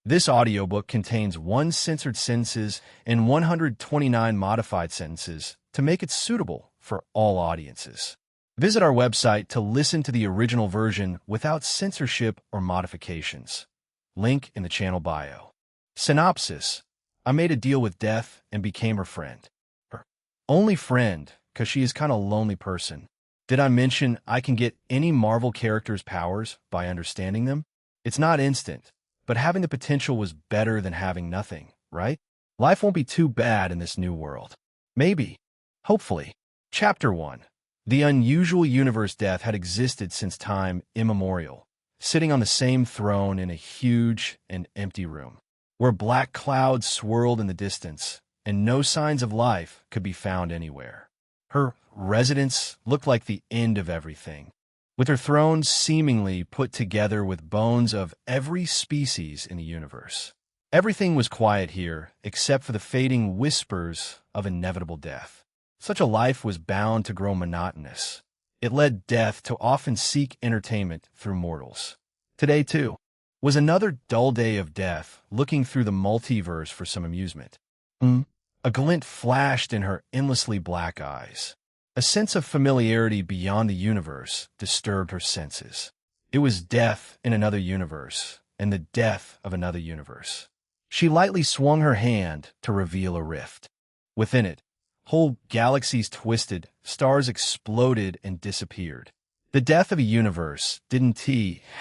This audiobook contains 1 censored sentences and 129 modified sentences to make it suitable for all audiences. Visit our website to listen to the original version without censorship or modifications. Link in the channel bio. Synopsis: I made a deal with death and became her friend. Her only friend, because she is kind of a lonely person. Did I mention I can get any Marvel character's powers by understanding them? It's not instant, but having the potential was better than having nothing, right? Life won't be too bad in this new world. Maybe. Hopefully. Chapter 1. The unusual universe. Death had existed since time immemorial, sitting on the same throne in a huge and empty room, where black clouds swirled in the distance, and no signs of life could be found anywhere. Her residence looked like the end of everything, with her throne seemingly put together with bones of every species in the universe. Everything was quiet here, except for the fading whispers of inevitable death. Such a life was bound to grow monotonous. It led death to often seek entertainment through mortals. Today, too, was another dull day of death, looking through the multiverse for some amusement. A glint flashed in her endlessly black eyes. A sense of familiarity beyond the universe disturbed her senses. It was death in another universe, and the death of another universe. She lightly swung her hand to reveal a rift. Within it, whole galaxies twisted, stars exploded and disappeared. The death of a universe didn't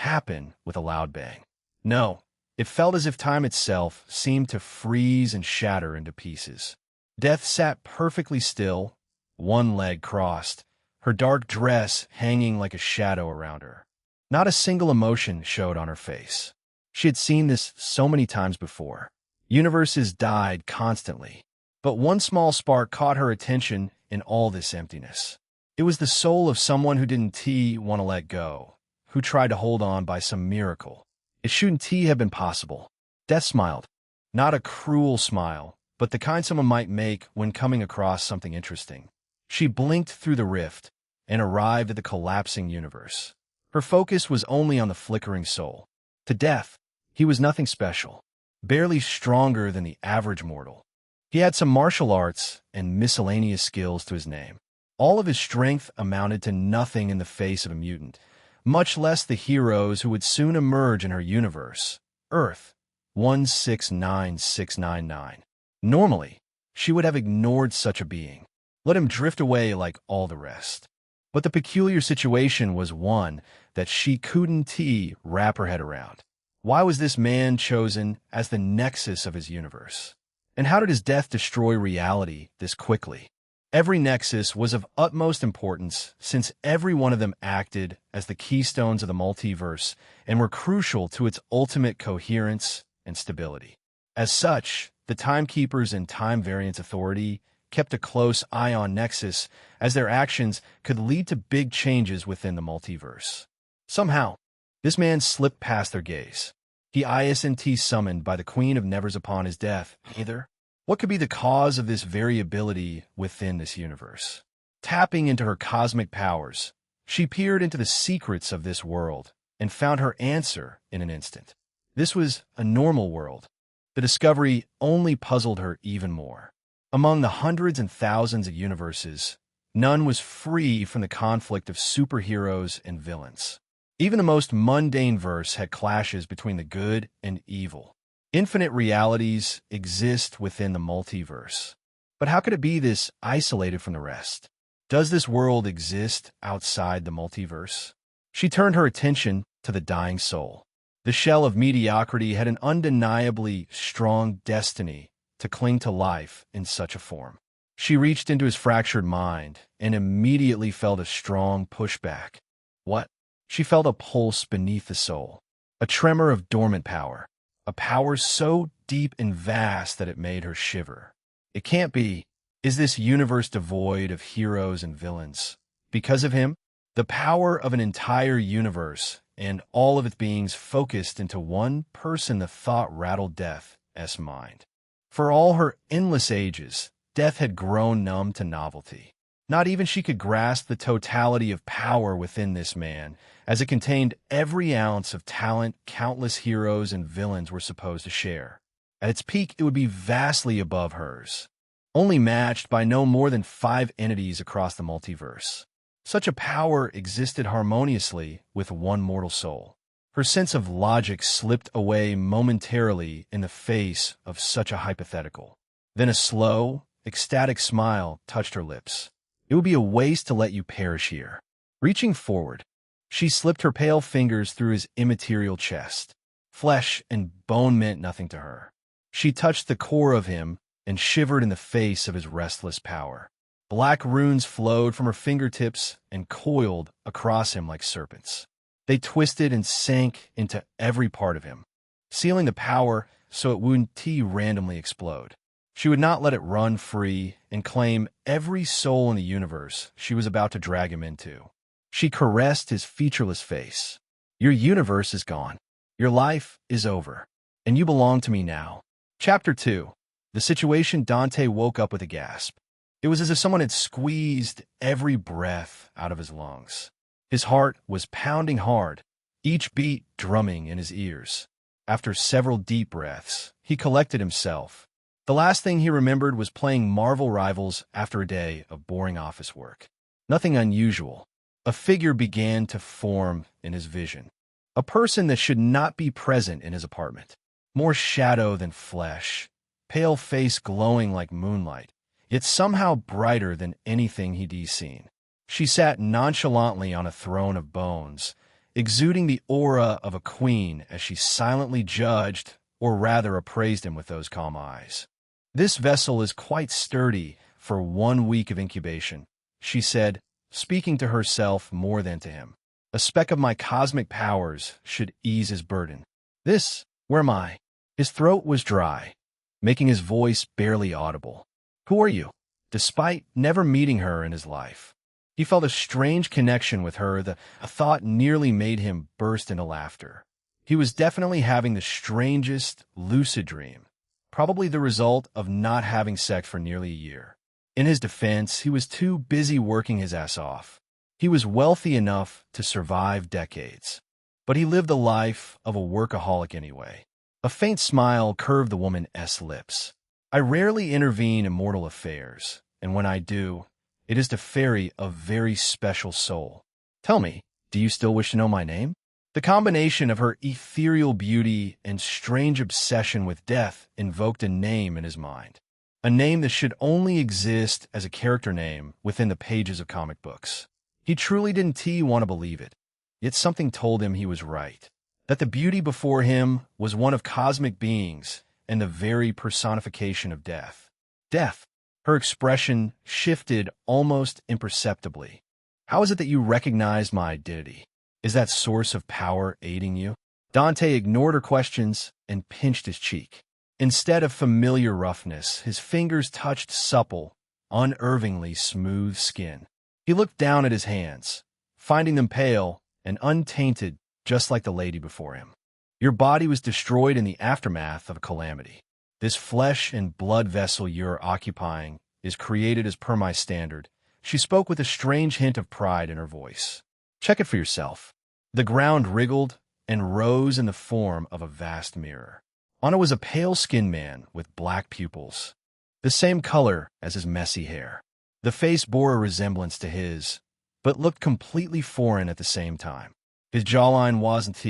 happen with a loud bang. No, it felt as if time itself seemed to freeze and shatter into pieces. Death sat perfectly still, one leg crossed, her dark dress hanging like a shadow around her. Not a single emotion showed on her face. She had seen this so many times before. Universes died constantly, but one small spark caught her attention in all this emptiness. It was the soul of someone who didn't want to let go, who tried to hold on by some miracle. It shouldn't have been possible. Death smiled. Not a cruel smile, but the kind someone might make when coming across something interesting. She blinked through the rift and arrived at the collapsing universe. Her focus was only on the flickering soul. To Death, he was nothing special, barely stronger than the average mortal. He had some martial arts and miscellaneous skills to his name. All of his strength amounted to nothing in the face of a mutant, much less the heroes who would soon emerge in her universe, Earth 169699. Normally, she would have ignored such a being, let him drift away like all the rest. But the peculiar situation was one that she couldn't wrap her head around. Why was this man chosen as the nexus of his universe? And how did his death destroy reality this quickly? Every nexus was of utmost importance, since every one of them acted as the keystones of the multiverse and were crucial to its ultimate coherence and stability. As such, the Timekeepers and Time Variance Authority kept a close eye on Nexus, as their actions could lead to big changes within the multiverse. Somehow, this man slipped past their gaze. He isn't summoned by the Queen of Nevers upon his death, either. What could be the cause of this variability within this universe? Tapping into her cosmic powers, she peered into the secrets of this world and found her answer in an instant. This was a normal world. The discovery only puzzled her even more. Among the hundreds and thousands of universes, none was free from the conflict of superheroes and villains. Even the most mundane verse had clashes between the good and evil. Infinite realities exist within the multiverse. But how could it be this isolated from the rest? Does this world exist outside the multiverse? She turned her attention to the dying soul. The shell of mediocrity had an undeniably strong destiny to cling to life in such a form. She reached into his fractured mind and immediately felt a strong pushback. What? She felt a pulse beneath the soul, a tremor of dormant power, a power so deep and vast that it made her shiver. It can't be. Is this universe devoid of heroes and villains? Because of him, the power of an entire universe and all of its beings focused into one person, the thought rattled Death's mind. For all her endless ages, Death had grown numb to novelty. Not even she could grasp the totality of power within this man, as it contained every ounce of talent countless heroes and villains were supposed to share. At its peak, it would be vastly above hers, only matched by no more than 5 entities across the multiverse. Such a power existed harmoniously with one mortal soul. Her sense of logic slipped away momentarily in the face of such a hypothetical. Then a slow, ecstatic smile touched her lips. It would be a waste to let you perish here. Reaching forward, she slipped her pale fingers through his immaterial chest. Flesh and bone meant nothing to her. She touched the core of him and shivered in the face of his restless power. Black runes flowed from her fingertips and coiled across him like serpents. They twisted and sank into every part of him, sealing the power so it wouldn't randomly explode. She would not let it run free and claim every soul in the universe she was about to drag him into. She caressed his featureless face. Your universe is gone. Your life is over. And you belong to me now. Chapter 2. The situation. Dante woke up with a gasp. It was as if someone had squeezed every breath out of his lungs. His heart was pounding hard, each beat drumming in his ears. After several deep breaths, he collected himself. The last thing he remembered was playing Marvel Rivals after a day of boring office work. Nothing unusual. A figure began to form in his vision. A person that should not be present in his apartment. More shadow than flesh. Pale face glowing like moonlight, yet somehow brighter than anything he'd seen. She sat nonchalantly on a throne of bones, exuding the aura of a queen as she silently judged, or rather appraised him with those calm eyes. This vessel is quite sturdy for 1 week of incubation, she said, speaking to herself more than to him. A speck of my cosmic powers should ease his burden. Where am I? His throat was dry, making his voice barely audible. Who are you? Despite never meeting her in his life, he felt a strange connection with her. A thought nearly made him burst into laughter. He was definitely having the strangest lucid dream, probably the result of not having sex for nearly a year. In his defense, he was too busy working his ass off. He was wealthy enough to survive decades, but he lived the life of a workaholic anyway. A faint smile curved the woman's lips. I rarely intervene in mortal affairs, and when I do, it is to ferry a very special soul. Tell me, do you still wish to know my name? The combination of her ethereal beauty and strange obsession with death invoked a name in his mind. A name that should only exist as a character name within the pages of comic books. He truly didn't want to believe it, yet something told him he was right. That the beauty before him was one of cosmic beings and the very personification of death. Death. Her expression shifted almost imperceptibly. How is it that you recognize my identity? Is that source of power aiding you? Dante ignored her questions and pinched his cheek. Instead of familiar roughness, his fingers touched supple, unervingly smooth skin. He looked down at his hands, finding them pale and untainted, just like the lady before him. Your body was destroyed in the aftermath of a calamity. This flesh and blood vessel you're occupying is created as per my standard. She spoke with a strange hint of pride in her voice. Check it for yourself. The ground wriggled and rose in the form of a vast mirror. On it was a pale-skinned man with black pupils, the same color as his messy hair. The face bore a resemblance to his, but looked completely foreign at the same time. His jawline wasn't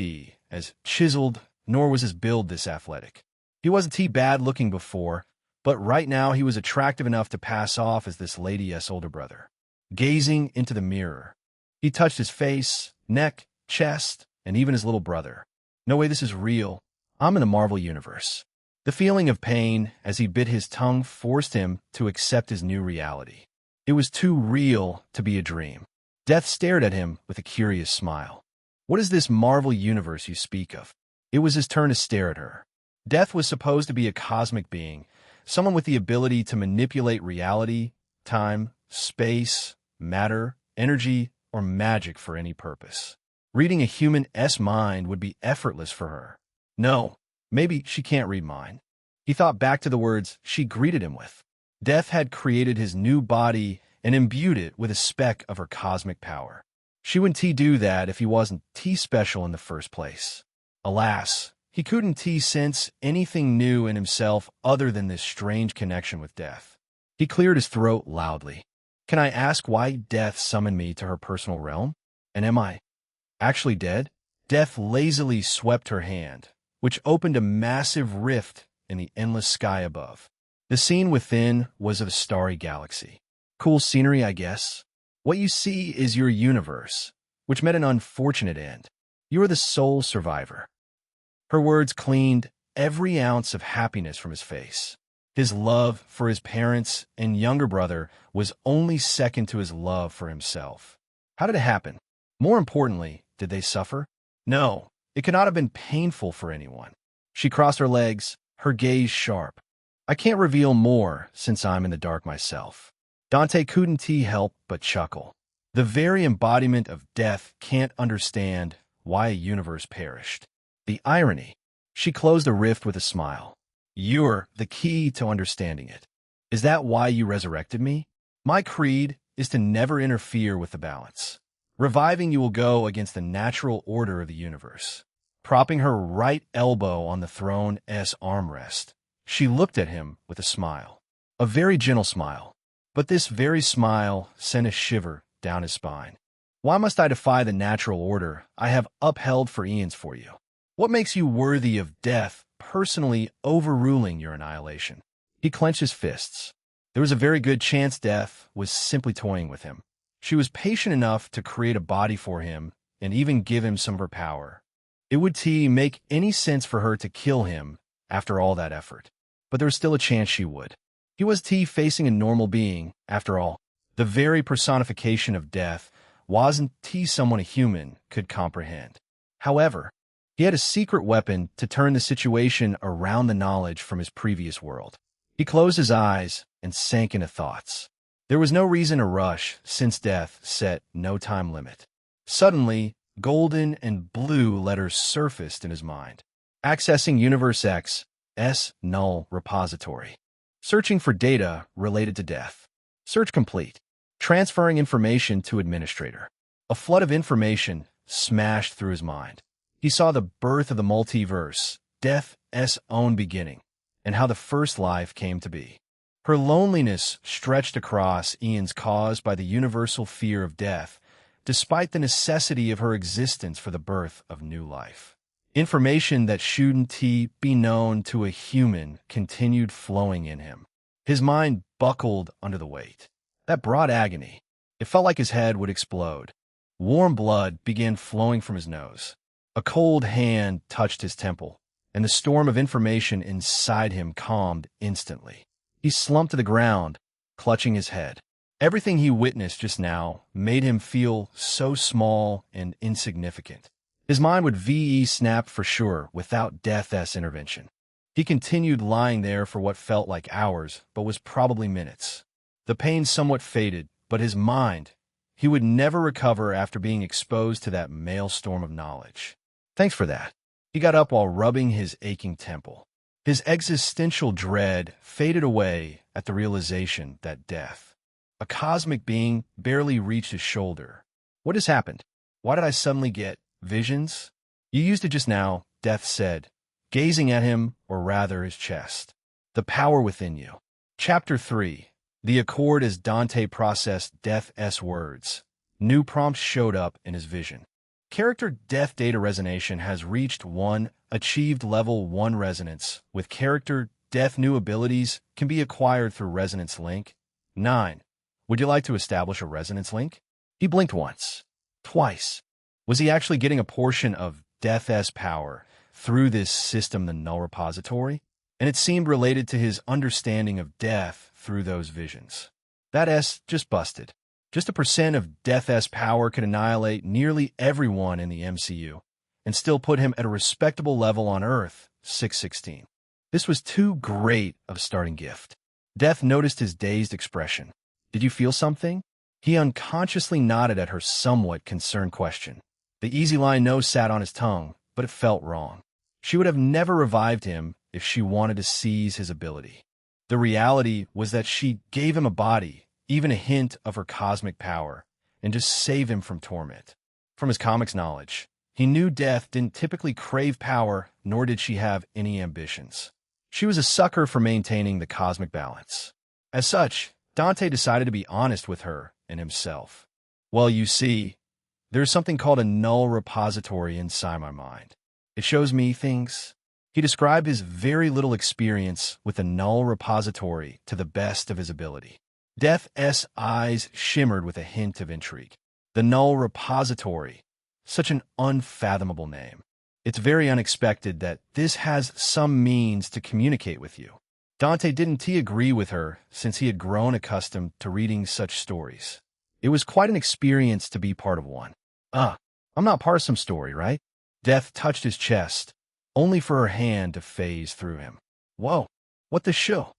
as chiseled, nor was his build this athletic. He wasn't bad-looking before, but right now he was attractive enough to pass off as this lady's older brother. Gazing into the mirror, he touched his face, neck, chest, and even his little brother. No way, this is real. I'm in the Marvel Universe. The feeling of pain as he bit his tongue forced him to accept his new reality. It was too real to be a dream. Death stared at him with a curious smile. What is this Marvel Universe you speak of? It was his turn to stare at her. Death was supposed to be a cosmic being, someone with the ability to manipulate reality, time, space, matter, energy, or magic for any purpose. Reading a human's mind would be effortless for her. No, maybe she can't read mine. He thought back to the words she greeted him with. Death had created his new body and imbued it with a speck of her cosmic power. She wouldn't do that if he wasn't special in the first place. Alas, he couldn't sense anything new in himself other than this strange connection with death. He cleared his throat loudly. Can I ask why death summoned me to her personal realm? And am I actually dead? Death lazily swept her hand, which opened a massive rift in the endless sky above. The scene within was of a starry galaxy. Cool scenery, I guess. What you see is your universe, which met an unfortunate end. You are the sole survivor. Her words cleaned every ounce of happiness from his face. His love for his parents and younger brother was only second to his love for himself. How did it happen? More importantly, did they suffer? No, it could not have been painful for anyone. She crossed her legs, her gaze sharp. I can't reveal more since I'm in the dark myself. Dante couldn't help but chuckle. The very embodiment of death can't understand why a universe perished. The irony. She closed the rift with a smile. You're the key to understanding it. Is that why you resurrected me? My creed is to never interfere with the balance. Reviving you will go against the natural order of the universe. Propping her right elbow on the throne's armrest, she looked at him with a smile. A very gentle smile. But this very smile sent a shiver down his spine. Why must I defy the natural order I have upheld for eons for you? What makes you worthy of death personally overruling your annihilation? He clenched his fists. There was a very good chance death was simply toying with him. She was patient enough to create a body for him and even give him some of her power. It would make any sense for her to kill him after all that effort. But there was still a chance she would. He was facing a normal being, after all. The very personification of death wasn't someone a human could comprehend. However, he had a secret weapon to turn the situation around the knowledge from his previous world. He closed his eyes and sank into thoughts. There was no reason to rush, since death set no time limit. Suddenly, golden and blue letters surfaced in his mind. Accessing Universe X's null repository. Searching for data related to death. Search complete. Transferring information to administrator. A flood of information smashed through his mind. He saw the birth of the multiverse, death's own beginning, and how the first life came to be. Her loneliness stretched across eons caused by the universal fear of death, despite the necessity of her existence for the birth of new life. Information that shouldn't be known to a human continued flowing in him. His mind buckled under the weight. That brought agony. It felt like his head would explode. Warm blood began flowing from his nose. A cold hand touched his temple, and the storm of information inside him calmed instantly. He slumped to the ground, clutching his head. Everything he witnessed just now made him feel so small and insignificant. His mind would snap for sure without death's intervention. He continued lying there for what felt like hours, but was probably minutes. The pain somewhat faded, but his mind, he would never recover after being exposed to that maelstrom of knowledge. Thanks for that. He got up while rubbing his aching temple. His existential dread faded away at the realization that death, a cosmic being, barely reached his shoulder. What has happened? Why did I suddenly get visions? You used it just now, Death said, gazing at him, or rather his chest. The power within you. Chapter 3. The Accord. As Dante processed Death's words, new prompts showed up in his vision. Character Death data resonation has reached 1, achieved level 1 resonance. With character Death, new abilities can be acquired through resonance link. 9. Would you like to establish a resonance link? He blinked once. Twice. Was he actually getting a portion of Death's power through this system, the null repository? And it seemed related to his understanding of death through those visions. That S just busted. Just a percent of Death's power could annihilate nearly everyone in the MCU and still put him at a respectable level on Earth, 616. This was too great of a starting gift. Death noticed his dazed expression. Did you feel something? He unconsciously nodded at her somewhat concerned question. The easy line no sat on his tongue, but it felt wrong. She would have never revived him if she wanted to seize his ability. The reality was that she gave him a body even a hint of her cosmic power, and just save him from torment. From his comics knowledge, he knew Death didn't typically crave power, nor did she have any ambitions. She was a sucker for maintaining the cosmic balance. As such, Dante decided to be honest with her and himself. Well, you see, there's something called a null repository inside my mind. It shows me things. He described his very little experience with the null repository to the best of his ability. Death's eyes shimmered with a hint of intrigue. The null repository. Such an unfathomable name. It's very unexpected that this has some means to communicate with you. Dante didn't agree with her since he had grown accustomed to reading such stories. It was quite an experience to be part of one. I'm not part of some story, right? Death touched his chest, only for her hand to phase through him. Whoa, what the show?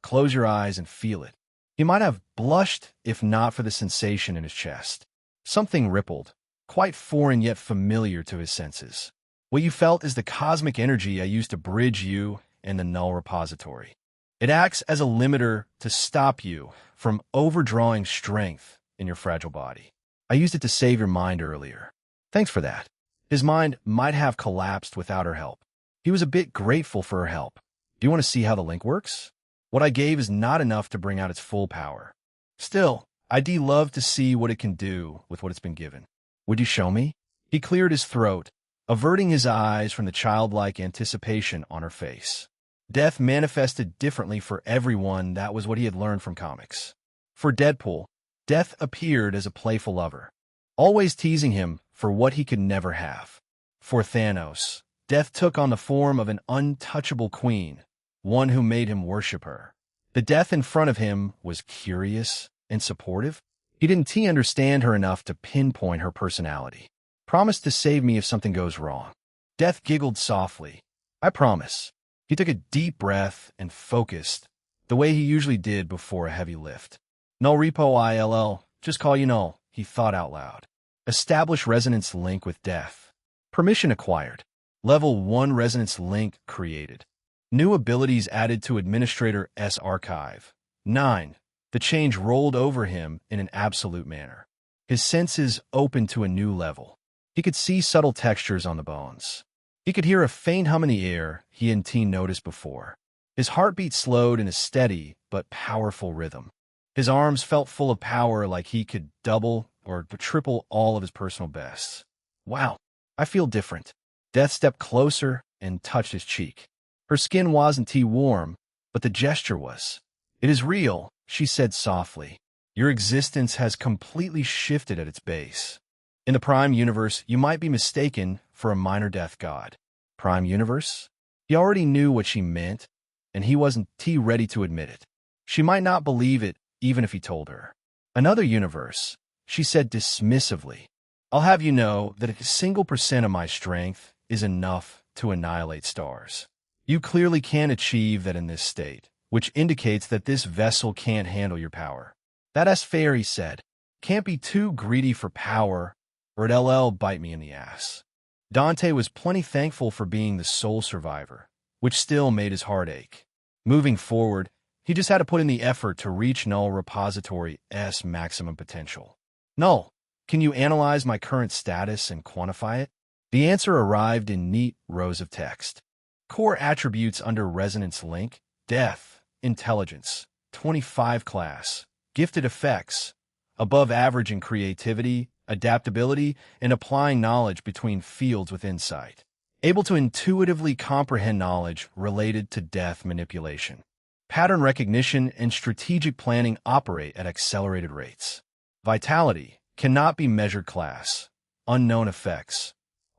Close your eyes and feel it. He might have blushed if not for the sensation in his chest. Something rippled, quite foreign yet familiar to his senses. What you felt is the cosmic energy I used to bridge you and the null repository. It acts as a limiter to stop you from overdrawing strength in your fragile body. I used it to save your mind earlier. Thanks for that. His mind might have collapsed without her help. He was a bit grateful for her help. Do you want to see how the link works? What I gave is not enough to bring out its full power. Still, I'd love to see what it can do with what it's been given. Would you show me? He cleared his throat, averting his eyes from the childlike anticipation on her face. Death manifested differently for everyone. That was what he had learned from comics. For Deadpool, Death appeared as a playful lover, always teasing him for what he could never have. For Thanos, Death took on the form of an untouchable queen, one who made him worship her. The Death in front of him was curious and supportive. He didn't understand her enough to pinpoint her personality. Promise to save me if something goes wrong. Death giggled softly. I promise. He took a deep breath and focused, the way he usually did before a heavy lift. Null repo ILL, just call you Null, he thought out loud. Establish resonance link with Death. Permission acquired. Level 1 resonance link created. New abilities added to Administrator's archive. 9. The change rolled over him in an absolute manner. His senses opened to a new level. He could see subtle textures on the bones. He could hear a faint hum in the air he hadn't noticed before. His heartbeat slowed in a steady but powerful rhythm. His arms felt full of power, like he could double or triple all of his personal bests. Wow, I feel different. Death stepped closer and touched his cheek. Her skin wasn't warm, but the gesture was. It is real, she said softly. Your existence has completely shifted at its base. In the Prime Universe, you might be mistaken for a minor death god. Prime Universe? He already knew what she meant, and he wasn't ready to admit it. She might not believe it, even if he told her. Another universe, she said dismissively. I'll have you know that a single % of my strength is enough to annihilate stars. You clearly can't achieve that in this state, which indicates that this vessel can't handle your power. That's fair, he said. Can't be too greedy for power, or it'll bite me in the ass. Dante was plenty thankful for being the sole survivor, which still made his heart ache. Moving forward, he just had to put in the effort to reach Null Repository's maximum potential. Null, can you analyze my current status and quantify it? The answer arrived in neat rows of text. Core attributes under Resonance Link: Death, Intelligence, 25 class, Gifted effects, above average in creativity, adaptability, and applying knowledge between fields with insight. Able to intuitively comprehend knowledge related to death manipulation. Pattern recognition and strategic planning operate at accelerated rates. Vitality cannot be measured class. Unknown effects.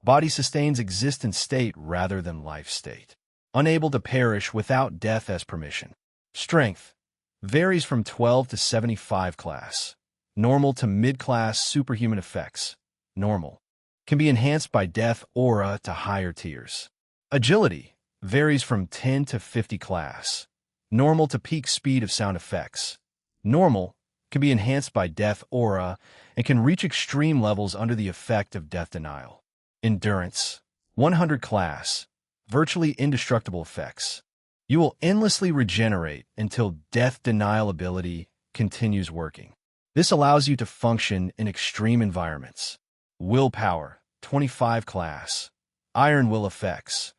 Body sustains existence state rather than life state. Unable to perish without death as permission. Strength varies from 12 to 75 class. Normal to mid-class superhuman effects. Normal. Can be enhanced by death aura to higher tiers. Agility varies from 10 to 50 class. Normal to peak speed of sound effects. Normal can be enhanced by death aura and can reach extreme levels under the effect of death denial. Endurance 100 class. Virtually indestructible effects. You will endlessly regenerate until death denial ability continues working. This allows you to function in extreme environments. Willpower, 25 class. Iron Will effects.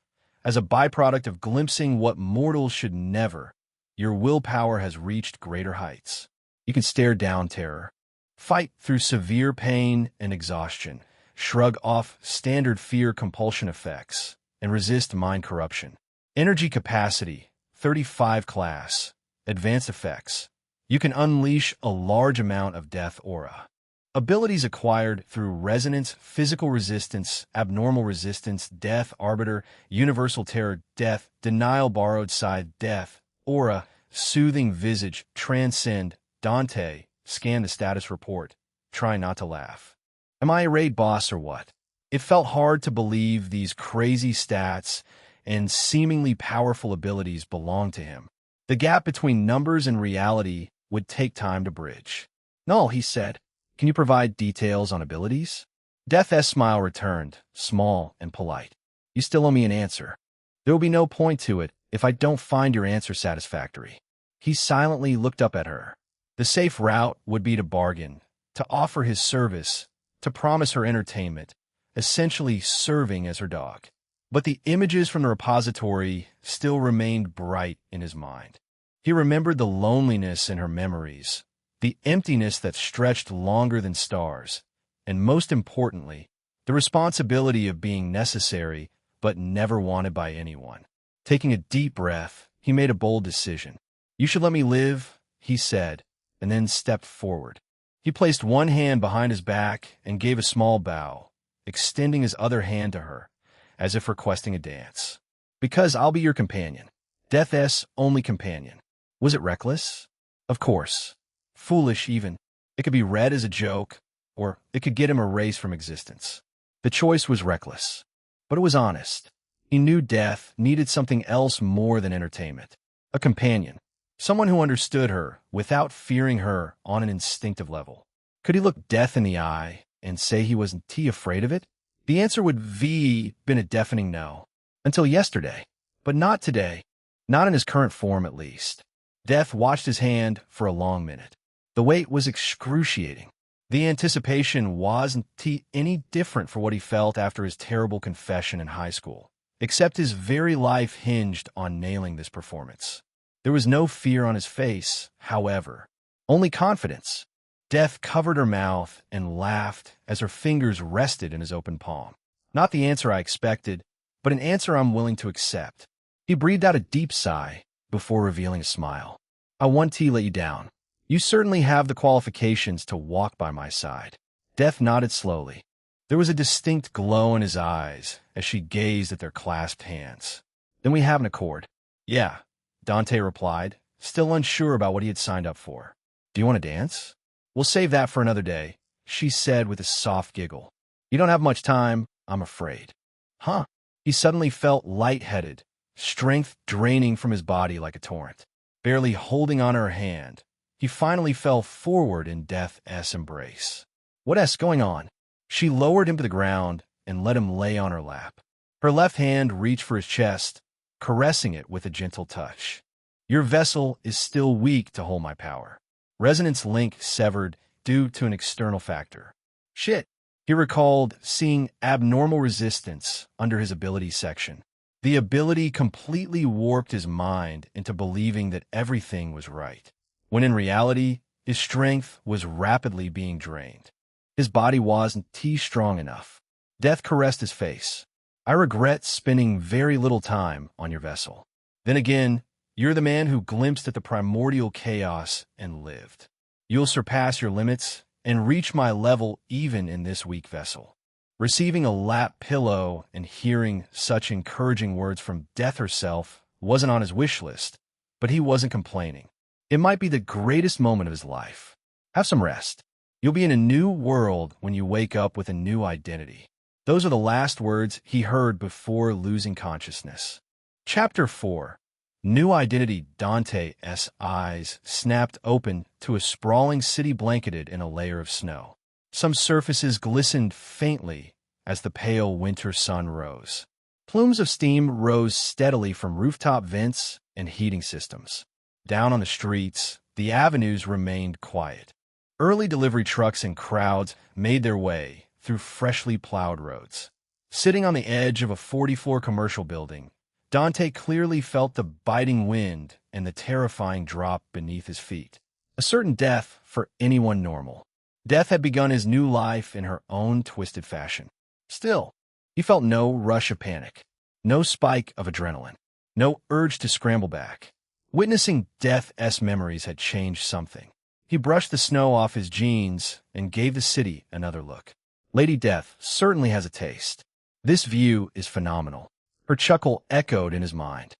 As a byproduct of glimpsing what mortals should never, your willpower has reached greater heights. You can stare down terror, fight through severe pain and exhaustion, shrug off standard fear compulsion effects, and resist mind corruption. Energy capacity, 35 class. Advanced effects. You can unleash a large amount of death aura. Abilities acquired through resonance, physical resistance, abnormal resistance, death, arbiter, universal terror, death, denial, borrowed side, death, aura, soothing visage, transcend, Dante, scan the status report. Try not to laugh. Am I a raid boss or what? It felt hard to believe these crazy stats and seemingly powerful abilities belonged to him. The gap between numbers and reality would take time to bridge. Null, he said. Can you provide details on abilities? Death's smile returned, small and polite. You still owe me an answer. There will be no point to it if I don't find your answer satisfactory. He silently looked up at her. The safe route would be to bargain, to offer his service, to promise her entertainment, essentially serving as her dog. But the images from the repository still remained bright in his mind. He remembered the loneliness in her memories, the emptiness that stretched longer than stars, and most importantly, the responsibility of being necessary but never wanted by anyone. Taking a deep breath, he made a bold decision. You should let me live, he said, and then stepped forward. He placed one hand behind his back and gave a small bow, extending his other hand to her, as if requesting a dance. Because I'll be your companion. Death's only companion. Was it reckless? Of course. Foolish, even. It could be read as a joke, or it could get him erased from existence. The choice was reckless, but it was honest. He knew Death needed something else more than entertainment. A companion. Someone who understood her without fearing her on an instinctive level. Could he look Death in the eye and say he wasn't afraid of it? The answer would been a deafening no. Until yesterday. But not today. Not in his current form, at least. Death watched his hand for a long minute. The wait was excruciating. The anticipation wasn't any different for what he felt after his terrible confession in high school. Except his very life hinged on nailing this performance. There was no fear on his face, however. Only confidence. Death covered her mouth and laughed as her fingers rested in his open palm. Not the answer I expected, but an answer I'm willing to accept. He breathed out a deep sigh before revealing a smile. I want to let you down. You certainly have the qualifications to walk by my side. Death nodded slowly. There was a distinct glow in his eyes as she gazed at their clasped hands. Then we have an accord. Yeah, Dante replied, still unsure about what he had signed up for. Do you want to dance? We'll save that for another day, she said with a soft giggle. You don't have much time, I'm afraid. Huh? He suddenly felt lightheaded, strength draining from his body like a torrent. Barely holding on her hand, he finally fell forward in Death's embrace. What's going on? She lowered him to the ground and let him lay on her lap. Her left hand reached for his chest, caressing it with a gentle touch. Your vessel is still weak to hold my power. Resonance link severed due to an external factor. Shit. He recalled seeing abnormal resistance under his ability section. The ability completely warped his mind into believing that everything was right, when in reality, his strength was rapidly being drained. His body wasn't strong enough. Death caressed his face. I regret spending very little time on your vessel. Then again, you're the man who glimpsed at the primordial chaos and lived. You'll surpass your limits and reach my level even in this weak vessel. Receiving a lap pillow and hearing such encouraging words from Death herself wasn't on his wish list, but he wasn't complaining. It might be the greatest moment of his life. Have some rest. You'll be in a new world when you wake up with a new identity. Those are the last words he heard before losing consciousness. Chapter 4. New Identity. Dante's eyes snapped open to a sprawling city blanketed in a layer of snow. Some surfaces glistened faintly as the pale winter sun rose. Plumes of steam rose steadily from rooftop vents and heating systems. Down on the streets, The avenues remained quiet. Early delivery trucks and crowds made their way through freshly plowed roads. Sitting on the edge of a 40-floor commercial building, Dante clearly felt the biting wind and the terrifying drop beneath his feet. A certain death for anyone normal. Death had begun his new life in her own twisted fashion. Still, he felt no rush of panic, no spike of adrenaline, no urge to scramble back. Witnessing Death's memories had changed something. He brushed the snow off his jeans and gave the city another look. Lady Death certainly has a taste. This view is phenomenal. Her chuckle echoed in his mind.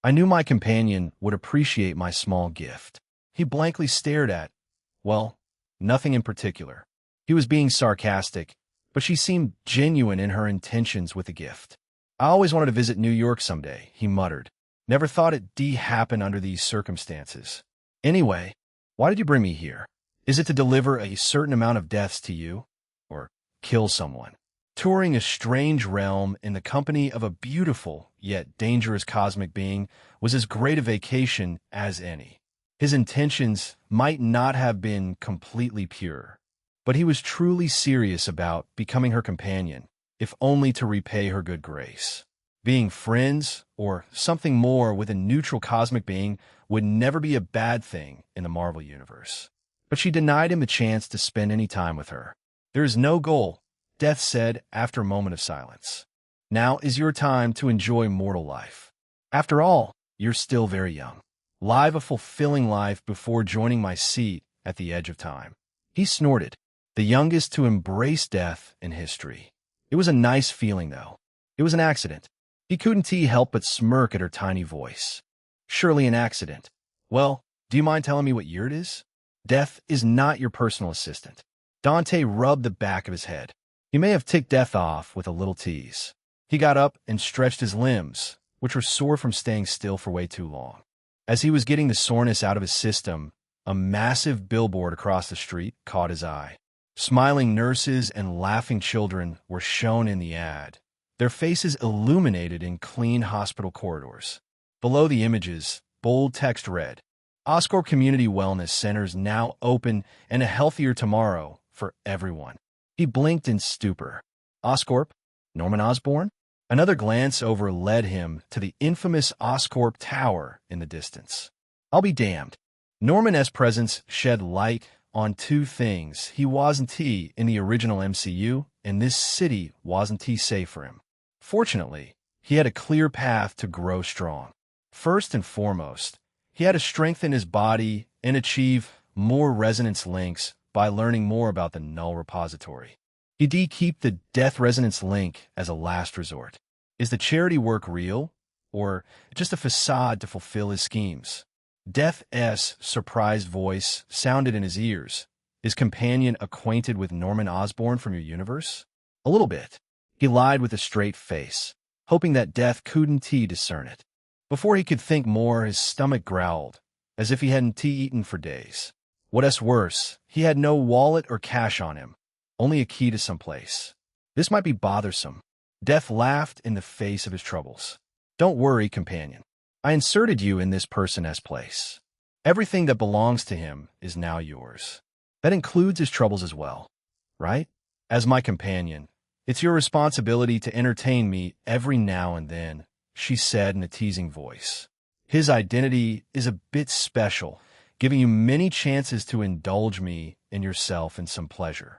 I knew my companion would appreciate my small gift. He blankly stared at, well, nothing in particular. He was being sarcastic, but she seemed genuine in her intentions with the gift. I always wanted to visit New York someday, he muttered. Never thought it'd happen under these circumstances. Anyway, why did you bring me here? Is it to deliver a certain amount of deaths to you? Or kill someone? Touring a strange realm in the company of a beautiful yet dangerous cosmic being was as great a vacation as any. His intentions might not have been completely pure, but he was truly serious about becoming her companion, if only to repay her good grace. Being friends, or something more with a neutral cosmic being, would never be a bad thing in the Marvel Universe. But she denied him the chance to spend any time with her. There is no goal, Death said after a moment of silence. Now is your time to enjoy mortal life. After all, you're still very young. Live a fulfilling life before joining my seat at the edge of time. He snorted, the youngest to embrace death in history. It was a nice feeling, though. It was an accident. He couldn't help but smirk at her tiny voice. Surely an accident. Well, do you mind telling me what year it is? Death is not your personal assistant. Dante rubbed the back of his head. He may have ticked Death off with a little tease. He got up and stretched his limbs, which were sore from staying still for way too long. As he was getting the soreness out of his system, a massive billboard across the street caught his eye. Smiling nurses and laughing children were shown in the ad, their faces illuminated in clean hospital corridors. Below the images, bold text read, Oscorp Community Wellness Centers now open and a healthier tomorrow for everyone. He blinked in stupor. Oscorp? Norman Osborn? Another glance over led him to the infamous Oscorp Tower in the distance. I'll be damned. Norman's presence shed light on two things. He wasn't in the original MCU, and this city wasn't safe for him. Fortunately, he had a clear path to grow strong. First and foremost, he had to strengthen his body and achieve more resonance links by learning more about the Null Repository. He'd keep the Death Resonance link as a last resort. Is the charity work real, or just a facade to fulfill his schemes? Death's surprised voice sounded in his ears. Is companion acquainted with Norman Osborn from your universe? A little bit. He lied with a straight face, hoping that Death couldn't discern it. Before he could think more, his stomach growled, as if he hadn't eaten for days. What's worse, he had no wallet or cash on him, only a key to some place. This might be bothersome. Death laughed in the face of his troubles. Don't worry, companion. I inserted you in this person's place. Everything that belongs to him is now yours. That includes his troubles as well, right? As my companion, it's your responsibility to entertain me every now and then, she said in a teasing voice. His identity is a bit special, giving you many chances to indulge me and yourself in some pleasure.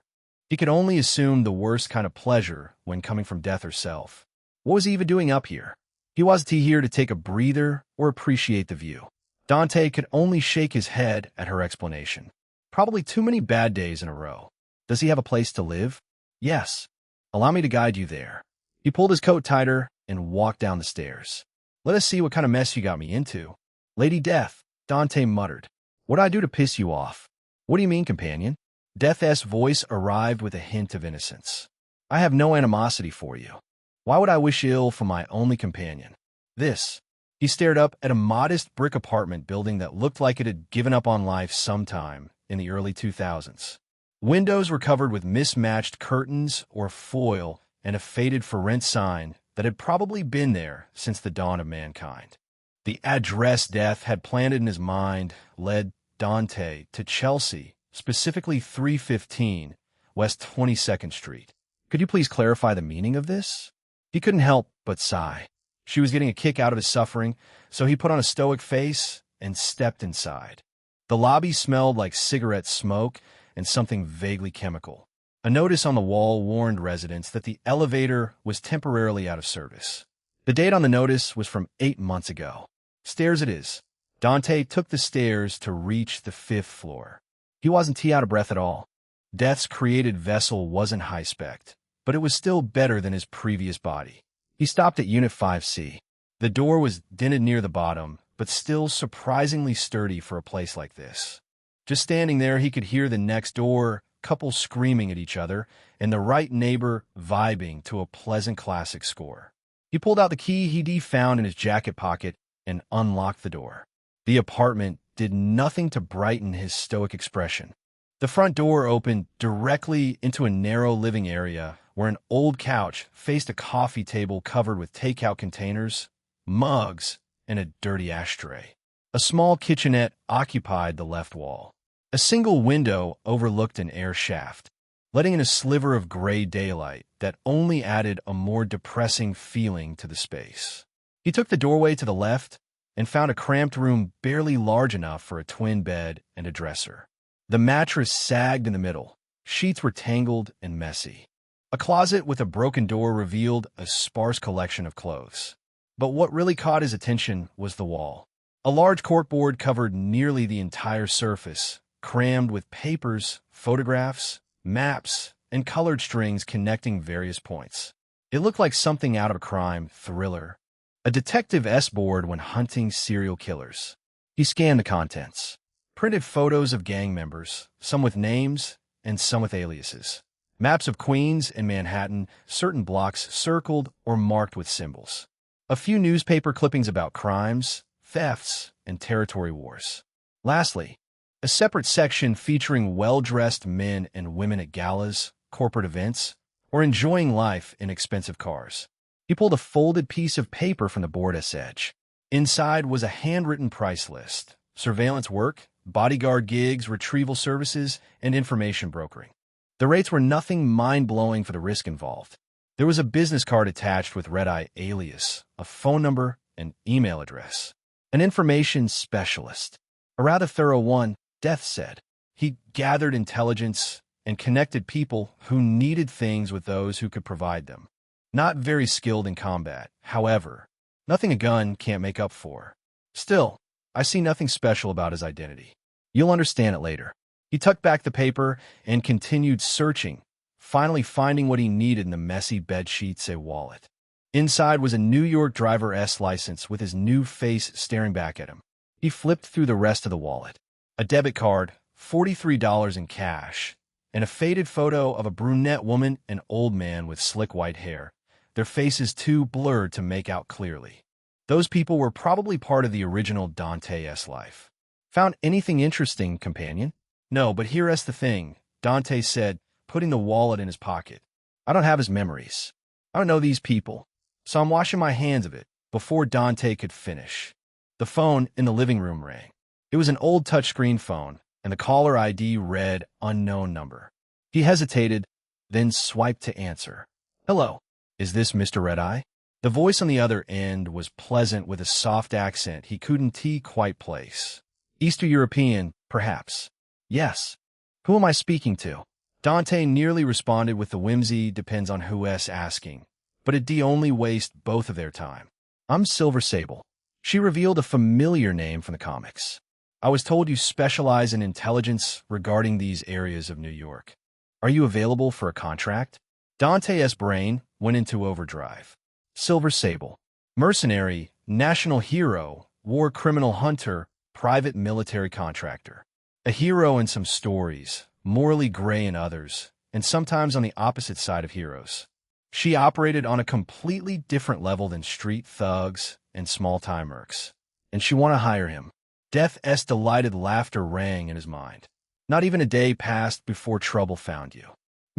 He could only assume the worst kind of pleasure when coming from Death herself. What was he even doing up here? He wasn't here to take a breather or appreciate the view. Dante could only shake his head at her explanation. Probably too many bad days in a row. Does he have a place to live? Yes. Allow me to guide you there. He pulled his coat tighter and walked down the stairs. Let us see what kind of mess you got me into. Lady Death, Dante muttered. What'd I do to piss you off? What do you mean, companion? Death's voice arrived with a hint of innocence. I have no animosity for you. Why would I wish ill for my only companion? This. He stared up at a modest brick apartment building that looked like it had given up on life sometime in the early 2000s. Windows were covered with mismatched curtains or foil and a faded for rent sign that had probably been there since the dawn of mankind. The address Death had planted in his mind led Dante to Chelsea, specifically 315 West 22nd Street. Could you please clarify the meaning of this? He couldn't help but sigh. She was getting a kick out of his suffering, so he put on a stoic face and stepped inside. The lobby smelled like cigarette smoke and something vaguely chemical. A notice on the wall warned residents that the elevator was temporarily out of service. The date on the notice was from 8 months ago. Stairs it is. Dante took the stairs to reach the 5th floor. He wasn't out of breath at all. Death's created vessel wasn't high-spec, but it was still better than his previous body. He stopped at Unit 5C. The door was dented near the bottom, but still surprisingly sturdy for a place like this. Just standing there, he could hear the next door couple screaming at each other and the right neighbor vibing to a pleasant classic score. He pulled out the key he'd found in his jacket pocket and unlocked the door. The apartment did nothing to brighten his stoic expression. The front door opened directly into a narrow living area where an old couch faced a coffee table covered with takeout containers, mugs, and a dirty ashtray. A small kitchenette occupied the left wall. A single window overlooked an air shaft, letting in a sliver of gray daylight that only added a more depressing feeling to the space. He took the doorway to the left and found a cramped room barely large enough for a twin bed and a dresser. The mattress sagged in the middle. Sheets were tangled and messy. A closet with a broken door revealed a sparse collection of clothes. But what really caught his attention was the wall. A large corkboard covered nearly the entire surface, crammed with papers, photographs, maps, and colored strings connecting various points. It looked like something out of a crime thriller. A detective S-board when hunting serial killers. He scanned the contents. Printed photos of gang members, some with names and some with aliases. Maps of Queens and Manhattan, certain blocks circled or marked with symbols. A few newspaper clippings about crimes, thefts, and territory wars. Lastly, a separate section featuring well-dressed men and women at galas, corporate events, or enjoying life in expensive cars. He pulled a folded piece of paper from the board's edge. Inside was a handwritten price list, surveillance work, bodyguard gigs, retrieval services, and information brokering. The rates were nothing mind-blowing for the risk involved. There was a business card attached with red-eye alias, a phone number, and email address. An information specialist. A rather thorough one, Death said. He gathered intelligence and connected people who needed things with those who could provide them. Not very skilled in combat, however. Nothing a gun can't make up for. Still, I see nothing special about his identity. You'll understand it later. He tucked back the paper and continued searching, finally finding what he needed in the messy bedsheets and wallet. Inside was a New York driver's license with his new face staring back at him. He flipped through the rest of the wallet. A debit card, $43 in cash, and a faded photo of a brunette woman and old man with slick white hair, their faces too blurred to make out clearly. Those people were probably part of the original Dante's life. Found anything interesting, companion? No, but here's the thing, Dante said, putting the wallet in his pocket. I don't have his memories. I don't know these people, so I'm washing my hands of it before Dante could finish. The phone in the living room rang. It was an old touchscreen phone, and the caller ID read unknown number. He hesitated, then swiped to answer. Hello, is this Mr. Red-Eye? The voice on the other end was pleasant with a soft accent he couldn't quite place. Eastern European, perhaps. Yes. Who am I speaking to? Dante nearly responded with the whimsy depends on who's asking, but it'd only waste both of their time. I'm Silver Sable. She revealed a familiar name from the comics. I was told you specialize in intelligence regarding these areas of New York. Are you available for a contract? Dante's brain went into overdrive. Silver Sable. Mercenary, national hero, war criminal hunter, private military contractor. A hero in some stories, morally gray in others, and sometimes on the opposite side of heroes. She operated on a completely different level than street thugs and small-time mercs. And she want to hire him. Death's delighted laughter rang in his mind. Not even a day passed before trouble found you.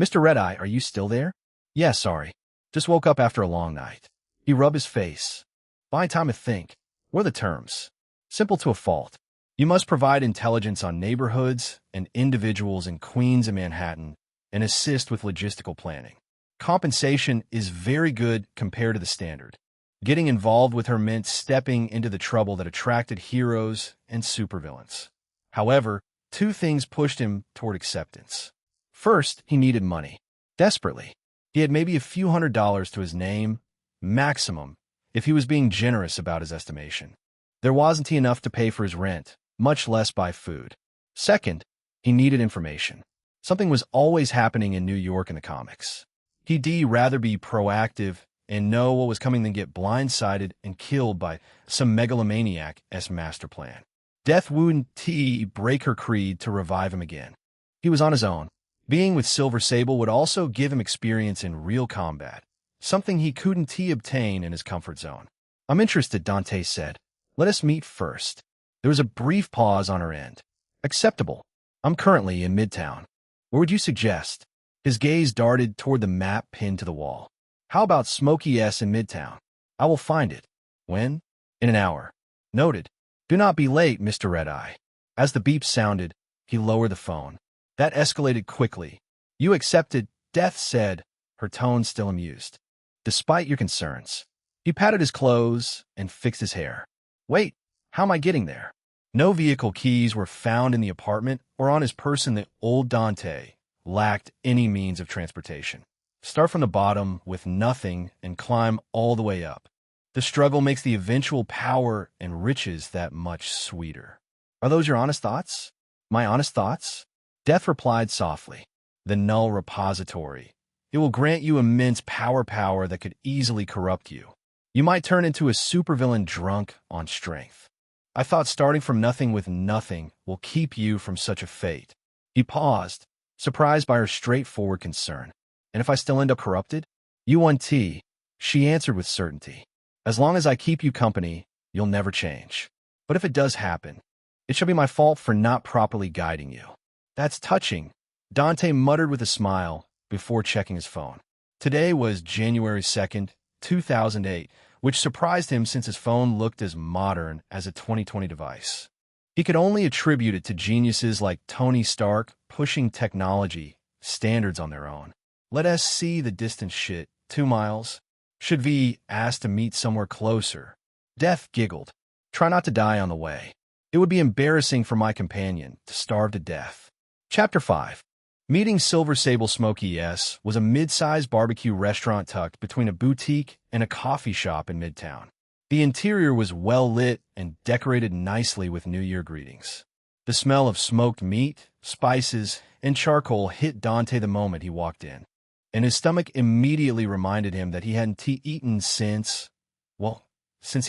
Mr. Red-Eye, are you still there? Yeah, sorry. Just woke up after a long night. He rubbed his face. Fine time to think. What are the terms? Simple to a fault. You must provide intelligence on neighborhoods and individuals in Queens and Manhattan and assist with logistical planning. Compensation is very good compared to the standard. Getting involved with her meant stepping into the trouble that attracted heroes and supervillains. However, two things pushed him toward acceptance. First, he needed money. Desperately. He had maybe a few $100s to his name, maximum, if he was being generous about his estimation. There wasn't enough to pay for his rent, much less buy food. Second, he needed information. Something was always happening in New York in the comics. He'd rather be proactive and know what was coming than get blindsided and killed by some megalomaniac-esque master plan. Death wouldn't break her creed to revive him again. He was on his own. Being with Silver Sable would also give him experience in real combat, something he couldn't obtain in his comfort zone. "I'm interested," Dante said. "Let us meet first." There was a brief pause on her end. "Acceptable. I'm currently in Midtown. Where would you suggest?" His gaze darted toward the map pinned to the wall. "How about Smoky S in Midtown? I will find it." "When?" "In an hour." "Noted. Do not be late, Mr. Red-Eye." As the beep sounded, he lowered the phone. That escalated quickly. "You accepted," Death said, her tone still amused. "Despite your concerns." He patted his clothes and fixed his hair. "Wait, how am I getting there?" No vehicle keys were found in the apartment or on his person. That old Dante lacked any means of transportation. Start from the bottom with nothing and climb all the way up. The struggle makes the eventual power and riches that much sweeter. Are those your honest thoughts? My honest thoughts? Death replied softly. The null repository. It will grant you immense power that could easily corrupt you. You might turn into a supervillain drunk on strength. I thought starting from nothing with nothing will keep you from such a fate. He paused, surprised by her straightforward concern. And if I still end up corrupted? U1T, she answered with certainty. As long as I keep you company, you'll never change. But if it does happen, it shall be my fault for not properly guiding you. That's touching, Dante muttered with a smile before checking his phone. Today was January 2nd, 2008, which surprised him since his phone looked as modern as a 2020 device. He could only attribute it to geniuses like Tony Stark pushing technology standards on their own. Let us see the distance shit. 2 miles. Should be asked to meet somewhere closer. Death giggled. Try not to die on the way. It would be embarrassing for my companion to starve to death. Chapter 5. Meeting Silver Sable Smoky S was a mid-sized barbecue restaurant tucked between a boutique and a coffee shop in Midtown. The interior was well lit and decorated nicely with New Year greetings. The smell of smoked meat, spices, and charcoal hit Dante the moment he walked in, and his stomach immediately reminded him that he hadn't eaten since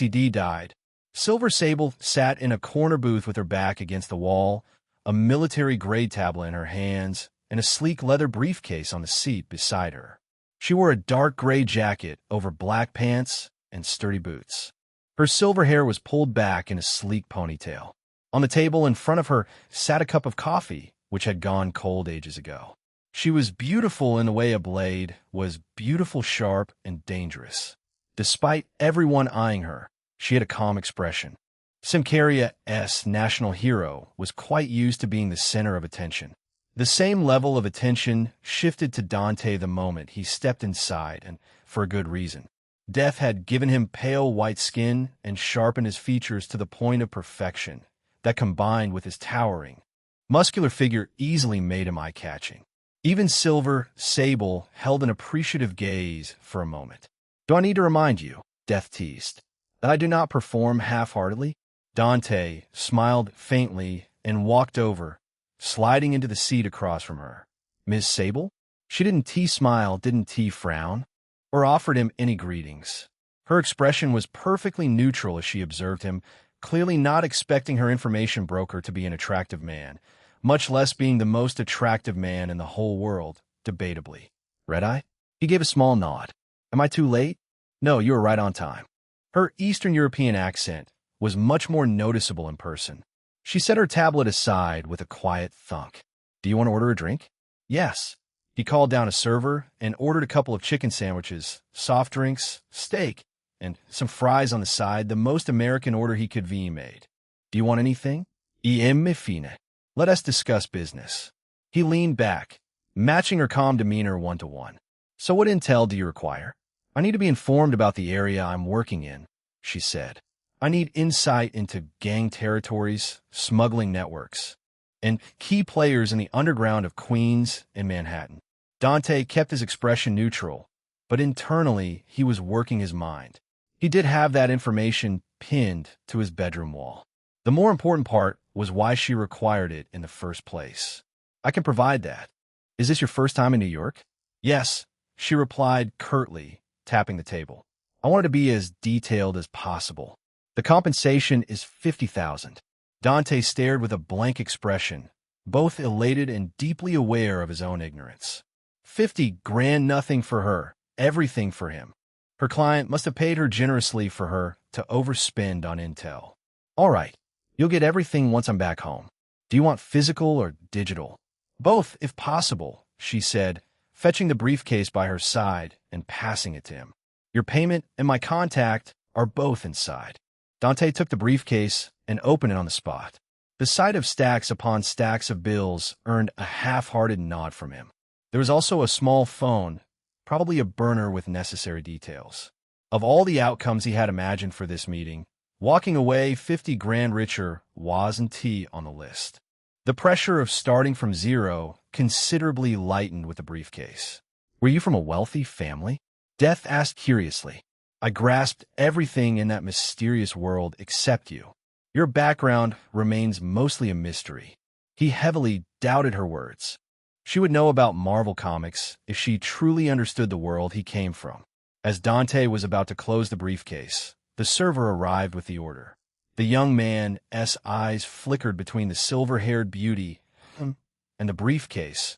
he died. Silver Sable sat in a corner booth with her back against the wall, a military-grade tablet in her hands, and a sleek leather briefcase on the seat beside her. She wore a dark gray jacket over black pants and sturdy boots. Her silver hair was pulled back in a sleek ponytail. On the table in front of her sat a cup of coffee, which had gone cold ages ago. She was beautiful in the way a blade was beautiful, sharp, and dangerous. Despite everyone eyeing her, she had a calm expression. Symkaria S, national hero, was quite used to being the center of attention. The same level of attention shifted to Dante the moment he stepped inside, and for a good reason. Death had given him pale white skin and sharpened his features to the point of perfection that, combined with his towering, muscular figure, easily made him eye-catching. Even Silver Sable held an appreciative gaze for a moment. "Do I need to remind you," Death teased, "that I do not perform half-heartedly?" Dante smiled faintly and walked over, sliding into the seat across from her. "Ms. Sable?" She didn't smile, didn't frown, or offered him any greetings. Her expression was perfectly neutral as she observed him, clearly not expecting her information broker to be an attractive man, much less being the most attractive man in the whole world, debatably. "Red-Eye?" He gave a small nod. "Am I too late?" "No, you were right on time." Her Eastern European accent was much more noticeable in person. She set her tablet aside with a quiet thunk. "Do you want to order a drink?" "Yes." He called down a server and ordered a couple of chicken sandwiches, soft drinks, steak, and some fries on the side, the most American order he could be made. "Do you want anything?" me fine. Let us discuss business. He leaned back, matching her calm demeanor 1-to-1. So what intel do you require? I need to be informed about the area I'm working in, she said. I need insight into gang territories, smuggling networks, and key players in the underground of Queens and Manhattan. Dante kept his expression neutral, but internally he was working his mind. He did have that information pinned to his bedroom wall. The more important part was why she required it in the first place. I can provide that. Is this your first time in New York? Yes, she replied curtly, tapping the table. I wanted to be as detailed as possible. The compensation is $50,000. Dante stared with a blank expression, both elated and deeply aware of his own ignorance. 50 grand, nothing for her, everything for him. Her client must have paid her generously for her to overspend on intel. All right, you'll get everything once I'm back home. Do you want physical or digital? Both, if possible, she said, fetching the briefcase by her side and passing it to him. Your payment and my contact are both inside. Dante took the briefcase and opened it on the spot. The sight of stacks upon stacks of bills earned a half-hearted nod from him. There was also a small phone, probably a burner with necessary details. Of all the outcomes he had imagined for this meeting, walking away 50 grand richer wasn't on the list. The pressure of starting from zero considerably lightened with the briefcase. Were you from a wealthy family? Death asked curiously. I grasped everything in that mysterious world except you. Your background remains mostly a mystery. He heavily doubted her words. She would know about Marvel Comics if she truly understood the world he came from. As Dante was about to close the briefcase, the server arrived with the order. The young man's eyes flickered between the silver-haired beauty and the briefcase,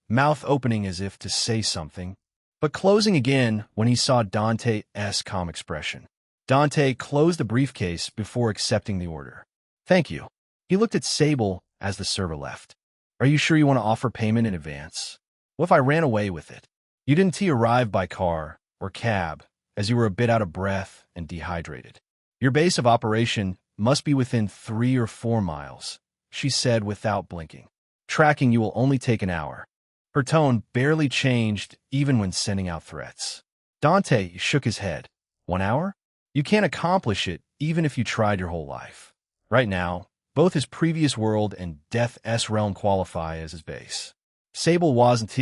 mouth opening as if to say something, but closing again when he saw Dante's calm expression. Dante closed the briefcase before accepting the order. Thank you. He looked at Sable as the server left. Are you sure you want to offer payment in advance? What if I ran away with it? You didn't arrive by car or cab, as you were a bit out of breath and dehydrated. Your base of operation must be within 3 or 4 miles, she said without blinking. Tracking you will only take an hour. Her tone barely changed even when sending out threats. Dante shook his head. 1 hour? You can't accomplish it even if you tried your whole life. Right now, both his previous world and Death's realm qualify as his base. Sable wasn't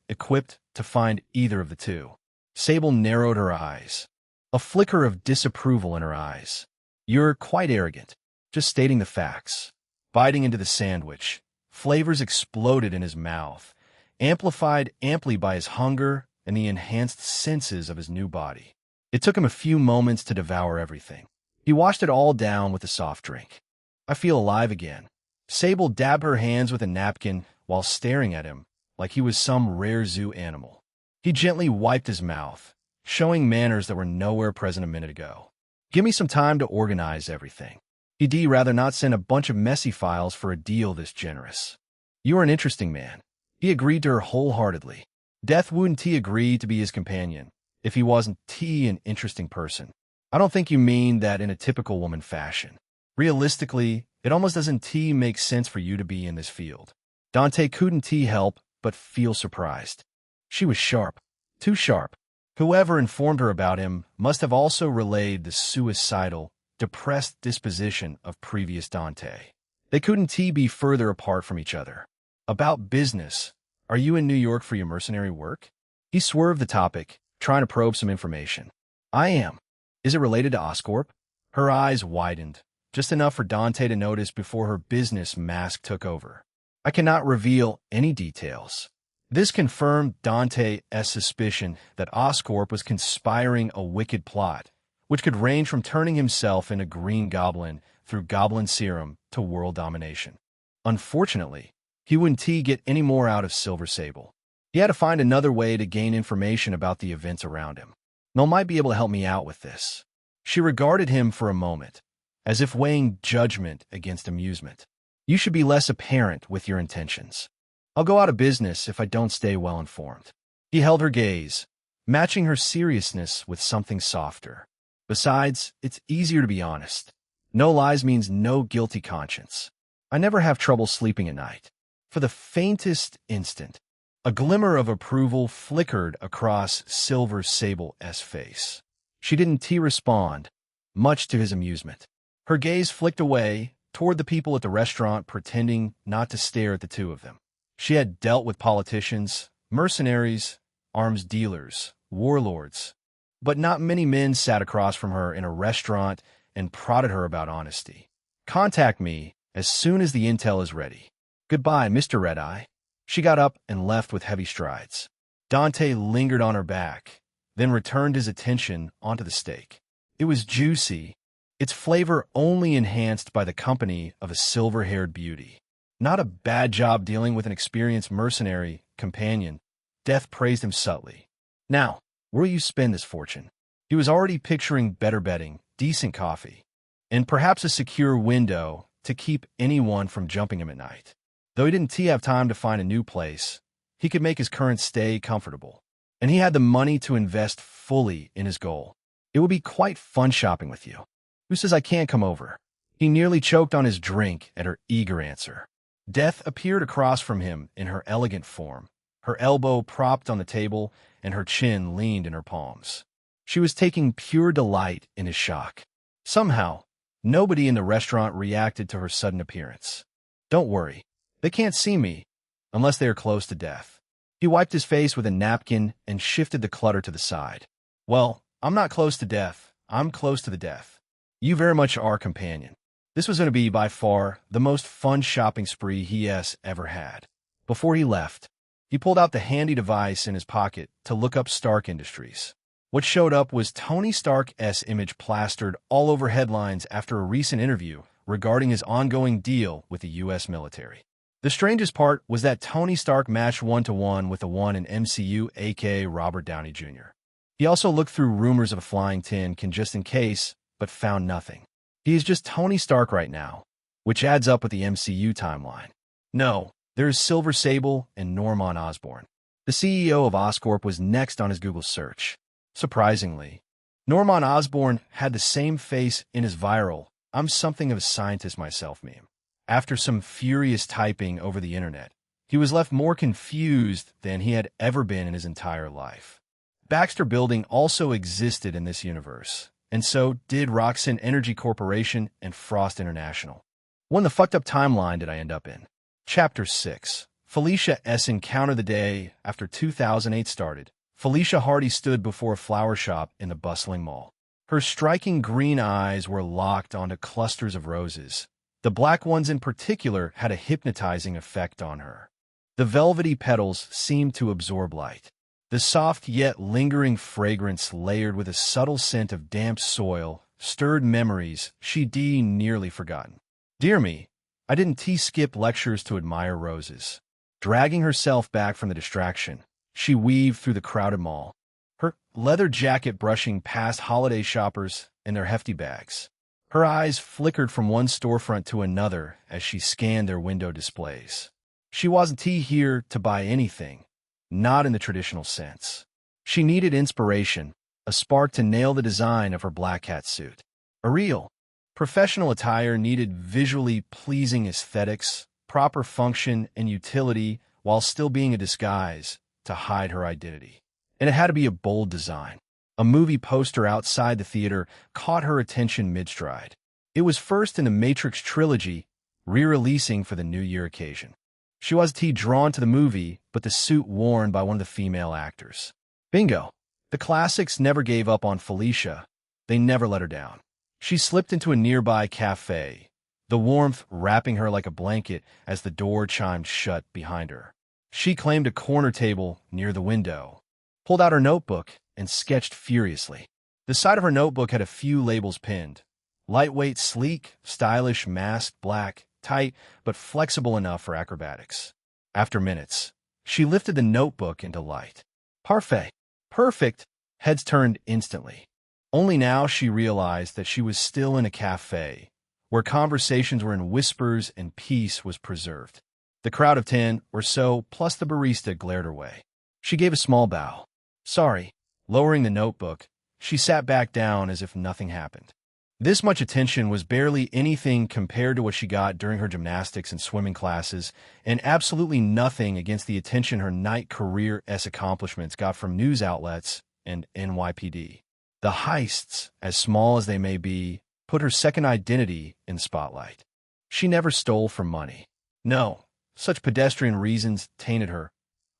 equipped to find either of the two. Sable narrowed her eyes, a flicker of disapproval in her eyes. You're quite arrogant, just stating the facts. Biting into the sandwich, flavors exploded in his mouth, amplified amply by his hunger and the enhanced senses of his new body. It took him a few moments to devour everything. He washed it all down with a soft drink. I feel alive again. Sable dabbed her hands with a napkin while staring at him like he was some rare zoo animal. He gently wiped his mouth, showing manners that were nowhere present a minute ago. Give me some time to organize everything. He'd rather not send a bunch of messy files for a deal this generous. You are an interesting man. He agreed to her wholeheartedly. Death wouldn't agree to be his companion if he wasn't an interesting person. I don't think you mean that in a typical woman fashion. Realistically, it almost doesn't make sense for you to be in this field. Dante couldn't help but feel surprised. She was sharp, too sharp. Whoever informed her about him must have also relayed the suicidal, depressed disposition of previous Dante. They couldn't be further apart from each other. About business, are you in New York for your mercenary work? He swerved the topic, trying to probe some information. I am. Is it related to Oscorp? Her eyes widened, just enough for Dante to notice before her business mask took over. I cannot reveal any details. This confirmed Dante's suspicion that Oscorp was conspiring a wicked plot, which could range from turning himself into Green Goblin through Goblin Serum to world domination. Unfortunately, he wouldn't get any more out of Silver Sable. He had to find another way to gain information about the events around him. Mel might be able to help me out with this. She regarded him for a moment, as if weighing judgment against amusement. You should be less apparent with your intentions. I'll go out of business if I don't stay well informed. He held her gaze, matching her seriousness with something softer. Besides, it's easier to be honest. No lies means no guilty conscience. I never have trouble sleeping at night. For the faintest instant, a glimmer of approval flickered across Silver Sable's face. She didn't respond, much to his amusement. Her gaze flicked away toward the people at the restaurant, pretending not to stare at the two of them. She had dealt with politicians, mercenaries, arms dealers, warlords, but not many men sat across from her in a restaurant and prodded her about honesty. Contact me as soon as the intel is ready. Goodbye, Mr. Red-Eye. She got up and left with heavy strides. Dante lingered on her back, then returned his attention onto the steak. It was juicy, its flavor only enhanced by the company of a silver-haired beauty. Not a bad job dealing with an experienced mercenary companion. Death praised him subtly. Now, where will you spend this fortune? He was already picturing better bedding, decent coffee, and perhaps a secure window to keep anyone from jumping him at night. Though he didn't have time to find a new place, he could make his current stay comfortable, and he had the money to invest fully in his goal. It would be quite fun shopping with you. Who says I can't come over? He nearly choked on his drink at her eager answer. Death appeared across from him in her elegant form, her elbow propped on the table and her chin leaned in her palms. She was taking pure delight in his shock. Somehow, nobody in the restaurant reacted to her sudden appearance. Don't worry. They can't see me, unless they are close to death. He wiped his face with a napkin and shifted the clutter to the side. Well, I'm not close to death. I'm close to the death. You very much are companion. This was going to be by far the most fun shopping spree he has ever had. Before he left, he pulled out the handy device in his pocket to look up Stark Industries. What showed up was Tony Stark's image plastered all over headlines after a recent interview regarding his ongoing deal with the U.S. military. The strangest part was that Tony Stark matched 1-to-1 with the one in MCU, aka Robert Downey Jr. He also looked through rumors of a flying tin can just in case, but found nothing. He is just Tony Stark right now, which adds up with the MCU timeline. No, there is Silver Sable and Norman Osborn. The CEO of Oscorp was next on his Google search. Surprisingly, Norman Osborn had the same face in his viral "I'm something of a scientist myself" meme. After some furious typing over the internet, he was left more confused than he had ever been in his entire life. Baxter Building also existed in this universe, and so did Roxanne Energy Corporation and Frost International. What in the fucked up timeline did I end up in? Chapter 6. Felicia's encounter. The day after 2008 started, Felicia Hardy stood before a flower shop in the bustling mall. Her striking green eyes were locked onto clusters of roses. The black ones in particular had a hypnotizing effect on her. The velvety petals seemed to absorb light. The soft yet lingering fragrance, layered with a subtle scent of damp soil, stirred memories she'd nearly forgotten. Dear me, I didn't skip lectures to admire roses. Dragging herself back from the distraction, she weaved through the crowded mall, her leather jacket brushing past holiday shoppers and their hefty bags. Her eyes flickered from one storefront to another as she scanned their window displays. She wasn't here to buy anything, not in the traditional sense. She needed inspiration, a spark to nail the design of her black hat suit. A real, professional attire needed visually pleasing aesthetics, proper function and utility while still being a disguise to hide her identity. And it had to be a bold design. A movie poster outside the theater caught her attention mid-stride. It was first in the Matrix trilogy, re-releasing for the New Year occasion. She was drawn to the movie, but the suit worn by one of the female actors. Bingo! The classics never gave up on Felicia. They never let her down. She slipped into a nearby cafe, the warmth wrapping her like a blanket as the door chimed shut behind her. She claimed a corner table near the window, pulled out her notebook, and sketched furiously. The side of her notebook had a few labels pinned. Lightweight, sleek, stylish, masked, black, tight, but flexible enough for acrobatics. After minutes, she lifted the notebook into light. Parfait. Perfect. Heads turned instantly. Only now she realized that she was still in a cafe, where conversations were in whispers and peace was preserved. The crowd of 10 or so, plus the barista, glared her way. She gave a small bow. Sorry. Lowering the notebook, she sat back down as if nothing happened. This much attention was barely anything compared to what she got during her gymnastics and swimming classes, and absolutely nothing against the attention her night career-esque accomplishments got from news outlets and NYPD. The heists, as small as they may be, put her second identity in the spotlight. She never stole for money. No, such pedestrian reasons tainted her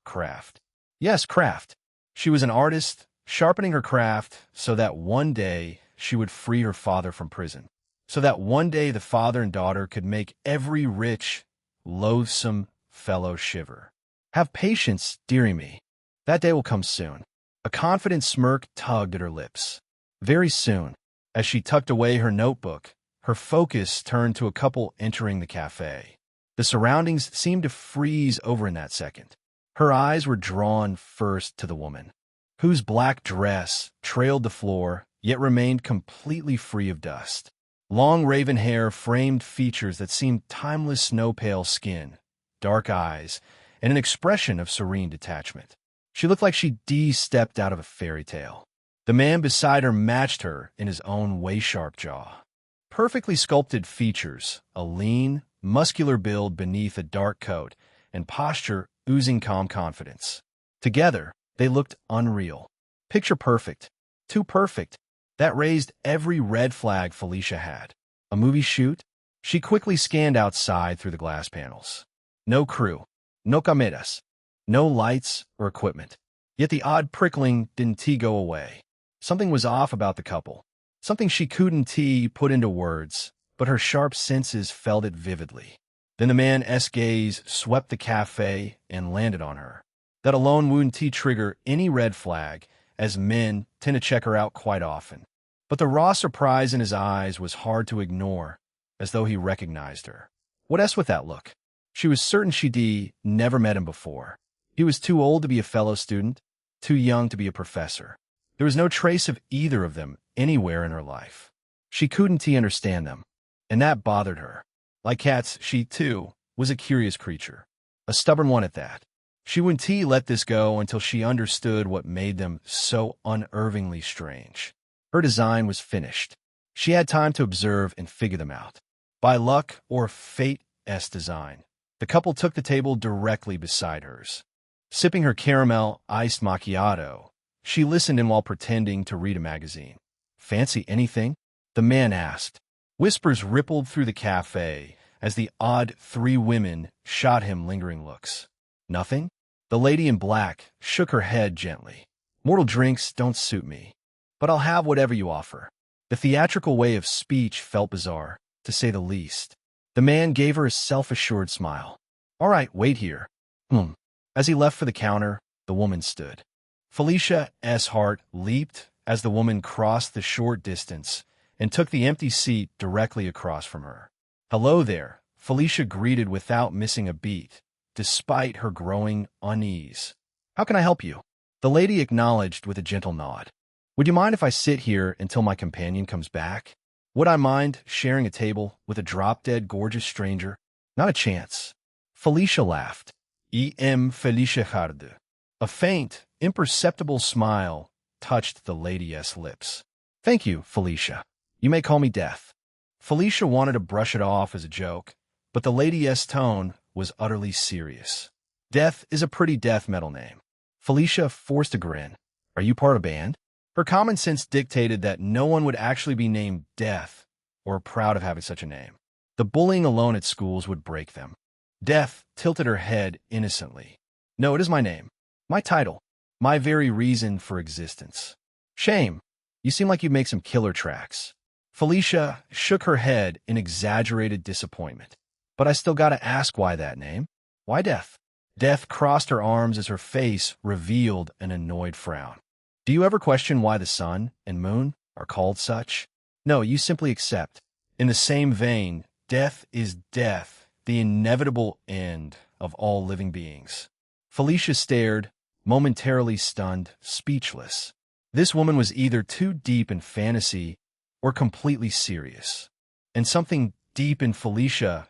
craft. Yes, craft. She was an artist, sharpening her craft so that one day she would free her father from prison. So that one day the father and daughter could make every rich, loathsome fellow shiver. Have patience, dearie me. That day will come soon. A confident smirk tugged at her lips. Very soon, as she tucked away her notebook, her focus turned to a couple entering the cafe. The surroundings seemed to freeze over in that second. Her eyes were drawn first to the woman, whose black dress trailed the floor, yet remained completely free of dust. Long raven hair framed features that seemed timeless snow-pale skin, dark eyes, and an expression of serene detachment. She looked like she stepped out of a fairy tale. The man beside her matched her in his own way-sharp jaw. Perfectly sculpted features, a lean, muscular build beneath a dark coat, and posture oozing calm confidence. Together, they looked unreal. Picture perfect. Too perfect. That raised every red flag Felicia had. A movie shoot? She quickly scanned outside through the glass panels. No crew. No cameras. No lights or equipment. Yet the odd prickling didn't go away. Something was off about the couple. Something she couldn't put into words, but her sharp senses felt it vividly. Then the man's gaze swept the cafe and landed on her. That alone wouldn't trigger any red flag, as men tend to check her out quite often. But the raw surprise in his eyes was hard to ignore, as though he recognized her. What else with that look? She was certain she'd never met him before. He was too old to be a fellow student, too young to be a professor. There was no trace of either of them anywhere in her life. She couldn't understand them, and that bothered her. Like cats, she, too, was a curious creature. A stubborn one at that. She wouldn't let this go until she understood what made them so unervingly strange. Her design was finished. She had time to observe and figure them out. By luck or fate's design, the couple took the table directly beside hers. Sipping her caramel iced macchiato, she listened in while pretending to read a magazine. Fancy anything? The man asked. Whispers rippled through the cafe as the odd three women shot him lingering looks. Nothing? The lady in black shook her head gently. Mortal drinks don't suit me, but I'll have whatever you offer. The theatrical way of speech felt bizarre, to say the least. The man gave her a self-assured smile. All right, wait here. As he left for the counter, the woman stood. Felicia's heart leaped as the woman crossed the short distance and took the empty seat directly across from her. Hello there, Felicia greeted without missing a beat, despite her growing unease. How can I help you? The lady acknowledged with a gentle nod. Would you mind if I sit here until my companion comes back? Would I mind sharing a table with a drop-dead gorgeous stranger? Not a chance. Felicia laughed. Felicia Harde. A faint, imperceptible smile touched the lady's lips. Thank you, Felicia. You may call me Death. Felicia wanted to brush it off as a joke, but the lady's tone was utterly serious. Death is a pretty death metal name. Felicia forced a grin. Are you part of a band? Her common sense dictated that no one would actually be named Death or proud of having such a name. The bullying alone at schools would break them. Death tilted her head innocently. No, it is my name. My title. My very reason for existence. Shame. You seem like you'd make some killer tracks. Felicia shook her head in exaggerated disappointment. But I still gotta ask why that name? Why Death? Death crossed her arms as her face revealed an annoyed frown. Do you ever question why the sun and moon are called such? No, you simply accept. In the same vein, death is death, the inevitable end of all living beings. Felicia stared, momentarily stunned, speechless. This woman was either too deep in fantasy or completely serious. And something deep in Felicia's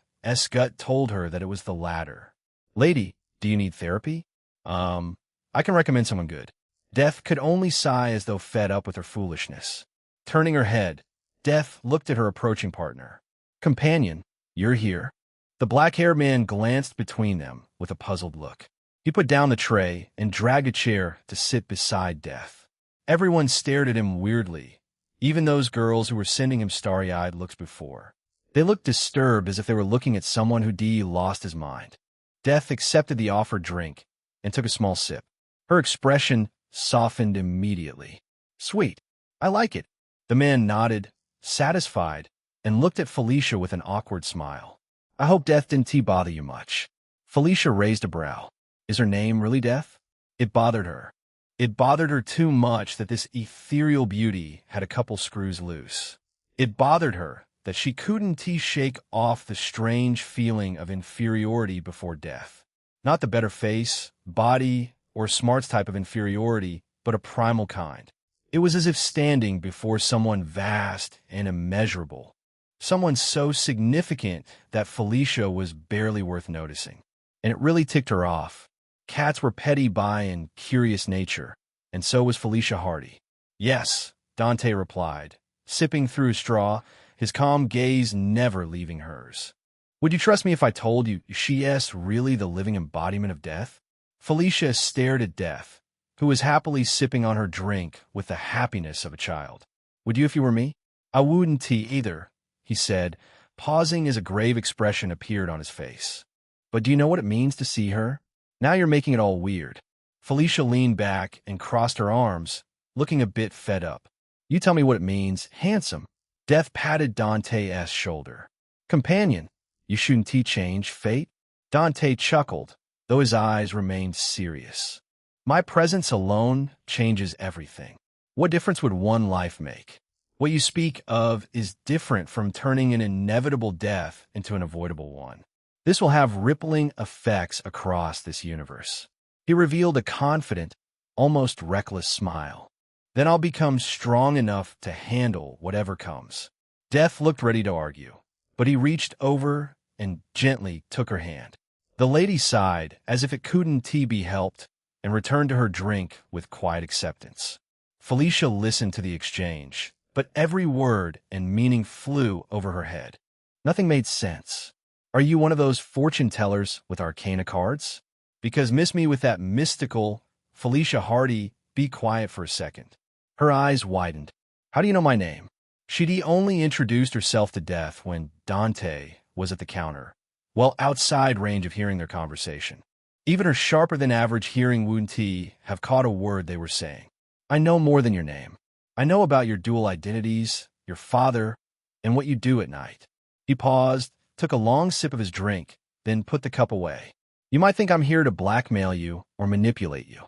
gut told her that it was the latter. Lady, do you need therapy? I can recommend someone good. Death could only sigh as though fed up with her foolishness. Turning her head, Death looked at her approaching partner. Companion, you're here. The black-haired man glanced between them with a puzzled look. He put down the tray and dragged a chair to sit beside Death. Everyone stared at him weirdly, even those girls who were sending him starry-eyed looks before. They looked disturbed, as if they were looking at someone who lost his mind. Death accepted the offered drink and took a small sip. Her expression softened immediately. Sweet. I like it. The man nodded, satisfied, and looked at Felicia with an awkward smile. I hope Death didn't bother you much. Felicia raised a brow. Is her name really Death? It bothered her. It bothered her too much that this ethereal beauty had a couple screws loose. It bothered her that she couldn't shake off the strange feeling of inferiority before Death. Not the better face, body, or smarts type of inferiority, but a primal kind. It was as if standing before someone vast and immeasurable. Someone so significant that Felicia was barely worth noticing. And it really ticked her off. Cats were petty by and curious nature, and so was Felicia Hardy. Yes, Dante replied, sipping through a straw, his calm gaze never leaving hers. Would you trust me if I told you she's really the living embodiment of Death? Felicia stared at Death, who was happily sipping on her drink with the happiness of a child. Would you if you were me? I wouldn't either, he said, pausing as a grave expression appeared on his face. But do you know what it means to see her? Now you're making it all weird. Felicia leaned back and crossed her arms, looking a bit fed up. You tell me what it means, handsome. Death patted Dante's shoulder. Companion, you shouldn't change fate? Dante chuckled, though his eyes remained serious. My presence alone changes everything. What difference would one life make? What you speak of is different from turning an inevitable death into an avoidable one. This will have rippling effects across this universe. He revealed a confident, almost reckless smile. Then I'll become strong enough to handle whatever comes. Death looked ready to argue, but he reached over and gently took her hand. The lady sighed, as if it couldn't be helped, and returned to her drink with quiet acceptance. Felicia listened to the exchange, but every word and meaning flew over her head. Nothing made sense. Are you one of those fortune tellers with arcana cards? Because miss me with that mystical, Felicia Hardy, be quiet for a second. Her eyes widened. How do you know my name? She'd only introduced herself to Death when Dante was at the counter, well outside range of hearing their conversation. Even her sharper-than-average hearing wouldn't have caught a word they were saying. I know more than your name. I know about your dual identities, your father, and what you do at night. He paused, took a long sip of his drink, then put the cup away. You might think I'm here to blackmail you or manipulate you.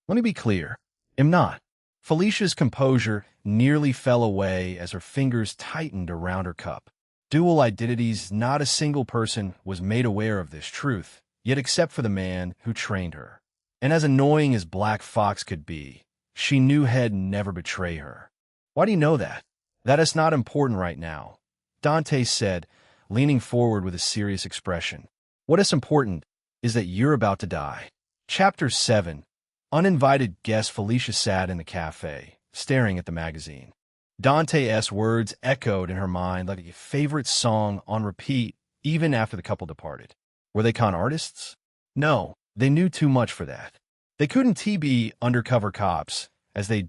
Let me be clear. I'm not. Felicia's composure nearly fell away as her fingers tightened around her cup. Dual identities, not a single person was made aware of this truth, yet except for the man who trained her. And as annoying as Black Fox could be, she knew he'd never betray her. Why do you know that? That is not important right now, Dante said, leaning forward with a serious expression. What is important is that you're about to die. Chapter 7. Uninvited guest. Felicia sat in the cafe, staring at the magazine. Dante's words echoed in her mind like a favorite song on repeat, even after the couple departed. Were they con artists? No, they knew too much for that. They couldn't be undercover cops, as they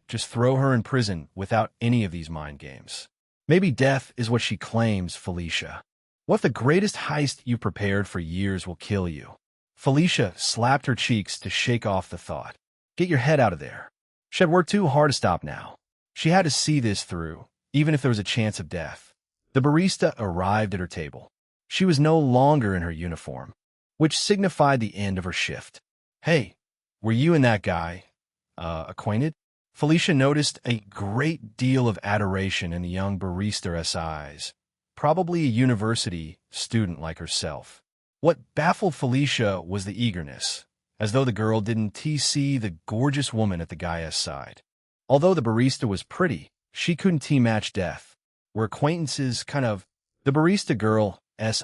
just throw her in prison without any of these mind games. Maybe death is what she claims, Felicia. What if the greatest heist you prepared for years will kill you? Felicia slapped her cheeks to shake off the thought. Get your head out of there. She had worked too hard to stop now. She had to see this through, even if there was a chance of death. The barista arrived at her table. She was no longer in her uniform, which signified the end of her shift. Hey, were you and that guy, acquainted? Felicia noticed a great deal of adoration in the young barista's eyes, probably a university student like herself. What baffled Felicia was the eagerness, as though the girl didn't see the gorgeous woman at the guy's side. Although the barista was pretty, she couldn't match Death. Were acquaintances kind of... The barista girl's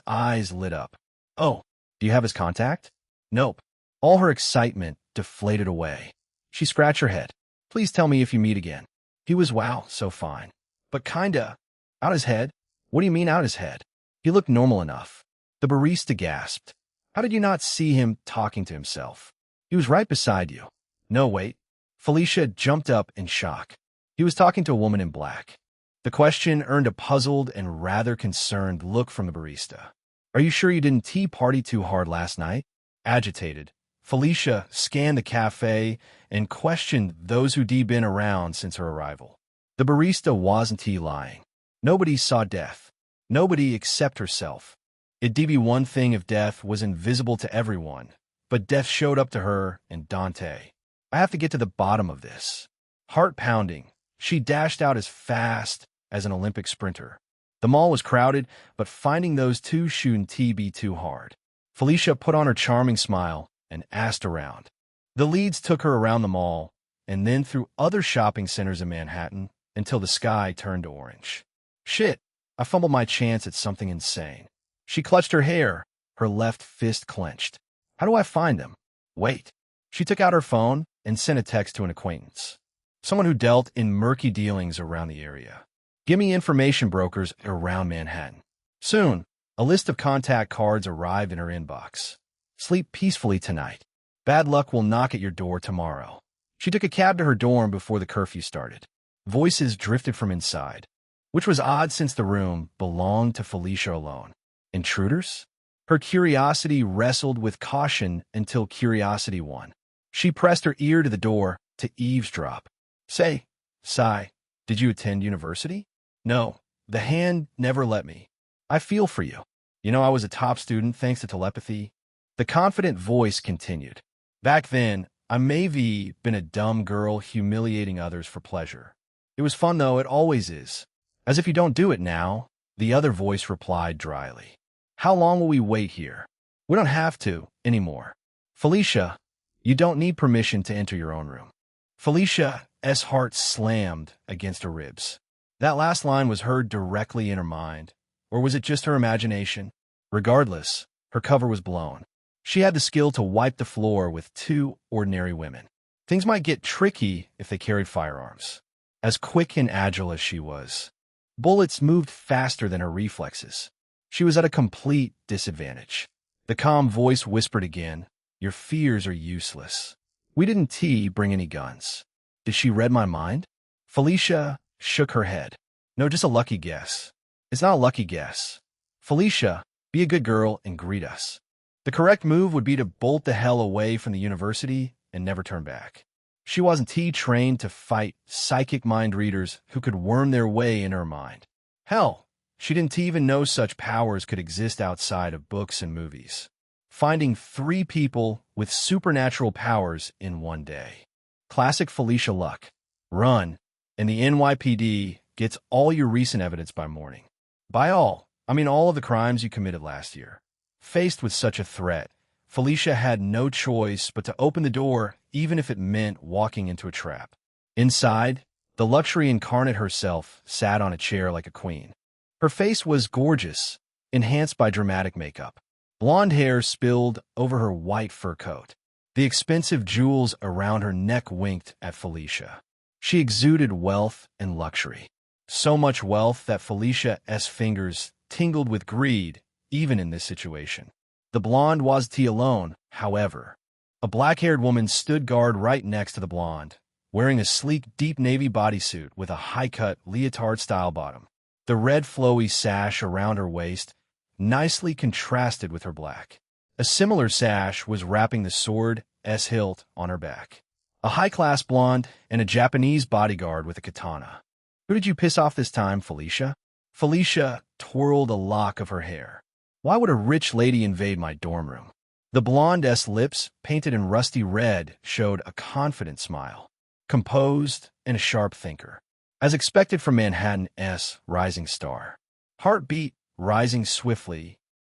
eyes lit up. Oh, do you have his contact? Nope. All her excitement deflated away. She scratched her head. Please tell me if you meet again. He was so fine. But kinda, Out his head? What do you mean out his head? He looked normal enough. The barista gasped. How did you not see him talking to himself? He was right beside you. No, wait. Felicia jumped up in shock. He was talking to a woman in black. The question earned a puzzled and rather concerned look from the barista. Are you sure you didn't tea party too hard last night? Agitated, Felicia scanned the cafe and questioned those who'd been around since her arrival. The barista wasn't lying. Nobody saw death. Nobody except herself. It'd be one thing if death was invisible to everyone, but death showed up to her and Dante. I have to get to the bottom of this. Heart pounding, she dashed out as fast as an Olympic sprinter. The mall was crowded, but finding those two shouldn't be too hard. Felicia put on her charming smile and asked around. The leads took her around the mall and then through other shopping centers in Manhattan until the sky turned to orange. Shit, I fumbled my chance at something insane. She clutched her hair, her left fist clenched. How do I find them? Wait. She took out her phone and sent a text to an acquaintance. Someone who dealt in murky dealings around the area. Give me information brokers around Manhattan. Soon, a list of contact cards arrived in her inbox. Sleep peacefully tonight. Bad luck will knock at your door tomorrow. She took a cab to her dorm before the curfew started. Voices drifted from inside, which was odd since the room belonged to Felicia alone. Intruders? Her curiosity wrestled with caution until curiosity won. She pressed her ear to the door to eavesdrop. Say, Sai, did you attend university? No, the hand never let me. I feel for you. You know, I was a top student thanks to telepathy. The confident voice continued. Back then, I may have been a dumb girl humiliating others for pleasure. It was fun, though, it always is. As if you don't do it now, the other voice replied dryly. How long will we wait here? We don't have to anymore. Felicia, you don't need permission to enter your own room. Felicia's heart slammed against her ribs. That last line was heard directly in her mind, or was it just her imagination? Regardless, her cover was blown. She had the skill to wipe the floor with two ordinary women. Things might get tricky if they carried firearms. As quick and agile as she was, bullets moved faster than her reflexes. She was at a complete disadvantage. The calm voice whispered again, Your fears are useless. We didn't bring any guns. Did she read my mind? Felicia shook her head. No, just a lucky guess. It's not a lucky guess. Felicia, be a good girl and greet us. The correct move would be to bolt the hell away from the university and never turn back. She wasn't trained to fight psychic mind readers who could worm their way in her mind. Hell, she didn't even know such powers could exist outside of books and movies. Finding 3 people with supernatural powers in one day. Classic Felicia luck. Run, and the NYPD gets all your recent evidence by morning. By all, I mean all of the crimes you committed last year. Faced with such a threat, Felicia had no choice but to open the door, even if it meant walking into a trap. Inside, the luxury incarnate herself sat on a chair like a queen. Her face was gorgeous, enhanced by dramatic makeup. Blonde hair spilled over her white fur coat. The expensive jewels around her neck winked at Felicia. She exuded wealth and luxury. So much wealth that Felicia's fingers tingled with greed, even in this situation. The blonde wasn't alone, however. A black-haired woman stood guard right next to the blonde, wearing a sleek, deep navy bodysuit with a high-cut, leotard-style bottom. The red flowy sash around her waist nicely contrasted with her black. A similar sash was wrapping the sword's hilt on her back. A high-class blonde and a Japanese bodyguard with a katana. Who did you piss off this time, Felicia? Felicia twirled a lock of her hair. Why would a rich lady invade my dorm room? The blonde's lips, painted in rusty red, showed a confident smile. Composed and a sharp thinker. As expected from Manhattan's rising star. Heartbeat rising swiftly.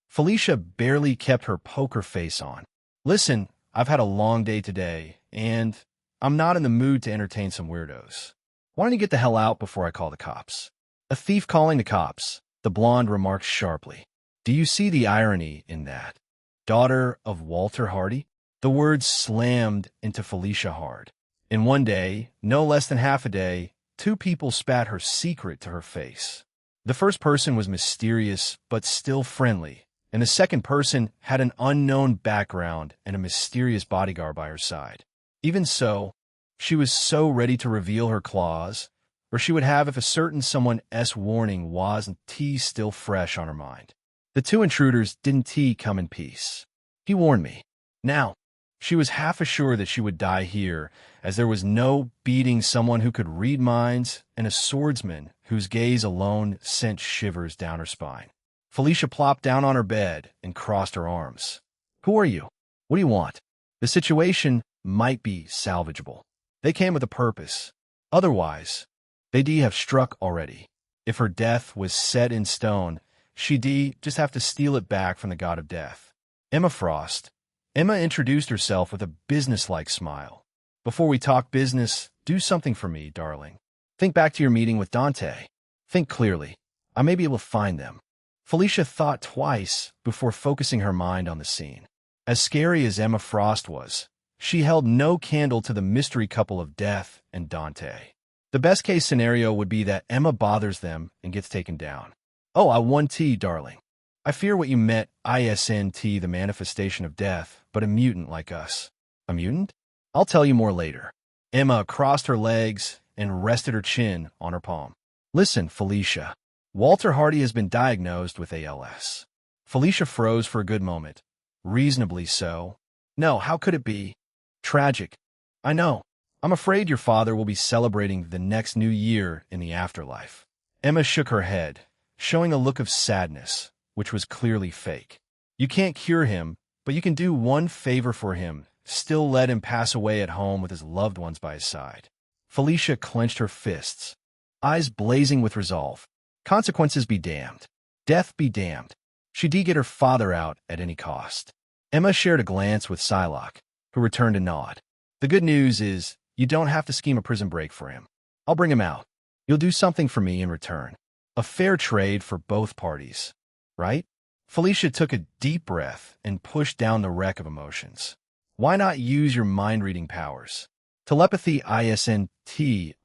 Felicia barely kept her poker face on. Listen, I've had a long day today, and I'm not in the mood to entertain some weirdos. Why don't you get the hell out before I call the cops? A thief calling the cops, the blonde remarked sharply. Do you see the irony in that? Daughter of Walter Hardy? The words slammed into Felicia hard. In one day, no less than half a day, 2 people spat her secret to her face. The first person was mysterious but still friendly, and the second person had an unknown background and a mysterious bodyguard by her side. Even so, she was so ready to reveal her claws, or she would have if a certain someone's warning wasn't still fresh on her mind. The two intruders didn't come in peace. He warned me. Now, she was half assured that she would die here, as there was no beating someone who could read minds and a swordsman whose gaze alone sent shivers down her spine. Felicia plopped down on her bed and crossed her arms. Who are you? What do you want? The situation might be salvageable. They came with a purpose. Otherwise, they'd have struck already. If her death was set in stone, she'd just have to steal it back from the god of death. Emma Frost. Emma introduced herself with a businesslike smile. Before we talk business, do something for me, darling. Think back to your meeting with Dante. Think clearly. I may be able to find them. Felicia thought twice before focusing her mind on the scene. As scary as Emma Frost was, she held no candle to the mystery couple of Death and Dante. The best-case scenario would be that Emma bothers them and gets taken down. Oh, I want darling. I fear what you meant, isn't the manifestation of death, but a mutant like us. A mutant? I'll tell you more later. Emma crossed her legs and rested her chin on her palm. Listen, Felicia. Walter Hardy has been diagnosed with ALS. Felicia froze for a good moment. Reasonably so. No, how could it be? Tragic. I know. I'm afraid your father will be celebrating the next new year in the afterlife. Emma shook her head, showing a look of sadness, which was clearly fake. You can't cure him, but you can do one favor for him. Still let him pass away at home with his loved ones by his side. Felicia clenched her fists, eyes blazing with resolve. Consequences be damned. Death be damned. She'd get her father out at any cost. Emma shared a glance with Psylocke, who returned a nod. The good news is, you don't have to scheme a prison break for him. I'll bring him out. You'll do something for me in return. A fair trade for both parties. Right? Felicia took a deep breath and pushed down the wreck of emotions. Why not use your mind-reading powers? Telepathy isn't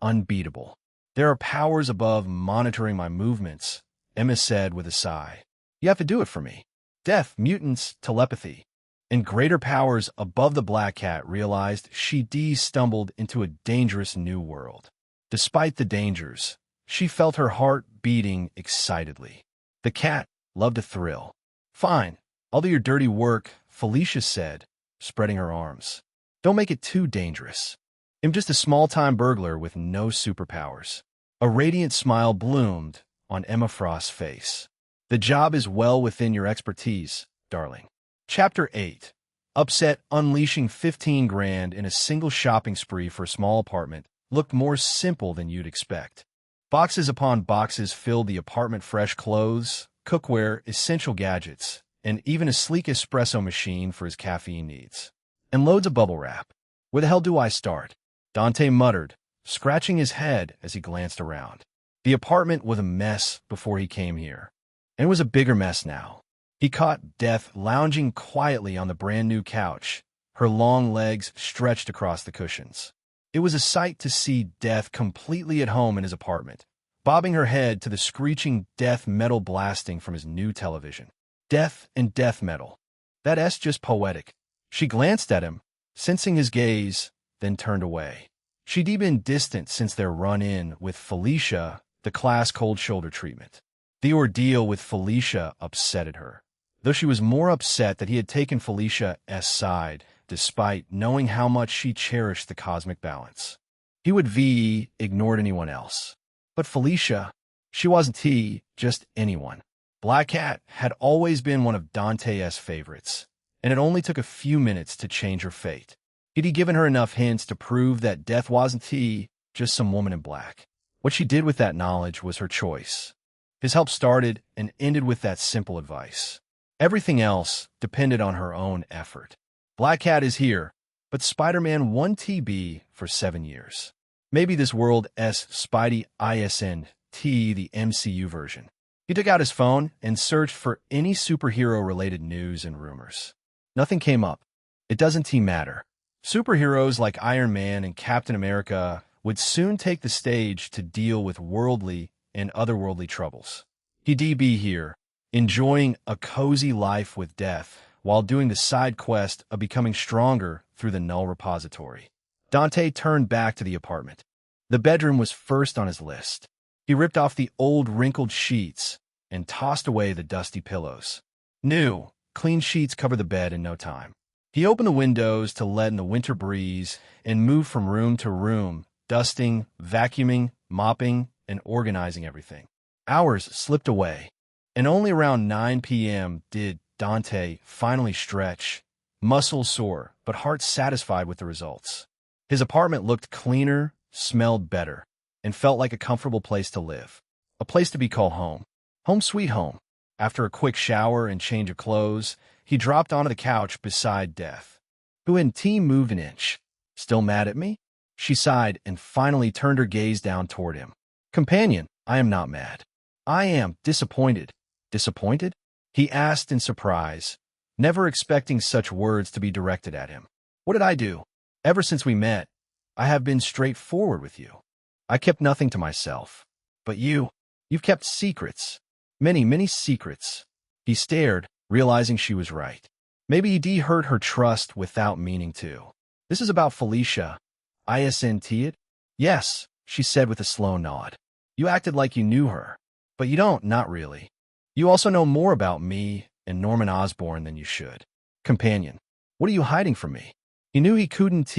unbeatable. There are powers above monitoring my movements, Emma said with a sigh. You have to do it for me. Death, mutants, telepathy. And greater powers above. The Black Cat realized she stumbled into a dangerous new world. Despite the dangers, she felt her heart beating excitedly. The cat loved a thrill. Fine, I'll do your dirty work, Felicia said, spreading her arms. Don't make it too dangerous. I'm just a small-time burglar with no superpowers. A radiant smile bloomed on Emma Frost's face. The job is well within your expertise, darling. Chapter 8. Upset. Unleashing 15 grand in a single shopping spree for a small apartment looked more simple than you'd expect. Boxes upon boxes filled the apartment. Fresh clothes, cookware, essential gadgets, and even a sleek espresso machine for his caffeine needs. And loads of bubble wrap. Where the hell do I start? Dante muttered, scratching his head as he glanced around. The apartment was a mess before he came here, and it was a bigger mess now. He caught Death lounging quietly on the brand-new couch, her long legs stretched across the cushions. It was a sight to see Death completely at home in his apartment, bobbing her head to the screeching death metal blasting from his new television. Death and death metal. That's just poetic. She glanced at him, sensing his gaze, then turned away. She'd been distant since their run-in with Felicia, the class cold shoulder treatment. The ordeal with Felicia upsetted her, though she was more upset that he had taken Felicia's side, despite knowing how much she cherished the cosmic balance. He would ignored anyone else. But Felicia, she wasn't just anyone. Black Cat had always been one of Dante's favorites, and it only took a few minutes to change her fate. He'd given her enough hints to prove that Death wasn't just some woman in black. What she did with that knowledge was her choice. His help started and ended with that simple advice. Everything else depended on her own effort. Black Cat is here, but Spider-Man won TB for 7 years. Maybe this world's Spidey isn't the MCU version. He took out his phone and searched for any superhero-related news and rumors. Nothing came up. It doesn't matter. Superheroes like Iron Man and Captain America would soon take the stage to deal with worldly and otherworldly troubles. He'd be here, enjoying a cozy life with death, while doing the side quest of becoming stronger through the null repository. Dante turned back to the apartment. The bedroom was first on his list. He ripped off the old wrinkled sheets and tossed away the dusty pillows. New, clean sheets covered the bed in no time. He opened the windows to let in the winter breeze and moved from room to room, dusting, vacuuming, mopping, and organizing everything. Hours slipped away, and only around 9 p.m. did Dante finally stretch, muscles sore, but heart satisfied with the results. His apartment looked cleaner, smelled better, and felt like a comfortable place to live. A place to be called home. Home sweet home. After a quick shower and change of clothes, he dropped onto the couch beside Death, who hadn't moved an inch. Still mad at me? She sighed and finally turned her gaze down toward him. Companion, I am not mad. I am disappointed. Disappointed? He asked in surprise, never expecting such words to be directed at him. What did I do? Ever since we met, I have been straightforward with you. I kept nothing to myself. But you've kept secrets. Many, many secrets. He stared, realizing she was right. Maybe he hurt her trust without meaning to. This is about Felicia. Isn't it? Yes, she said with a slow nod. You acted like you knew her. But you don't, not really. You also know more about me and Norman Osborn than you should. Companion, what are you hiding from me? He knew he couldn't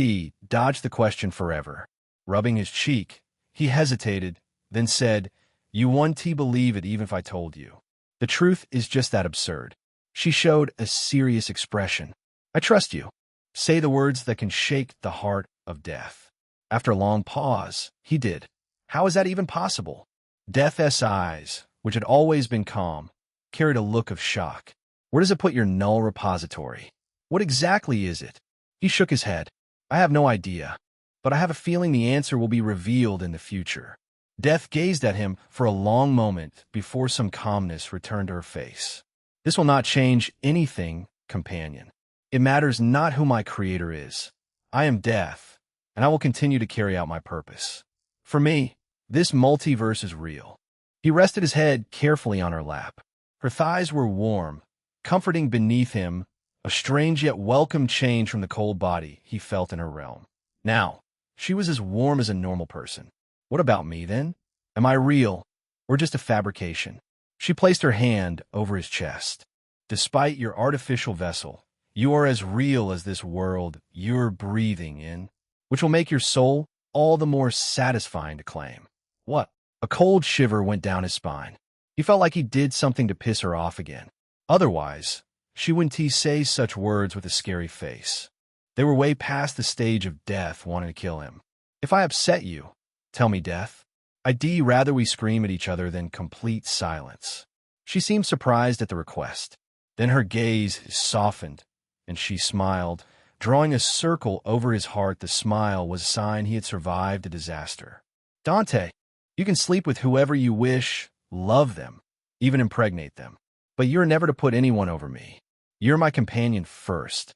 dodge the question forever. Rubbing his cheek, he hesitated, then said, You wouldn't believe it even if I told you. The truth is just that absurd. She showed a serious expression. I trust you. Say the words that can shake the heart of Death. After a long pause, he did. How is that even possible? Death's eyes, which had always been calm, carried a look of shock. Where does it put your null repository? What exactly is it? He shook his head. I have no idea, but I have a feeling the answer will be revealed in the future. Death gazed at him for a long moment before some calmness returned to her face. This will not change anything, companion. It matters not who my creator is. I am Death, and I will continue to carry out my purpose. For me, this multiverse is real. He rested his head carefully on her lap. Her thighs were warm, comforting beneath him, a strange yet welcome change from the cold body he felt in her realm. Now, she was as warm as a normal person. What about me, then? Am I real, or just a fabrication? She placed her hand over his chest. Despite your artificial vessel, you are as real as this world you're breathing in, which will make your soul all the more satisfying to claim. What? A cold shiver went down his spine. He felt like he did something to piss her off again. Otherwise, she wouldn't say such words with a scary face. They were way past the stage of Death wanting to kill him. If I upset you, tell me, Death. I'd rather we scream at each other than complete silence. She seemed surprised at the request. Then her gaze softened, and she smiled. Drawing a circle over his heart, the smile was a sign he had survived a disaster. Dante, you can sleep with whoever you wish, love them, even impregnate them. But you're never to put anyone over me. You're my companion first,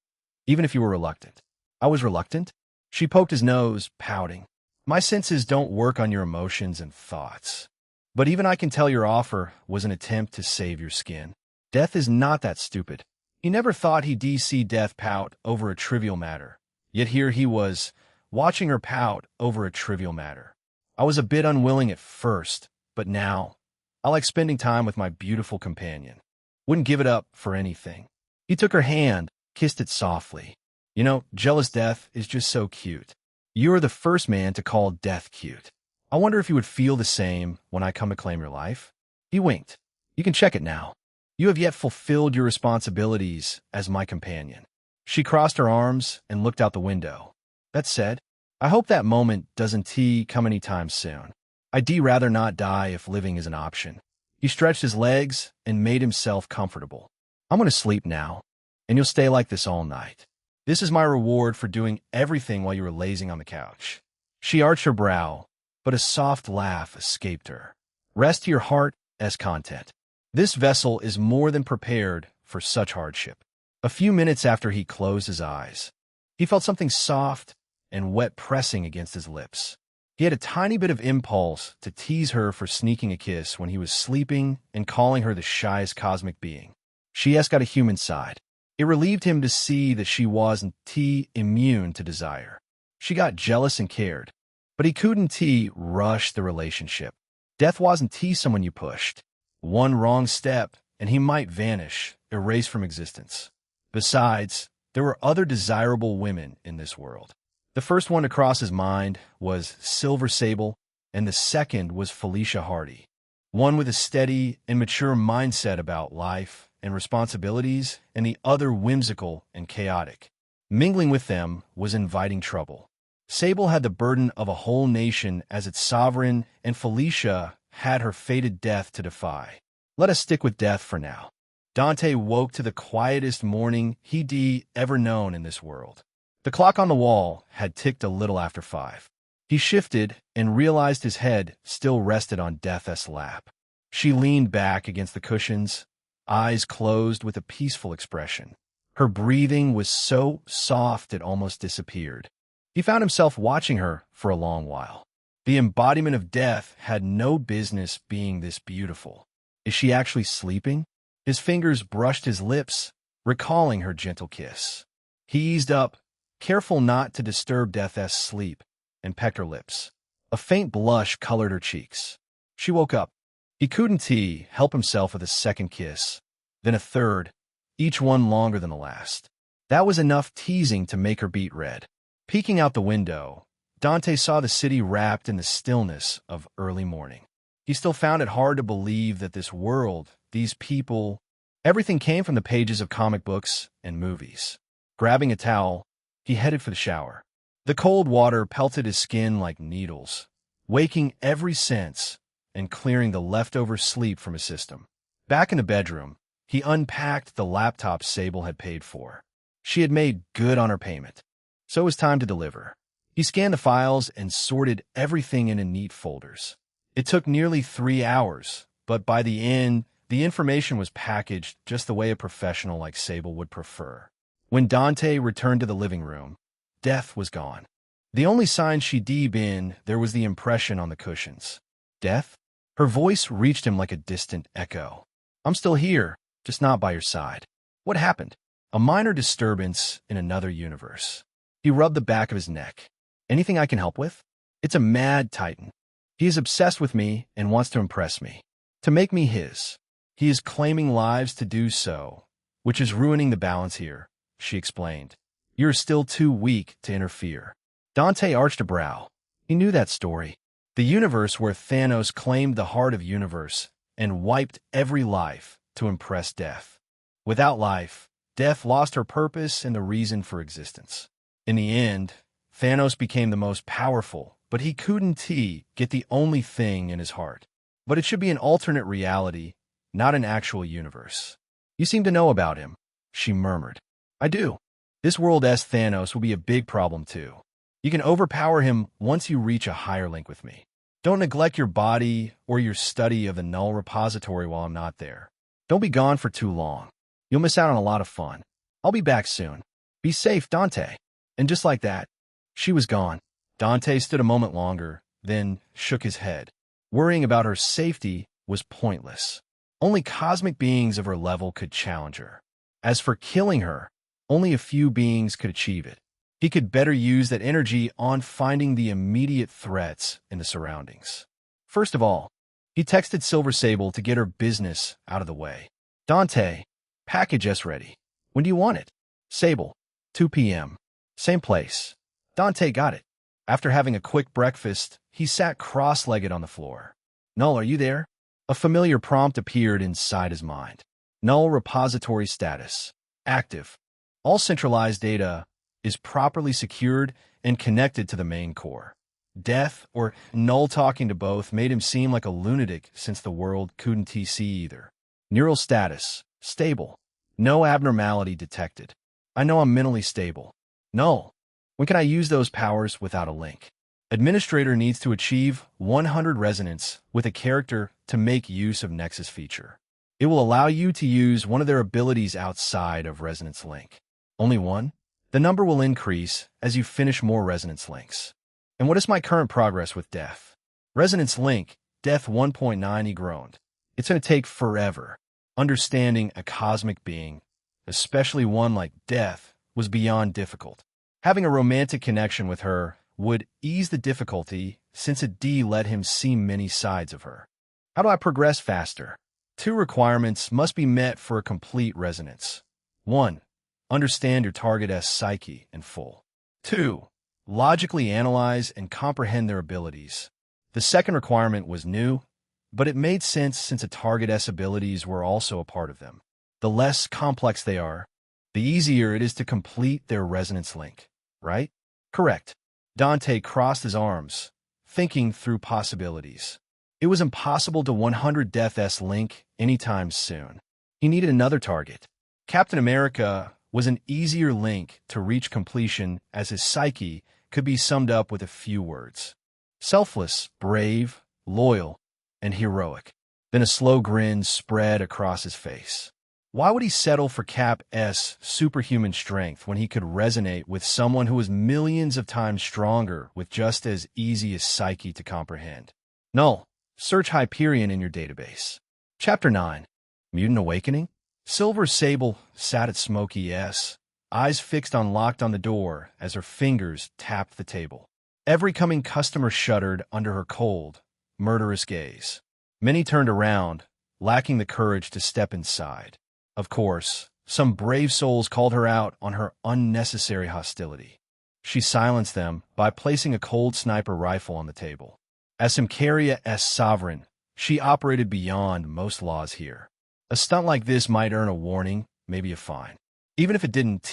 even if you were reluctant. I was reluctant? She poked his nose, pouting. My senses don't work on your emotions and thoughts. But even I can tell your offer was an attempt to save your skin. Death is not that stupid. He never thought he'd see Death pout over a trivial matter. Yet here he was, watching her pout over a trivial matter. I was a bit unwilling at first, but now, I like spending time with my beautiful companion. Wouldn't give it up for anything. He took her hand, kissed it softly. You know, jealous Death is just so cute. You are the first man to call Death cute. I wonder if you would feel the same when I come to claim your life. He winked. You can check it now. You have yet fulfilled your responsibilities as my companion. She crossed her arms and looked out the window. That said, I hope that moment doesn't come anytime soon. I'd rather not die if living is an option. He stretched his legs and made himself comfortable. I'm going to sleep now, and you'll stay like this all night. This is my reward for doing everything while you were lazing on the couch. She arched her brow, but a soft laugh escaped her. Rest to your heart as content. This vessel is more than prepared for such hardship. A few minutes after he closed his eyes, he felt something soft and wet pressing against his lips. He had a tiny bit of impulse to tease her for sneaking a kiss when he was sleeping and calling her the shyest cosmic being. She has got a human side. It relieved him to see that she wasn't immune to desire. She got jealous and cared, but he couldn't rush the relationship. Death wasn't someone you pushed. One wrong step, and he might vanish, erased from existence. Besides, there were other desirable women in this world. The first one to cross his mind was Silver Sable, and the second was Felicia Hardy. One with a steady and mature mindset about life and responsibilities, and the other whimsical and chaotic. Mingling with them was inviting trouble. Sable had the burden of a whole nation as its sovereign, and Felicia had her fated death to defy. Let us stick with death for now. Dante woke to the quietest morning he'd ever known in this world. The clock on the wall had ticked a little after 5. He shifted and realized his head still rested on Death's lap. She leaned back against the cushions, eyes closed with a peaceful expression. Her breathing was so soft it almost disappeared. He found himself watching her for a long while. The embodiment of death had no business being this beautiful. Is she actually sleeping? His fingers brushed his lips, recalling her gentle kiss. He eased up, careful not to disturb Death's sleep, and pecked her lips. A faint blush colored her cheeks. She woke up. He couldn't help himself with a second kiss, then a third, each one longer than the last. That was enough teasing to make her beet red. Peeking out the window, Dante saw the city wrapped in the stillness of early morning. He still found it hard to believe that this world, these people, everything came from the pages of comic books and movies. Grabbing a towel, he headed for the shower. The cold water pelted his skin like needles, waking every sense and clearing the leftover sleep from his system. Back in the bedroom, he unpacked the laptop Sable had paid for. She had made good on her payment, so it was time to deliver. He scanned the files and sorted everything into neat folders. It took nearly 3 hours, but by the end, the information was packaged just the way a professional like Sable would prefer. When Dante returned to the living room, Death was gone. The only sign she'd been there was the impression on the cushions. Death? Her voice reached him like a distant echo. I'm still here, just not by your side. What happened? A minor disturbance in another universe. He rubbed the back of his neck. Anything I can help with? It's a mad titan. He is obsessed with me and wants to impress me, to make me his. He is claiming lives to do so, which is ruining the balance here, she explained. You're still too weak to interfere. Dante arched a brow. He knew that story. The universe where Thanos claimed the heart of universe and wiped every life to impress Death. Without life, Death lost her purpose and the reason for existence. In the end, Thanos became the most powerful, but he couldn't get the only thing in his heart. But it should be an alternate reality, not an actual universe. You seem to know about him, she murmured. I do. This world-'s Thanos will be a big problem too. You can overpower him once you reach a higher link with me. Don't neglect your body or your study of the Null repository while I'm not there. Don't be gone for too long. You'll miss out on a lot of fun. I'll be back soon. Be safe, Dante. And just like that, she was gone. Dante stood a moment longer, then shook his head. Worrying about her safety was pointless. Only cosmic beings of her level could challenge her. As for killing her, only a few beings could achieve it. He could better use that energy on finding the immediate threats in the surroundings. First of all, he texted Silver Sable to get her business out of the way. Dante, package S ready. When do you want it? Sable, 2 p.m. Same place. Dante got it. After having a quick breakfast, he sat cross-legged on the floor. Null, are you there? A familiar prompt appeared inside his mind. Null repository status. Active. All centralized data is properly secured and connected to the main core. Death or Null talking to both made him seem like a lunatic since the world couldn't see either. Neural status. Stable. No abnormality detected. I know I'm mentally stable. Null. When can I use those powers without a link? Administrator needs to achieve 100 resonance with a character to make use of Nexus feature. It will allow you to use one of their abilities outside of Resonance Link. Only one? The number will increase as you finish more Resonance Links. And what is my current progress with Death? Resonance Link, Death 1.9, he groaned. It's going to take forever. Understanding a cosmic being, especially one like Death, was beyond difficult. Having a romantic connection with her would ease the difficulty since a D let him see many sides of her. How do I progress faster? 2 requirements must be met for a complete resonance. 1. Understand your target's psyche in full. 2. Logically analyze and comprehend their abilities. The second requirement was new, but it made sense since a target's abilities were also a part of them. The less complex they are, the easier it is to complete their resonance link, right? Correct. Dante crossed his arms, thinking through possibilities. It was impossible to 100 Death's link anytime soon. He needed another target. Captain America was an easier link to reach completion as his psyche could be summed up with a few words. Selfless, brave, loyal, and heroic. Then a slow grin spread across his face. Why would he settle for Cap's superhuman strength when he could resonate with someone who was millions of times stronger with just as easy as psyche to comprehend? Null. Search Hyperion in your database. Chapter 9. Mutant Awakening? Silver Sable sat at Smokey's, eyes fixed locked on the door as her fingers tapped the table. Every coming customer shuddered under her cold, murderous gaze. Many turned around, lacking the courage to step inside. Of course, some brave souls called her out on her unnecessary hostility. She silenced them by placing a cold sniper rifle on the table. As Symkaria's sovereign, she operated beyond most laws here. A stunt like this might earn a warning, maybe a fine. Even if it didn't,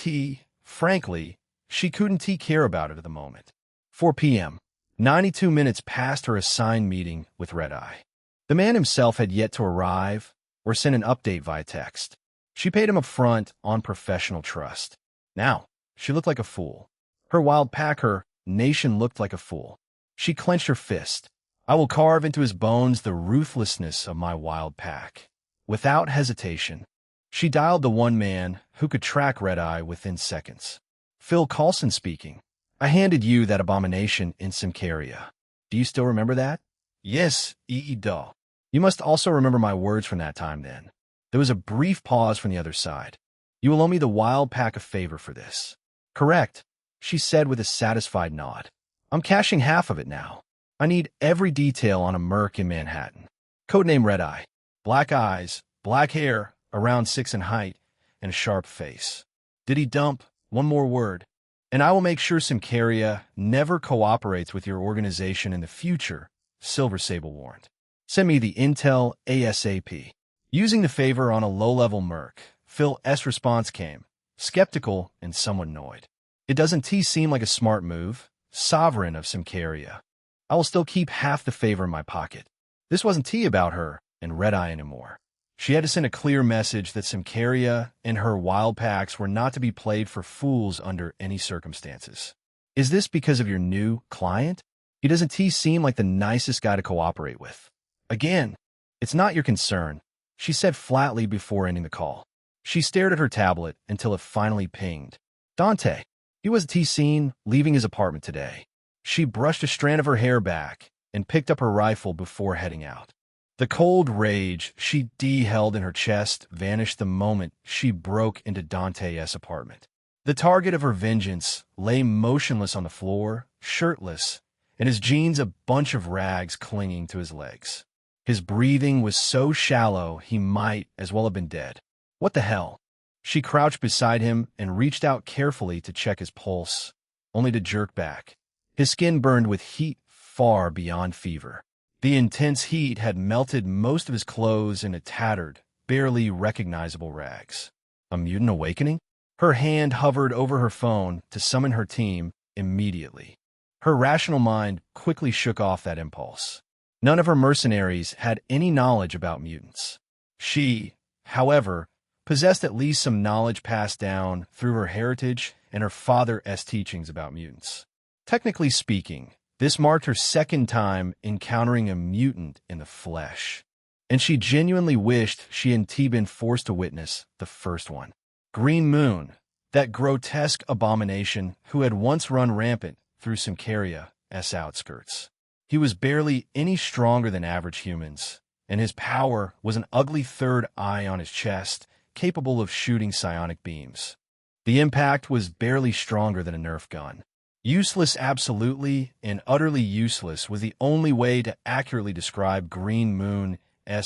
frankly, she couldn't care about it at the moment. 4 p.m. 92 minutes past her assigned meeting with Red Eye. The man himself had yet to arrive or send an update via text. She paid him up front on professional trust. Now, she looked like a fool. Her wild pack, her nation looked like a fool. She clenched her fist. I will carve into his bones the ruthlessness of my wild pack. Without hesitation, she dialed the one man who could track Red Eye within seconds. Phil Coulson speaking. I handed you that abomination in Symkaria. Do you still remember that? Yes, duh. You must also remember my words from that time then. There was a brief pause from the other side. You will owe me the wild pack a favor for this. Correct, she said with a satisfied nod. I'm cashing half of it now. I need every detail on a merc in Manhattan. Codename Red Eye. Black eyes, black hair, around 6 in height, and a sharp face. Did he dump? One more word. And I will make sure Symkaria never cooperates with your organization in the future, Silver Sable warned. Send me the intel ASAP. Using the favor on a low-level merc, Phil's response came, skeptical and somewhat annoyed. It doesn't seem like a smart move, sovereign of Symkaria. I will still keep half the favor in my pocket. This wasn't about her and Red Eye anymore. She had to send a clear message that Symkaria and her wild packs were not to be played for fools under any circumstances. Is this because of your new client? He doesn't seem like the nicest guy to cooperate with. Again, it's not your concern, she said flatly before ending the call. She stared at her tablet until it finally pinged. Dante. He was seen leaving his apartment today. She brushed a strand of her hair back and picked up her rifle before heading out. The cold rage she held in her chest vanished the moment she broke into Dante's apartment. The target of her vengeance lay motionless on the floor, shirtless, and his jeans a bunch of rags clinging to his legs. His breathing was so shallow he might as well have been dead. What the hell? She crouched beside him and reached out carefully to check his pulse, only to jerk back. His skin burned with heat far beyond fever. The intense heat had melted most of his clothes into tattered, barely recognizable rags. A mutant awakening? Her hand hovered over her phone to summon her team immediately. Her rational mind quickly shook off that impulse. None of her mercenaries had any knowledge about mutants. She, however, possessed at least some knowledge passed down through her heritage and her father's teachings about mutants. Technically speaking, this marked her second time encountering a mutant in the flesh, and she genuinely wished she hadn't been forced to witness the first one. Green Moon, that grotesque abomination who had once run rampant through Symkaria S outskirts. He was barely any stronger than average humans, and his power was an ugly third eye on his chest, capable of shooting psionic beams. The impact was barely stronger than a Nerf gun. Useless absolutely, and utterly useless was the only way to accurately describe Green Moon's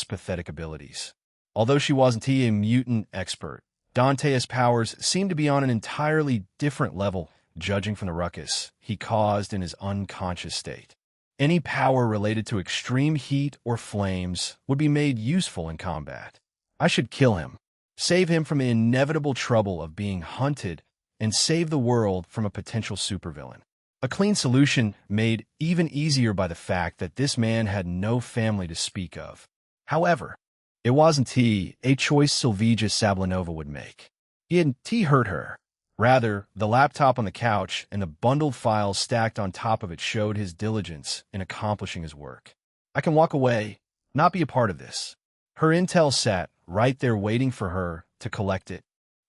pathetic abilities. Although she wasn't a mutant expert, Dante's powers seemed to be on an entirely different level, judging from the ruckus he caused in his unconscious state. Any power related to extreme heat or flames would be made useful in combat. I should kill him, save him from the inevitable trouble of being hunted, and save the world from a potential supervillain. A clean solution made even easier by the fact that this man had no family to speak of. However, it wasn't a choice Sylvija Sablinova would make. He hadn't hurt her. Rather, the laptop on the couch and the bundled files stacked on top of it showed his diligence in accomplishing his work. I can walk away, not be a part of this. Her intel sat right there waiting for her to collect it,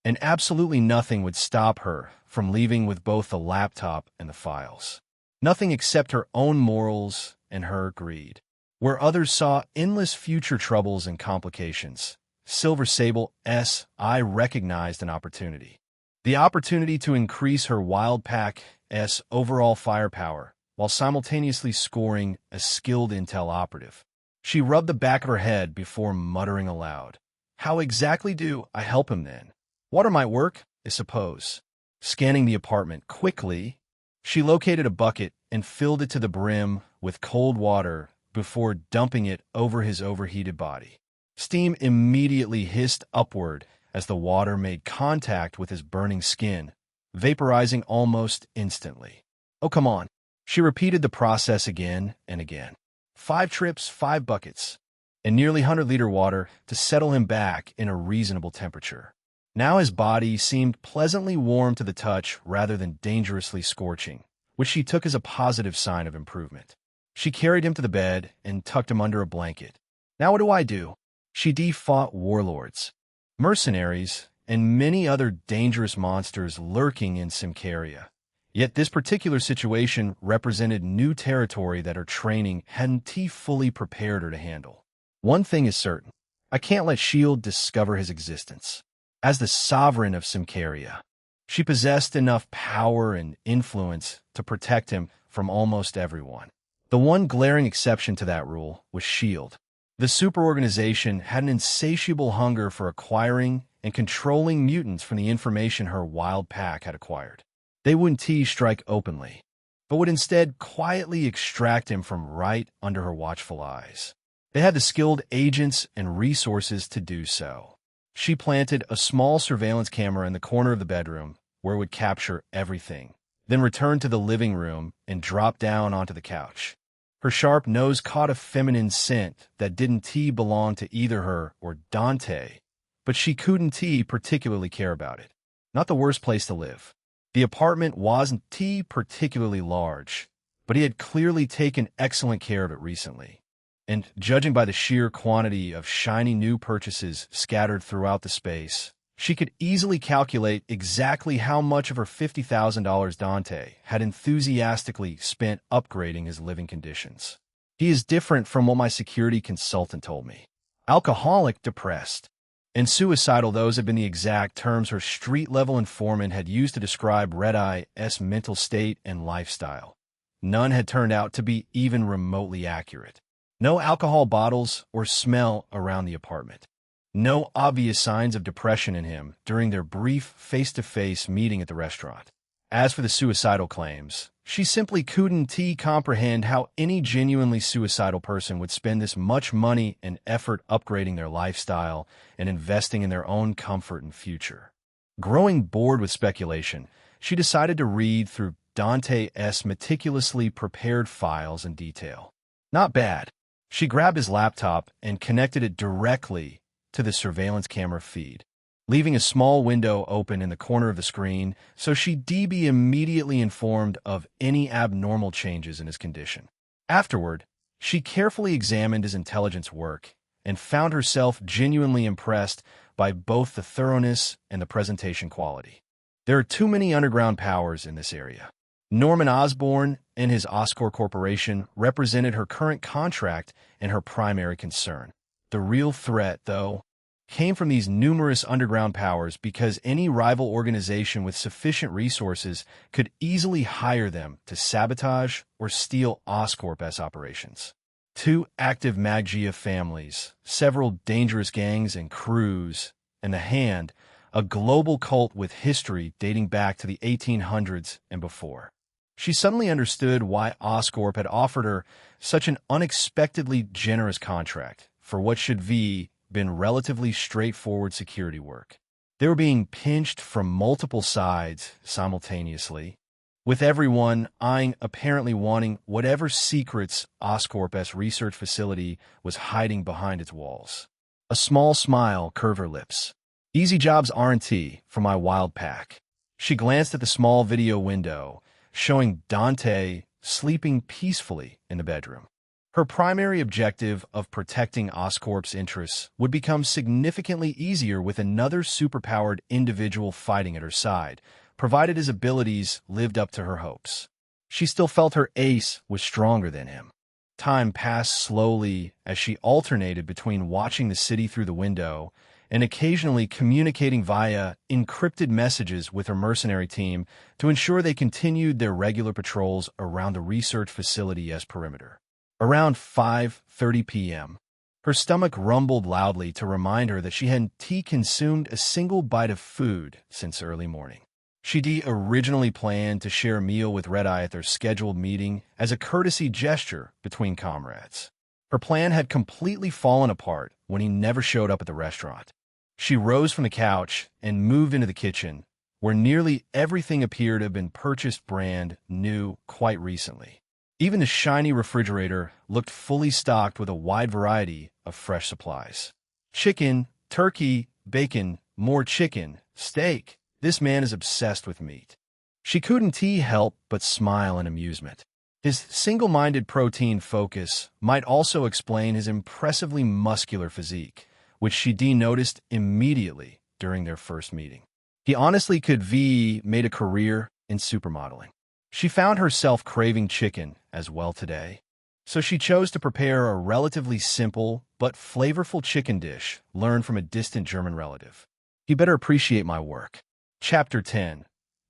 and absolutely nothing would stop her from leaving with both the laptop and the files. Nothing except her own morals and her greed. Where others saw endless future troubles and complications, Silver Sable's eye recognized an opportunity. The opportunity to increase her Wild Pack's overall firepower while simultaneously scoring a skilled intel operative. She rubbed the back of her head before muttering aloud. How exactly do I help him then? Water might work, I suppose. Scanning the apartment quickly, she located a bucket and filled it to the brim with cold water before dumping it over his overheated body. Steam immediately hissed upward as the water made contact with his burning skin, vaporizing almost instantly. Oh, come on. She repeated the process again and again. 5 trips, 5 buckets, and nearly 100-liter water to settle him back in a reasonable temperature. Now his body seemed pleasantly warm to the touch rather than dangerously scorching, which she took as a positive sign of improvement. She carried him to the bed and tucked him under a blanket. Now what do? She fought warlords, mercenaries, and many other dangerous monsters lurking in Symkaria. Yet this particular situation represented new territory that her training hadn't fully prepared her to handle. One thing is certain. I can't let S.H.I.E.L.D. discover his existence. As the sovereign of Symkaria, she possessed enough power and influence to protect him from almost everyone. The one glaring exception to that rule was S.H.I.E.L.D. The superorganization had an insatiable hunger for acquiring and controlling mutants from the information her Wild Pack had acquired. They wouldn't strike openly, but would instead quietly extract him from right under her watchful eyes. They had the skilled agents and resources to do so. She planted a small surveillance camera in the corner of the bedroom where it would capture everything, then returned to the living room and dropped down onto the couch. Her sharp nose caught a feminine scent that didn't belong to either her or Dante, but she couldn't particularly care about it. Not the worst place to live. The apartment wasn't particularly large, but he had clearly taken excellent care of it recently. And judging by the sheer quantity of shiny new purchases scattered throughout the space, she could easily calculate exactly how much of her $50,000 Dante had enthusiastically spent upgrading his living conditions. He is different from what my security consultant told me. Alcoholic, depressed, and suicidal, those had been the exact terms her street-level informant had used to describe Red Eye's mental state and lifestyle. None had turned out to be even remotely accurate. No alcohol bottles or smell around the apartment. No obvious signs of depression in him during their brief face-to-face meeting at the restaurant. As for the suicidal claims, she simply couldn't comprehend how any genuinely suicidal person would spend this much money and effort upgrading their lifestyle and investing in their own comfort and future. Growing bored with speculation, she decided to read through Dante's meticulously prepared files in detail. Not bad. She grabbed his laptop and connected it directly to the surveillance camera feed, leaving a small window open in the corner of the screen so she'd be immediately informed of any abnormal changes in his condition. Afterward, she carefully examined his intelligence work and found herself genuinely impressed by both the thoroughness and the presentation quality. There are too many underground powers in this area. Norman Osborn and his Oscorp Corporation represented her current contract and her primary concern. The real threat, though, came from these numerous underground powers because any rival organization with sufficient resources could easily hire them to sabotage or steal Oscorp's operations. Two active Maggia families, several dangerous gangs and crews, and The Hand, a global cult with history dating back to the 1800s and before. She suddenly understood why Oscorp had offered her such an unexpectedly generous contract for what should be been relatively straightforward security work. They were being pinched from multiple sides simultaneously, with everyone eyeing apparently wanting whatever secrets Oscorp's research facility was hiding behind its walls. A small smile curved her lips. Easy jobs R&T for my wild pack. She glanced at the small video window, showing Dante sleeping peacefully in the bedroom. Her primary objective of protecting Oscorp's interests would become significantly easier with another superpowered individual fighting at her side, provided his abilities lived up to her hopes. She still felt her ace was stronger than him. Time passed slowly as she alternated between watching the city through the window and occasionally communicating via encrypted messages with her mercenary team to ensure they continued their regular patrols around the research facility as perimeter. Around 5:30 p.m., her stomach rumbled loudly to remind her that she hadn't consumed a single bite of food since early morning. She originally planned to share a meal with Red Eye at their scheduled meeting as a courtesy gesture between comrades. Her plan had completely fallen apart when he never showed up at the restaurant. She rose from the couch and moved into the kitchen, where nearly everything appeared to have been purchased brand new quite recently. Even the shiny refrigerator looked fully stocked with a wide variety of fresh supplies. Chicken, turkey, bacon, more chicken, steak. This man is obsessed with meat. She couldn't help but smile in amusement. His single-minded protein focus might also explain his impressively muscular physique, which she noticed immediately during their first meeting. He honestly could made a career in supermodeling. She found herself craving chicken as well today, so she chose to prepare a relatively simple but flavorful chicken dish learned from a distant German relative. He better appreciate my work. Chapter 10.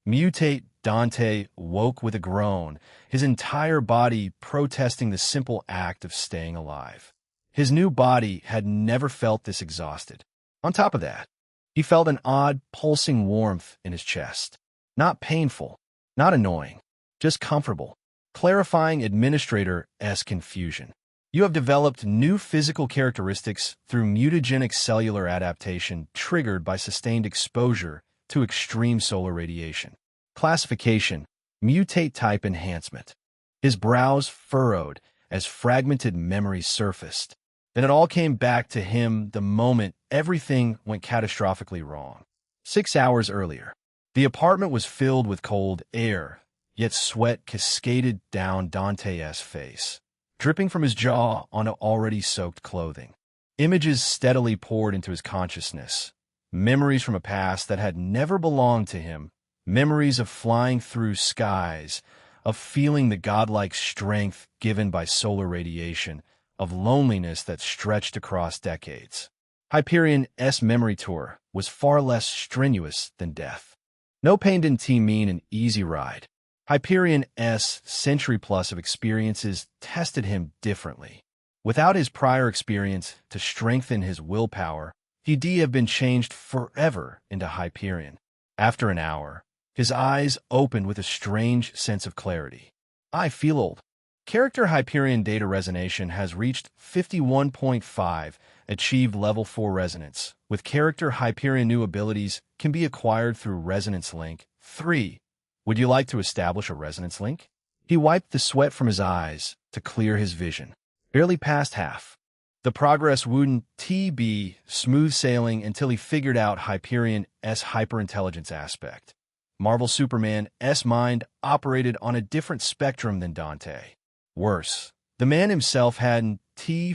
Mutate. Dante woke with a groan, his entire body protesting the simple act of staying alive. His new body had never felt this exhausted. On top of that, he felt an odd, pulsing warmth in his chest. Not painful, not annoying, just comfortable, clarifying administrator-esque confusion. You have developed new physical characteristics through mutagenic cellular adaptation triggered by sustained exposure to extreme solar radiation. Classification: Mutate type enhancement. His brows furrowed as fragmented memories surfaced. Then it all came back to him the moment everything went catastrophically wrong. 6 hours earlier, the apartment was filled with cold air, yet sweat cascaded down Dante's face, dripping from his jaw onto already soaked clothing. Images steadily poured into his consciousness, memories from a past that had never belonged to him, memories of flying through skies, of feeling the godlike strength given by solar radiation, of loneliness that stretched across decades. Hyperion's memory tour was far less strenuous than death. No pain didn't mean an easy ride. Hyperion's century-plus of experiences tested him differently. Without his prior experience to strengthen his willpower, he'd have been changed forever into Hyperion. After an hour, his eyes opened with a strange sense of clarity. I feel old. Character Hyperion data resonation has reached 51.5, achieved level 4 resonance. With character Hyperion, new abilities can be acquired through Resonance Link 3. Would you like to establish a Resonance Link? He wiped the sweat from his eyes to clear his vision. Barely past half. The progress wouldn't be smooth sailing until he figured out Hyperion's hyperintelligence aspect. Marvel Superman's mind operated on a different spectrum than Dante. Worse, the man himself hadn't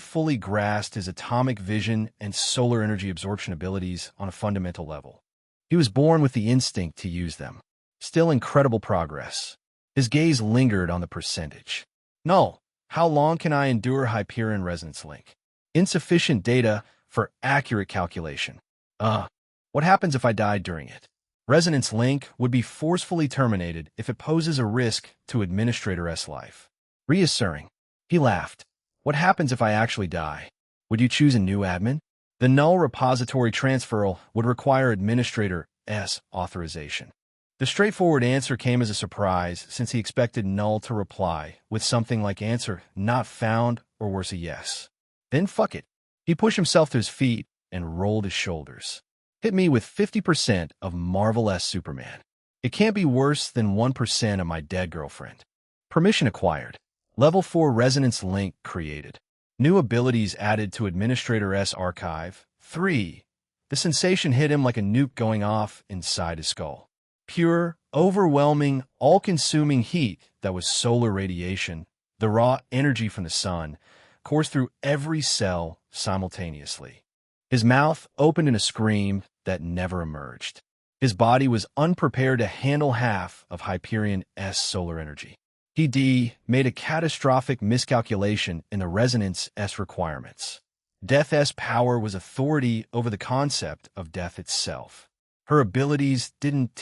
fully grasped his atomic vision and solar energy absorption abilities on a fundamental level. He was born with the instinct to use them. Still incredible progress. His gaze lingered on the percentage. Null, how long can I endure Hyperion Resonance Link? Insufficient data for accurate calculation. What happens if I die during it? Resonance Link would be forcefully terminated if it poses a risk to Administrator S life. Reassuring. He laughed. What happens if I actually die? Would you choose a new admin? The null repository transferal would require Administrator S authorization. The straightforward answer came as a surprise since he expected Null to reply with something like answer not found or worse a yes. Then fuck it. He pushed himself to his feet and rolled his shoulders. Hit me with 50% of Marvel S Superman. It can't be worse than 1% of my dead girlfriend. Permission acquired. Level 4 Resonance Link created. New abilities added to Administrator S archive. 3. The sensation hit him like a nuke going off inside his skull. Pure, overwhelming, all-consuming heat that was solar radiation, the raw energy from the sun, coursed through every cell simultaneously. His mouth opened in a scream that never emerged. His body was unprepared to handle half of Hyperion S solar energy. He made a catastrophic miscalculation in the Resonance S requirements. Death S power was authority over the concept of death itself. Her abilities didn't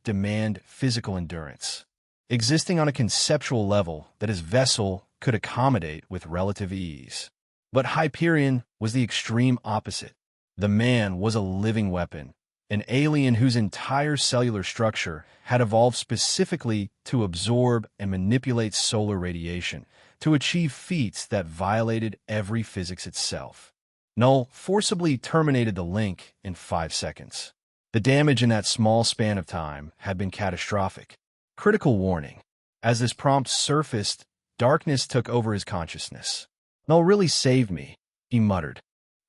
demand physical endurance, existing on a conceptual level that his vessel could accommodate with relative ease. But Hyperion was the extreme opposite. The man was a living weapon, an alien whose entire cellular structure had evolved specifically to absorb and manipulate solar radiation, to achieve feats that violated every physics itself. Null forcibly terminated the link in 5 seconds. The damage in that small span of time had been catastrophic. Critical warning. As this prompt surfaced, darkness took over his consciousness. Null really saved me, he muttered.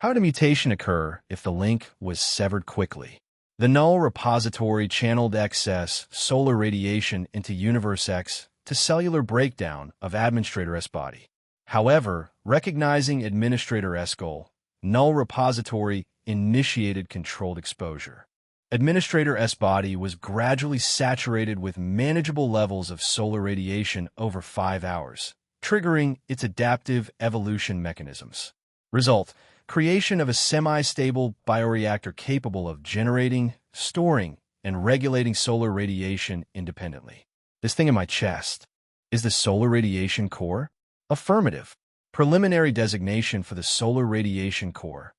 How did a mutation occur if the link was severed quickly? The null repository channeled excess solar radiation into Universe X to cellular breakdown of Administrator S body. However, recognizing Administrator S goal, null repository initiated controlled exposure. Administrator S body was gradually saturated with manageable levels of solar radiation over 5 hours, triggering its adaptive evolution mechanisms. Result: creation of a semi-stable bioreactor capable of generating, storing, and regulating solar radiation independently. This thing in my chest is the solar radiation core? Affirmative. Preliminary designation for the solar radiation core.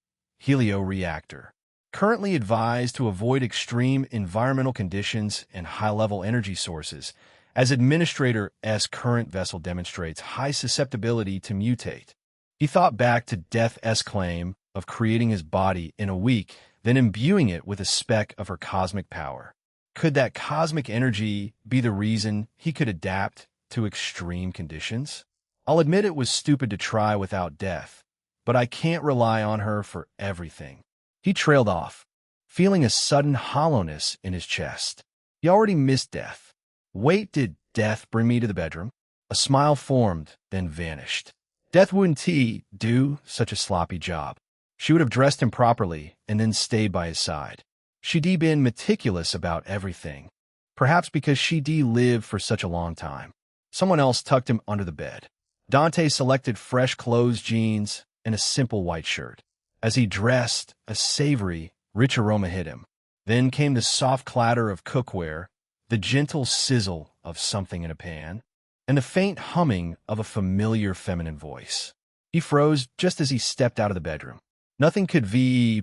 Helioreactor. Currently advised to avoid extreme environmental conditions and high-level energy sources, as Administrator S current vessel demonstrates high susceptibility to mutate. He thought back to Death S claim of creating his body in a week, then imbuing it with a speck of her cosmic power. Could that cosmic energy be the reason he could adapt to extreme conditions? I'll admit it was stupid to try without Death, but I can't rely on her for everything. He trailed off, feeling a sudden hollowness in his chest. He already missed Death. Wait, did Death bring me to the bedroom? A smile formed, then vanished. Death wouldn't do such a sloppy job. She would have dressed him properly and then stayed by his side. She'd been meticulous about everything, perhaps because she'd lived for such a long time. Someone else tucked him under the bed. Dante selected fresh clothes, jeans, and a simple white shirt. As he dressed, a savory, rich aroma hit him. Then came the soft clatter of cookware, the gentle sizzle of something in a pan, and the faint humming of a familiar feminine voice. He froze just as he stepped out of the bedroom. Nothing could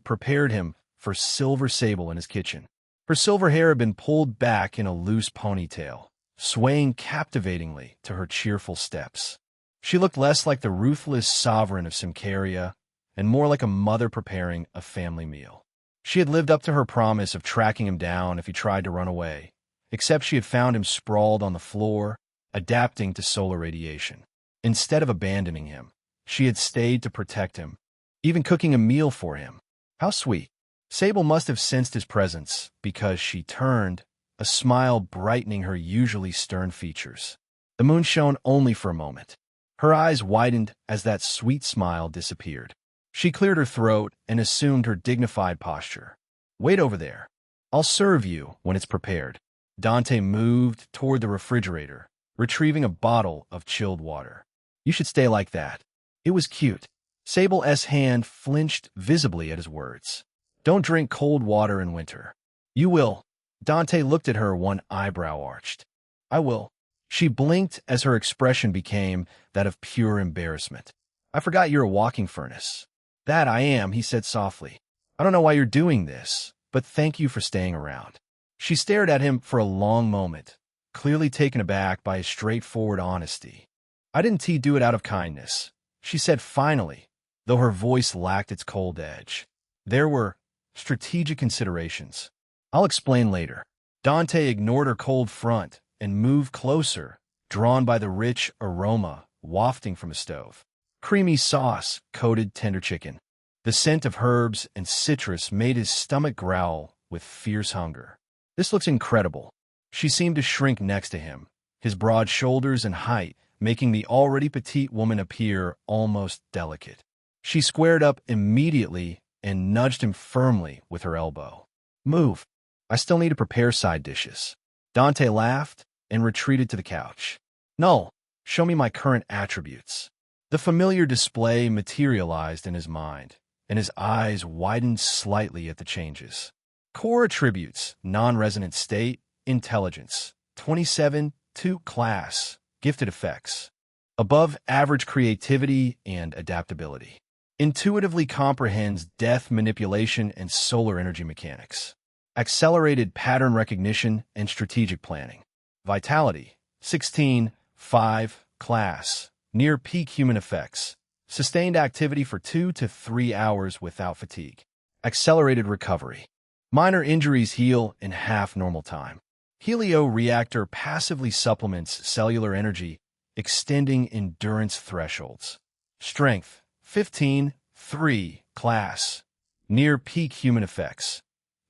prepared him for Silver Sable in his kitchen. Her silver hair had been pulled back in a loose ponytail, swaying captivatingly to her cheerful steps. She looked less like the ruthless sovereign of Symkaria and more like a mother preparing a family meal. She had lived up to her promise of tracking him down if he tried to run away, except she had found him sprawled on the floor, adapting to solar radiation. Instead of abandoning him, she had stayed to protect him, even cooking a meal for him. How sweet. Sable must have sensed his presence because she turned, a smile brightening her usually stern features. The moon shone only for a moment. Her eyes widened as that sweet smile disappeared. She cleared her throat and assumed her dignified posture. Wait over there. I'll serve you when it's prepared. Dante moved toward the refrigerator, retrieving a bottle of chilled water. You should stay like that. It was cute. Sable's hand flinched visibly at his words. Don't drink cold water in winter. You will. Dante looked at her, one eyebrow arched. I will. She blinked as her expression became that of pure embarrassment. I forgot you're a walking furnace. That I am, he said softly. I don't know why you're doing this, but thank you for staying around. She stared at him for a long moment, clearly taken aback by his straightforward honesty. I didn't do it out of kindness, she said finally, though her voice lacked its cold edge. There were strategic considerations. I'll explain later. Dante ignored her cold front and moved closer, drawn by the rich aroma wafting from the stove. Creamy sauce coated tender chicken. The scent of herbs and citrus made his stomach growl with fierce hunger. This looks incredible. She seemed to shrink next to him, his broad shoulders and height making the already petite woman appear almost delicate. She squared up immediately and nudged him firmly with her elbow. Move. I still need to prepare side dishes. Dante laughed and retreated to the couch. No, show me my current attributes. The familiar display materialized in his mind, and his eyes widened slightly at the changes. Core attributes: non-resonant state, intelligence, 27, 2 class, gifted effects, above average creativity and adaptability. Intuitively comprehends death manipulation and solar energy mechanics. Accelerated pattern recognition and strategic planning. Vitality, 16, 5 class, near peak human effects. Sustained activity for 2 to 3 hours without fatigue. Accelerated recovery. Minor injuries heal in half normal time. Helioreactor passively supplements cellular energy, extending endurance thresholds. Strength, 15, 3 class, near peak human effects.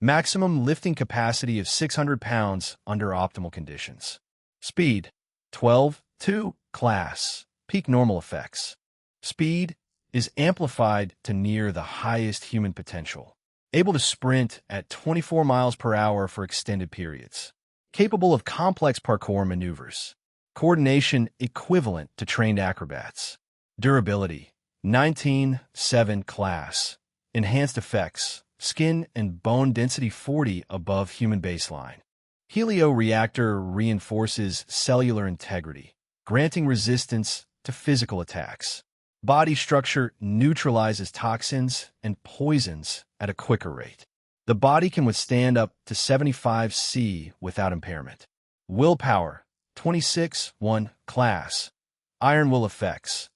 Maximum lifting capacity of 600 pounds under optimal conditions. Speed, 12, 2 class, peak normal effects. Speed is amplified to near the highest human potential. Able to sprint at 24 miles per hour for extended periods. Capable of complex parkour maneuvers. Coordination equivalent to trained acrobats. Durability, 19, 7 class. Enhanced effects, skin and bone density 40 above human baseline. Helioreactor reinforces cellular integrity, granting resistance to physical attacks. Body structure neutralizes toxins and poisons at a quicker rate. The body can withstand up to 75 C without impairment. Willpower, 26, 1 class. Iron will effects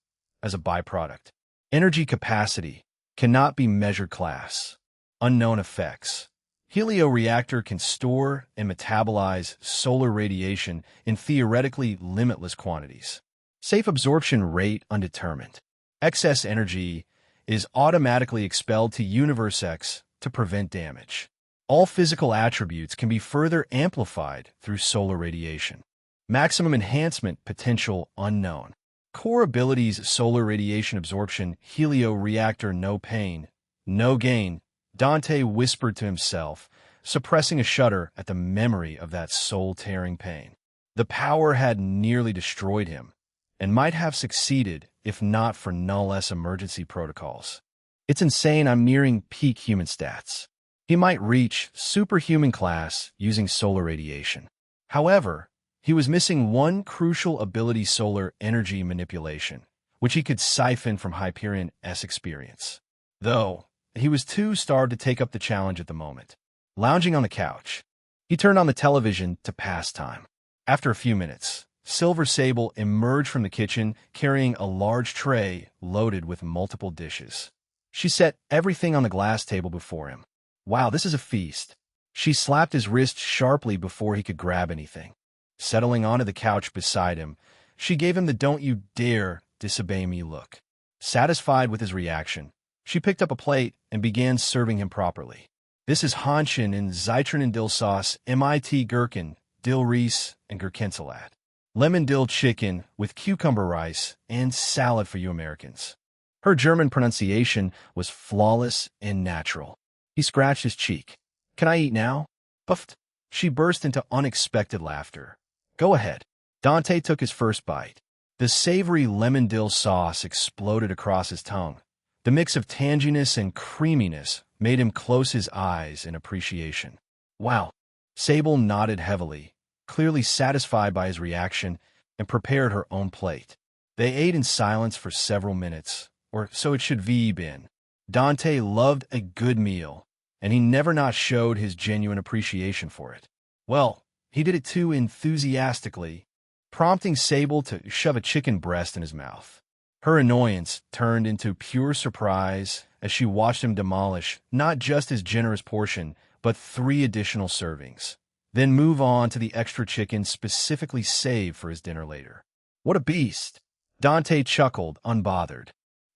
as a byproduct. Energy capacity cannot be measured class. Unknown effects. Helioreactor can store and metabolize solar radiation in theoretically limitless quantities. Safe absorption rate undetermined. Excess energy is automatically expelled to Universe X to prevent damage. All physical attributes can be further amplified through solar radiation. Maximum enhancement potential unknown. Core abilities: solar radiation absorption. Helioreactor, no pain, no gain. Dante whispered to himself, suppressing a shudder at the memory of that soul-tearing pain. The power had nearly destroyed him, and might have succeeded if not for Null's emergency protocols. It's insane, I'm nearing peak human stats. He might reach superhuman class using solar radiation. However, he was missing one crucial ability: solar energy manipulation, which he could siphon from Hyperion's experience. Though, he was too starved to take up the challenge at the moment. Lounging on the couch, he turned on the television to pass time. After a few minutes, Silver Sable emerged from the kitchen carrying a large tray loaded with multiple dishes. She set everything on the glass table before him. Wow, this is a feast. She slapped his wrist sharply before he could grab anything. Settling onto the couch beside him, she gave him the "don't you dare disobey me" look. Satisfied with his reaction, she picked up a plate and began serving him properly. This is Hanshin in Zitron and dill sauce, MIT gherkin, dill reese, and gherkin salad. Lemon dill chicken with cucumber rice and salad for you Americans. Her German pronunciation was flawless and natural. He scratched his cheek. Can I eat now? Puffed. She burst into unexpected laughter. Go ahead. Dante took his first bite. The savory lemon dill sauce exploded across his tongue. The mix of tanginess and creaminess made him close his eyes in appreciation. Wow. Sable nodded heavily, clearly satisfied by his reaction, and prepared her own plate. They ate in silence for several minutes, or so it should have been. Dante loved a good meal, and he never not showed his genuine appreciation for it. Well, he did it too enthusiastically, prompting Sable to shove a chicken breast in his mouth. Her annoyance turned into pure surprise as she watched him demolish not just his generous portion, but 3 additional servings, then move on to the extra chicken specifically saved for his dinner later. What a beast! Dante chuckled, unbothered,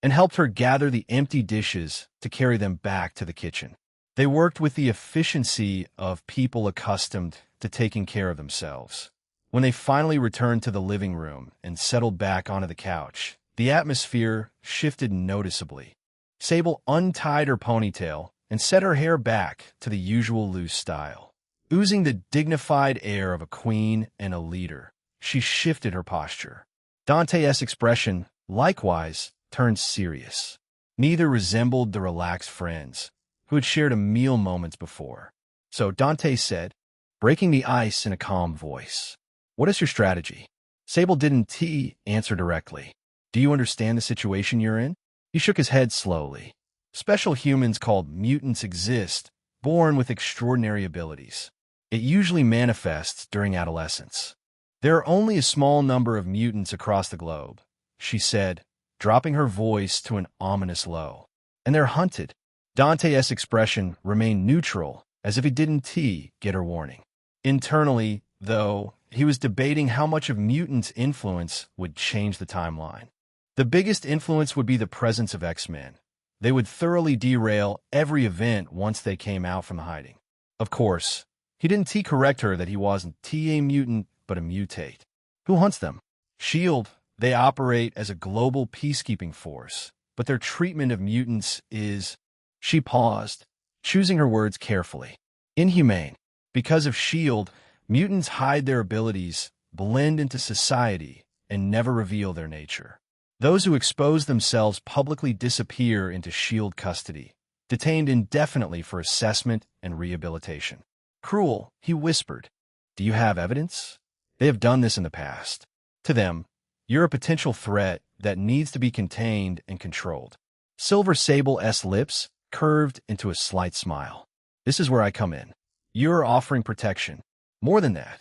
and helped her gather the empty dishes to carry them back to the kitchen. They worked with the efficiency of people accustomed to taking care of themselves. When they finally returned to the living room and settled back onto the couch, the atmosphere shifted noticeably. Sable untied her ponytail and set her hair back to the usual loose style. Oozing the dignified air of a queen and a leader, she shifted her posture. Dante's expression, likewise, turned serious. Neither resembled the relaxed friends who had shared a meal moments before. So Dante said, breaking the ice in a calm voice, "What is your strategy?" Sable didn't answer directly. "Do you understand the situation you're in?" He shook his head slowly. Special humans called mutants exist, born with extraordinary abilities. It usually manifests during adolescence. There are only a small number of mutants across the globe, she said, dropping her voice to an ominous low. And they're hunted. Dante's expression remained neutral, as if he didn't get her warning. Internally, though, he was debating how much of mutants' influence would change the timeline. The biggest influence would be the presence of X-Men. They would thoroughly derail every event once they came out from hiding. Of course, he didn't correct her that he wasn't a mutant, but a mutate. Who hunts them? S.H.I.E.L.D. They operate as a global peacekeeping force, but their treatment of mutants is... She paused, choosing her words carefully. Inhumane. Because of S.H.I.E.L.D., mutants hide their abilities, blend into society, and never reveal their nature. Those who expose themselves publicly disappear into S.H.I.E.L.D. custody, detained indefinitely for assessment and rehabilitation. Cruel, he whispered. Do you have evidence? They have done this in the past. To them, you're a potential threat that needs to be contained and controlled. Silver Sable's lips curved into a slight smile. This is where I come in. You're offering protection. More than that,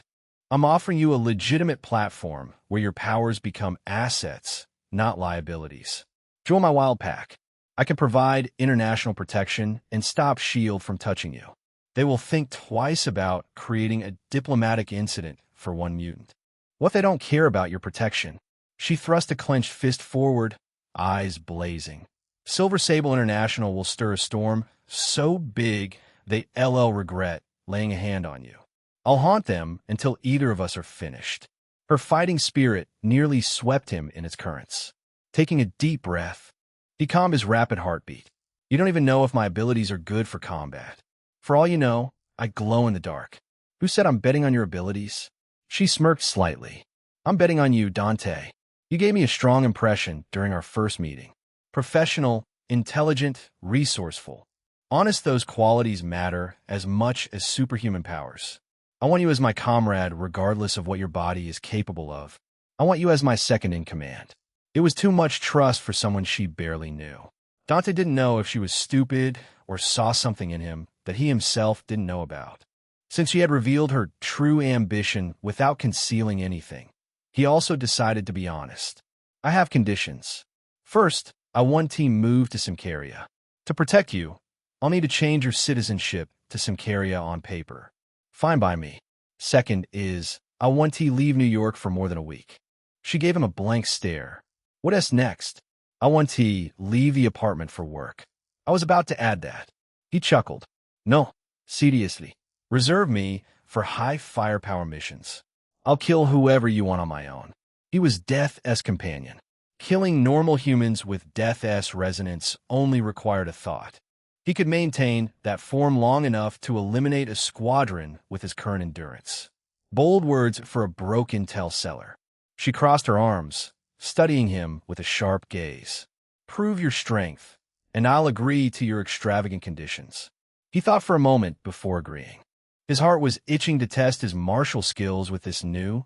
I'm offering you a legitimate platform where your powers become assets, not liabilities. Join my wild pack. I can provide international protection and stop S.H.I.E.L.D. from touching you. They will think twice about creating a diplomatic incident for one mutant. What if they don't care about your protection? She thrust a clenched fist forward, eyes blazing. Silver Sable International will stir a storm so big they'll regret laying a hand on you. I'll haunt them until either of us are finished. Her fighting spirit nearly swept him in its currents. Taking a deep breath, he calmed his rapid heartbeat. You don't even know if my abilities are good for combat. For all you know, I glow in the dark. Who said I'm betting on your abilities? She smirked slightly. I'm betting on you, Dante. You gave me a strong impression during our first meeting. Professional, intelligent, resourceful. Honest, those qualities matter as much as superhuman powers. I want you as my comrade regardless of what your body is capable of. I want you as my second in command. It was too much trust for someone she barely knew. Dante didn't know if she was stupid or saw something in him that he himself didn't know about. Since she had revealed her true ambition without concealing anything, he also decided to be honest. I have conditions. First, I want to move to Symkaria. To protect you, I'll need to change your citizenship to Symkaria on paper. Fine by me. Second is, I want to leave New York for more than a week. She gave him a blank stare. What's next? I want to leave the apartment for work. I was about to add that. He chuckled. No, seriously. Reserve me for high firepower missions. I'll kill whoever you want on my own. He was Death's companion. Killing normal humans with Death's resonance only required a thought. He could maintain that form long enough to eliminate a squadron with his current endurance. Bold words for a broken tell seller. She crossed her arms, studying him with a sharp gaze. Prove your strength, and I'll agree to your extravagant conditions. He thought for a moment before agreeing. His heart was itching to test his martial skills with this new,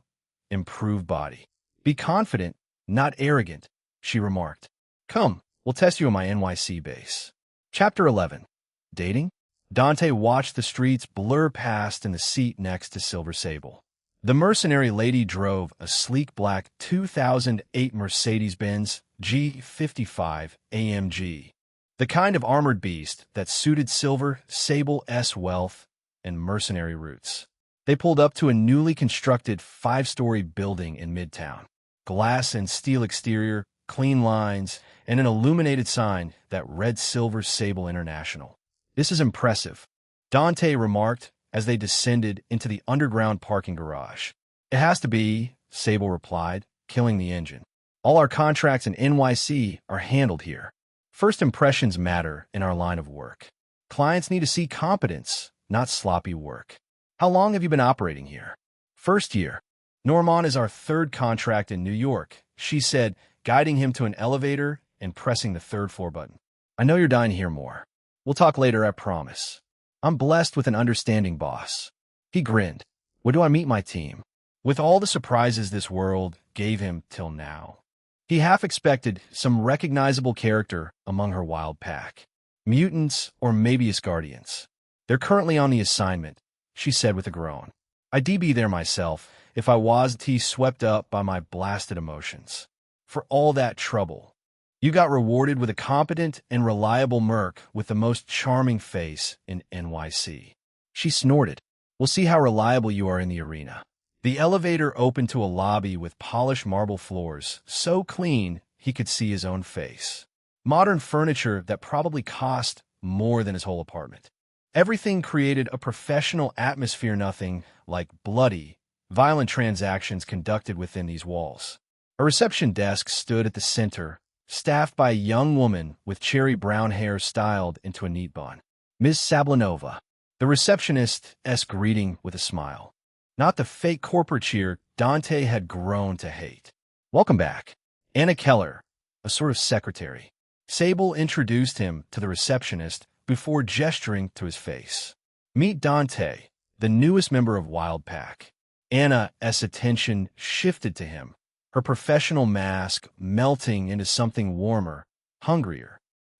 improved body. Be confident, not arrogant, she remarked. Come, we'll test you on my NYC base. Chapter 11. Dating? Dante watched the streets blur past in the seat next to Silver Sable. The mercenary lady drove a sleek black 2008 Mercedes-Benz G55 AMG, the kind of armored beast that suited Silver Sable's wealth and mercenary roots. They pulled up to a newly constructed 5-story building in Midtown. Glass and steel exterior, clean lines, and an illuminated sign that read Silver Sable International. This is impressive, Dante remarked as they descended into the underground parking garage. It has to be, Sable replied, killing the engine. All our contracts in NYC are handled here. First impressions matter in our line of work. Clients need to see competence, not sloppy work. How long have you been operating here? First year. Normand is our third contract in New York, she said, guiding him to an elevator and pressing the third-floor button. I know you're dying to hear more. We'll talk later, I promise. I'm blessed with an understanding boss. He grinned. Where do I meet my team? With all the surprises this world gave him till now, he half expected some recognizable character among her wild pack. Mutants or maybe Asgardians. They're currently on the assignment, she said with a groan. I'd be there myself if I wasn't swept up by my blasted emotions. For all that trouble, you got rewarded with a competent and reliable merc with the most charming face in NYC. She snorted. We'll see how reliable you are in the arena. The elevator opened to a lobby with polished marble floors, so clean he could see his own face. Modern furniture that probably cost more than his whole apartment. Everything created a professional atmosphere, nothing like bloody, violent transactions conducted within these walls. A reception desk stood at the center, staffed by a young woman with cherry brown hair styled into a neat bun. Ms. Sablinova, the receptionist's greeting with a smile. Not the fake corporate cheer Dante had grown to hate. Welcome back. Anna Keller, a sort of secretary. Sable introduced him to the receptionist before gesturing to his face. Meet Dante, the newest member of Wild Pack. Anna's attention shifted to him, her professional mask melting into something warmer, hungrier.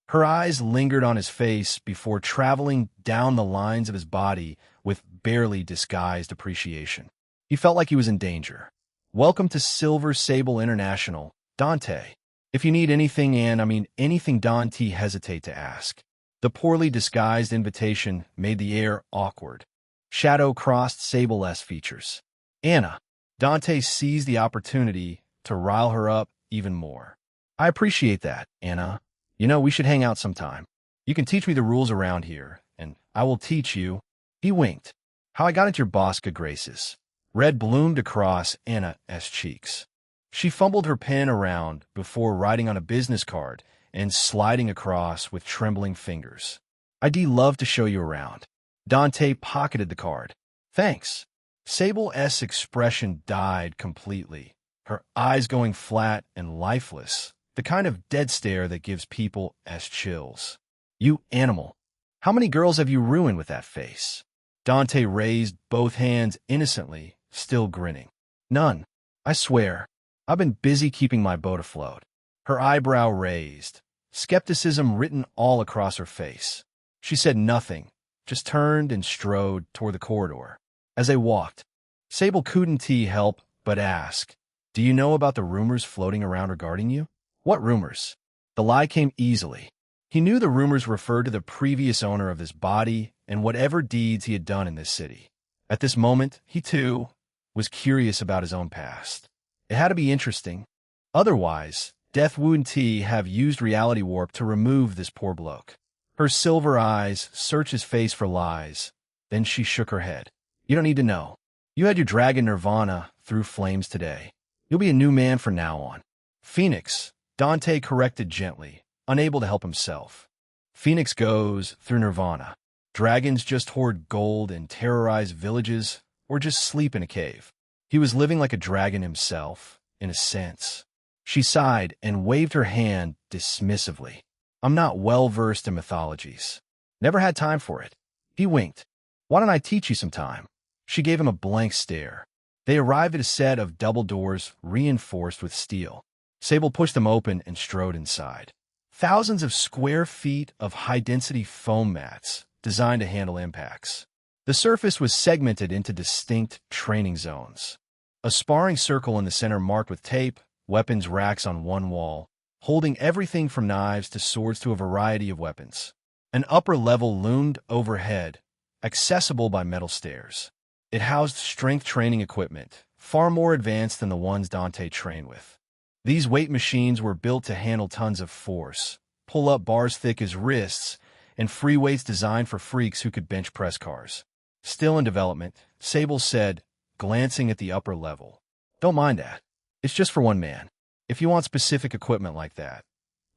Her eyes lingered on his face before traveling down the lines of his body with barely disguised appreciation. He felt like he was in danger. Welcome to Silver Sable International, Dante. If you need anything, anything, Dante hesitate to ask. The poorly disguised invitation made the air awkward. Shadow crossed Sable's features. Anna. Dante seized the opportunity to rile her up even more. I appreciate that, Anna. You know, we should hang out sometime. You can teach me the rules around here, and I will teach you. He winked. How I got into your boss good graces. Red bloomed across Anna's cheeks. She fumbled her pen around before writing on a business card and sliding across with trembling fingers. I'd love to show you around. Dante pocketed the card. Thanks. Sable's expression died completely, her eyes going flat and lifeless, the kind of dead stare that gives people chills. You animal. How many girls have you ruined with that face? Dante raised both hands innocently, still grinning. None. I swear. I've been busy keeping my boat afloat. Her eyebrow raised, skepticism written all across her face. She said nothing, just turned and strode toward the corridor. As they walked, Sable couldn't help but ask, Do you know about the rumors floating around regarding you? What rumors? The lie came easily. He knew the rumors referred to the previous owner of this body and whatever deeds he had done in this city. At this moment, he too was curious about his own past. It had to be interesting. Otherwise, Death wouldn't have used reality warp to remove this poor bloke. Her silver eyes searched his face for lies. Then she shook her head. You don't need to know. You had your dragon Nirvana through flames today. You'll be a new man from now on. Phoenix, Dante corrected gently, unable to help himself. Phoenix goes through Nirvana. Dragons just hoard gold and terrorize villages, or just sleep in a cave. He was living like a dragon himself, in a sense. She sighed and waved her hand dismissively. I'm not well-versed in mythologies. Never had time for it. He winked. Why don't I teach you some time? She gave him a blank stare. They arrived at a set of double doors reinforced with steel. Sable pushed them open and strode inside. Thousands of square feet of high-density foam mats designed to handle impacts. The surface was segmented into distinct training zones. A sparring circle in the center marked with tape, weapons racks on one wall, holding everything from knives to swords to a variety of weapons. An upper level loomed overhead, accessible by metal stairs. It housed strength training equipment, far more advanced than the ones Dante trained with. These weight machines were built to handle tons of force, pull up bars thick as wrists, and free weights designed for freaks who could bench press cars. Still in development, Sable said, glancing at the upper level. Don't mind that. It's just for one man. If you want specific equipment like that,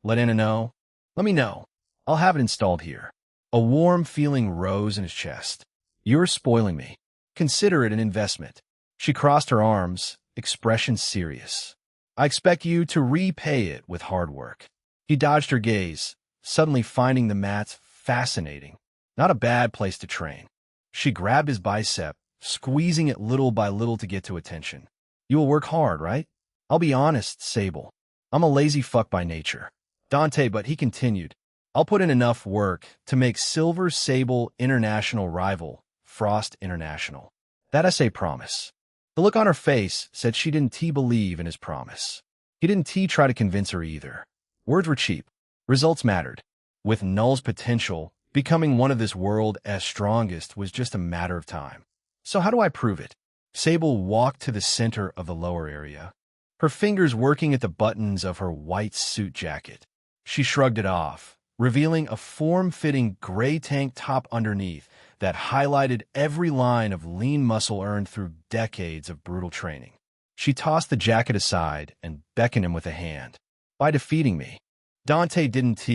let Anna know. Let me know. I'll have it installed here. A warm feeling rose in his chest. You're spoiling me. Consider it an investment. She crossed her arms, expression serious. I expect you to repay it with hard work. He dodged her gaze, suddenly finding the mats fascinating. Not a bad place to train. She grabbed his bicep, squeezing it little by little to get to attention. You will work hard, right? I'll be honest, Sable. I'm a lazy fuck by nature. Dante, but he continued. I'll put in enough work to make Silver Sable International rival Frost International. That I say promise. The look on her face said she didn't believe in his promise. He didn't try to convince her either. Words were cheap. Results mattered. With Null's potential, becoming one of this world's strongest was just a matter of time. So how do I prove it? Sable walked to the center of the lower area, her fingers working at the buttons of her white suit jacket. She shrugged it off, revealing a form-fitting gray tank top underneath that highlighted every line of lean muscle earned through decades of brutal training. She tossed the jacket aside and beckoned him with a hand. By defeating me. Dante didn't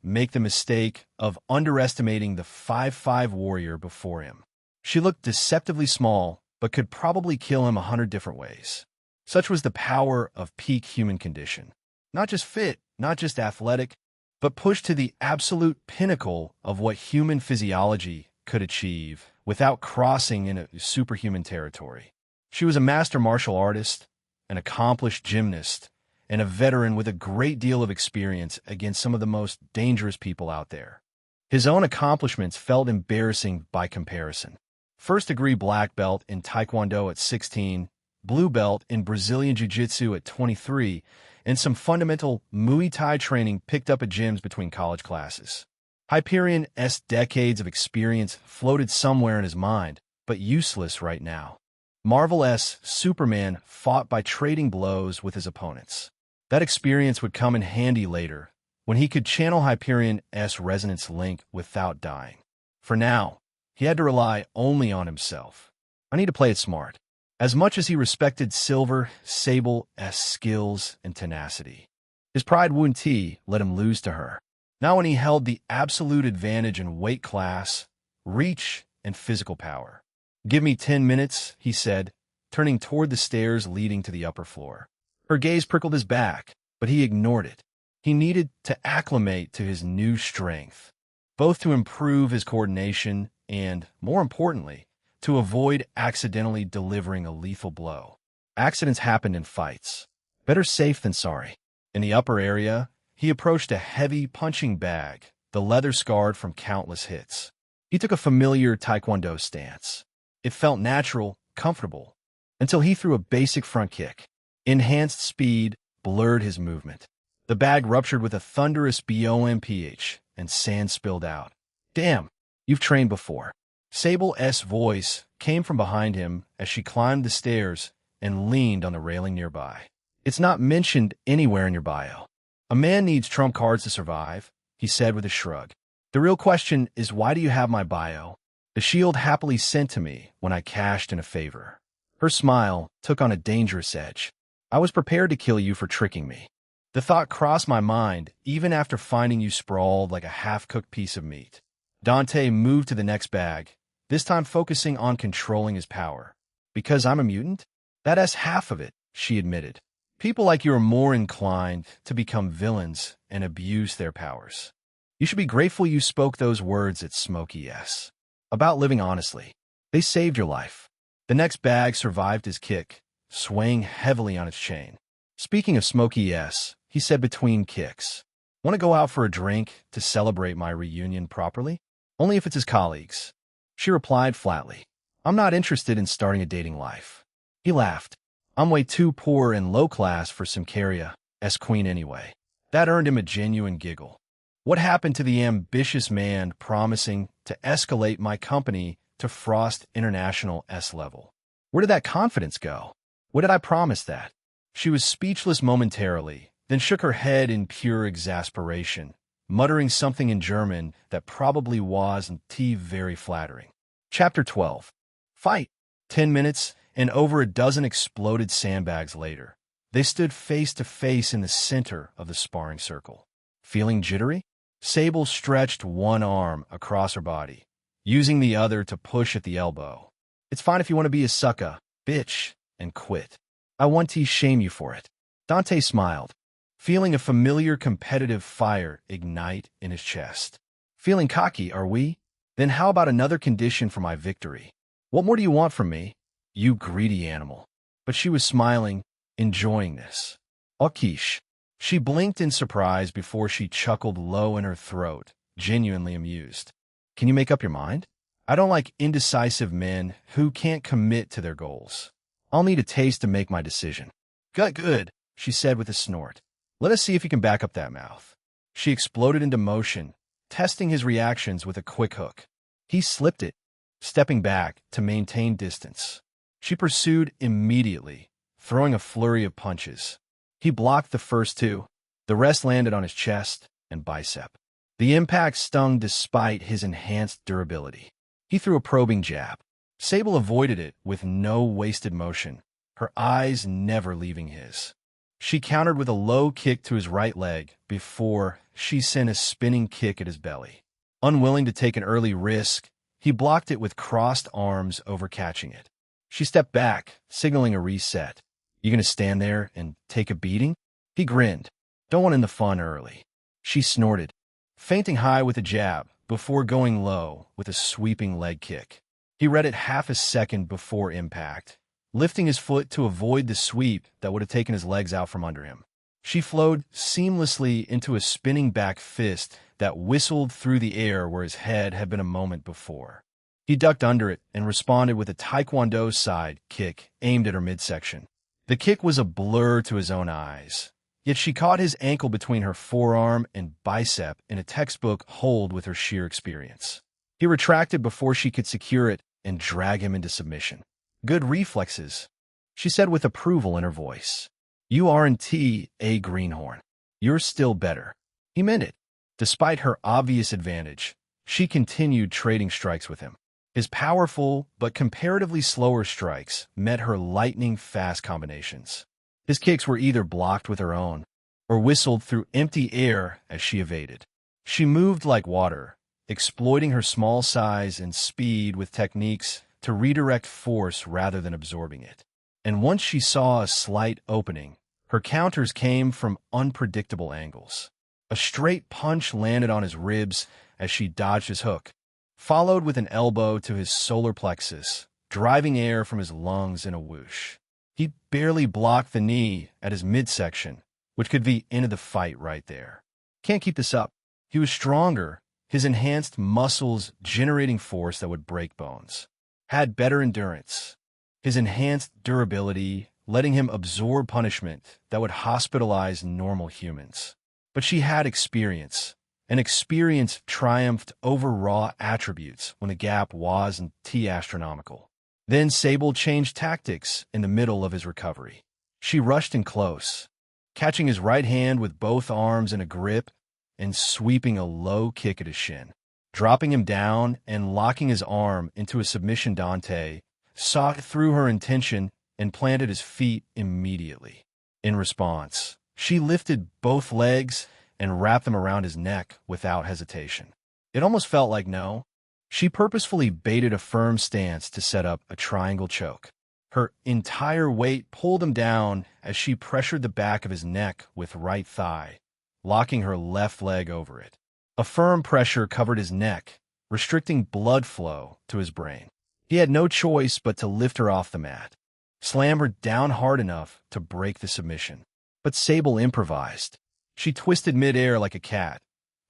make the mistake of underestimating the 5'5" warrior before him. She looked deceptively small, but could probably kill him 100 different ways. Such was the power of peak human condition. Not just fit, not just athletic, but pushed to the absolute pinnacle of what human physiology could achieve without crossing into superhuman territory. She was a master martial artist, an accomplished gymnast, and a veteran with a great deal of experience against some of the most dangerous people out there. His own accomplishments felt embarrassing by comparison. First-degree black belt in Taekwondo at 16, blue belt in Brazilian Jiu-Jitsu at 23, and some fundamental Muay Thai training picked up at gyms between college classes. Hyperion's decades of experience floated somewhere in his mind, but useless right now. Marvel's Superman fought by trading blows with his opponents. That experience would come in handy later, when he could channel Hyperion's resonance link without dying. For now, he had to rely only on himself. I need to play it smart. As much as he respected Silver Sable's skills and tenacity, his pride wouldn't let him lose to her. Now when he held the absolute advantage in weight class, reach, and physical power. Give me 10 minutes, he said, turning toward the stairs leading to the upper floor. Her gaze prickled his back, but he ignored it. He needed to acclimate to his new strength, both to improve his coordination and, more importantly, to avoid accidentally delivering a lethal blow. Accidents happened in fights. Better safe than sorry. In the upper area, he approached a heavy punching bag, the leather scarred from countless hits. He took a familiar Taekwondo stance. It felt natural, comfortable, until he threw a basic front kick. Enhanced speed blurred his movement. The bag ruptured with a thunderous bomph, and sand spilled out. Damn, you've trained before. Sable's voice came from behind him as she climbed the stairs and leaned on the railing nearby. It's not mentioned anywhere in your bio. A man needs trump cards to survive, he said with a shrug. The real question is, why do you have my bio? The shield happily sent to me when I cashed in a favor. Her smile took on a dangerous edge. I was prepared to kill you for tricking me. The thought crossed my mind even after finding you sprawled like a half-cooked piece of meat. Dante moved to the next bag, this time focusing on controlling his power. Because I'm a mutant? That's half of it, she admitted. People like you are more inclined to become villains and abuse their powers. You should be grateful you spoke those words at Smokey S. About living honestly. They saved your life. The next bag survived his kick, swaying heavily on its chain. Speaking of Smokey S., he said between kicks, "Want to go out for a drink to celebrate my reunion properly? Only if it's his colleagues." She replied flatly, "I'm not interested in starting a dating life." He laughed. "I'm way too poor and low class for Symkaria, S-Queen anyway." That earned him a genuine giggle. What happened to the ambitious man promising to escalate my company to Frost International S-level? Where did that confidence go? What did I promise that? She was speechless momentarily, then shook her head in pure exasperation, muttering something in German that probably wasn't very flattering. Chapter 12. Fight. 10 minutes, and over a dozen exploded sandbags later, they stood face to face in the center of the sparring circle. Feeling jittery? Sable stretched one arm across her body, using the other to push at the elbow. "It's fine if you want to be a sucker, bitch, and quit. I won't shame you for it." Dante smiled, feeling a familiar competitive fire ignite in his chest. "Feeling cocky, are we? Then how about another condition for my victory? What more do you want from me, you greedy animal?" But she was smiling, enjoying this. "Okish." She blinked in surprise before she chuckled low in her throat, genuinely amused. "Can you make up your mind? I don't like indecisive men who can't commit to their goals. I'll need a taste to make my decision." Good, she said with a snort. "Let us see if you can back up that mouth." She exploded into motion, testing his reactions with a quick hook. He slipped it, stepping back to maintain distance. She pursued immediately, throwing a flurry of punches. He blocked the first two. The rest landed on his chest and bicep. The impact stung despite his enhanced durability. He threw a probing jab. Sable avoided it with no wasted motion, her eyes never leaving his. She countered with a low kick to his right leg before she sent a spinning kick at his belly. Unwilling to take an early risk, he blocked it with crossed arms over catching it. She stepped back, signaling a reset. "You gonna stand there and take a beating?" He grinned. "Don't want in the fun early." She snorted, fainting high with a jab before going low with a sweeping leg kick. He read it half a second before impact, lifting his foot to avoid the sweep that would have taken his legs out from under him. She flowed seamlessly into a spinning back fist that whistled through the air where his head had been a moment before. He ducked under it and responded with a taekwondo side kick aimed at her midsection. The kick was a blur to his own eyes, yet she caught his ankle between her forearm and bicep in a textbook hold with her sheer experience. He retracted before she could secure it and drag him into submission. "Good reflexes," she said with approval in her voice. "You aren't a greenhorn. You're still better." He meant it. Despite her obvious advantage, she continued trading strikes with him. His powerful but comparatively slower strikes met her lightning-fast combinations. His kicks were either blocked with her own or whistled through empty air as she evaded. She moved like water, exploiting her small size and speed with techniques to redirect force rather than absorbing it. And once she saw a slight opening, her counters came from unpredictable angles. A straight punch landed on his ribs as she dodged his hook, followed with an elbow to his solar plexus, driving air from his lungs in a whoosh. He barely blocked the knee at his midsection, which could be end of the fight right there. Can't keep this up. He was stronger, his enhanced muscles generating force that would break bones. Had better endurance. His enhanced durability letting him absorb punishment that would hospitalize normal humans. But she had experience. And experience triumphed over raw attributes when the gap wasn't astronomical. Then Sable changed tactics in the middle of his recovery. She rushed in close, catching his right hand with both arms in a grip and sweeping a low kick at his shin. Dropping him down and locking his arm into a submission, Dante saw through her intention and planted his feet immediately. In response, she lifted both legs and wrapped them around his neck without hesitation. It almost felt like no. She purposefully baited a firm stance to set up a triangle choke. Her entire weight pulled him down as she pressured the back of his neck with right thigh, locking her left leg over it. A firm pressure covered his neck, restricting blood flow to his brain. He had no choice but to lift her off the mat, slam her down hard enough to break the submission. But Sable improvised. She twisted midair like a cat,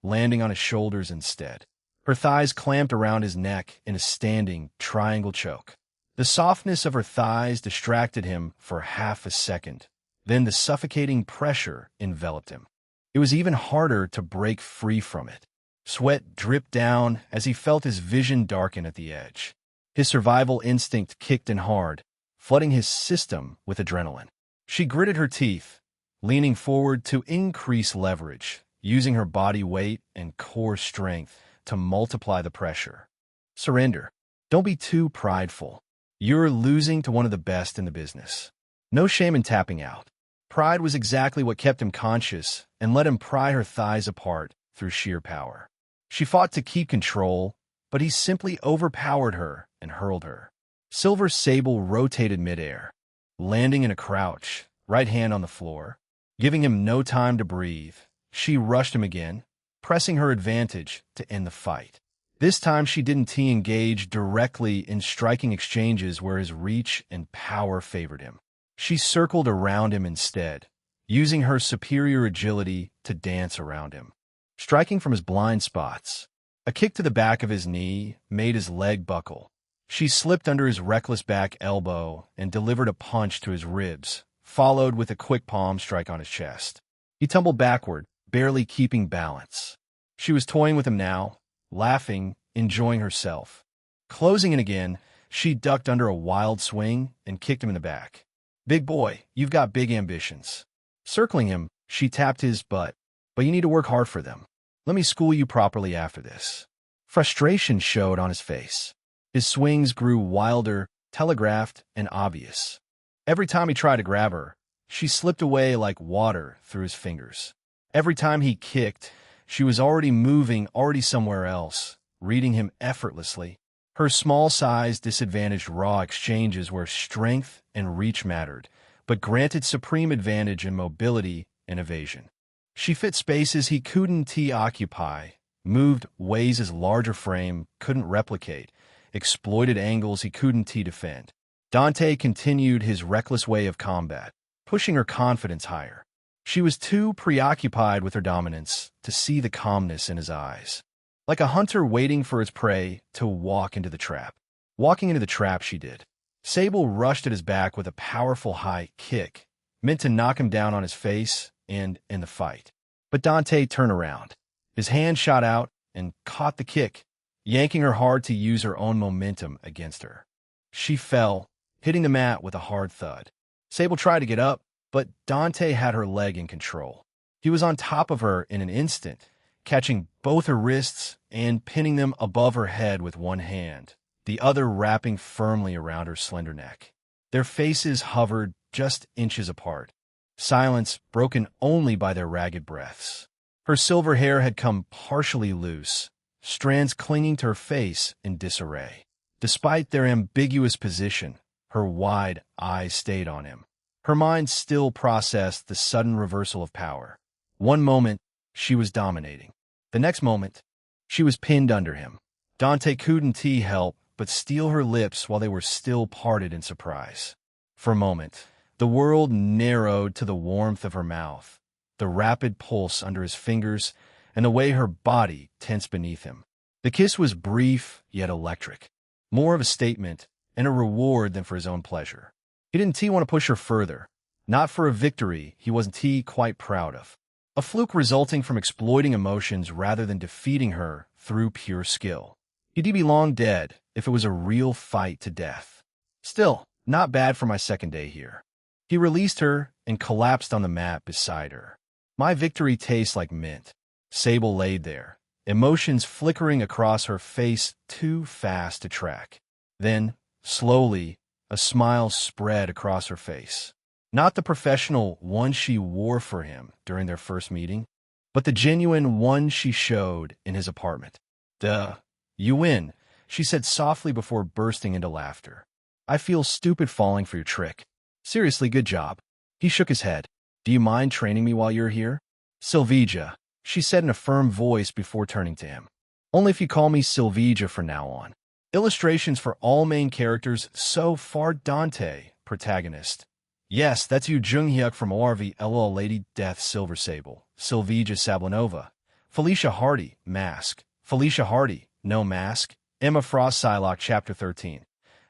landing on his shoulders instead. Her thighs clamped around his neck in a standing triangle choke. The softness of her thighs distracted him for half a second. Then the suffocating pressure enveloped him. It was even harder to break free from it. Sweat dripped down as he felt his vision darken at the edge. His survival instinct kicked in hard, flooding his system with adrenaline. She gritted her teeth, leaning forward to increase leverage, using her body weight and core strength to multiply the pressure. Surrender. Don't be too prideful. You're losing to one of the best in the business. No shame in tapping out. Pride was exactly what kept him conscious and let him pry her thighs apart through sheer power. She fought to keep control, but he simply overpowered her and hurled her. Silver Sable rotated midair, landing in a crouch, right hand on the floor. Giving him no time to breathe, she rushed him again, pressing her advantage to end the fight. This time she didn't T-engage directly in striking exchanges where his reach and power favored him. She circled around him instead, using her superior agility to dance around him, striking from his blind spots. A kick to the back of his knee made his leg buckle. She slipped under his reckless back elbow and delivered a punch to his ribs, followed with a quick palm strike on his chest. He tumbled backward, barely keeping balance. She was toying with him now, laughing, enjoying herself. Closing in again, she ducked under a wild swing and kicked him in the back. Big boy, you've got big ambitions. Circling him, she tapped his butt, but you need to work hard for them. Let me school you properly after this. Frustration showed on his face. His swings grew wilder, telegraphed, and obvious. Every time he tried to grab her, she slipped away like water through his fingers. Every time he kicked, she was already moving, already somewhere else, reading him effortlessly. Her small size disadvantaged raw exchanges where strength and reach mattered, but granted supreme advantage in mobility and evasion. She fit spaces he couldn't T-occupy, moved ways his larger frame couldn't replicate, exploited angles he couldn't T-defend. Dante continued his reckless way of combat, pushing her confidence higher. She was too preoccupied with her dominance to see the calmness in his eyes. Like a hunter waiting for his prey to walk into the trap. Walking into the trap she did. Sable rushed at his back with a powerful high kick, meant to knock him down on his face and end the fight. But Dante turned around. His hand shot out and caught the kick, yanking her hard to use her own momentum against her. She fell, hitting the mat with a hard thud. Sable tried to get up, but Dante had her leg in control. He was on top of her in an instant, catching both her wrists and pinning them above her head with one hand, the other wrapping firmly around her slender neck. Their faces hovered just inches apart, silence broken only by their ragged breaths. Her silver hair had come partially loose, strands clinging to her face in disarray. Despite their ambiguous position, her wide eyes stayed on him. Her mind still processed the sudden reversal of power. One moment, she was dominating. The next moment, she was pinned under him. Dante couldn't help but steal her lips while they were still parted in surprise. For a moment, the world narrowed to the warmth of her mouth, the rapid pulse under his fingers, and the way her body tensed beneath him. The kiss was brief yet electric, more of a statement and a reward than for his own pleasure. He didn't want to push her further, not for a victory he wasn't quite proud of. A fluke resulting from exploiting emotions rather than defeating her through pure skill. He'd be long dead if it was a real fight to death. Still, not bad for my second day here. He released her and collapsed on the mat beside her. My victory tastes like mint. Sable laid there, emotions flickering across her face too fast to track. Then, slowly, a smile spread across her face. Not the professional one she wore for him during their first meeting, but the genuine one she showed in his apartment. Duh. You win, she said softly before bursting into laughter. I feel stupid falling for your trick. Seriously, good job. He shook his head. Do you mind training me while you're here? Silvija, she said in a firm voice before turning to him. Only if you call me Silvija from now on. Illustrations for all main characters so far. Dante, protagonist. Yes, that's you. Junghyuk from ORV, LOL. Lady Death, Silver Sable. Silvija Sablanova. Felicia Hardy, Mask. Felicia Hardy, No Mask. Emma Frost, Psylocke, Chapter 13.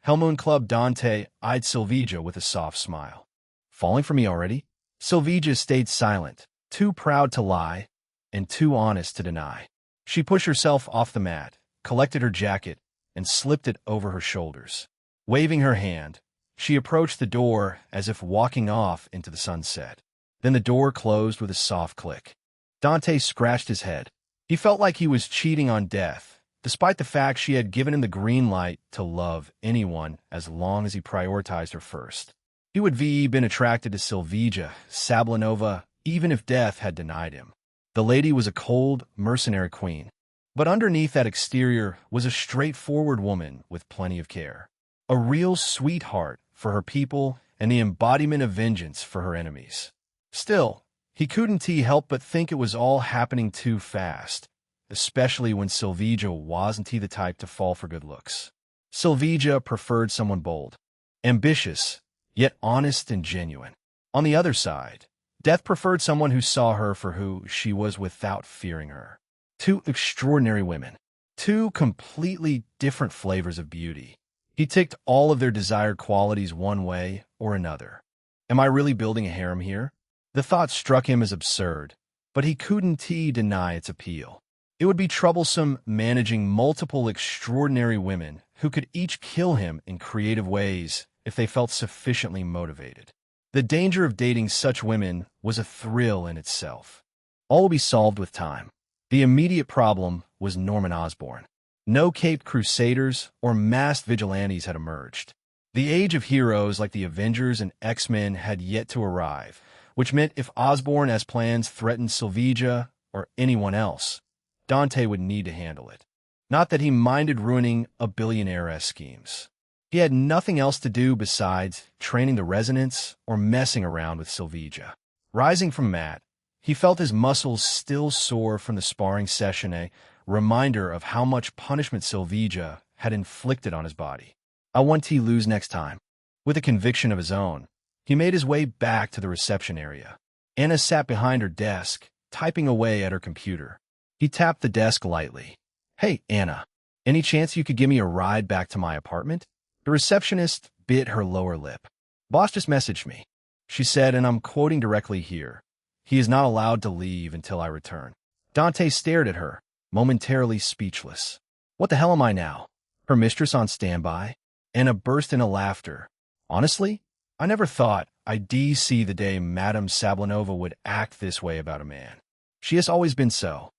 Hellmoon Club. Dante eyed Silvija with a soft smile. Falling for me already? Silvija stayed silent, too proud to lie, and too honest to deny. She pushed herself off the mat, collected her jacket, and slipped it over her shoulders. Waving her hand, she approached the door as if walking off into the sunset. Then the door closed with a soft click. Dante scratched his head. He felt like he was cheating on death, despite the fact she had given him the green light to love anyone as long as he prioritized her first. He would have been attracted to Silvija Sablanova even if death had denied him. The lady was a cold, mercenary queen. But underneath that exterior was a straightforward woman with plenty of care. A real sweetheart for her people and the embodiment of vengeance for her enemies. Still, he couldn't help but think it was all happening too fast, especially when Silvija wasn't the type to fall for good looks. Silvija preferred someone bold, ambitious, yet honest and genuine. On the other side, Death preferred someone who saw her for who she was without fearing her. Two extraordinary women. Two completely different flavors of beauty. He ticked all of their desired qualities one way or another. Am I really building a harem here? The thought struck him as absurd, but he couldn't deny its appeal. It would be troublesome managing multiple extraordinary women who could each kill him in creative ways if they felt sufficiently motivated. The danger of dating such women was a thrill in itself. All will be solved with time. The immediate problem was Norman Osborn. No Caped Crusaders or masked vigilantes had emerged. The age of heroes like the Avengers and X-Men had yet to arrive, which meant if Osborn as plans threatened Silvija or anyone else, Dante would need to handle it. Not that he minded ruining a billionaire's schemes. He had nothing else to do besides training the Resonance or messing around with Silvija. Rising from mat, he felt his muscles still sore from the sparring session, a reminder of how much punishment Silvija had inflicted on his body. I want to lose next time. With a conviction of his own, he made his way back to the reception area. Anna sat behind her desk, typing away at her computer. He tapped the desk lightly. Hey, Anna, any chance you could give me a ride back to my apartment? The receptionist bit her lower lip. Boss just messaged me, she said, and I'm quoting directly here. He is not allowed to leave until I return. Dante stared at her, momentarily speechless. What the hell am I now? Her mistress on standby? Anna burst into laughter. Honestly, I never thought I'd see the day Madame Sablanova would act this way about a man. She has always been so.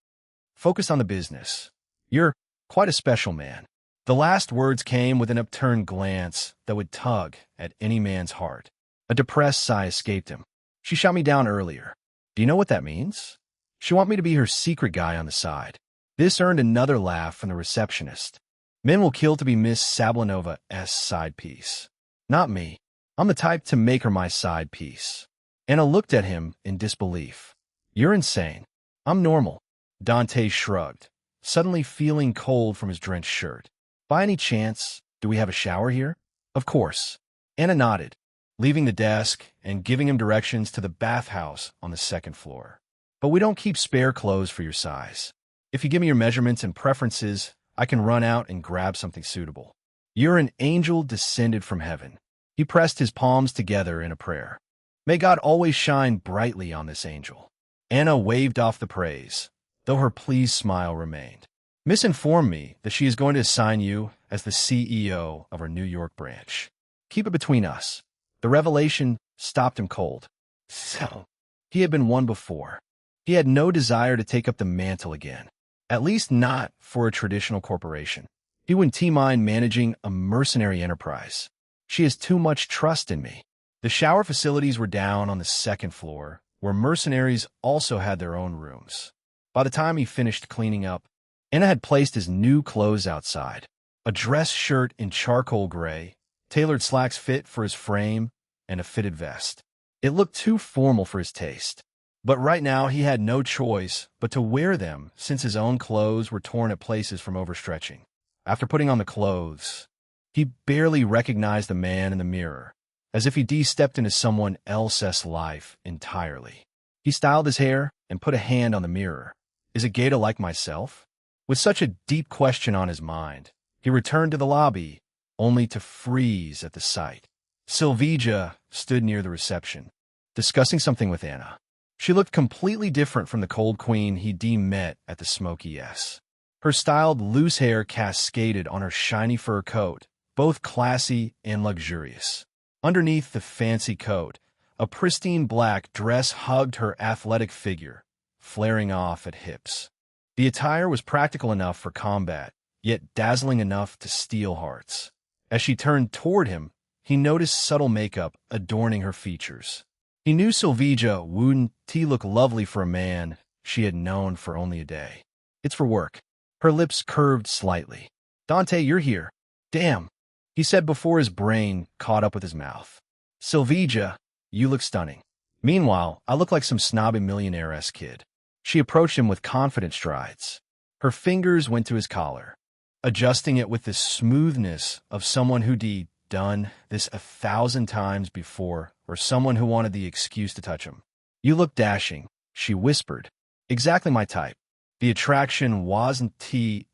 Focused on the business. You're quite a special man. The last words came with an upturned glance that would tug at any man's heart. A depressed sigh escaped him. She shot me down earlier. Do you know what that means? She want me to be her secret guy on the side. This earned another laugh from the receptionist. Men will kill to be Miss Sablanova's side piece. Not me. I'm the type to make her my side piece. Anna looked at him in disbelief. You're insane. I'm normal. Dante shrugged, suddenly feeling cold from his drenched shirt. By any chance, do we have a shower here? Of course. Anna nodded, leaving the desk and giving him directions to the bathhouse on the second floor. But we don't keep spare clothes for your size. If you give me your measurements and preferences, I can run out and grab something suitable. You're an angel descended from heaven. He pressed his palms together in a prayer. May God always shine brightly on this angel. Anna waved off the praise, though her pleased smile remained. Miss informed me that she is going to assign you as the CEO of our New York branch. Keep it between us. The revelation stopped him cold. So, he had been one before. He had no desire to take up the mantle again, at least not for a traditional corporation. He wouldn't mind managing a mercenary enterprise. She has too much trust in me. The shower facilities were down on the second floor, where mercenaries also had their own rooms. By the time he finished cleaning up, Anna had placed his new clothes outside, a dress shirt in charcoal gray tailored slacks fit for his frame, and a fitted vest. It looked too formal for his taste. But right now he had no choice but to wear them since his own clothes were torn at places from overstretching. After putting on the clothes, he barely recognized the man in the mirror, as if he de-stepped into someone else's life entirely. He styled his hair and put a hand on the mirror. Is it gay to like myself? With such a deep question on his mind, he returned to the lobby, only to freeze at the sight. Silvija stood near the reception, discussing something with Anna. She looked completely different from the cold queen he met at the Smoky S. Her styled loose hair cascaded on her shiny fur coat, both classy and luxurious. Underneath the fancy coat, a pristine black dress hugged her athletic figure, flaring off at hips. The attire was practical enough for combat, yet dazzling enough to steal hearts. As she turned toward him, he noticed subtle makeup adorning her features. He knew Silvija wouldn't look lovely for a man she had known for only a day. It's for work. Her lips curved slightly. Dante, you're here. Damn, he said before his brain caught up with his mouth. Silvija, you look stunning. Meanwhile, I look like some snobby millionaire-esque kid. She approached him with confident strides. Her fingers went to his collar, adjusting it with the smoothness of someone who'd done this 1,000 times before, or someone who wanted the excuse to touch him. You look dashing, she whispered. Exactly my type. The attraction wasn't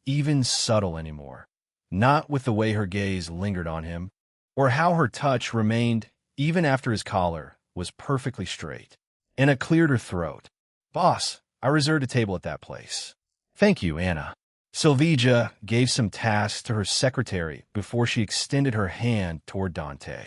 even subtle anymore. Not with the way her gaze lingered on him, or how her touch remained even after his collar was perfectly straight. Anna cleared her throat. Boss, I reserved a table at that place. Thank you, Anna. Silvija gave some tasks to her secretary before she extended her hand toward Dante.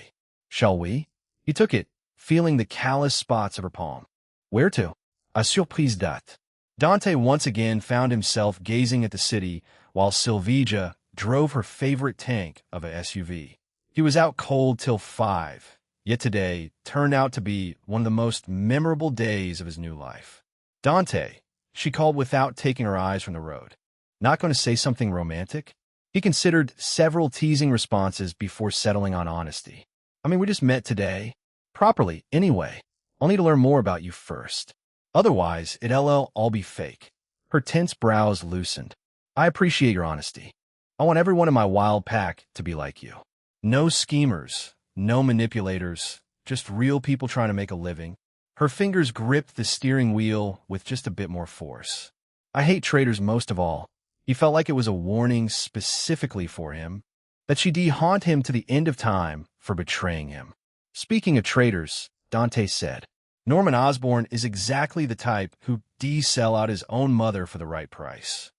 Shall we? He took it, feeling the callous spots of her palm. Where to? A surprise date. Dante once again found himself gazing at the city while Silvija drove her favorite tank of a SUV. He was out cold till 5, yet today turned out to be one of the most memorable days of his new life. Dante, she called without taking her eyes from the road. Not going to say something romantic? He considered several teasing responses before settling on honesty. I mean, we just met today. Properly, anyway. I'll need to learn more about you first. Otherwise, it'll all be fake. Her tense brows loosened. I appreciate your honesty. I want everyone in my wild pack to be like you. No schemers, no manipulators, just real people trying to make a living. Her fingers gripped the steering wheel with just a bit more force. I hate traitors most of all. He felt like it was a warning specifically for him, that she'd haunt him to the end of time for betraying him. Speaking of traitors, Dante said, Norman Osborn is exactly the type who'd sell out his own mother for the right price.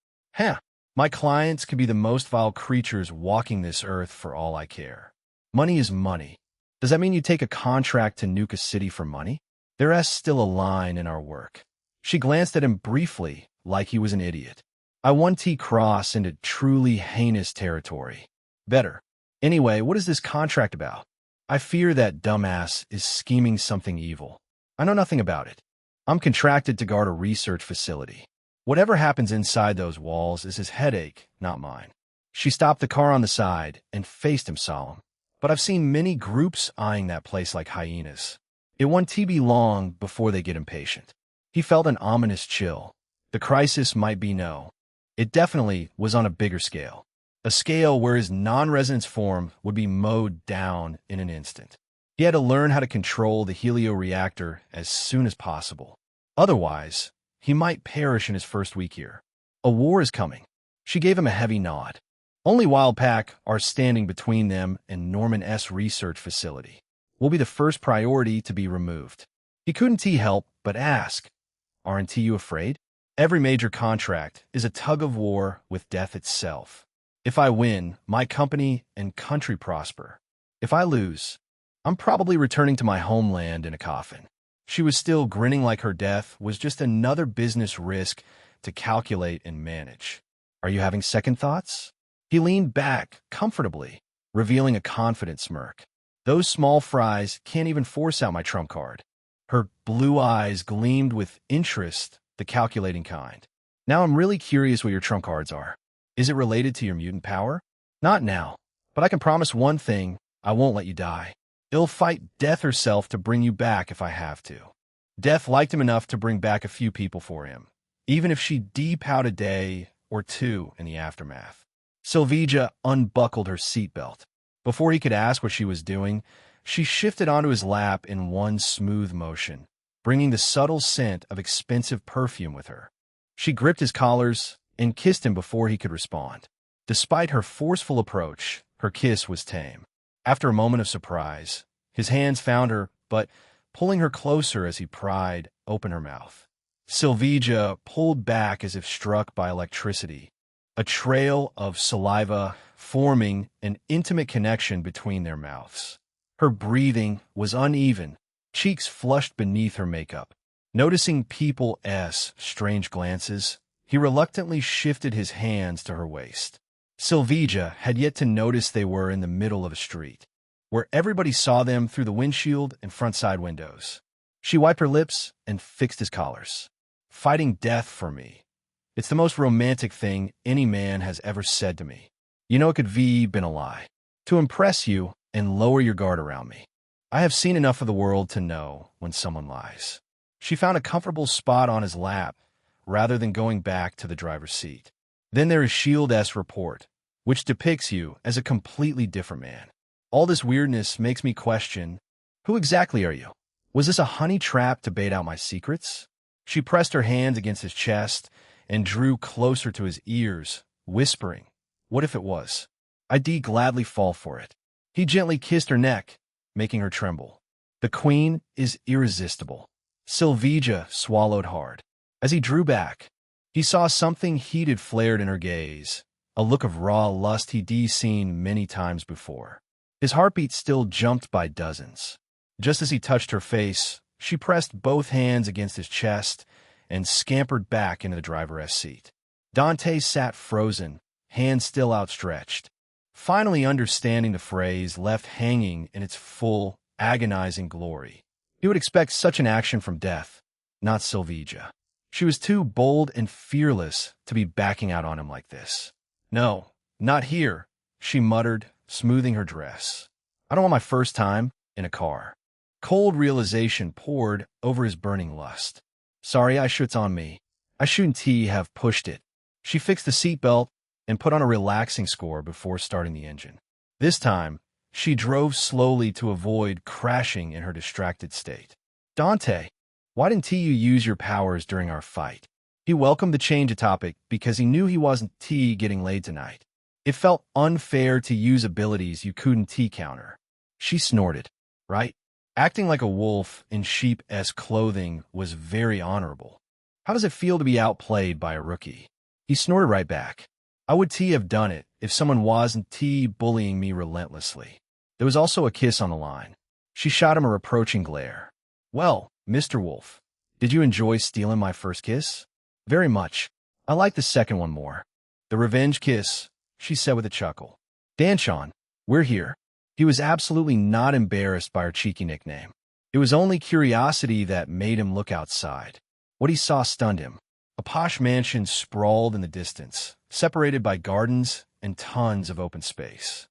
My clients can be the most vile creatures walking this earth for all I care. Money is money. Does that mean you take a contract to nuke a city for money? There's still a line in our work. She glanced at him briefly, like he was an idiot. I want to cross into truly heinous territory. Better. Anyway, what is this contract about? I fear that dumbass is scheming something evil. I know nothing about it. I'm contracted to guard a research facility. Whatever happens inside those walls is his headache, not mine. She stopped the car on the side and faced him solemn. But I've seen many groups eyeing that place like hyenas. It won't be long before they get impatient. He felt an ominous chill. The crisis might be no. It definitely was on a bigger scale. A scale where his non-resonance form would be mowed down in an instant. He had to learn how to control the helioreactor as soon as possible. Otherwise, he might perish in his first week here. A war is coming. She gave him a heavy nod. Only Wildpack are standing between them and Norman S. research facility. Will be the first priority to be removed. He couldn't help but ask, aren't you afraid? Every major contract is a tug of war with death itself. If I win, my company and country prosper. If I lose, I'm probably returning to my homeland in a coffin. She was still grinning like her death was just another business risk to calculate and manage. Are you having second thoughts? He leaned back comfortably, revealing a confident smirk. Those small fries can't even force out my trump card. Her blue eyes gleamed with interest, the calculating kind. Now I'm really curious what your trump cards are. Is it related to your mutant power? Not now, but I can promise one thing. I won't let you die. I'll fight Death herself to bring you back if I have to. Death liked him enough to bring back a few people for him, even if she deep out a day or two in the aftermath. Sylvia unbuckled her seatbelt. Before he could ask what she was doing, she shifted onto his lap in one smooth motion, bringing the subtle scent of expensive perfume with her. She gripped his collars and kissed him before he could respond. Despite her forceful approach, her kiss was tame. After a moment of surprise, his hands found her, but pulling her closer as he pried open her mouth. Sylvia pulled back as if struck by electricity, a trail of saliva forming an intimate connection between their mouths. Her breathing was uneven, cheeks flushed beneath her makeup. Noticing people's strange glances, he reluctantly shifted his hands to her waist. Sylvia had yet to notice they were in the middle of a street, where everybody saw them through the windshield and front side windows. She wiped her lips and fixed his collars. Fighting death for me. It's the most romantic thing any man has ever said to me. You know it could be been a lie. To impress you and lower your guard around me. I have seen enough of the world to know when someone lies. She found a comfortable spot on his lap, rather than going back to the driver's seat. Then there is Shield's report, which depicts you as a completely different man. All this weirdness makes me question, who exactly are you? Was this a honey trap to bait out my secrets? She pressed her hands against his chest and drew closer to his ears, whispering, what if it was? I'd gladly fall for it. He gently kissed her neck, making her tremble. The queen is irresistible. Sylvia swallowed hard. As he drew back, he saw something heated flared in her gaze, a look of raw lust he'd seen many times before. His heartbeat still jumped by dozens. Just as he touched her face, she pressed both hands against his chest and scampered back into the driver's seat. Dante sat frozen, hands still outstretched, finally understanding the phrase left hanging in its full, agonizing glory. He would expect such an action from Death, not Sylvia. She was too bold and fearless to be backing out on him like this. No, not here, she muttered, smoothing her dress. I don't want my first time in a car. Cold realization poured over his burning lust. Sorry, I should's on me. I shouldn't have pushed it. She fixed the seatbelt and put on a relaxing score before starting the engine. This time, she drove slowly to avoid crashing in her distracted state. Dante, why didn't you use your powers during our fight? He welcomed the change of topic because he knew he wasn't getting laid tonight. It felt unfair to use abilities you couldn't counter. She snorted, right? Acting like a wolf in sheep's clothing was very honorable. How does it feel to be outplayed by a rookie? He snorted right back. I would have done it if someone wasn't bullying me relentlessly. There was also a kiss on the line. She shot him a reproaching glare. Well, Mr. Wolf, did you enjoy stealing my first kiss? Very much. I like the second one more. The revenge kiss, she said with a chuckle. Danshon, we're here. He was absolutely not embarrassed by her cheeky nickname. It was only curiosity that made him look outside. What he saw stunned him. A posh mansion sprawled in the distance, separated by gardens and tons of open space.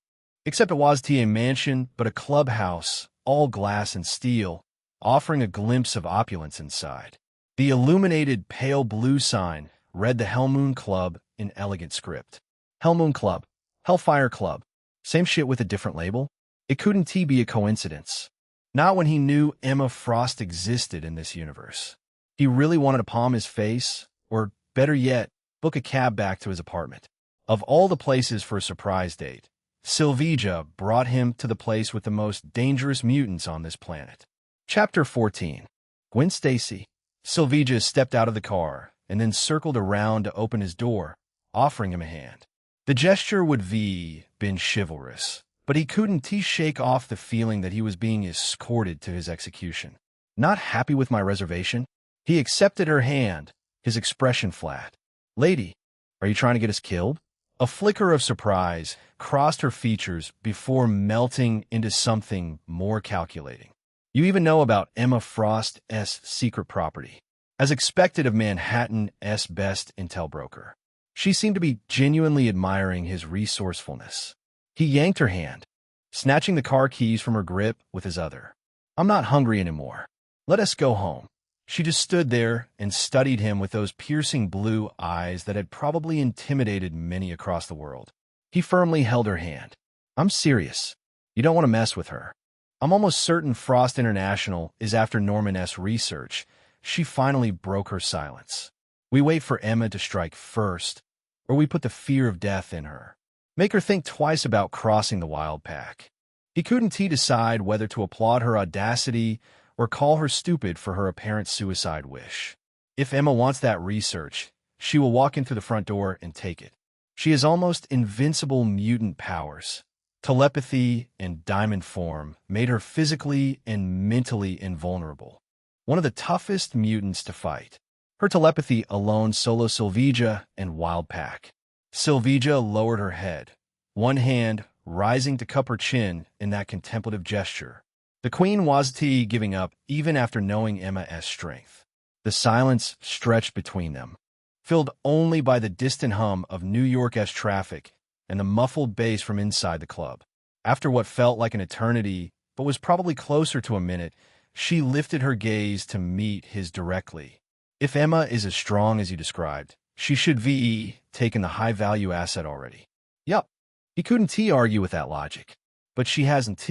Except it wasn't a mansion, but a clubhouse, all glass and steel, offering a glimpse of opulence inside. The illuminated pale blue sign read the Hellmoon Club in elegant script. Hellmoon Club. Hellfire Club. Same shit with a different label? It couldn't be a coincidence. Not when he knew Emma Frost existed in this universe. He really wanted to palm his face, or better yet, book a cab back to his apartment. Of all the places for a surprise date, Sylvia brought him to the place with the most dangerous mutants on this planet. Chapter 14. Gwen Stacy. Sylvia stepped out of the car and then circled around to open his door, offering him a hand. The gesture would been chivalrous, but he couldn't shake off the feeling that he was being escorted to his execution. Not happy with my reservation, he accepted her hand, his expression flat. Lady, are you trying to get us killed? A flicker of surprise crossed her features before melting into something more calculating. You even know about Emma Frost's secret property. As expected of Manhattan's best intel broker. She seemed to be genuinely admiring his resourcefulness. He yanked her hand. snatching the car keys from her grip with his other. I'm not hungry anymore. Let us go home. She just stood there and studied him with those piercing blue eyes that had probably intimidated many across the world. He firmly held her hand. I'm serious. You don't want to mess with her. I'm almost certain Frost International is after Norman S. research. She finally broke her silence. We wait for Emma to strike first, or we put the fear of death in her. Make her think twice about crossing the wild pack. He couldn't decide whether to applaud her audacity or call her stupid for her apparent suicide wish. If Emma wants that research, she will walk in through the front door and take it. She has almost invincible mutant powers. Telepathy and diamond form made her physically and mentally invulnerable. One of the toughest mutants to fight. Her telepathy alone solo Sylveja and Wild Pack. Sylveja lowered her head, one hand rising to cup her chin in that contemplative gesture. The queen wasn't giving up even after knowing Emma's strength. The silence stretched between them, filled only by the distant hum of New York's traffic and the muffled bass from inside the club. After what felt like an eternity, but was probably closer to a minute, she lifted her gaze to meet his directly. If Emma is as strong as you described, she should be taken the high-value asset already. Yup, he couldn't argue with that logic. But she hasn't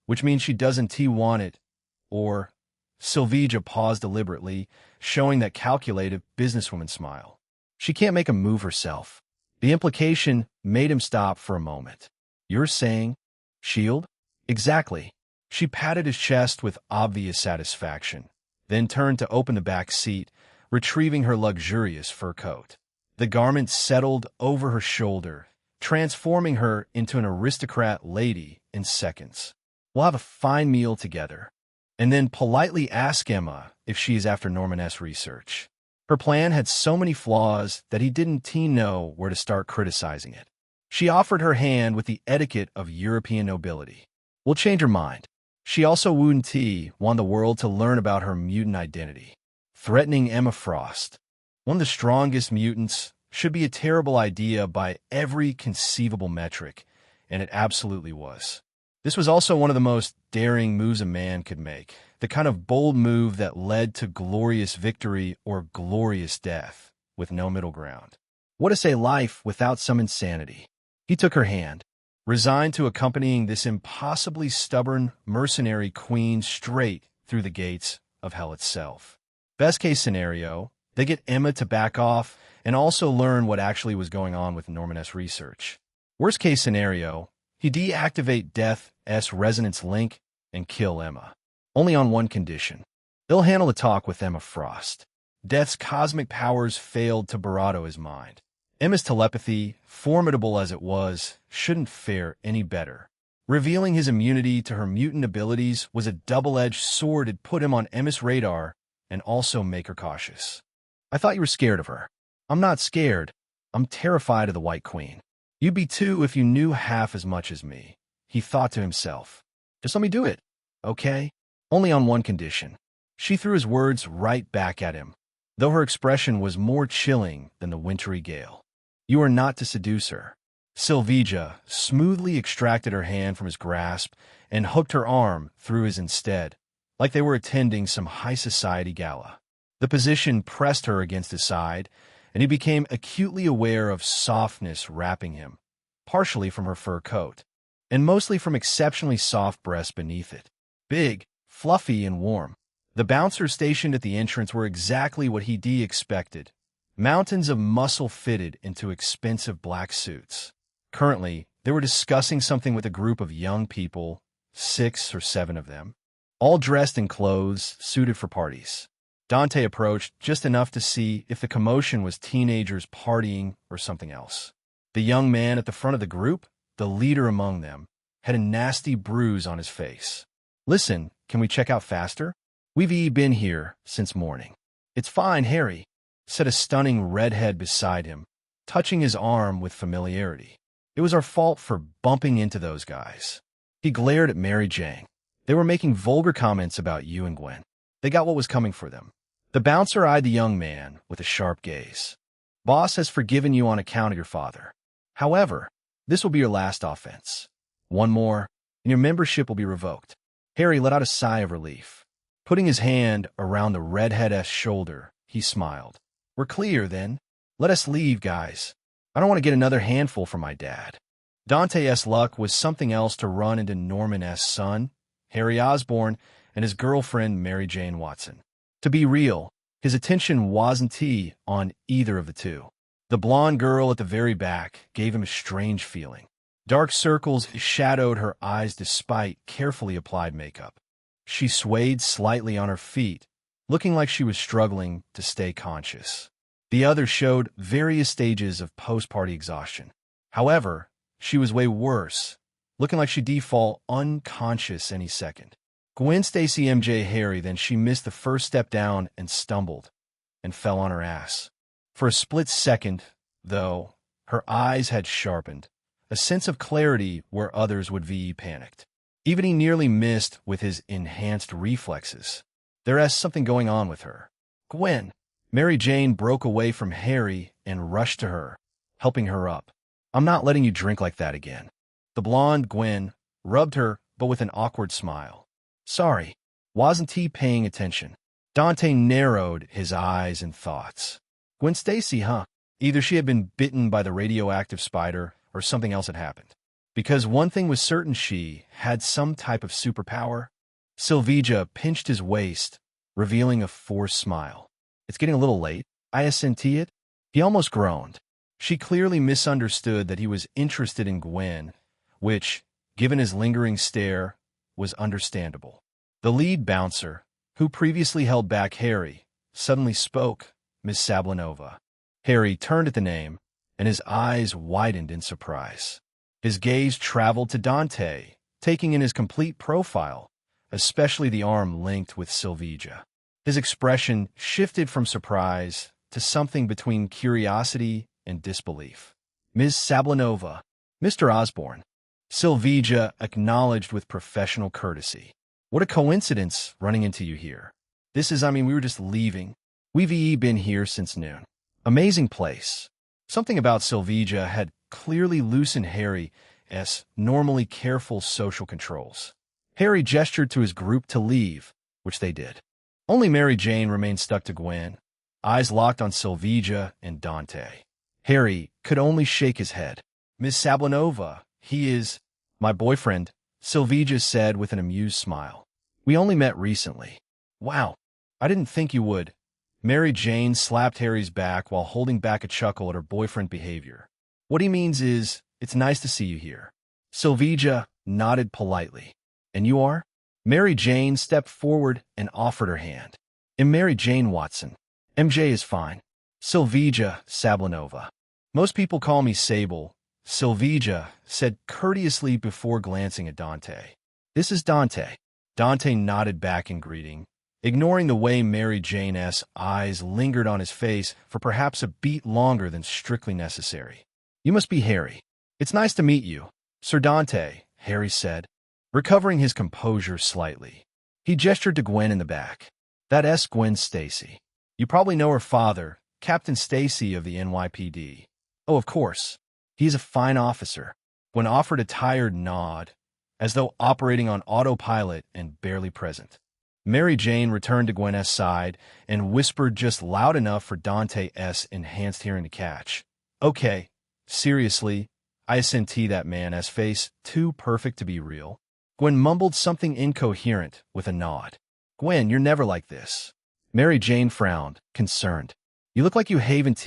which means she doesn't want it, or... Sylveja paused deliberately, showing that calculated businesswoman smile. She can't make a move herself. The implication made him stop for a moment. You're saying, shield? Exactly. She patted his chest with obvious satisfaction, then turned to open the back seat, retrieving her luxurious fur coat. The garment settled over her shoulder, transforming her into an aristocrat lady in seconds. We'll have a fine meal together, and then politely ask Emma if she is after Norman S. research. Her plan had so many flaws that he didn't know where to start criticizing it. She offered her hand with the etiquette of European nobility. We'll change her mind. She also wouldn't want the world to learn about her mutant identity. Threatening Emma Frost, one of the strongest mutants, should be a terrible idea by every conceivable metric, and it absolutely was. This was also one of the most daring moves a man could make, the kind of bold move that led to glorious victory or glorious death, with no middle ground. What is a life without some insanity? He took her hand, resigned to accompanying this impossibly stubborn mercenary queen straight through the gates of hell itself. Best case scenario, they get Emma to back off and also learn what actually was going on with Norman S. research. Worst case scenario, he deactivate Death's resonance link and kill Emma. Only on one condition. They'll handle the talk with Emma Frost. Death's cosmic powers failed to bravado his mind. Emma's telepathy, formidable as it was, shouldn't fare any better. Revealing his immunity to her mutant abilities was a double-edged sword that put him on Emma's radar and also make her cautious. I thought you were scared of her. I'm not scared. I'm terrified of the White Queen. You'd be too if you knew half as much as me, he thought to himself. Just let me do it, okay? Only on one condition. She threw his words right back at him, though her expression was more chilling than the wintry gale. You are not to seduce her. Sylveja smoothly extracted her hand from his grasp and hooked her arm through his instead, like they were attending some high society gala. The position pressed her against his side, and he became acutely aware of softness wrapping him, partially from her fur coat, and mostly from exceptionally soft breasts beneath it. Big, fluffy, and warm. The bouncers stationed at the entrance were exactly what he expected. Mountains of muscle fitted into expensive black suits. Currently, they were discussing something with a group of young people, 6 or 7 of them, all dressed in clothes suited for parties. Dante approached just enough to see if the commotion was teenagers partying or something else. The young man at the front of the group, the leader among them, had a nasty bruise on his face. Listen, can we check out faster? We've been here since morning. It's fine, Harry, said a stunning redhead beside him, touching his arm with familiarity. It was our fault for bumping into those guys. He glared at Mary Jane. They were making vulgar comments about you and Gwen. They got what was coming for them. The bouncer eyed the young man with a sharp gaze. Boss has forgiven you on account of your father. However, this will be your last offense. One more, and your membership will be revoked. Harry let out a sigh of relief. Putting his hand around the redhead's shoulder, he smiled. We're clear, then. Let us leave, guys. I don't want to get another handful from my dad. Dante's luck was something else to run into Norman's son, Harry Osborn, and his girlfriend, Mary Jane Watson. To be real, his attention wasn't on either of the two. The blonde girl at the very back gave him a strange feeling. Dark circles shadowed her eyes despite carefully applied makeup. She swayed slightly on her feet, looking like she was struggling to stay conscious. The other showed various stages of post-party exhaustion. However, she was way worse, looking like she'd fall unconscious any second. Gwen Stacy MJ Harry, then she missed the first step down and stumbled, and fell on her ass. For a split second, though, her eyes had sharpened, a sense of clarity where others would be panicked. Even he nearly missed with his enhanced reflexes. There's something going on with her. Gwen. Mary Jane broke away from Harry and rushed to her, helping her up. I'm not letting you drink like that again. The blonde Gwen rubbed her, but with an awkward smile. Sorry, wasn't he paying attention? Dante narrowed his eyes and thoughts. Gwen Stacy, huh? Either she had been bitten by the radioactive spider or something else had happened. Because one thing was certain, she had some type of superpower. Sylvia pinched his waist, revealing a forced smile. It's getting a little late. I assent it. He almost groaned. She clearly misunderstood that he was interested in Gwen, which, given his lingering stare, was understandable. The lead bouncer, who previously held back Harry, suddenly spoke, Miss Sablinova. Harry turned at the name, and his eyes widened in surprise. His gaze traveled to Dante, taking in his complete profile, especially the arm linked with Sylvia. His expression shifted from surprise to something between curiosity and disbelief. Ms. Sablinova, Mr. Osborn. Sylvia acknowledged with professional courtesy. What a coincidence running into you here. We were just leaving. We've been here since noon. Amazing place. Something about Sylvia had clearly loosened Harry's normally careful social controls. Harry gestured to his group to leave, which they did. Only Mary Jane remained stuck to Gwen, eyes locked on Sylvia and Dante. Harry could only shake his head. Miss Sablinova, he is my boyfriend, Sylvia said with an amused smile. We only met recently. Wow, I didn't think you would. Mary Jane slapped Harry's back while holding back a chuckle at her boyfriend's behavior. What he means is, it's nice to see you here. Sylvia nodded politely. And you are? Mary Jane stepped forward and offered her hand. I'm Mary Jane Watson. MJ is fine. Sylvia Sablinova. Most people call me Sable, Sylvia said courteously before glancing at Dante. This is Dante. Dante nodded back in greeting, ignoring the way Mary Jane's eyes lingered on his face for perhaps a beat longer than strictly necessary. You must be Harry. It's nice to meet you, Sir Dante, Harry said, recovering his composure slightly. He gestured to Gwen in the back. That's Gwen Stacy. You probably know her father, Captain Stacy of the NYPD. Oh, of course. He is a fine officer. Gwen offered a tired nod, as though operating on autopilot and barely present. Mary Jane returned to Gwen's side and whispered just loud enough for Dante's enhanced hearing to catch. Okay, seriously, I assent that man's face too perfect to be real. Gwen mumbled something incoherent with a nod. Gwen, you're never like this. Mary Jane frowned, concerned. You look like you haven't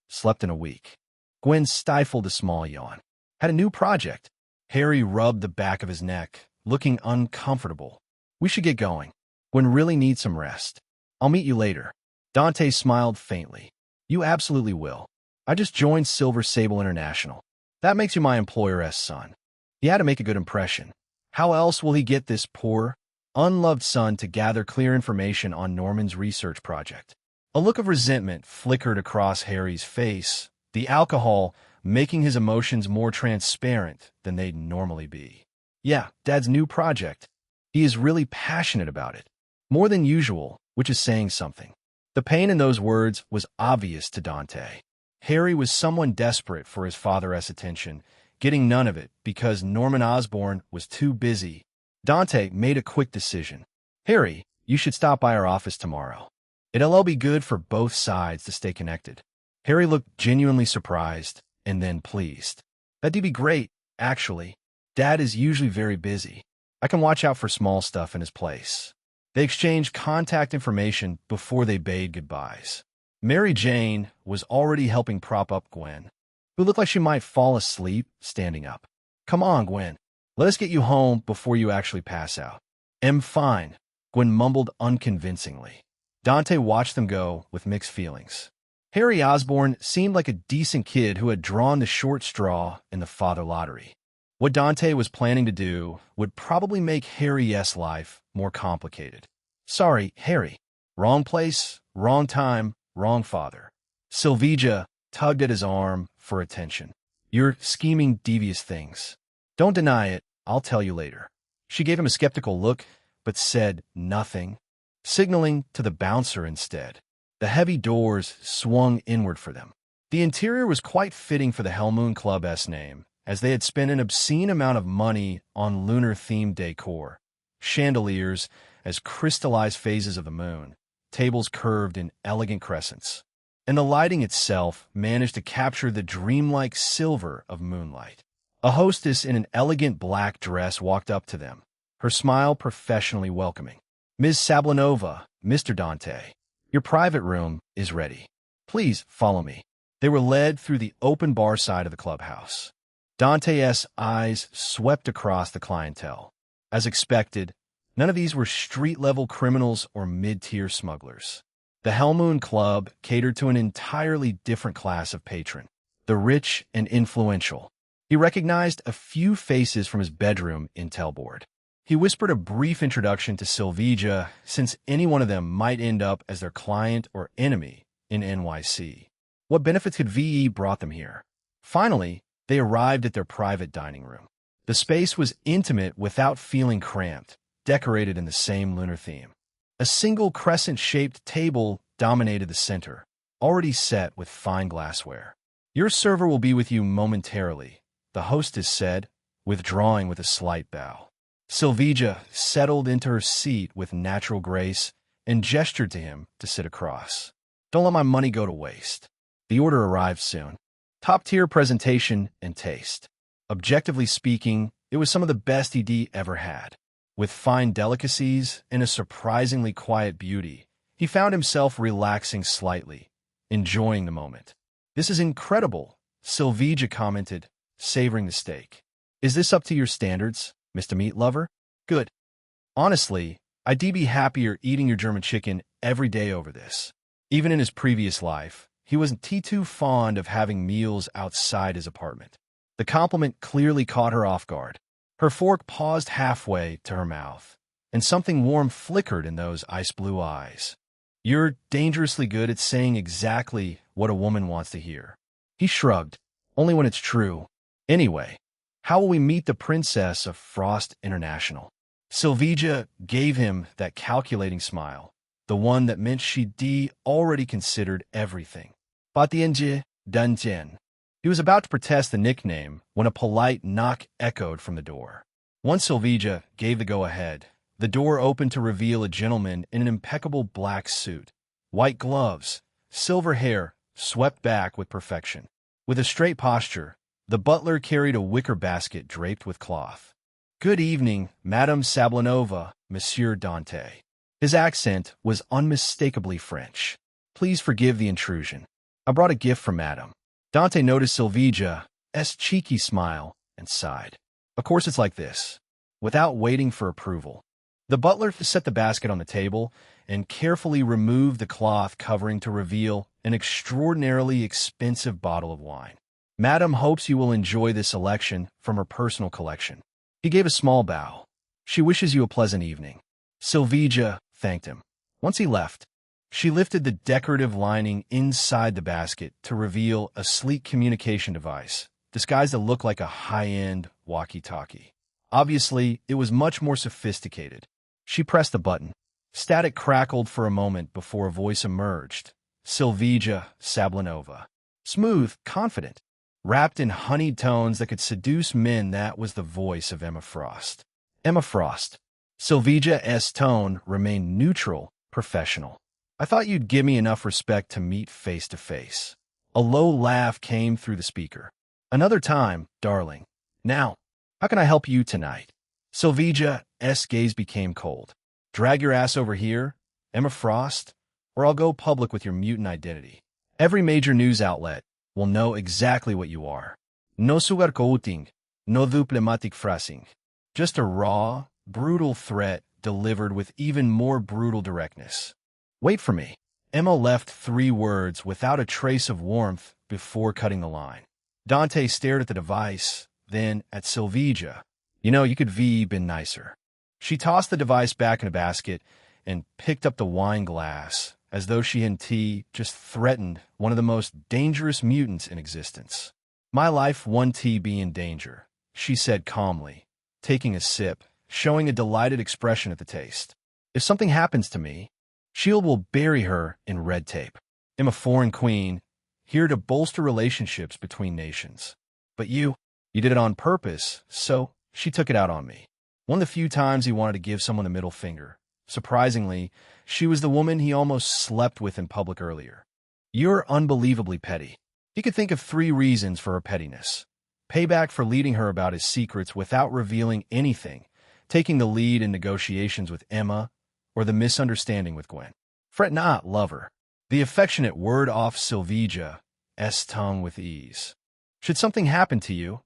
slept in a week. Gwen stifled a small yawn. Had a new project. Harry rubbed the back of his neck, looking uncomfortable. We should get going. Gwen really needs some rest. I'll meet you later. Dante smiled faintly. You absolutely will. I just joined Silver Sable International. That makes you my employer's son. He had to make a good impression. How else will he get this poor, unloved son to gather clear information on Norman's research project? A look of resentment flickered across Harry's face, the alcohol making his emotions more transparent than they'd normally be. Yeah, Dad's new project. He is really passionate about it. More than usual, which is saying something. The pain in those words was obvious to Dante. Harry was someone desperate for his father's attention, getting none of it because Norman Osborn was too busy. Dante made a quick decision. Harry, you should stop by our office tomorrow. It'll be good for both sides to stay connected. Harry looked genuinely surprised and then pleased. That'd be great, actually. Dad is usually very busy. I can watch out for small stuff in his place. They exchanged contact information before they bade goodbyes. Mary Jane was already helping prop up Gwen, who looked like she might fall asleep standing up. Come on, Gwen. Let us get you home before you actually pass out. I'm fine, Gwen mumbled unconvincingly. Dante watched them go with mixed feelings. Harry Osborn seemed like a decent kid who had drawn the short straw in the father lottery. What Dante was planning to do would probably make Harry's life more complicated. Sorry, Harry. Wrong place, wrong time, wrong father. Sylvia tugged at his arm for attention. You're scheming devious things. Don't deny it, I'll tell you later. She gave him a skeptical look, but said nothing, signaling to the bouncer instead. The heavy doors swung inward for them. The interior was quite fitting for the Hellmoon Club's name, as they had spent an obscene amount of money on lunar-themed decor. Chandeliers as crystallized phases of the moon, tables curved in elegant crescents. And the lighting itself managed to capture the dreamlike silver of moonlight. A hostess in an elegant black dress walked up to them, her smile professionally welcoming. Ms. Sablinova, Mr. Dante, your private room is ready. Please follow me. They were led through the open bar side of the clubhouse. Dante's eyes swept across the clientele. As expected, none of these were street-level criminals or mid-tier smugglers. The Hellmoon Club catered to an entirely different class of patron, the rich and influential. He recognized a few faces from his bedroom intel board. He whispered a brief introduction to Sylvia, since any one of them might end up as their client or enemy in NYC. What benefits could VE brought them here? Finally, they arrived at their private dining room. The space was intimate without feeling cramped, decorated in the same lunar theme. A single crescent-shaped table dominated the center, already set with fine glassware. Your server will be with you momentarily, the hostess said, withdrawing with a slight bow. Sylvia settled into her seat with natural grace and gestured to him to sit across. Don't let my money go to waste. The order arrived soon. Top-tier presentation and taste. Objectively speaking, it was some of the best he'd ever had. With fine delicacies and a surprisingly quiet beauty, he found himself relaxing slightly, enjoying the moment. This is incredible, Sylvia commented, savoring the steak. Is this up to your standards, Mr. Meat Lover? Good. Honestly, I'd be happier eating your German chicken every day over this. Even in his previous life, he wasn't too fond of having meals outside his apartment. The compliment clearly caught her off guard. Her fork paused halfway to her mouth, and something warm flickered in those ice-blue eyes. You're dangerously good at saying exactly what a woman wants to hear. He shrugged, only when it's true. Anyway, how will we meet the princess of Frost International? Sylvia gave him that calculating smile, the one that meant she'd already considered everything. Batienje Dunjen. He was about to protest the nickname when a polite knock echoed from the door. Once Sylvia gave the go-ahead, the door opened to reveal a gentleman in an impeccable black suit, white gloves, silver hair swept back with perfection. With a straight posture, the butler carried a wicker basket draped with cloth. Good evening, Madame Sablinova, Monsieur Dante. His accent was unmistakably French. Please forgive the intrusion. I brought a gift for Madame. Dante noticed Sylvia's cheeky smile and sighed. Of course it's like this. Without waiting for approval, the butler set the basket on the table and carefully removed the cloth covering to reveal an extraordinarily expensive bottle of wine. Madame hopes you will enjoy this selection from her personal collection. He gave a small bow. She wishes you a pleasant evening. Sylvia thanked him. Once he left, she lifted the decorative lining inside the basket to reveal a sleek communication device, disguised to look like a high-end walkie-talkie. Obviously, it was much more sophisticated. She pressed the button. Static crackled for a moment before a voice emerged. Sylvia Sablinova. Smooth, confident. wrapped in honeyed tones that could seduce men. That was the voice of Emma Frost. Emma Frost. Sylvia's tone remained neutral, professional. I thought you'd give me enough respect to meet face to face. A low laugh came through the speaker. Another time, darling. Now, how can I help you tonight? Sylvia's gaze became cold. Drag your ass over here, Emma Frost, or I'll go public with your mutant identity. Every major news outlet will know exactly what you are. No sugarcoating, no diplomatic phrasing. Just a raw, brutal threat delivered with even more brutal directness. Wait for me. Emma left 3 words without a trace of warmth before cutting the line. Dante stared at the device, then at Sylvia. You know, you could been nicer. She tossed the device back in a basket and picked up the wine glass, as though she and T just threatened one of the most dangerous mutants in existence. My life, 1T be in danger, she said calmly, taking a sip, showing a delighted expression at the taste. If something happens to me, S.H.I.E.L.D. will bury her in red tape. I'm a foreign queen, here to bolster relationships between nations. But you did it on purpose, so she took it out on me. One of the few times he wanted to give someone a middle finger. Surprisingly, she was the woman he almost slept with in public earlier. You're unbelievably petty. He could think of 3 reasons for her pettiness. Payback for leading her about his secrets without revealing anything, taking the lead in negotiations with Emma, or the misunderstanding with Gwen. Fret not, lover. The affectionate word off Sylvia's tongue with ease. Should something happen to you,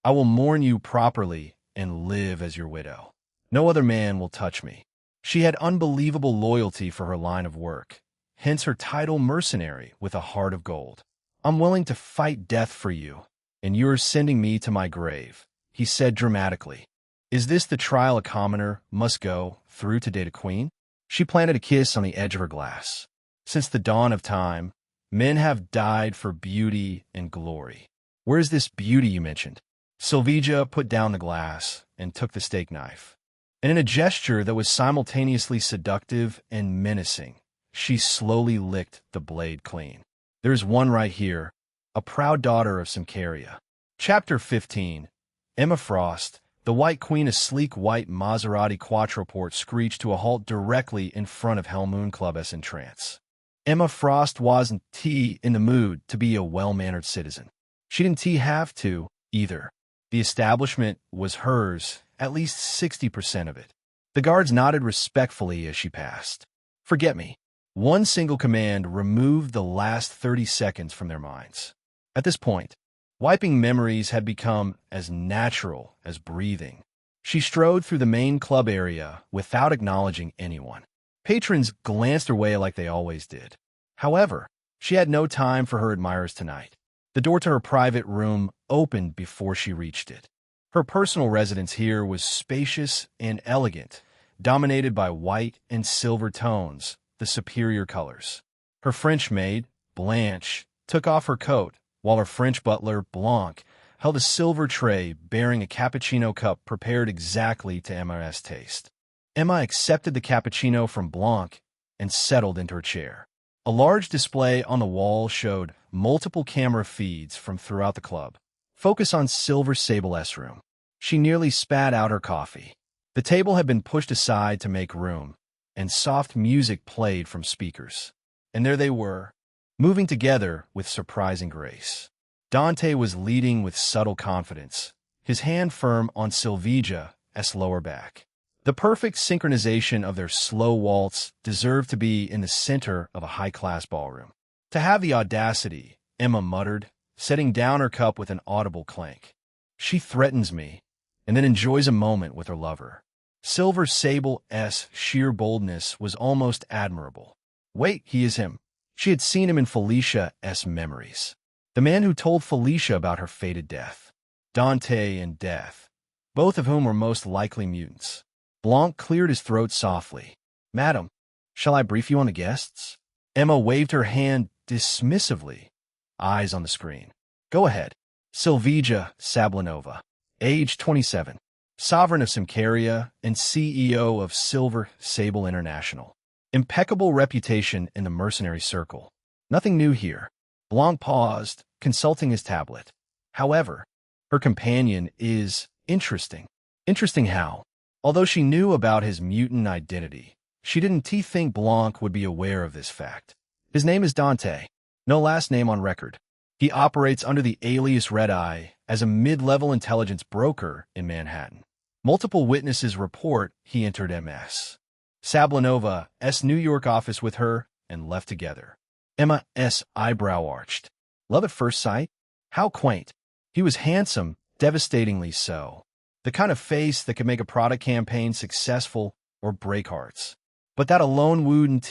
I will mourn you properly and live as your widow. No other man will touch me. She had unbelievable loyalty for her line of work, hence her title mercenary with a heart of gold. I'm willing to fight death for you, and you're sending me to my grave, he said dramatically. Is this the trial a commoner must go through to date a queen? She planted a kiss on the edge of her glass. Since the dawn of time, men have died for beauty and glory. Where is this beauty you mentioned? Sylvia put down the glass and took the steak knife. And in a gesture that was simultaneously seductive and menacing, she slowly licked the blade clean. There's one right here, a proud daughter of Symkaria. Chapter 15. Emma Frost. The White Queen, a sleek white Maserati Quattroporte, screeched to a halt directly in front of Hellmoon Club's entrance. Emma Frost wasn't in the mood to be a well-mannered citizen. She didn't have to, either. The establishment was hers, at least 60% of it. The guards nodded respectfully as she passed. Forget me. One single command removed the last 30 seconds from their minds. At this point, wiping memories had become as natural as breathing. She strode through the main club area without acknowledging anyone. Patrons glanced her way like they always did. However, she had no time for her admirers tonight. The door to her private room opened before she reached it. Her personal residence here was spacious and elegant, dominated by white and silver tones, the superior colors. Her French maid, Blanche, took off her coat, while her French butler, Blanc, held a silver tray bearing a cappuccino cup prepared exactly to Emma's taste. Emma accepted the cappuccino from Blanc and settled into her chair. A large display on the wall showed multiple camera feeds from throughout the club. Focus on Silver Sable's room. She nearly spat out her coffee. The table had been pushed aside to make room, and soft music played from speakers. And there they were, moving together with surprising grace. Dante was leading with subtle confidence, his hand firm on Sylvia's lower back. The perfect synchronization of their slow waltz deserved to be in the center of a high-class ballroom. To have the audacity, Emma muttered, setting down her cup with an audible clank. She threatens me, and then enjoys a moment with her lover. Silver Sable's sheer boldness was almost admirable. Wait, he is him. She had seen him in Felicia's memories. The man who told Felicia about her fated death. Dante and Death, both of whom were most likely mutants. Blanc cleared his throat softly. Madam, shall I brief you on the guests? Emma waved her hand dismissively, eyes on the screen. Go ahead. Sylvia Sablinova, age 27, sovereign of Symkaria and CEO of Silver Sable International. Impeccable reputation in the mercenary circle. Nothing new here. Blanc paused, consulting his tablet. However, her companion is interesting. Interesting how? Although she knew about his mutant identity, she didn't think Blanc would be aware of this fact. His name is Dante. No last name on record. He operates under the alias Red Eye as a mid-level intelligence broker in Manhattan. Multiple witnesses report he entered Ms. Sablanova's New York office with her and left together. Emma's eyebrow arched. Love at first sight? How quaint. He was handsome, devastatingly so. The kind of face that could make a product campaign successful or break hearts. But that alone wouldn't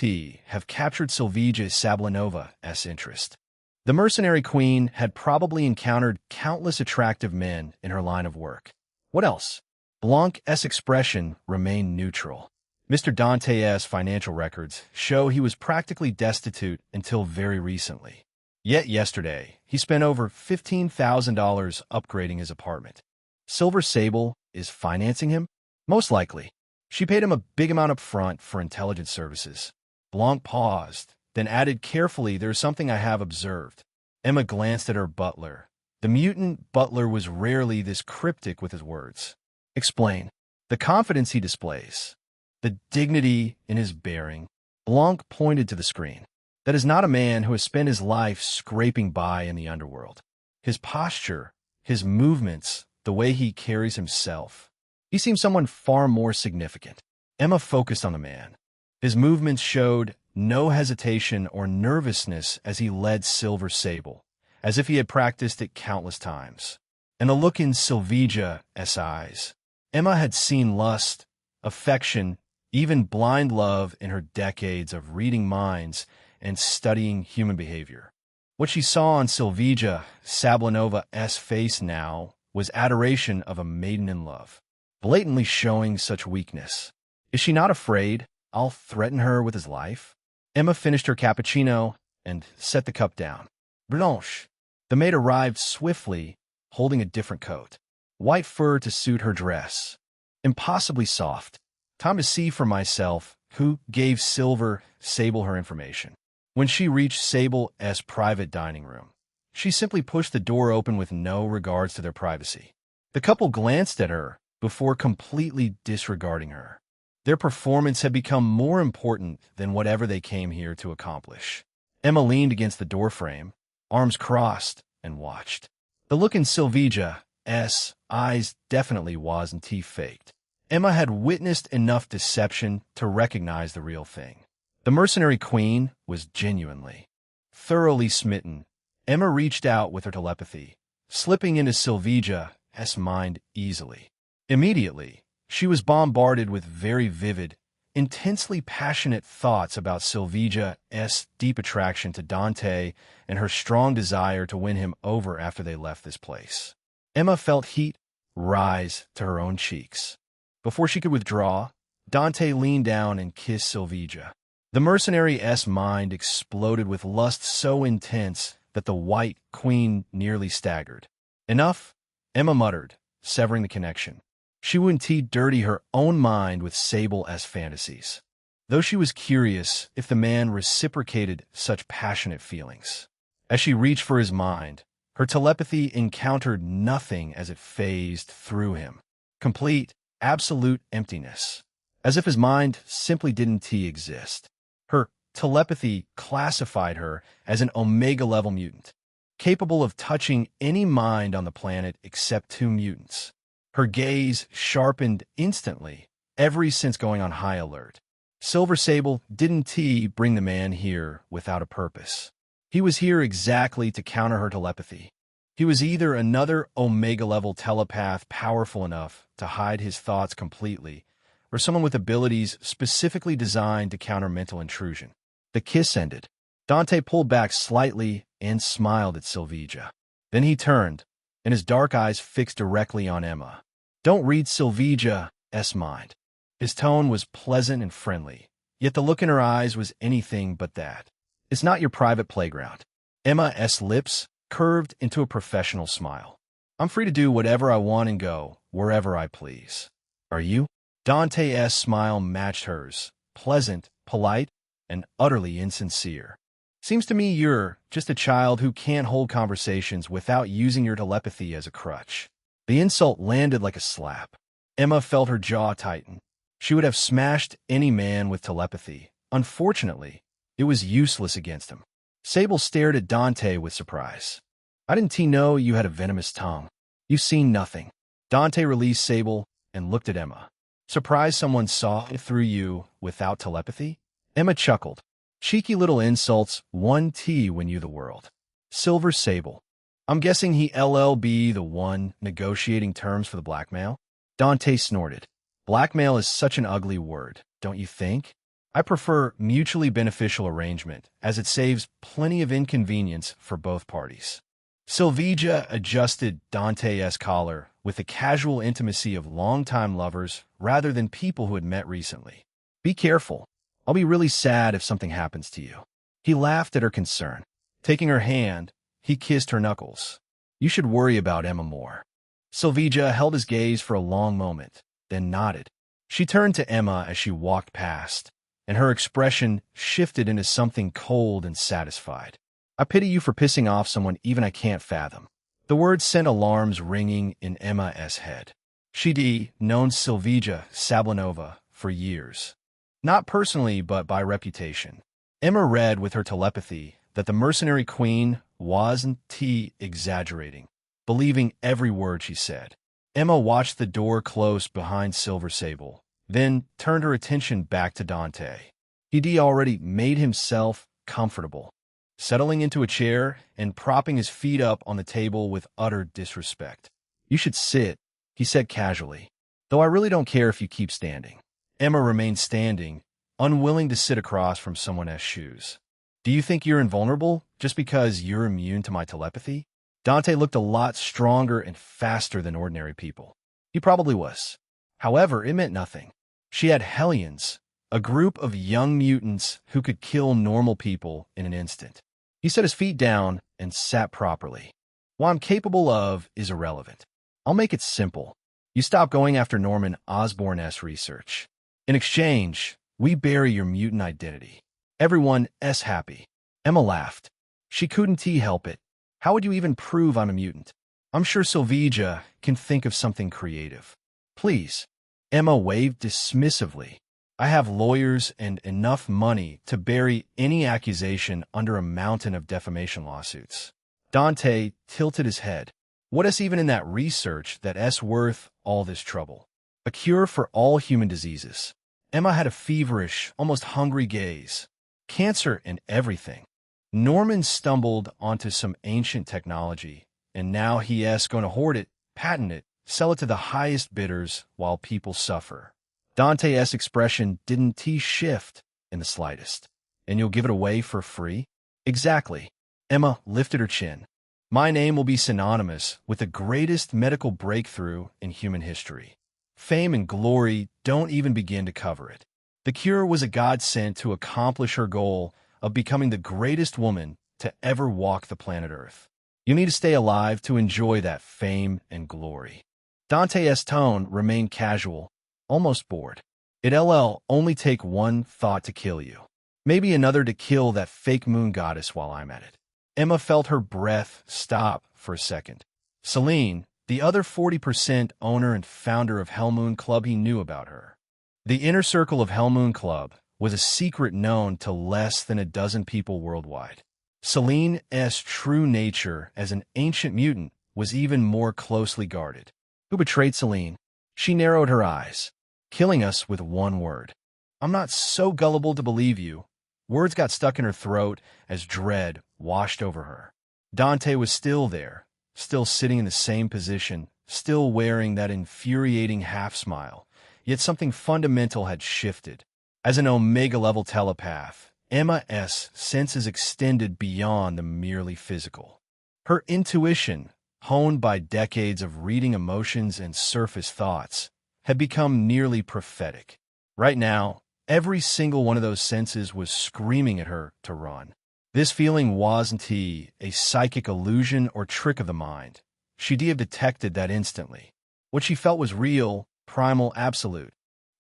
have captured Silvija Sablanova's interest. The mercenary queen had probably encountered countless attractive men in her line of work. What else? Blanc's expression remained neutral. Mr. Dante's financial records show he was practically destitute until very recently. Yet yesterday, he spent over $15,000 upgrading his apartment. Silver Sable is financing him? Most likely. She paid him a big amount up front for intelligence services. Blanc paused, then added carefully, "There's something I have observed." Emma glanced at her butler. The mutant butler was rarely this cryptic with his words. Explain. The confidence he displays. The dignity in his bearing. Blanc pointed to the screen. That is not a man who has spent his life scraping by in the underworld. His posture, his movements, the way he carries himself. He seemed someone far more significant. Emma focused on the man. His movements showed no hesitation or nervousness as he led Silver Sable, as if he had practiced it countless times. And the look in Silvija's eyes. Emma had seen lust, affection, even blind love in her decades of reading minds and studying human behavior. What she saw on Silvija Sablanova's face now was adoration of a maiden in love, blatantly showing such weakness. Is she not afraid I'll threaten her with his life? Emma finished her cappuccino and set the cup down. Blanche. The maid arrived swiftly, holding a different coat. White fur to suit her dress. Impossibly soft. Time to see for myself who gave Silver Sable her information. When she reached Sable's private dining room, she simply pushed the door open with no regards to their privacy. The couple glanced at her before completely disregarding her. Their performance had become more important than whatever they came here to accomplish. Emma leaned against the doorframe, arms crossed, and watched. The look in Silvija's eyes definitely wasn't faked. Emma had witnessed enough deception to recognize the real thing. The mercenary queen was genuinely, thoroughly smitten. Emma reached out with her telepathy, slipping into Silvija's mind easily. Immediately, she was bombarded with very vivid, intensely passionate thoughts about Silvija's deep attraction to Dante and her strong desire to win him over after they left this place. Emma felt heat rise to her own cheeks. Before she could withdraw, Dante leaned down and kissed Silvija. The mercenary's mind exploded with lust so intense that the White Queen nearly staggered. Enough, Emma muttered, severing the connection. She wouldn't dirty her own mind with Sable's fantasies, though she was curious if the man reciprocated such passionate feelings. As she reached for his mind, her telepathy encountered nothing as it phased through him. Complete, absolute emptiness, as if his mind simply didn't exist. Her telepathy classified her as an Omega-level mutant, capable of touching any mind on the planet except 2 mutants. Her gaze sharpened instantly, every sense going on high alert. Silver Sable didn't bring the man here without a purpose. He was here exactly to counter her telepathy. He was either another Omega-level telepath powerful enough to hide his thoughts completely, or someone with abilities specifically designed to counter mental intrusion. The kiss ended. Dante pulled back slightly and smiled at Silvija. Then he turned, and his dark eyes fixed directly on Emma. Don't read Silvija's mind. His tone was pleasant and friendly, yet the look in her eyes was anything but that. It's not your private playground. Emma's lips curved into a professional smile. I'm free to do whatever I want and go wherever I please. Are you? Dante's smile matched hers, pleasant, polite, and utterly insincere. Seems to me you're just a child who can't hold conversations without using your telepathy as a crutch. The insult landed like a slap. Emma felt her jaw tighten. She would have smashed any man with telepathy. Unfortunately, it was useless against him. Sable stared at Dante with surprise. I didn't know you had a venomous tongue. You've seen nothing. Dante released Sable and looked at Emma. Surprised someone saw through you without telepathy? Emma chuckled. Cheeky little insults, 1T when you the world. Silver Sable. I'm guessing he LLB the one negotiating terms for the blackmail? Dante snorted. Blackmail is such an ugly word, don't you think? I prefer mutually beneficial arrangement, as it saves plenty of inconvenience for both parties. Sylvia adjusted Dante's collar with the casual intimacy of longtime lovers rather than people who had met recently. Be careful. I'll be really sad if something happens to you. He laughed at her concern. Taking her hand, he kissed her knuckles. You should worry about Emma more. Sylvia held his gaze for a long moment, then nodded. She turned to Emma as she walked past, and her expression shifted into something cold and satisfied. I pity you for pissing off someone even I can't fathom. The words sent alarms ringing in Emma's head. She'd known Sylvia Sablinova for years. Not personally, but by reputation. Emma read with her telepathy that the mercenary queen wasn't exaggerating, believing every word she said. Emma watched the door close behind Silver Sable, then turned her attention back to Dante. He'd already made himself comfortable, settling into a chair and propping his feet up on the table with utter disrespect. You should sit, he said casually, though I really don't care if you keep standing. Emma remained standing, unwilling to sit across from someone else's shoes. Do you think you're invulnerable just because you're immune to my telepathy? Dante looked a lot stronger and faster than ordinary people. He probably was. However, it meant nothing. She had Hellions, a group of young mutants who could kill normal people in an instant. He set his feet down and sat properly. What I'm capable of is irrelevant. I'll make it simple. You stop going after Norman Osborn's research. In exchange, we bury your mutant identity. Everyone's happy. Emma laughed. She couldn't help it. How would you even prove I'm a mutant? I'm sure Sylvia can think of something creative. Please. Emma waved dismissively. I have lawyers and enough money to bury any accusation under a mountain of defamation lawsuits. Dante tilted his head. What is even in that research that's worth all this trouble? A cure for all human diseases. Emma had a feverish, almost hungry gaze. Cancer and everything. Norman stumbled onto some ancient technology, and now he's going to hoard it, patent it, sell it to the highest bidders while people suffer. Dante's expression didn't shift in the slightest. And you'll give it away for free? Exactly. Emma lifted her chin. My name will be synonymous with the greatest medical breakthrough in human history. Fame and glory don't even begin to cover it. The cure was a godsend to accomplish her goal of becoming the greatest woman to ever walk the planet Earth. You need to stay alive to enjoy that fame and glory. Dante's tone remained casual, almost bored. It'll only take one thought to kill you. Maybe another to kill that fake moon goddess while I'm at it. Emma felt her breath stop for a second. Celine, the other 40% owner and founder of Hellmoon Club, he knew about her. The inner circle of Hellmoon Club was a secret known to less than a dozen people worldwide. Celine's true nature as an ancient mutant was even more closely guarded. Who betrayed Celine? She narrowed her eyes, killing us with one word. I'm not so gullible to believe you. Words got stuck in her throat as dread washed over her. Dante was still there, still sitting in the same position, still wearing that infuriating half-smile, yet something fundamental had shifted. As an Omega-level telepath, Emma's senses extended beyond the merely physical. Her intuition, honed by decades of reading emotions and surface thoughts, had become nearly prophetic. Right now, every single one of those senses was screaming at her to run. This feeling wasn't a psychic illusion or trick of the mind. She'd have detected that instantly. What she felt was real, primal, absolute.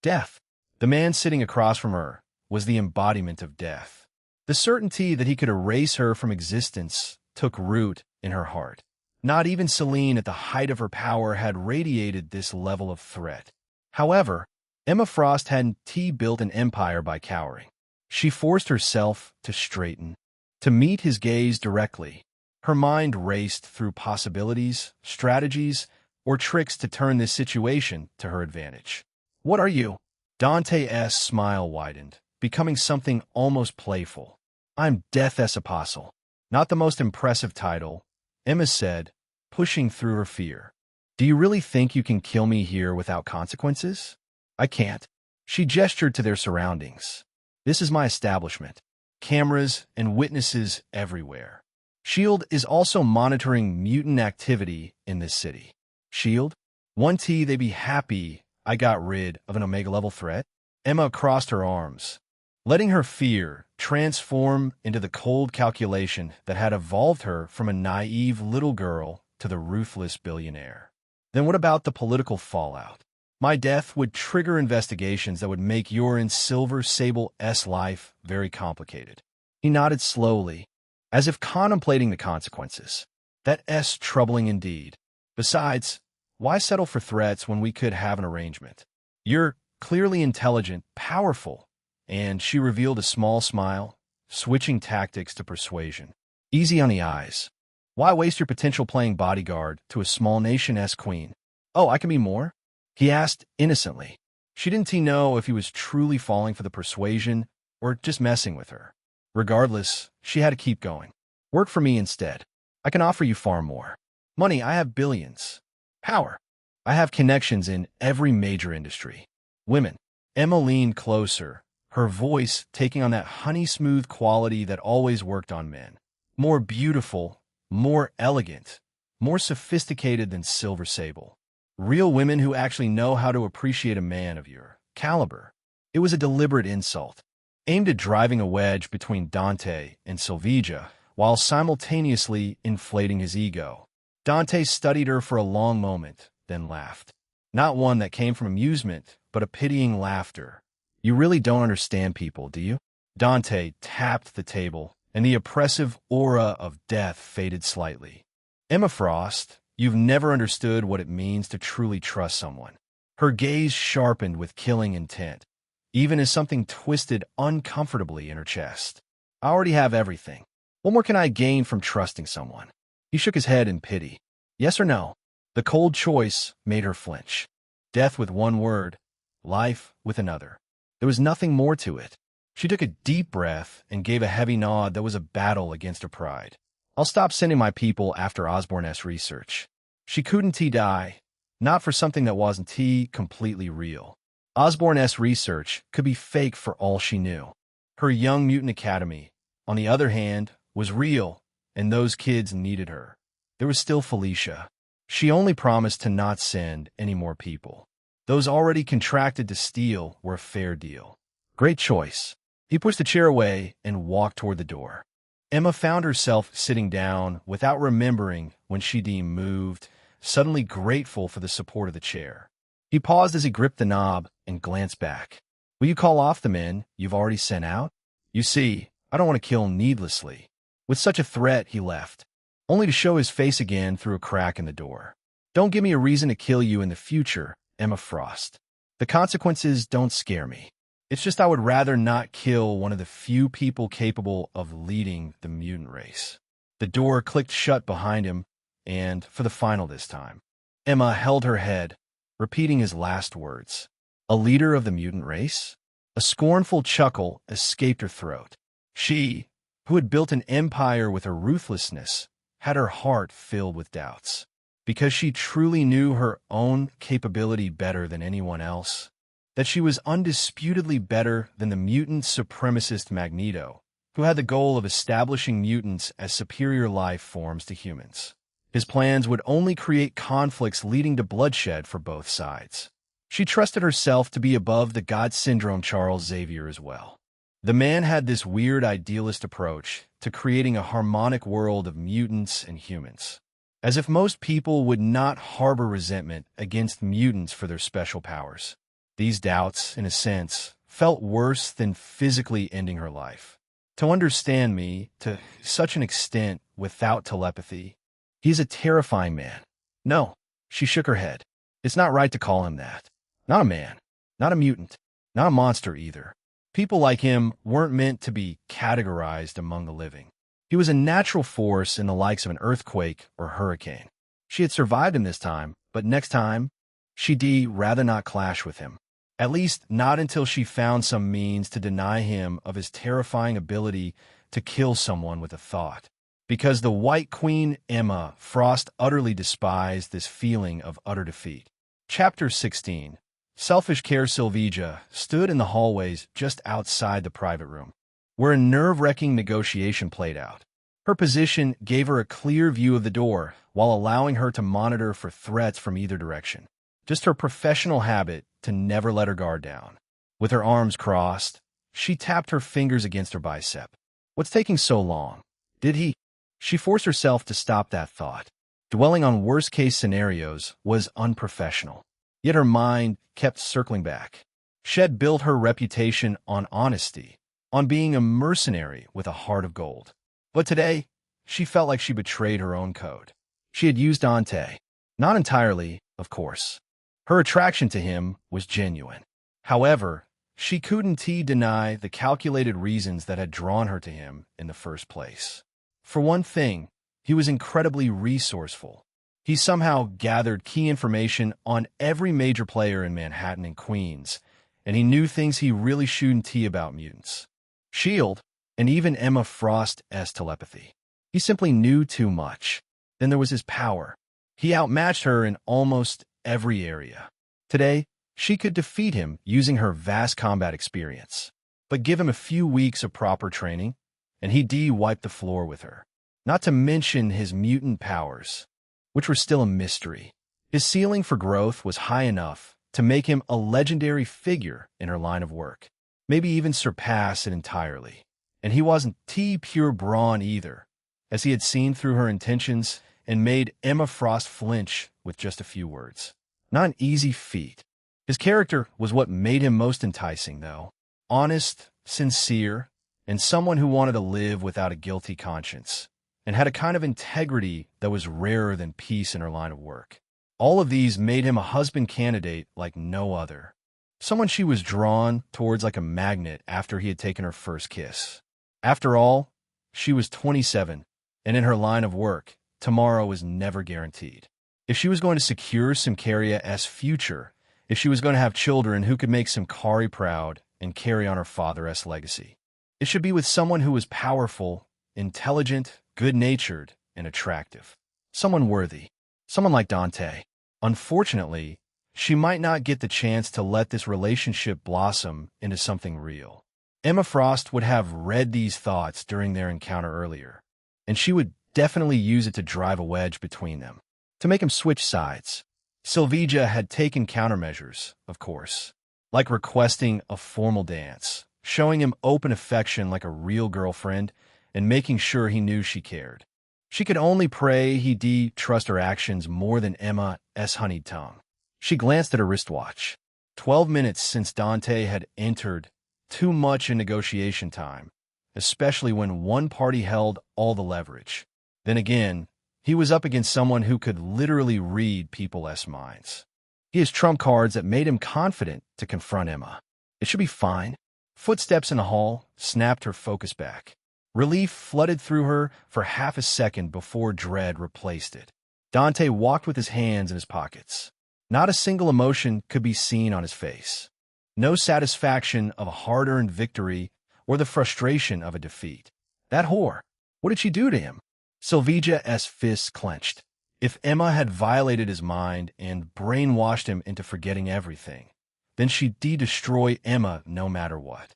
Death. The man sitting across from her was the embodiment of death. The certainty that he could erase her from existence took root in her heart. Not even Selene at the height of her power had radiated this level of threat. However, Emma Frost hadn't built an empire by cowering. She forced herself to straighten, to meet his gaze directly. Her mind raced through possibilities, strategies, or tricks to turn this situation to her advantage. "What are you?" Dante's smile widened, becoming something almost playful. "I'm Death's Apostle." Not the most impressive title, Emma said, pushing through her fear. "Do you really think you can kill me here without consequences?" "I can't." She gestured to their surroundings. "This is my establishment. Cameras and witnesses everywhere. SHIELD is also monitoring mutant activity in this city." "SHIELD? Won't they be happy I got rid of an Omega-level threat?" Emma crossed her arms, letting her fear transform into the cold calculation that had evolved her from a naive little girl to the ruthless billionaire. "Then what about the political fallout? My death would trigger investigations that would make your and Silver Sable's life very complicated." He nodded slowly, as if contemplating the consequences. "That's troubling indeed. Besides, why settle for threats when we could have an arrangement? You're clearly intelligent, powerful," and she revealed a small smile, switching tactics to persuasion. "Easy on the eyes. Why waste your potential playing bodyguard to a small nation's queen?" "Oh, I can be more?" he asked innocently. She didn't know if he was truly falling for the persuasion or just messing with her. Regardless, she had to keep going. "Work for me instead. I can offer you far more. Money, I have billions. Power, I have connections in every major industry. Women." Emma leaned closer, her voice taking on that honey-smooth quality that always worked on men. "More beautiful, more elegant, more sophisticated than Silver Sable. Real women who actually know how to appreciate a man of your caliber." It was a deliberate insult, aimed at driving a wedge between Dante and Sylvia, while simultaneously inflating his ego. Dante studied her for a long moment, then laughed. Not one that came from amusement, but a pitying laughter. "You really don't understand people, do you?" Dante tapped the table, and the oppressive aura of death faded slightly. "Emma Frost, you've never understood what it means to truly trust someone." Her gaze sharpened with killing intent, even as something twisted uncomfortably in her chest. "I already have everything. What more can I gain from trusting someone?" He shook his head in pity. "Yes or no?" The cold choice made her flinch. Death with one word, life with another. There was nothing more to it. She took a deep breath and gave a heavy nod that was a battle against her pride. "I'll stop sending my people after Osborne's research." She couldn't die, not for something that wasn't completely real. Osborne's research could be fake for all she knew. Her young mutant academy, on the other hand, was real, and those kids needed her. There was still Felicia. She only promised to not send any more people. Those already contracted to steal were a fair deal. Great choice. He pushed the chair away and walked toward the door. Emma found herself sitting down without remembering when she moved, suddenly grateful for the support of the chair. He paused as he gripped the knob and glanced back. "Will you call off the men you've already sent out? You see, I don't want to kill needlessly." With such a threat, he left, only to show his face again through a crack in the door. "Don't give me a reason to kill you in the future, Emma Frost. The consequences don't scare me. It's just I would rather not kill one of the few people capable of leading the mutant race." The door clicked shut behind him, and, for the final this time, Emma held her head, repeating his last words. "A leader of the mutant race?" A scornful chuckle escaped her throat. She, who had built an empire with her ruthlessness, had her heart filled with doubts. Because she truly knew her own capability better than anyone else, that she was undisputedly better than the mutant supremacist Magneto, who had the goal of establishing mutants as superior life forms to humans. His plans would only create conflicts leading to bloodshed for both sides. She trusted herself to be above the God syndrome Charles Xavier as well. The man had this weird idealist approach to creating a harmonic world of mutants and humans, as if most people would not harbor resentment against mutants for their special powers. These doubts, in a sense, felt worse than physically ending her life. to understand me to such an extent without telepathy. He's a terrifying man. No, she shook her head. It's not right to call him that. Not a man, not a mutant, not a monster either. People like him weren't meant to be categorized among the living. He was a natural force in the likes of an earthquake or hurricane. She had survived him this time, but next time, she'd rather not clash with him. At least not until she found some means to deny him of his terrifying ability to kill someone with a thought. Because the White Queen Emma Frost utterly despised this feeling of utter defeat. Chapter 16. Selfish Care. Sylvija stood in the hallways just outside the private room, where a nerve-wracking negotiation played out. Her position gave her a clear view of the door, while allowing her to monitor for threats from either direction. Just her professional habit to never let her guard down. With her arms crossed, she tapped her fingers against her bicep. What's taking so long? Did he? She forced herself to stop that thought. Dwelling on worst-case scenarios was unprofessional. Yet her mind kept circling back. She had built her reputation on honesty, on being a mercenary with a heart of gold. But today, she felt like she betrayed her own code. She had used Dante. Not entirely, of course. Her attraction to him was genuine. However, she couldn't deny the calculated reasons that had drawn her to him in the first place. For one thing, he was incredibly resourceful. He somehow gathered key information on every major player in Manhattan and Queens, and he knew things he really shouldn't about mutants. S.H.I.E.L.D., and even Emma Frost's telepathy. He simply knew too much. Then there was his power. He outmatched her in almost every area. Today, she could defeat him using her vast combat experience. But give him a few weeks of proper training, and he'd wipe the floor with her. Not to mention his mutant powers, which were still a mystery. His ceiling for growth was high enough to make him a legendary figure in her line of work, maybe even surpass it entirely. And he wasn't pure brawn either, as he had seen through her intentions and made Emma Frost flinch with just a few words. Not an easy feat. His character was what made him most enticing, though. Honest, sincere, and someone who wanted to live without a guilty conscience, and had a kind of integrity that was rarer than peace in her line of work. All of these made him a husband candidate like no other. Someone she was drawn towards like a magnet after he had taken her first kiss. After all, she was 27, and in her line of work, tomorrow was never guaranteed. If she was going to secure Symkaria's future, if she was going to have children who could make Symkari proud and carry on her father's legacy, it should be with someone who was powerful, intelligent, good-natured, and attractive. Someone worthy. Someone like Dante. Unfortunately, she might not get the chance to let this relationship blossom into something real. Emma Frost would have read these thoughts during their encounter earlier, and she would definitely use it to drive a wedge between them, to make him switch sides. Sylvija had taken countermeasures, of course, like requesting a formal dance, showing him open affection like a real girlfriend, and making sure he knew she cared. She could only pray he'd trust her actions more than Emma's honeyed tongue. She glanced at her wristwatch. 12 minutes since Dante had entered. Too much in negotiation time, especially when one party held all the leverage. Then again, he was up against someone who could literally read people's minds. He has trump cards that made him confident to confront Emma. It should be fine. Footsteps in the hall snapped her focus back. Relief flooded through her for half a second before dread replaced it. Dante walked with his hands in his pockets. Not a single emotion could be seen on his face. No satisfaction of a hard-earned victory or the frustration of a defeat. That whore, what did she do to him? Sylvija's fists clenched. If Emma had violated his mind and brainwashed him into forgetting everything, then she'd destroy Emma no matter what.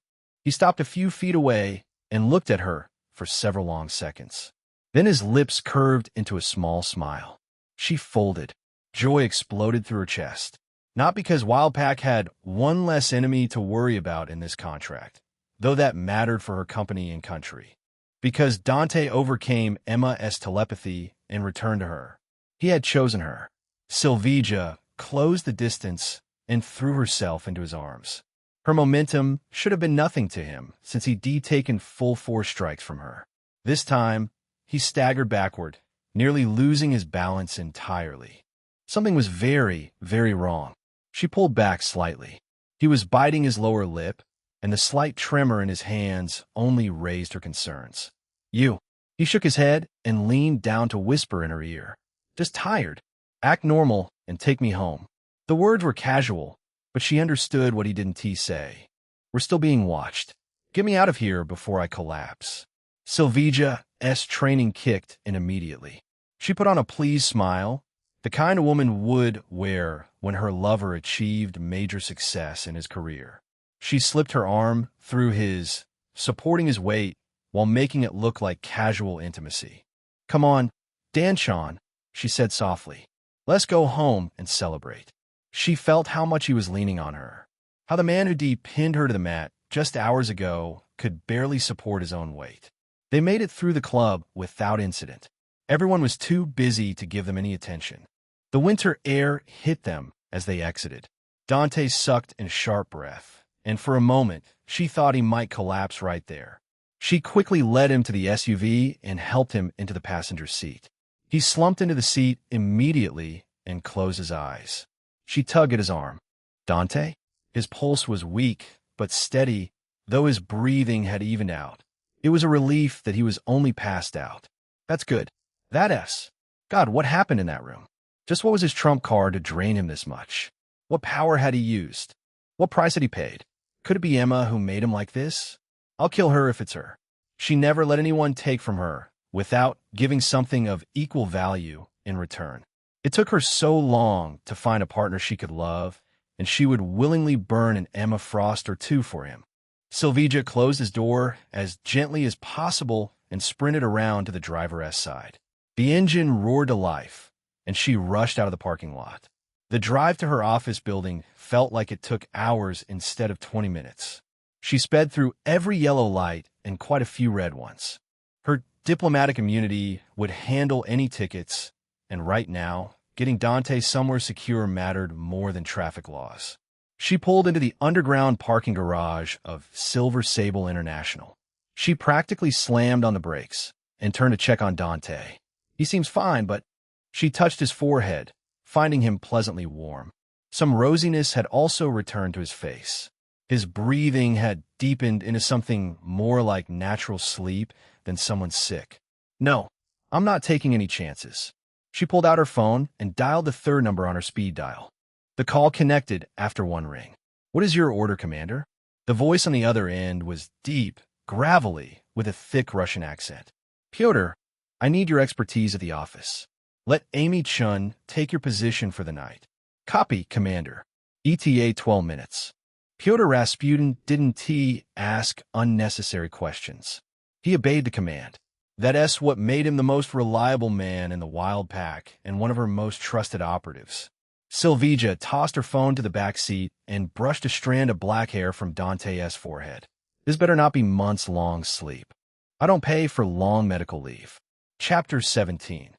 He stopped a few feet away and looked at her for several long seconds. Then his lips curved into a small smile. She folded. Joy exploded through her chest. Not because Wildpack had one less enemy to worry about in this contract, though that mattered for her company and country. Because Dante overcame Emma's telepathy and returned to her. He had chosen her. Sylvija closed the distance and threw herself into his arms. Her momentum should have been nothing to him since he'd taken full 4 strikes from her. This time, he staggered backward, nearly losing his balance entirely. Something was very, very wrong. She pulled back slightly. He was biting his lower lip, and the slight tremor in his hands only raised her concerns. You. He shook his head and leaned down to whisper in her ear. Just tired. Act normal and take me home. The words were casual, but she understood what he didn't say. We're still being watched. Get me out of here before I collapse. Sylvia's training kicked in immediately. She put on a pleased smile, the kind a woman would wear when her lover achieved major success in his career. She slipped her arm through his, supporting his weight while making it look like casual intimacy. Come on, Danchan, she said softly. Let's go home and celebrate. She felt how much he was leaning on her, how the man who pinned her to the mat just hours ago could barely support his own weight. They made it through the club without incident. Everyone was too busy to give them any attention. The winter air hit them as they exited. Dante sucked in sharp breath, and for a moment, she thought he might collapse right there. She quickly led him to the SUV and helped him into the passenger seat. He slumped into the seat immediately and closed his eyes. She tugged at his arm. Dante? His pulse was weak, but steady, though his breathing had evened out. It was a relief that he was only passed out. That's good. God, what happened in that room? Just what was his trump card to drain him this much? What power had he used? What price had he paid? Could it be Emma who made him like this? I'll kill her if it's her. She never let anyone take from her without giving something of equal value in return. It took her so long to find a partner she could love, and she would willingly burn an Emma Frost or two for him. Sylvia closed his door as gently as possible and sprinted around to the driver's side. The engine roared to life, and she rushed out of the parking lot. The drive to her office building felt like it took hours instead of 20 minutes. She sped through every yellow light and quite a few red ones. Her diplomatic immunity would handle any tickets, and right now, getting Dante somewhere secure mattered more than traffic laws. She pulled into the underground parking garage of Silver Sable International. She practically slammed on the brakes and turned to check on Dante. He seems fine, but she touched his forehead, finding him pleasantly warm. Some rosiness had also returned to his face. His breathing had deepened into something more like natural sleep than someone sick. No, I'm not taking any chances. She pulled out her phone and dialed the third number on her speed dial. The call connected after one ring. What is your order, Commander? The voice on the other end was deep, gravelly, with a thick Russian accent. Pyotr, I need your expertise at the office. Let Amy Chun take your position for the night. Copy, Commander. ETA 12 minutes. Pyotr Rasputin didn't ask unnecessary questions. He obeyed the command. That's what made him the most reliable man in the Wild Pack and one of her most trusted operatives. Sylvia tossed her phone to the back seat and brushed a strand of black hair from Dante's forehead. This better not be months-long sleep. I don't pay for long medical leave. Chapter 17.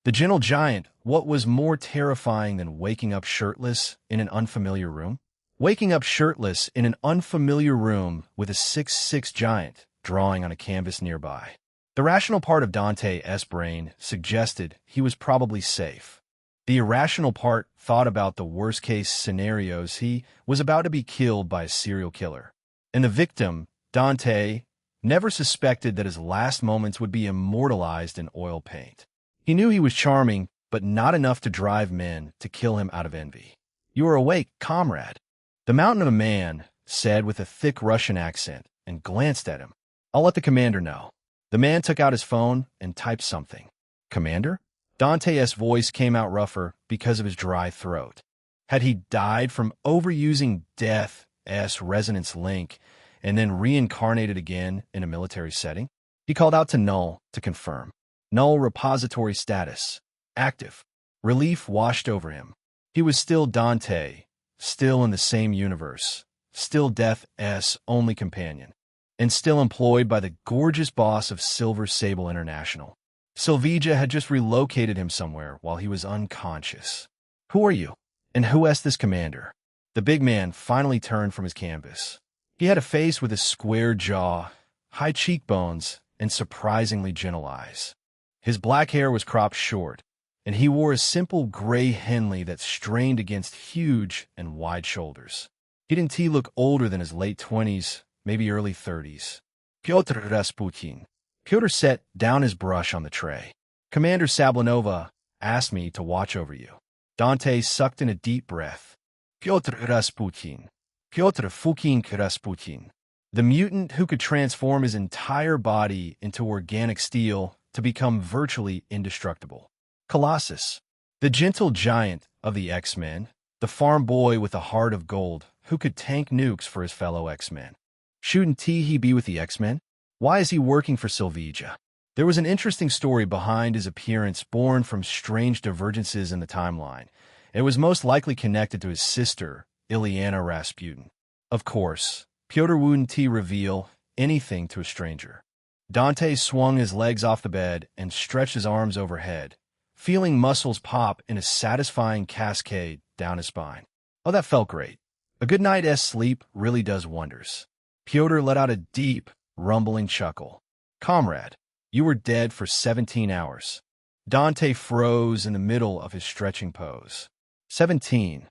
The Gentle Giant. What was more terrifying than waking up shirtless in an unfamiliar room? Waking up shirtless in an unfamiliar room with a 6'6" giant drawing on a canvas nearby. The rational part of Dante's brain suggested he was probably safe. The irrational part thought about the worst-case scenarios. He was about to be killed by a serial killer. And the victim, Dante, never suspected that his last moments would be immortalized in oil paint. He knew he was charming, but not enough to drive men to kill him out of envy. You are awake, comrade. The mountain of a man said with a thick Russian accent and glanced at him. I'll let the commander know. The man took out his phone and typed something. Commander? Dante's voice came out rougher because of his dry throat. Had he died from overusing death's resonance link and then reincarnated again in a military setting? He called out to Null to confirm. Null repository status. Active. Relief washed over him. He was still Dante, still in the same universe, still Death's only companion, and still employed by the gorgeous boss of Silver Sable International. Sylvia had just relocated him somewhere while he was unconscious. Who are you? And who is this commander? The big man finally turned from his canvas. He had a face with a square jaw, high cheekbones, and surprisingly gentle eyes. His black hair was cropped short, and he wore a simple gray Henley that strained against huge and wide shoulders. He didn't look older than his late 20s, maybe early 30s. Pyotr Rasputin. Pyotr set down his brush on the tray. Commander Sablinova asked me to watch over you. Dante sucked in a deep breath. Pyotr Rasputin. Pyotr fucking Rasputin. The mutant who could transform his entire body into organic steel to become virtually indestructible. Colossus. The gentle giant of the X-Men. The farm boy with a heart of gold who could tank nukes for his fellow X-Men. Shouldn't he be with the X-Men? Why is he working for Sylvija? There was an interesting story behind his appearance born from strange divergences in the timeline. It was most likely connected to his sister, Ilyana Rasputin. Of course, Pyotr wouldn't reveal anything to a stranger. Dante swung his legs off the bed and stretched his arms overhead, feeling muscles pop in a satisfying cascade down his spine. Oh, that felt great. A good night's sleep really does wonders. Pyotr let out a deep, rumbling chuckle. Comrade, you were dead for 17 hours. Dante froze in the middle of his stretching pose. 17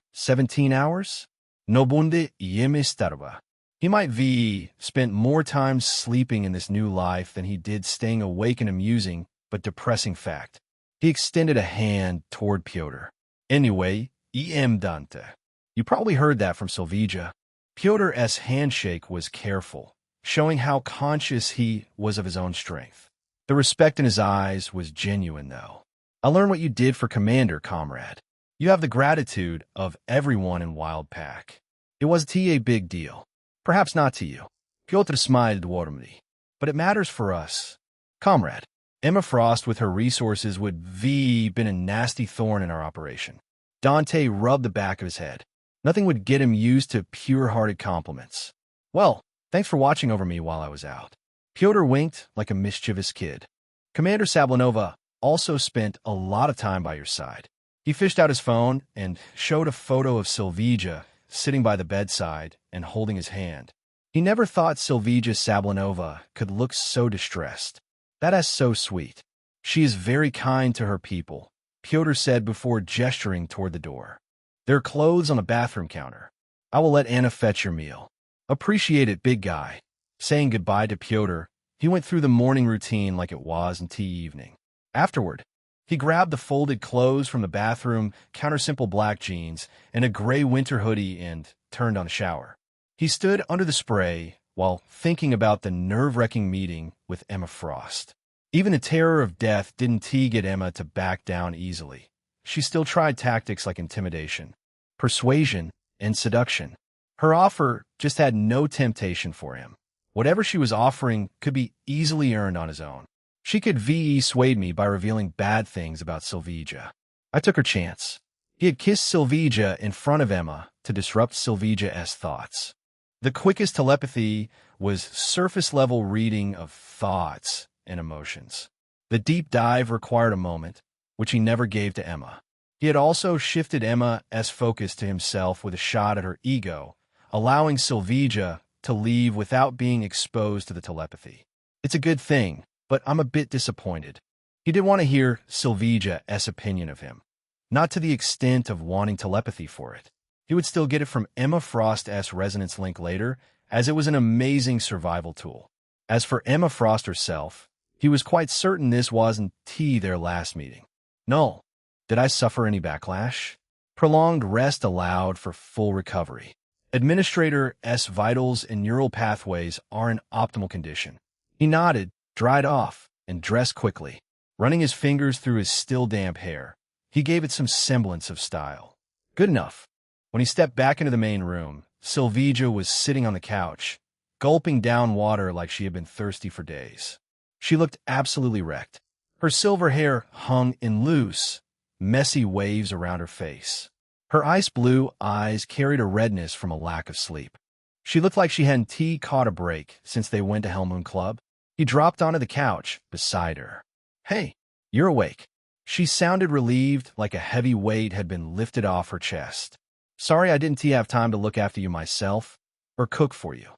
hours? No bunde yeme starba. He might spent more time sleeping in this new life than he did staying awake, an amusing but depressing fact. He extended a hand toward Pyotr. Anyway, Dante. You probably heard that from Sylvija. Pyotr's handshake was careful, showing how conscious he was of his own strength. The respect in his eyes was genuine, though. I learned what you did for Commander, comrade. You have the gratitude of everyone in Wild Pack. It was a big deal. Perhaps not to you. Pyotr smiled warmly. But it matters for us. Comrade, Emma Frost with her resources would been a nasty thorn in our operation. Dante rubbed the back of his head. Nothing would get him used to pure-hearted compliments. Well, thanks for watching over me while I was out. Pyotr winked like a mischievous kid. Commander Sablinova also spent a lot of time by your side. He fished out his phone and showed a photo of Sylvija sitting by the bedside and holding his hand. He never thought Sylvija Sablinova could look so distressed. That is so sweet. She is very kind to her people, Pyotr said before gesturing toward the door. There are clothes on the bathroom counter. I will let Anna fetch your meal. Appreciate it, big guy. Saying goodbye to Pyotr, he went through the morning routine like it was until evening. Afterward, he grabbed the folded clothes from the bathroom counter, simple black jeans, and a gray winter hoodie, and turned on a shower. He stood under the spray while thinking about the nerve-wracking meeting with Emma Frost. Even the terror of death didn't get Emma to back down easily. She still tried tactics like intimidation, persuasion, and seduction. Her offer just had no temptation for him. Whatever she was offering could be easily earned on his own. She could swayed me by revealing bad things about Sylvija. I took her chance. He had kissed Sylvija in front of Emma to disrupt Sylvija's thoughts. The quickest telepathy was surface-level reading of thoughts and emotions. The deep dive required a moment, which he never gave to Emma. He had also shifted Emma's focus to himself with a shot at her ego, allowing Sylvija to leave without being exposed to the telepathy. It's a good thing, but I'm a bit disappointed. He didn't want to hear Sylvija's opinion of him. Not to the extent of wanting telepathy for it. He would still get it from Emma Frost's resonance link later, as it was an amazing survival tool. As for Emma Frost herself, he was quite certain this wasn't their last meeting. No. Did I suffer any backlash? Prolonged rest allowed for full recovery. Administrator's vitals and neural pathways are in optimal condition. He nodded, dried off, and dressed quickly. Running his fingers through his still damp hair, he gave it some semblance of style. Good enough. When he stepped back into the main room, Sylvija was sitting on the couch, gulping down water like she had been thirsty for days. She looked absolutely wrecked. Her silver hair hung in loose, messy waves around her face. Her ice-blue eyes carried a redness from a lack of sleep. She looked like she hadn't caught a break since they went to Hellmoon Club. He dropped onto the couch beside her. Hey, you're awake. She sounded relieved, like a heavy weight had been lifted off her chest. Sorry I didn't have time to look after you myself or cook for you.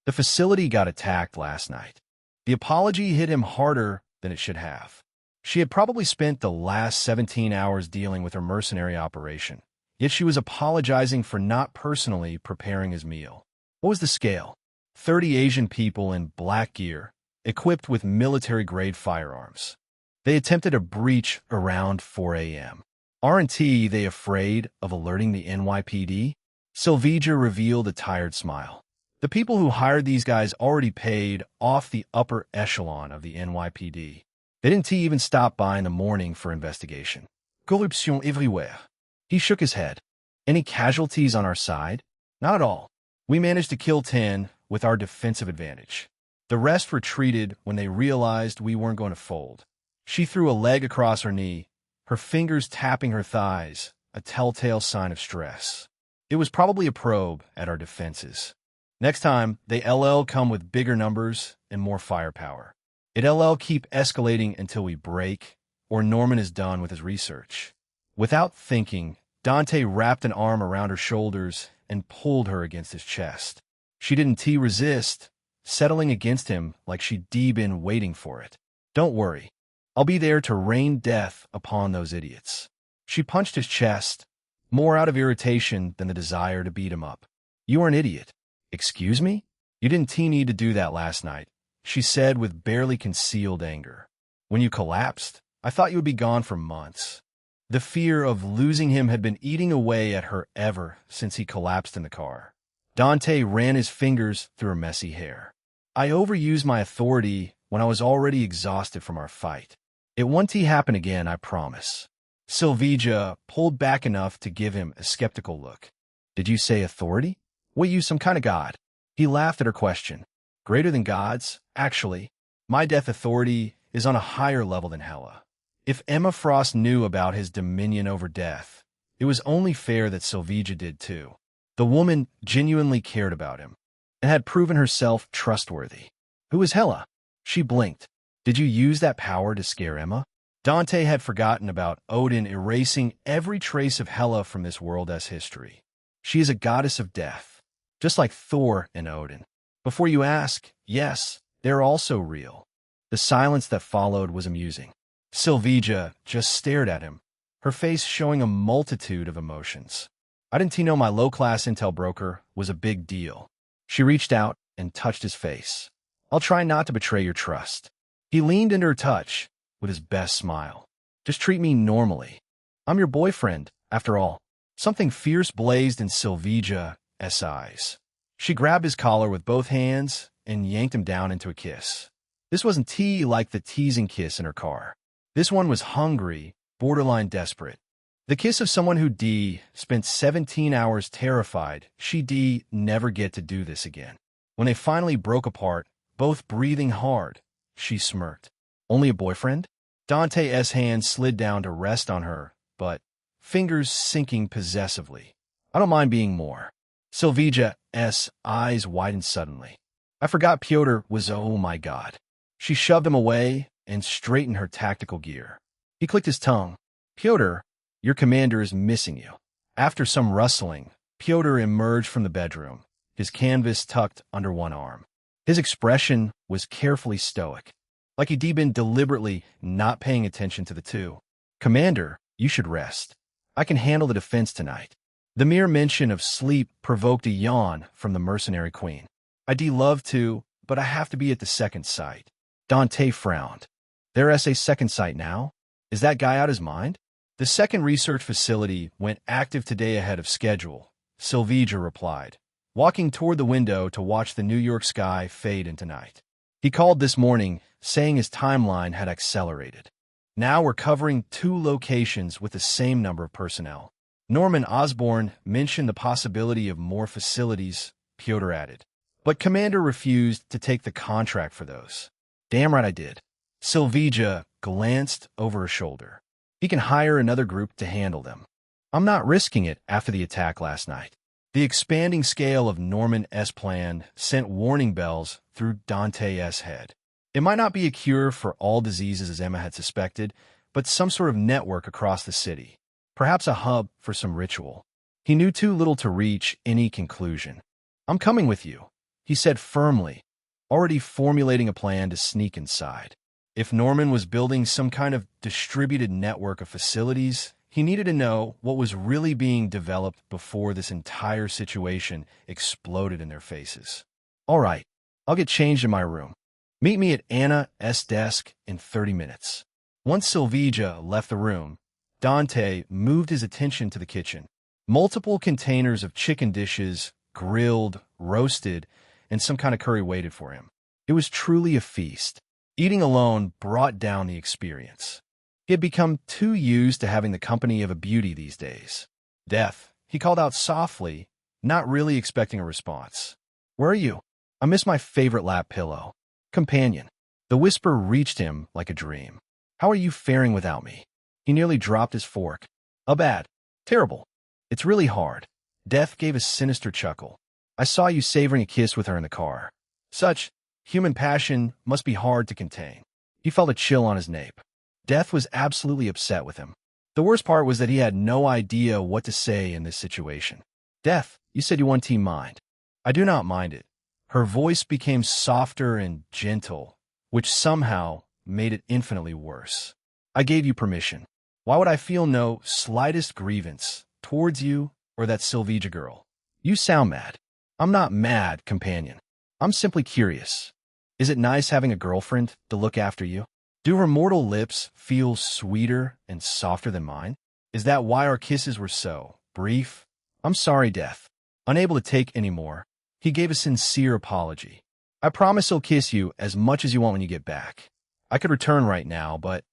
The facility got attacked last night. The apology hit him harder than it should have. She had probably spent the last 17 hours dealing with her mercenary operation, yet she was apologizing for not personally preparing his meal. What was the scale? 30 Asian people in black gear, equipped with military-grade firearms. They attempted a breach around 4 a.m. Aren't they afraid of alerting the NYPD? Silveja revealed a tired smile. The people who hired these guys already paid off the upper echelon of the NYPD. They didn't even stop by in the morning for investigation. Corruption everywhere. He shook his head. Any casualties on our side? Not at all. We managed to kill 10 with our defensive advantage. The rest retreated when they realized we weren't going to fold. She threw a leg across her knee, her fingers tapping her thighs, a telltale sign of stress. It was probably a probe at our defenses. Next time, they come with bigger numbers and more firepower. It'll keep escalating until we break, or Norman is done with his research. Without thinking, Dante wrapped an arm around her shoulders and pulled her against his chest. She didn't resist, settling against him like she'd been waiting for it. Don't worry. I'll be there to rain death upon those idiots. She punched his chest, more out of irritation than the desire to beat him up. You are an idiot. Excuse me? You didn't need to do that last night, she said with barely concealed anger. When you collapsed, I thought you would be gone for months. The fear of losing him had been eating away at her ever since he collapsed in the car. Dante ran his fingers through her messy hair. I overused my authority when I was already exhausted from our fight. It won't happen again, I promise. Silveja pulled back enough to give him a skeptical look. Did you say authority? What, you some kind of god? He laughed at her question. Greater than gods, actually. My death authority is on a higher level than Hela. If Emma Frost knew about his dominion over death, it was only fair that Silveja did too. The woman genuinely cared about him and had proven herself trustworthy. Who is Hela? She blinked. Did you use that power to scare Emma? Dante had forgotten about Odin erasing every trace of Hela from this world's history. She is a goddess of death, just like Thor and Odin. Before you ask, yes, they're also real. The silence that followed was amusing. Silveja just stared at him, her face showing a multitude of emotions. I didn't know my low-class intel broker was a big deal. She reached out and touched his face. I'll try not to betray your trust. He leaned into her touch with his best smile. Just treat me normally. I'm your boyfriend, after all. Something fierce blazed in Silveja's eyes. She grabbed his collar with both hands and yanked him down into a kiss. This wasn't like the teasing kiss in her car. This one was hungry, borderline desperate. The kiss of someone who spent 17 hours terrified she'd never get to do this again. When they finally broke apart, both breathing hard, she smirked. Only a boyfriend? Dante's hand slid down to rest on her, but fingers sinking possessively. I don't mind being more. Silveja's eyes widened suddenly. I forgot Pyotr was, oh my God. She shoved him away and straightened her tactical gear. He clicked his tongue. Pyotr, your commander is missing you. After some rustling, Pyotr emerged from the bedroom, his canvas tucked under one arm. His expression was carefully stoic, like he'd been deliberately not paying attention to the two. Commander, you should rest. I can handle the defense tonight. The mere mention of sleep provoked a yawn from the mercenary queen. I'd love to, but I have to be at the second site. Dante frowned. There's a second site now? Is that guy out his mind? The second research facility went active today ahead of schedule, Silveja replied, walking toward the window to watch the New York sky fade into night. He called this morning, saying his timeline had accelerated. Now we're covering 2 locations with the same number of personnel. Norman Osborn mentioned the possibility of more facilities, Pyotr added. But Commander refused to take the contract for those. Damn right I did. Silveja glanced over her shoulder. He can hire another group to handle them. I'm not risking it after the attack last night. The expanding scale of Norman's plan sent warning bells through Dante's head. It might not be a cure for all diseases as Emma had suspected, but some sort of network across the city. Perhaps a hub for some ritual. He knew too little to reach any conclusion. I'm coming with you, he said firmly, already formulating a plan to sneak inside. If Norman was building some kind of distributed network of facilities, he needed to know what was really being developed before this entire situation exploded in their faces. All right, I'll get changed in my room. Meet me at Anna's desk in 30 minutes. Once Silvija left the room, Dante moved his attention to the kitchen. Multiple containers of chicken dishes, grilled, roasted, and some kind of curry waited for him. It was truly a feast. Eating alone brought down the experience. He had become too used to having the company of a beauty these days. Death, he called out softly, not really expecting a response. Where are you? I miss my favorite lap pillow. Companion. The whisper reached him like a dream. How are you faring without me? He nearly dropped his fork. Bad. Terrible. It's really hard. Death gave a sinister chuckle. I saw you savoring a kiss with her in the car. Such human passion must be hard to contain. He felt a chill on his nape. Death was absolutely upset with him. The worst part was that he had no idea what to say in this situation. Death, you said you want to mind. I do not mind it. Her voice became softer and gentle, which somehow made it infinitely worse. I gave you permission. Why would I feel no slightest grievance towards you or that Silvija girl? You sound mad. I'm not mad, companion. I'm simply curious. Is it nice having a girlfriend to look after you? Do her mortal lips feel sweeter and softer than mine? Is that why our kisses were so brief? I'm sorry, Death. Unable to take any more, he gave a sincere apology. I promise I'll kiss you as much as you want when you get back. I could return right now, but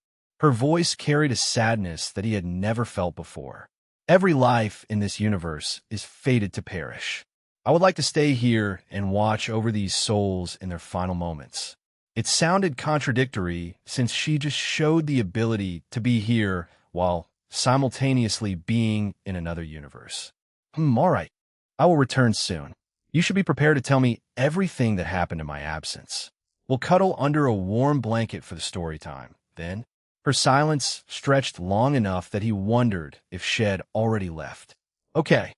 her voice carried a sadness that he had never felt before. Every life in this universe is fated to perish. I would like to stay here and watch over these souls in their final moments. It sounded contradictory since she just showed the ability to be here while simultaneously being in another universe. All right. I will return soon. You should be prepared to tell me everything that happened in my absence. We'll cuddle under a warm blanket for the story time. Then, her silence stretched long enough that he wondered if she had already left. Okay.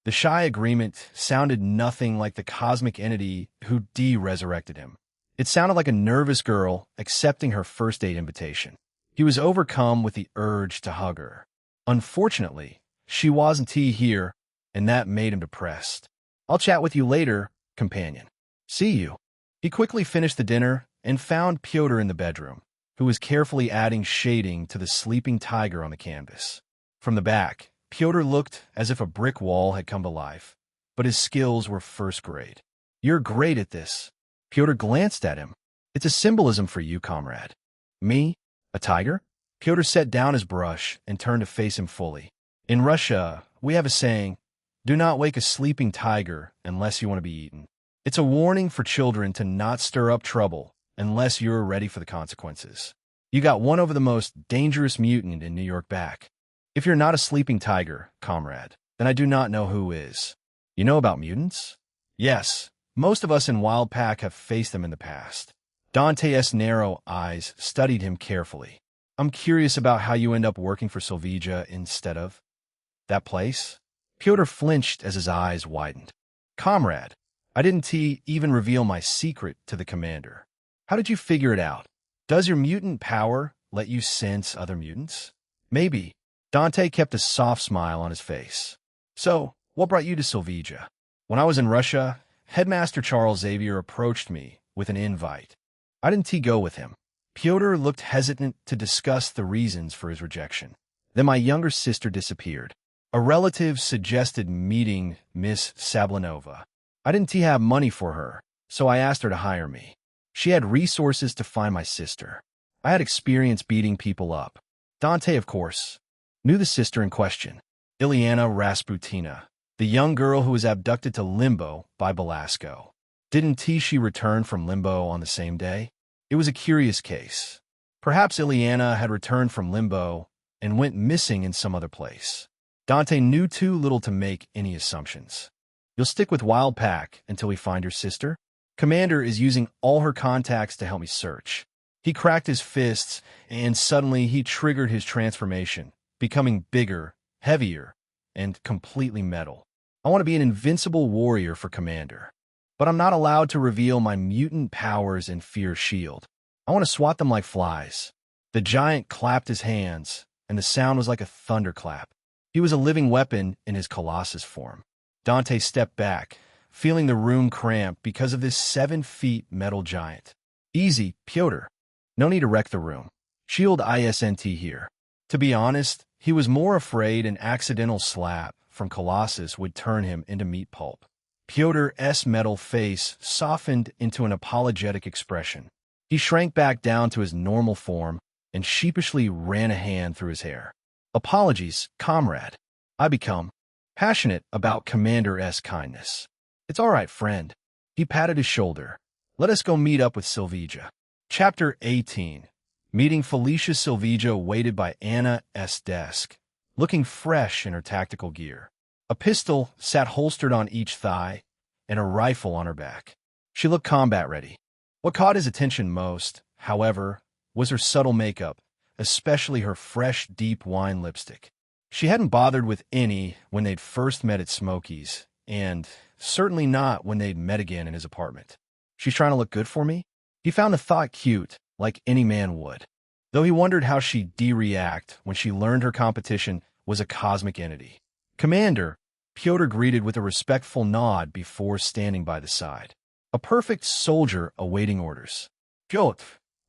The shy agreement sounded nothing like the cosmic entity who de-resurrected him. It sounded like a nervous girl accepting her first date invitation. He was overcome with the urge to hug her. Unfortunately, she wasn't here, and that made him depressed. I'll chat with you later, companion. See you. He quickly finished the dinner and found Pyotr in the bedroom, who was carefully adding shading to the sleeping tiger on the canvas. From the back, Pyotr looked as if a brick wall had come to life, but his skills were first grade. You're great at this. Pyotr glanced at him. It's a symbolism for you, comrade. Me? A tiger? Pyotr set down his brush and turned to face him fully. In Russia, we have a saying, do not wake a sleeping tiger unless you want to be eaten. It's a warning for children to not stir up trouble unless you're ready for the consequences. You got one over the most dangerous mutant in New York back. If you're not a sleeping tiger, comrade, then I do not know who is. You know about mutants? Yes, most of us in Wild Pack have faced them in the past. Dante's narrow eyes studied him carefully. I'm curious about how you end up working for Silvija instead of that place. Pyotr flinched as his eyes widened. Comrade, I didn't even reveal my secret to the commander. How did you figure it out? Does your mutant power let you sense other mutants? Maybe. Dante kept a soft smile on his face. So, what brought you to Silvija? When I was in Russia, Headmaster Charles Xavier approached me with an invite. I didn't go with him. Pyotr looked hesitant to discuss the reasons for his rejection. Then my younger sister disappeared. A relative suggested meeting Miss Sablinova. I didn't have money for her, so I asked her to hire me. She had resources to find my sister. I had experience beating people up. Dante, of course, knew the sister in question, Ilyana Rasputina, the young girl who was abducted to Limbo by Belasco. Didn't she return from Limbo on the same day? It was a curious case. Perhaps Ilyana had returned from Limbo and went missing in some other place. Dante knew too little to make any assumptions. You'll stick with Wild Pack until we find your sister? Commander is using all her contacts to help me search. He cracked his fists, and suddenly he triggered his transformation, becoming bigger, heavier, and completely metal. I want to be an invincible warrior for Commander. But I'm not allowed to reveal my mutant powers and fear shield. I want to swat them like flies. The giant clapped his hands, and the sound was like a thunderclap. He was a living weapon in his Colossus form. Dante stepped back, feeling the room cramp because of this 7 feet metal giant. Easy, Pyotr. No need to wreck the room. Shield ISNT here. To be honest, he was more afraid an accidental slap from Colossus would turn him into meat pulp. Pyotr's metal face softened into an apologetic expression. He shrank back down to his normal form and sheepishly ran a hand through his hair. Apologies, comrade. I become passionate about Commander's kindness. It's all right, friend. He patted his shoulder. Let us go meet up with Silvija. Chapter 18. Meeting Felicia. Silvija waited by Anna's desk, looking fresh in her tactical gear. A pistol sat holstered on each thigh, and a rifle on her back. She looked combat-ready. What caught his attention most, however, was her subtle makeup, especially her fresh, deep wine lipstick. She hadn't bothered with any when they'd first met at Smokey's, and certainly not when they'd met again in his apartment. She's trying to look good for me? He found the thought cute, like any man would, though he wondered how she'd react when she learned her competition was a cosmic entity. Commander, Pyotr greeted with a respectful nod before standing by the side. A perfect soldier awaiting orders. Pyotr.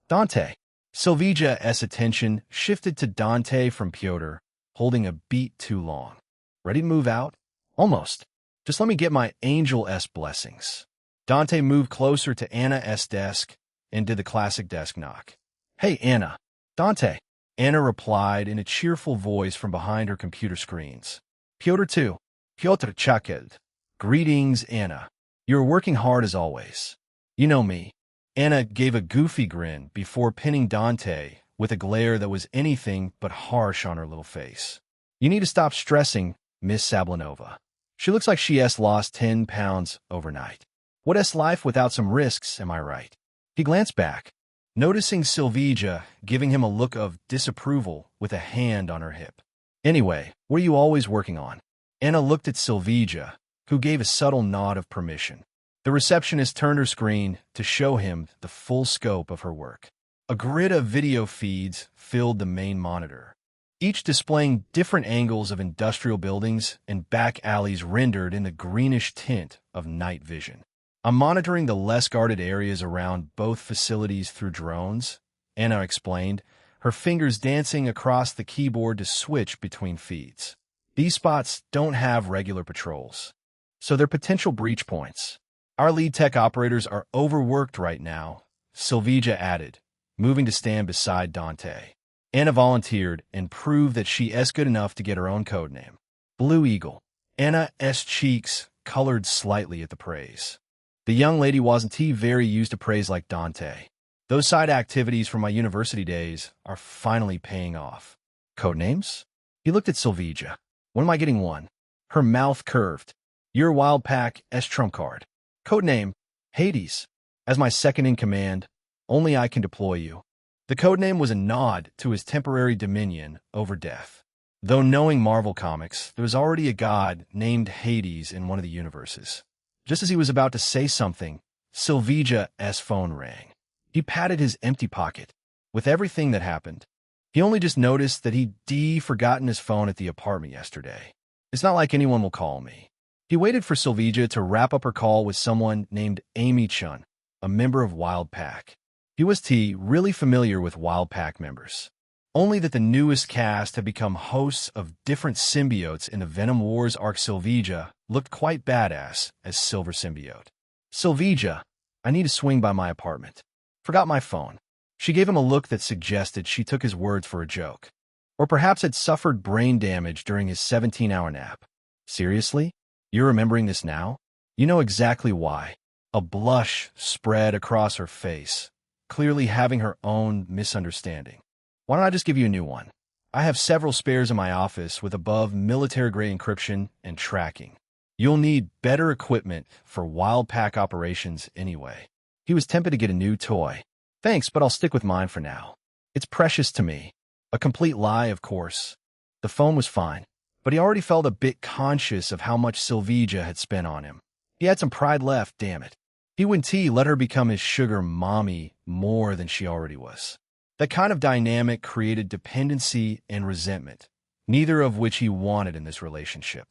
Dante. Silvija's attention shifted to Dante from Pyotr, holding a beat too long. Ready to move out? Almost. Just let me get my angel's blessings. Dante moved closer to Anna's desk and did the classic desk knock. Hey, Anna. Dante. Anna replied in a cheerful voice from behind her computer screens. Pyotr too. Pyotr Chaked. Greetings, Anna. You're working hard as always. You know me. Anna gave a goofy grin before pinning Dante with a glare that was anything but harsh on her little face. You need to stop stressing, Miss Sablinova. She looks like she has lost 10 pounds overnight. What is life without some risks, am I right? He glanced back, noticing Silvija giving him a look of disapproval with a hand on her hip. Anyway, what are you always working on? Anna looked at Silvija, who gave a subtle nod of permission. The receptionist turned her screen to show him the full scope of her work. A grid of video feeds filled the main monitor, each displaying different angles of industrial buildings and back alleys rendered in the greenish tint of night vision. I'm monitoring the less guarded areas around both facilities through drones, Anna explained, her fingers dancing across the keyboard to switch between feeds. These spots don't have regular patrols, so they're potential breach points. Our lead tech operators are overworked right now, Silvija added, moving to stand beside Dante. Anna volunteered and proved that she is good enough to get her own codename. Blue Eagle. Anna's cheeks colored slightly at the praise. The young lady wasn't very used to praise like Dante. Those side activities from my university days are finally paying off. Codenames? He looked at Silvija. When am I getting one? Her mouth curved. Your Wild Pack's trump card. Codename, Hades. As my second in command, only I can deploy you. The codename was a nod to his temporary dominion over death. Though knowing Marvel Comics, there was already a god named Hades in one of the universes. Just as he was about to say something, Silvija's phone rang. He patted his empty pocket. With everything that happened, he only just noticed that he'd forgotten his phone at the apartment yesterday. It's not like anyone will call me. He waited for Silvija to wrap up her call with someone named Amy Chun, a member of Wild Pack. He was really familiar with Wild Pack members. Only that the newest cast had become hosts of different symbiotes in the Venom Wars arc. Silvija looked quite badass as Silver Symbiote. Silvija, I need to swing by my apartment. Forgot my phone. She gave him a look that suggested she took his words for a joke. Or perhaps had suffered brain damage during his 17-hour nap. Seriously? You're remembering this now? You know exactly why. A blush spread across her face, clearly having her own misunderstanding. Why don't I just give you a new one? I have several spares in my office with above military-grade encryption and tracking. You'll need better equipment for Wild Pack operations anyway. He was tempted to get a new toy. Thanks, but I'll stick with mine for now. It's precious to me. A complete lie, of course. The phone was fine. but he already felt a bit conscious of how much Sylvija had spent on him. He had some pride left, damn it. He wouldn't let her become his sugar mommy more than she already was. That kind of dynamic created dependency and resentment, neither of which he wanted in this relationship.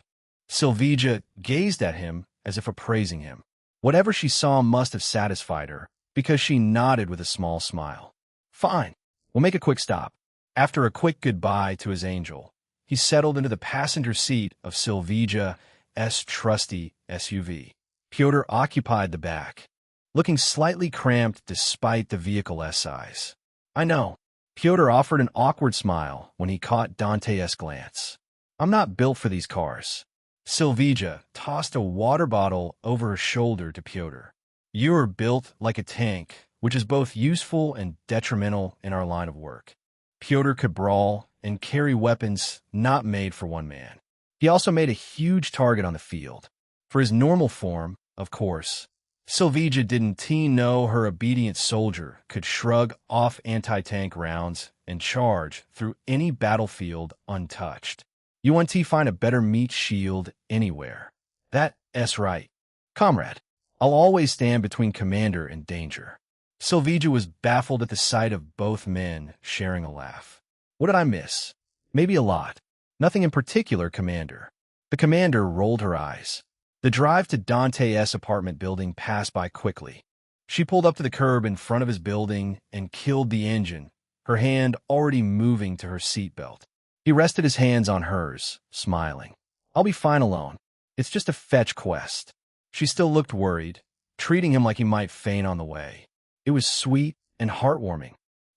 Sylvija gazed at him as if appraising him. Whatever she saw must have satisfied her, because she nodded with a small smile. Fine, we'll make a quick stop. After a quick goodbye to his angel, he settled into the passenger seat of Sylvija's trusty SUV. Pyotr occupied the back, looking slightly cramped despite the vehicle's size. I know. Pyotr offered an awkward smile when he caught Dante's glance. I'm not built for these cars. Sylvija tossed a water bottle over her shoulder to Pyotr. You're built like a tank, which is both useful and detrimental in our line of work. Pyotr could brawl and carry weapons not made for one man. He also made a huge target on the field. For his normal form, of course, Sylvija didn't know her obedient soldier could shrug off anti-tank rounds and charge through any battlefield untouched. You want to find a better meat shield anywhere. That's right. Comrade, I'll always stand between commander and danger. Sylvija was baffled at the sight of both men sharing a laugh. What did I miss? Maybe a lot. Nothing in particular, Commander. The commander rolled her eyes. The drive to Dante's apartment building passed by quickly. She pulled up to the curb in front of his building and killed the engine, her hand already moving to her seatbelt. He rested his hands on hers, smiling. I'll be fine alone. It's just a fetch quest. She still looked worried, treating him like he might faint on the way. It was sweet and heartwarming,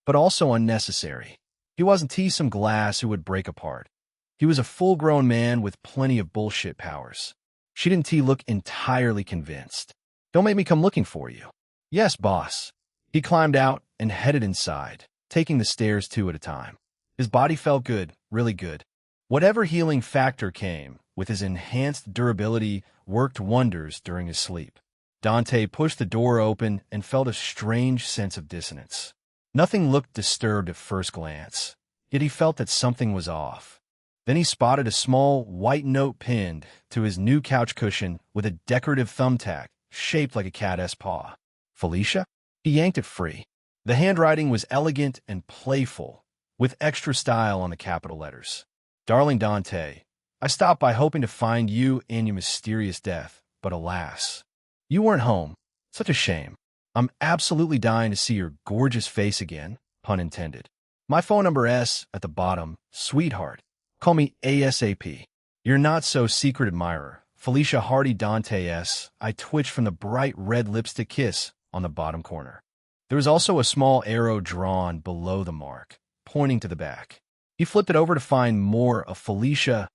but also unnecessary. He wasn't some glass who would break apart. He was a full-grown man with plenty of bullshit powers. She didn't look entirely convinced. Don't make me come looking for you. Yes, boss. He climbed out and headed inside, taking the stairs 2 at a time. His body felt good, really good. Whatever healing factor came with his enhanced durability worked wonders during his sleep. Dante pushed the door open and felt a strange sense of dissonance. Nothing looked disturbed at first glance, yet he felt that something was off. Then he spotted a small white note pinned to his new couch cushion with a decorative thumbtack shaped like a cat's paw. Felicia? He yanked it free. The handwriting was elegant and playful, with extra style on the capital letters. Darling Dante, I stopped by hoping to find you and your mysterious death, but alas, you weren't home. Such a shame. I'm absolutely dying to see your gorgeous face again, pun intended. My phone number S at the bottom, sweetheart. Call me ASAP. Your not-so-secret admirer, Felicia Hardy Dante S. I twitched from the bright red lipstick kiss on the bottom corner. There was also a small arrow drawn below the mark, pointing to the back. He flipped it over to find more of Felicia's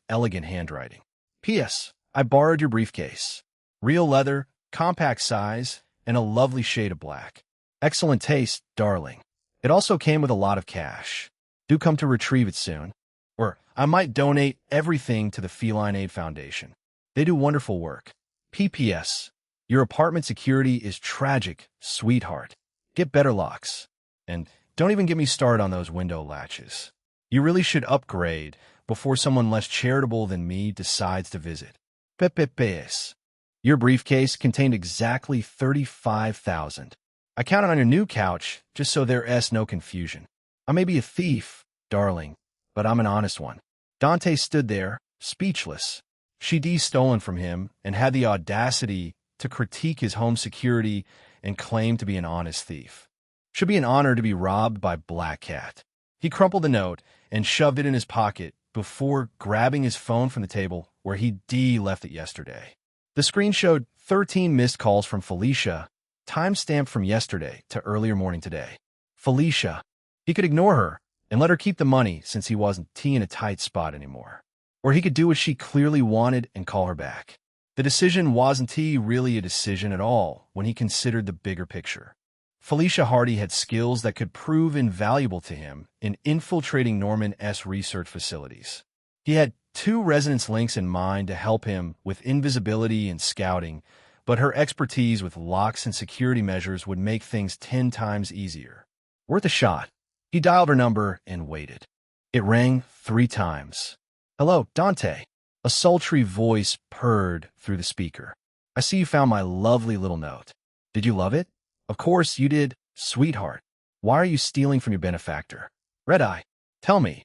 elegant handwriting. P.S. I borrowed your briefcase. Real leather, compact size, and a lovely shade of black. Excellent taste, darling. It also came with a lot of cash. Do come to retrieve it soon. Or I might donate everything to the Feline Aid Foundation. They do wonderful work. P.P.S. Your apartment security is tragic, sweetheart. Get better locks. And don't even get me started on those window latches. You really should upgrade before someone less charitable than me decides to visit. P.P.P.S. Your briefcase contained exactly 35,000. I counted on your new couch just so there's no confusion. I may be a thief, darling, but I'm an honest one. Dante stood there, speechless. She'd stolen from him and had the audacity to critique his home security and claim to be an honest thief. Should be an honor to be robbed by Black Cat. He crumpled the note and shoved it in his pocket before grabbing his phone from the table where he'd left it yesterday. The screen showed 13 missed calls from Felicia, time-stamped from yesterday to earlier morning today. Felicia. He could ignore her and let her keep the money since he wasn't in a tight spot anymore. Or he could do what she clearly wanted and call her back. The decision wasn't really a decision at all when he considered the bigger picture. Felicia Hardy had skills that could prove invaluable to him in infiltrating Norman's research facilities. He had 2 resonance links in mind to help him with invisibility and scouting, but her expertise with locks and security measures would make things 10 times easier. Worth a shot. He dialed her number and waited. It rang 3 times. Hello, Dante. A sultry voice purred through the speaker. I see you found my lovely little note. Did you love it? Of course you did, sweetheart. Why are you stealing from your benefactor? Red-Eye, tell me,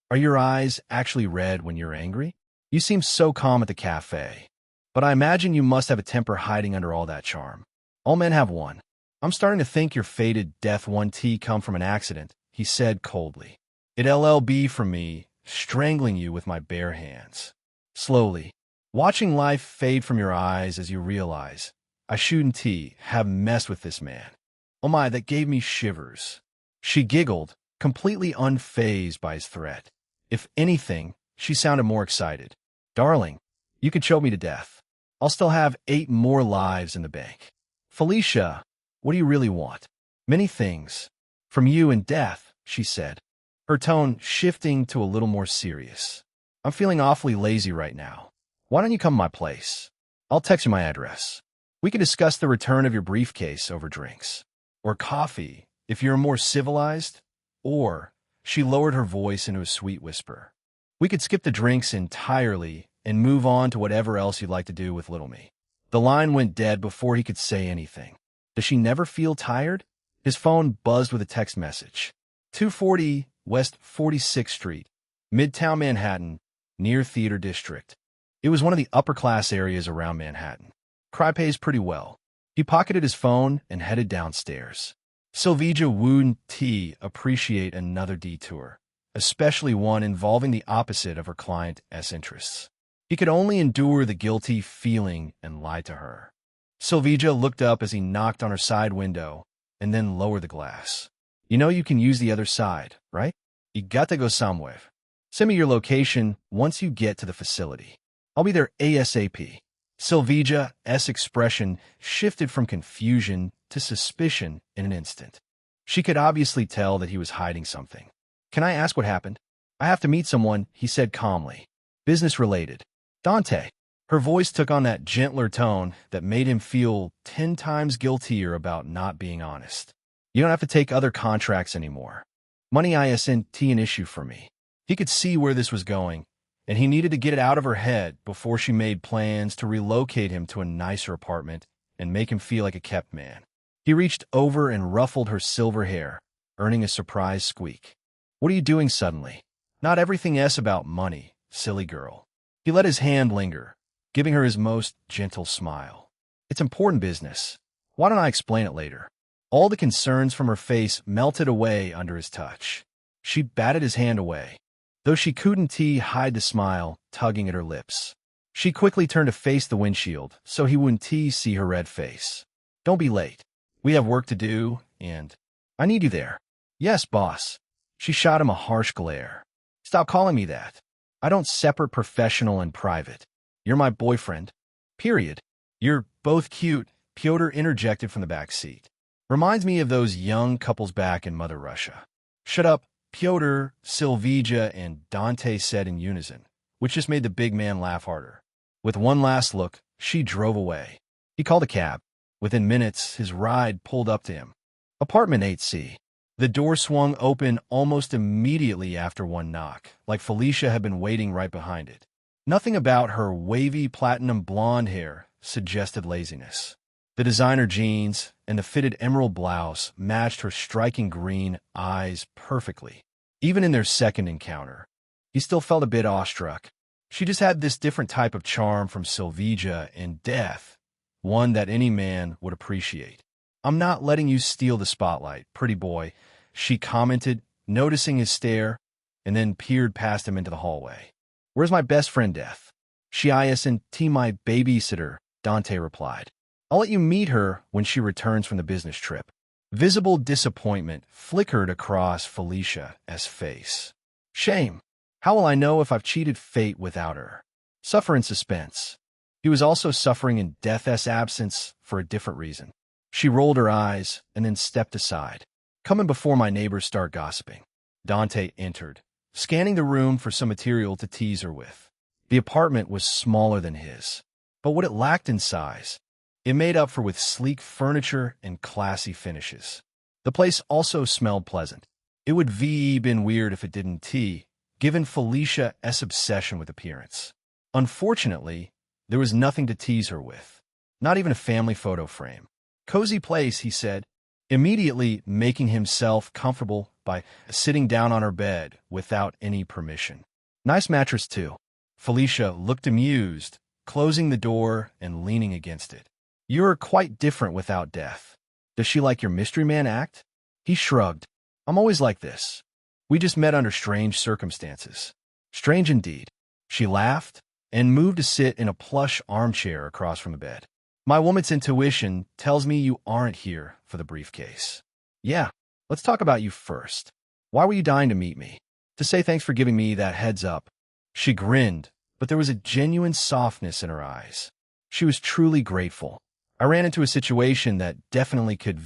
are your eyes actually red when you're angry? You seem so calm at the cafe. But I imagine you must have a temper hiding under all that charm. All men have one. I'm starting to think your fated Death 1T come from an accident, he said coldly. It LLB from me, strangling you with my bare hands. Slowly, watching life fade from your eyes as you realize, I shouldn't have messed with this man. Oh my, that gave me shivers. She giggled, completely unfazed by his threat. If anything, she sounded more excited. Darling, you could choke me to death. I'll still have 8 more lives in the bank. Felicia, what do you really want? Many things. From you and death, she said, her tone shifting to a little more serious. I'm feeling awfully lazy right now. Why don't you come to my place? I'll text you my address. We can discuss the return of your briefcase over drinks. Or coffee, if you're more civilized. Or, she lowered her voice into a sweet whisper. We could skip the drinks entirely and move on to whatever else you'd like to do with little me. The line went dead before he could say anything. Does she never feel tired? His phone buzzed with a text message. 240 West 46th Street, Midtown Manhattan, near Theater District. It was one of the upper-class areas around Manhattan. Cry pays pretty well. He pocketed his phone and headed downstairs. Sylvia wouldn't appreciate another detour, especially one involving the opposite of her client's interests. He could only endure the guilty feeling and lie to her. Sylvia looked up as he knocked on her side window and then lowered the glass. You know you can use the other side, right? You got to go somewhere. Send me your location once you get to the facility. I'll be there ASAP. Sylvia's expression shifted from confusion to suspicion in an instant. She could obviously tell that he was hiding something. Can I ask what happened? I have to meet someone, he said calmly. Business-related. Dante. Her voice took on that gentler tone that made him feel 10 times guiltier about not being honest. You don't have to take other contracts anymore. Money isn't an issue for me. He could see where this was going, and he needed to get it out of her head before she made plans to relocate him to a nicer apartment and make him feel like a kept man. He reached over and ruffled her silver hair, earning a surprised squeak. What are you doing suddenly? Not everything else about money, silly girl. He let his hand linger, giving her his most gentle smile. It's important business. Why don't I explain it later? All the concerns from her face melted away under his touch. She batted his hand away, though she couldn't hide the smile tugging at her lips. She quickly turned to face the windshield so he wouldn't see her red face. Don't be late. We have work to do, and I need you there. Yes, boss. She shot him a harsh glare. Stop calling me that. I don't separate professional and private. You're my boyfriend. Period. You're both cute, Pyotr interjected from the back seat. Reminds me of those young couples back in Mother Russia. Shut up, Pyotr, Sylvia, and Dante said in unison, which just made the big man laugh harder. With one last look, she drove away. He called a cab. Within minutes, his ride pulled up to him. Apartment 8C. The door swung open almost immediately after one knock, like Felicia had been waiting right behind it. Nothing about her wavy platinum blonde hair suggested laziness. The designer jeans and the fitted emerald blouse matched her striking green eyes perfectly. Even in their second encounter, he still felt a bit awestruck. She just had this different type of charm from Sylvia and death, one that any man would appreciate. I'm not letting you steal the spotlight, pretty boy, she commented, noticing his stare, and then peered past him into the hallway. Where's my best friend, Death? She isn't my babysitter, Dante replied. I'll let you meet her when she returns from the business trip. Visible disappointment flickered across Felicia's face. Shame. How will I know if I've cheated fate without her? Suffer in suspense. He was also suffering in Death's absence for a different reason. She rolled her eyes and then stepped aside. Come in before my neighbors start gossiping. Dante entered, scanning the room for some material to tease her with. The apartment was smaller than his, but what it lacked in size, it made up for with sleek furniture and classy finishes. The place also smelled pleasant. It would been weird if it didn't. given Felicia's obsession with appearance. Unfortunately, there was nothing to tease her with, not even a family photo frame. Cozy place, he said, immediately making himself comfortable by sitting down on her bed without any permission. Nice mattress, too. Felicia looked amused, closing the door and leaning against it. You're quite different without Death. Does she like your mystery man act? He shrugged. I'm always like this. We just met under strange circumstances. Strange indeed. She laughed and moved to sit in a plush armchair across from the bed. My woman's intuition tells me you aren't here for the briefcase. Yeah, let's talk about you first. Why were you dying to meet me? To say thanks for giving me that heads up. She grinned, but there was a genuine softness in her eyes. She was truly grateful. I ran into a situation that definitely could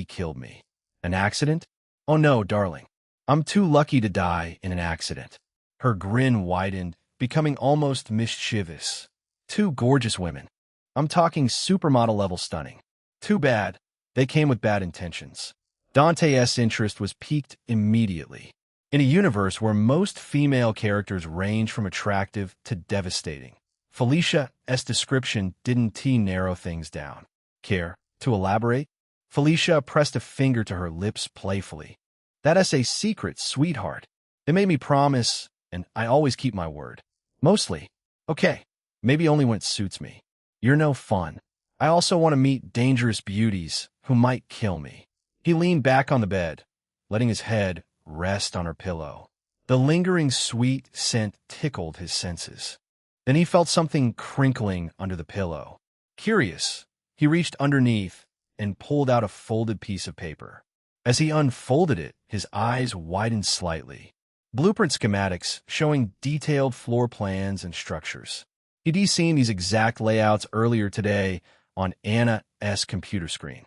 kill me. An accident? Oh no, darling. I'm too lucky to die in an accident. Her grin widened, becoming almost mischievous. Two gorgeous women. I'm talking supermodel-level stunning. Too bad. They came with bad intentions. Dante's interest was piqued immediately. In a universe where most female characters range from attractive to devastating, Felicia's description didn't narrow things down. Care to elaborate? Felicia pressed a finger to her lips playfully. That's a secret, sweetheart. They made me promise, and I always keep my word. Mostly. Okay, maybe only when it suits me. You're no fun. I also want to meet dangerous beauties who might kill me. He leaned back on the bed, letting his head rest on her pillow. The lingering sweet scent tickled his senses. Then he felt something crinkling under the pillow. Curious, he reached underneath and pulled out a folded piece of paper. As he unfolded it, his eyes widened slightly. Blueprint schematics showing detailed floor plans and structures. He'd seen these exact layouts earlier today on Anna's computer screen.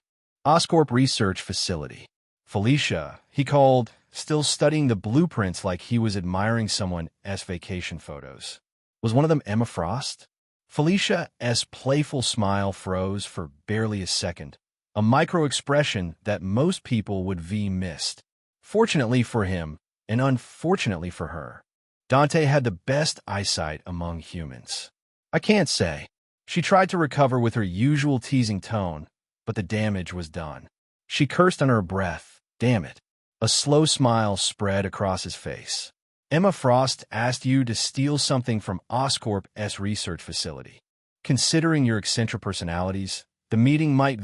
Oscorp Research Facility. Felicia, he called, still studying the blueprints like he was admiring someone's vacation photos. Was one of them Emma Frost? Felicia's playful smile froze for barely a second, a micro-expression that most people would missed. Fortunately for him, and unfortunately for her, Dante had the best eyesight among humans. I can't say. She tried to recover with her usual teasing tone, but the damage was done. She cursed under her breath. Damn it. A slow smile spread across his face. Emma Frost asked you to steal something from Oscorp's research facility. Considering your eccentric personalities, the meeting might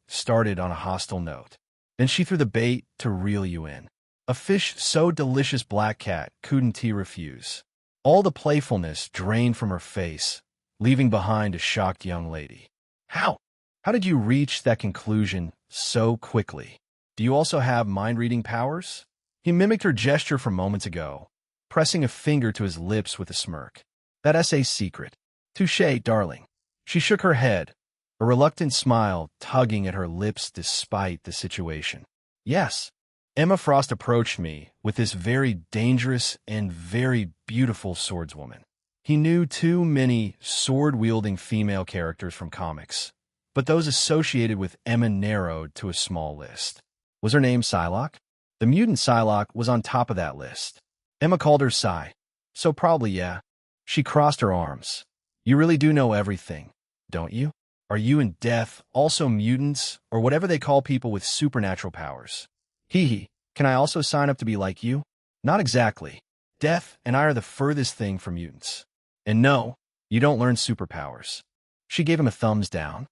started on a hostile note. Then she threw the bait to reel you in. A fish so delicious Black Cat couldn't refuse. All the playfulness drained from her face, leaving behind a shocked young lady. How? How did you reach that conclusion so quickly? Do you also have mind-reading powers? He mimicked her gesture from moments ago, pressing a finger to his lips with a smirk. That's a secret. Touché, darling. She shook her head, a reluctant smile tugging at her lips despite the situation. Yes. Emma Frost approached me with this very dangerous and very beautiful swordswoman. He knew too many sword-wielding female characters from comics, but those associated with Emma narrowed to a small list. Was her name Psylocke? The mutant Psylocke was on top of that list. Emma called her Psy. So probably, yeah. She crossed her arms. You really do know everything, don't you? Are you and Death also mutants, or whatever they call people with supernatural powers? Hee. Can I also sign up to be like you? Not exactly. Death and I are the furthest thing from mutants. And no, you don't learn superpowers. She gave him a thumbs down.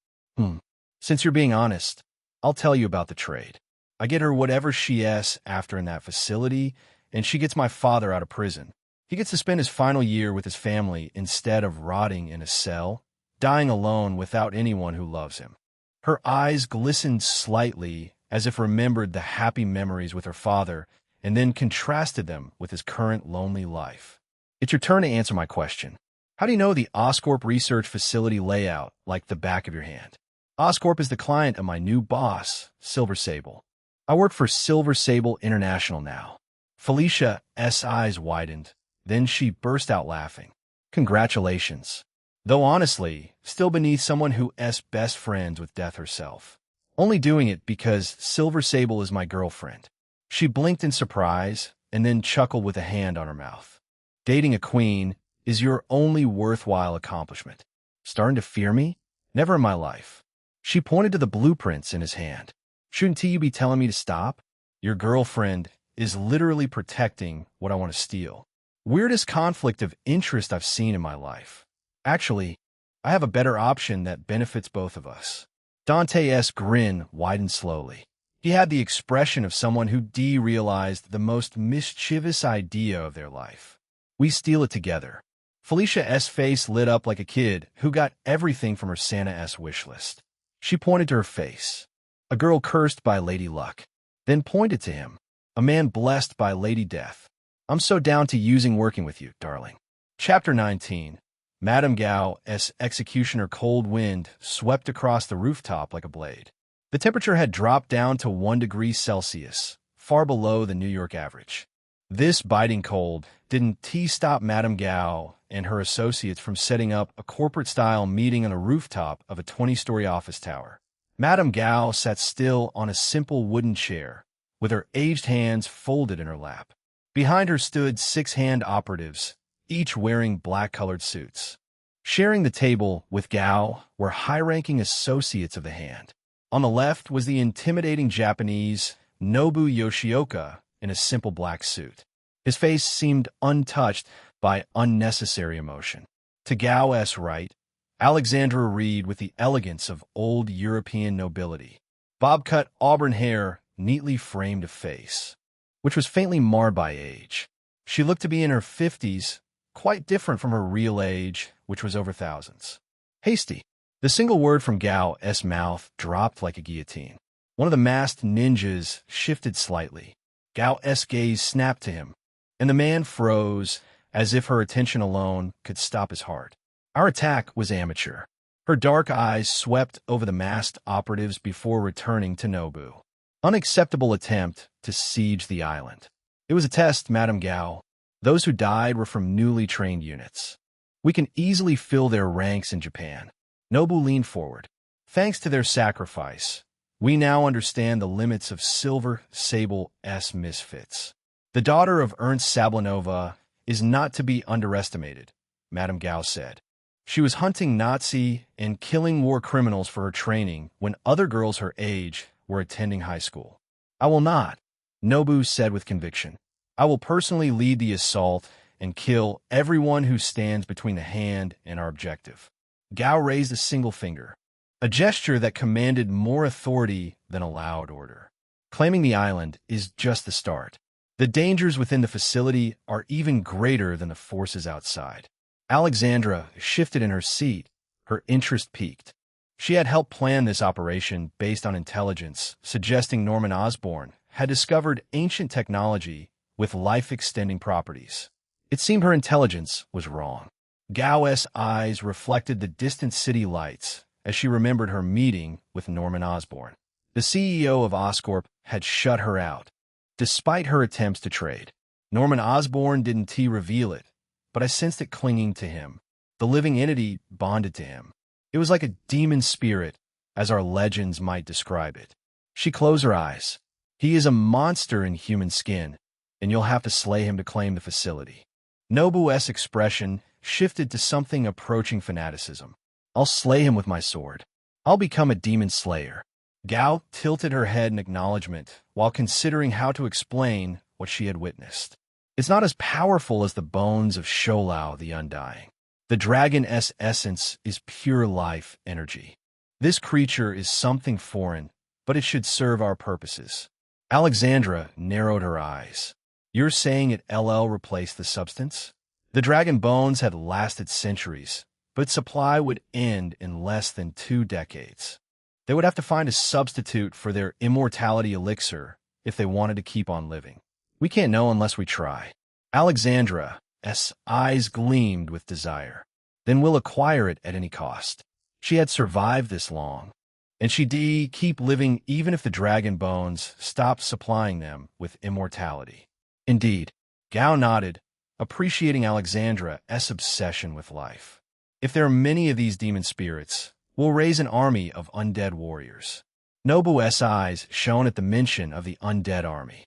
Since you're being honest, I'll tell you about the trade. I get her whatever she asks after in that facility, and she gets my father out of prison. He gets to spend his final year with his family instead of rotting in a cell, dying alone without anyone who loves him. Her eyes glistened slightly as if remembered the happy memories with her father and then contrasted them with his current lonely life. It's your turn to answer my question. How do you know the Oscorp Research Facility layout like the back of your hand? Oscorp is the client of my new boss, Silver Sable. I work for Silver Sable International now. Felicia's eyes widened. Then she burst out laughing. Congratulations. Though honestly, still beneath someone who's best friends with Death herself. Only doing it because Silver Sable is my girlfriend. She blinked in surprise and then chuckled with a hand on her mouth. Dating a queen is your only worthwhile accomplishment. Starting to fear me? Never in my life. She pointed to the blueprints in his hand. Shouldn't you be telling me to stop? Your girlfriend is literally protecting what I want to steal. Weirdest conflict of interest I've seen in my life. Actually, I have a better option that benefits both of us. Dante's grin widened slowly. He had the expression of someone who realized the most mischievous idea of their life. We steal it together. Felicia's face lit up like a kid who got everything from her Santa's wish list. She pointed to her face. A girl cursed by Lady Luck. Then pointed to him. A man blessed by Lady Death. I'm so down to working with you, darling. Chapter 19. Madame Gao's executioner cold wind swept across the rooftop like a blade. The temperature had dropped down to 1 degree Celsius, far below the New York average. This biting cold didn't stop Madame Gao and her associates from setting up a corporate-style meeting on a rooftop of a 20-story office tower. Madame Gao sat still on a simple wooden chair, with her aged hands folded in her lap. Behind her stood 6 hand operatives, each wearing black-colored suits. Sharing the table with Gao were high-ranking associates of the hand. On the left was the intimidating Japanese Nobu Yoshioka in a simple black suit. His face seemed untouched by unnecessary emotion. To Gao's right, Alexandra Reed with the elegance of old European nobility. Bob-cut auburn hair neatly framed a face, which was faintly marred by age. She looked to be in her 50s, quite different from her real age, which was over thousands. Hasty. The single word from Gao's mouth dropped like a guillotine. One of the masked ninjas shifted slightly. Gao's gaze snapped to him, and the man froze as if her attention alone could stop his heart. Our attack was amateur. Her dark eyes swept over the masked operatives before returning to Nobu. Unacceptable attempt to siege the island. It was a test, Madame Gao. Those who died were from newly trained units. We can easily fill their ranks in Japan. Nobu leaned forward. Thanks to their sacrifice, we now understand the limits of Silver Sable's misfits. The daughter of Ernst Sablinova is not to be underestimated, Madame Gao said. She was hunting Nazi and killing war criminals for her training when other girls her age were attending high school. I will not, Nobu said with conviction. I will personally lead the assault and kill everyone who stands between the hand and our objective. Gao raised a single finger, a gesture that commanded more authority than a loud order. Claiming the island is just the start. The dangers within the facility are even greater than the forces outside. Alexandra shifted in her seat, her interest piqued. She had helped plan this operation based on intelligence, suggesting Norman Osborn had discovered ancient technology with life-extending properties. It seemed her intelligence was wrong. Gao's eyes reflected the distant city lights as she remembered her meeting with Norman Osborn. The CEO of Oscorp had shut her out, despite her attempts to trade. Norman Osborn didn't reveal it, but I sensed it clinging to him. The living entity bonded to him. It was like a demon spirit, as our legends might describe it. She closed her eyes. He is a monster in human skin, and you'll have to slay him to claim the facility. Nobu's expression shifted to something approaching fanaticism. I'll slay him with my sword. I'll become a demon slayer. Gao tilted her head in acknowledgement while considering how to explain what she had witnessed. It's not as powerful as the bones of Sholau the Undying. The dragon's essence is pure life energy. This creature is something foreign, but it should serve our purposes. Alexandra narrowed her eyes. You're saying it LL replaced the substance? The dragon bones had lasted centuries, but supply would end in less than 2 decades. They would have to find a substitute for their immortality elixir if they wanted to keep on living. We can't know unless we try. Alexandra's eyes gleamed with desire. Then we'll acquire it at any cost. She had survived this long, and she'd keep living even if the dragon bones stopped supplying them with immortality. Indeed, Gao nodded, appreciating Alexandra's obsession with life. If there are many of these demon spirits, we'll raise an army of undead warriors. Nobu's eyes shone at the mention of the undead army.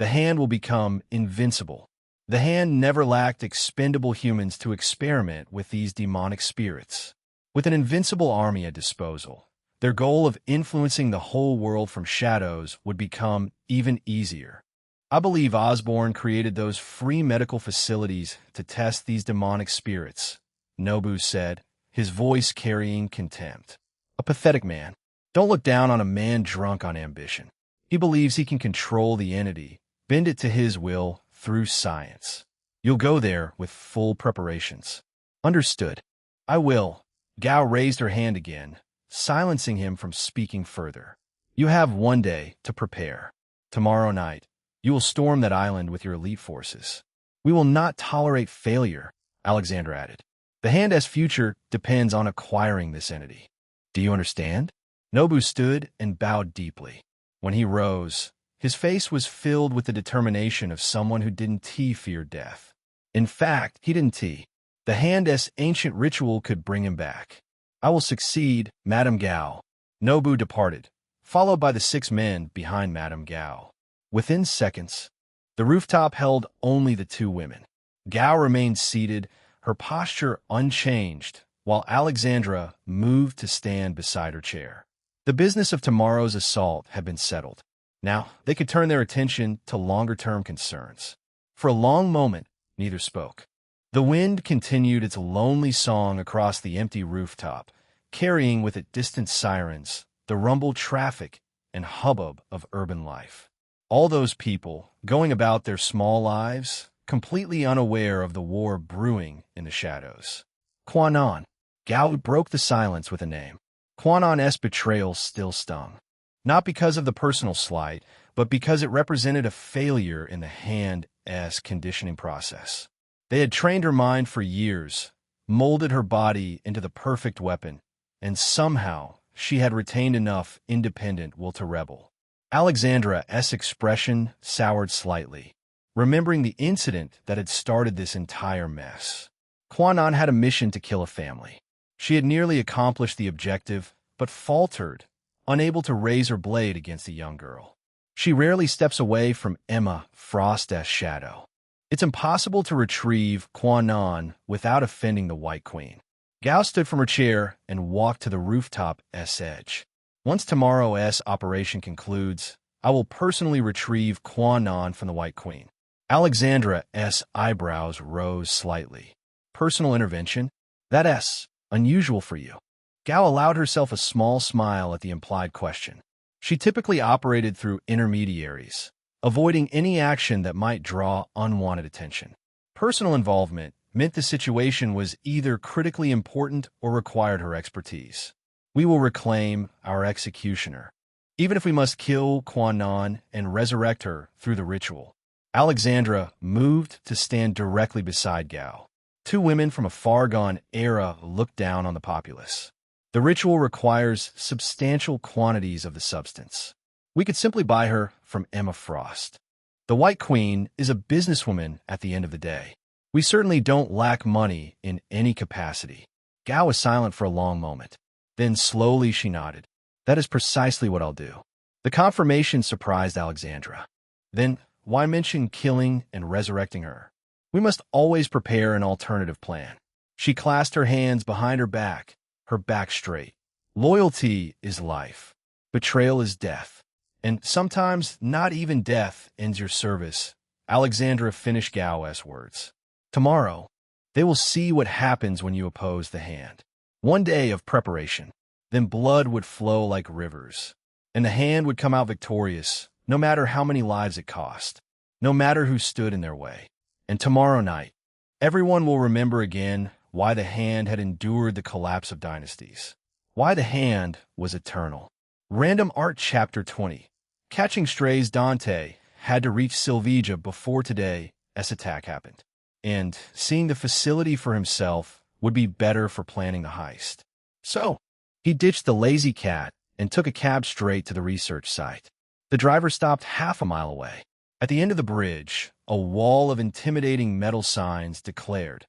The Hand will become invincible. The Hand never lacked expendable humans to experiment with these demonic spirits. With an invincible army at disposal, their goal of influencing the whole world from shadows would become even easier. I believe Osborn created those free medical facilities to test these demonic spirits, Nobu said, his voice carrying contempt. A pathetic man. Don't look down on a man drunk on ambition. He believes he can control the entity, bend it to his will through science. You'll go there with full preparations. Understood. I will. Gao raised her hand again, silencing him from speaking further. You have one day to prepare. Tomorrow night, you will storm that island with your elite forces. We will not tolerate failure, Alexandra added. The Hand's future depends on acquiring this entity. Do you understand? Nobu stood and bowed deeply. When he rose, his face was filled with the determination of someone who didn't fear death. In fact, he didn't. The Hand's ancient ritual could bring him back. I will succeed, Madame Gao. Nobu departed, followed by the 6 men behind Madame Gao. Within seconds, the rooftop held only the 2 women. Gao remained seated, her posture unchanged, while Alexandra moved to stand beside her chair. The business of tomorrow's assault had been settled. Now, they could turn their attention to longer-term concerns. For a long moment, neither spoke. The wind continued its lonely song across the empty rooftop, carrying with it distant sirens, the rumbled traffic, and hubbub of urban life. All those people, going about their small lives, completely unaware of the war brewing in the shadows. Quan Non. Gao broke the silence with a name. Quan Non's betrayal still stung. Not because of the personal slight, but because it represented a failure in the Hand's conditioning process. They had trained her mind for years, molded her body into the perfect weapon, and somehow she had retained enough independent will to rebel. Alexandra's expression soured slightly, remembering the incident that had started this entire mess. Quan Non had a mission to kill a family. She had nearly accomplished the objective, but faltered, unable to raise her blade against the young girl. She rarely steps away from Emma Frost's shadow. It's impossible to retrieve Quan Non without offending the White Queen. Gao stood from her chair and walked to the rooftop's edge. Once tomorrow's operation concludes, I will personally retrieve Quan Non from the White Queen. Alexandra's eyebrows rose slightly. Personal intervention? That's unusual for you. Gao allowed herself a small smile at the implied question. She typically operated through intermediaries, avoiding any action that might draw unwanted attention. Personal involvement meant the situation was either critically important or required her expertise. We will reclaim our executioner, even if we must kill Quan Non and resurrect her through the ritual. Alexandra moved to stand directly beside Gao. 2 women from a far-gone era looked down on the populace. The ritual requires substantial quantities of the substance. We could simply buy her from Emma Frost. The White Queen is a businesswoman at the end of the day. We certainly don't lack money in any capacity. Gao was silent for a long moment. Then slowly she nodded. That is precisely what I'll do. The confirmation surprised Alexandra. Then why mention killing and resurrecting her? We must always prepare an alternative plan. She clasped her hands behind her back straight. Loyalty is life. Betrayal is death. And sometimes not even death ends your service. Alexandra finished Gao's words. Tomorrow, they will see what happens when you oppose the Hand. One day of preparation, then blood would flow like rivers, and the Hand would come out victorious, no matter how many lives it cost, no matter who stood in their way. And tomorrow night, everyone will remember again why the Hand had endured the collapse of dynasties, why the Hand was eternal. Random Art Chapter 20. Catching strays. Dante had to reach Silvegia before today's attack happened, and seeing the facility for himself would be better for planning the heist. So, he ditched the lazy cat and took a cab straight to the research site. The driver stopped half a mile away. At the end of the bridge, a wall of intimidating metal signs declared,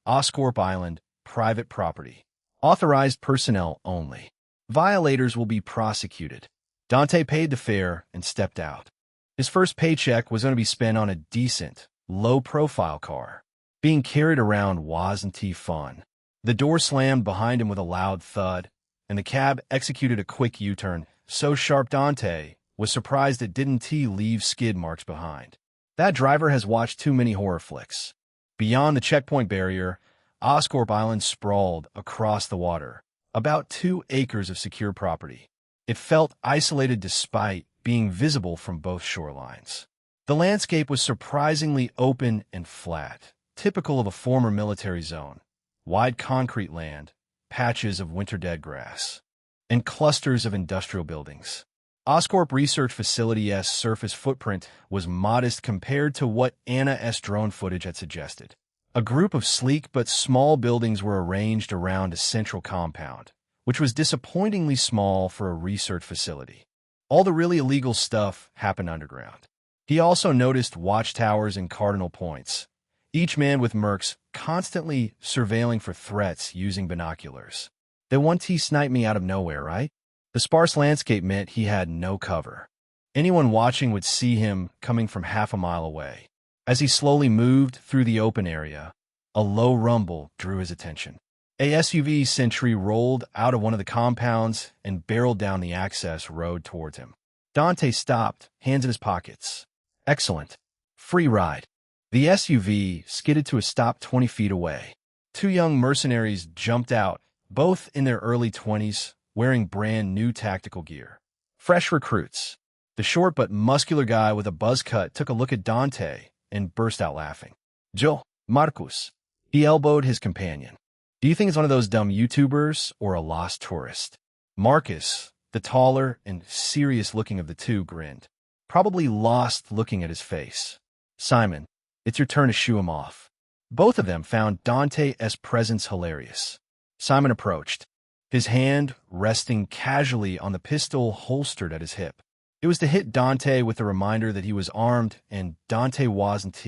Oscorp Island, private property. Authorized personnel only. Violators will be prosecuted. Dante paid the fare and stepped out. His first paycheck was going to be spent on a decent, low-profile car. Being carried around wasn't fun. The door slammed behind him with a loud thud, and the cab executed a quick U-turn so sharp Dante was surprised it didn't leave skid marks behind. That driver has watched too many horror flicks. Beyond the checkpoint barrier, Oscorp Island sprawled across the water, about 2 acres of secure property. It felt isolated despite being visible from both shorelines. The landscape was surprisingly open and flat, typical of a former military zone. Wide concrete land, patches of winter-dead grass, and clusters of industrial buildings. Oscorp Research Facility's surface footprint was modest compared to what Anna's drone footage had suggested. A group of sleek but small buildings were arranged around a central compound, which was disappointingly small for a research facility. All the really illegal stuff happened underground. He also noticed watchtowers and cardinal points, each man with mercs constantly surveilling for threats using binoculars. They want to snipe me out of nowhere, right? The sparse landscape meant he had no cover. Anyone watching would see him coming from half a mile away. As he slowly moved through the open area, a low rumble drew his attention. A SUV Sentry rolled out of one of the compounds and barreled down the access road towards him. Dante stopped, hands in his pockets. Excellent. Free ride. The SUV skidded to a stop 20 feet away. 2 young mercenaries jumped out, both in their early 20s, wearing brand new tactical gear. Fresh recruits. The short but muscular guy with a buzz cut took a look at Dante and burst out laughing. Joe, Marcus. He elbowed his companion. Do you think it's one of those dumb YouTubers or a lost tourist? Marcus, the taller and serious-looking of the two, grinned, probably lost looking at his face. Simon, it's your turn to shoo him off. Both of them found Dante's presence hilarious. Simon approached, his hand resting casually on the pistol holstered at his hip. It was to hit Dante with a reminder that he was armed, and Dante wasn't.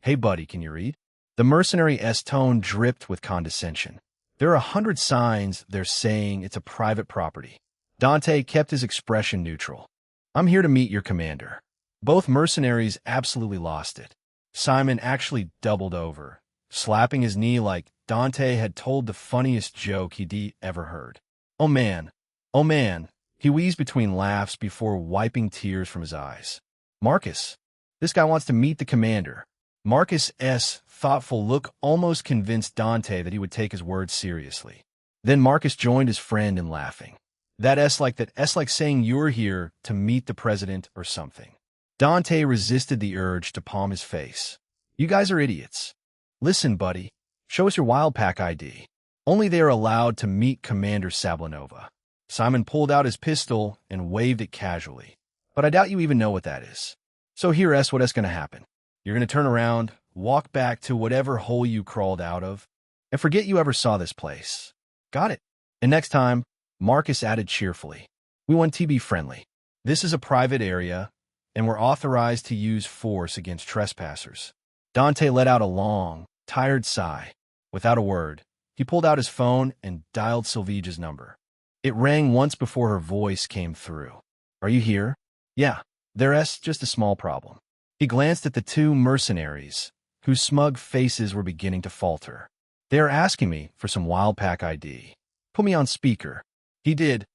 Hey buddy, can you read? The mercenary's tone dripped with condescension. There are 100 signs they're saying it's a private property. Dante kept his expression neutral. I'm here to meet your commander. Both mercenaries absolutely lost it. Simon actually doubled over, slapping his knee like Dante had told the funniest joke he'd ever heard. Oh man, he wheezed between laughs before wiping tears from his eyes. Marcus, this guy wants to meet the commander. Marcus's thoughtful look almost convinced Dante that he would take his words seriously. Then Marcus joined his friend in laughing. That's like saying you're here to meet the president or something. Dante resisted the urge to palm his face. You guys are idiots. Listen, buddy, show us your Wildpack ID. Only they are allowed to meet Commander Sablanova. Simon pulled out his pistol and waved it casually. But I doubt you even know what that is. So here's what's going to happen. You're going to turn around, walk back to whatever hole you crawled out of, and forget you ever saw this place. Got it? And next time, Marcus added cheerfully, we want to be friendly. This is a private area, and we're authorized to use force against trespassers. Dante let out a long, tired sigh. Without a word, he pulled out his phone and dialed Sylvia's number. It rang once before her voice came through. Are you here? Yeah, there's just a small problem. He glanced at the 2 mercenaries, whose smug faces were beginning to falter. They are asking me for some Wildpack ID. Put me on speaker. He did,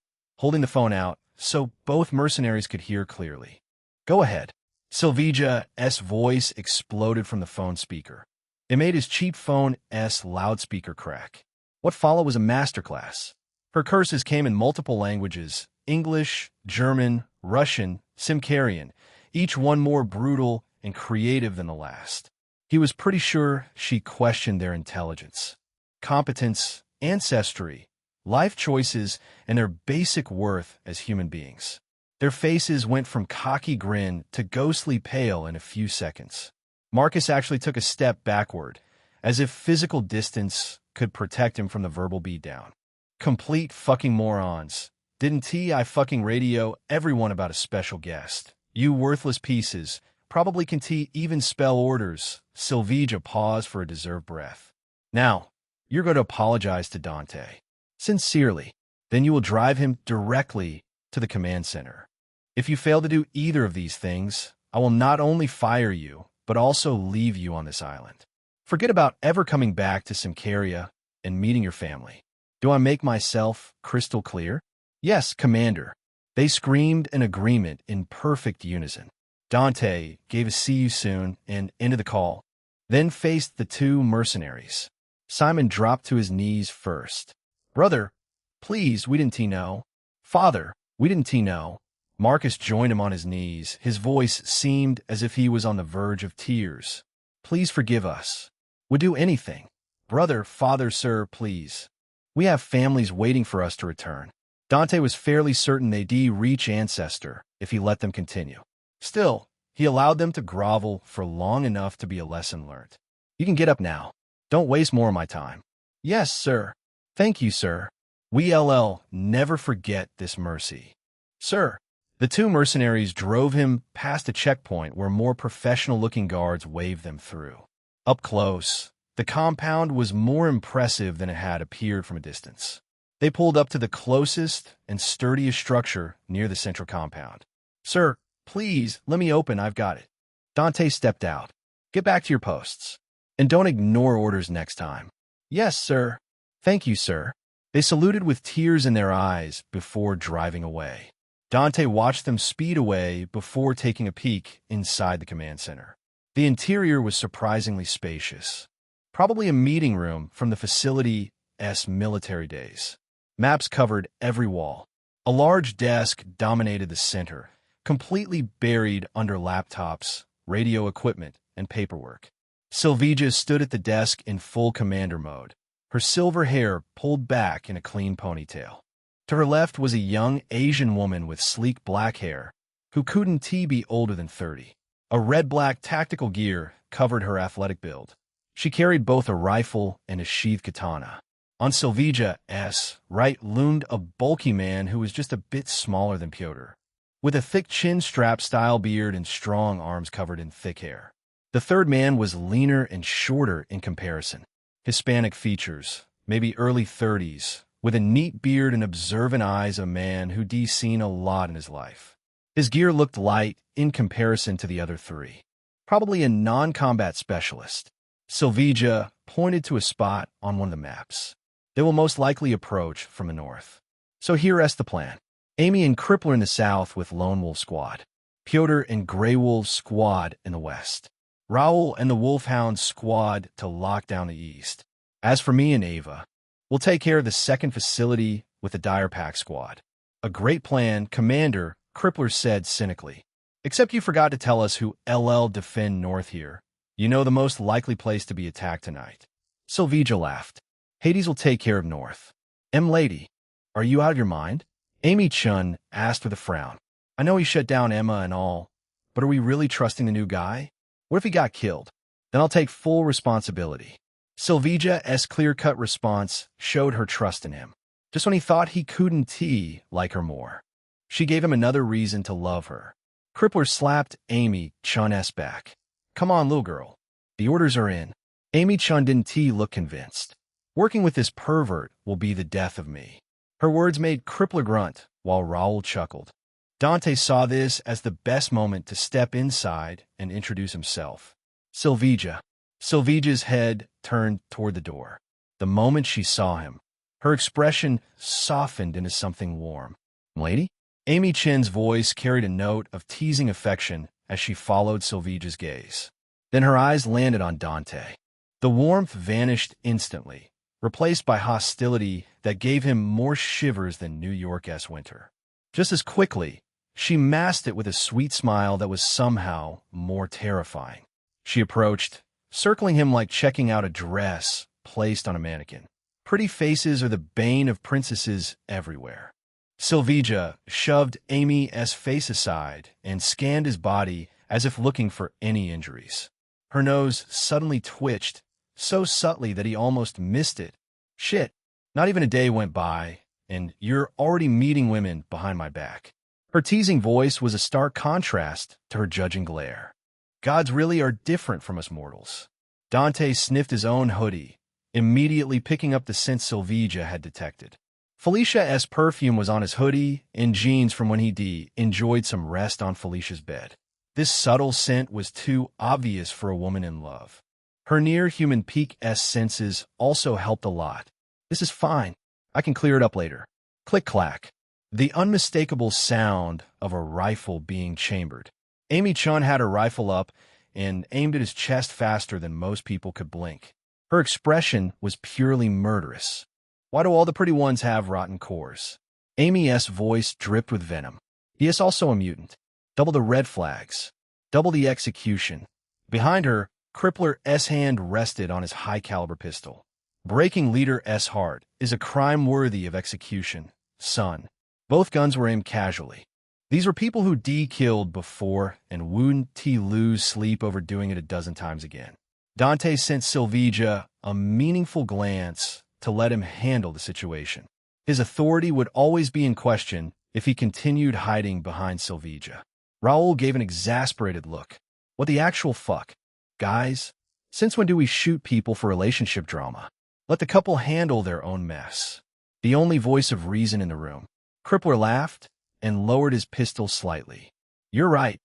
holding the phone out so both mercenaries could hear clearly. Go ahead. Sylvia's voice exploded from the phone speaker. It made his cheap phone's loudspeaker crack. What followed was a masterclass. Her curses came in multiple languages: English, German, Russian, Simkarian, each one more brutal and creative than the last. He was pretty sure she questioned their intelligence, competence, ancestry, life choices, and their basic worth as human beings. Their faces went from cocky grin to ghostly pale in a few seconds. Marcus actually took a step backward, as if physical distance could protect him from the verbal beatdown. Complete fucking morons. Didn't I fucking radio everyone about a special guest? You worthless pieces. Probably can even spell orders. Sylvia paused for a deserved breath. Now, you're going to apologize to Dante. Sincerely. Then you will drive him directly to the command center. If you fail to do either of these things, I will not only fire you, but also leave you on this island. Forget about ever coming back to Symkaria and meeting your family. Do I make myself crystal clear? Yes, Commander. They screamed in agreement in perfect unison. Dante gave a see you soon and ended the call, then faced the two mercenaries. Simon dropped to his knees first. Brother, please, we didn't know. Father, we didn't know. Marcus joined him on his knees. His voice seemed as if he was on the verge of tears. Please forgive us. Would do anything. Brother, father, sir, please. We have families waiting for us to return. Dante was fairly certain they'd reach Ancestor if he let them continue. Still, he allowed them to grovel for long enough to be a lesson learned. You can get up now. Don't waste more of my time. Yes, sir. Thank you, sir. We'll never forget this mercy. Sir. The two mercenaries drove him past a checkpoint where more professional-looking guards waved them through. Up close, the compound was more impressive than it had appeared from a distance. They pulled up to the closest and sturdiest structure near the central compound. Sir, please, let me open, I've got it. Dante stepped out. Get back to your posts. And don't ignore orders next time. Yes, sir. Thank you, sir. They saluted with tears in their eyes before driving away. Dante watched them speed away before taking a peek inside the command center. The interior was surprisingly spacious. Probably a meeting room from the facility's military days. Maps covered every wall. A large desk dominated the center, completely buried under laptops, radio equipment, and paperwork. Sylvija stood at the desk in full commander mode, her silver hair pulled back in a clean ponytail. To her left was a young Asian woman with sleek black hair, who couldn't be older than 30. A red-black tactical gear covered her athletic build. She carried both a rifle and a sheathed katana. On Sylvija's right loomed a bulky man who was just a bit smaller than Pyotr, with a thick chin-strap-style beard and strong arms covered in thick hair. The third man was leaner and shorter in comparison. Hispanic features, maybe early 30s, with a neat beard and observant eyes, a man who'd seen a lot in his life. His gear looked light in comparison to the other three. Probably a non-combat specialist. Sylvija pointed to a spot on one of the maps. They will most likely approach from the north. So here's the plan. Amy and Crippler in the south with Lone Wolf Squad. Pyotr and Grey Wolf Squad in the west. Raoul and the Wolfhound Squad to lock down the east. As for me and Ava, we'll take care of the second facility with the Dire Pack Squad. A great plan, Commander, Crippler said cynically. Except you forgot to tell us who LL defend north here. You know the most likely place to be attacked tonight. Sylvija laughed. Hades will take care of north. Lady, are you out of your mind? Amy Chun asked with a frown. I know he shut down Emma and all, but are we really trusting the new guy? What if he got killed? Then I'll take full responsibility. Sylvija's clear-cut response showed her trust in him. Just when he thought he couldn't like her more. She gave him another reason to love her. Crippler slapped Amy Chun's back. Come on, little girl. The orders are in. Amy Chun didn't look convinced. Working with this pervert will be the death of me. Her words made Crippler grunt, while Raoul chuckled. Dante saw this as the best moment to step inside and introduce himself. Sylvija. Sylvija's head turned toward the door. The moment she saw him, her expression softened into something warm. Lady? Amy Chin's voice carried a note of teasing affection as she followed Sylvija's gaze. Then her eyes landed on Dante. The warmth vanished instantly, replaced by hostility that gave him more shivers than New York's winter. Just as quickly, she masked it with a sweet smile that was somehow more terrifying. She approached, circling him like checking out a dress placed on a mannequin. Pretty faces are the bane of princesses everywhere. Sylvija shoved Amy's face aside and scanned his body as if looking for any injuries. Her nose suddenly twitched, so subtly that he almost missed it. Shit, not even a day went by, and you're already meeting women behind my back. Her teasing voice was a stark contrast to her judging glare. Gods really are different from us mortals. Dante sniffed his own hoodie, immediately picking up the scent Sylvija had detected. Felicia's perfume was on his hoodie and jeans from when he enjoyed some rest on Felicia's bed. This subtle scent was too obvious for a woman in love. Her near-human peak-s senses also helped a lot. This is fine. I can clear it up later. Click-clack. The unmistakable sound of a rifle being chambered. Amy Chun had her rifle up and aimed at his chest faster than most people could blink. Her expression was purely murderous. Why do all the pretty ones have rotten cores? Amy's voice dripped with venom. He is also a mutant. Double the red flags. Double the execution. Behind her, Crippler's hand rested on his high-caliber pistol. Breaking Leader's heart is a crime worthy of execution, son. Both guns were aimed casually. These were people who killed before and wouldn't lose sleep over doing it a dozen times again. Dante sent Silveja a meaningful glance to let him handle the situation. His authority would always be in question if he continued hiding behind Silveja. Raul gave an exasperated look. What the actual fuck? Guys, since when do we shoot people for relationship drama? Let the couple handle their own mess. The only voice of reason in the room. Crippler laughed and lowered his pistol slightly. You're right.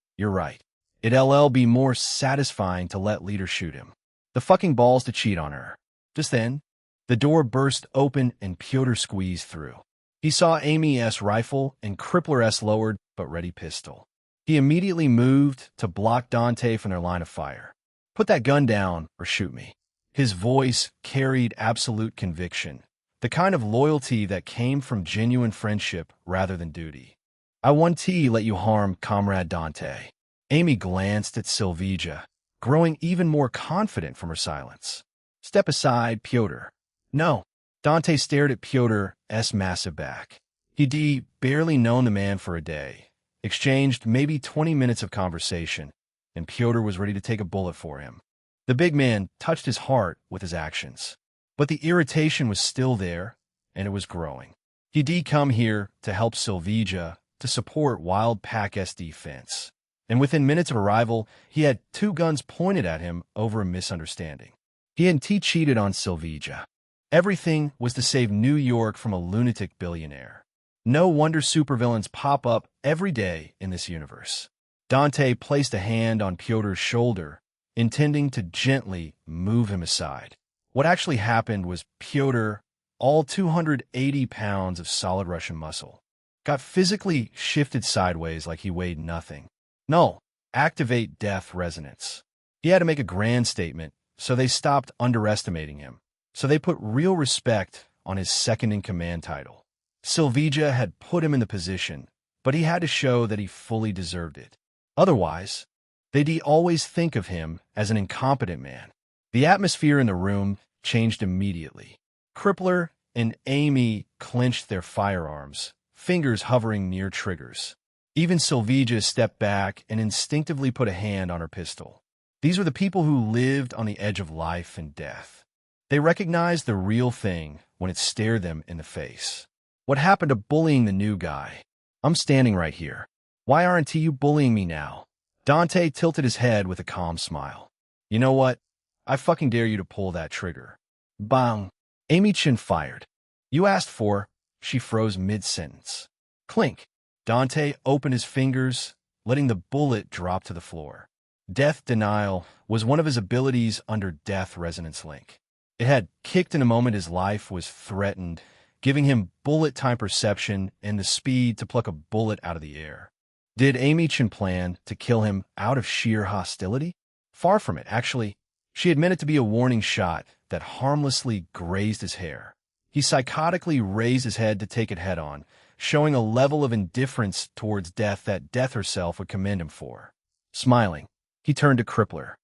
It'll be more satisfying to let Leader shoot him. The fucking balls to cheat on her. Just then, the door burst open and Pyotr squeezed through. He saw Amy's rifle and Crippler's lowered but ready pistol. He immediately moved to block Dante from their line of fire. Put that gun down or shoot me. His voice carried absolute conviction, the kind of loyalty that came from genuine friendship rather than duty. I won't let you harm Comrade Dante. Amy glanced at Silveja, growing even more confident from her silence. Step aside, Pyotr. No. Dante stared at Pyotr's massive back. He'd barely known the man for a day, exchanged maybe 20 minutes of conversation, and Pyotr was ready to take a bullet for him. The big man touched his heart with his actions. But the irritation was still there, and it was growing. He'd come here to help Silveja to support Wild Pack's defense. And within minutes of arrival, he had 2 guns pointed at him over a misunderstanding. He hadn't cheated on Silveja. Everything was to save New York from a lunatic billionaire. No wonder supervillains pop up every day in this universe. Dante placed a hand on Pyotr's shoulder, intending to gently move him aside. What actually happened was Pyotr, all 280 pounds of solid Russian muscle, got physically shifted sideways like he weighed nothing. No, activate death resonance. He had to make a grand statement, so they stopped underestimating him. So they put real respect on his second-in-command title. Silveja had put him in the position, but he had to show that he fully deserved it. Otherwise, they'd always think of him as an incompetent man. The atmosphere in the room changed immediately. Crippler and Amy clenched their firearms, fingers hovering near triggers. Even Silveja stepped back and instinctively put a hand on her pistol. These were the people who lived on the edge of life and death. They recognized the real thing when it stared them in the face. What happened to bullying the new guy? I'm standing right here. Why aren't you bullying me now? Dante tilted his head with a calm smile. You know what? I fucking dare you to pull that trigger. Bang! Amy Chun fired. You asked for. She froze mid-sentence. Clink. Dante opened his fingers, letting the bullet drop to the floor. Death denial was one of his abilities under Death Resonance Link. It had kicked in a moment his life was threatened, giving him bullet time perception and the speed to pluck a bullet out of the air. Did Amy Chun plan to kill him out of sheer hostility? Far from it, actually. She had meant it to be a warning shot that harmlessly grazed his hair. He psychotically raised his head to take it head-on, showing a level of indifference towards death that Death herself would commend him for. Smiling, he turned to Crippler.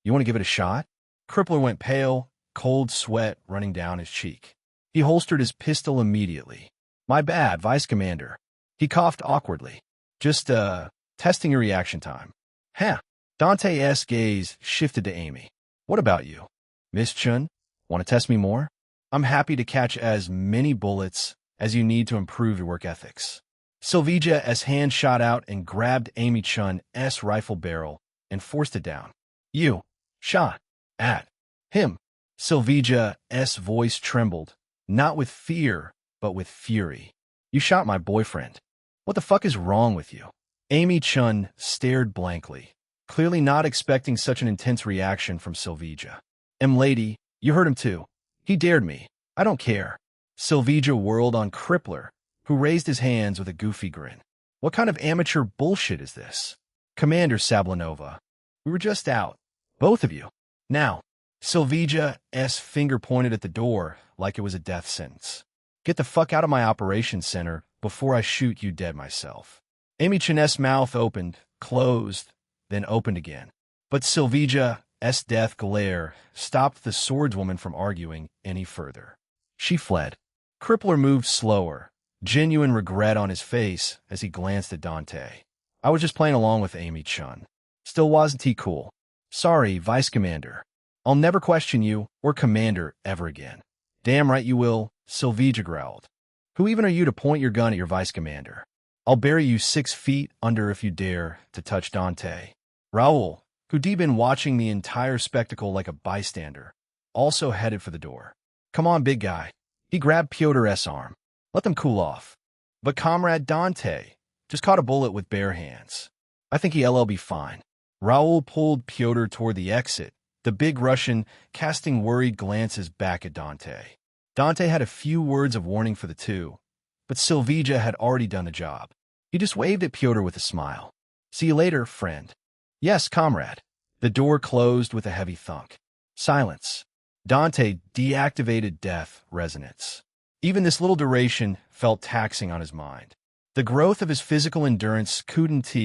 You want to give it a shot? Crippler went pale, cold sweat running down his cheek. He holstered his pistol immediately. My bad, Vice Commander. He coughed awkwardly. Just, testing your reaction time. Huh. Dante's gaze shifted to Amy. What about you? Miss Chun, want to test me more? I'm happy to catch as many bullets as you need to improve your work ethics. Silveja's hand shot out and grabbed Amy Chun's rifle barrel and forced it down. You shot at him. Silveja's voice trembled, not with fear, but with fury. You shot my boyfriend. What the fuck is wrong with you? Amy Chun stared blankly, clearly not expecting such an intense reaction from Silvija. Lady, you heard him too. He dared me. I don't care. Silvija whirled on Crippler, who raised his hands with a goofy grin. What kind of amateur bullshit is this? Commander Sablanova, we were just out. Both of you. Now. Silvija's finger pointed at the door like it was a death sentence. Get the fuck out of my operations center before I shoot you dead myself. Amy Chun's mouth opened, closed, then opened again. But Silvija's death glare stopped the swordswoman from arguing any further. She fled. Crippler moved slower, genuine regret on his face as he glanced at Dante. I was just playing along with Amy Chun. Still wasn't he cool? Sorry, Vice Commander. I'll never question you or Commander ever again. Damn right you will, Silvija growled. Who even are you to point your gun at your Vice Commander? I'll bury you 6 feet under if you dare to touch Dante. Raoul, who'd been watching the entire spectacle like a bystander, also headed for the door. Come on, big guy. He grabbed Pyotr's arm. Let them cool off. But Comrade Dante just caught a bullet with bare hands. I think he'll be fine. Raoul pulled Pyotr toward the exit, the big Russian casting worried glances back at Dante. Dante had a few words of warning for the two, but Silvija had already done the job. He just waved at Pyotr with a smile. See you later, friend. Yes, comrade. The door closed with a heavy thunk. Silence. Dante deactivated death resonance. Even this little duration felt taxing on his mind. The growth of his physical endurance couldn't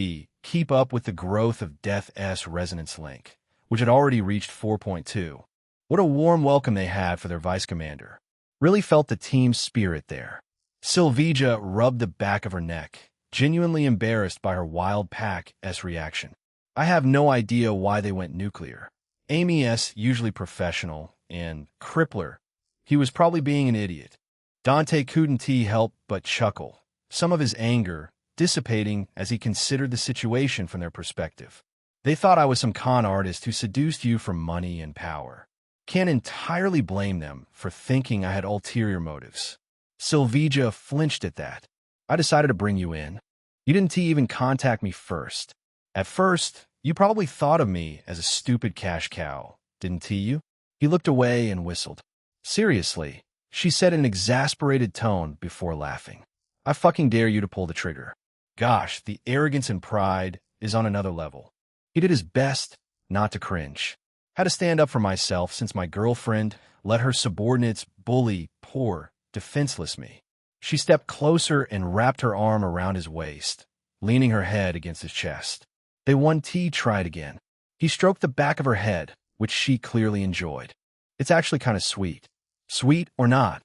keep up with the growth of Death's resonance link, which had already reached 4.2. What a warm welcome they had for their vice commander. Really felt the team's spirit there. Silvija rubbed the back of her neck, genuinely embarrassed by her wild pack's reaction. I have no idea why they went nuclear. Amy's usually professional, and Crippler, he was probably being an idiot. Dante couldn't help but chuckle, some of his anger dissipating as he considered the situation from their perspective. They thought I was some con artist who seduced you for money and power. Can't entirely blame them for thinking I had ulterior motives. Silvija flinched at that. I decided to bring you in. You didn't even contact me first. At first, you probably thought of me as a stupid cash cow, didn't you? He looked away and whistled. Seriously, she said in an exasperated tone before laughing. I fucking dare you to pull the trigger. Gosh, the arrogance and pride is on another level. He did his best not to cringe. Had to stand up for myself since my girlfriend let her subordinates bully poor, defenseless me. She stepped closer and wrapped her arm around his waist, leaning her head against his chest. They won. Tried again. He stroked the back of her head, which she clearly enjoyed. It's actually kind of sweet. Sweet or not,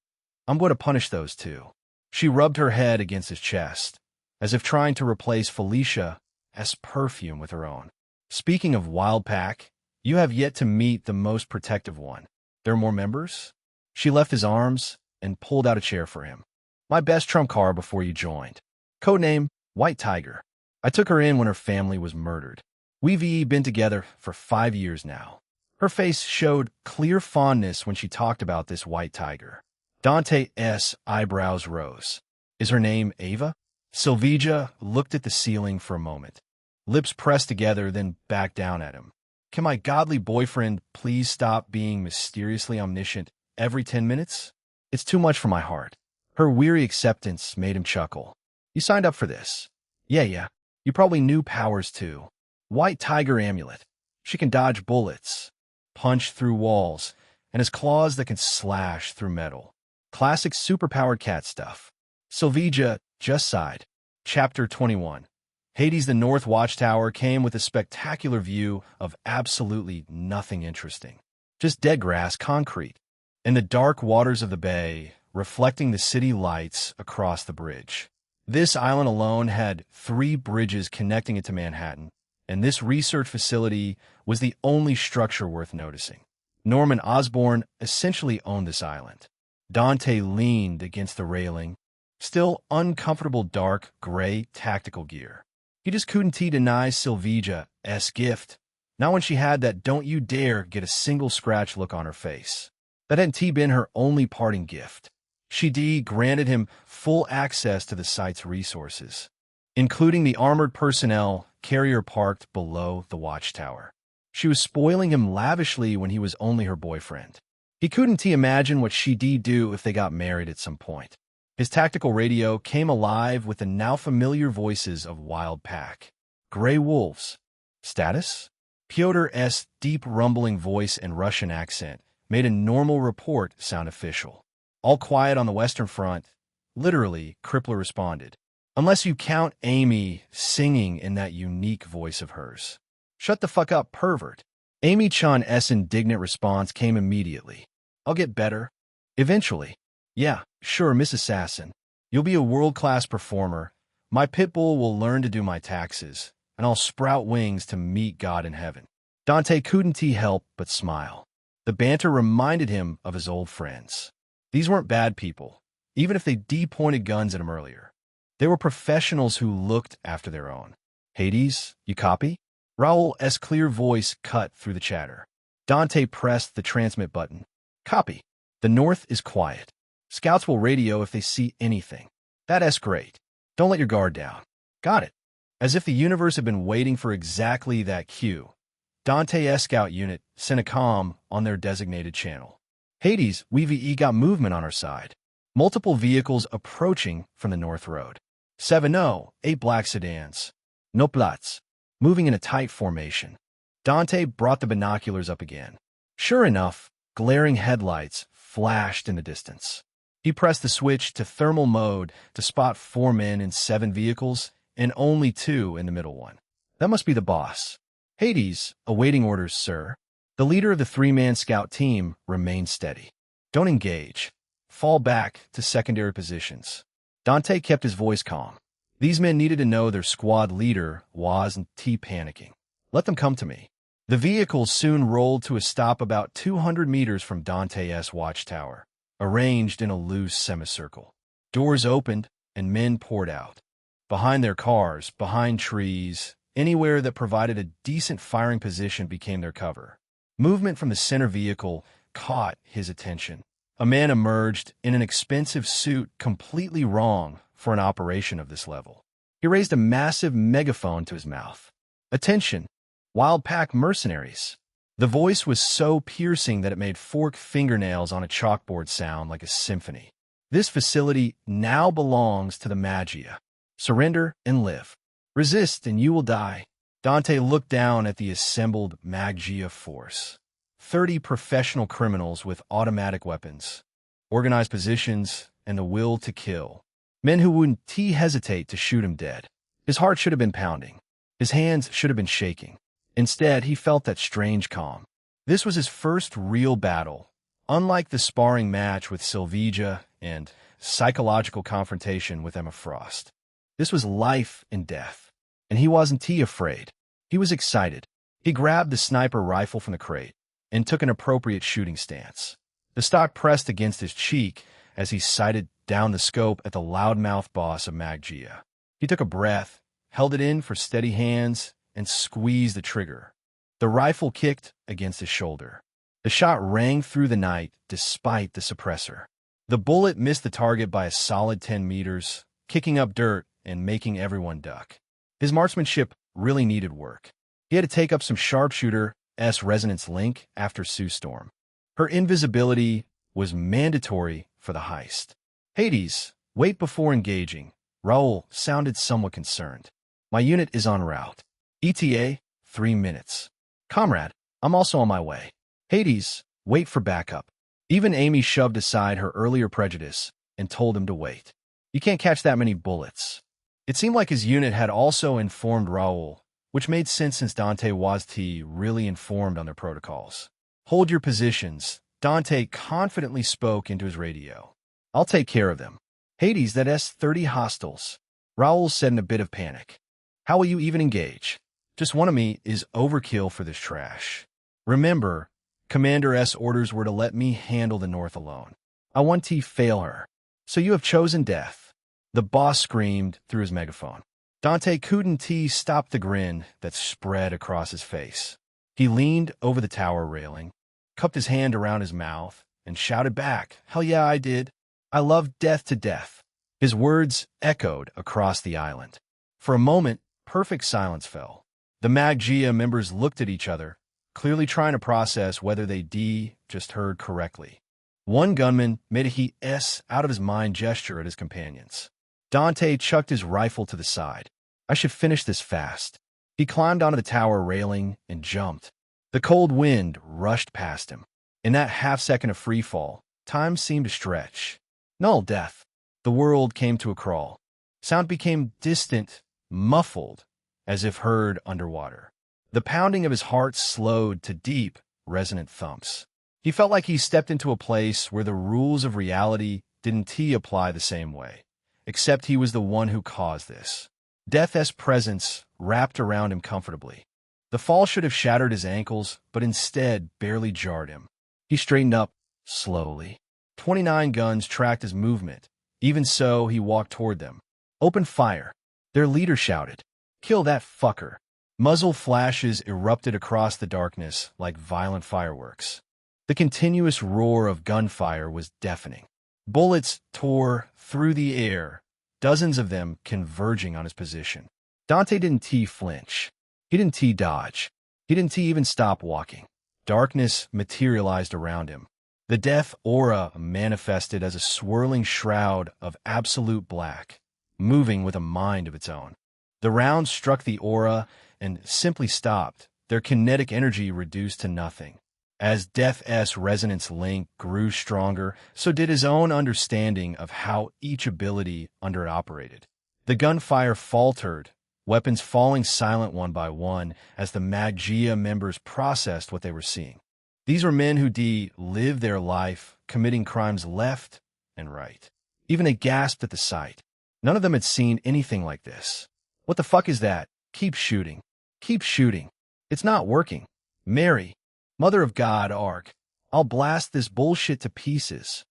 I'm going to punish those two. She rubbed her head against his chest, as if trying to replace Felicia's perfume with her own. Speaking of Wild Pack, you have yet to meet the most protective one. There are more members? She left his arms and pulled out a chair for him. My best trump card before you joined. Codename, White Tiger. I took her in when her family was murdered. We've been together for 5 years now. Her face showed clear fondness when she talked about this White Tiger. Dante's eyebrows rose. Is her name Ava? Silvija looked at the ceiling for a moment. Lips pressed together, then back down at him. Can my godly boyfriend please stop being mysteriously omniscient every 10 minutes? It's too much for my heart. Her weary acceptance made him chuckle. You signed up for this. Yeah. You probably knew powers too. White Tiger amulet. She can dodge bullets, punch through walls, and has claws that can slash through metal. Classic superpowered cat stuff. Silvija just sighed. Chapter 21. Hades. The North Watchtower came with a spectacular view of absolutely nothing interesting. Just dead grass, concrete, and the dark waters of the bay reflecting the city lights across the bridge. This island alone had 3 bridges connecting it to Manhattan, and this research facility was the only structure worth noticing. Norman Osborn essentially owned this island. Dante leaned against the railing, still uncomfortable dark gray tactical gear. He just couldn't deny Silvija's gift, not when she had that don't you dare get a single scratch look on her face. That hadn't been her only parting gift. Shidi granted him full access to the site's resources, including the armored personnel carrier parked below the watchtower. She was spoiling him lavishly when he was only her boyfriend. He couldn't imagine what Shidi do if they got married at some point. His tactical radio came alive with the now familiar voices of Wild Pack. Gray Wolves. Status? Pyotr's deep rumbling voice and Russian accent made a normal report sound official. All quiet on the Western Front. Literally, Crippler responded. Unless you count Amy singing in that unique voice of hers. Shut the fuck up, pervert. Amy Chan's indignant response came immediately. I'll get better. Eventually. Yeah, sure, Miss Assassin. You'll be a world-class performer. My pit bull will learn to do my taxes, and I'll sprout wings to meet God in heaven. Dante couldn't help but smile. The banter reminded him of his old friends. These weren't bad people, even if they pointed guns at him earlier. They were professionals who looked after their own. Hades, you copy? Raul's clear voice cut through the chatter. Dante pressed the transmit button. Copy. The north is quiet. Scouts will radio if they see anything. That's great. Don't let your guard down. Got it. As if the universe had been waiting for exactly that cue, Dante's scout unit sent a comm on their designated channel. Hades, we got movement on our side. Multiple vehicles approaching from the North Road. 708 black sedans. No plats. Moving in a tight formation. Dante brought the binoculars up again. Sure enough, glaring headlights flashed in the distance. He pressed the switch to thermal mode to spot 4 men in 7 vehicles and only 2 in the middle one. That must be the boss. Hades, awaiting orders, sir. The leader of the 3-man scout team remained steady. Don't engage. Fall back to secondary positions. Dante kept his voice calm. These men needed to know their squad leader wasn't panicking. Let them come to me. The vehicles soon rolled to a stop about 200 meters from Dante's watchtower, arranged in a loose semicircle. Doors opened, and men poured out. Behind their cars, behind trees, anywhere that provided a decent firing position became their cover. Movement from the center vehicle caught his attention. A man emerged in an expensive suit completely wrong for an operation of this level. He raised a massive megaphone to his mouth. Attention, Wild Pack mercenaries. The voice was so piercing that it made forked fingernails on a chalkboard sound like a symphony. This facility now belongs to the Magia. Surrender and live. Resist and you will die. Dante looked down at the assembled Magia force. 30 professional criminals with automatic weapons, organized positions, and the will to kill. Men who wouldn't hesitate to shoot him dead. His heart should have been pounding. His hands should have been shaking. Instead, he felt that strange calm. This was his first real battle. Unlike the sparring match with Sylvia and psychological confrontation with Emma Frost. This was life and death. And he wasn't afraid. He was excited. He grabbed the sniper rifle from the crate and took an appropriate shooting stance. The stock pressed against his cheek as he sighted down the scope at the loudmouth boss of Magia. He took a breath, held it in for steady hands, and squeezed the trigger. The rifle kicked against his shoulder. The shot rang through the night despite the suppressor. The bullet missed the target by a solid 10 meters, kicking up dirt and making everyone duck. His marksmanship really needed work. He had to take up some sharpshooter's resonance link after Sue Storm. Her invisibility was mandatory for the heist. Hades, wait before engaging. Raul sounded somewhat concerned. My unit is en route. ETA, 3 minutes. Comrade, I'm also on my way. Hades, wait for backup. Even Amy shoved aside her earlier prejudice and told him to wait. You can't catch that many bullets. It seemed like his unit had also informed Raul, which made sense since Dante was really informed on their protocols. Hold your positions, Dante confidently spoke into his radio. I'll take care of them. Hades, that's 30 hostiles. Raul said in a bit of panic. How will you even engage? Just one of me is overkill for this trash. Remember, Commander's orders were to let me handle the North alone. I want to fail her. So you have chosen death. The boss screamed through his megaphone. Dante couldn't stop the grin that spread across his face. He leaned over the tower railing, cupped his hand around his mouth, and shouted back, Hell yeah, I did. I love death to death. His words echoed across the island. For a moment, perfect silence fell. The Maggia members looked at each other, clearly trying to process whether they just heard correctly. One gunman made a he-s out of his mind gesture at his companions. Dante chucked his rifle to the side. I should finish this fast. He climbed onto the tower railing and jumped. The cold wind rushed past him. In that half-second of free fall, time seemed to stretch. Null death. The world came to a crawl. Sound became distant, muffled, as if heard underwater. The pounding of his heart slowed to deep, resonant thumps. He felt like he stepped into a place where the rules of reality didn't apply the same way, except he was the one who caused this. Death's presence wrapped around him comfortably. The fall should have shattered his ankles, but instead barely jarred him. He straightened up, slowly. 29 guns tracked his movement. Even so, he walked toward them. Open fire. Their leader shouted. Kill that fucker. Muzzle flashes erupted across the darkness like violent fireworks. The continuous roar of gunfire was deafening. Bullets tore through the air, dozens of them converging on his position. Dante didn't flinch. He didn't dodge. He didn't even stop walking. Darkness materialized around him. The death aura manifested as a swirling shroud of absolute black, moving with a mind of its own. The rounds struck the aura and simply stopped, their kinetic energy reduced to nothing. As Death's resonance link grew stronger, so did his own understanding of how each ability under it operated. The gunfire faltered, weapons falling silent one by one as the Maggia members processed what they were seeing. These were men who lived their life, committing crimes left and right. Even they gasped at the sight. None of them had seen anything like this. What the fuck is that? Keep shooting. Keep shooting. It's not working. Mary, Mother of God, Ark, I'll blast this bullshit to pieces.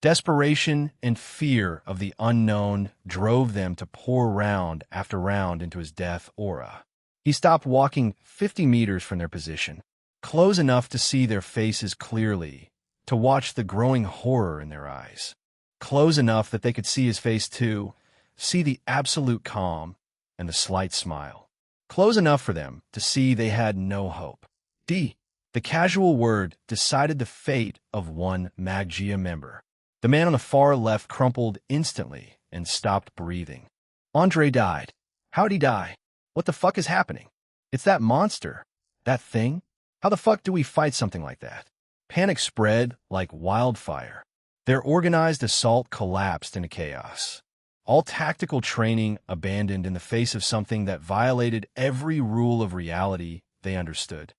Desperation and fear of the unknown drove them to pour round after round into his death aura. He stopped walking 50 meters from their position, close enough to see their faces clearly, to watch the growing horror in their eyes. Close enough that they could see his face too, see the absolute calm and the slight smile. Close enough for them to see they had no hope. The casual word decided the fate of one Maggia member. The man on the far left crumpled instantly and stopped breathing. Andre died. How'd he die? What the fuck is happening? It's that monster. That thing? How the fuck do we fight something like that? Panic spread like wildfire. Their organized assault collapsed into chaos. All tactical training abandoned in the face of something that violated every rule of reality they understood.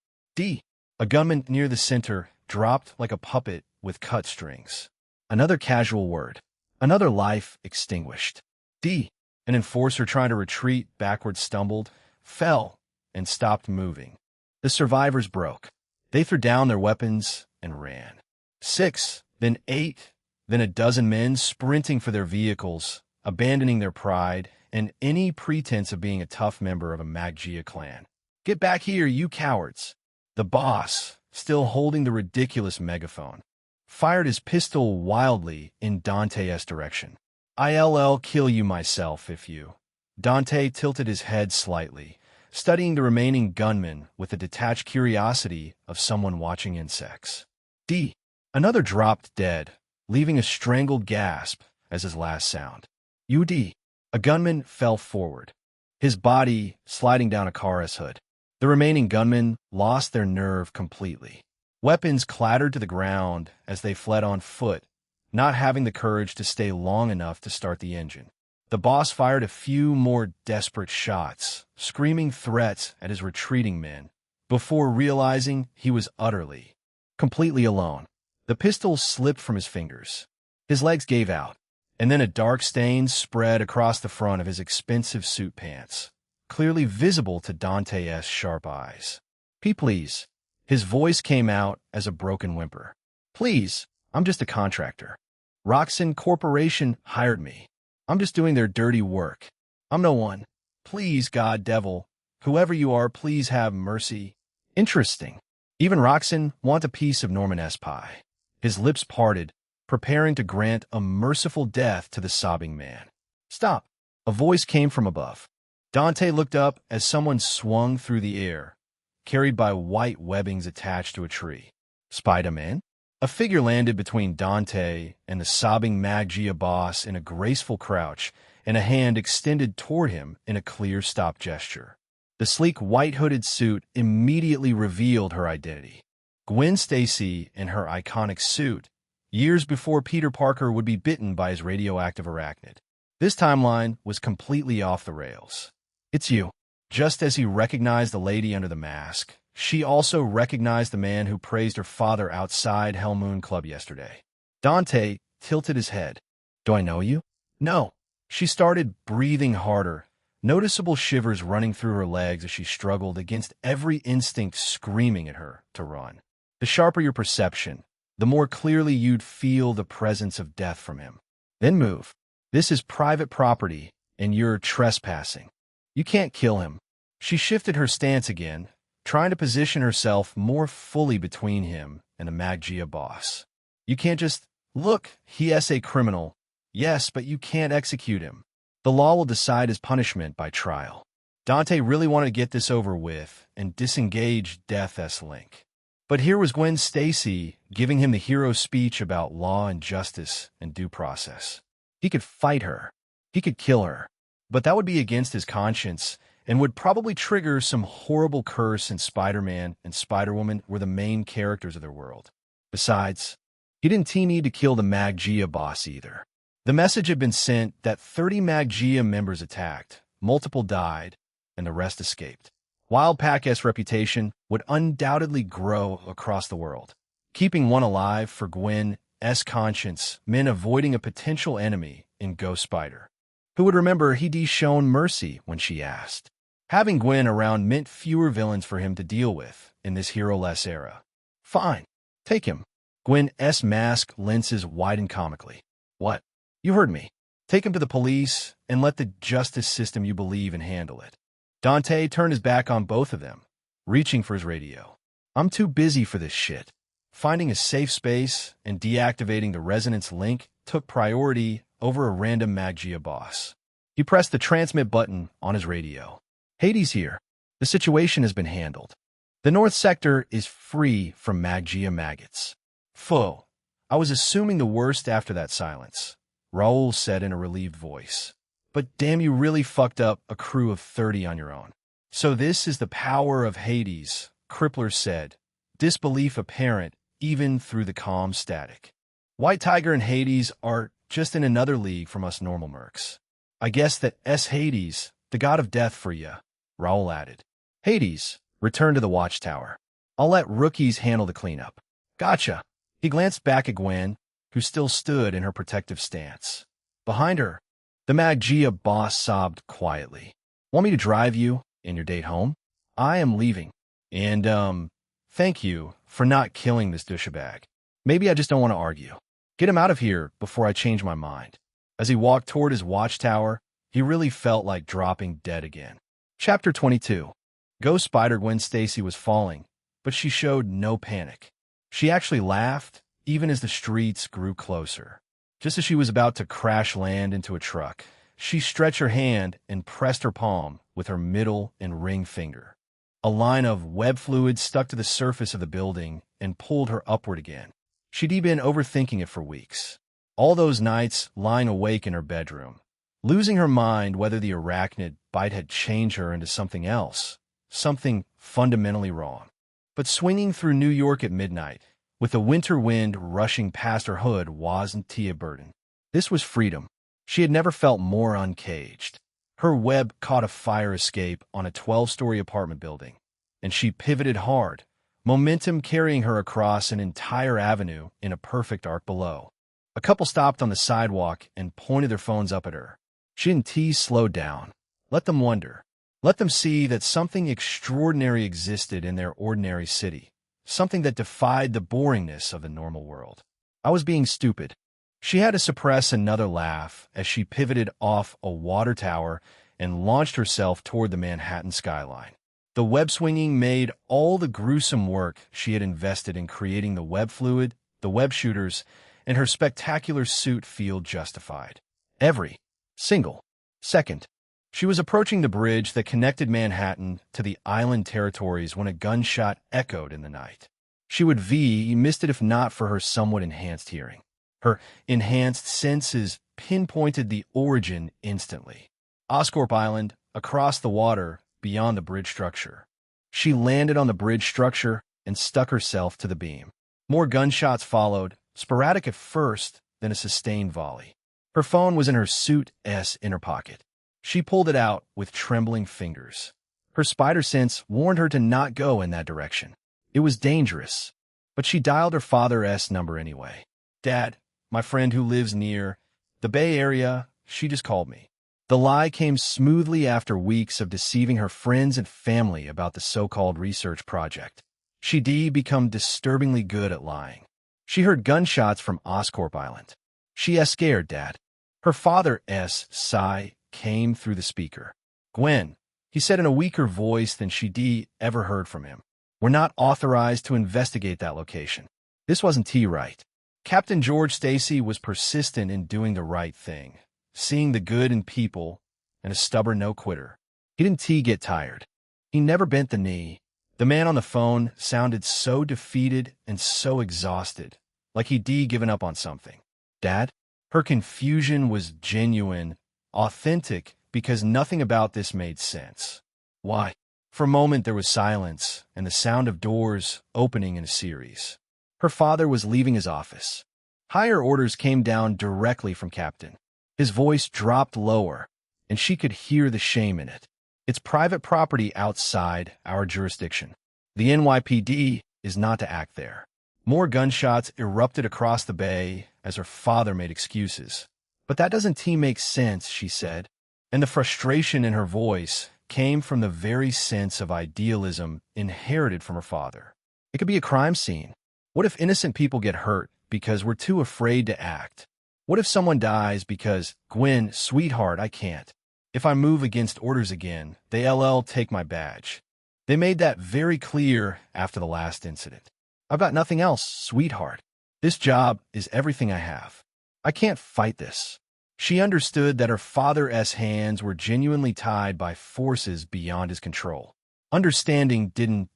A gunman near the center dropped like a puppet with cut strings. Another casual word. Another life extinguished. An enforcer trying to retreat backward stumbled, fell, and stopped moving. The survivors broke. They threw down their weapons and ran. 6, then 8, then a dozen men sprinting for their vehicles, abandoning their pride and any pretense of being a tough member of a Maggia clan. Get back here, you cowards! The boss, still holding the ridiculous megaphone, fired his pistol wildly in Dante's direction. I'll kill you myself if you... Dante tilted his head slightly, studying the remaining gunmen with the detached curiosity of someone watching insects. Another dropped dead, leaving a strangled gasp as his last sound. A gunman fell forward, his body sliding down a car's hood. The remaining gunmen lost their nerve completely. Weapons clattered to the ground as they fled on foot, not having the courage to stay long enough to start the engine. The boss fired a few more desperate shots, screaming threats at his retreating men, before realizing he was utterly, completely alone. The pistol slipped from his fingers. His legs gave out, and then a dark stain spread across the front of his expensive suit pants, clearly visible to Dante's sharp eyes. Please. His voice came out as a broken whimper. Please, I'm just a contractor. Roxxon Corporation hired me. I'm just doing their dirty work. I'm no one. Please, God Devil, whoever you are, please have mercy. Interesting. Even Roxxon want a piece of Norman S. pie. His lips parted, preparing to grant a merciful death to the sobbing man. "Stop!" A voice came from above. Dante looked up as someone swung through the air, carried by white webbings attached to a tree. "Spider-Man?" A figure landed between Dante and the sobbing Mag-Gia boss in a graceful crouch, and a hand extended toward him in a clear stop gesture. The sleek white-hooded suit immediately revealed her identity. Gwen Stacy in her iconic suit, years before Peter Parker would be bitten by his radioactive arachnid. This timeline was completely off the rails. "It's you." Just as he recognized the lady under the mask, she also recognized the man who praised her father outside Hellmoon Club yesterday. Dante tilted his head. "Do I know you?" "No." She started breathing harder, noticeable shivers running through her legs as she struggled against every instinct screaming at her to run. The sharper your perception, the more clearly you'd feel the presence of death from him. "Then move. This is private property, and you're trespassing. You can't kill him." She shifted her stance again, trying to position herself more fully between him and the Mag-Gia boss. "You can't just... Look, he is a criminal. Yes, but you can't execute him. The law will decide his punishment by trial." Dante really wanted to get this over with and disengage Death's Link. But here was Gwen Stacy giving him the hero speech about law and justice and due process. He could fight her. He could kill her. But that would be against his conscience and would probably trigger some horrible curse, since Spider-Man and Spider-Woman were the main characters of their world. Besides, he didn't need to kill the Mag-Gia boss either. The message had been sent that 30 Mag-Gia members attacked, multiple died, and the rest escaped. Wildpack's reputation would undoubtedly grow across the world. Keeping one alive for Gwen's conscience meant avoiding a potential enemy in Ghost Spider, who would remember he'd shown mercy when she asked. Having Gwen around meant fewer villains for him to deal with in this hero-less era. "Fine, take him." Gwen's mask lenses widened comically. "What? You heard me. Take him to the police and let the justice system you believe in handle it." Dante turned his back on both of them, reaching for his radio. "I'm too busy for this shit." Finding a safe space and deactivating the resonance link took priority over a random Mag-Gia boss. He pressed the transmit button on his radio. "Hades here. The situation has been handled. The North Sector is free from Mag-Gia maggots." "Phew. I was assuming the worst after that silence," Raoul said in a relieved voice. "But damn, you really fucked up a crew of 30 on your own." "So this is the power of Hades," Crippler said, disbelief apparent even through the calm static. "White Tiger and Hades are just in another league from us normal mercs. I guess that Hades, the god of death for ya," Raoul added. "Hades, return to the watchtower. I'll let rookies handle the cleanup." "Gotcha." He glanced back at Gwen, who still stood in her protective stance. Behind her, the Mag-Gia boss sobbed quietly. "Want me to drive you and your date home? I am leaving. And, thank you for not killing this douchebag. Maybe I just don't want to argue. Get him out of here before I change my mind." As he walked toward his watchtower, he really felt like dropping dead again. Chapter 22. Ghost Spider Gwen Stacy was falling, but she showed no panic. She actually laughed, even as the streets grew closer. Just as she was about to crash land into a truck, she stretched her hand and pressed her palm with her middle and ring finger. A line of web fluid stuck to the surface of the building and pulled her upward again. She'd been overthinking it for weeks. All those nights lying awake in her bedroom, losing her mind whether the arachnid bite had changed her into something else, something fundamentally wrong. But swinging through New York at midnight, with the winter wind rushing past her hood, wasn't Tia Burton. This was freedom. She had never felt more uncaged. Her web caught a fire escape on a 12-story apartment building, and she pivoted hard, momentum carrying her across an entire avenue in a perfect arc below. A couple stopped on the sidewalk and pointed their phones up at her. She and T slowed down. Let them wonder. Let them see that something extraordinary existed in their ordinary city, something that defied the boringness of the normal world. "I was being stupid." She had to suppress another laugh as she pivoted off a water tower and launched herself toward the Manhattan skyline. The web swinging made all the gruesome work she had invested in creating the web fluid, the web shooters, and her spectacular suit feel justified. Every single second. She was approaching the bridge that connected Manhattan to the island territories when a gunshot echoed in the night. She would have missed it if not for her somewhat enhanced hearing. Her enhanced senses pinpointed the origin instantly. Oscorp Island, across the water, beyond the bridge structure. She landed on the bridge structure and stuck herself to the beam. More gunshots followed, sporadic at first, then a sustained volley. Her phone was in her suit's inner pocket. She pulled it out with trembling fingers. Her spider sense warned her to not go in that direction. It was dangerous, but she dialed her father's number anyway. "Dad, my friend who lives near the Bay Area," she just called me. The lie came smoothly after weeks of deceiving her friends and family about the so-called research project. She'd become disturbingly good at lying. She heard gunshots from Oscorp Island. She's scared, Dad. Her father's sigh came through the speaker. "Gwen," he said in a weaker voice than she'd ever heard from him. "We're not authorized to investigate that location." This wasn't right. Captain George Stacy was persistent in doing the right thing, seeing the good in people, and a stubborn no-quitter. He didn't get tired. He never bent the knee. The man on the phone sounded so defeated and so exhausted, like he'd given up on something. "Dad?" Her confusion was genuine, authentic, because nothing about this made sense. "Why?" For a moment there was silence and the sound of doors opening in a series. Her father was leaving his office. Higher orders came down directly from Captain. His voice dropped lower, and she could hear the shame in it. "It's private property outside our jurisdiction. The NYPD is not to act there." More gunshots erupted across the bay as her father made excuses. "But that doesn't make sense," she said, and the frustration in her voice came from the very sense of idealism inherited from her father. It could be a crime scene. What if innocent people get hurt because we're too afraid to act? What if someone dies because, "Gwen, sweetheart, I can't. If I move against orders again, they'll take my badge." They made that very clear after the last incident. "I've got nothing else, sweetheart. This job is everything I have. I can't fight this." She understood that her father's hands were genuinely tied by forces beyond his control. Understanding didn't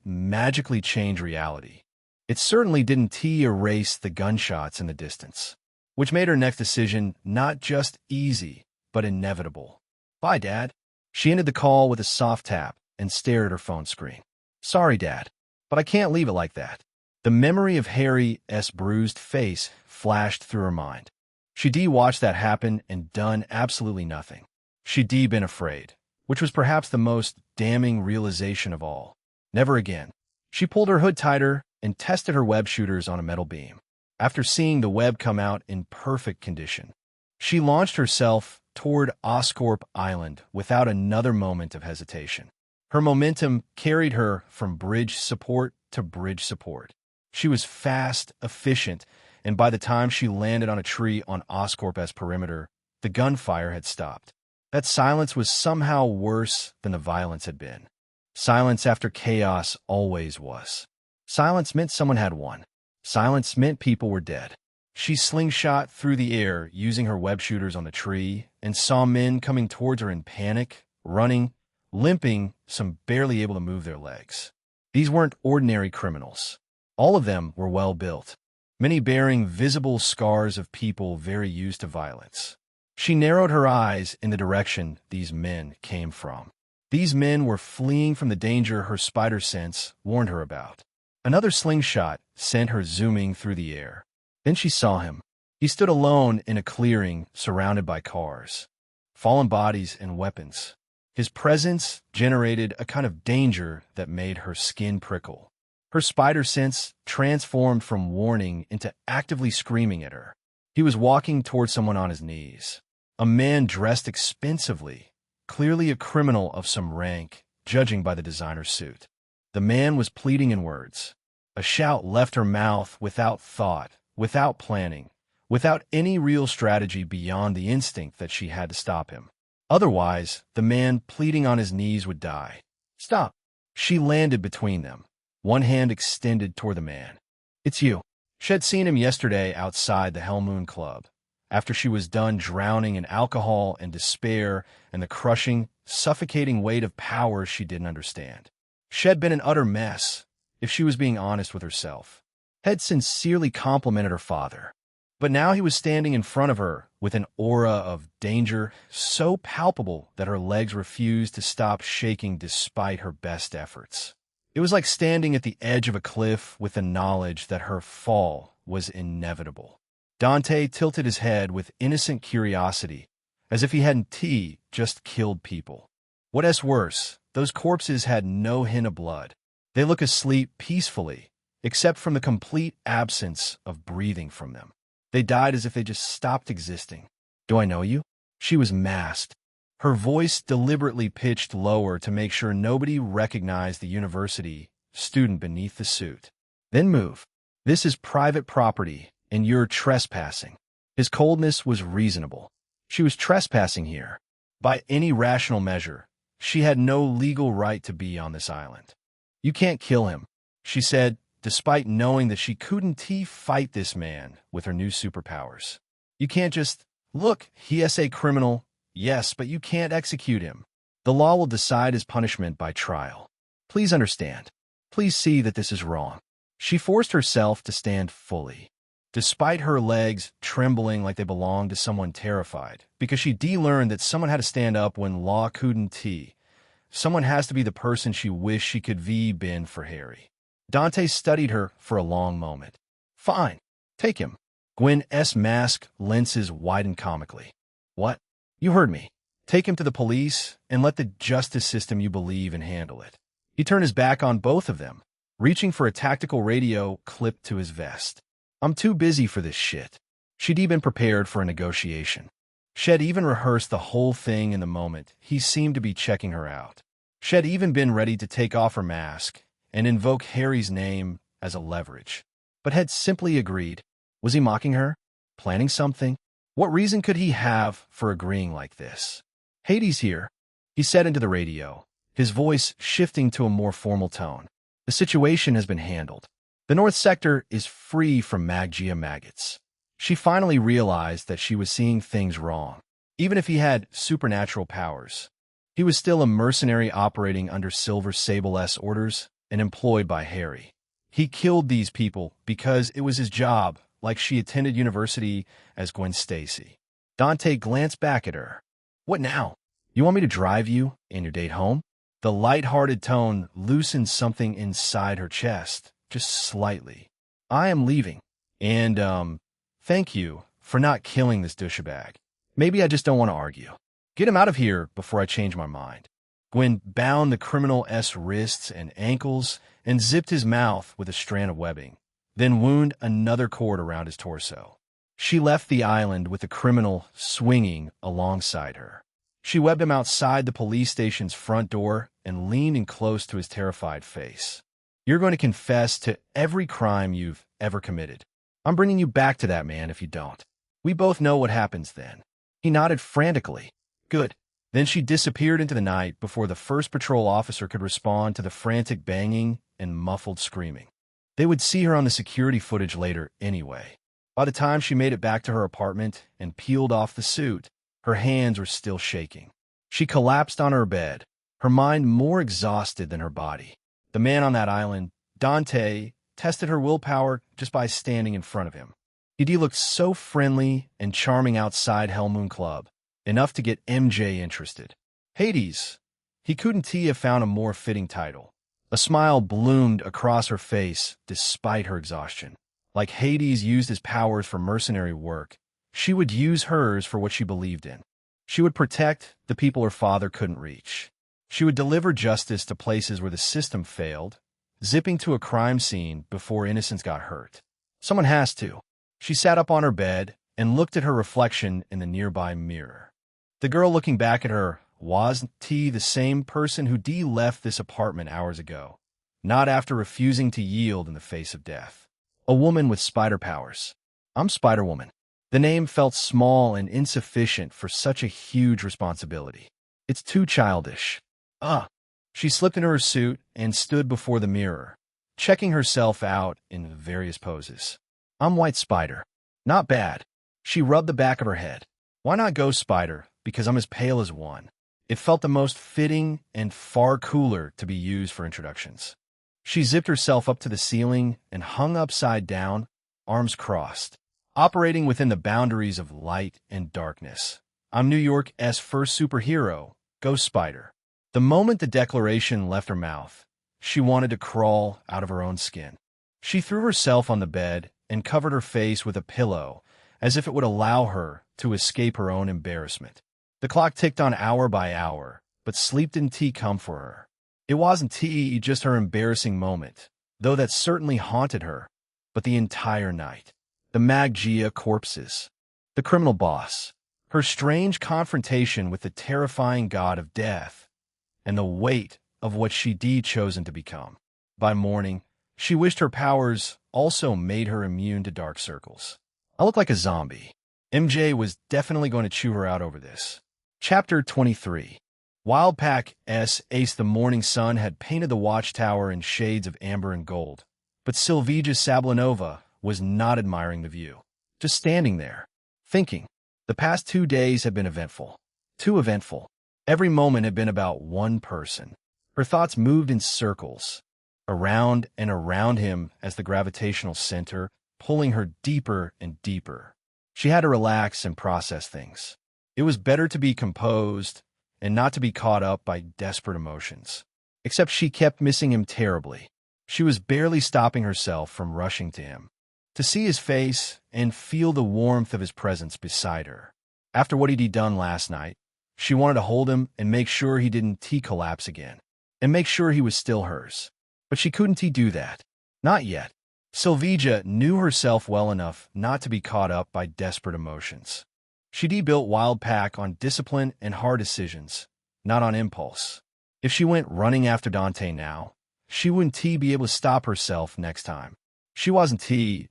magically change reality. It certainly didn't erase the gunshots in the distance, which made her next decision not just easy, but inevitable. "Bye, Dad." She ended the call with a soft tap and stared at her phone screen. "Sorry, Dad, but I can't leave it like that." The memory of Harry's bruised face flashed through her mind. She'd watched that happen and done absolutely nothing. She'd been afraid, which was perhaps the most damning realization of all. Never again. She pulled her hood tighter and tested her web shooters on a metal beam. After seeing the web come out in perfect condition, she launched herself toward Oscorp Island without another moment of hesitation. Her momentum carried her from bridge support to bridge support. She was fast, efficient, and by the time she landed on a tree on Oscorp's perimeter, the gunfire had stopped. That silence was somehow worse than the violence had been. Silence after chaos always was. Silence meant someone had won. Silence meant people were dead. She slingshot through the air using her web shooters on the tree and saw men coming towards her in panic, running, limping, some barely able to move their legs. These weren't ordinary criminals. All of them were well built, many bearing visible scars of people very used to violence. She narrowed her eyes in the direction these men came from. These men were fleeing from the danger her spider sense warned her about. Another slingshot sent her zooming through the air. Then she saw him. He stood alone in a clearing surrounded by cars, fallen bodies, and weapons. His presence generated a kind of danger that made her skin prickle. Her spider sense transformed from warning into actively screaming at her. He was walking toward someone on his knees. A man dressed expensively, clearly a criminal of some rank, judging by the designer suit. The man was pleading in words. A shout left her mouth without thought, without planning, without any real strategy beyond the instinct that she had to stop him. Otherwise, the man pleading on his knees would die. "Stop." She landed between them, one hand extended toward the man. "It's you." She had seen him yesterday outside the Hell Moon Club, after she was done drowning in alcohol and despair and the crushing, suffocating weight of powers she didn't understand. She had been an utter mess, if she was being honest with herself. Had sincerely complimented her father. But now he was standing in front of her with an aura of danger so palpable that her legs refused to stop shaking despite her best efforts. It was like standing at the edge of a cliff with the knowledge that her fall was inevitable. Dante tilted his head with innocent curiosity, as if he hadn't just killed people. What's worse, those corpses had no hint of blood. They look asleep peacefully, except from the complete absence of breathing from them. They died as if they just stopped existing. Do I know you? She was masked, her voice deliberately pitched lower to make sure nobody recognized the university student beneath the suit. Then move. This is private property, and you're trespassing. His coldness was reasonable. She was trespassing here. By any rational measure, she had no legal right to be on this island. You can't kill him, she said, despite knowing that she couldn't fight this man with her new superpowers. You can't just, look, he is a criminal. Yes, but you can't execute him. The law will decide his punishment by trial. Please understand. Please see that this is wrong. She forced herself to stand fully, despite her legs trembling like they belonged to someone terrified, because she learned that someone had to stand up when law couldn't. Someone has to be the person she wished she could been for Harry. Dante studied her for a long moment. Fine. Take him. Gwen's mask lenses widened comically. What? You heard me. Take him to the police and let the justice system you believe in handle it. He turned his back on both of them, reaching for a tactical radio clipped to his vest. I'm too busy for this shit. She'd been prepared for a negotiation. She had even rehearsed the whole thing in the moment he seemed to be checking her out. She had even been ready to take off her mask and invoke Harry's name as a leverage, but had simply agreed. Was he mocking her? Planning something? What reason could he have for agreeing like this? Hades here, he said into the radio, his voice shifting to a more formal tone. The situation has been handled. The North Sector is free from Maggia maggots. She finally realized that she was seeing things wrong. Even if he had supernatural powers, he was still a mercenary operating under Silver Sable's orders and employed by Harry. He killed these people because it was his job, like she attended university as Gwen Stacy. Dante glanced back at her. What now? You want me to drive you and your date home? The light-hearted tone loosened something inside her chest, just slightly. I am leaving. And, thank you for not killing this douchebag. Maybe I just don't want to argue. Get him out of here before I change my mind. Gwen bound the criminal's wrists and ankles and zipped his mouth with a strand of webbing, then wound another cord around his torso. She left the island with the criminal swinging alongside her. She webbed him outside the police station's front door and leaned in close to his terrified face. You're going to confess to every crime you've ever committed. I'm bringing you back to that man if you don't. We both know what happens then. He nodded frantically. Good. Then she disappeared into the night before the first patrol officer could respond to the frantic banging and muffled screaming. They would see her on the security footage later anyway. By the time she made it back to her apartment and peeled off the suit, her hands were still shaking. She collapsed on her bed, her mind more exhausted than her body. The man on that island, Dante, tested her willpower just by standing in front of him. He looked so friendly and charming outside Hell Moon Club, enough to get MJ interested. Hades. He couldn't have found a more fitting title. A smile bloomed across her face despite her exhaustion. Like Hades used his powers for mercenary work, she would use hers for what she believed in. She would protect the people her father couldn't reach. She would deliver justice to places where the system failed, zipping to a crime scene before innocents got hurt. Someone has to. She sat up on her bed and looked at her reflection in the nearby mirror. The girl looking back at her wasn't the same person who left this apartment hours ago, not after refusing to yield in the face of death. A woman with spider powers. I'm Spider-Woman. The name felt small and insufficient for such a huge responsibility. It's too childish. She slipped into her suit and stood before the mirror, checking herself out in various poses. I'm White Spider. Not bad. She rubbed the back of her head. Why not Ghost Spider? Because I'm as pale as one. It felt the most fitting and far cooler to be used for introductions. She zipped herself up to the ceiling and hung upside down, arms crossed, operating within the boundaries of light and darkness. I'm New York's first superhero, Ghost Spider. The moment the declaration left her mouth, she wanted to crawl out of her own skin. She threw herself on the bed and covered her face with a pillow, as if it would allow her to escape her own embarrassment. The clock ticked on hour by hour, but sleep didn't come for her. It wasn't just her embarrassing moment, though that certainly haunted her, but the entire night. The Maggia corpses, the criminal boss, her strange confrontation with the terrifying god of death, and the weight of what she'd chosen to become. By morning, she wished her powers also made her immune to dark circles. I look like a zombie. MJ was definitely going to chew her out over this. Chapter 23. Wildpack's Ace the Morning Sun had painted the watchtower in shades of amber and gold, but Silvija Sablinova was not admiring the view. Just standing there, thinking. The past 2 days had been eventful. Too eventful. Every moment had been about one person. Her thoughts moved in circles, around and around him as the gravitational center, pulling her deeper and deeper. She had to relax and process things. It was better to be composed and not to be caught up by desperate emotions. Except she kept missing him terribly. She was barely stopping herself from rushing to him, to see his face and feel the warmth of his presence beside her. After what he'd done last night, she wanted to hold him and make sure he didn't collapse again, and make sure he was still hers. But she couldn't do that. Not yet. Silvija knew herself well enough not to be caught up by desperate emotions. She'd built Wildpack on discipline and hard decisions, not on impulse. If she went running after Dante now, she wouldn't be able to stop herself next time. She wasn't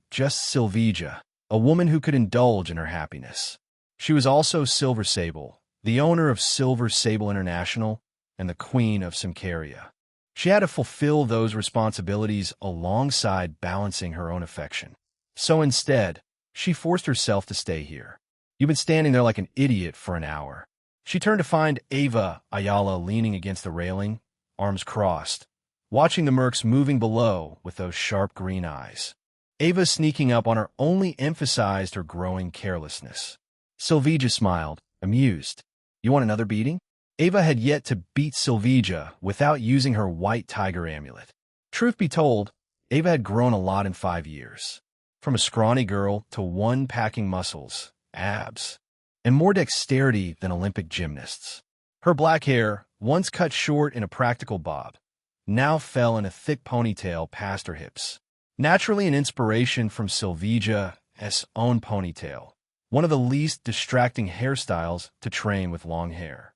just Silvija, a woman who could indulge in her happiness. She was also Silver Sable, the owner of Silver Sable International and the queen of Symkaria. She had to fulfill those responsibilities alongside balancing her own affection. So instead, she forced herself to stay here. You've been standing there like an idiot for an hour. She turned to find Ava Ayala leaning against the railing, arms crossed, watching the mercs moving below with those sharp green eyes. Ava sneaking up on her only emphasized her growing carelessness. Silvija smiled, amused. You want another beating? Ava had yet to beat Silvija without using her white tiger amulet. Truth be told, Ava had grown a lot in 5 years. From a scrawny girl to one packing muscles, abs, and more dexterity than Olympic gymnasts. Her black hair, once cut short in a practical bob, now fell in a thick ponytail past her hips. Naturally an inspiration from Silvija's own ponytail, one of the least distracting hairstyles to train with long hair.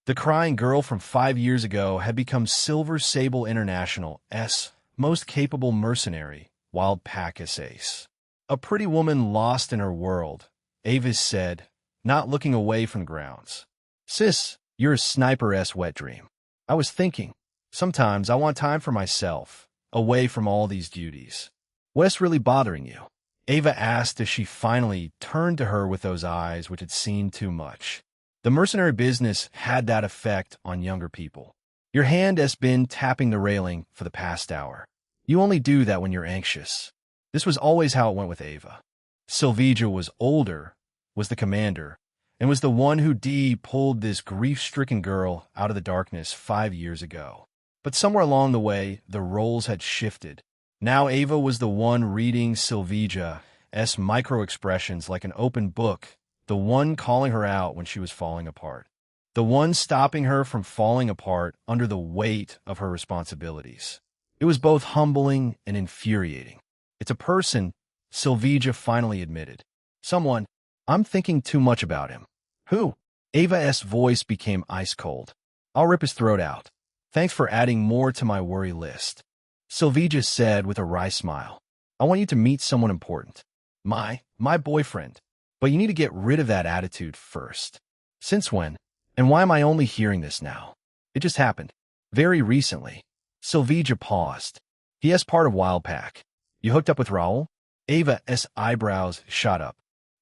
The crying girl from 5 years ago had become Silver Sable International's most capable mercenary, Wildpack's ace. A pretty woman lost in her world, Avis said, not looking away from the grounds. Sis, you're a sniper-esque wet dream. I was thinking, sometimes I want time for myself, away from all these duties. What's really bothering you? Ava asked as she finally turned to her with those eyes which had seen too much. The mercenary business had that effect on younger people. Your hand has been tapping the railing for the past hour. You only do that when you're anxious. This was always how it went with Ava. Silvija was older, was the commander, and was the one who pulled this grief-stricken girl out of the darkness 5 years ago. But somewhere along the way, the roles had shifted. Now Ava was the one reading Silvija's micro-expressions like an open book, the one calling her out when she was falling apart, the one stopping her from falling apart under the weight of her responsibilities. It was both humbling and infuriating. It's a person, Silvija finally admitted. Someone. I'm thinking too much about him. Who? Ava's voice became ice cold. I'll rip his throat out. Thanks for adding more to my worry list. Silvija said with a wry smile. I want you to meet someone important. My boyfriend. But you need to get rid of that attitude first. Since when? And why am I only hearing this now? It just happened. Very recently. Silvija paused. He is part of Wildpack. You hooked up with Raul? Ava's eyebrows shot up.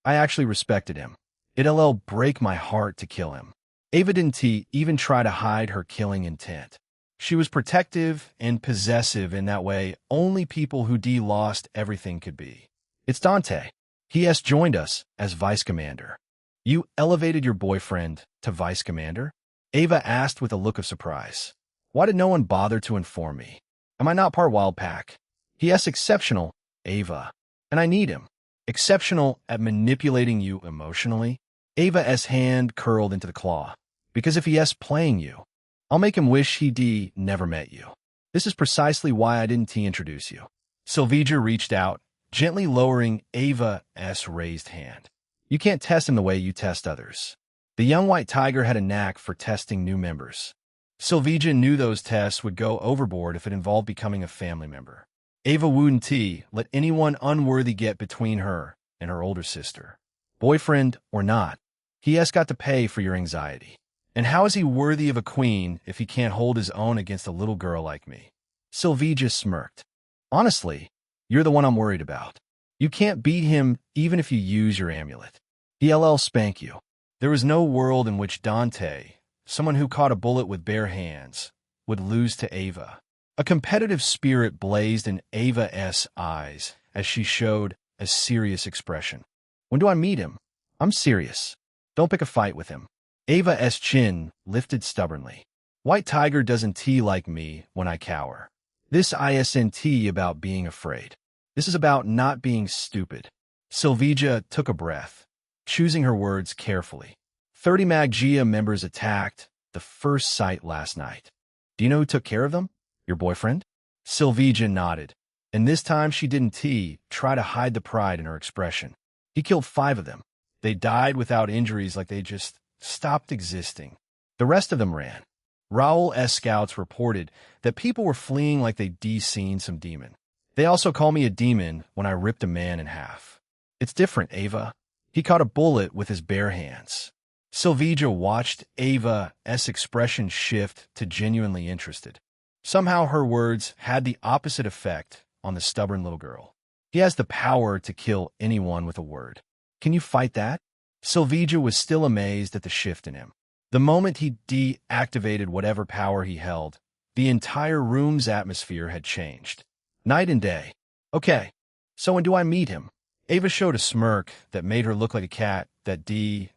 I actually respected him. It'll break my heart to kill him. Ava didn't even try to hide her killing intent. She was protective and possessive in that way only people who lost everything could be. It's Dante. He has joined us as vice commander. You elevated your boyfriend to vice commander? Ava asked with a look of surprise. Why did no one bother to inform me? Am I not part Wild Pack? He is exceptional, Ava, and I need him. Exceptional at manipulating you emotionally? Ava's hand curled into the claw. Because if he is playing you, I'll make him wish he never met you. This is precisely why I didn't introduce you. Sylvija reached out, gently lowering Ava's raised hand. You can't test him the way you test others. The young white tiger had a knack for testing new members. Sylvija knew those tests would go overboard if it involved becoming a family member. Ava wouldn't let anyone unworthy get between her and her older sister. Boyfriend or not, he has got to pay for your anxiety. And how is he worthy of a queen if he can't hold his own against a little girl like me? Sylvija smirked. Honestly, you're the one I'm worried about. You can't beat him even if you use your amulet. He'll spank you. There was no world in which Dante, someone who caught a bullet with bare hands, would lose to Ava. A competitive spirit blazed in Ava's eyes as she showed a serious expression. When do I meet him? I'm serious. Don't pick a fight with him. Ava's chin lifted stubbornly. White tiger doesn't like me when I cower. This isn't about being afraid. This is about not being stupid. Sylvija took a breath, choosing her words carefully. 30 Maggia members attacked the first site last night. Do you know who took care of them? Your boyfriend? Sylvija nodded, and this time she didn't try to hide the pride in her expression. He killed 5 of them. They died without injuries, like they just stopped existing. The rest of them ran. Raul's scouts reported that people were fleeing like they'd seen some demon. They also call me a demon when I ripped a man in half. It's different, Ava. He caught a bullet with his bare hands. Sylvija watched Ava's expression shift to genuinely interested. Somehow her words had the opposite effect on the stubborn little girl. He has the power to kill anyone with a word. Can you fight that? Sylvija was still amazed at the shift in him. The moment he deactivated whatever power he held, the entire room's atmosphere had changed. Night and day. Okay, so when do I meet him? Ava showed a smirk that made her look like a cat that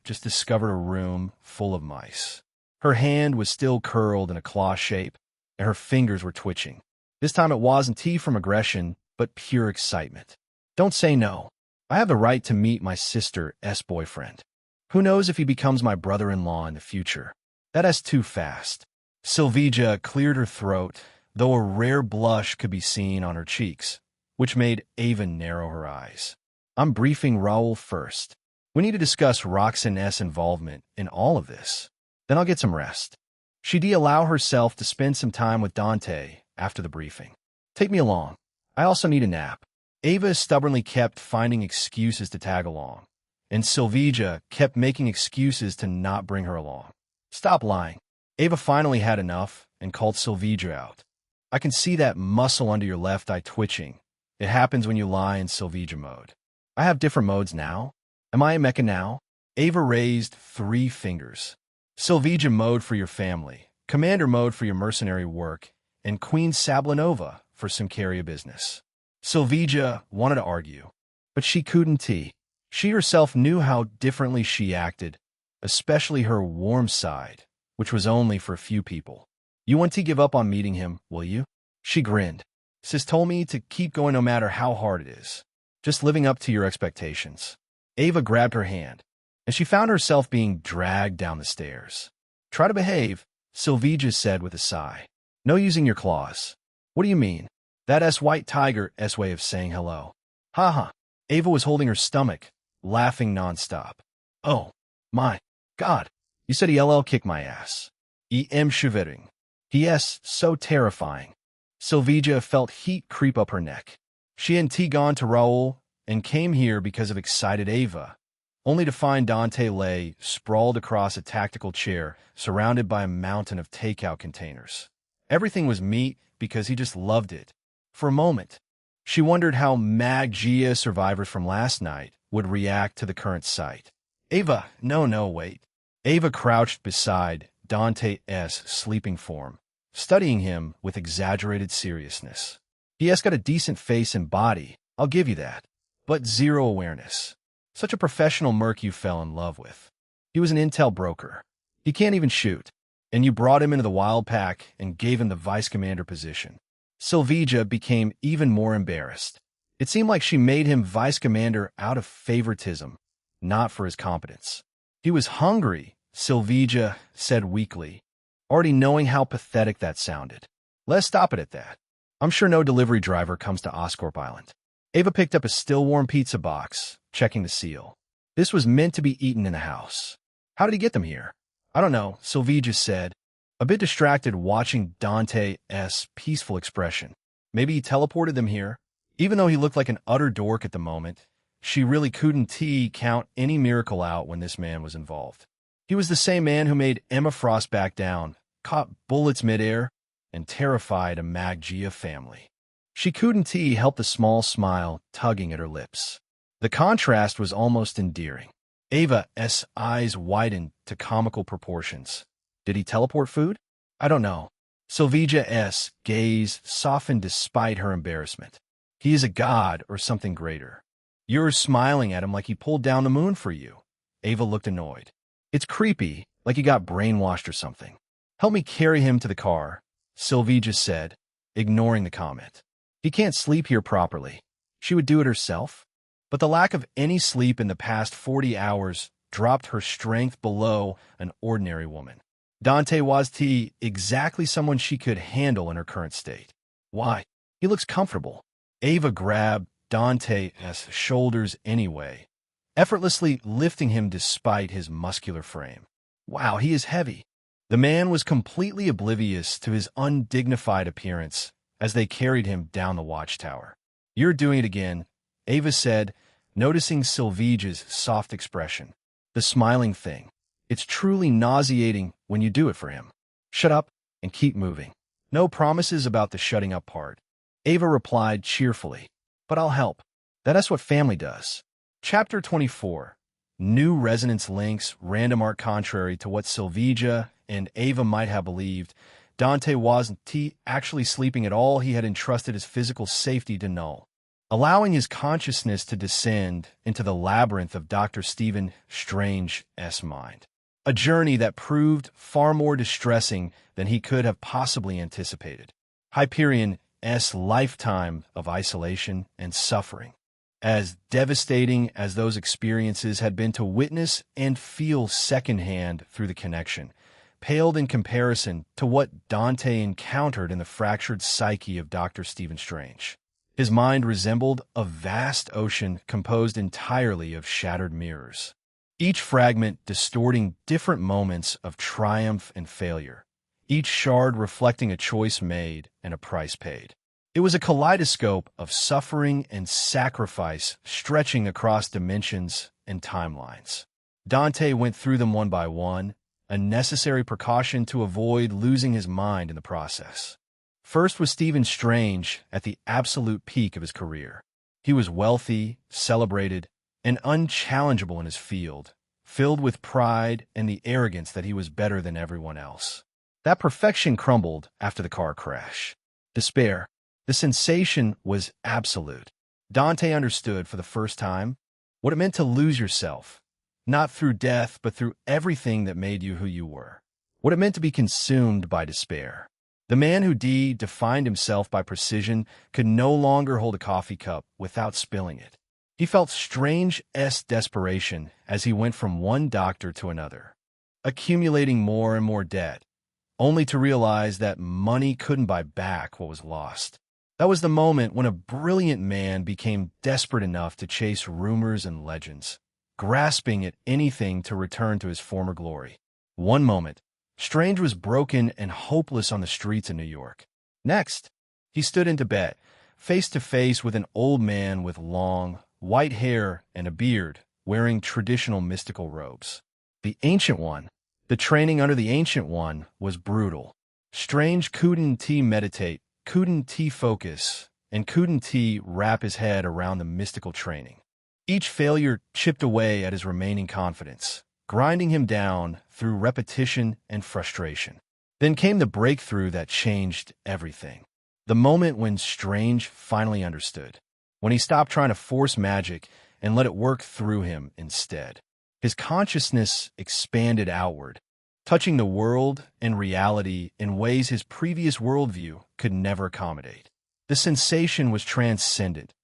just discovered a room full of mice. Her hand was still curled in a claw shape, and her fingers were twitching. This time it wasn't from aggression, but pure excitement. Don't say no. I have the right to meet my sister's boyfriend. Who knows if he becomes my brother-in-law in the future? That is too fast. Sylvija cleared her throat, though a rare blush could be seen on her cheeks, which made Ava narrow her eyes. I'm briefing Raul first. We need to discuss Roxanne's involvement in all of this. Then I'll get some rest. She'd allow herself to spend some time with Dante after the briefing. Take me along. I also need a nap. Ava stubbornly kept finding excuses to tag along, and Sylvija kept making excuses to not bring her along. Stop lying. Ava finally had enough and called Sylvija out. I can see that muscle under your left eye twitching. It happens when you lie in Sylvija mode. I have different modes now. Am I a mecha now? Ava raised 3 fingers. Sylvija mode for your family, Commander mode for your mercenary work, and Queen Sablinova for some carrier business. Sylvija wanted to argue, but she couldn't. She herself knew how differently she acted, especially her warm side, which was only for a few people. You want to give up on meeting him, will you? She grinned. Sis told me to keep going no matter how hard it is. Just living up to your expectations. Ava grabbed her hand, and she found herself being dragged down the stairs. Try to behave, Sylvija said with a sigh. No using your claws. What do you mean? That's White Tiger's way of saying hello. Ha. Ava was holding her stomach, laughing nonstop. Oh, my God. You said he'll kick my ass. Em shivering. He.s. so terrifying. Sylvija felt heat creep up her neck. She hadn't gone to Raul and came here because of excited Ava, only to find Dante lay sprawled across a tactical chair surrounded by a mountain of takeout containers. Everything was meat because he just loved it. For a moment, She wondered how Mag-Gia survivors from last night would react to the current sight. Ava, no, wait. Ava crouched beside Dante's sleeping form, studying him with exaggerated seriousness. He has got a decent face and body, I'll give you that, but zero awareness. Such a professional merc you fell in love with. He was an intel broker. He can't even shoot. And you brought him into the wild pack and gave him the vice commander position. Silvija became even more embarrassed. It seemed like she made him vice commander out of favoritism, not for his competence. He was hungry, Silvija said weakly, already knowing how pathetic that sounded. Let's stop it at that. I'm sure no delivery driver comes to Oscorp Island. Ava picked up a still-warm pizza box, checking the seal. This was meant to be eaten in the house. How did he get them here? I don't know, Silvija said, a bit distracted watching Dante's peaceful expression. Maybe he teleported them here. Even though he looked like an utter dork at the moment, she really couldn't count any miracle out when this man was involved. He was the same man who made Emma Frost back down, caught bullets midair, and terrified a Mag-Gia family. She couldn't help the small smile tugging at her lips. The contrast was almost endearing. Ava's eyes widened to comical proportions. Did he teleport food? I don't know. Silvija's gaze softened despite her embarrassment. He is a god or something greater. You're smiling at him like he pulled down the moon for you. Ava looked annoyed. It's creepy, like he got brainwashed or something. Help me carry him to the car, Silvija said, ignoring the comment. He can't sleep here properly. She would do it herself. But the lack of any sleep in the past 40 hours dropped her strength below an ordinary woman. Dante was exactly someone she could handle in her current state. Why? He looks comfortable. Ava grabbed Dante's shoulders anyway, effortlessly lifting him despite his muscular frame. Wow, he is heavy. The man was completely oblivious to his undignified appearance as they carried him down the watchtower. You're doing it again, Ava said, noticing Silvija's soft expression. The smiling thing. It's truly nauseating when you do it for him. Shut up and keep moving. No promises about the shutting up part. Ava replied cheerfully. But I'll help. That's what family does. Chapter 24. New resonance links, random art. Contrary to what Silvija and Ava might have believed, Dante wasn't actually sleeping at all. He had entrusted his physical safety to Null, allowing his consciousness to descend into the labyrinth of Dr. Stephen Strange's mind. A journey that proved far more distressing than he could have possibly anticipated. Hyperion's lifetime of isolation and suffering, as devastating as those experiences had been to witness and feel secondhand through the connection, paled in comparison to what Dante encountered in the fractured psyche of Dr. Stephen Strange. His mind resembled a vast ocean composed entirely of shattered mirrors, each fragment distorting different moments of triumph and failure, each shard reflecting a choice made and a price paid. It was a kaleidoscope of suffering and sacrifice stretching across dimensions and timelines. Dante went through them one by one, a necessary precaution to avoid losing his mind in the process. First was Stephen Strange at the absolute peak of his career. He was wealthy, celebrated, and unchallengeable in his field, filled with pride and the arrogance that he was better than everyone else. That perfection crumbled after the car crash. Despair. The sensation was absolute. Dante understood for the first time what it meant to lose yourself, not through death, but through everything that made you who you were. What it meant to be consumed by despair. The man who defined himself by precision could no longer hold a coffee cup without spilling it. He felt Strange's desperation as he went from one doctor to another, accumulating more and more debt, only to realize that money couldn't buy back what was lost. That was the moment when a brilliant man became desperate enough to chase rumors and legends, grasping at anything to return to his former glory. One moment, Strange was broken and hopeless on the streets of New York. Next, he stood in Tibet, face to face with an old man with long, white hair and a beard, wearing traditional mystical robes. The Ancient One. The training under the Ancient One was brutal. Strange couldn't meditate, couldn't focus, and couldn't he wrap his head around the mystical training. Each failure chipped away at his remaining confidence, grinding him down through repetition and frustration. Then came the breakthrough that changed everything. The moment when Strange finally understood. When he stopped trying to force magic and let it work through him instead. His consciousness expanded outward, touching the world and reality in ways his previous worldview could never accommodate. The sensation was transcendent,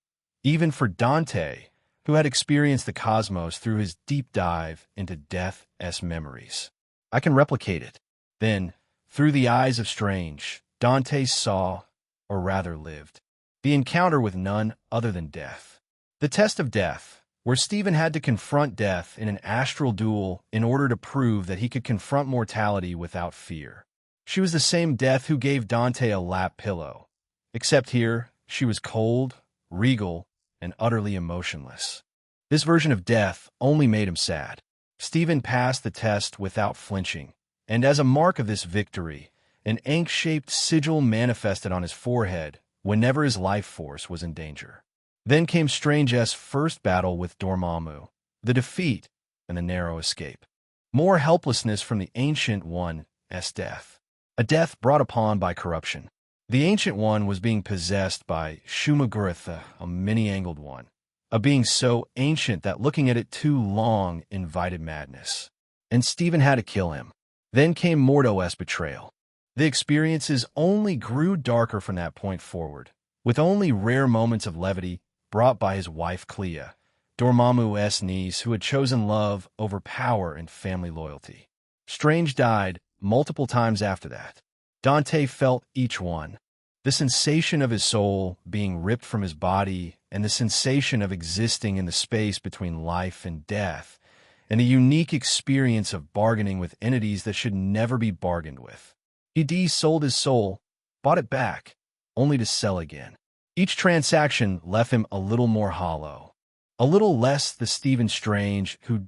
even for Dante, who had experienced the cosmos through his deep dive into Death's memories. I can replicate it. Then, through the eyes of Strange, Dante saw, or rather lived, the encounter with none other than death. The test of death, where Stephen had to confront death in an astral duel in order to prove that he could confront mortality without fear. She was the same death who gave Dante a lap pillow, except here she was cold, regal, and utterly emotionless. This version of death only made him sad. Stephen passed the test without flinching, and as a mark of this victory, an ink-shaped sigil manifested on his forehead whenever his life force was in danger. Then came Strange's first battle with Dormammu, the defeat and the narrow escape. More helplessness from the Ancient One's death, a death brought upon by corruption. The Ancient One was being possessed by Shumagoratha, a many-angled one, a being so ancient that looking at it too long invited madness. And Stephen had to kill him. Then came Mordo's betrayal. The experiences only grew darker from that point forward, with only rare moments of levity brought by his wife Clea, Dormammu's niece who had chosen love over power and family loyalty. Strange died multiple times after that. Dante felt each one, the sensation of his soul being ripped from his body and the sensation of existing in the space between life and death, and the unique experience of bargaining with entities that should never be bargained with. He sold his soul, bought it back, only to sell again. Each transaction left him a little more hollow, a little less the Stephen Strange who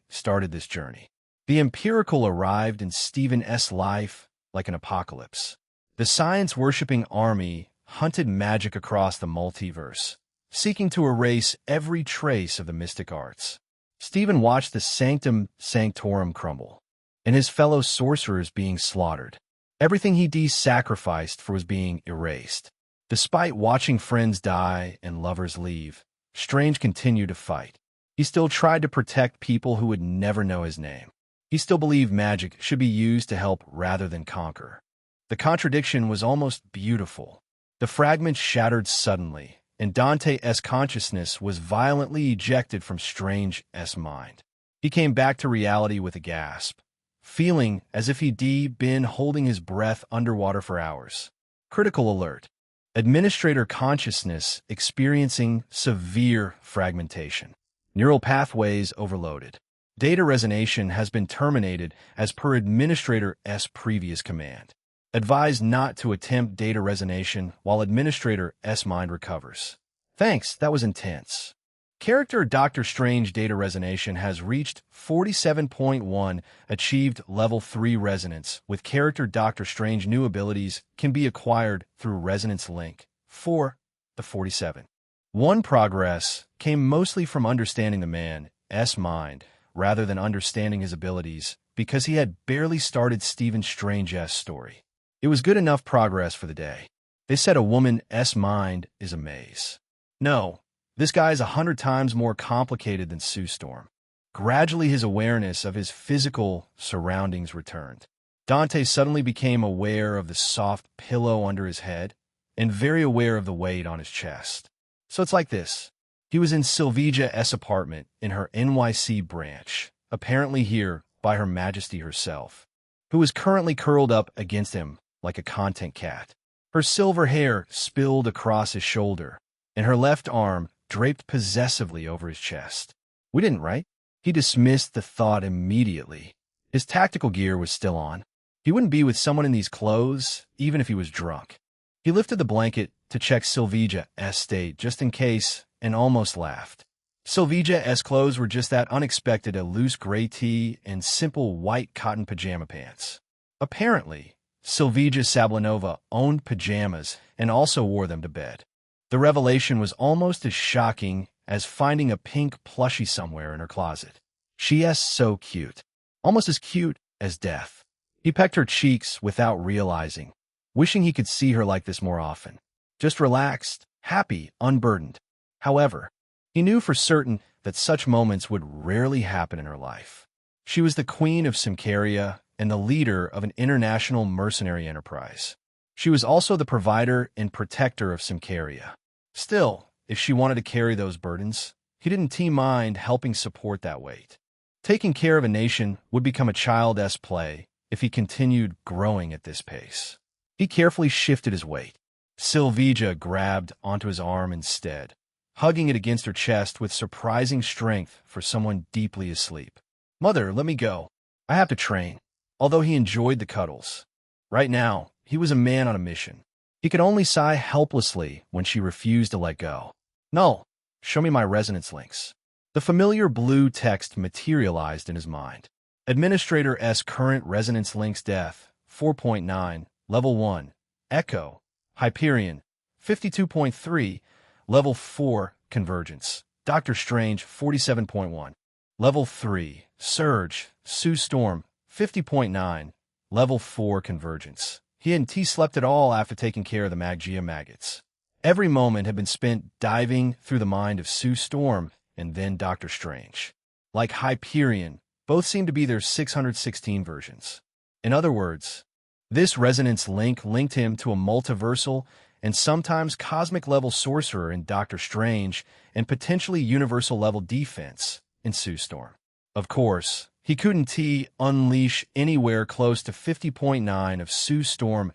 started this journey. The empirical arrived in Stephen's life like an apocalypse. The science-worshipping army hunted magic across the multiverse, seeking to erase every trace of the mystic arts. Stephen watched the Sanctum Sanctorum crumble, and his fellow sorcerers being slaughtered. Everything he sacrificed for was being erased. Despite watching friends die and lovers leave, Strange continued to fight. He still tried to protect people who would never know his name. He still believed magic should be used to help rather than conquer. The contradiction was almost beautiful. The fragments shattered suddenly, and Dante's consciousness was violently ejected from Strange's mind. He came back to reality with a gasp, feeling as if he'd been holding his breath underwater for hours. Critical alert. Administrator consciousness experiencing severe fragmentation. Neural pathways overloaded. Data resonation has been terminated as per Administrator's previous command. Advised not to attempt data resonation while Administrator's mind recovers. Thanks, that was intense. Character Doctor Strange data resonation has reached 47.1, achieved level 3 resonance. With character Doctor Strange, new abilities can be acquired through Resonance Link 4, the 47. One progress came mostly from understanding the man's mind, rather than understanding his abilities, because he had barely started Stephen Strange's story. It was good enough progress for the day. They said a woman's mind is a maze. No, this guy is 100 times more complicated than Sue Storm. Gradually his awareness of his physical surroundings returned. Dante suddenly became aware of the soft pillow under his head, and very aware of the weight on his chest. So it's like this. He was in Sylvia's apartment in her NYC branch, apparently here by Her Majesty herself, who was currently curled up against him like a content cat. Her silver hair spilled across his shoulder, and her left arm draped possessively over his chest. We didn't, right? He dismissed the thought immediately. His tactical gear was still on. He wouldn't be with someone in these clothes, even if he was drunk. He lifted the blanket to check Sylvia's state just in case, and almost laughed. Sylvia's clothes were just that unexpected, a loose gray tee and simple white cotton pajama pants. Apparently, Sylvia Sablinova owned pajamas and also wore them to bed. The revelation was almost as shocking as finding a pink plushie somewhere in her closet. She is so cute, almost as cute as death. He pecked her cheeks without realizing, wishing he could see her like this more often. Just relaxed, happy, unburdened. However, he knew for certain that such moments would rarely happen in her life. She was the queen of Symkaria and the leader of an international mercenary enterprise. She was also the provider and protector of Symkaria. Still, if she wanted to carry those burdens, he didn't mind helping support that weight. Taking care of a nation would become a child's play if he continued growing at this pace. He carefully shifted his weight. Sylvija grabbed onto his arm instead, hugging it against her chest with surprising strength for someone deeply asleep. "Mother, let me go. I have to train." Although he enjoyed the cuddles, right now, he was a man on a mission. He could only sigh helplessly when she refused to let go. "No, show me my resonance links." The familiar blue text materialized in his mind. Administrator S. Current Resonance Links Death, 4.9, Level 1. Echo, Hyperion, 52.3, Level 4, Convergence. Doctor Strange, 47.1. Level 3. Surge, Sue Storm, 50.9, Level 4, Convergence. He hadn't slept at all after taking care of the Magia maggots. Every moment had been spent diving through the mind of Sue Storm and then Doctor Strange. Like Hyperion, both seemed to be their 616 versions. In other words, this resonance link linked him to a multiversal and sometimes cosmic-level sorcerer in Doctor Strange and potentially universal-level defense in Sue Storm. Of course, he couldn't unleash anywhere close to 50.9 of Sue Storm's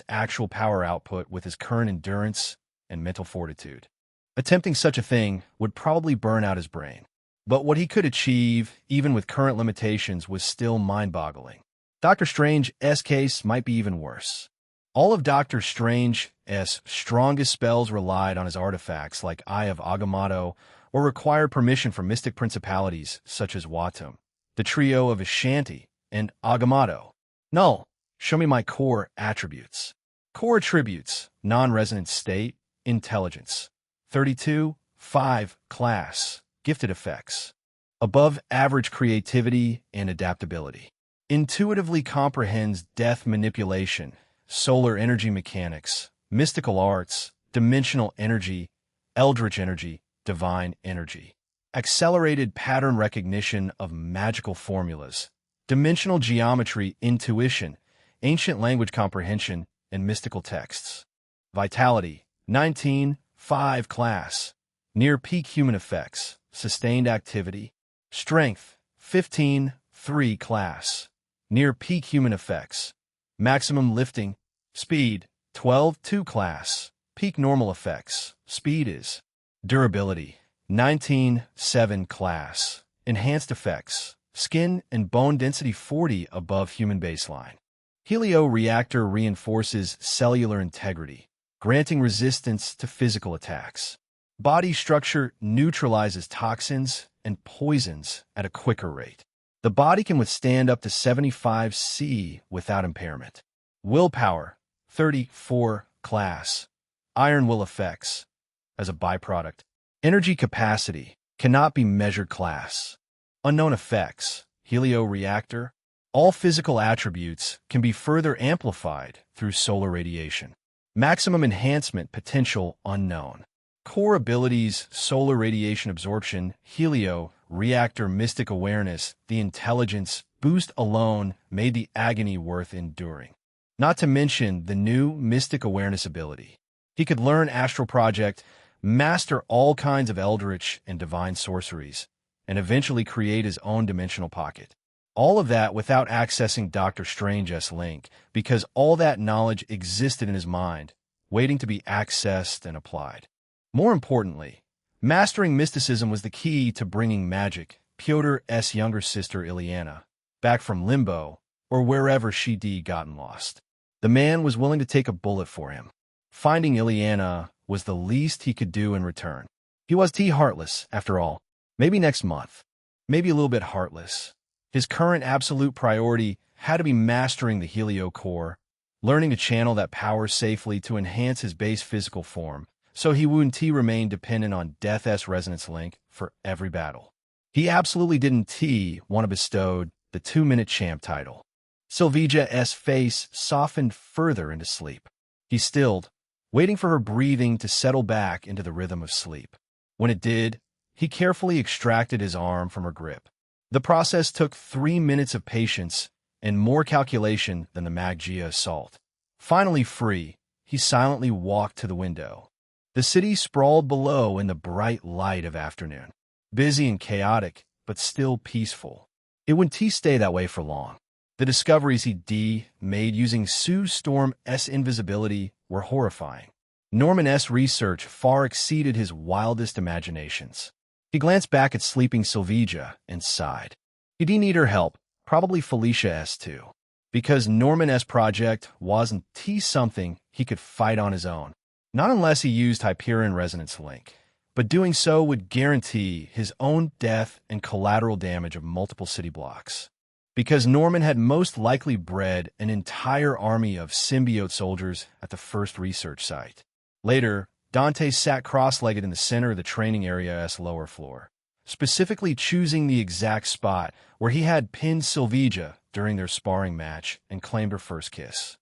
actual power output with his current endurance and mental fortitude. Attempting such a thing would probably burn out his brain. But what he could achieve, even with current limitations, was still mind-boggling. Doctor Strange's case might be even worse. All of Doctor Strange's strongest spells relied on his artifacts like Eye of Agamotto or required permission from mystic principalities such as Watum, the trio of Ashanti, and Agamotto. "No, show me my core attributes." Core attributes: non-resonant state, intelligence. 32, 5, class, gifted effects. Above average creativity and adaptability. Intuitively comprehends death manipulation, solar energy mechanics, mystical arts, dimensional energy, eldritch energy, divine energy. Accelerated pattern recognition of magical formulas, dimensional geometry intuition, ancient language comprehension, and mystical texts. Vitality, 19, 5 class, near peak human effects, sustained activity. Strength, 15, 3 class, near peak human effects. Maximum lifting. Speed, 12, 2 class, peak normal effects. Speed is. Durability, 19, 7 class, enhanced effects. Skin and bone density 40 above human baseline. Helio reactor reinforces cellular integrity, granting resistance to physical attacks. Body structure neutralizes toxins and poisons at a quicker rate. The body can withstand up to 75 C without impairment. Willpower, 34 class. Iron will effects. As a byproduct. Energy capacity cannot be measured class. Unknown effects. Helio reactor. All physical attributes can be further amplified through solar radiation. Maximum enhancement potential unknown. Core abilities: solar radiation absorption, Helio reactor, mystic awareness. The intelligence boost alone made the agony worth enduring. Not to mention the new mystic awareness ability. He could learn astral project, master all kinds of eldritch and divine sorceries, and eventually create his own dimensional pocket. All of that without accessing Doctor Strange's link, because all that knowledge existed in his mind, waiting to be accessed and applied. More importantly, mastering mysticism was the key to bringing magic, Pyotr's younger sister Illyana, back from limbo, or wherever she'd gotten lost. The man was willing to take a bullet for him. Finding Illyana was the least he could do in return. He was heartless, after all. Maybe next month. Maybe a little bit heartless. His current absolute priority had to be mastering the Helio core, learning to channel that power safely to enhance his base physical form, so Hee-Woon T remained dependent on Death's resonance link for every battle. He absolutely didn't want to bestow the 2-minute champ title. Sylvia's face softened further into sleep. He stilled, waiting for her breathing to settle back into the rhythm of sleep. When it did, he carefully extracted his arm from her grip. The process took 3 minutes of patience and more calculation than the Magia assault. Finally free, he silently walked to the window. The city sprawled below in the bright light of afternoon. Busy and chaotic, but still peaceful. It wouldn't stay that way for long. The discoveries he made using Sue Storm's invisibility were horrifying. Norman's research far exceeded his wildest imaginations. He glanced back at sleeping Sylvia and sighed. He didn't need her help, probably Felicia's too. Because Norman's project wasn't something he could fight on his own. Not unless he used Hyperion Resonance Link. But doing so would guarantee his own death and collateral damage of multiple city blocks. Because Norman had most likely bred an entire army of symbiote soldiers at the first research site. Later, Dante sat cross-legged in the center of the training area's lower floor, specifically choosing the exact spot where he had pinned Sylvia during their sparring match and claimed her first kiss.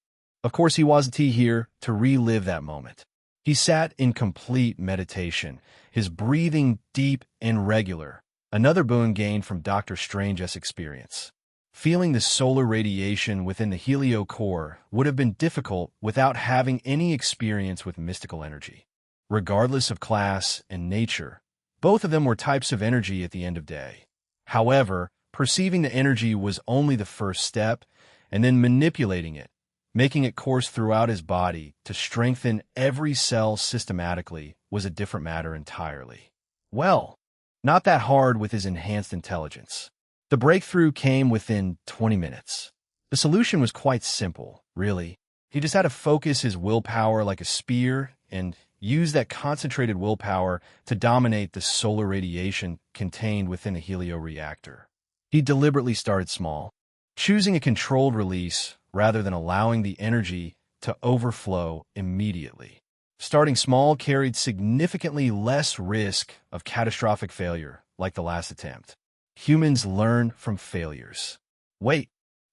Of course, he wasn't here to relive that moment. He sat in complete meditation, his breathing deep and regular, another boon gained from Dr. Strange's experience. Feeling the solar radiation within the Helio core would have been difficult without having any experience with mystical energy. Regardless of class and nature, both of them were types of energy at the end of day. However, perceiving the energy was only the first step, and then manipulating it, making it course throughout his body to strengthen every cell systematically, was a different matter entirely. Well, not that hard with his enhanced intelligence. The breakthrough came within 20 minutes. The solution was quite simple, really. He just had to focus his willpower like a spear and use that concentrated willpower to dominate the solar radiation contained within the Helio reactor. He deliberately started small, choosing a controlled release rather than allowing the energy to overflow immediately. Starting small carried significantly less risk of catastrophic failure, like the last attempt. Humans learn from failures. Wait,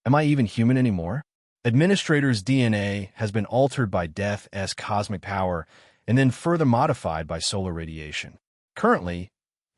am I even human anymore? Administrator's DNA has been altered by Death's cosmic power and then further modified by solar radiation. Currently,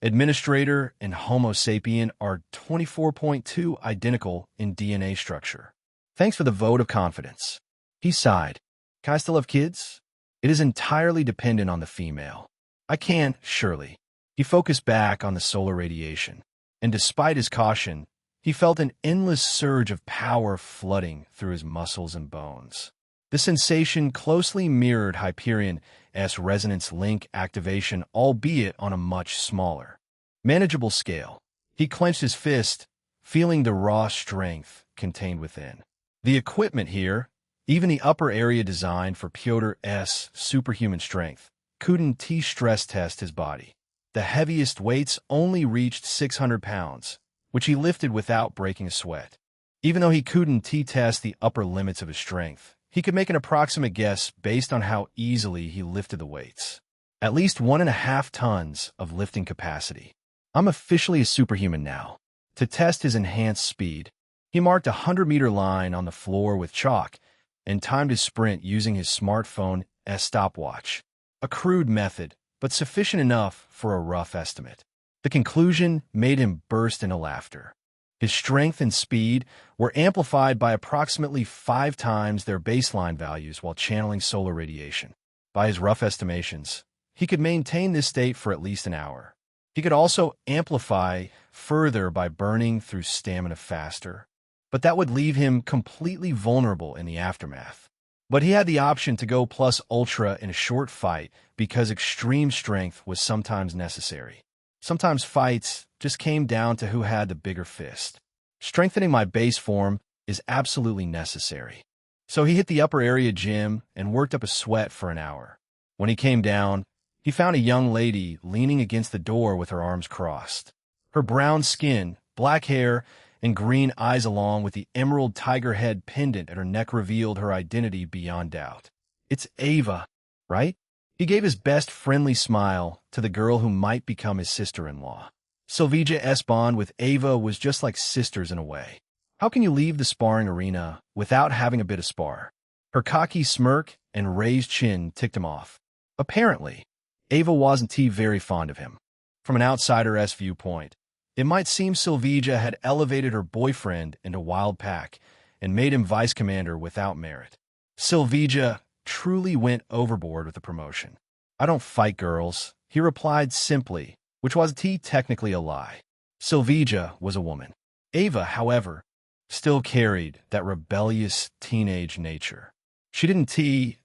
Administrator and Homo sapien are 24.2 identical in DNA structure. Thanks for the vote of confidence. He sighed. Can I still have kids? It is entirely dependent on the female. I can, surely. He focused back on the solar radiation, and despite his caution, he felt an endless surge of power flooding through his muscles and bones. The sensation closely mirrored Hyperion's resonance link activation, albeit on a much smaller, manageable scale. He clenched his fist, feeling the raw strength contained within. The equipment here, even the upper area designed for Piotr's superhuman strength, couldn't stress test his body. The heaviest weights only reached 600 pounds, which he lifted without breaking a sweat. Even though he couldn't test the upper limits of his strength, he could make an approximate guess based on how easily he lifted the weights. At least 1.5 tons of lifting capacity. I'm officially a superhuman now. To test his enhanced speed, he marked a 100-meter line on the floor with chalk and timed his sprint using his smartphone as stopwatch. A crude method, but sufficient enough for a rough estimate. The conclusion made him burst into laughter. His strength and speed were amplified by approximately 5 times their baseline values while channeling solar radiation. By his rough estimations, he could maintain this state for at least an hour. He could also amplify further by burning through stamina faster, but that would leave him completely vulnerable in the aftermath. But he had the option to go plus ultra in a short fight because extreme strength was sometimes necessary. Sometimes fights just came down to who had the bigger fist. Strengthening my base form is absolutely necessary. So he hit the upper area gym and worked up a sweat for an hour. When he came down, he found a young lady leaning against the door with her arms crossed. Her brown skin, black hair, and green eyes along with the emerald tiger head pendant at her neck revealed her identity beyond doubt. It's Ava, right? He gave his best friendly smile to the girl who might become his sister-in-law. Sylvia's bond with Ava was just like sisters in a way. How can you leave the sparring arena without having a bit of spar? Her cocky smirk and raised chin ticked him off. Apparently, Ava wasn't very fond of him. From an outsider's viewpoint, it might seem Sylvia had elevated her boyfriend into wild pack and made him vice commander without merit. Sylvia truly went overboard with the promotion. I don't fight girls, he replied simply, which was technically a lie. Sylvia was a woman. Ava, however, still carried that rebellious teenage nature. She didn't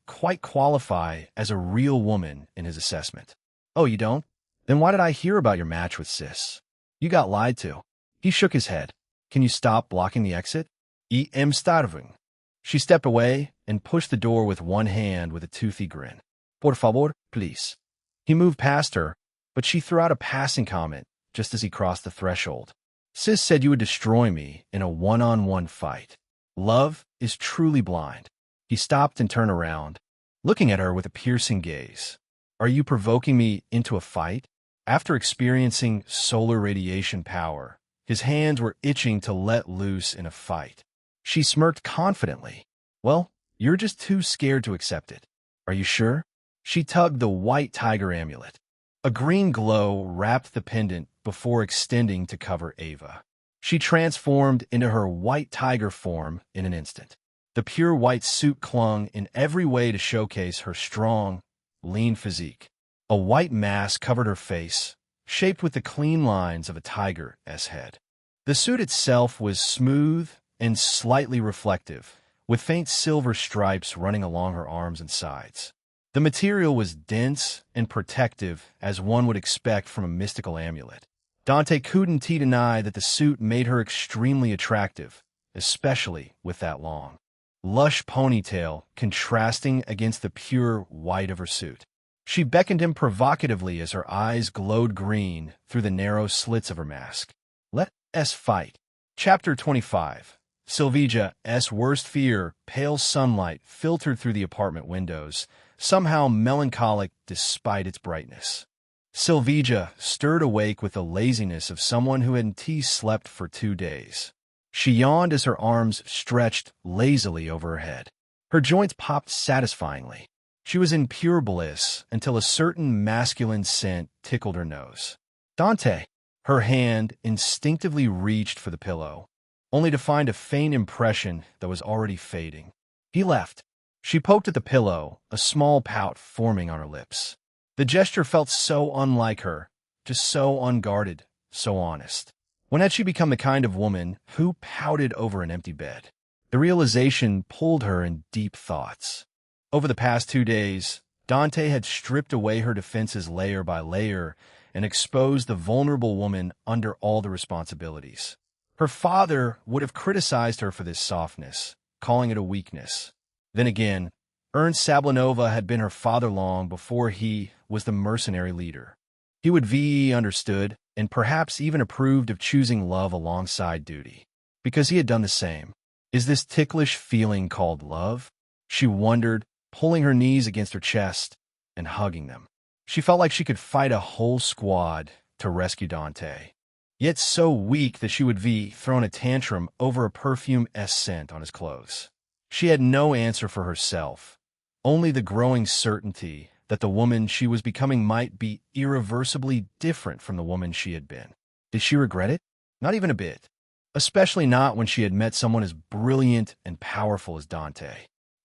quite qualify as a real woman in his assessment. Oh, you don't? Then why did I hear about your match with Sis? You got lied to. He shook his head. Can you stop blocking the exit? I am starving. She stepped away and pushed the door with one hand with a toothy grin. Por favor, please. He moved past her, but she threw out a passing comment just as he crossed the threshold. Sis said you would destroy me in a one-on-one fight. Love is truly blind. He stopped and turned around, looking at her with a piercing gaze. Are you provoking me into a fight? After experiencing solar radiation power, his hands were itching to let loose in a fight. She smirked confidently. Well, you're just too scared to accept it. Are you sure? She tugged the white tiger amulet. A green glow wrapped the pendant before extending to cover Ava. She transformed into her white tiger form in an instant. The pure white suit clung in every way to showcase her strong, lean physique. A white mask covered her face, shaped with the clean lines of a tiger's head. The suit itself was smooth and slightly reflective, with faint silver stripes running along her arms and sides. The material was dense and protective, as one would expect from a mystical amulet. Dante couldn't deny that the suit made her extremely attractive, especially with that long, lush ponytail contrasting against the pure white of her suit. She beckoned him provocatively as her eyes glowed green through the narrow slits of her mask. Let us fight. Chapter 25. Sylvia's worst fear, pale sunlight filtered through the apartment windows, somehow melancholic despite its brightness. Sylvia stirred awake with the laziness of someone who hadn't slept for 2 days. She yawned as her arms stretched lazily over her head. Her joints popped satisfyingly. She was in pure bliss until a certain masculine scent tickled her nose. Dante! Her hand instinctively reached for the pillow, only to find a faint impression that was already fading. He left. She poked at the pillow, a small pout forming on her lips. The gesture felt so unlike her, just so unguarded, so honest. When had she become the kind of woman who pouted over an empty bed? The realization pulled her in deep thoughts. Over the past 2 days, Dante had stripped away her defenses layer by layer and exposed the vulnerable woman under all the responsibilities. Her father would have criticized her for this softness, calling it a weakness. Then again, Ernst Sablinova had been her father long before he was the mercenary leader. He would be understood and perhaps even approved of choosing love alongside duty, because he had done the same. Is this ticklish feeling called love? She wondered, pulling her knees against her chest and hugging them. She felt like she could fight a whole squad to rescue Dante, yet so weak that she would be throwing a tantrum over a perfume scent on his clothes. She had no answer for herself, only the growing certainty that the woman she was becoming might be irreversibly different from the woman she had been. Did she regret it? Not even a bit. Especially not when she had met someone as brilliant and powerful as Dante.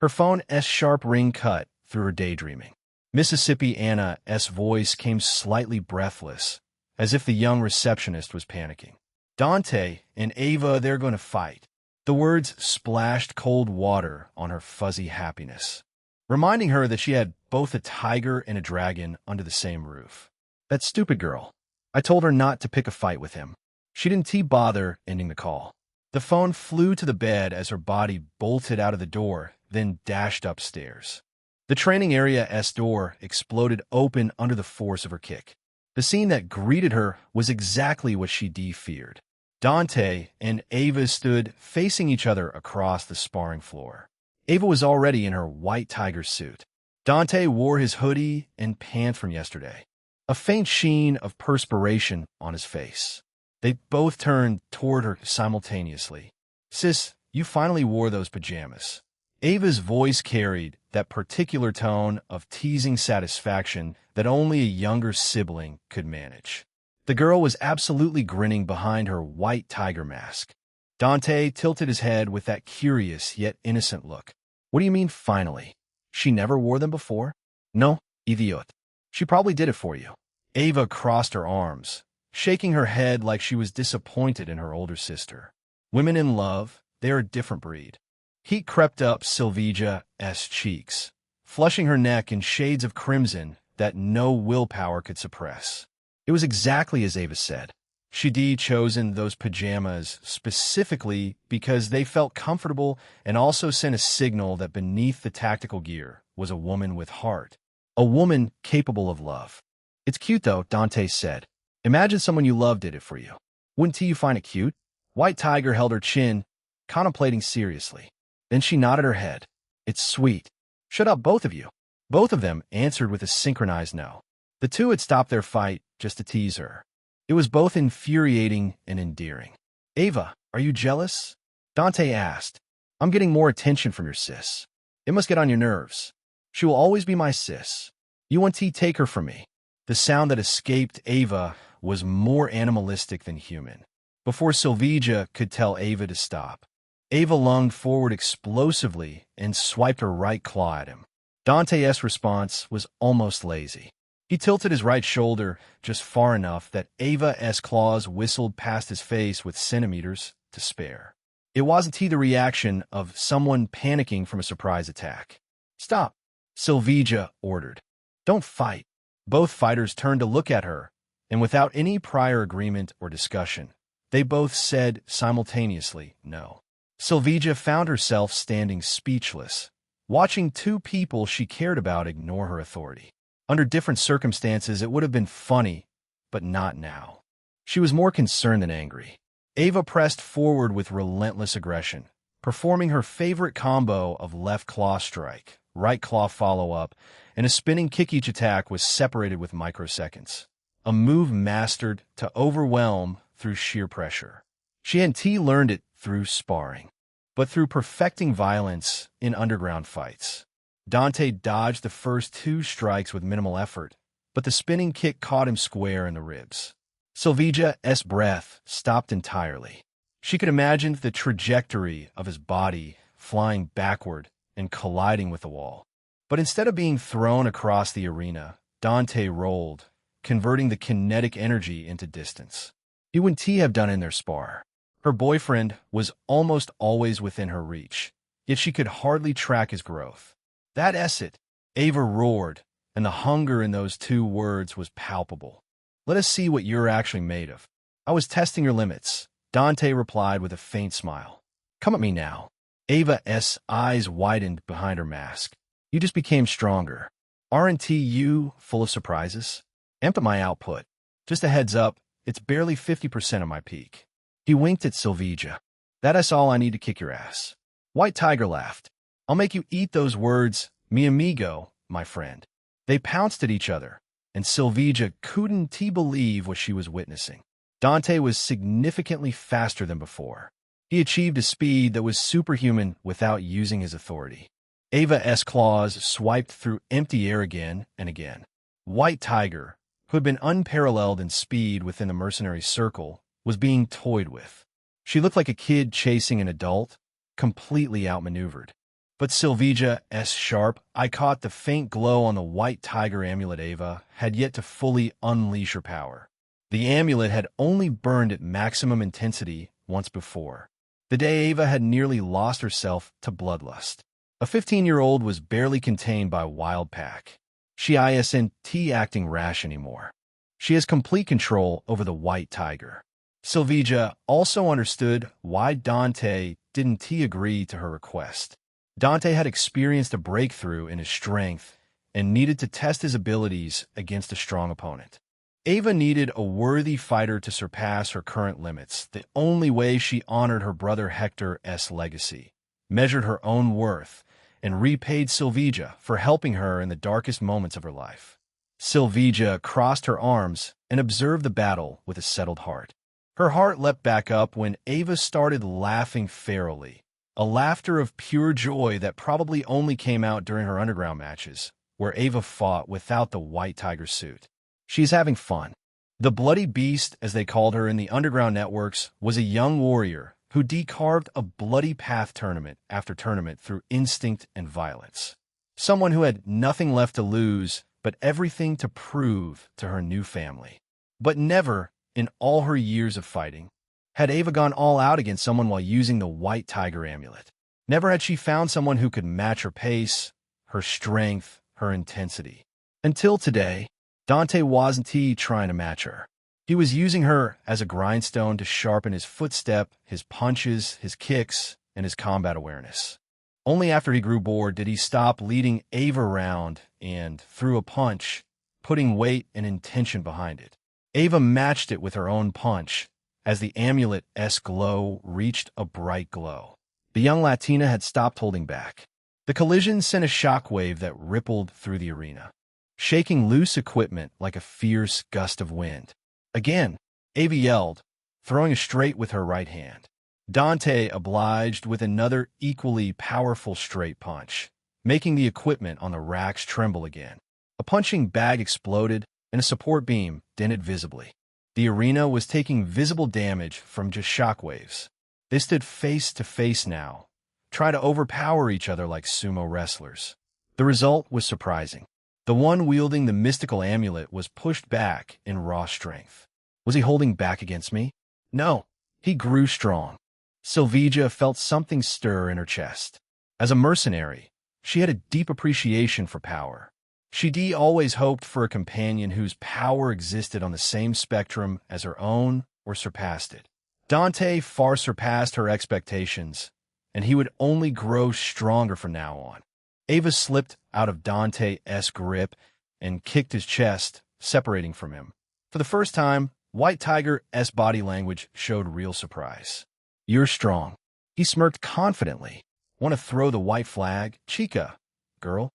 Her phone's sharp ring cut through her daydreaming. Mississippi Anna's voice came slightly breathless, as if the young receptionist was panicking. Dante and Ava, they're going to fight. The words splashed cold water on her fuzzy happiness, reminding her that she had both a tiger and a dragon under the same roof. That stupid girl. I told her not to pick a fight with him. She didn't bother ending the call. The phone flew to the bed as her body bolted out of the door, then dashed upstairs. The training area's door exploded open under the force of her kick. The scene that greeted her was exactly what she feared. Dante and Ava stood facing each other across the sparring floor. Ava was already in her white tiger suit. Dante wore his hoodie and pants from yesterday, a faint sheen of perspiration on his face. They both turned toward her simultaneously. "Sis, you finally wore those pajamas." Ava's voice carried that particular tone of teasing satisfaction that only a younger sibling could manage. The girl was absolutely grinning behind her white tiger mask. Dante tilted his head with that curious yet innocent look. "What do you mean, finally? She never wore them before?" "No, idiot. She probably did it for you." Ava crossed her arms, shaking her head like she was disappointed in her older sister. Women in love, they are a different breed. Heat crept up Sylvia's cheeks, flushing her neck in shades of crimson that no willpower could suppress. It was exactly as Ava said. She'd chosen those pajamas specifically because they felt comfortable and also sent a signal that beneath the tactical gear was a woman with heart, a woman capable of love. "It's cute, though," Dante said. "Imagine someone you love did it for you. Wouldn't you find it cute?" White Tiger held her chin, contemplating seriously. Then she nodded her head. "It's sweet." "Shut up, both of you." Both of them answered with a synchronized no. The two had stopped their fight just to tease her. It was both infuriating and endearing. "Ava, are you jealous?" Dante asked. "I'm getting more attention from your sis. It must get on your nerves. She will always be my sis. You want to take her from me." The sound that escaped Ava was more animalistic than human. Before Sylvia could tell Ava to stop, Ava lunged forward explosively and swiped her right claw at him. Dante's response was almost lazy. He tilted his right shoulder just far enough that Ava's claws whistled past his face with centimeters to spare. It wasn't the reaction of someone panicking from a surprise attack. "Stop," Sylvia ordered. "Don't fight." Both fighters turned to look at her, and without any prior agreement or discussion, they both said simultaneously no. Sylvia found herself standing speechless, watching two people she cared about ignore her authority. Under different circumstances, it would have been funny, but not now. She was more concerned than angry. Ava pressed forward with relentless aggression, performing her favorite combo of left claw strike, right claw follow-up, and a spinning kick. Each attack was separated with microseconds, a move mastered to overwhelm through sheer pressure. She hadn't learned it through sparring, but through perfecting violence in underground fights. Dante dodged the first two strikes with minimal effort, but the spinning kick caught him square in the ribs. Sylvia's breath stopped entirely. She could imagine the trajectory of his body flying backward and colliding with the wall. But instead of being thrown across the arena, Dante rolled, converting the kinetic energy into distance. He wouldn't have done in their spar. Her boyfriend was almost always within her reach, yet she could hardly track his growth. "That it," Ava roared, and the hunger in those two words was palpable. "Let us see what you're actually made of." "I was testing your limits," Dante replied with a faint smile. "Come at me now." Ava's eyes widened behind her mask. "You just became stronger. Aren't you full of surprises?" "Amped up my output. Just a heads up, it's barely 50% of my peak." He winked at Sylvia. "That's all I need to kick your ass." White Tiger laughed. "I'll make you eat those words, mi amigo, my friend." They pounced at each other, and Sylvia couldn't believe what she was witnessing. Dante was significantly faster than before. He achieved a speed that was superhuman without using his authority. Ava's claws swiped through empty air again and again. White Tiger, who had been unparalleled in speed within the mercenary circle, was being toyed with. She looked like a kid chasing an adult, completely outmaneuvered. But Sylvia's sharp eye caught the faint glow on the White Tiger amulet. Ava had yet to fully unleash her power. The amulet had only burned at maximum intensity once before, the day Ava had nearly lost herself to bloodlust. A 15-year-old was barely contained by Wild Pack. She isn't acting rash anymore. She has complete control over the White Tiger. Sylvia also understood why Dante didn't agree to her request. Dante had experienced a breakthrough in his strength and needed to test his abilities against a strong opponent. Ava needed a worthy fighter to surpass her current limits, the only way she honored her brother Hector's legacy, measured her own worth, and repaid Silvija for helping her in the darkest moments of her life. Silvija crossed her arms and observed the battle with a settled heart. Her heart leapt back up when Ava started laughing ferally, a laughter of pure joy that probably only came out during her underground matches, where Ava fought without the White Tiger suit. She's having fun. The Bloody Beast, as they called her in the underground networks, was a young warrior who decarved a bloody path tournament after tournament through instinct and violence. Someone who had nothing left to lose but everything to prove to her new family. But never, in all her years of fighting, had Ava gone all out against someone while using the White Tiger amulet. Never had she found someone who could match her pace, her strength, her intensity. Until today, Dante wasn't trying to match her. He was using her as a grindstone to sharpen his footstep, his punches, his kicks, and his combat awareness. Only after he grew bored did he stop leading Ava around and, threw a punch, putting weight and intention behind it. Ava matched it with her own punch, as the amulet's glow reached a bright glow. The young Latina had stopped holding back. The collision sent a shockwave that rippled through the arena, shaking loose equipment like a fierce gust of wind. Again, Ava yelled, throwing a straight with her right hand. Dante obliged with another equally powerful straight punch, making the equipment on the racks tremble again. A punching bag exploded, and a support beam dented visibly. The arena was taking visible damage from just shockwaves. They stood face to face now, trying to overpower each other like sumo wrestlers. The result was surprising. The one wielding the mystical amulet was pushed back in raw strength. Was he holding back against me? No, he grew strong. Silvija felt something stir in her chest. As a mercenary, she had a deep appreciation for power. She'd always hoped for a companion whose power existed on the same spectrum as her own or surpassed it. Dante far surpassed her expectations, and he would only grow stronger from now on. Ava slipped out of Dante's grip and kicked his chest, separating from him. For the first time, White Tiger's body language showed real surprise. You're strong. He smirked confidently. Want to throw the white flag? Chica, girl.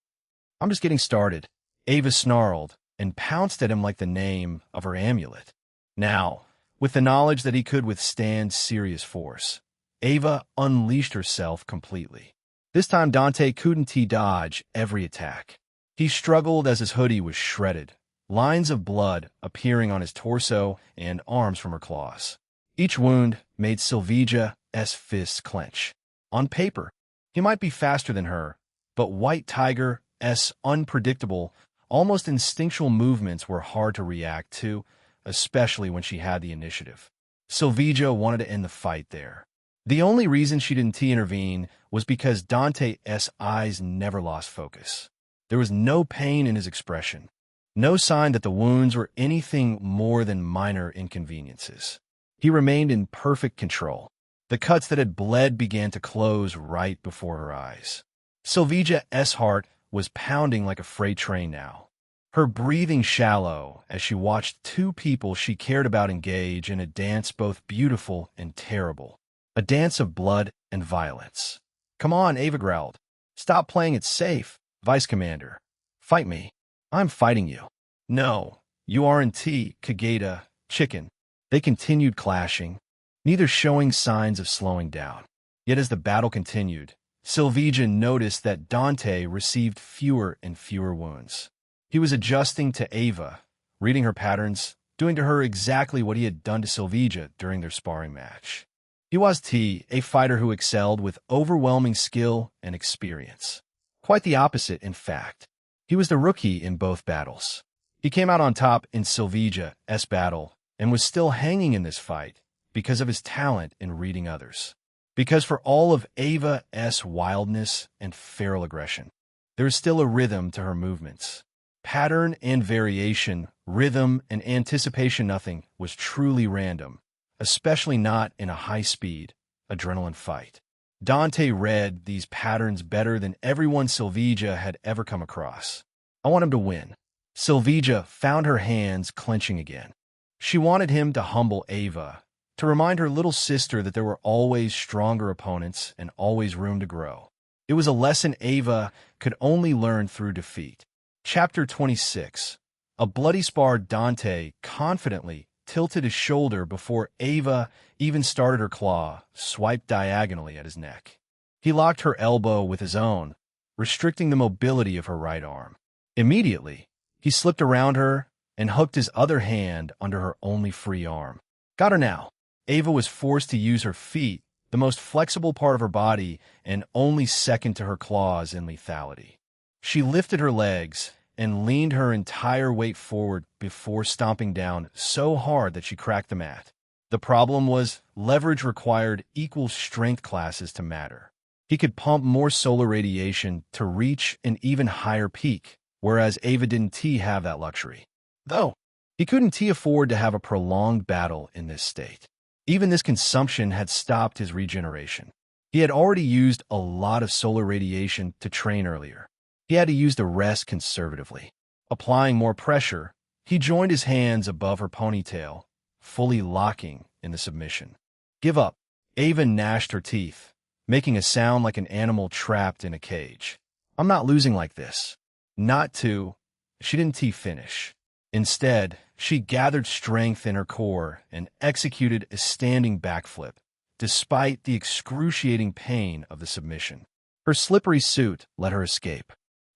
I'm just getting started. Ava snarled and pounced at him like the name of her amulet. Now, with the knowledge that he could withstand serious force, Ava unleashed herself completely. This time Dante couldn't dodge every attack. He struggled as his hoodie was shredded, lines of blood appearing on his torso and arms from her claws. Each wound made Silvija's fists clench. On paper, he might be faster than her, but White Tiger's unpredictable, almost instinctual movements were hard to react to, especially when she had the initiative. Silvija wanted to end the fight there. The only reason she didn't intervene was because Dante's eyes never lost focus. There was no pain in his expression, no sign that the wounds were anything more than minor inconveniences. He remained in perfect control. The cuts that had bled began to close right before her eyes. Silvija's heart was pounding like a freight train now, her breathing shallow as she watched two people she cared about engage in a dance both beautiful and terrible, a dance of blood and violence. Come on, Ava growled. Stop playing it safe, Vice Commander. Fight me. I'm fighting you. No, you aren't, Kageda, chicken. They continued clashing, neither showing signs of slowing down. Yet as the battle continued, Silvija noticed that Dante received fewer and fewer wounds. He was adjusting to Ava, reading her patterns, doing to her exactly what he had done to Silvija during their sparring match. He was a fighter who excelled with overwhelming skill and experience. Quite the opposite, in fact. He was the rookie in both battles. He came out on top in Silvija's battle and was still hanging in this fight because of his talent in reading others. Because for all of Ava's wildness and feral aggression, there is still a rhythm to her movements. Pattern and variation, rhythm and anticipation, nothing was truly random, especially not in a high-speed, adrenaline fight. Dante read these patterns better than everyone Silvija had ever come across. I want him to win. Silvija found her hands clenching again. She wanted him to humble Ava, to remind her little sister that there were always stronger opponents and always room to grow. It was a lesson Ava could only learn through defeat. Chapter 26. A bloody spar. Dante confidently tilted his shoulder before Ava even started her claw, swiped diagonally at his neck. He locked her elbow with his own, restricting the mobility of her right arm. Immediately, he slipped around her and hooked his other hand under her only free arm. Got her now. Ava was forced to use her feet, the most flexible part of her body and only second to her claws in lethality. She lifted her legs and leaned her entire weight forward before stomping down so hard that she cracked the mat. The problem was leverage required equal strength classes to matter. He could pump more solar radiation to reach an even higher peak, whereas Ava didn't have that luxury. Though, he couldn't afford to have a prolonged battle in this state. Even this consumption had stopped his regeneration. He had already used a lot of solar radiation to train earlier. He had to use the rest conservatively. Applying more pressure, he joined his hands above her ponytail, fully locking in the submission. Give up. Ava gnashed her teeth, making a sound like an animal trapped in a cage. I'm not losing like this. Not to. She didn't finish. Instead, she gathered strength in her core and executed a standing backflip, despite the excruciating pain of the submission. Her slippery suit let her escape.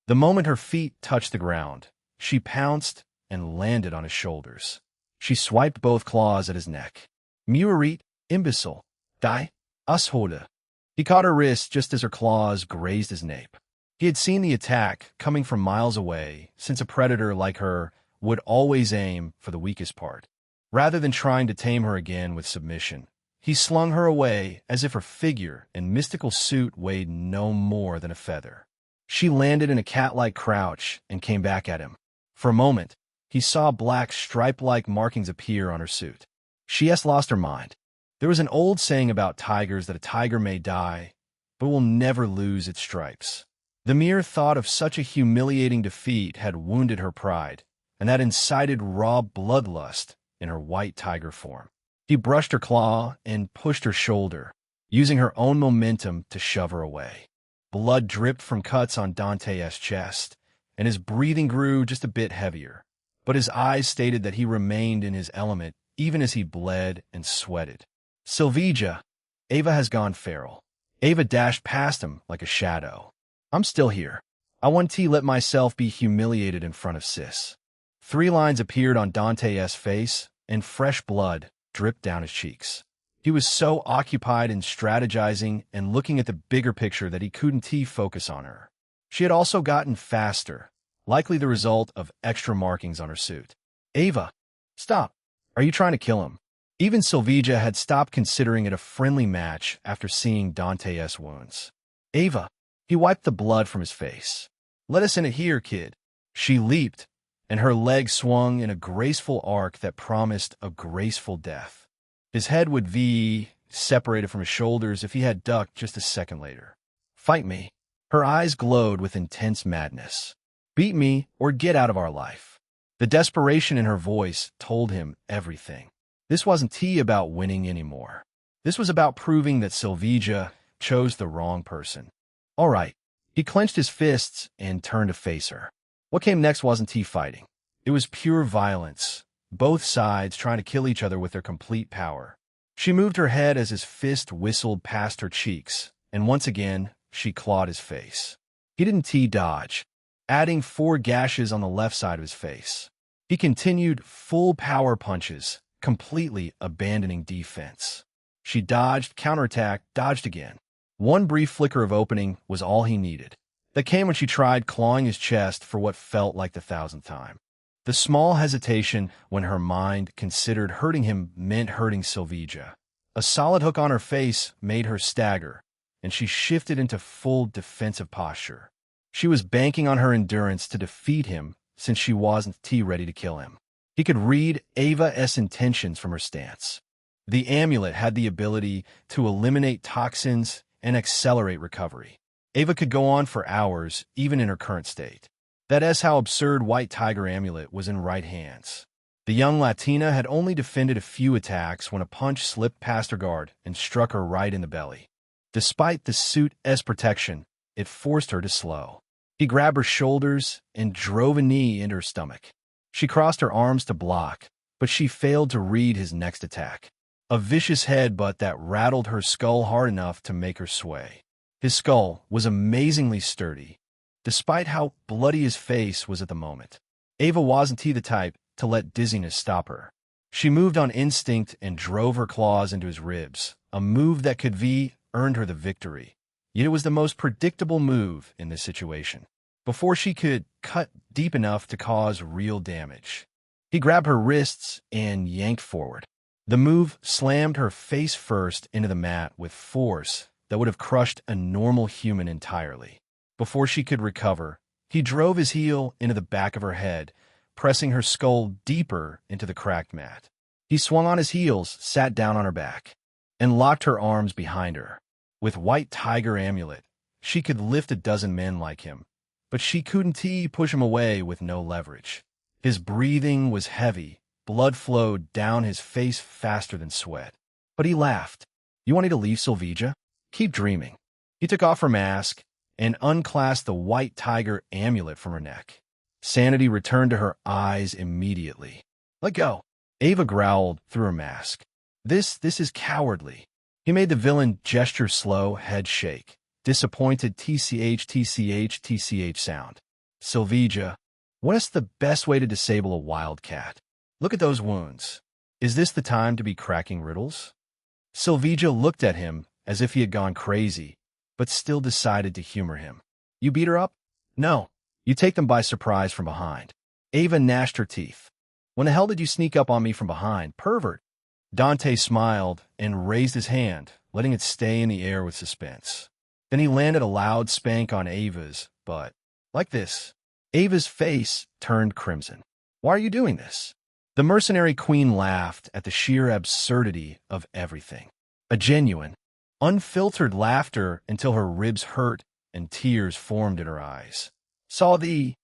The moment her feet touched the ground, she pounced and landed on his shoulders. She swiped both claws at his neck. Murit, imbecile, die, asshole. He caught her wrist just as her claws grazed his nape. He had seen the attack coming from miles away, since a predator like her would always aim for the weakest part. Rather than trying to tame her again with submission, he slung her away as if her figure and mystical suit weighed no more than a feather. She landed in a cat-like crouch and came back at him. For a moment, he saw black stripe-like markings appear on her suit. She has lost her mind. There was an old saying about tigers that a tiger may die, but will never lose its stripes. The mere thought of such a humiliating defeat had wounded her pride, and that incited raw bloodlust in her white tiger form. He brushed her claw and pushed her shoulder, using her own momentum to shove her away. Blood dripped from cuts on Dante's chest, and his breathing grew just a bit heavier. But his eyes stated that he remained in his element even as he bled and sweated. Silveja, Ava has gone feral. Ava dashed past him like a shadow. I'm still here. I want to let myself be humiliated in front of Sis. 3 lines appeared on Dante's face, and fresh blood dripped down his cheeks. He was so occupied in strategizing and looking at the bigger picture that he couldn't focus on her. She had also gotten faster, likely the result of extra markings on her suit. Ava, stop. Are you trying to kill him? Even Silveja had stopped considering it a friendly match after seeing Dante's wounds. Ava, he wiped the blood from his face. Let us in it here, kid. She leaped, and her legs swung in a graceful arc that promised a graceful death. His head would be separated from his shoulders if he had ducked just a second later. Fight me. Her eyes glowed with intense madness. Beat me or get out of our life. The desperation in her voice told him everything. This wasn't about winning anymore. This was about proving that Silveja chose the wrong person. All right. He clenched his fists and turned to face her. What came next wasn't fighting. It was pure violence, both sides trying to kill each other with their complete power. She moved her head as his fist whistled past her cheeks, and once again, she clawed his face. He didn't dodge, adding 4 gashes on the left side of his face. He continued full power punches, completely abandoning defense. She dodged, counterattacked, dodged again. One brief flicker of opening was all he needed. That came when she tried clawing his chest for what felt like the 1,000th time. The small hesitation when her mind considered hurting him meant hurting Silveja. A solid hook on her face made her stagger, and she shifted into full defensive posture. She was banking on her endurance to defeat him since she wasn't ready to kill him. He could read Ava's intentions from her stance. The amulet had the ability to eliminate toxins and accelerate recovery. Ava could go on for hours, even in her current state. That is how absurd White Tiger Amulet was in right hands. The young Latina had only defended a few attacks when a punch slipped past her guard and struck her right in the belly. Despite the suit's protection, it forced her to slow. He grabbed her shoulders and drove a knee into her stomach. She crossed her arms to block, but she failed to read his next attack. A vicious headbutt that rattled her skull hard enough to make her sway. His skull was amazingly sturdy, despite how bloody his face was at the moment. Ava wasn't the type to let dizziness stop her. She moved on instinct and drove her claws into his ribs, a move that could have earned her the victory. Yet it was the most predictable move in this situation. Before she could cut deep enough to cause real damage, he grabbed her wrists and yanked forward. The move slammed her face first into the mat with force that would have crushed a normal human entirely. Before she could recover, he drove his heel into the back of her head, pressing her skull deeper into the cracked mat. He swung on his heels, sat down on her back, and locked her arms behind her. With White Tiger Amulet, she could lift a dozen men like him, but she couldn't push him away with no leverage. His breathing was heavy, blood flowed down his face faster than sweat. But he laughed. "You want me to leave, Sylvija? Keep dreaming." He took off her mask and unclasped the White Tiger Amulet from her neck. Sanity returned to her eyes immediately. "Let go." Ava growled through her mask. This is cowardly." He made the villain gesture slow, head shake. Disappointed tch sound. "Sylvija, what is the best way to disable a wildcat? Look at those wounds. Is this the time to be cracking riddles?" Sylvija looked at him as if he had gone crazy, but still decided to humor him. "You beat her up?" "No. You take them by surprise from behind." Ava gnashed her teeth. "When the hell did you sneak up on me from behind, pervert?" Dante smiled and raised his hand, letting it stay in the air with suspense. Then he landed a loud spank on Ava's butt. Like this. Ava's face turned crimson. "Why are you doing this?" The mercenary queen laughed at the sheer absurdity of everything. A genuine, unfiltered laughter until her ribs hurt and tears formed in her eyes. Saw thee,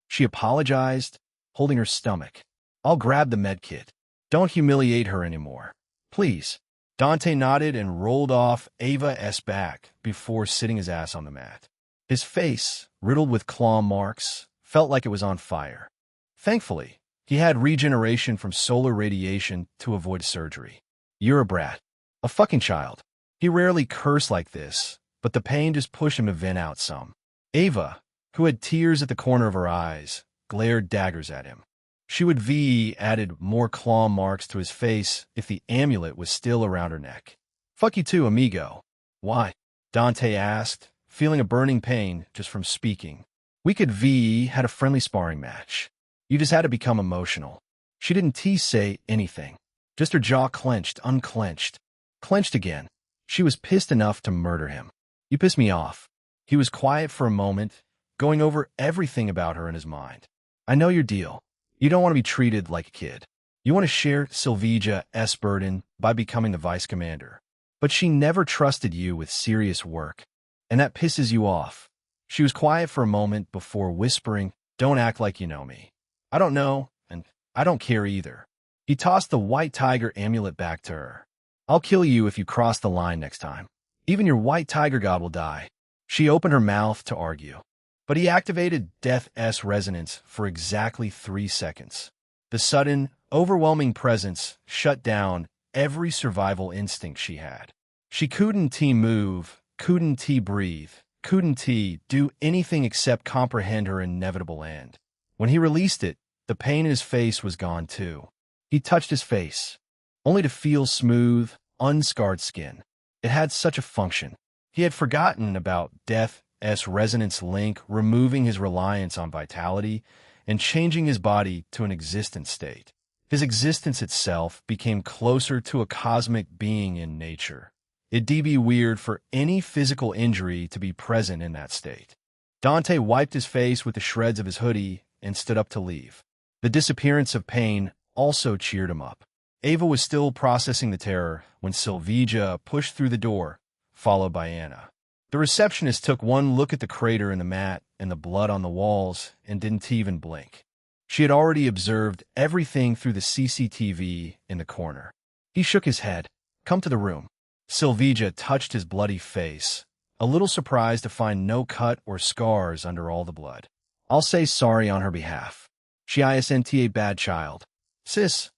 she apologized, holding her stomach. "I'll grab the medkit. Don't humiliate her anymore. Please." Dante nodded and rolled off Ava's back before sitting his ass on the mat. His face, riddled with claw marks, felt like it was on fire. Thankfully, he had regeneration from solar radiation to avoid surgery. "You're a brat. A fucking child." He rarely cursed like this, but the pain just pushed him to vent out some. Ava, who had tears at the corner of her eyes, glared daggers at him. She would have added more claw marks to his face if the amulet was still around her neck. "Fuck you too, amigo." "Why?" Dante asked, feeling a burning pain just from speaking. "We could had a friendly sparring match. You just had to become emotional." She didn't say anything. Just her jaw clenched, unclenched, clenched again. She was pissed enough to murder him. "You piss me off." He was quiet for a moment, going over everything about her in his mind. "I know your deal. You don't want to be treated like a kid. You want to share Sylvija's burden by becoming the vice commander. But she never trusted you with serious work, and that pisses you off." She was quiet for a moment before whispering, "Don't act like you know me." "I don't know, and I don't care either." He tossed the White Tiger Amulet back to her. "I'll kill you if you cross the line next time. Even your White Tiger God will die." She opened her mouth to argue, but he activated Death's resonance for exactly 3 seconds. The sudden, overwhelming presence shut down every survival instinct she had. She couldn't move, couldn't breathe, couldn't do anything except comprehend her inevitable end. When he released it, the pain in his face was gone too. He touched his face, only to feel smooth, unscarred skin. It had such a function. He had forgotten about Death's resonance link, removing his reliance on vitality and changing his body to an existent state. His existence itself became closer to a cosmic being in nature. It'd be weird for any physical injury to be present in that state. Dante wiped his face with the shreds of his hoodie and stood up to leave. The disappearance of pain also cheered him up. Ava was still processing the terror when Sylvija pushed through the door, followed by Anna. The receptionist took one look at the crater in the mat and the blood on the walls and didn't even blink. She had already observed everything through the CCTV in the corner. He shook his head. "Come to the room." Sylvija touched his bloody face, a little surprised to find no cut or scars under all the blood. I'll say sorry on her behalf. She isn't a bad child. Sis,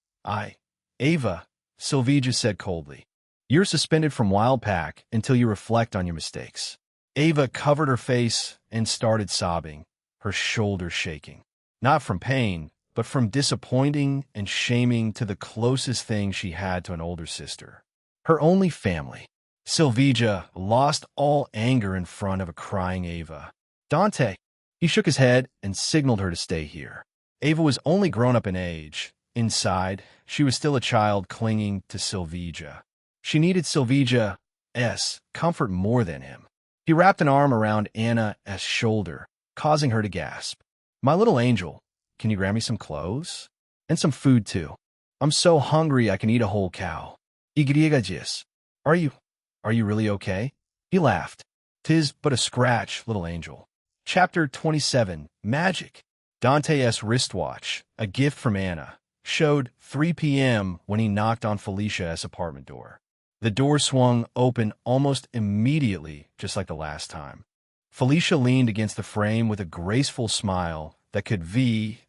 Ava, Sylvia said coldly. You're suspended from Wild Pack until you reflect on your mistakes. Ava covered her face and started sobbing, her shoulders shaking. Not from pain, but from disappointing and shaming to the closest thing she had to an older sister. Her only family. Sylvia lost all anger in front of a crying Ava. Dante. He shook his head and signaled her to stay here. Ava was only grown up in age. Inside, she was still a child clinging to Sylvia. She needed Sylvia's comfort more than him. He wrapped an arm around Anna's shoulder, causing her to gasp. My little angel, can you grab me some clothes? And some food, too. I'm so hungry I can eat a whole cow. Igriegajis. Are you really okay? He laughed. 'Tis but a scratch, little angel. Chapter 27, Magic. Dante's wristwatch, a gift from Anna, showed 3 p.m. when he knocked on Felicia's apartment door. The door swung open almost immediately, just like the last time. Felicia leaned against the frame with a graceful smile that could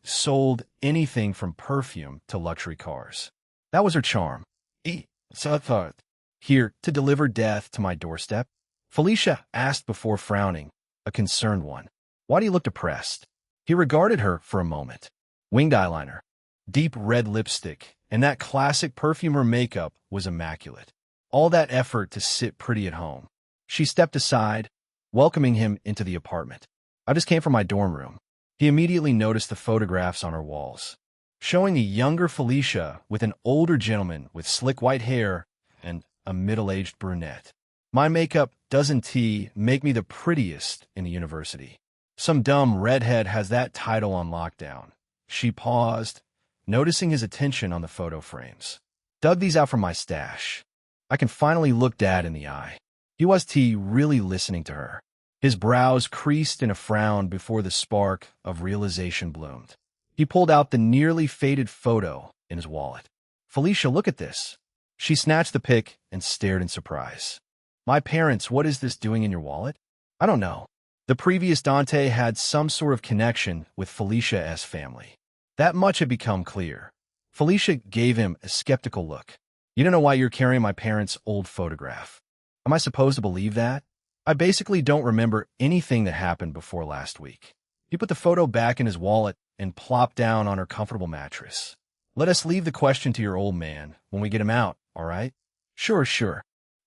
sold anything from perfume to luxury cars. That was her charm. Here to deliver death to my doorstep? Felicia asked before frowning, a concerned one. Why do you look depressed? He regarded her for a moment. Winged eyeliner, deep red lipstick, and that classic perfumer makeup was immaculate. All that effort to sit pretty at home. She stepped aside, welcoming him into the apartment. I just came from my dorm room. He immediately noticed the photographs on her walls, showing a younger Felicia with an older gentleman with slick white hair and a middle-aged brunette. My makeup doesn't make me the prettiest in the university. Some dumb redhead has that title on lockdown. She paused, noticing his attention on the photo frames. Dug these out from my stash. I can finally look Dad in the eye. He was really listening to her. His brows creased in a frown before the spark of realization bloomed. He pulled out the nearly faded photo in his wallet. Felicia, look at this. She snatched the pic and stared in surprise. My parents, what is this doing in your wallet? I don't know. The previous Dante had some sort of connection with Felicia's family. That much had become clear. Felicia gave him a skeptical look. You don't know why you're carrying my parents' old photograph. Am I supposed to believe that? I basically don't remember anything that happened before last week. He put the photo back in his wallet and plopped down on her comfortable mattress. Let us leave the question to your old man when we get him out, all right? Sure.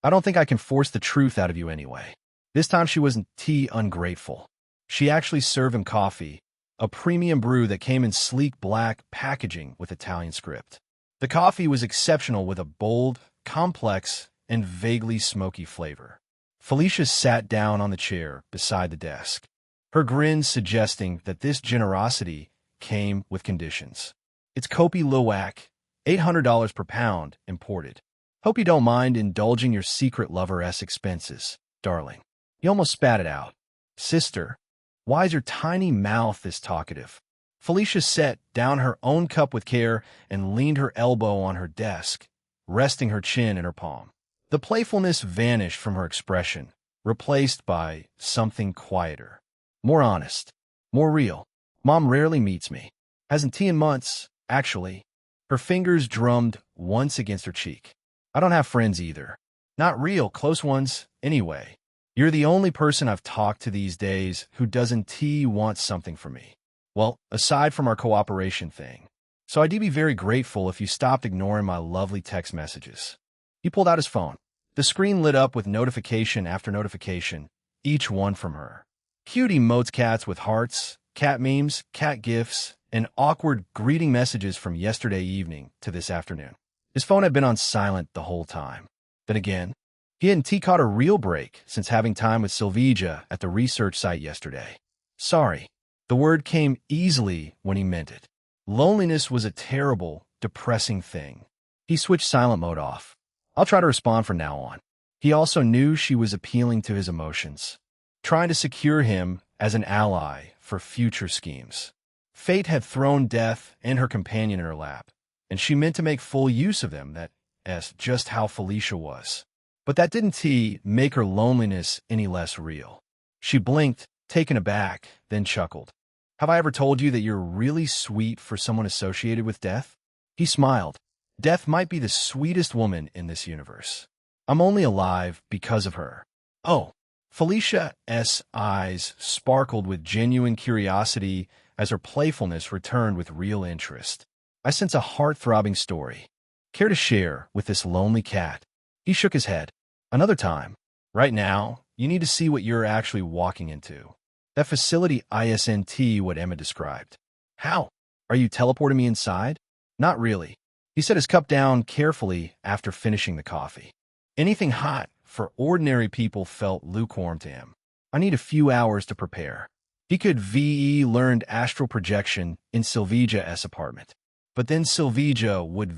I don't think I can force the truth out of you anyway. This time she wasn't ungrateful. She actually served him coffee, a premium brew that came in sleek black packaging with Italian script. The coffee was exceptional with a bold, complex, and vaguely smoky flavor. Felicia sat down on the chair beside the desk, her grin suggesting that this generosity came with conditions. It's Kopi Luwak, $800 per pound, imported. Hope you don't mind indulging your secret lover-esque expenses, darling. He almost spat it out. Sister, why is your tiny mouth this talkative? Felicia set down her own cup with care and leaned her elbow on her desk, resting her chin in her palm. The playfulness vanished from her expression, replaced by something quieter, more honest, more real. Mom rarely meets me. Hasn't in months, actually. Her fingers drummed once against her cheek. I don't have friends either. Not real, close ones, anyway. You're the only person I've talked to these days who doesn't want something from me. Well, aside from our cooperation thing. So I'd be very grateful if you stopped ignoring my lovely text messages. He pulled out his phone. The screen lit up with notification after notification, each one from her. Cute emotes, cats with hearts, cat memes, cat gifs, and awkward greeting messages from yesterday evening to this afternoon. His phone had been on silent the whole time. Then again, he hadn't caught a real break since having time with Sylvia at the research site yesterday. Sorry. The word came easily when he meant it. Loneliness was a terrible, depressing thing. He switched silent mode off. I'll try to respond from now on. He also knew she was appealing to his emotions, trying to secure him as an ally for future schemes. Fate had thrown death and her companion in her lap, and she meant to make full use of them. That's just how Felicia was. But that didn't make her loneliness any less real. She blinked, taken aback, then chuckled. Have I ever told you that you're really sweet for someone associated with death? He smiled. Death might be the sweetest woman in this universe. I'm only alive because of her. Oh, Felicia's eyes sparkled with genuine curiosity as her playfulness returned with real interest. I sense a heart-throbbing story. Care to share with this lonely cat? He shook his head. Another time. Right now, you need to see what you're actually walking into. That facility isn't what Emma described. How? Are you teleporting me inside? Not really. He set his cup down carefully after finishing the coffee. Anything hot for ordinary people felt lukewarm to him. I need a few hours to prepare. He could learned astral projection in Silvia's apartment. But then Silvia would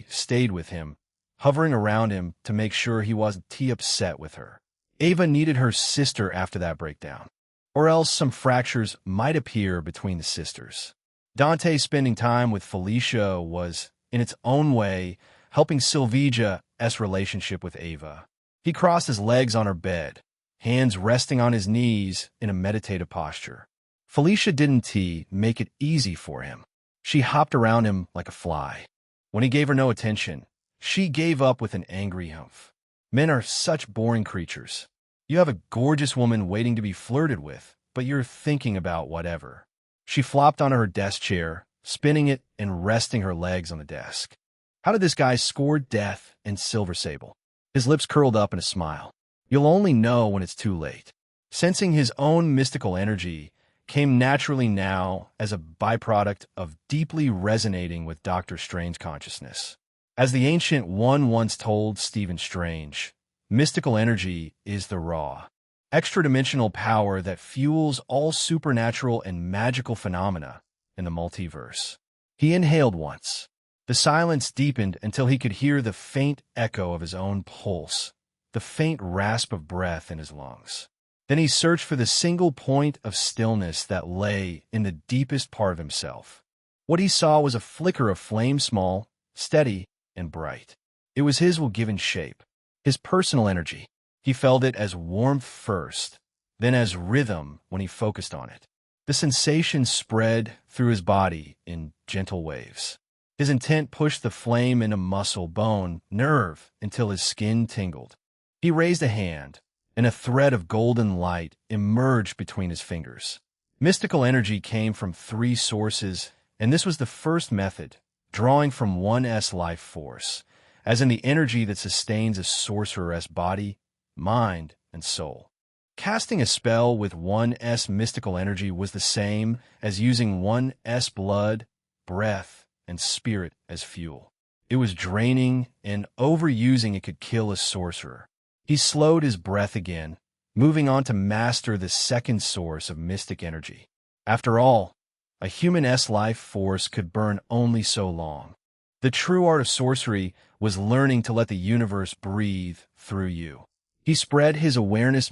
stayed with him, hovering around him to make sure he wasn't upset with her. Ava needed her sister after that breakdown, or else some fractures might appear between the sisters. Dante spending time with Felicia was, in its own way, helping Silvia's relationship with Ava. He crossed his legs on her bed, hands resting on his knees in a meditative posture. Felicia didn't make it easy for him. She hopped around him like a fly. When he gave her no attention, she gave up with an angry humph. Men are such boring creatures. You have a gorgeous woman waiting to be flirted with, but you're thinking about whatever. She flopped onto her desk chair, spinning it and resting her legs on the desk. How did this guy score death in Silver Sable? His lips curled up in a smile. You'll only know when it's too late. Sensing his own mystical energy came naturally now as a byproduct of deeply resonating with Dr. Strange's consciousness. As the Ancient One once told Stephen Strange, mystical energy is the raw, extra-dimensional power that fuels all supernatural and magical phenomena in the multiverse. He inhaled once. The silence deepened until he could hear the faint echo of his own pulse, the faint rasp of breath in his lungs. Then he searched for the single point of stillness that lay in the deepest part of himself. What he saw was a flicker of flame, small, steady, and bright. It was his will-given shape, his personal energy. He felt it as warmth first, then as rhythm when he focused on it. The sensation spread through his body in gentle waves. His intent pushed the flame into muscle, bone, nerve, until his skin tingled. He raised a hand, and a thread of golden light emerged between his fingers. Mystical energy came from 3 sources, and this was the first method, drawing from 1's life force, as in the energy that sustains a sorcerer's body, mind, and soul. Casting a spell with 1's mystical energy was the same as using 1's blood, breath, and spirit as fuel. It was draining, and overusing it could kill a sorcerer. He slowed his breath again, moving on to master the second source of mystic energy. After all, a human's life force could burn only so long. The true art of sorcery was learning to let the universe breathe through you. He spread his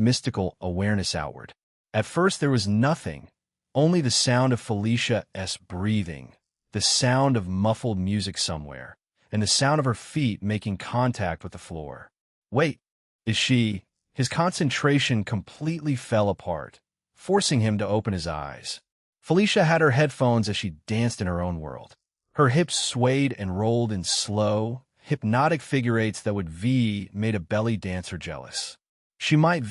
mystical awareness outward. At first there was nothing, only the sound of Felicia's breathing, the sound of muffled music somewhere, and the sound of her feet making contact with the floor. Wait, is she? His concentration completely fell apart, forcing him to open his eyes. Felicia had her headphones as she danced in her own world. Her hips swayed and rolled in slow, hypnotic figure eights that would made a belly dancer jealous. She might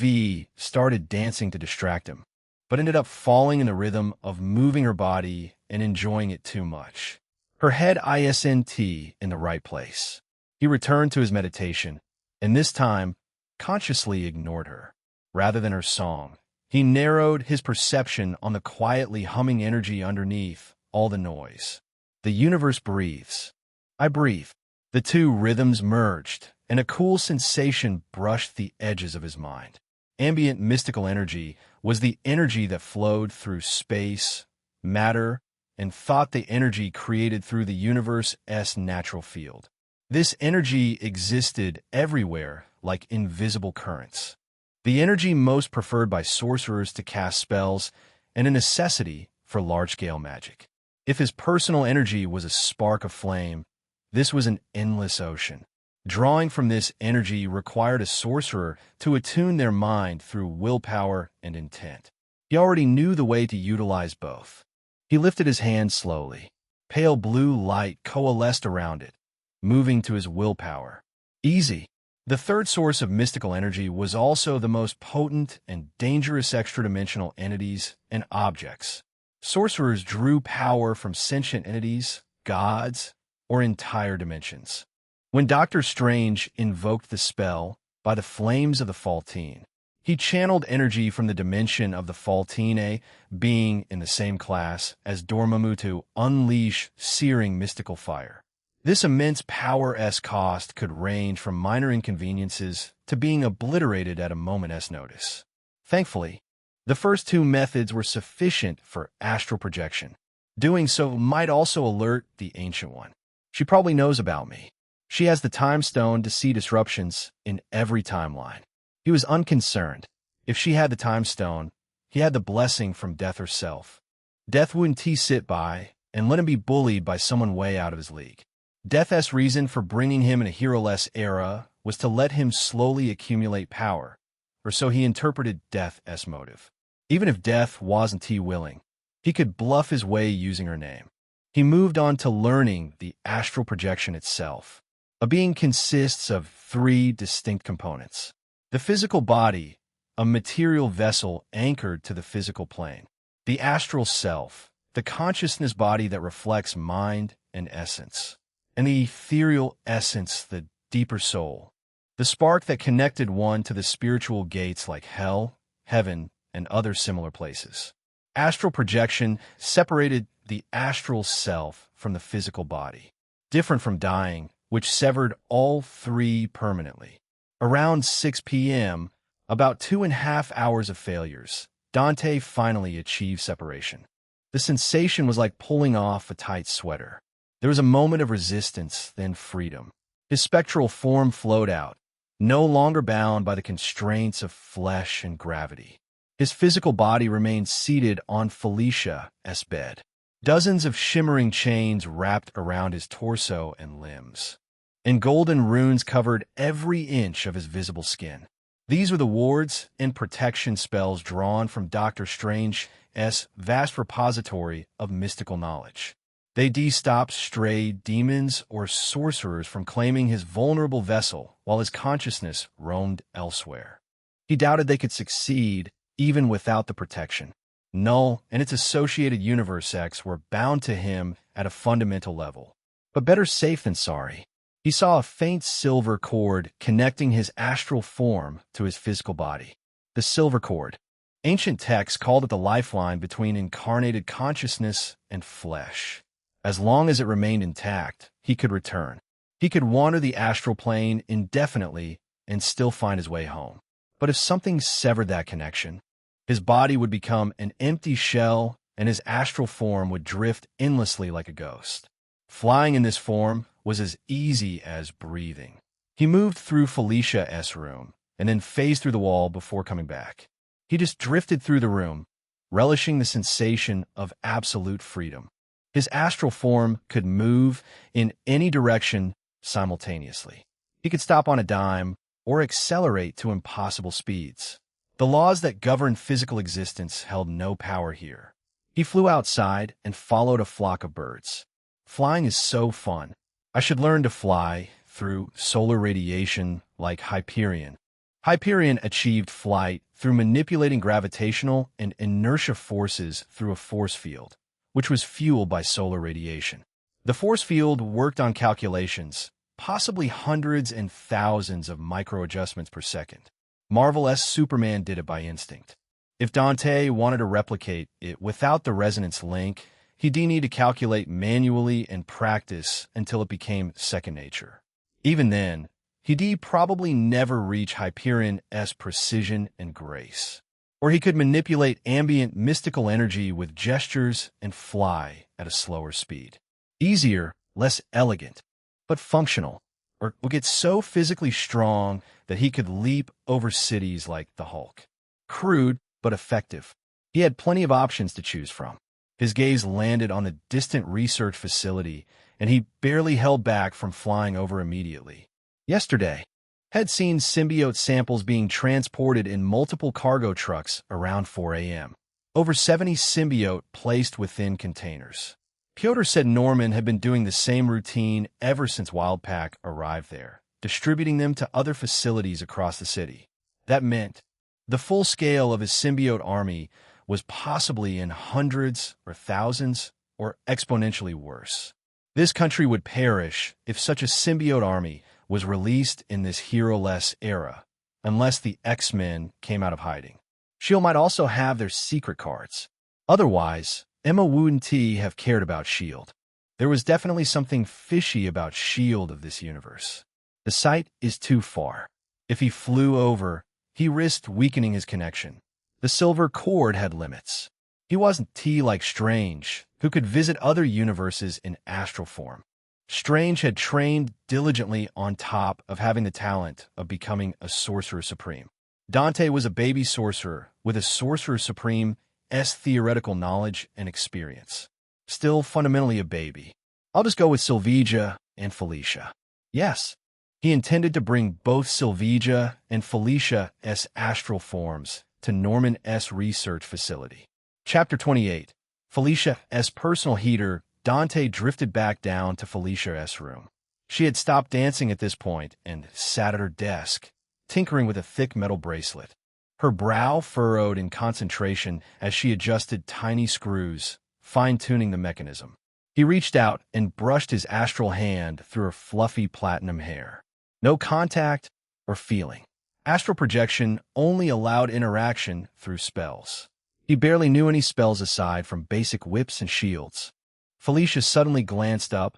started dancing to distract him, but ended up falling in the rhythm of moving her body and enjoying it too much. Her head isn't in the right place. He returned to his meditation, and this time consciously ignored her. Rather than her song, he narrowed his perception on the quietly humming energy underneath all the noise. The universe breathes. I breathe. The 2 rhythms merged, and a cool sensation brushed the edges of his mind. Ambient mystical energy was the energy that flowed through space, matter, and thought, the energy created through the universe's natural field. This energy existed everywhere like invisible currents. The energy most preferred by sorcerers to cast spells, and a necessity for large-scale magic. If his personal energy was a spark of flame, this was an endless ocean. Drawing from this energy required a sorcerer to attune their mind through willpower and intent. He already knew the way to utilize both. He lifted his hand slowly. Pale blue light coalesced around it, moving to his willpower. Easy. The third source of mystical energy was also the most potent and dangerous extra-dimensional entities and objects. Sorcerers drew power from sentient entities, gods, or entire dimensions. When Doctor Strange invoked the spell by the flames of the Faltine, he channeled energy from the dimension of the Faltine, being in the same class as Dormammu, to unleash searing mystical fire. This immense power-s cost could range from minor inconveniences to being obliterated at a moment's notice. Thankfully, the first two methods were sufficient for astral projection. Doing so might also alert the Ancient One. She probably knows about me. She has the Time Stone to see disruptions in every timeline. He was unconcerned. If she had the Time Stone, he had the blessing from Death herself. Death wouldn't sit by and let him be bullied by someone way out of his league. Death's reason for bringing him in a hero-less era was to let him slowly accumulate power, or so he interpreted Death's motive. Even if Death wasn't willing, he could bluff his way using her name. He moved on to learning the astral projection itself. A being consists of three distinct components. The physical body, a material vessel anchored to the physical plane. The astral self, the consciousness body that reflects mind and essence. And the ethereal essence, the deeper soul, the spark that connected one to the spiritual gates like hell, heaven, and other similar places. Astral projection separated the astral self from the physical body, different from dying, which severed all three permanently. Around 6 p.m., about 2.5 hours of failures, Dante finally achieved separation. The sensation was like pulling off a tight sweater. There was a moment of resistance, then freedom. His spectral form flowed out, no longer bound by the constraints of flesh and gravity. His physical body remained seated on Felicia's bed. Dozens of shimmering chains wrapped around his torso and limbs, and golden runes covered every inch of his visible skin. These were the wards and protection spells drawn from Doctor Strange's vast repository of mystical knowledge. They stopped stray demons or sorcerers from claiming his vulnerable vessel while his consciousness roamed elsewhere. He doubted they could succeed even without the protection. Null and its associated Universe X were bound to him at a fundamental level. But better safe than sorry. He saw a faint silver cord connecting his astral form to his physical body. The silver cord. Ancient texts called it the lifeline between incarnated consciousness and flesh. As long as it remained intact, he could return. He could wander the astral plane indefinitely and still find his way home. But if something severed that connection, his body would become an empty shell and his astral form would drift endlessly like a ghost. Flying in this form was as easy as breathing. He moved through Felicia's room and then phased through the wall before coming back. He just drifted through the room, relishing the sensation of absolute freedom. His astral form could move in any direction simultaneously. He could stop on a dime or accelerate to impossible speeds. The laws that govern physical existence held no power here. He flew outside and followed a flock of birds. Flying is so fun. I should learn to fly through solar radiation like Hyperion. Hyperion achieved flight through manipulating gravitational and inertia forces through a force field, which was fueled by solar radiation. The force field worked on calculations, possibly hundreds and thousands of micro-adjustments per second. Marvel's Superman did it by instinct. If Dante wanted to replicate it without the resonance link, he'd need to calculate manually and practice until it became second nature. Even then, he'd probably never reach Hyperion's precision and grace. Or he could manipulate ambient mystical energy with gestures and fly at a slower speed. Easier, less elegant, but functional. Or would get so physically strong that he could leap over cities like the Hulk. Crude, but effective. He had plenty of options to choose from. His gaze landed on the distant research facility, and he barely held back from flying over immediately. yesterday, had seen symbiote samples being transported in multiple cargo trucks around 4 a.m. Over 70 symbiote placed within containers. Piotr said Norman had been doing the same routine ever since Wildpack arrived there, distributing them to other facilities across the city. That meant the full scale of his symbiote army was possibly in hundreds or thousands or exponentially worse. This country would perish if such a symbiote army was released in this hero-less era, unless the X-Men came out of hiding. S.H.I.E.L.D. might also have their secret cards. Otherwise, Emma wouldn't have cared about S.H.I.E.L.D. There was definitely something fishy about S.H.I.E.L.D. of this universe. The site is too far. If he flew over, he risked weakening his connection. The silver cord had limits. He wasn't like Strange, who could visit other universes in astral form. Strange had trained diligently on top of having the talent of becoming a Sorcerer Supreme. Dante was a baby sorcerer with a Sorcerer Supreme's theoretical knowledge and experience. Still fundamentally a baby. I'll just go with Sylvija and Felicia. Yes, he intended to bring both Sylvija and Felicia's astral forms to Norman's research facility. Chapter 28. Felicia's personal heater. Dante drifted back down to Felicia's room. She had stopped dancing at this point and sat at her desk, tinkering with a thick metal bracelet. Her brow furrowed in concentration as she adjusted tiny screws, fine-tuning the mechanism. He reached out and brushed his astral hand through her fluffy platinum hair. No contact or feeling. Astral projection only allowed interaction through spells. He barely knew any spells aside from basic whips and shields. Felicia suddenly glanced up,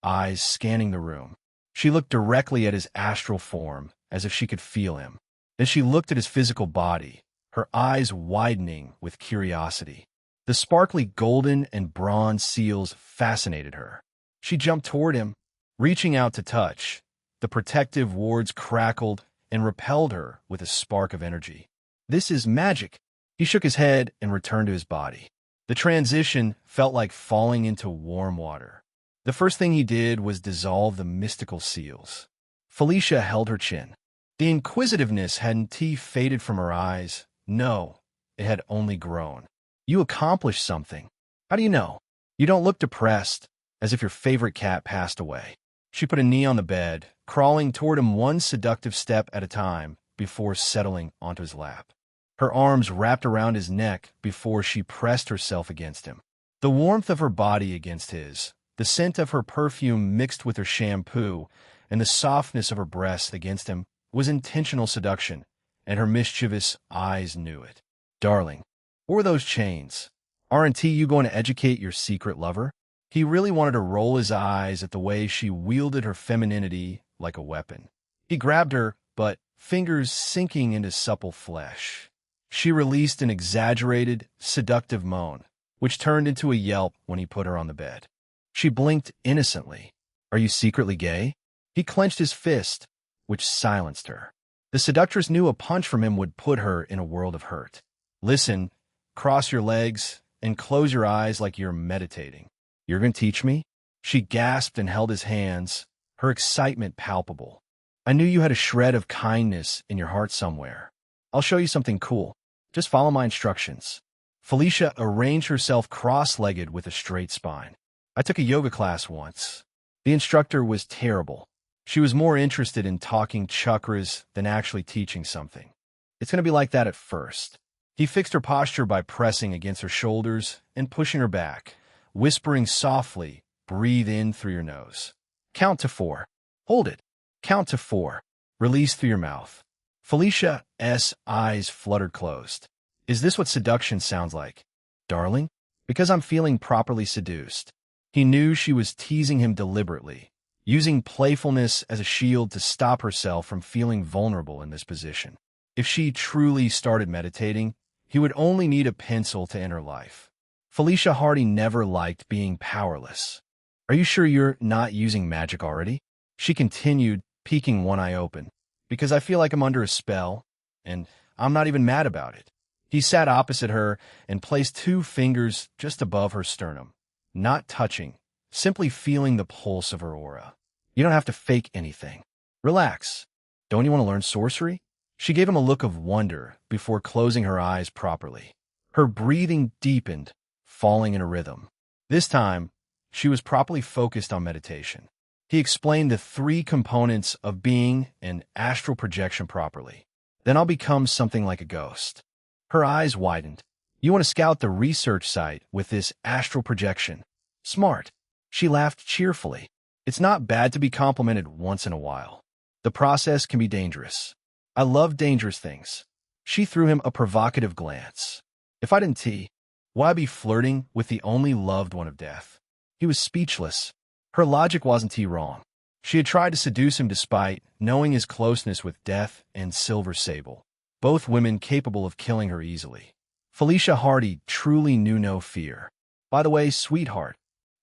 eyes scanning the room. She looked directly at his astral form, as if she could feel him. Then she looked at his physical body, her eyes widening with curiosity. The sparkly golden and bronze seals fascinated her. She jumped toward him, reaching out to touch. The protective wards crackled and repelled her with a spark of energy. "This is magic." He shook his head and returned to his body. The transition felt like falling into warm water. The first thing he did was dissolve the mystical seals. Felicia held her chin. The inquisitiveness hadn't faded from her eyes. No, it had only grown. "You accomplished something. How do you know? You don't look depressed, as if your favorite cat passed away." She put a knee on the bed, crawling toward him one seductive step at a time before settling onto his lap. Her arms wrapped around his neck before she pressed herself against him. The warmth of her body against his, the scent of her perfume mixed with her shampoo, and the softness of her breasts against him was intentional seduction, and her mischievous eyes knew it. "Darling, what were those chains? Aren't you going to educate your secret lover?" He really wanted to roll his eyes at the way she wielded her femininity like a weapon. He grabbed her, but fingers sinking into supple flesh. She released an exaggerated, seductive moan, which turned into a yelp when he put her on the bed. She blinked innocently. "Are you secretly gay?" He clenched his fist, which silenced her. The seductress knew a punch from him would put her in a world of hurt. "Listen, cross your legs, and close your eyes like you're meditating." "You're going to teach me?" She gasped and held his hands, her excitement palpable. "I knew you had a shred of kindness in your heart somewhere. I'll show you something cool. Just follow my instructions." Felicia arranged herself cross-legged with a straight spine. "I took a yoga class once. The instructor was terrible. She was more interested in talking chakras than actually teaching something. It's going to be like that at first." He fixed her posture by pressing against her shoulders and pushing her back, whispering softly, "Breathe in through your nose. Count to 4. Hold it. Count to 4. Release through your mouth." Felicia's eyes fluttered closed. "Is this what seduction sounds like, darling?" "Because I'm feeling properly seduced." He knew she was teasing him deliberately, using playfulness as a shield to stop herself from feeling vulnerable in this position. If she truly started meditating, he would only need a pencil to end her life. Felicia Hardy never liked being powerless. "Are you sure you're not using magic already?" She continued, peeking one eye open. "Because I feel like I'm under a spell, and I'm not even mad about it." He sat opposite her and placed 2 fingers just above her sternum, not touching, simply feeling the pulse of her aura. "You don't have to fake anything. Relax. Don't you want to learn sorcery? She gave him a look of wonder before closing her eyes properly. Her breathing deepened, falling in a rhythm. This time, she was properly focused on meditation. He explained the three components of being an astral projection properly. Then I'll become something like a ghost. Her eyes widened. You want to scout the research site with this astral projection? Smart. She laughed cheerfully. It's not bad to be complimented once in a while. The process can be dangerous. I love dangerous things. She threw him a provocative glance. If I didn't tea, why be flirting with the only loved one of death? He was speechless. Her logic wasn't wrong. She had tried to seduce him despite knowing his closeness with Death and Silver Sable, both women capable of killing her easily. Felicia Hardy truly knew no fear. By the way, sweetheart,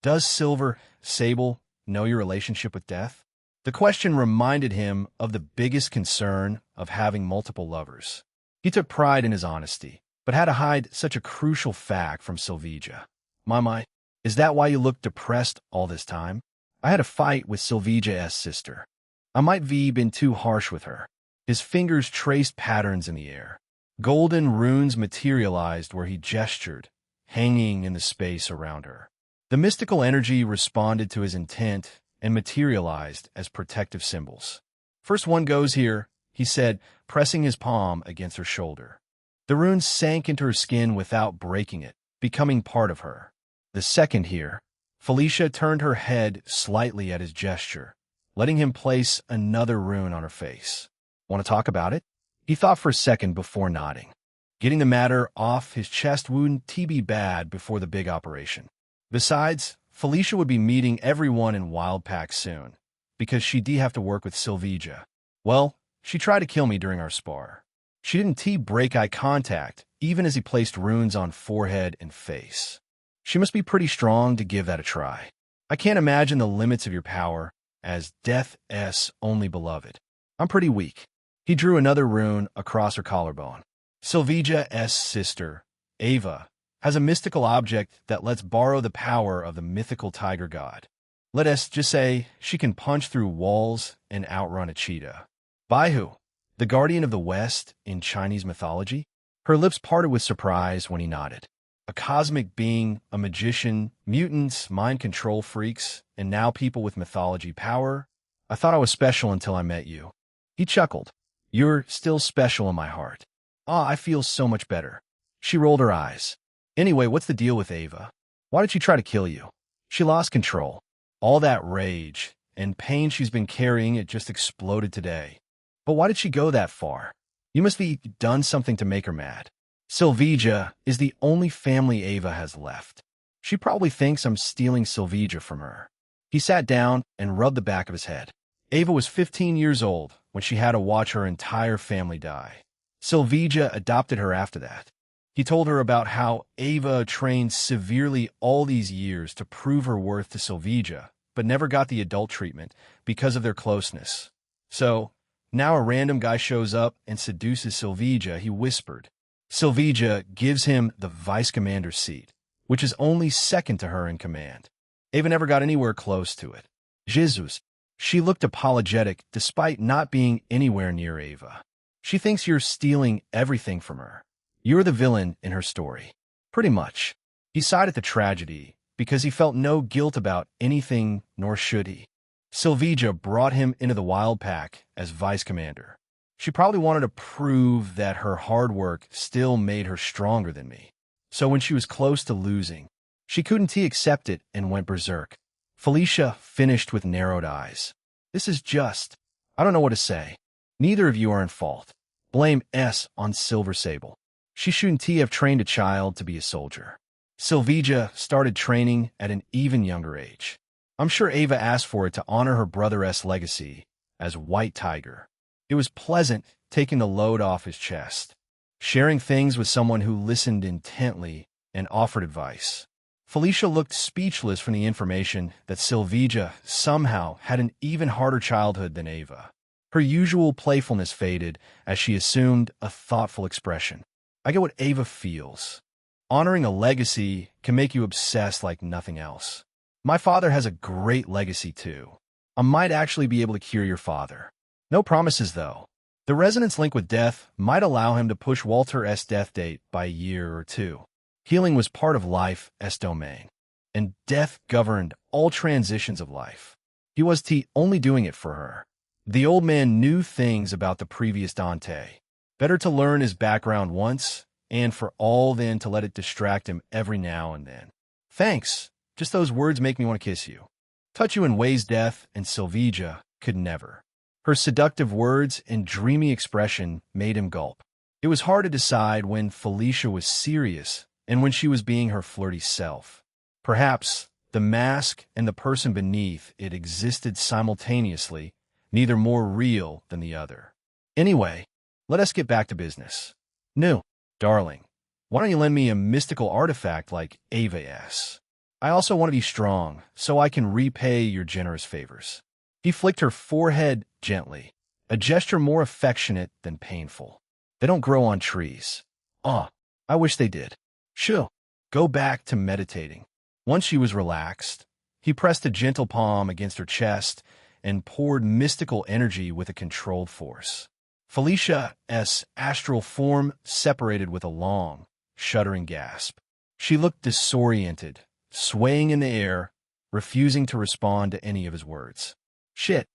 does Silver Sable know your relationship with Death? The question reminded him of the biggest concern of having multiple lovers. He took pride in his honesty, but had to hide such a crucial fact from Silvija. My, is that why you looked depressed all this time? I had a fight with Silvija's sister. I might have been too harsh with her. His fingers traced patterns in the air. Golden runes materialized where he gestured, hanging in the space around her. The mystical energy responded to his intent and materialized as protective symbols. First one goes here, he said, pressing his palm against her shoulder. The runes sank into her skin without breaking it, becoming part of her. The second here. Felicia turned her head slightly at his gesture, letting him place another rune on her face. Want to talk about it? He thought for a second before nodding. Getting the matter off his chest wouldn't be bad before the big operation. Besides, Felicia would be meeting everyone in Wildpack soon, because she'd have to work with Silvija. Well, she tried to kill me during our spar. She didn't break eye contact, even as he placed runes on forehead and face. She must be pretty strong to give that a try. I can't imagine the limits of your power as Death's only beloved. I'm pretty weak. He drew another rune across her collarbone. Silvija's sister, Ava, has a mystical object that lets borrow the power of the mythical tiger god. Let us just say she can punch through walls and outrun a cheetah. Baihu, the guardian of the West in Chinese mythology? Her lips parted with surprise when he nodded. A cosmic being, a magician, mutants, mind control freaks, and now people with mythology power? I thought I was special until I met you. He chuckled. You're still special in my heart. Ah, I feel so much better. She rolled her eyes. Anyway, what's the deal with Ava? Why did she try to kill you? She lost control. All that rage and pain she's been carrying, it just exploded today. But why did she go that far? You must be done something to make her mad. Silvija is the only family Ava has left. She probably thinks I'm stealing Silvija from her. He sat down and rubbed the back of his head. Ava was 15 years old when she had to watch her entire family die. Silvija adopted her after that. He told her about how Ava trained severely all these years to prove her worth to Silvija, but never got the adult treatment because of their closeness. So, now a random guy shows up and seduces Silvija, he whispered. Silvija gives him the vice commander's seat, which is only second to her in command. Ava never got anywhere close to it. Jesus. She looked apologetic despite not being anywhere near Ava. She thinks you're stealing everything from her. You're the villain in her story. Pretty much. He sighed at the tragedy because he felt no guilt about anything, nor should he. Silvija brought him into the Wild Pack as vice commander. She probably wanted to prove that her hard work still made her stronger than me. So when she was close to losing, she couldn't accept it and went berserk. Felicia finished with narrowed eyes. This is just... I don't know what to say. Neither of you are in fault. Blame S on Silver Sable. She shouldn't have trained a child to be a soldier. Silvija started training at an even younger age. I'm sure Ava asked for it to honor her brother's legacy as White Tiger. It was pleasant taking the load off his chest, sharing things with someone who listened intently and offered advice. Felicia looked speechless from the information that Silvija somehow had an even harder childhood than Ava. Her usual playfulness faded as she assumed a thoughtful expression. I get what Ava feels. Honoring a legacy can make you obsessed like nothing else. My father has a great legacy too. I might actually be able to cure your father. No promises, though. The resonance link with death might allow him to push Walter's death date by a year or two. Healing was part of life's domain, and death governed all transitions of life. He was only doing it for her. The old man knew things about the previous Dante. Better to learn his background once, and for all then to let it distract him every now and then. Thanks. Just those words make me want to kiss you. Touch you in ways death and Sylvia could never. Her seductive words and dreamy expression made him gulp. It was hard to decide when Felicia was serious and when she was being her flirty self. Perhaps the mask and the person beneath it existed simultaneously, neither more real than the other. Anyway, let us get back to business. No, darling, why don't you lend me a mystical artifact like Ava's? I also want to be strong, so I can repay your generous favors. He flicked her forehead gently, a gesture more affectionate than painful. They don't grow on trees. I wish they did. Shoo, go back to meditating. Once she was relaxed, he pressed a gentle palm against her chest and poured mystical energy with a controlled force. Felicia's astral form separated with a long, shuddering gasp. She looked disoriented, swaying in the air, refusing to respond to any of his words. Shit,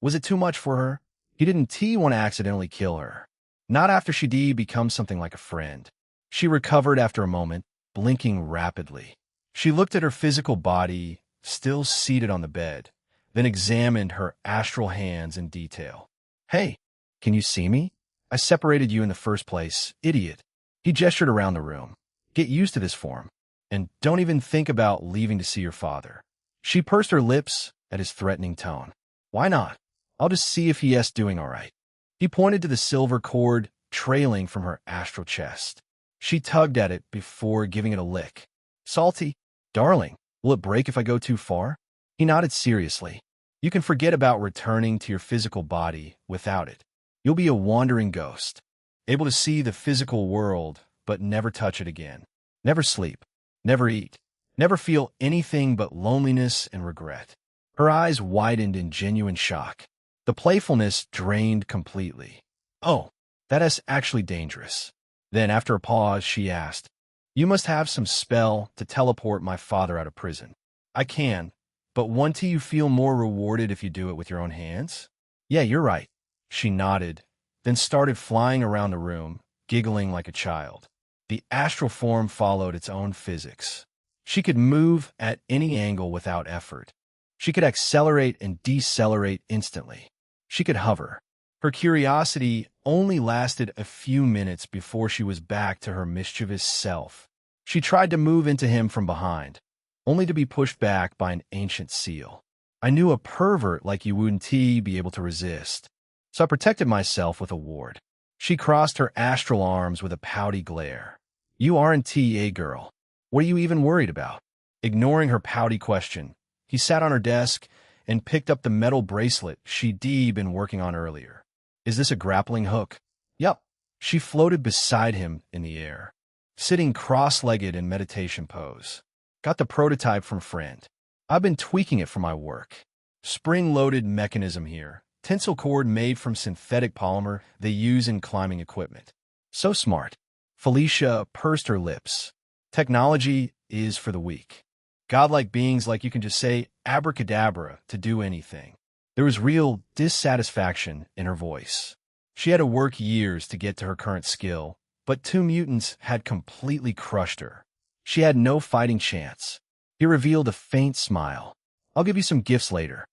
was it too much for her? He didn't want to accidentally kill her. Not after she'd become something like a friend. She recovered after a moment, blinking rapidly. She looked at her physical body, still seated on the bed, then examined her astral hands in detail. Hey, can you see me? I separated you in the first place, idiot. He gestured around the room. Get used to this form, and don't even think about leaving to see your father. She pursed her lips at his threatening tone. Why not? I'll just see if he's doing all right. He pointed to the silver cord trailing from her astral chest. She tugged at it before giving it a lick. Salty? Darling, will it break if I go too far? He nodded seriously. You can forget about returning to your physical body without it. You'll be a wandering ghost, able to see the physical world, but never touch it again. Never sleep, never eat, never feel anything but loneliness and regret. Her eyes widened in genuine shock. The playfulness drained completely. Oh, that is actually dangerous. Then, after a pause, she asked, You must have some spell to teleport my father out of prison. I can, but won't you feel more rewarded if you do it with your own hands? Yeah, you're right. She nodded, then started flying around the room, giggling like a child. The astral form followed its own physics. She could move at any angle without effort. She could accelerate and decelerate instantly. She could hover. Her curiosity only lasted a few minutes before she was back to her mischievous self. She tried to move into him from behind, only to be pushed back by an ancient seal. I knew a pervert like you wouldn't be able to resist, so I protected myself with a ward. She crossed her astral arms with a pouty glare. You aren't a girl. What are you even worried about? Ignoring her pouty question, he sat on her desk and picked up the metal bracelet she'd been working on earlier. Is this a grappling hook? Yup. She floated beside him in the air, sitting cross-legged in meditation pose. Got the prototype from a friend. I've been tweaking it for my work. Spring-loaded mechanism here. Tensile cord made from synthetic polymer they use in climbing equipment. So smart. Felicia pursed her lips. Technology is for the weak. Godlike beings like you can just say abracadabra to do anything. There was real dissatisfaction in her voice. She had to work years to get to her current skill, but 2 mutants had completely crushed her. She had no fighting chance. He revealed a faint smile. I'll give you some gifts later.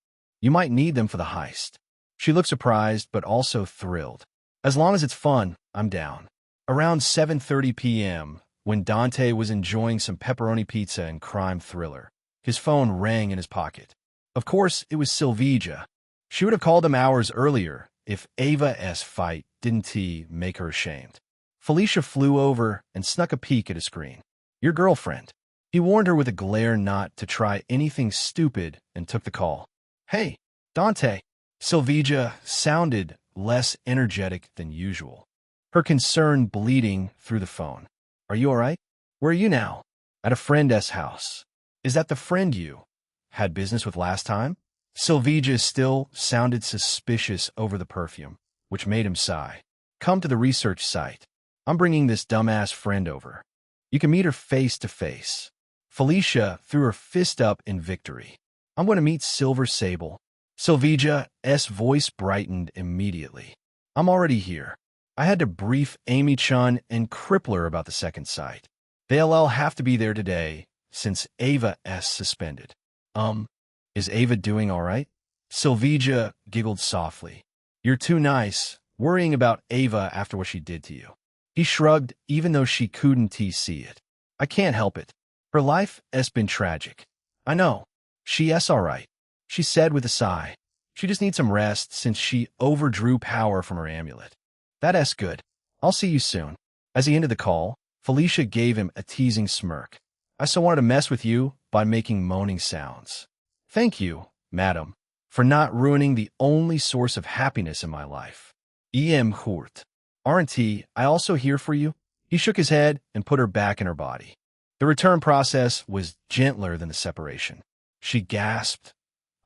You might need them for the heist. She looked surprised, but also thrilled. As long as it's fun, I'm down. Around 7:30 p.m., when Dante was enjoying some pepperoni pizza and crime thriller, his phone rang in his pocket. Of course, it was Sylvia. She would have called him hours earlier if Ava's fight didn't make her ashamed. Felicia flew over and snuck a peek at his screen. Your girlfriend. He warned her with a glare not to try anything stupid and took the call. Hey, Dante. Sylvia sounded less energetic than usual, her concern bleeding through the phone. Are you all right? Where are you now? At a friend's house. Is that the friend you had business with last time? Sylvija still sounded suspicious over the perfume, which made him sigh. Come to the research site. I'm bringing this dumbass friend over. You can meet her face to face. Felicia threw her fist up in victory. I'm going to meet Silver Sable. Sylvija's voice brightened immediately. I'm already here. I had to brief Amy-chan and Crippler about the second site. They'll have to be there today, since Ava's suspended. Is Ava doing all right? Sylvija giggled softly. You're too nice, worrying about Ava after what she did to you. He shrugged, even though she couldn't see it. I can't help it. Her life has been tragic. I know. She's all right, she said with a sigh. She just needs some rest since she overdrew power from her amulet. That's good. I'll see you soon. As he ended the call, Felicia gave him a teasing smirk. I so wanted to mess with you by making moaning sounds. Thank you, madam, for not ruining the only source of happiness in my life. E.M. Hurt. Aren't I also here for you? He shook his head and put her back in her body. The return process was gentler than the separation. She gasped,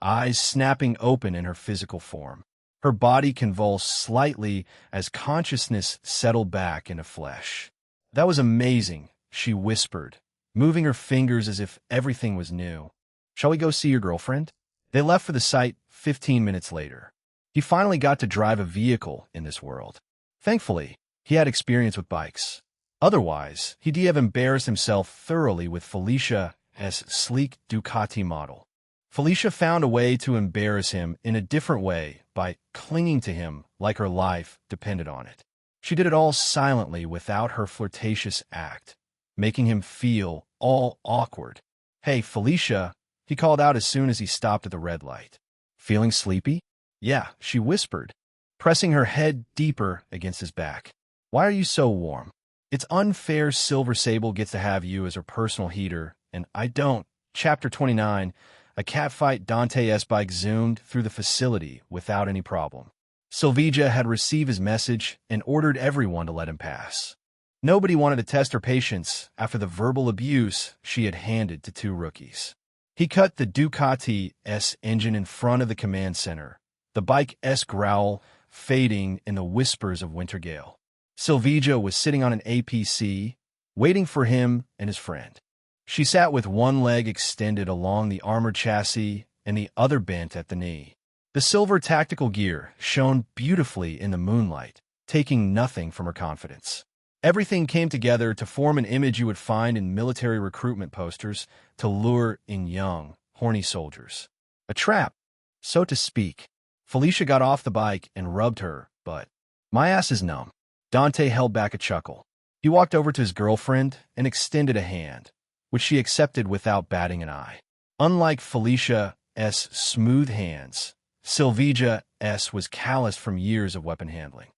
eyes snapping open in her physical form. Her body convulsed slightly as consciousness settled back into flesh. That was amazing, she whispered, moving her fingers as if everything was new. Shall we go see your girlfriend? They left for the site 15 minutes later. He finally got to drive a vehicle in this world. Thankfully, he had experience with bikes. Otherwise, he'd have embarrassed himself thoroughly with Felicia's sleek Ducati model. Felicia found a way to embarrass him in a different way by clinging to him like her life depended on it. She did it all silently without her flirtatious act, making him feel all awkward. Hey, Felicia, he called out as soon as he stopped at the red light. Feeling sleepy? Yeah, she whispered, pressing her head deeper against his back. Why are you so warm? It's unfair Silver Sable gets to have you as her personal heater, and I don't. Chapter 29, a catfight. Dante's bike zoomed through the facility without any problem. Sylvija had received his message and ordered everyone to let him pass. Nobody wanted to test her patience after the verbal abuse she had handed to two rookies. He cut the Ducati's engine in front of the command center, the bike's growl fading in the whispers of winter gale. Sylvija was sitting on an APC, waiting for him and his friend. She sat with one leg extended along the armored chassis and the other bent at the knee. The silver tactical gear shone beautifully in the moonlight, taking nothing from her confidence. Everything came together to form an image you would find in military recruitment posters to lure in young, horny soldiers. A trap, so to speak. Felicia got off the bike and rubbed her, but my ass is numb. Dante held back a chuckle. He walked over to his girlfriend and extended a hand, which she accepted without batting an eye. Unlike Felicia's smooth hands, Sylvija's was calloused from years of weapon handling.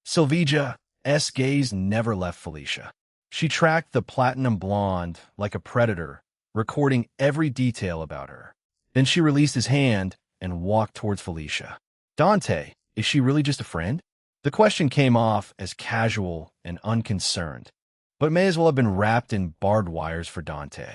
Sylvija's gaze never left Felicia. She tracked the platinum blonde like a predator, recording every detail about her. Then she released his hand and walked towards Felicia. Dante, is she really just a friend? The question came off as casual and unconcerned, but may as well have been wrapped in barbed wires for Dante.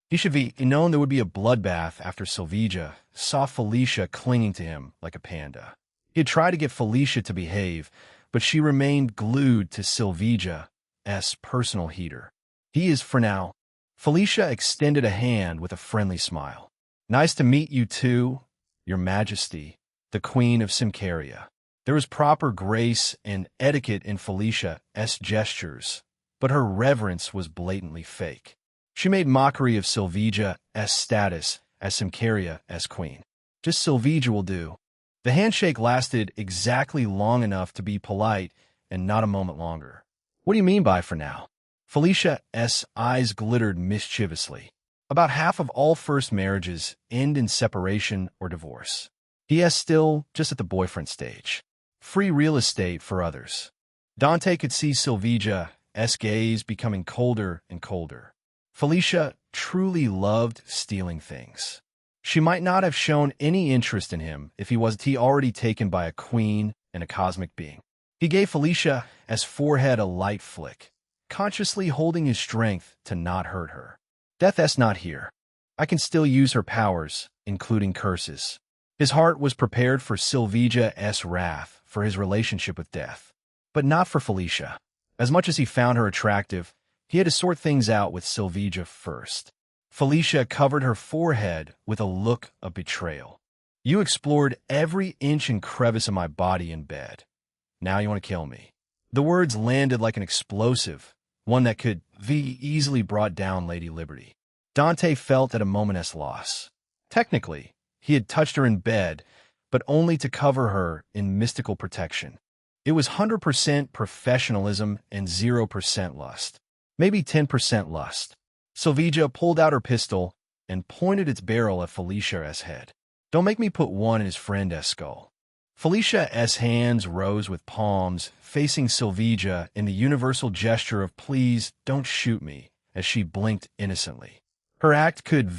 He should be known there would be a bloodbath after Sylvija saw Felicia clinging to him like a panda. He had tried to get Felicia to behave, but she remained glued to Sylvija's personal heater. He is for now. Felicia extended a hand with a friendly smile. Nice to meet you too, Your Majesty, the Queen of Symkaria. There was proper grace and etiquette in Felicia's gestures, but her reverence was blatantly fake. She made mockery of Sylvija's status as Symkaria's queen. Just Sylvija will do. The handshake lasted exactly long enough to be polite and not a moment longer. What do you mean by for now? Felicia's eyes glittered mischievously. About half of all first marriages end in separation or divorce. He is still just at the boyfriend stage. Free real estate for others. Dante could see Sylvija's gaze becoming colder and colder. Felicia truly loved stealing things. She might not have shown any interest in him if he wasn't already taken by a queen and a cosmic being. He gave Felicia's forehead a light flick, consciously holding his strength to not hurt her. Death's not here. I can still use her powers, including curses. His heart was prepared for Sylvia's wrath for his relationship with death, but not for Felicia. As much as he found her attractive, he had to sort things out with Sylvia first. Felicia covered her forehead with a look of betrayal. You explored every inch and crevice of my body in bed. Now you want to kill me. The words landed like an explosive, one that could easily brought down Lady Liberty. Dante felt at a moment's loss. Technically, he had touched her in bed, but only to cover her in mystical protection. It was 100% professionalism and 0% lust. Maybe 10% lust. Sylvia pulled out her pistol and pointed its barrel at Felicia's head. Don't make me put one in his friend's skull. Felicia's hands rose with palms facing Sylvia in the universal gesture of please don't shoot me as she blinked innocently. Her act could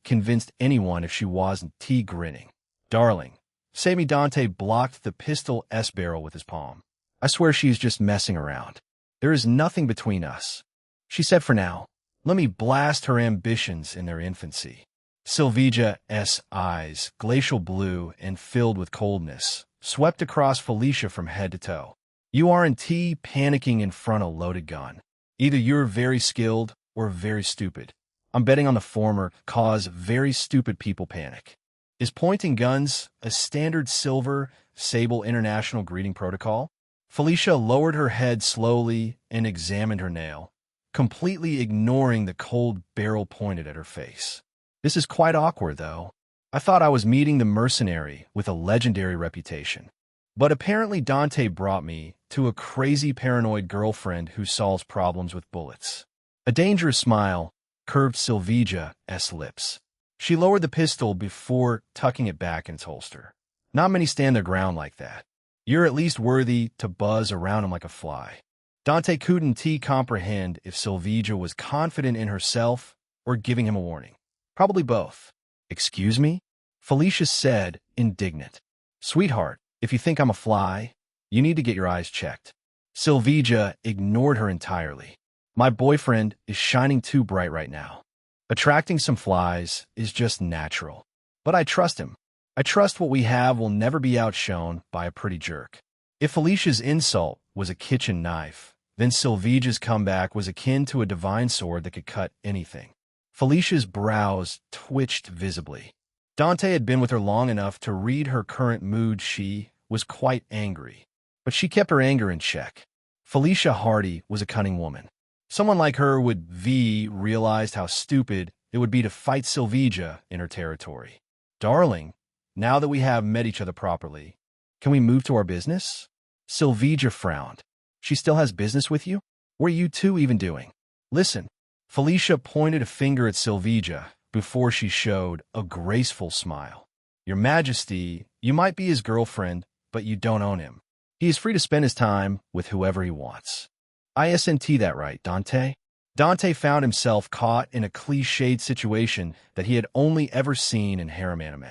convinced anyone if she wasn't grinning. Darling, save me. Dante blocked the pistol's barrel with his palm. I swear she's just messing around. There is nothing between us. She said for now. Let me blast her ambitions in their infancy. Sylvia's eyes, glacial blue and filled with coldness, swept across Felicia from head to toe. You aren't panicking in front of a loaded gun. Either you're very skilled or very stupid. I'm betting on the former cause very stupid people panic. Is pointing guns a standard silver sable international greeting protocol? Felicia lowered her head slowly and examined her nail, completely ignoring the cold barrel pointed at her face. This is quite awkward, though. I thought I was meeting the mercenary with a legendary reputation. But apparently Dante brought me to a crazy paranoid girlfriend who solves problems with bullets. A dangerous smile curved Sylvia's lips. She lowered the pistol before tucking it back in its holster. Not many stand their ground like that. You're at least worthy to buzz around him like a fly. Dante couldn't comprehend if Sylvia was confident in herself or giving him a warning. Probably both. Excuse me? Felicia said, indignant. Sweetheart, if you think I'm a fly, you need to get your eyes checked. Sylvia ignored her entirely. My boyfriend is shining too bright right now. Attracting some flies is just natural. But I trust him. I trust what we have will never be outshone by a pretty jerk. If Felicia's insult was a kitchen knife, then Sylvia's comeback was akin to a divine sword that could cut anything. Felicia's brows twitched visibly. Dante had been with her long enough to read her current mood. She was quite angry, but she kept her anger in check. Felicia Hardy was a cunning woman. Someone like her would realized how stupid it would be to fight Sylvia in her territory. Darling, now that we have met each other properly, can we move to our business? Sylvia frowned. She still has business with you? What are you two even doing? Listen. Felicia pointed a finger at Sylvia before she showed a graceful smile. Your Majesty, you might be his girlfriend, but you don't own him. He is free to spend his time with whoever he wants. Isn't that right, Dante? Dante found himself caught in a cliched situation that he had only ever seen in harem anime.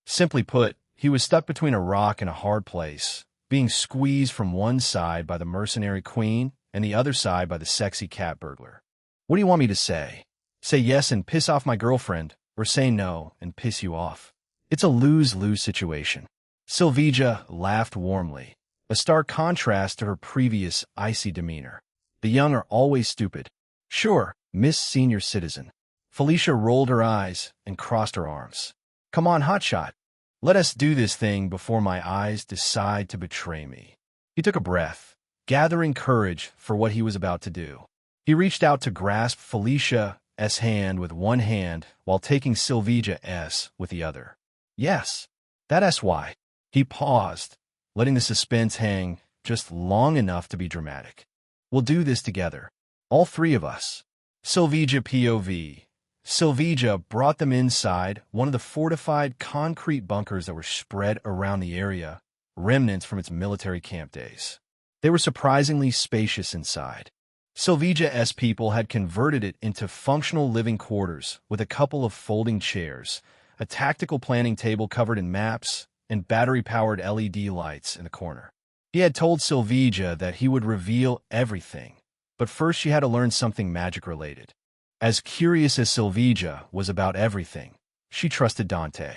Simply put, he was stuck between a rock and a hard place, being squeezed from one side by the mercenary queen and the other side by the sexy cat burglar. What do you want me to say? Say yes and piss off my girlfriend, or say no and piss you off? It's a lose-lose situation. Sylvia laughed warmly, a stark contrast to her previous icy demeanor. The young are always stupid. Sure, Miss Senior Citizen. Felicia rolled her eyes and crossed her arms. Come on, hotshot. Let us do this thing before my eyes decide to betray me. He took a breath, gathering courage for what he was about to do. He reached out to grasp Felicia's hand with one hand while taking Sylvia's with the other. Yes, that's why. He paused, letting the suspense hang just long enough to be dramatic. We'll do this together. All three of us. Sylvia POV. Sylvia brought them inside one of the fortified concrete bunkers that were spread around the area, remnants from its military camp days. They were surprisingly spacious inside. Sylvia's people had converted it into functional living quarters with a couple of folding chairs, a tactical planning table covered in maps, and battery-powered LED lights in the corner. He had told Sylvia that he would reveal everything, but first she had to learn something magic-related. As curious as Sylvia was about everything, she trusted Dante.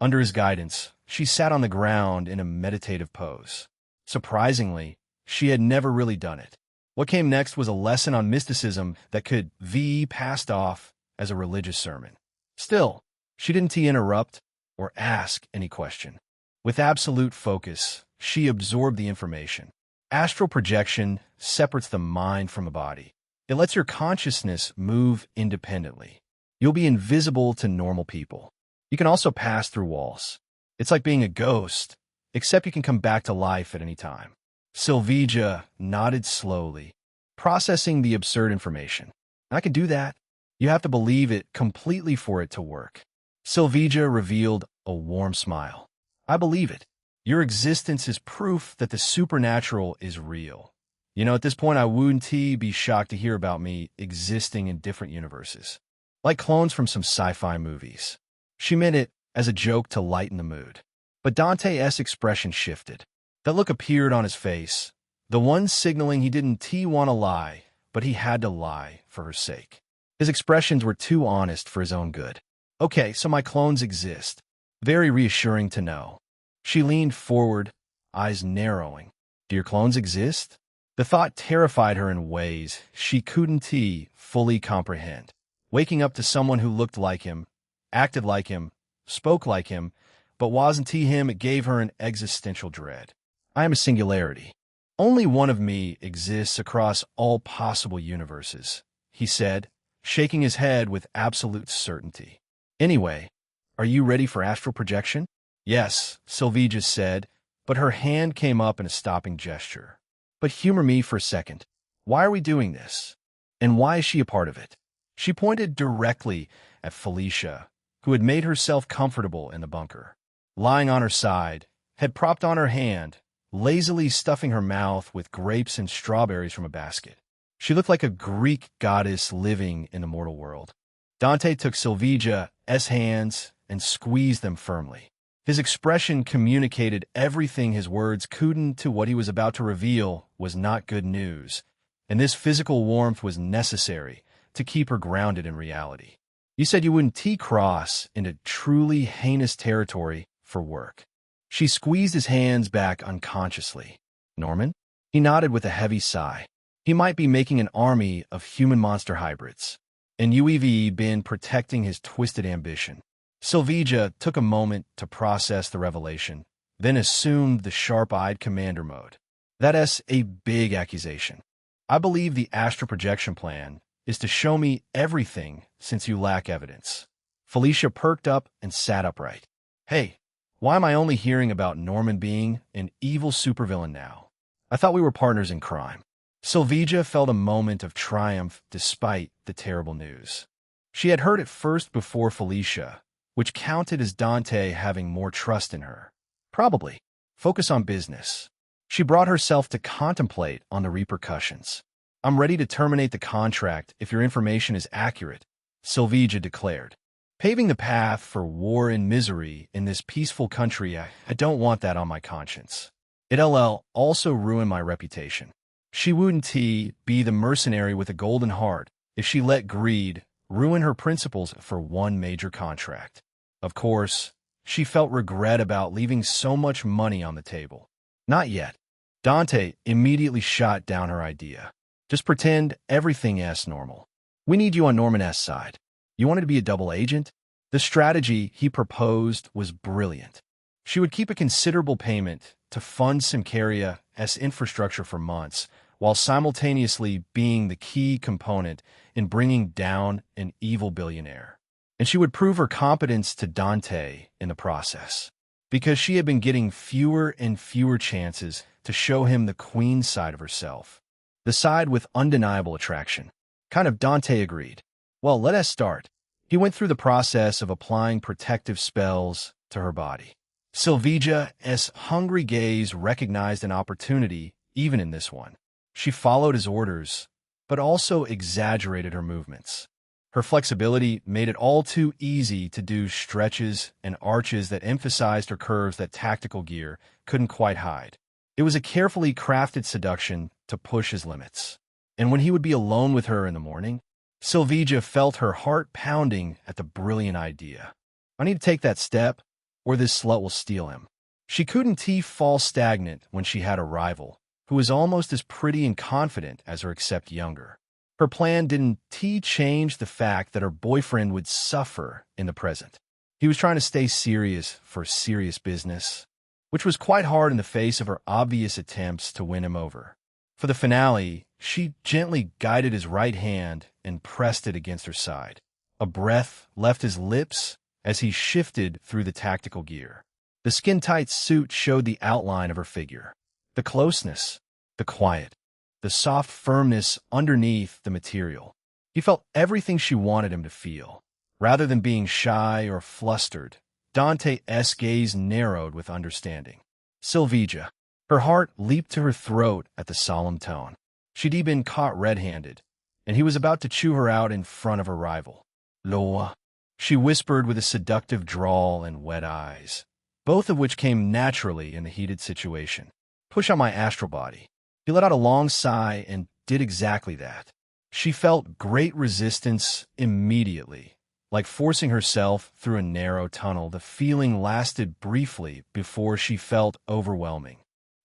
Under his guidance, she sat on the ground in a meditative pose. Surprisingly, she had never really done it. What came next was a lesson on mysticism that could be passed off as a religious sermon. Still, she didn't interrupt or ask any question. With absolute focus, she absorbed the information. Astral projection separates the mind from the body. It lets your consciousness move independently. You'll be invisible to normal people. You can also pass through walls. It's like being a ghost, except you can come back to life at any time. Silvija nodded slowly, processing the absurd information. I can do that. You have to believe it completely for it to work. Silvija revealed a warm smile. I believe it. Your existence is proof that the supernatural is real. At this point, I wouldn't be shocked to hear about me existing in different universes, like clones from some sci-fi movies. She meant it as a joke to lighten the mood. But Dante's expression shifted. That look appeared on his face, the one signaling he didn't want to lie, but he had to lie for her sake. His expressions were too honest for his own good. Okay, so my clones exist. Very reassuring to know. She leaned forward, eyes narrowing. Do your clones exist? The thought terrified her in ways she couldn't fully comprehend. Waking up to someone who looked like him, acted like him, spoke like him, but wasn't him, it gave her an existential dread. I am a singularity. Only one of me exists across all possible universes, he said, shaking his head with absolute certainty. Anyway, are you ready for astral projection? Yes, Silvija said, but her hand came up in a stopping gesture. But humor me for a second. Why are we doing this? And why is she a part of it? She pointed directly at Felicia, who had made herself comfortable in the bunker. Lying on her side, head propped on her hand, lazily stuffing her mouth with grapes and strawberries from a basket. She looked like a Greek goddess living in the mortal world. Dante took Silvija's hands and squeezed them firmly. His expression communicated everything his words couldn't. To what he was about to reveal was not good news, and this physical warmth was necessary to keep her grounded in reality. You said you wouldn't cross into truly heinous territory for work. She squeezed his hands back unconsciously. Norman? He nodded with a heavy sigh. He might be making an army of human-monster hybrids, and UEV been protecting his twisted ambition. Silvija took a moment to process the revelation, then assumed the sharp-eyed commander mode. That's a big accusation. I believe the astral projection plan is to show me everything since you lack evidence. Felicia perked up and sat upright. Hey, why am I only hearing about Norman being an evil supervillain now? I thought we were partners in crime. Silvija felt a moment of triumph despite the terrible news. She had heard it first before Felicia, which counted as Dante having more trust in her. Probably. Focus on business. She brought herself to contemplate on the repercussions. I'm ready to terminate the contract if your information is accurate, Silvija declared. Paving the path for war and misery in this peaceful country, I don't want that on my conscience. It'll also ruin my reputation. She wouldn't be the mercenary with a golden heart if she let greed ruin her principles for one major contract. Of course, she felt regret about leaving so much money on the table. Not yet. Dante immediately shot down her idea. Just pretend everything's normal. We need you on Norman's side. You wanted to be a double agent? The strategy he proposed was brilliant. She would keep a considerable payment to fund Symkaria's infrastructure for months, while simultaneously being the key component in bringing down an evil billionaire. And she would prove her competence to Dante in the process, because she had been getting fewer and fewer chances to show him the queen side of herself, the side with undeniable attraction. Kind of. Dante agreed. Well, let us start. He went through the process of applying protective spells to her body. Silvija's hungry gaze recognized an opportunity even in this one. She followed his orders, but also exaggerated her movements. Her flexibility made it all too easy to do stretches and arches that emphasized her curves that tactical gear couldn't quite hide. It was a carefully crafted seduction to push his limits. And when he would be alone with her in the morning, Silvija felt her heart pounding at the brilliant idea. I need to take that step, or this slut will steal him. She couldn't fall stagnant when she had a rival, who was almost as pretty and confident as her except younger. Her plan didn't change the fact that her boyfriend would suffer in the present. He was trying to stay serious for serious business, which was quite hard in the face of her obvious attempts to win him over. For the finale, she gently guided his right hand and pressed it against her side. A breath left his lips as he shifted through the tactical gear. The skin-tight suit showed the outline of her figure. The closeness, the quiet, the soft firmness underneath the material. He felt everything she wanted him to feel. Rather than being shy or flustered, Dante's gaze narrowed with understanding. Sylvija. Her heart leaped to her throat at the solemn tone. She'd been caught red-handed, and he was about to chew her out in front of her rival. Loa, she whispered with a seductive drawl and wet eyes, both of which came naturally in the heated situation. Push on my astral body. He let out a long sigh and did exactly that. She felt great resistance immediately. Like forcing herself through a narrow tunnel, the feeling lasted briefly before she felt overwhelming.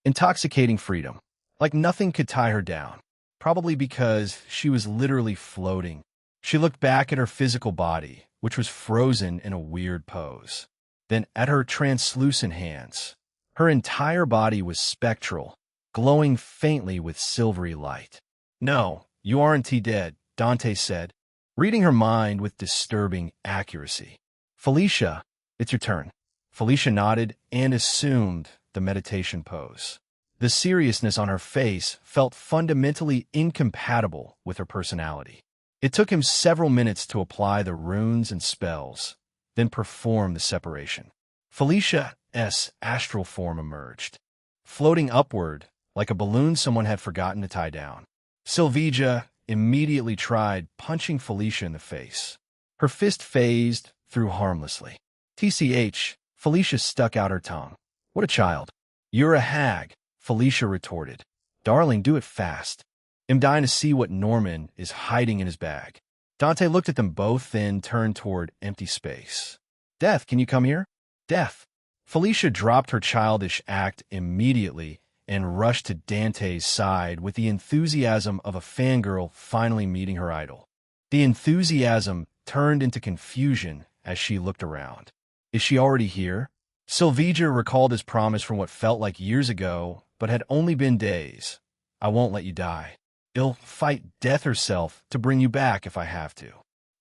Intoxicating freedom. Like nothing could tie her down. Probably because she was literally floating. She looked back at her physical body, which was frozen in a weird pose. Then at her translucent hands. Her entire body was spectral, glowing faintly with silvery light. No, you aren't dead, Dante said, reading her mind with disturbing accuracy. Felicia, it's your turn. Felicia nodded and assumed the meditation pose. The seriousness on her face felt fundamentally incompatible with her personality. It took him several minutes to apply the runes and spells, then perform the separation. Felicia's astral form emerged, floating upward like a balloon someone had forgotten to tie down. Sylvija immediately tried punching Felicia in the face. Her fist phased through harmlessly. TCH, Felicia stuck out her tongue. What a child. You're a hag, Felicia retorted. Darling, do it fast. I'm dying to see what Norman is hiding in his bag. Dante looked at them both, then turned toward empty space. Death, can you come here? Death. Felicia dropped her childish act immediately and rushed to Dante's side with the enthusiasm of a fangirl finally meeting her idol. The enthusiasm turned into confusion as she looked around. Is she already here? Sylvija recalled his promise from what felt like years ago, but had only been days. I won't let you die. I'll fight death herself to bring you back if I have to.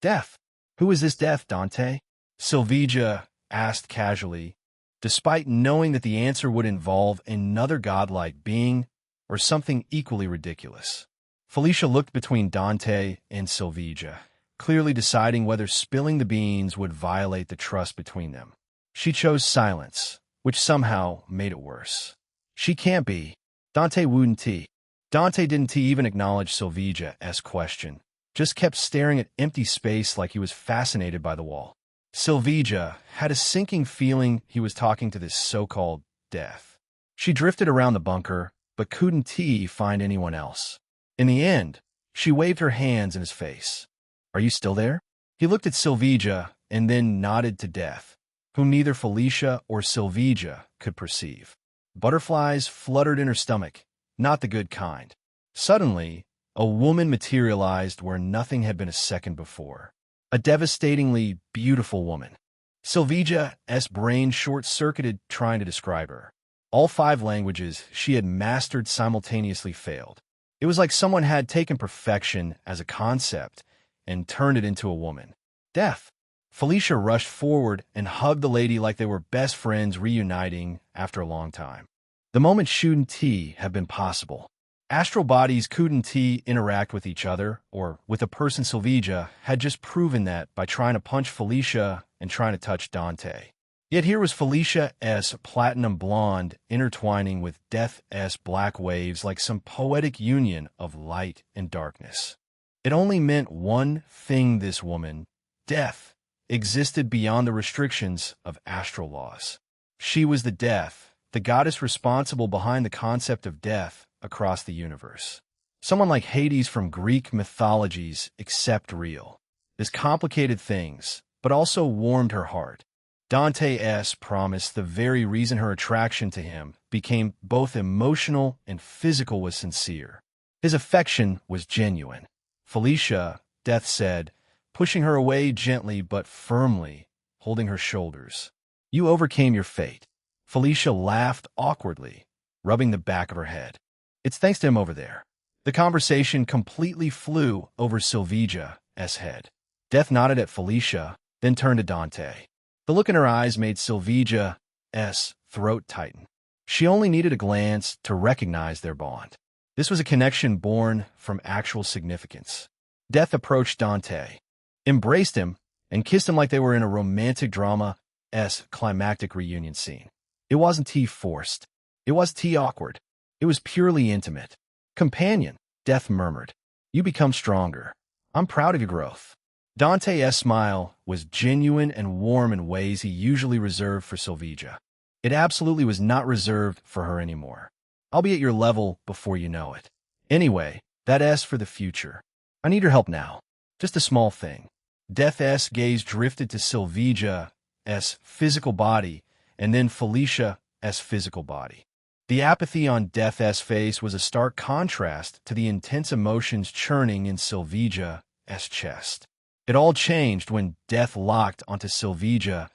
Death? Who is this death, Dante? Sylvija asked casually, despite knowing that the answer would involve another godlike being or something equally ridiculous. Felicia looked between Dante and Sylvija, clearly deciding whether spilling the beans would violate the trust between them. She chose silence, which somehow made it worse. She can't be. Dante wouldn't. Dante didn't even acknowledge Sylvija's question, just kept staring at empty space like he was fascinated by the wall. Sylvija had a sinking feeling he was talking to this so-called death. She drifted around the bunker, but couldn't find anyone else. In the end, she waved her hands in his face. Are you still there? He looked at Sylvija and then nodded to Death, whom neither Felicia or Sylvija could perceive. Butterflies fluttered in her stomach, not the good kind. Suddenly, a woman materialized where nothing had been a second before. A devastatingly beautiful woman. Sylvija's brain short-circuited trying to describe her. All 5 languages she had mastered simultaneously failed. It was like someone had taken perfection as a concept and turned it into a woman. Death. Felicia rushed forward and hugged the lady like they were best friends reuniting after a long time. The moment shouldn't have been possible. Astral bodies couldn't interact with each other or with a person. Sylvija had just proven that by trying to punch Felicia and trying to touch Dante. Yet here was Felicia's platinum blonde intertwining with Death's black waves like some poetic union of light and darkness. It only meant one thing: this woman, Death, existed beyond the restrictions of astral laws. She was the Death, the goddess responsible behind the concept of death across the universe. Someone like Hades from Greek mythologies, except real. This complicated things, but also warmed her heart. Dante's promise, the very reason her attraction to him became both emotional and physical, was sincere. His affection was genuine. Felicia, Death said, pushing her away gently but firmly, holding her shoulders. You overcame your fate. Felicia laughed awkwardly, rubbing the back of her head. It's thanks to him over there. The conversation completely flew over Silvia's head. Death nodded at Felicia, then turned to Dante. The look in her eyes made Silvia's throat tighten. She only needed a glance to recognize their bond. This was a connection born from actual significance. Death approached Dante, embraced him, and kissed him like they were in a romantic drama-esque climactic reunion scene. It wasn't forced. It was awkward. It was purely intimate. Companion, Death murmured. You become stronger. I'm proud of your growth. Dante's smile was genuine and warm in ways he usually reserved for Silvia. It absolutely was not reserved for her anymore. I'll be at your level before you know it. Anyway, that's for the future. I need your help now. Just a small thing. Death's gaze drifted to Silvia's physical body and then Felicia's physical body. The apathy on Death's face was a stark contrast to the intense emotions churning in Silvia's chest. It all changed when Death locked onto Silvia's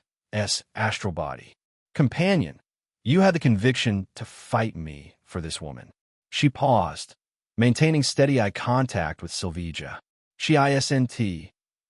astral body. Companion, you had the conviction to fight me for this woman. She paused, maintaining steady eye contact with Silvia. She isn't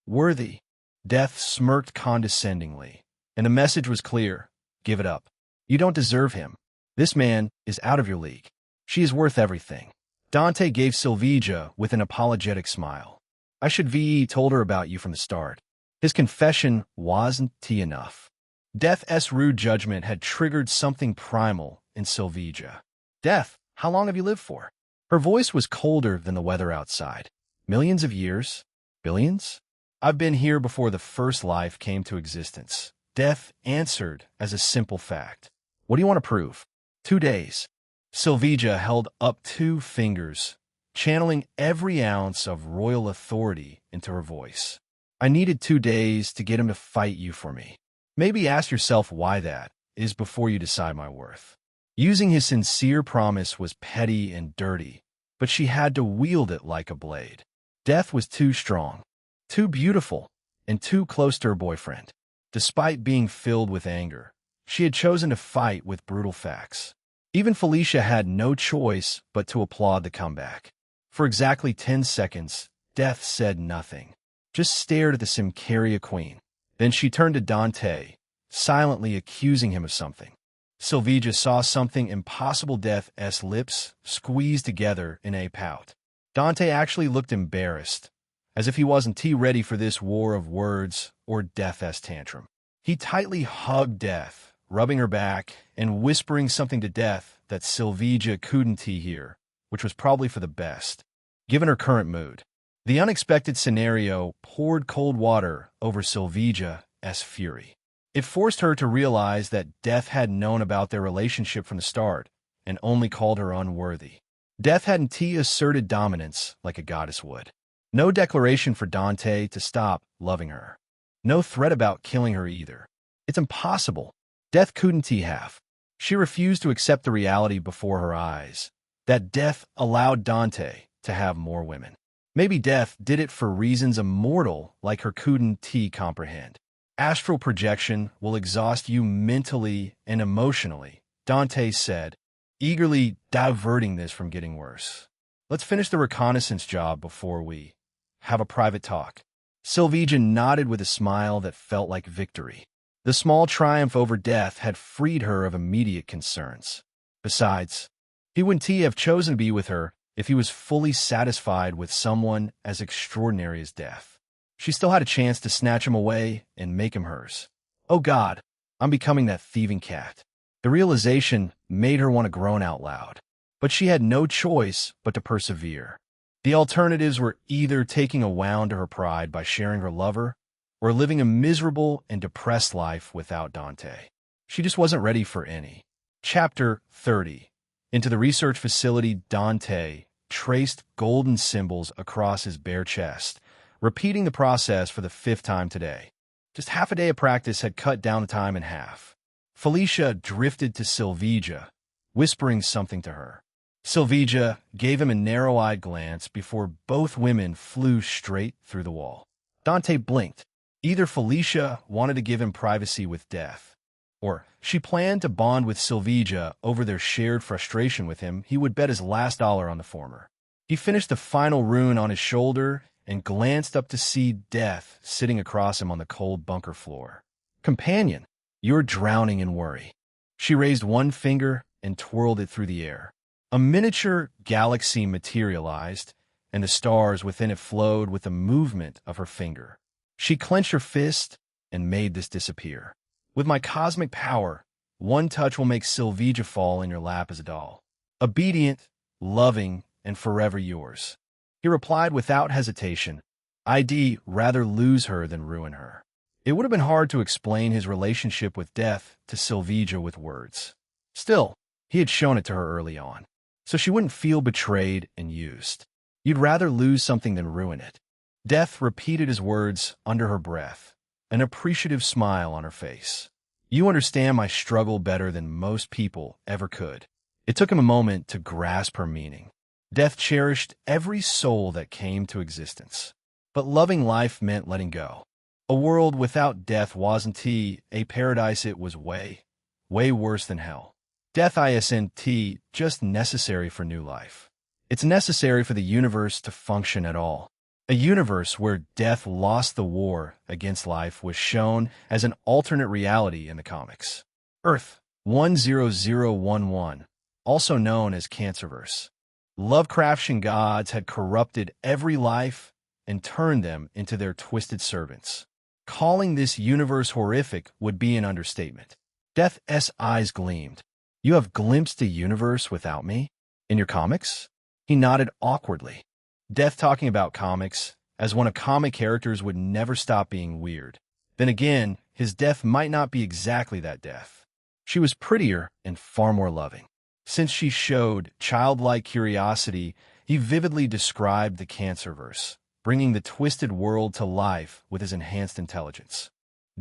worthy. Death smirked condescendingly, and the message was clear. Give it up. You don't deserve him. This man is out of your league. She is worth everything. Dante gave Silvia with an apologetic smile. I should have told her about you from the start. His confession wasn't enough. Death's rude judgment had triggered something primal in Silvia. Death, how long have you lived for? Her voice was colder than the weather outside. Millions of years? Billions? I've been here before the first life came to existence. Death answered as a simple fact. What do you want to prove? 2 days. Silvia held up 2 fingers, channeling every ounce of royal authority into her voice. I needed 2 days to get him to fight you for me. Maybe ask yourself why that is before you decide my worth. Using his sincere promise was petty and dirty, but she had to wield it like a blade. Death was too strong, too beautiful, and too close to her boyfriend. Despite being filled with anger, she had chosen to fight with brutal facts. Even Felicia had no choice but to applaud the comeback. For exactly 10 seconds, Death said nothing, just stared at the Simcaria queen. Then she turned to Dante, silently accusing him of something. Silvia saw something impossible. Death's lips squeezed together in a pout. Dante actually looked embarrassed, as if he wasn't ready for this war of words or Death's tantrum. He tightly hugged Death, rubbing her back and whispering something to Death that Silvia couldn't hear, which was probably for the best, given her current mood. The unexpected scenario poured cold water over Silvia's fury. It forced her to realize that Death had known about their relationship from the start and only called her unworthy. Death hadn't asserted dominance like a goddess would. No declaration for Dante to stop loving her. No threat about killing her either. It's impossible. Death couldn't have. She refused to accept the reality before her eyes, that Death allowed Dante to have more women. Maybe Death did it for reasons a mortal like her couldn't comprehend. Astral projection will exhaust you mentally and emotionally, Dante said, eagerly diverting this from getting worse. Let's finish the reconnaissance job before we have a private talk. Silvia nodded with a smile that felt like victory. The small triumph over Death had freed her of immediate concerns. Besides, he wouldn't have chosen to be with her if he was fully satisfied with someone as extraordinary as Death. She still had a chance to snatch him away and make him hers. Oh God, I'm becoming that thieving cat. The realization made her want to groan out loud. But she had no choice but to persevere. The alternatives were either taking a wound to her pride by sharing her lover, or living a miserable and depressed life without Dante. She just wasn't ready for any. Chapter 30. Into the research facility, Dante traced golden symbols across his bare chest, repeating the process for the 5th time today. Just half a day of practice had cut down the time in half. Felicia drifted to Silvija, whispering something to her. Silvija gave him a narrow-eyed glance before both women flew straight through the wall. Dante blinked. Either Felicia wanted to give him privacy with death, or she planned to bond with Silvija over their shared frustration with him. He would bet his last dollar on the former. He finished the final rune on his shoulder and glanced up to see Death sitting across him on the cold bunker floor. "Companion, you're drowning in worry." She raised one finger and twirled it through the air. A miniature galaxy materialized, and the stars within it flowed with the movement of her finger. She clenched her fist and made this disappear. "With my cosmic power, one touch will make Silvija fall in your lap as a doll. Obedient, loving, and forever yours." He replied without hesitation. I'd rather lose her than ruin her. It would have been hard to explain his relationship with death to Silvija with words. Still, he had shown it to her early on, so she wouldn't feel betrayed and used. "You'd rather lose something than ruin it." Death repeated his words under her breath, an appreciative smile on her face. "You understand my struggle better than most people ever could." It took him a moment to grasp her meaning. Death cherished every soul that came to existence. But loving life meant letting go. A world without death wasn't a paradise, it was way worse than hell. Death isn't just necessary for new life. It's necessary for the universe to function at all. A universe where death lost the war against life was shown as an alternate reality in the comics. Earth 10011, also known as Cancerverse. Lovecraftian gods had corrupted every life and turned them into their twisted servants. Calling this universe horrific would be an understatement. Death's eyes gleamed. "You have glimpsed a universe without me? In your comics?" He nodded awkwardly. Death talking about comics, as one of comic characters, would never stop being weird. Then again, his death might not be exactly that death. She was prettier and far more loving. Since she showed childlike curiosity, he vividly described the Cancerverse, bringing the twisted world to life with his enhanced intelligence.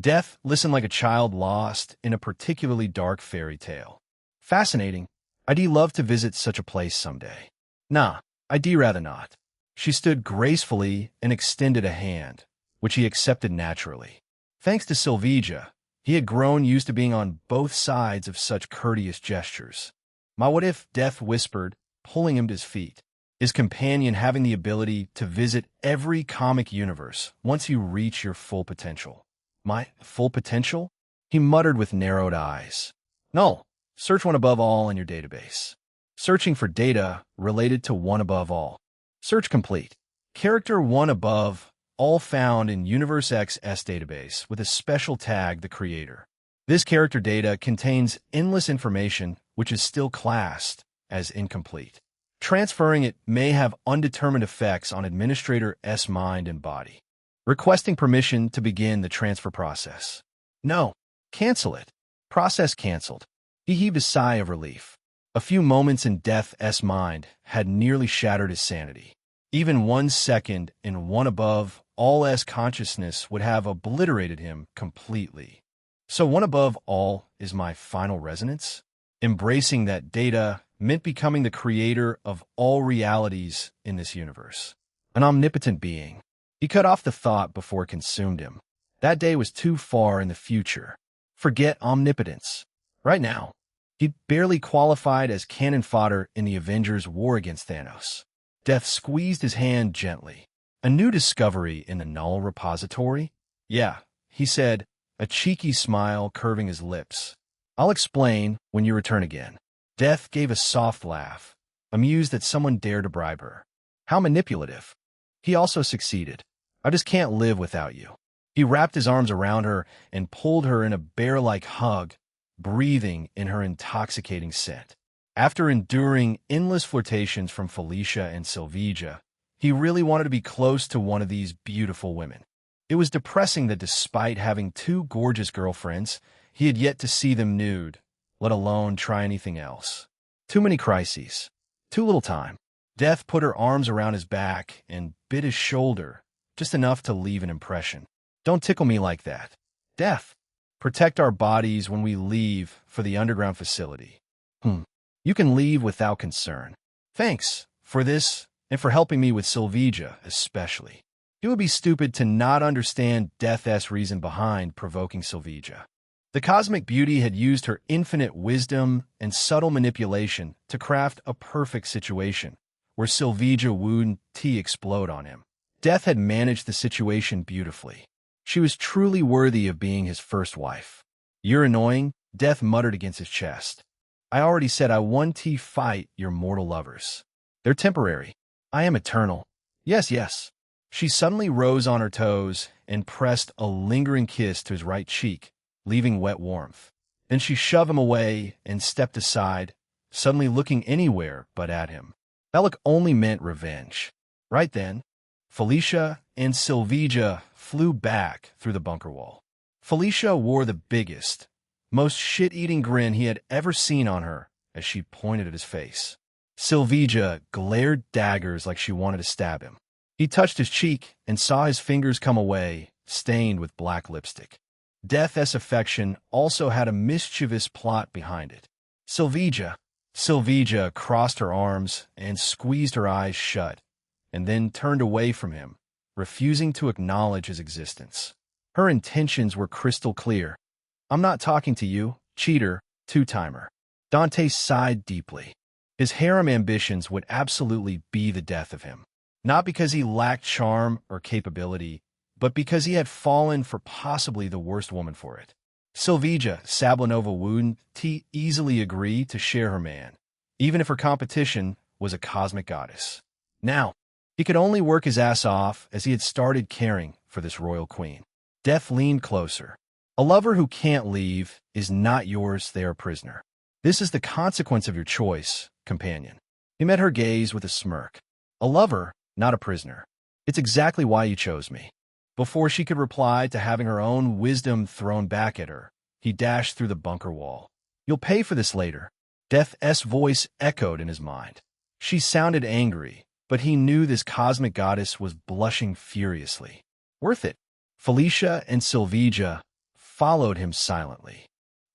Death listened like a child lost in a particularly dark fairy tale. "Fascinating. I'd love to visit such a place someday." "Nah, I'd rather not." She stood gracefully and extended a hand, which he accepted naturally. Thanks to Silvija, he had grown used to being on both sides of such courteous gestures. "My what if," Death whispered, pulling him to his feet. His companion having the ability to visit every comic universe once you reach your full potential. "My full potential?" he muttered with narrowed eyes. "No, search one above all in your database." Searching for data related to one above all. Search complete. Character one above all found in Universe X's database with a special tag, the creator. This character data contains endless information which is still classed as incomplete. Transferring it may have undetermined effects on Administrator S' mind and body. Requesting permission to begin the transfer process. "No, cancel it." Process canceled. He heaved a sigh of relief. A few moments in Death's mind had nearly shattered his sanity. Even 1 second in one above all's consciousness would have obliterated him completely. So one above all is my final resonance? Embracing that data meant becoming the creator of all realities in this universe. An omnipotent being. He cut off the thought before it consumed him. That day was too far in the future. Forget omnipotence. Right now, he barely qualified as cannon fodder in the Avengers' war against Thanos. Death squeezed his hand gently. "A new discovery in the Null repository?" "Yeah," he said, a cheeky smile curving his lips. "I'll explain when you return again." Death gave a soft laugh, amused that someone dared to bribe her. How manipulative. He also succeeded. "I just can't live without you." He wrapped his arms around her and pulled her in a bear-like hug, breathing in her intoxicating scent. After enduring endless flirtations from Felicia and Silvija, he really wanted to be close to one of these beautiful women. It was depressing that despite having 2 gorgeous girlfriends, he had yet to see them nude, let alone try anything else. Too many crises. Too little time. Death put her arms around his back and bit his shoulder, just enough to leave an impression. "Don't tickle me like that." Death. Protect our bodies when we leave for the underground facility. You can leave without concern. Thanks for this and for helping me with Sylvija, especially. It would be stupid to not understand Death's reason behind provoking Sylvija. The Cosmic Beauty had used her infinite wisdom and subtle manipulation to craft a perfect situation where Sylvija wouldn't explode on him. Death had managed the situation beautifully. She was truly worthy of being his first wife. You're annoying, Death muttered against his chest. I already said I want to fight your mortal lovers. They're temporary. I am eternal. Yes, yes. She suddenly rose on her toes and pressed a lingering kiss to his right cheek, leaving wet warmth. Then she shoved him away and stepped aside, suddenly looking anywhere but at him. That look only meant revenge. Right then, Felicia and Sylvija flew back through the bunker wall. Felicia wore the biggest, most shit-eating grin he had ever seen on her as she pointed at his face. Sylvija glared daggers like she wanted to stab him. He touched his cheek and saw his fingers come away, stained with black lipstick. Death's affection also had a mischievous plot behind it. Sylvija crossed her arms and squeezed her eyes shut, and then turned away from him, refusing to acknowledge his existence. Her intentions were crystal clear. I'm not talking to you, cheater, two-timer. Dante sighed deeply. His harem ambitions would absolutely be the death of him. Not because he lacked charm or capability, but because he had fallen for possibly the worst woman for it. Sylvija Sablinova wouldn't easily agree to share her man, even if her competition was a cosmic goddess. Now, he could only work his ass off as he had started caring for this royal queen. Death leaned closer. A lover who can't leave is not yours, they are a prisoner. This is the consequence of your choice, companion. He met her gaze with a smirk. A lover, not a prisoner. It's exactly why you chose me. Before she could reply to having her own wisdom thrown back at her, he dashed through the bunker wall. You'll pay for this later. Death's voice echoed in his mind. She sounded angry, but he knew this cosmic goddess was blushing furiously. Worth it. Felicia and Sylvija followed him silently.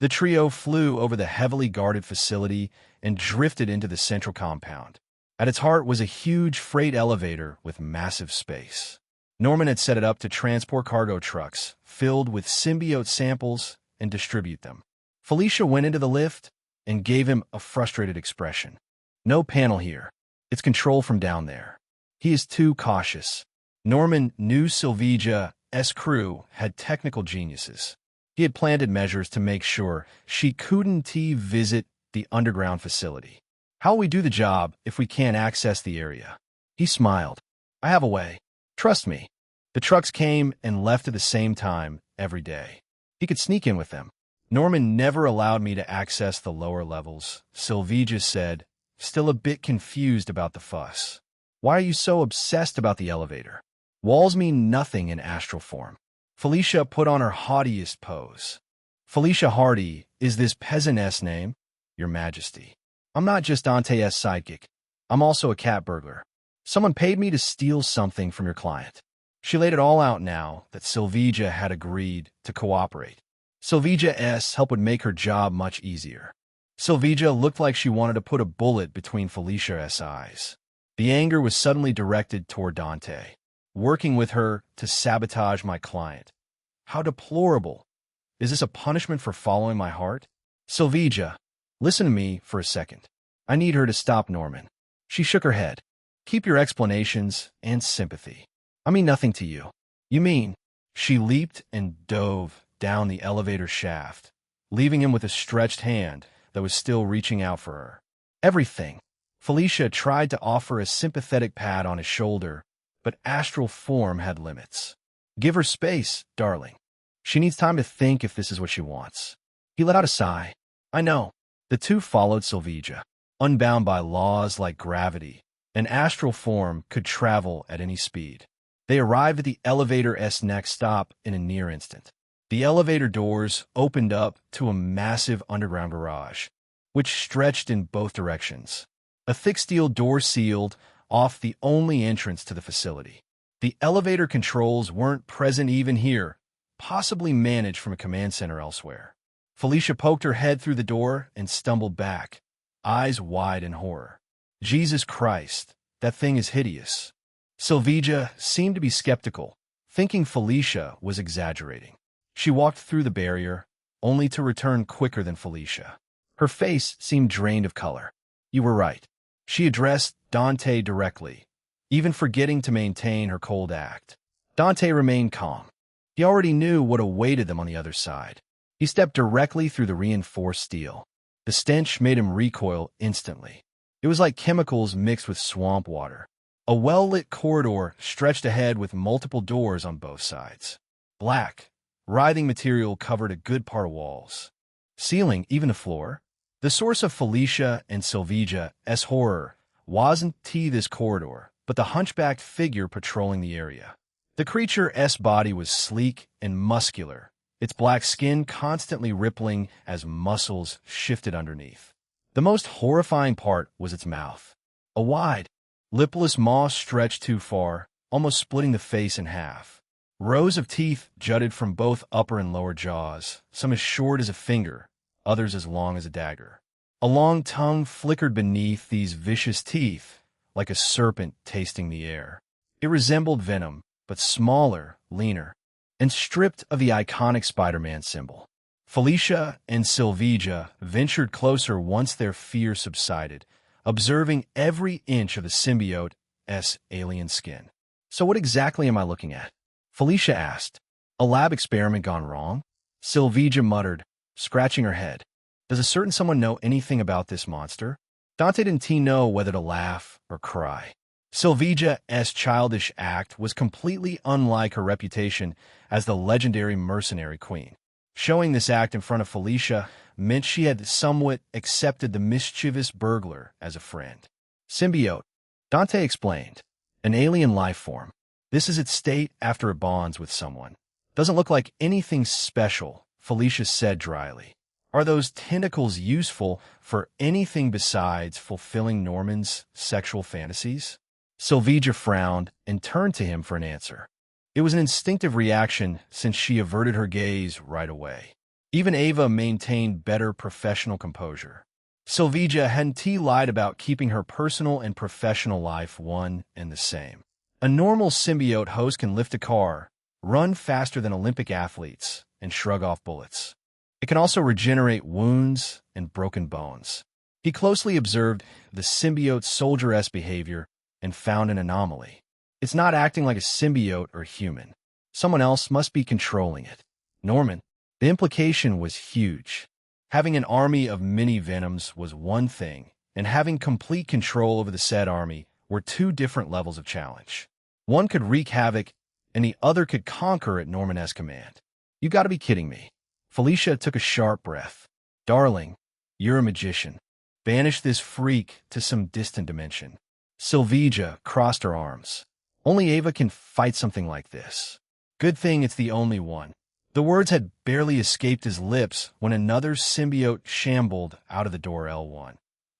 The trio flew over the heavily guarded facility and drifted into the central compound. At its heart was a huge freight elevator with massive space. Norman had set it up to transport cargo trucks filled with symbiote samples and distribute them. Felicia went into the lift and gave him a frustrated expression. No panel here. It's control from down there. He is too cautious. Norman knew Sylvija's crew had technical geniuses. He had planted measures to make sure she couldn't visit the underground facility. How will we do the job if we can't access the area? He smiled. I have a way. Trust me. The trucks came and left at the same time every day. He could sneak in with them. Norman never allowed me to access the lower levels, Sylvija said, still a bit confused about the fuss. Why are you so obsessed about the elevator? Walls mean nothing in astral form. Felicia put on her haughtiest pose. Felicia Hardy, is this peasantess name? Your Majesty. I'm not just Dante's sidekick. I'm also a cat burglar. Someone paid me to steal something from your client. She laid it all out now that Sylvija had agreed to cooperate. Sylvija's help would make her job much easier. Sylvija looked like she wanted to put a bullet between Felicia's eyes. The anger was suddenly directed toward Dante. Working with her to sabotage my client. How deplorable. Is this a punishment for following my heart? Sylvija, listen to me for a second. I need her to stop Norman. She shook her head. Keep your explanations and sympathy. I mean nothing to you. You mean? She leaped and dove down the elevator shaft, leaving him with a stretched hand that was still reaching out for her. Everything. Felicia tried to offer a sympathetic pat on his shoulder, but astral form had limits. Give her space, darling. She needs time to think if this is what she wants. He let out a sigh. I know. The two followed Sylvija. Unbound by laws like gravity, an astral form could travel at any speed. They arrived at the elevator's next stop in a near instant. The elevator doors opened up to a massive underground garage, which stretched in both directions. A thick steel door sealed off the only entrance to the facility. The elevator controls weren't present even here, possibly managed from a command center elsewhere. Felicia poked her head through the door and stumbled back, eyes wide in horror. Jesus Christ, that thing is hideous. Sylvia seemed to be skeptical, thinking Felicia was exaggerating. She walked through the barrier, only to return quicker than Felicia. Her face seemed drained of color. You were right. She addressed Dante directly, even forgetting to maintain her cold act. Dante remained calm. He already knew what awaited them on the other side. He stepped directly through the reinforced steel. The stench made him recoil instantly. It was like chemicals mixed with swamp water. A well-lit corridor stretched ahead with multiple doors on both sides. Black, writhing material covered a good part of walls. Ceiling, even the floor. The source of Felicia and Sylvia's horror wasn't this corridor, but the hunchbacked figure patrolling the area. The creature's body was sleek and muscular, its black skin constantly rippling as muscles shifted underneath. The most horrifying part was its mouth. A wide, lipless maw stretched too far, almost splitting the face in half. Rows of teeth jutted from both upper and lower jaws, some as short as a finger, others as long as a dagger. A long tongue flickered beneath these vicious teeth, like a serpent tasting the air. It resembled venom, but smaller, leaner, and stripped of the iconic Spider-Man symbol. Felicia and Sylvia ventured closer once their fear subsided, observing every inch of the symbiote's alien skin. So what exactly am I looking at? Felicia asked. A lab experiment gone wrong? Sylvia muttered, scratching her head. Does a certain someone know anything about this monster? Dante didn't know whether to laugh or cry. Sylvia's childish act was completely unlike her reputation as the legendary mercenary queen. Showing this act in front of Felicia meant she had somewhat accepted the mischievous burglar as a friend. Symbiote, Dante explained. An alien life form. This is its state after it bonds with someone. Doesn't look like anything special, Felicia said dryly. Are those tentacles useful for anything besides fulfilling Norman's sexual fantasies? Sylvia frowned and turned to him for an answer. It was an instinctive reaction since she averted her gaze right away. Even Ava maintained better professional composure. Sylvia hadn't lied about keeping her personal and professional life one and the same. A normal symbiote host can lift a car, run faster than Olympic athletes, and shrug off bullets. It can also regenerate wounds and broken bones. He closely observed the symbiote's soldier-esque behavior and found an anomaly. It's not acting like a symbiote or human. Someone else must be controlling it. Norman. The implication was huge. Having an army of mini-venoms was one thing, and having complete control over the said army were two different levels of challenge. One could wreak havoc, and the other could conquer at Norman's command. You gotta be kidding me. Felicia took a sharp breath. Darling, you're a magician. Banish this freak to some distant dimension. Sylvia crossed her arms. Only Ava can fight something like this. Good thing it's the only one. The words had barely escaped his lips when another symbiote shambled out of the door L1,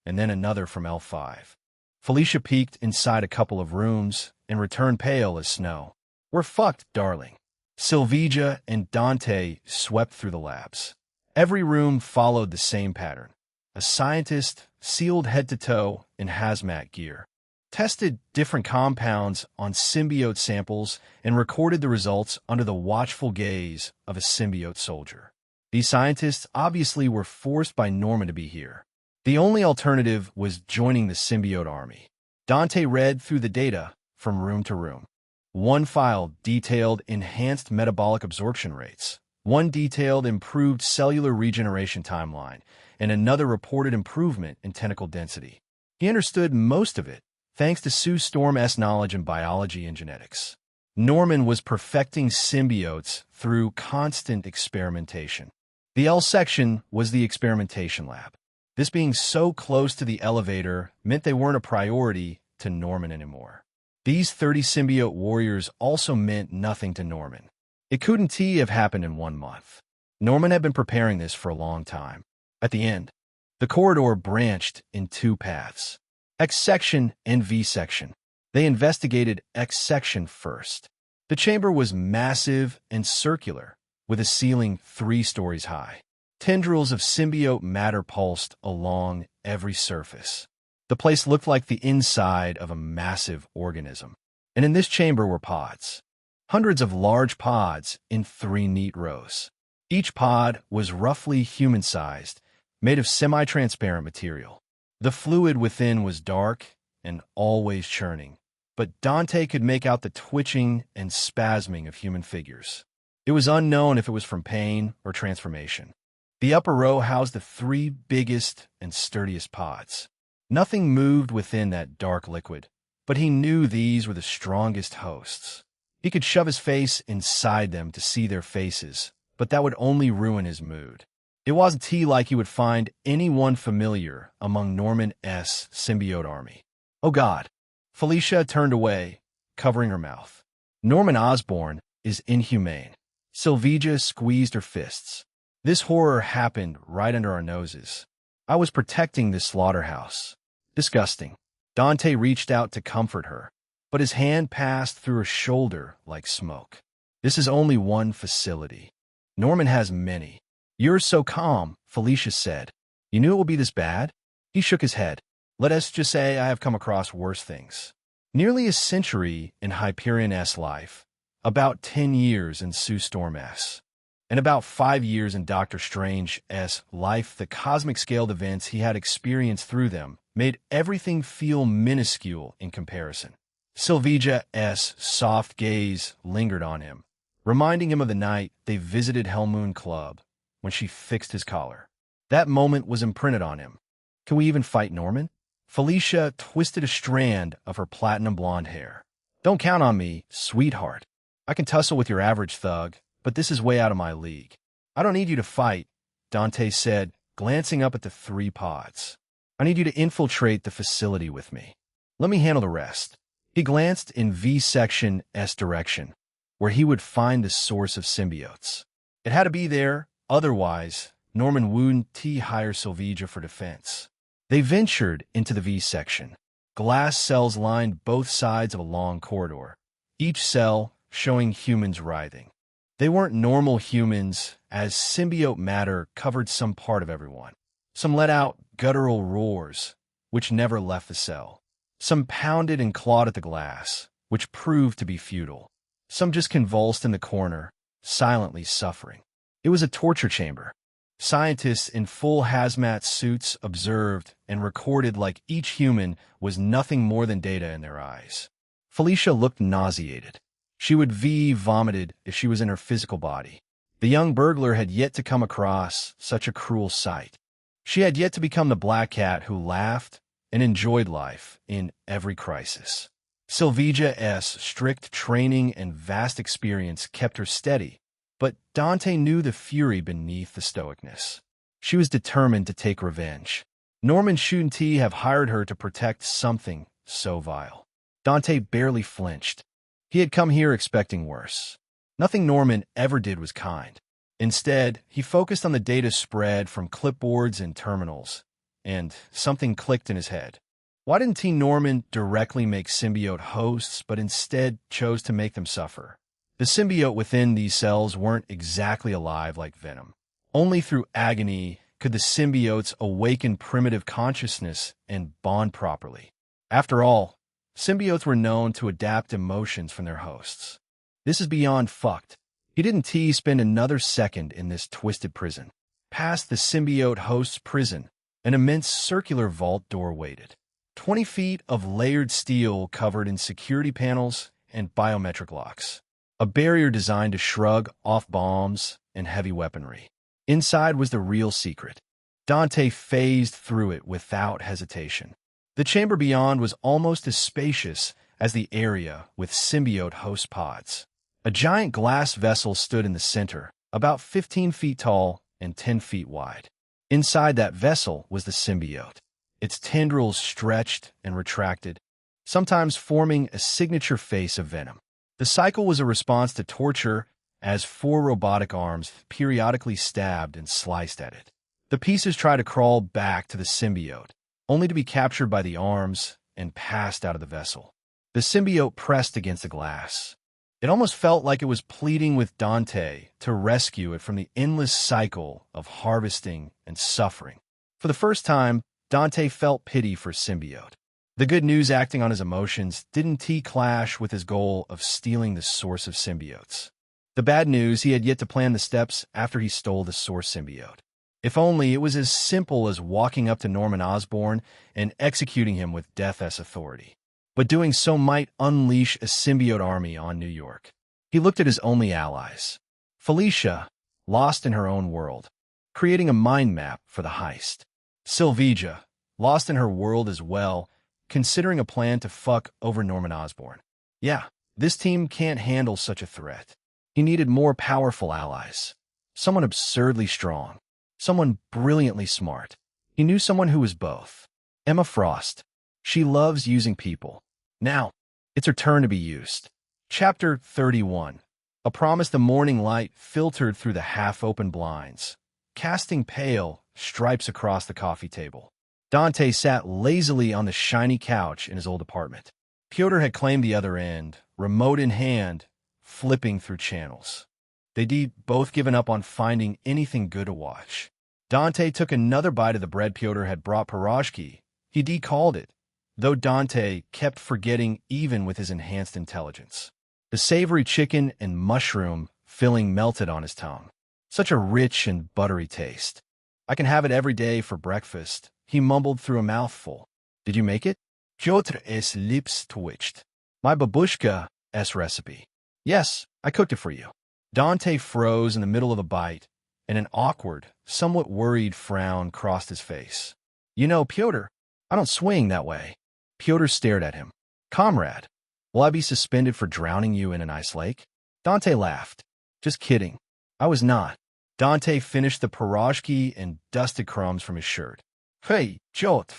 and then another from L5. Felicia peeked inside a couple of rooms and returned pale as snow. We're fucked, darling. Sylvia and Dante swept through the labs. Every room followed the same pattern. A scientist, sealed head to toe in hazmat gear, tested different compounds on symbiote samples and recorded the results under the watchful gaze of a symbiote soldier. These scientists obviously were forced by Norman to be here. The only alternative was joining the symbiote army. Dante read through the data from room to room. One file detailed enhanced metabolic absorption rates. One detailed improved cellular regeneration timeline, and another reported improvement in tentacle density. He understood most of it, thanks to Sue Storm's knowledge in biology and genetics. Norman was perfecting symbiotes through constant experimentation. The L section was the experimentation lab. This being so close to the elevator meant they weren't a priority to Norman anymore. These 30 symbiote warriors also meant nothing to Norman. It couldn't have happened in 1 month. Norman had been preparing this for a long time. At the end, the corridor branched in 2 paths. X section and V section. They investigated X section first. The chamber was massive and circular, with a ceiling 3 stories high. Tendrils of symbiote matter pulsed along every surface. The place looked like the inside of a massive organism. And in this chamber were pods. Hundreds of large pods in 3 neat rows. Each pod was roughly human-sized, made of semi-transparent material. The fluid within was dark and always churning, but Dante could make out the twitching and spasming of human figures. It was unknown if it was from pain or transformation. The upper row housed the 3 biggest and sturdiest pods. Nothing moved within that dark liquid, but he knew these were the strongest hosts. He could shove his face inside them to see their faces, but that would only ruin his mood. It wasn't like he would find anyone familiar among Norman's symbiote army. Oh God. Felicia turned away, covering her mouth. Norman Osborn is inhumane. Sylvia squeezed her fists. This horror happened right under our noses. I was protecting this slaughterhouse. Disgusting. Dante reached out to comfort her, but his hand passed through her shoulder like smoke. This is only one facility. Norman has many. You're so calm, Felicia said. You knew it would be this bad? He shook his head. Let us just say I have come across worse things. Nearly a century in Hyperion's life, about 10 years in Sue Storm's, and about 5 years in Doctor Strange's life. The cosmic-scaled events he had experienced through them made everything feel minuscule in comparison. Sylvia's soft gaze lingered on him, reminding him of the night they visited Hellmoon Club when she fixed his collar. That moment was imprinted on him. Can we even fight Norman? Felicia twisted a strand of her platinum blonde hair. Don't count on me, sweetheart. I can tussle with your average thug, but this is way out of my league. I don't need you to fight, Dante said, glancing up at the 3 pods. I need you to infiltrate the facility with me. Let me handle the rest. He glanced in V-Section's direction, where he would find the source of symbiotes. It had to be there, otherwise Norman wouldn't hire Sylvia for defense. They ventured into the V-Section. Glass cells lined both sides of a long corridor, each cell showing humans writhing. They weren't normal humans, as symbiote matter covered some part of everyone. Some let out guttural roars, which never left the cell. Some pounded and clawed at the glass, which proved to be futile. Some just convulsed in the corner, silently suffering. It was a torture chamber. Scientists in full hazmat suits observed and recorded like each human was nothing more than data in their eyes. Felicia looked nauseated. She would vomited if she was in her physical body. The young burglar had yet to come across such a cruel sight. She had yet to become the black cat who laughed and enjoyed life in every crisis. Sylvia's strict training and vast experience kept her steady, but Dante knew the fury beneath the stoicness. She was determined to take revenge. Norman shouldn't have hired her to protect something so vile. Dante barely flinched. He had come here expecting worse. Nothing Norman ever did was kind. Instead, he focused on the data spread from clipboards and terminals, and something clicked in his head. Why didn't Norman directly make symbiote hosts, but instead chose to make them suffer? The symbiote within these cells weren't exactly alive like Venom. Only through agony could the symbiotes awaken primitive consciousness and bond properly. After all, symbiotes were known to adapt emotions from their hosts. This is beyond fucked. He didn't spend another second in this twisted prison. Past the symbiote host's prison, an immense circular vault door waited. 20 feet of layered steel covered in security panels and biometric locks. A barrier designed to shrug off bombs and heavy weaponry. Inside was the real secret. Dante phased through it without hesitation. The chamber beyond was almost as spacious as the area with symbiote host pods. A giant glass vessel stood in the center, about 15 feet tall and 10 feet wide. Inside that vessel was the symbiote. Its tendrils stretched and retracted, sometimes forming a signature face of venom. The cycle was a response to torture as 4 robotic arms periodically stabbed and sliced at it. The pieces tried to crawl back to the symbiote, only to be captured by the arms and passed out of the vessel. The symbiote pressed against the glass. It almost felt like it was pleading with Dante to rescue it from the endless cycle of harvesting and suffering. For the first time, Dante felt pity for Symbiote. The good news acting on his emotions didn't clash with his goal of stealing the source of symbiotes. The bad news, he had yet to plan the steps after he stole the source symbiote. If only it was as simple as walking up to Norman Osborn and executing him with death as authority. But doing so might unleash a symbiote army on New York. He looked at his only allies. Felicia, lost in her own world, creating a mind map for the heist. Sylvia, lost in her world as well, considering a plan to fuck over Norman Osborn. Yeah, this team can't handle such a threat. He needed more powerful allies. Someone absurdly strong. Someone brilliantly smart. He knew someone who was both. Emma Frost. She loves using people. Now, it's her turn to be used. Chapter 31. A promise the morning light filtered through the half-open blinds, casting pale stripes across the coffee table. Dante sat lazily on the shiny couch in his old apartment. Pyotr had claimed the other end, remote in hand, flipping through channels. They'd both given up on finding anything good to watch. Dante took another bite of the bread Pyotr had brought Pirozhki. He decalled it, though Dante kept forgetting even with his enhanced intelligence. The savory chicken and mushroom filling melted on his tongue. Such a rich and buttery taste. I can have it every day for breakfast, he mumbled through a mouthful. Did you make it? Pyotr's lips twitched. My babushka's recipe. Yes, I cooked it for you. Dante froze in the middle of a bite, and an awkward, somewhat worried frown crossed his face. You know, Pyotr, I don't swing that way. Pyotr stared at him. Comrade, will I be suspended for drowning you in an ice lake? Dante laughed. Just kidding. I was not. Dante finished the pirozhki and dusted crumbs from his shirt. Hey, Pyotr.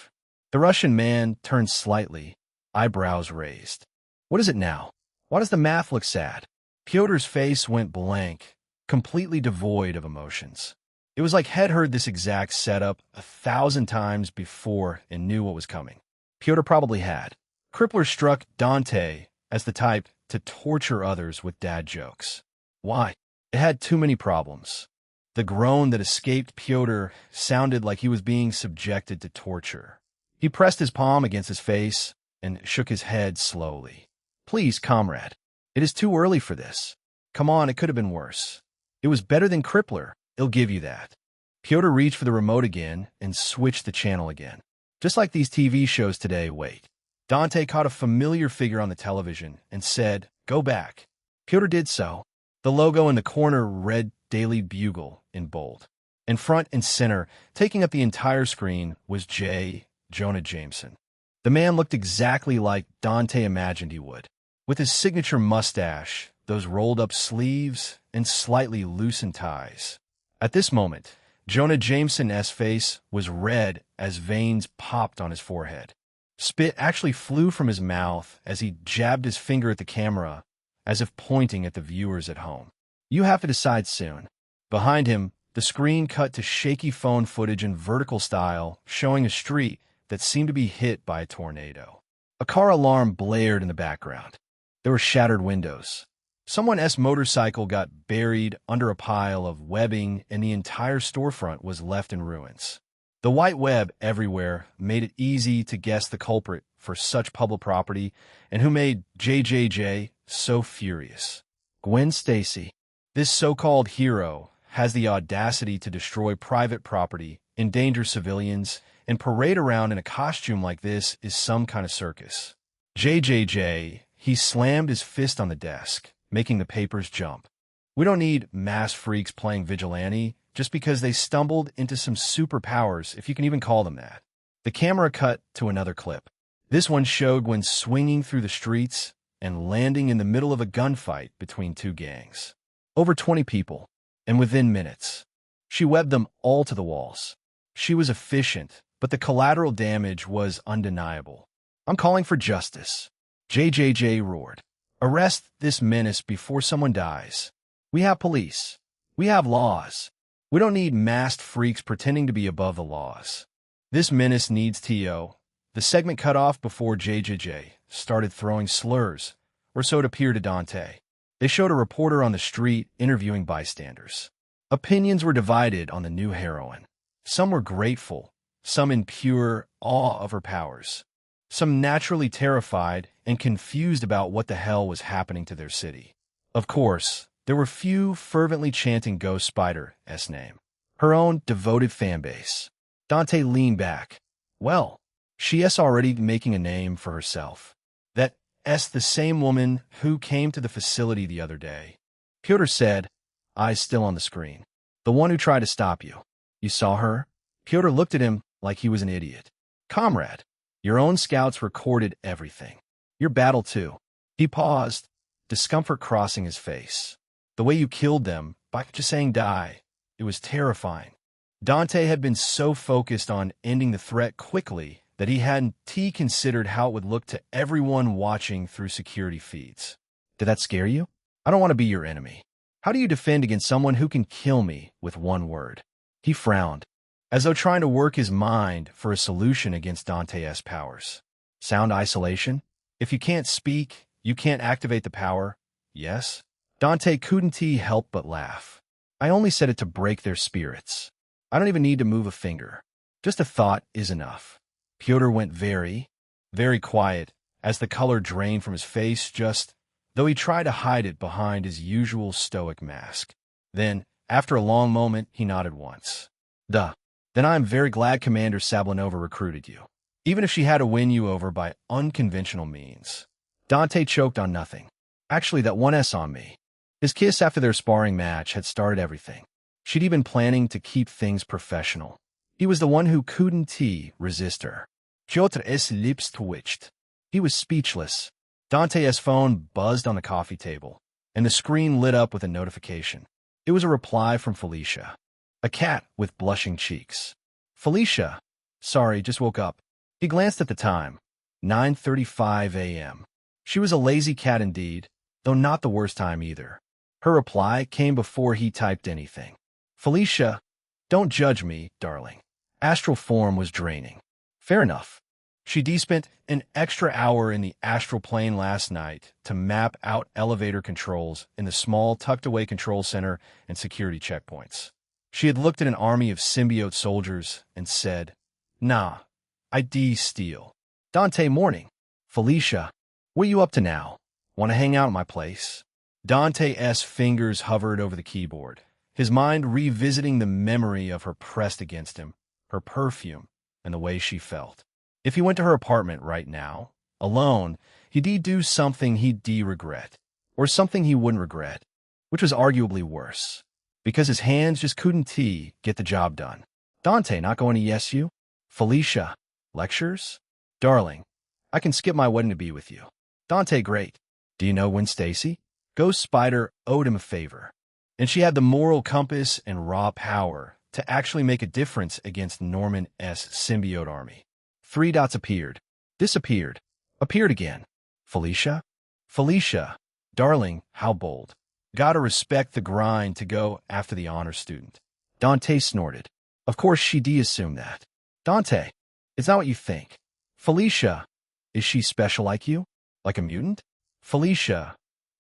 The Russian man turned slightly, eyebrows raised. What is it now? Why does the math look sad? Pyotr's face went blank, completely devoid of emotions. It was like Head heard this exact setup 1,000 times before and knew what was coming. Pyotr probably had. Crippler struck Dante as the type to torture others with dad jokes. Why? It had too many problems. The groan that escaped Pyotr sounded like he was being subjected to torture. He pressed his palm against his face and shook his head slowly. Please, comrade. It is too early for this. Come on, it could have been worse. It was better than Crippler, I'll give you that. Pyotr reached for the remote again and switched the channel again. Just like these TV shows today, wait. Dante caught a familiar figure on the television and said, go back. Pyotr did so. The logo in the corner read Daily Bugle in bold. In front and center, taking up the entire screen, was Jonah Jameson. The man looked exactly like Dante imagined he would, with his signature mustache, those rolled-up sleeves, and slightly loosened ties. At this moment, Jonah Jameson's face was red as veins popped on his forehead. Spit actually flew from his mouth as he jabbed his finger at the camera, as if pointing at the viewers at home. You have to decide soon. Behind him, the screen cut to shaky phone footage in vertical style, showing a street that seemed to be hit by a tornado. A car alarm blared in the background. There were shattered windows. Someone's motorcycle got buried under a pile of webbing, and the entire storefront was left in ruins. The white web everywhere made it easy to guess the culprit for such public property and who made JJJ so furious. Gwen Stacy. This so-called hero has the audacity to destroy private property, endanger civilians, and parade around in a costume like this is some kind of circus. JJJ, he slammed his fist on the desk, making the papers jump. We don't need mass freaks playing vigilante just because they stumbled into some superpowers, if you can even call them that. The camera cut to another clip. This one showed Gwen swinging through the streets and landing in the middle of a gunfight between two gangs. Over 20 people, and within minutes. She webbed them all to the walls. She was efficient, but the collateral damage was undeniable. I'm calling for justice. JJJ roared. Arrest this menace before someone dies. We have police. We have laws. We don't need masked freaks pretending to be above the laws. This menace needs TO. The segment cut off before JJJ started throwing slurs, or so it appeared to Dante. They showed a reporter on the street interviewing bystanders. Opinions were divided on the new heroine. Some were grateful, some in pure awe of her powers, some naturally terrified and confused about what the hell was happening to their city. Of course, there were few fervently chanting Ghost Spider's name, her own devoted fanbase. Dante leaned back. Well, she's already making a name for herself. That's the same woman who came to the facility the other day. Pyotr said, eyes still on the screen. The one who tried to stop you. You saw her? Pyotr looked at him like he was an idiot. Comrade, your own scouts recorded everything. Your battle too. He paused, discomfort crossing his face. The way you killed them, by just saying die, it was terrifying. Dante had been so focused on ending the threat quickly that he hadn't considered how it would look to everyone watching through security feeds. Did that scare you? I don't want to be your enemy. How do you defend against someone who can kill me with one word? He frowned, as though trying to work his mind for a solution against Dante's powers. Sound isolation? If you can't speak, you can't activate the power, yes? Dante couldn't help but laugh. I only said it to break their spirits. I don't even need to move a finger. Just a thought is enough. Pyotr went very, very quiet as the color drained from his face, though he tried to hide it behind his usual stoic mask. Then, after a long moment, he nodded once. Duh. Then I am very glad Commander Sablinova recruited you, even if she had to win you over by unconventional means. Dante choked on nothing. Actually, that one S on me. His kiss after their sparring match had started everything. She'd even planning to keep things professional. He was the one who couldn't resist her. Pyotr's lips twitched. He was speechless. Dante's phone buzzed on the coffee table, and the screen lit up with a notification. It was a reply from Felicia, a cat with blushing cheeks. Felicia, sorry, just woke up. He glanced at the time, 9:35 a.m. She was a lazy cat indeed, though not the worst time either. Her reply came before he typed anything. Felicia, don't judge me, darling. Astral form was draining. Fair enough. She spent an extra hour in the astral plane last night to map out elevator controls in the small tucked-away control center and security checkpoints. She had looked at an army of symbiote soldiers and said, nah, I steal. Dante, morning. Felicia, what are you up to now? Want to hang out at my place? Dante's fingers hovered over the keyboard, his mind revisiting the memory of her pressed against him, her perfume, and the way she felt. If he went to her apartment right now, alone, he'd do something he'd regret, or something he wouldn't regret, which was arguably worse, because his hands just couldn't get the job done. Dante, not going to ESU? Felicia, lectures? Darling, I can skip my wedding to be with you. Dante, great. Do you know when Stacy? Ghost Spider owed him a favor, and she had the moral compass and raw power to actually make a difference against Norman's symbiote army. 3 dots appeared, disappeared, appeared again. Felicia? Felicia, darling, how bold. Gotta respect the grind to go after the honor student. Dante snorted. Of course she'd assume that. Dante, it's not what you think. Felicia, is she special like you? Like a mutant? Felicia,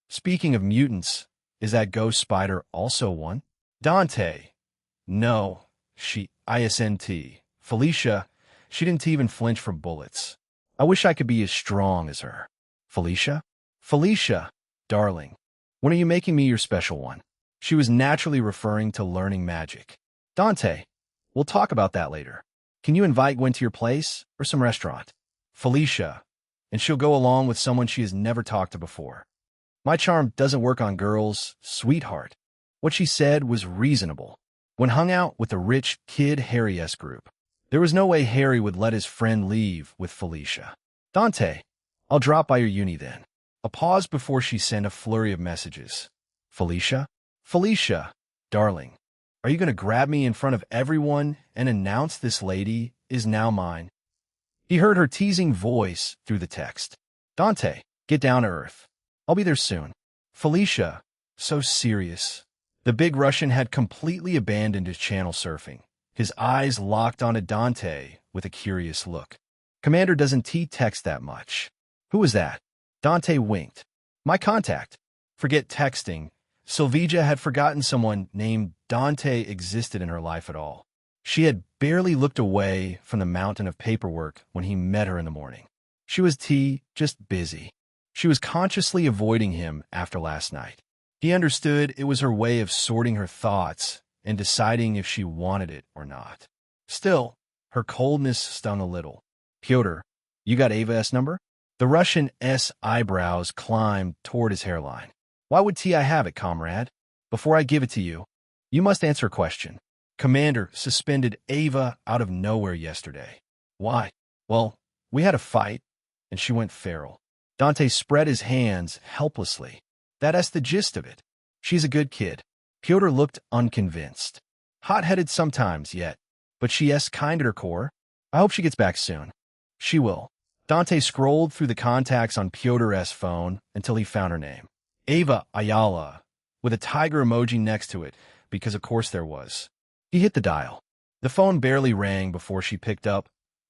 speaking of mutants, is that Ghost Spider also one? Dante, no, she isn't. Felicia, she didn't even flinch from bullets. I wish I could be as strong as her. Felicia? Felicia, darling, when are you making me your special one? She was naturally referring to learning magic. Dante, we'll talk about that later. Can you invite Gwen to your place or some restaurant? Felicia, and she'll go along with someone she has never talked to before. My charm doesn't work on girls, sweetheart. What she said was reasonable. When hung out with the rich Kid Harry's group, there was no way Harry would let his friend leave with Felicia. Dante, I'll drop by your uni then. A pause before she sent a flurry of messages. Felicia? Felicia, darling, are you going to grab me in front of everyone and announce this lady is now mine? He heard her teasing voice through the text. Dante, get down to earth. I'll be there soon. Felicia, so serious. The big Russian had completely abandoned his channel surfing, his eyes locked onto Dante with a curious look. Commander doesn't text that much. Who was that? Dante winked. My contact. Forget texting. Sylvija had forgotten someone named Dante existed in her life at all. She had barely looked away from the mountain of paperwork when he met her in the morning. She was just busy. She was consciously avoiding him after last night. He understood it was her way of sorting her thoughts and deciding if she wanted it or not. Still, her coldness stung a little. Pyotr, you got Ava's number? The Russian's eyebrows climbed toward his hairline. Why would I have it, comrade? Before I give it to you, you must answer a question. Commander suspended Ava out of nowhere yesterday. Why? Well, we had a fight, and she went feral. Dante spread his hands helplessly. That's the gist of it. She's a good kid. Pyotr looked unconvinced. Hot-headed sometimes, yet. But she's kind at her core. I hope she gets back soon. She will. Dante scrolled through the contacts on Pyotr's phone until he found her name. Ava Ayala, with a tiger emoji next to it, because of course there was. He hit the dial. The phone barely rang before she picked up,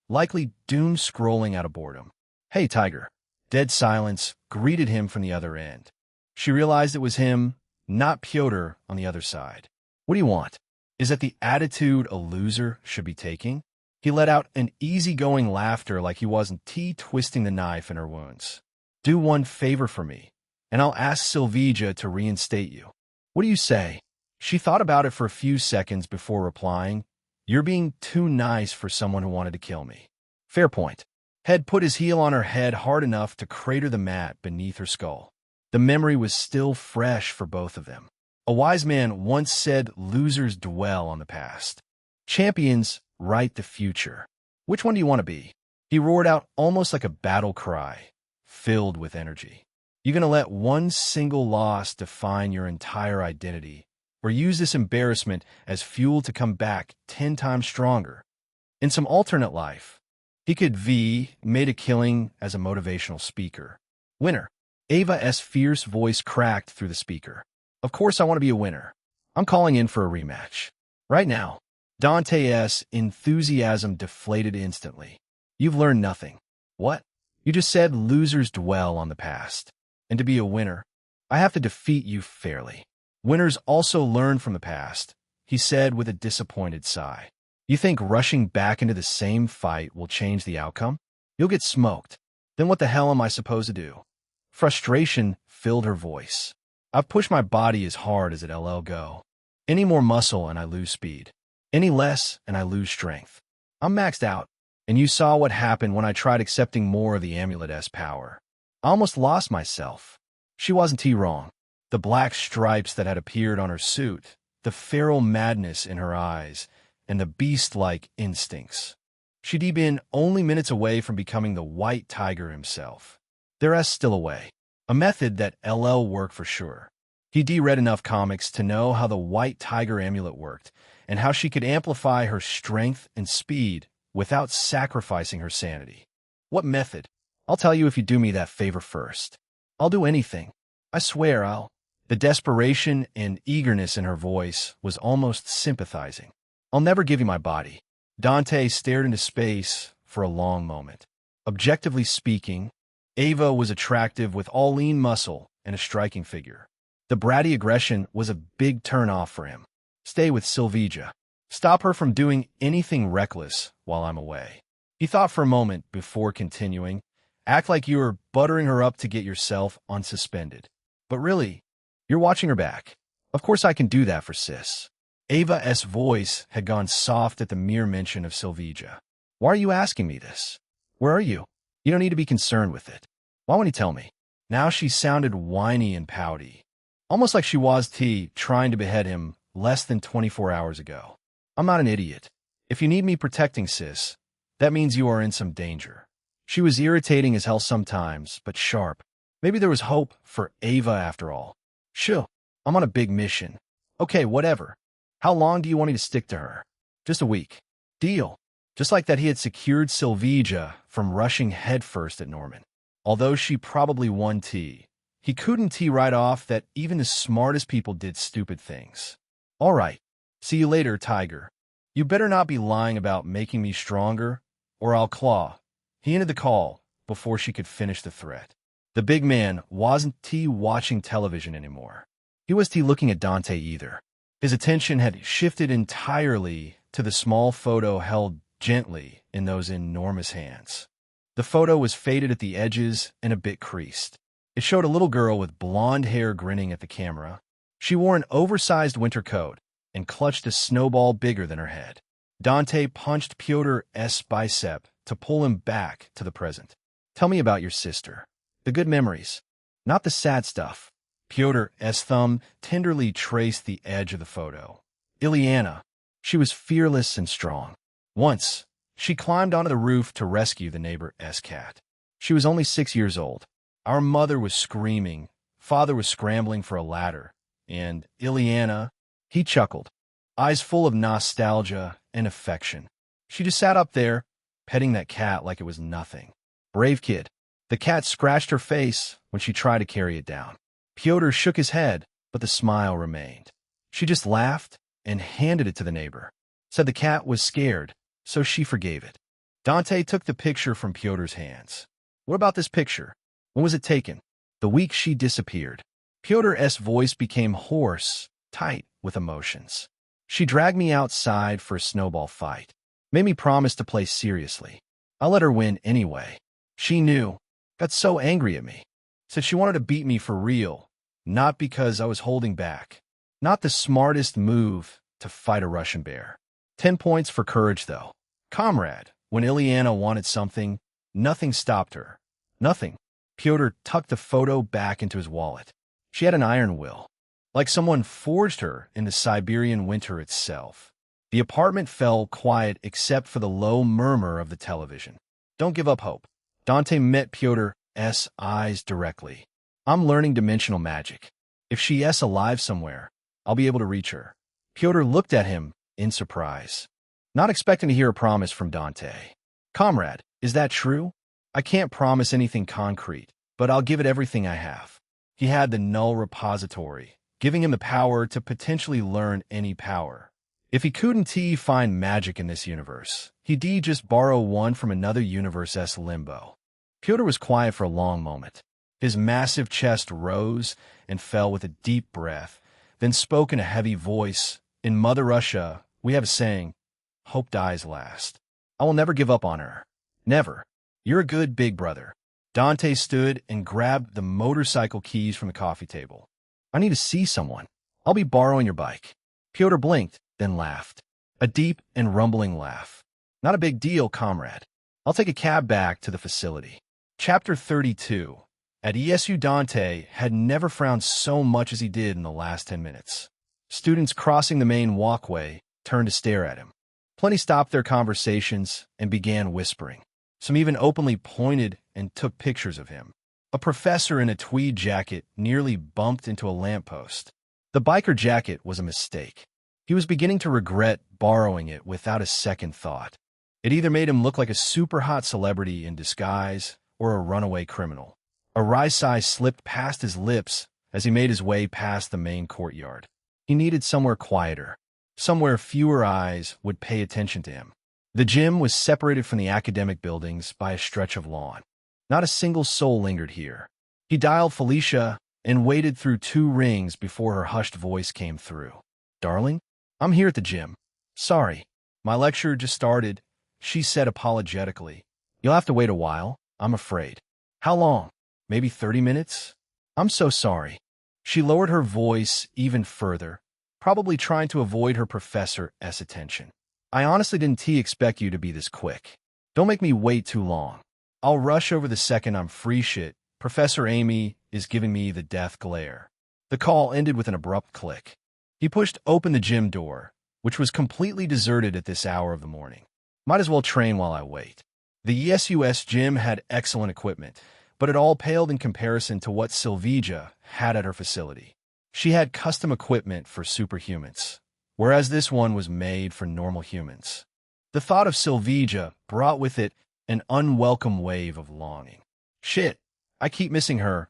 likely doom scrolling out of boredom. Hey, Tiger. Dead silence greeted him from the other end. She realized it was him, not Pyotr, on the other side. What do you want? Is that the attitude a loser should be taking? He let out an easygoing laughter like he wasn't twisting the knife in her wounds. Do one favor for me, and I'll ask Sylvija to reinstate you. What do you say? She thought about it for a few seconds before replying. You're being too nice for someone who wanted to kill me. Fair point. Head put his heel on her head hard enough to crater the mat beneath her skull. The memory was still fresh for both of them. A wise man once said losers dwell on the past. Champions write the future. Which one do you want to be? He roared out almost like a battle cry, filled with energy. You gonna let one single loss define your entire identity, or use this embarrassment as fuel to come back 10 times stronger? In some alternate life, he could made a killing as a motivational speaker. Winner. Ava's fierce voice cracked through the speaker. Of course I want to be a winner. I'm calling in for a rematch. Right now. Dante's enthusiasm deflated instantly. You've learned nothing. What? You just said losers dwell on the past. And to be a winner, I have to defeat you fairly. Winners also learn from the past, he said with a disappointed sigh. You think rushing back into the same fight will change the outcome? You'll get smoked. Then what the hell am I supposed to do? Frustration filled her voice. I've pushed my body as hard as it'll go. Any more muscle and I lose speed. Any less and I lose strength. I'm maxed out, and you saw what happened when I tried accepting more of the amulet's power. I almost lost myself. She wasn't wrong. The black stripes that had appeared on her suit, the feral madness in her eyes, and the beast-like instincts. She'd been only minutes away from becoming the White Tiger himself. There's still a way. A method that LL worked for sure. He'd read enough comics to know how the White Tiger amulet worked, and how she could amplify her strength and speed without sacrificing her sanity. What method? I'll tell you if you do me that favor first. I'll do anything. I swear I'll. The desperation and eagerness in her voice was almost sympathizing. I'll never give you my body. Dante stared into space for a long moment. Objectively speaking, Ava was attractive with all lean muscle and a striking figure. The bratty aggression was a big turn-off for him. Stay with Sylvija. Stop her from doing anything reckless while I'm away. He thought for a moment before continuing. Act like you were buttering her up to get yourself unsuspended. But really, you're watching her back. Of course I can do that for sis. Ava's voice had gone soft at the mere mention of Sylvija. Why are you asking me this? Where are you? You don't need to be concerned with it. Why won't you tell me? Now she sounded whiny and pouty. Almost like she was trying to behead him less than 24 hours ago. I'm not an idiot. If you need me protecting sis, that means you are in some danger. She was irritating as hell sometimes, but sharp. Maybe there was hope for Ava after all. Sure, I'm on a big mission. Okay, whatever. How long do you want me to stick to her? Just a week. Deal. Just like that he had secured Sylvija from rushing headfirst at Norman. Although she probably won he couldn't right off that even the smartest people did stupid things. All right. See you later, Tiger. You better not be lying about making me stronger, or I'll claw. He ended the call before she could finish the threat. The big man wasn't watching television anymore. He wasn't looking at Dante either. His attention had shifted entirely to the small photo held gently in those enormous hands. The photo was faded at the edges and a bit creased. It showed a little girl with blonde hair grinning at the camera. She wore an oversized winter coat and clutched a snowball bigger than her head. Dante punched Pyotr's bicep to pull him back to the present. Tell me about your sister. The good memories, not the sad stuff. Pyotr's thumb tenderly traced the edge of the photo. Ileana. She was fearless and strong. Once, she climbed onto the roof to rescue the neighbor's cat. She was only 6 years old. Our mother was screaming. Father was scrambling for a ladder. And Ileana, he chuckled, eyes full of nostalgia and affection. She just sat up there, petting that cat like it was nothing. Brave kid. The cat scratched her face when she tried to carry it down. Pyotr shook his head, but the smile remained. She just laughed and handed it to the neighbor. Said the cat was scared, so she forgave it. Dante took the picture from Pyotr's hands. What about this picture? When was it taken? The week she disappeared. Pyotr's voice became hoarse, tight with emotions. She dragged me outside for a snowball fight. Made me promise to play seriously. I let her win anyway. She knew. Got so angry at me. Said she wanted to beat me for real, not because I was holding back. Not the smartest move to fight a Russian bear. 10 points for courage, though. Comrade, when Ileana wanted something, nothing stopped her. Nothing. Pyotr tucked the photo back into his wallet. She had an iron will, like someone forged her in the Siberian winter itself. The apartment fell quiet except for the low murmur of the television. Don't give up hope. Dante met Pyotr's eyes directly. I'm learning dimensional magic. If she's alive somewhere, I'll be able to reach her. Pyotr looked at him in surprise, not expecting to hear a promise from Dante. Comrade, is that true? I can't promise anything concrete, but I'll give it everything I have. He had the null repository, giving him the power to potentially learn any power. If he couldn't find magic in this universe, he'd just borrow one from another universe's limbo. Pyotr was quiet for a long moment. His massive chest rose and fell with a deep breath, then spoke in a heavy voice. In Mother Russia, we have a saying, hope dies last. I will never give up on her. Never. You're a good big brother. Dante stood and grabbed the motorcycle keys from the coffee table. I need to see someone. I'll be borrowing your bike. Pyotr blinked, then laughed. A deep and rumbling laugh. Not a big deal, comrade. I'll take a cab back to the facility. Chapter 32. At ESU, Dante had never frowned so much as he did in the last 10 minutes. Students crossing the main walkway turned to stare at him. Plenty stopped their conversations and began whispering. Some even openly pointed and took pictures of him. A professor in a tweed jacket nearly bumped into a lamppost. The biker jacket was a mistake. He was beginning to regret borrowing it without a second thought. It either made him look like a super hot celebrity in disguise or a runaway criminal. A wry sigh slipped past his lips as he made his way past the main courtyard. He needed somewhere quieter, somewhere fewer eyes would pay attention to him. The gym was separated from the academic buildings by a stretch of lawn. Not a single soul lingered here. He dialed Felicia and waited through 2 rings before her hushed voice came through. Darling, I'm here at the gym. Sorry, my lecture just started, she said apologetically. You'll have to wait a while, I'm afraid. How long? Maybe 30 minutes? I'm so sorry. She lowered her voice even further, probably trying to avoid her professor's attention. I honestly didn't expect you to be this quick. Don't make me wait too long. I'll rush over the second I'm free. Shit. Professor Amy is giving me the death glare. The call ended with an abrupt click. He pushed open the gym door, which was completely deserted at this hour of the morning. Might as well train while I wait. The ESUS gym had excellent equipment, but it all paled in comparison to what Silvija had at her facility. She had custom equipment for superhumans, whereas this one was made for normal humans. The thought of Silvija brought with it an unwelcome wave of longing. Shit, I keep missing her,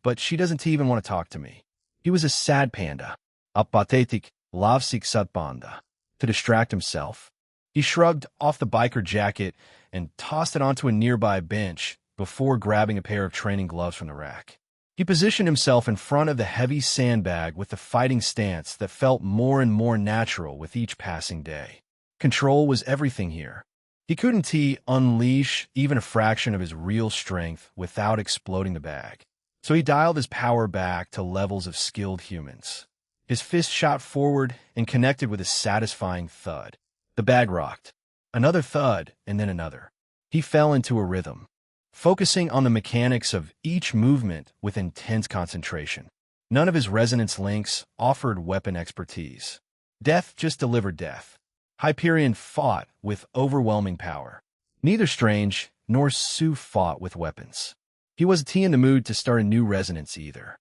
but she doesn't even want to talk to me. He was a sad panda, a pathetic, lavsik satbanda. To distract himself, he shrugged off the biker jacket and tossed it onto a nearby bench before grabbing a pair of training gloves from the rack. He positioned himself in front of the heavy sandbag with the fighting stance that felt more and more natural with each passing day. Control was everything here. He couldn't unleash even a fraction of his real strength without exploding the bag. So he dialed his power back to levels of skilled humans. His fist shot forward and connected with a satisfying thud. The bag rocked. Another thud, and then another. He fell into a rhythm, focusing on the mechanics of each movement with intense concentration. None of his resonance links offered weapon expertise. Death just delivered death. Hyperion fought with overwhelming power. Neither Strange nor Sue fought with weapons. He wasn't in the mood to start a new resonance either.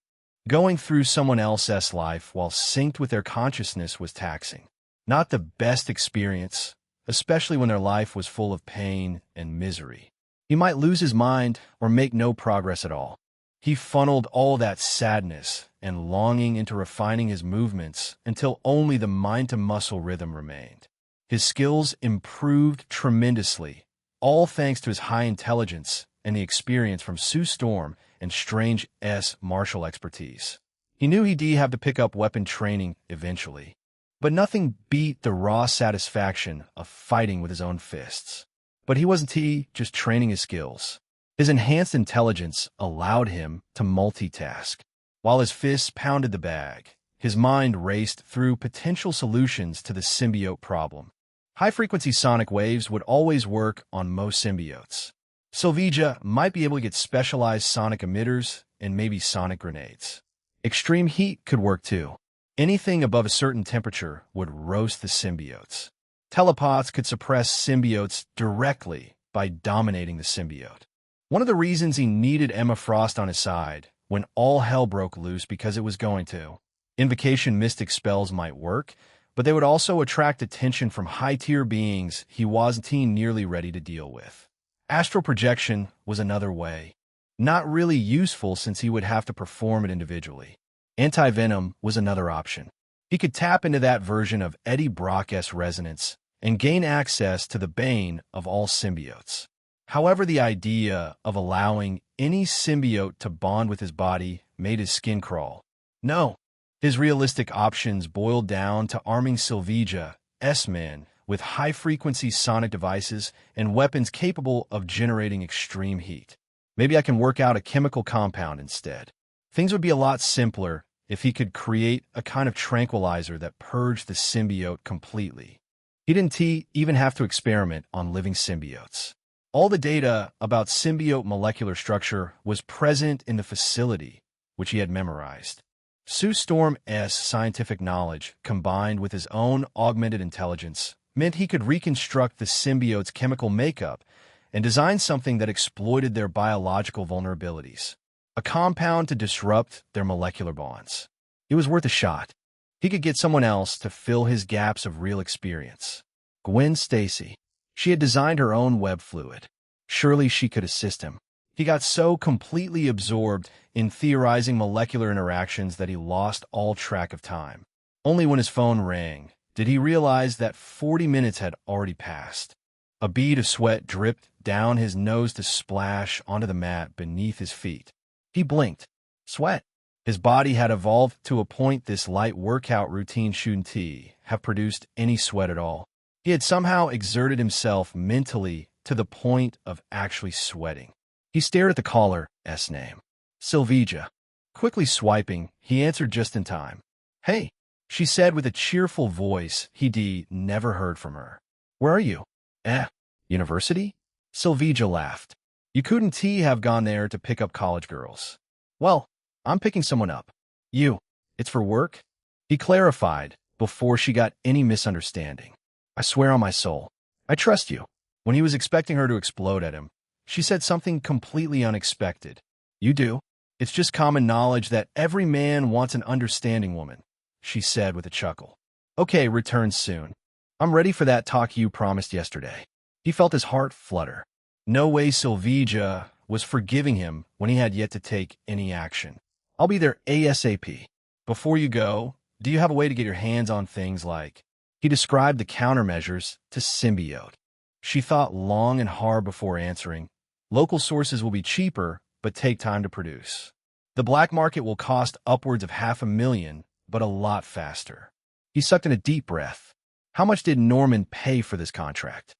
Going through someone else's life while synced with their consciousness was taxing. Not the best experience, especially when their life was full of pain and misery. He might lose his mind or make no progress at all. He funneled all that sadness and longing into refining his movements until only the mind-to-muscle rhythm remained. His skills improved tremendously, all thanks to his high intelligence and the experience from Sue Storm and Strange's martial expertise. He knew he'd have to pick up weapon training eventually, but nothing beat the raw satisfaction of fighting with his own fists. But he wasn't just training his skills. His enhanced intelligence allowed him to multitask. While his fists pounded the bag, his mind raced through potential solutions to the symbiote problem. High-frequency sonic waves would always work on most symbiotes. Sylveja might be able to get specialized sonic emitters and maybe sonic grenades. Extreme heat could work too. Anything above a certain temperature would roast the symbiotes. Telepods could suppress symbiotes directly by dominating the symbiote. One of the reasons he needed Emma Frost on his side when all hell broke loose because it was going to. Invocation mystic spells might work, but they would also attract attention from high-tier beings he wasn't nearly ready to deal with. Astral projection was another way. Not really useful since he would have to perform it individually. Anti-venom was another option. He could tap into that version of Eddie Brock's resonance and gain access to the bane of all symbiotes. However, the idea of allowing any symbiote to bond with his body made his skin crawl. No, his realistic options boiled down to arming Sylveja, S-Men, with high-frequency sonic devices and weapons capable of generating extreme heat. Maybe I can work out a chemical compound instead. Things would be a lot simpler if he could create a kind of tranquilizer that purged the symbiote completely. He didn't even have to experiment on living symbiotes. All the data about symbiote molecular structure was present in the facility, which he had memorized. Sue Storm's scientific knowledge, combined with his own augmented intelligence, meant he could reconstruct the symbiote's chemical makeup and design something that exploited their biological vulnerabilities. A compound to disrupt their molecular bonds. It was worth a shot. He could get someone else to fill his gaps of real experience. Gwen Stacy. She had designed her own web fluid. Surely she could assist him. He got so completely absorbed in theorizing molecular interactions that he lost all track of time. Only when his phone rang did he realize that 40 minutes had already passed. A bead of sweat dripped down his nose to splash onto the mat beneath his feet. He blinked. Sweat. His body had evolved to a point this light workout routine shouldn't have produced any sweat at all. He had somehow exerted himself mentally to the point of actually sweating. He stared at the caller's name. Sylveja. Quickly swiping, he answered just in time. Hey, she said with a cheerful voice he'd never heard from her. Where are you? University? Sylveja laughed. You couldn't have gone there to pick up college girls. Well, I'm picking someone up. You. It's for work? He clarified before she got any misunderstanding. I swear on my soul. I trust you. When he was expecting her to explode at him, she said something completely unexpected. You do. It's just common knowledge that every man wants an understanding woman, she said with a chuckle. Okay, return soon. I'm ready for that talk you promised yesterday. He felt his heart flutter. No way Sylveja was forgiving him when he had yet to take any action. I'll be there ASAP. Before you go, do you have a way to get your hands on things like... He described the countermeasures to symbiote. She thought long and hard before answering. Local sources will be cheaper, but take time to produce. The black market will cost upwards of $500,000, but a lot faster. He sucked in a deep breath. How much did Norman pay for this contract?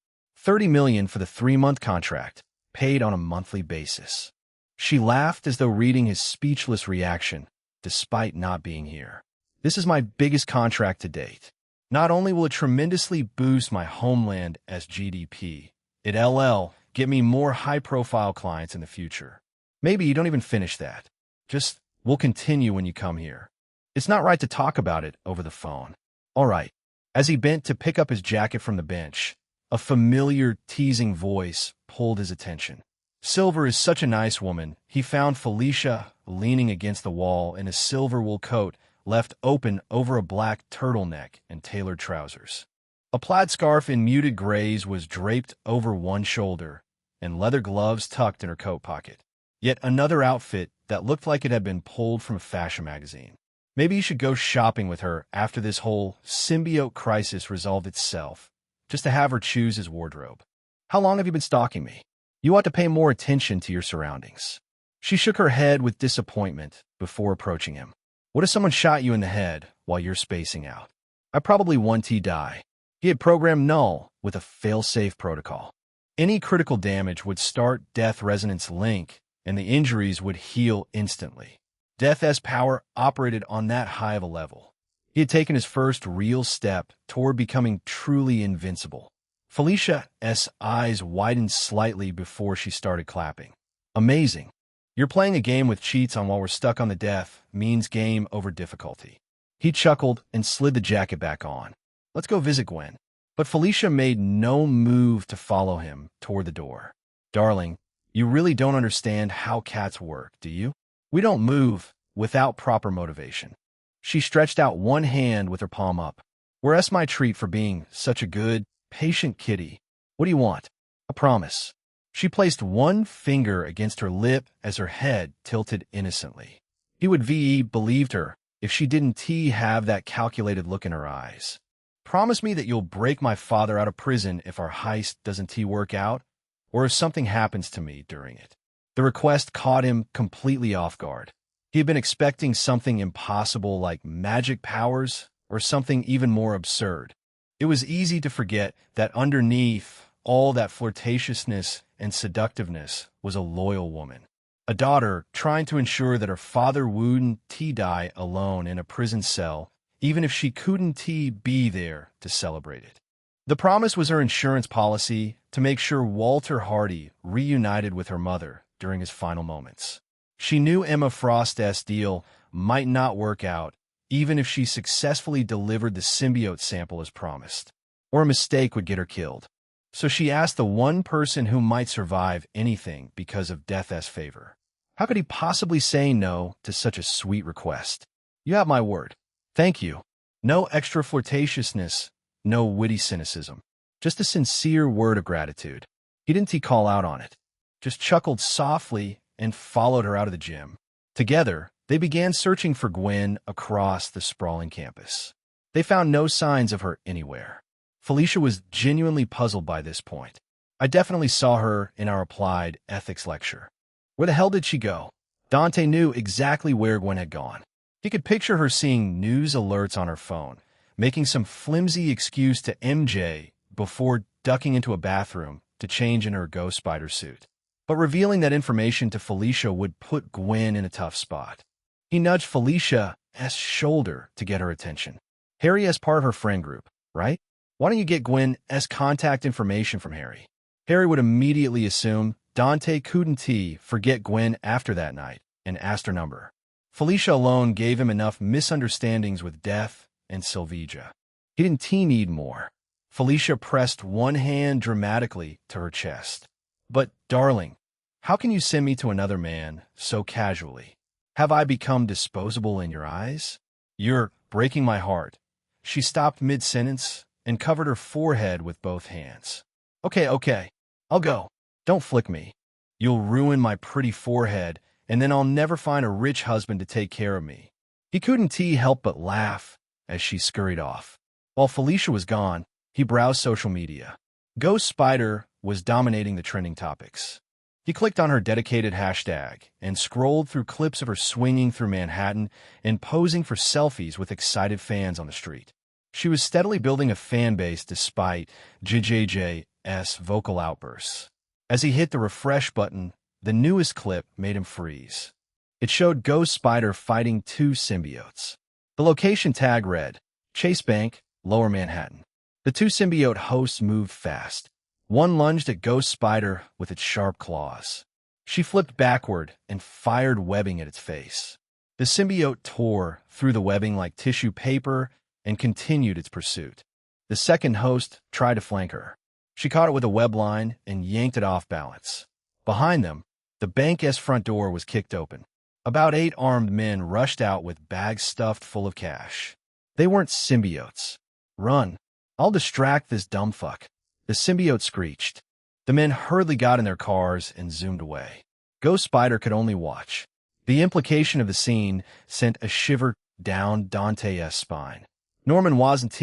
$30 million for the 3-month contract, paid on a monthly basis. She laughed as though reading his speechless reaction, despite not being here. This is my biggest contract to date. Not only will it tremendously boost my homeland as GDP, it'll get me more high-profile clients in the future. Maybe you don't even finish that. Just, we'll continue when you come here. It's not right to talk about it over the phone. All right. As he bent to pick up his jacket from the bench, a familiar, teasing voice pulled his attention. Silver is such a nice woman. He found Felicia leaning against the wall in a silver wool coat left open over a black turtleneck and tailored trousers. A plaid scarf in muted grays was draped over one shoulder, and leather gloves tucked in her coat pocket. Yet another outfit that looked like it had been pulled from a fashion magazine. Maybe you should go shopping with her after this whole symbiote crisis resolved itself, just to have her choose his wardrobe. How long have you been stalking me? You ought to pay more attention to your surroundings. She shook her head with disappointment before approaching him. What if someone shot you in the head while you're spacing out? I probably want to die. He had programmed Null with a fail-safe protocol. Any critical damage would start Death Resonance Link, and the injuries would heal instantly. Death's power operated on that high of a level. He had taken his first real step toward becoming truly invincible. Felicia's eyes widened slightly before she started clapping. Amazing. You're playing a game with cheats on while we're stuck on the death means game over difficulty. He chuckled and slid the jacket back on. Let's go visit Gwen. But Felicia made no move to follow him toward the door. Darling, you really don't understand how cats work, do you? We don't move without proper motivation. She stretched out one hand with her palm up. Where's my treat for being such a good, patient kitty? What do you want? A promise. She placed one finger against her lip as her head tilted innocently. He would believed her if she didn't have that calculated look in her eyes. Promise me that you'll break my father out of prison if our heist doesn't work out, or if something happens to me during it. The request caught him completely off guard. He had been expecting something impossible like magic powers or something even more absurd. It was easy to forget that underneath all that flirtatiousness and seductiveness was a loyal woman. A daughter trying to ensure that her father wouldn't die alone in a prison cell, even if she couldn't be there to celebrate it. The promise was her insurance policy to make sure Walter Hardy reunited with her mother during his final moments. She knew Emma Frost's deal might not work out, even if she successfully delivered the symbiote sample as promised, or a mistake would get her killed. So she asked the one person who might survive anything because of Death's favor. How could he possibly say no to such a sweet request? You have my word. Thank you. No extra flirtatiousness, no witty cynicism. Just a sincere word of gratitude. He didn't call out on it. Just chuckled softly and followed her out of the gym. Together, they began searching for Gwen across the sprawling campus. They found no signs of her anywhere. Felicia was genuinely puzzled by this point. I definitely saw her in our applied ethics lecture. Where the hell did she go? Dante knew exactly where Gwen had gone. He could picture her seeing news alerts on her phone, making some flimsy excuse to MJ before ducking into a bathroom to change in her ghost spider suit. But revealing that information to Felicia would put Gwen in a tough spot. He nudged Felicia's shoulder to get her attention. Harry is part of her friend group, right? Why don't you get Gwen's contact information from Harry? Harry would immediately assume Dante couldn't forget Gwen after that night and asked her number. Felicia alone gave him enough misunderstandings with Death and Sylvia. He didn't need more. Felicia pressed one hand dramatically to her chest. But, darling, how can you send me to another man so casually? Have I become disposable in your eyes? You're breaking my heart. She stopped mid-sentence and covered her forehead with both hands. Okay, I'll go. Don't flick me. You'll ruin my pretty forehead, and then I'll never find a rich husband to take care of me. He couldn't help but laugh as she scurried off. While Felicia was gone, he browsed social media. Ghost Spider was dominating the trending topics. He clicked on her dedicated hashtag and scrolled through clips of her swinging through Manhattan and posing for selfies with excited fans on the street. She was steadily building a fan base despite JJJ's vocal outbursts. As he hit the refresh button, the newest clip made him freeze. It showed Ghost Spider fighting two symbiotes. The location tag read, Chase Bank, Lower Manhattan. The two symbiote hosts moved fast. One lunged at Ghost Spider with its sharp claws. She flipped backward and fired webbing at its face. The symbiote tore through the webbing like tissue paper and continued its pursuit. The second host tried to flank her. She caught it with a web line and yanked it off balance. Behind them, the bank's front door was kicked open. About 8 armed men rushed out with bags stuffed full of cash. They weren't symbiotes. Run. I'll distract this dumb fuck. The symbiote screeched. The men hurriedly got in their cars and zoomed away. Ghost Spider could only watch. The implication of the scene sent a shiver down Dante's spine. Norman wasn't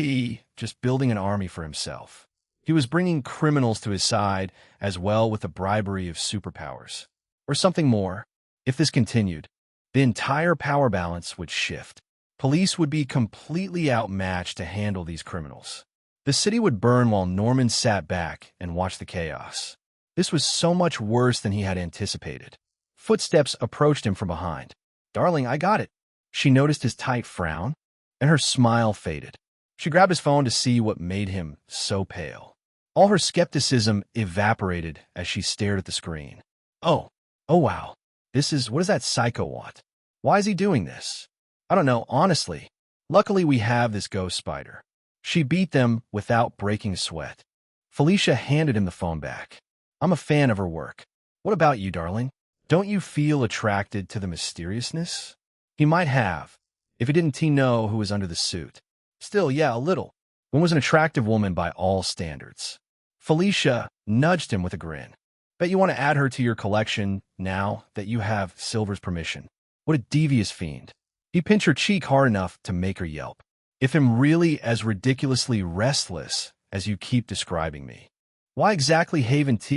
just building an army for himself. He was bringing criminals to his side as well with the bribery of superpowers. Or something more. If this continued, the entire power balance would shift. Police would be completely outmatched to handle these criminals. The city would burn while Norman sat back and watched the chaos. This was so much worse than he had anticipated. Footsteps approached him from behind. "Darling, I got it." She noticed his tight frown, and her smile faded. She grabbed his phone to see what made him so pale. All her skepticism evaporated as she stared at the screen. Oh wow. What does that psycho want? Why is he doing this? I don't know, honestly. Luckily, we have this Ghost Spider. She beat them without breaking a sweat. Felicia handed him the phone back. "I'm a fan of her work. What about you, darling? Don't you feel attracted to the mysteriousness?" He might have, if he didn't know who was under the suit. Still, yeah, a little. Gwen was an attractive woman by all standards. Felicia nudged him with a grin. "Bet you want to add her to your collection now that you have Silver's permission. What a devious fiend." He pinched her cheek hard enough to make her yelp. "If I'm really as ridiculously restless as you keep describing me, why exactly haven't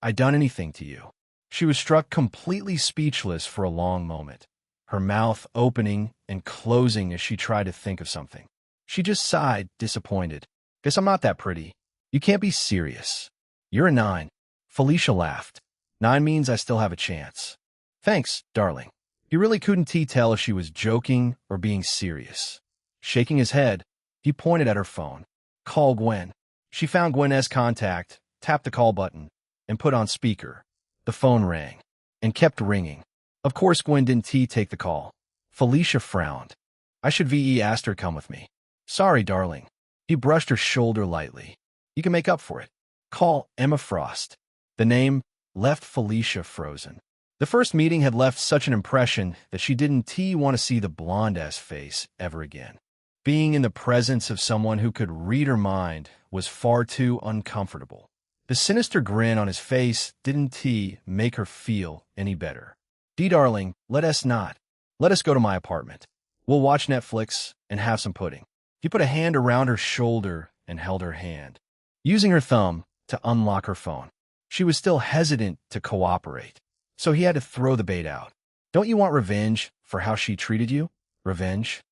I done anything to you?" She was struck completely speechless for a long moment, her mouth opening and closing as she tried to think of something. She just sighed, disappointed. "Guess I'm not that pretty. You can't be serious. You're a 9. Felicia laughed. "9 means I still have a chance." "Thanks, darling." He really couldn't tell if she was joking or being serious. Shaking his head, he pointed at her phone. "Call Gwen." She found Gwen's contact, tapped the call button, and put on speaker. The phone rang, and kept ringing. Of course Gwen didn't take the call. Felicia frowned. "I should asked her to come with me." "Sorry, darling." He brushed her shoulder lightly. "You can make up for it. Call Emma Frost." The name left Felicia frozen. The first meeting had left such an impression that she didn't want to see the blonde-ass face ever again. Being in the presence of someone who could read her mind was far too uncomfortable. The sinister grin on his face didn't make her feel any better. Darling, let us not. Let us go to my apartment. We'll watch Netflix and have some pudding." He put a hand around her shoulder and held her hand, using her thumb to unlock her phone. She was still hesitant to cooperate, so he had to throw the bait out. "Don't you want revenge for how she treated you?" "Revenge?"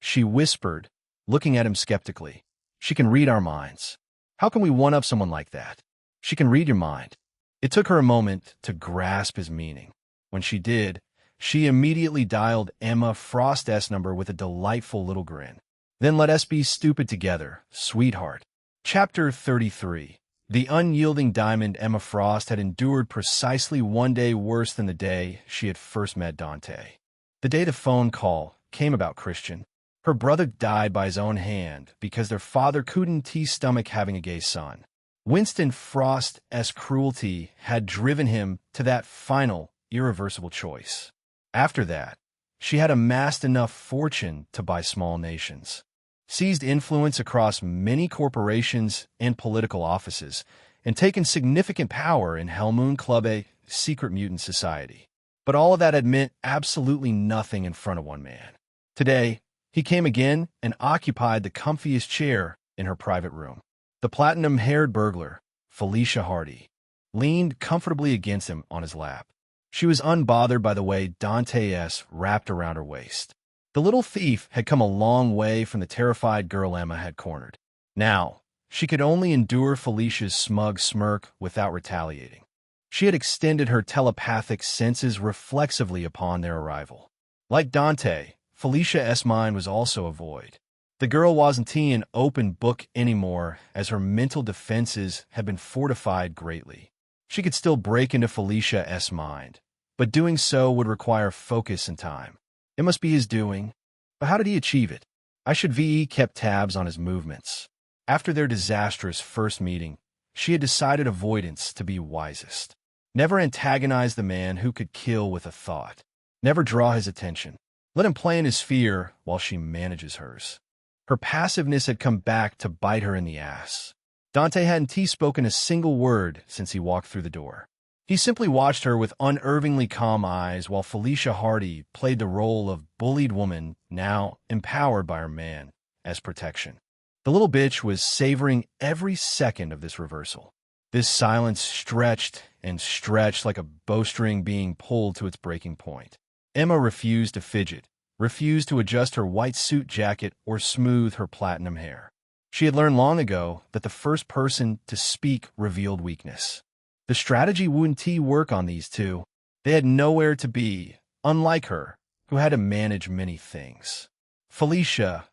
She whispered, looking at him skeptically. "She can read our minds. How can we one-up someone like that?" "She can read your mind." It took her a moment to grasp his meaning. When she did, she immediately dialed Emma Frost's number with a delightful little grin. "Then let us be stupid together, sweetheart." Chapter 33. The unyielding diamond Emma Frost had endured precisely one day worse than the day she had first met Dante. The day the phone call came about Christian. Her brother died by his own hand because their father couldn't stomach having a gay son. Winston Frost's cruelty had driven him to that final, irreversible choice. After that, she had amassed enough fortune to buy small nations, seized influence across many corporations and political offices, and taken significant power in Hellmoon Club, a secret mutant society. But all of that had meant absolutely nothing in front of one man. Today, he came again and occupied the comfiest chair in her private room. The platinum-haired burglar, Felicia Hardy, leaned comfortably against him on his lap. She was unbothered by the way Dante's wrapped around her waist. The little thief had come a long way from the terrified girl Emma had cornered. Now, she could only endure Felicia's smug smirk without retaliating. She had extended her telepathic senses reflexively upon their arrival. Like Dante, Felicia's mind was also a void. The girl wasn't an open book anymore, as her mental defenses had been fortified greatly. She could still break into Felicia's mind, but doing so would require focus and time. It must be his doing, but how did he achieve it? I should VE kept tabs on his movements. After their disastrous first meeting, she had decided avoidance to be wisest. Never antagonize the man who could kill with a thought. Never draw his attention. Let him play in his sphere while she manages hers. Her passiveness had come back to bite her in the ass. Dante hadn't spoken a single word since he walked through the door. He simply watched her with unervingly calm eyes while Felicia Hardy played the role of bullied woman, now empowered by her man, as protection. The little bitch was savoring every second of this reversal. This silence stretched and stretched like a bowstring being pulled to its breaking point. Emma refused to fidget, refused to adjust her white suit jacket or smooth her platinum hair. She had learned long ago that the first person to speak revealed weakness. The strategy wouldn't work on these two. They had nowhere to be, unlike her, who had to manage many things. Felicia,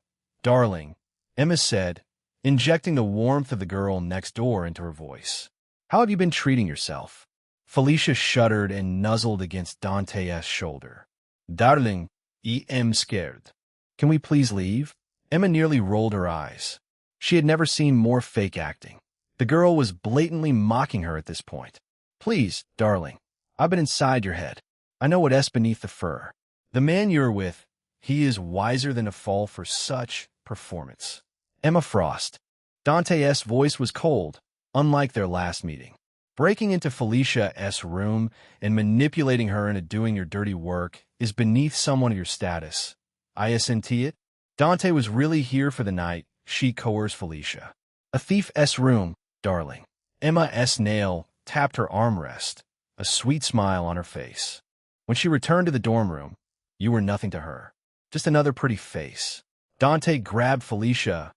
darling, Emma said, injecting the warmth of the girl next door into her voice. How have you been treating yourself? Felicia shuddered and nuzzled against Dante's shoulder. Darling, I am scared. Can we please leave? Emma nearly rolled her eyes. She had never seen more fake acting. The girl was blatantly mocking her at this point. Please, darling, I've been inside your head. I know what's beneath the fur. The man you're with, he is wiser than to fall for such performance. Emma Frost. Dante's voice was cold, unlike their last meeting. Breaking into Felicia's room and manipulating her into doing your dirty work is beneath someone of your status. Isn't it? Dante was really here for the night, she coerced Felicia. A thief's room, darling. Emma's nail tapped her armrest, a sweet smile on her face. When she returned to the dorm room, you were nothing to her. Just another pretty face. Dante grabbed Felicia's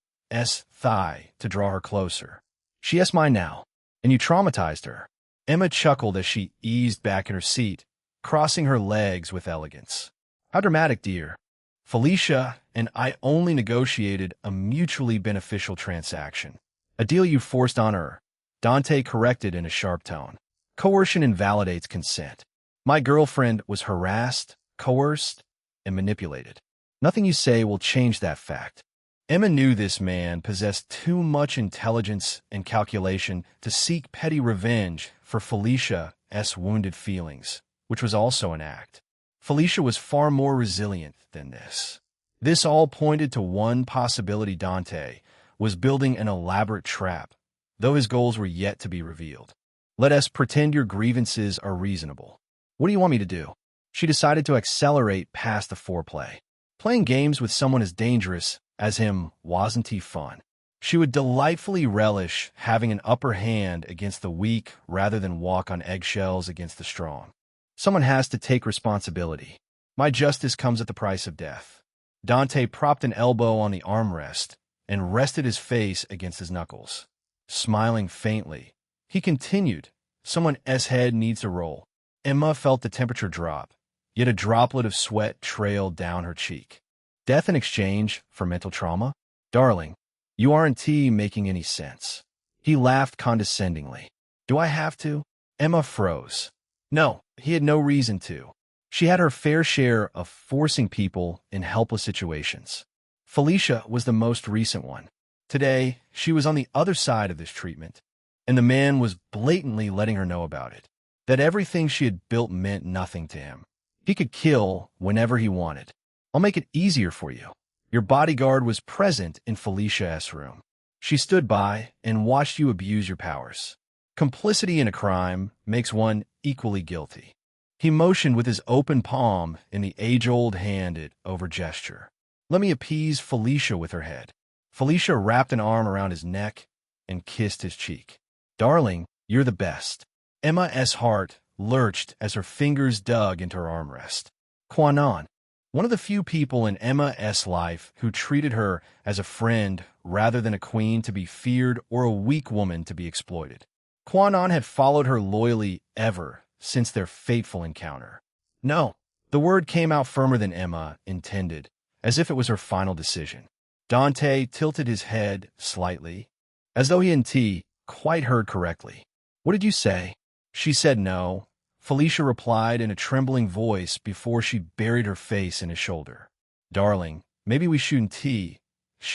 thigh to draw her closer. She's mine now, and you traumatized her. Emma chuckled as she eased back in her seat, crossing her legs with elegance. How dramatic, dear. Felicia and I only negotiated a mutually beneficial transaction. A deal you forced on her, Dante corrected in a sharp tone. Coercion invalidates consent. My girlfriend was harassed, coerced, and manipulated. Nothing you say will change that fact. Emma knew this man possessed too much intelligence and calculation to seek petty revenge for Felicia's wounded feelings, which was also an act. Felicia was far more resilient than this. This all pointed to one possibility: Dante was building an elaborate trap, though his goals were yet to be revealed. Let us pretend your grievances are reasonable. What do you want me to do? She decided to accelerate past the foreplay. Playing games with someone as dangerous as him wasn't fun. She would delightfully relish having an upper hand against the weak rather than walk on eggshells against the strong. Someone has to take responsibility. My justice comes at the price of death. Dante propped an elbow on the armrest and rested his face against his knuckles. Smiling faintly, he continued, someone's head needs to roll. Emma felt the temperature drop, yet a droplet of sweat trailed down her cheek. Death in exchange for mental trauma? Darling, you aren't making any sense. He laughed condescendingly. Do I have to? Emma froze. No, he had no reason to. She had her fair share of forcing people in helpless situations. Felicia was the most recent one. Today, she was on the other side of this treatment, and the man was blatantly letting her know about it. That everything she had built meant nothing to him. He could kill whenever he wanted. I'll make it easier for you. Your bodyguard was present in Felicia's room. She stood by and watched you abuse your powers. Complicity in a crime makes one equally guilty. He motioned with his open palm in the age-old hand-it-over gesture. Let me appease Felicia with her head. Felicia wrapped an arm around his neck and kissed his cheek. Darling, you're the best. Emma's heart lurched as her fingers dug into her armrest. Kwannon, one of the few people in Emma's life who treated her as a friend rather than a queen to be feared or a weak woman to be exploited. Kwannon had followed her loyally ever since their fateful encounter. No, the word came out firmer than Emma intended, as if it was her final decision. Dante tilted his head slightly, as though he hadn't quite heard correctly. "What did you say?" She said no. Felicia replied in a trembling voice before she buried her face in his shoulder. "Darling, maybe we shouldn't. She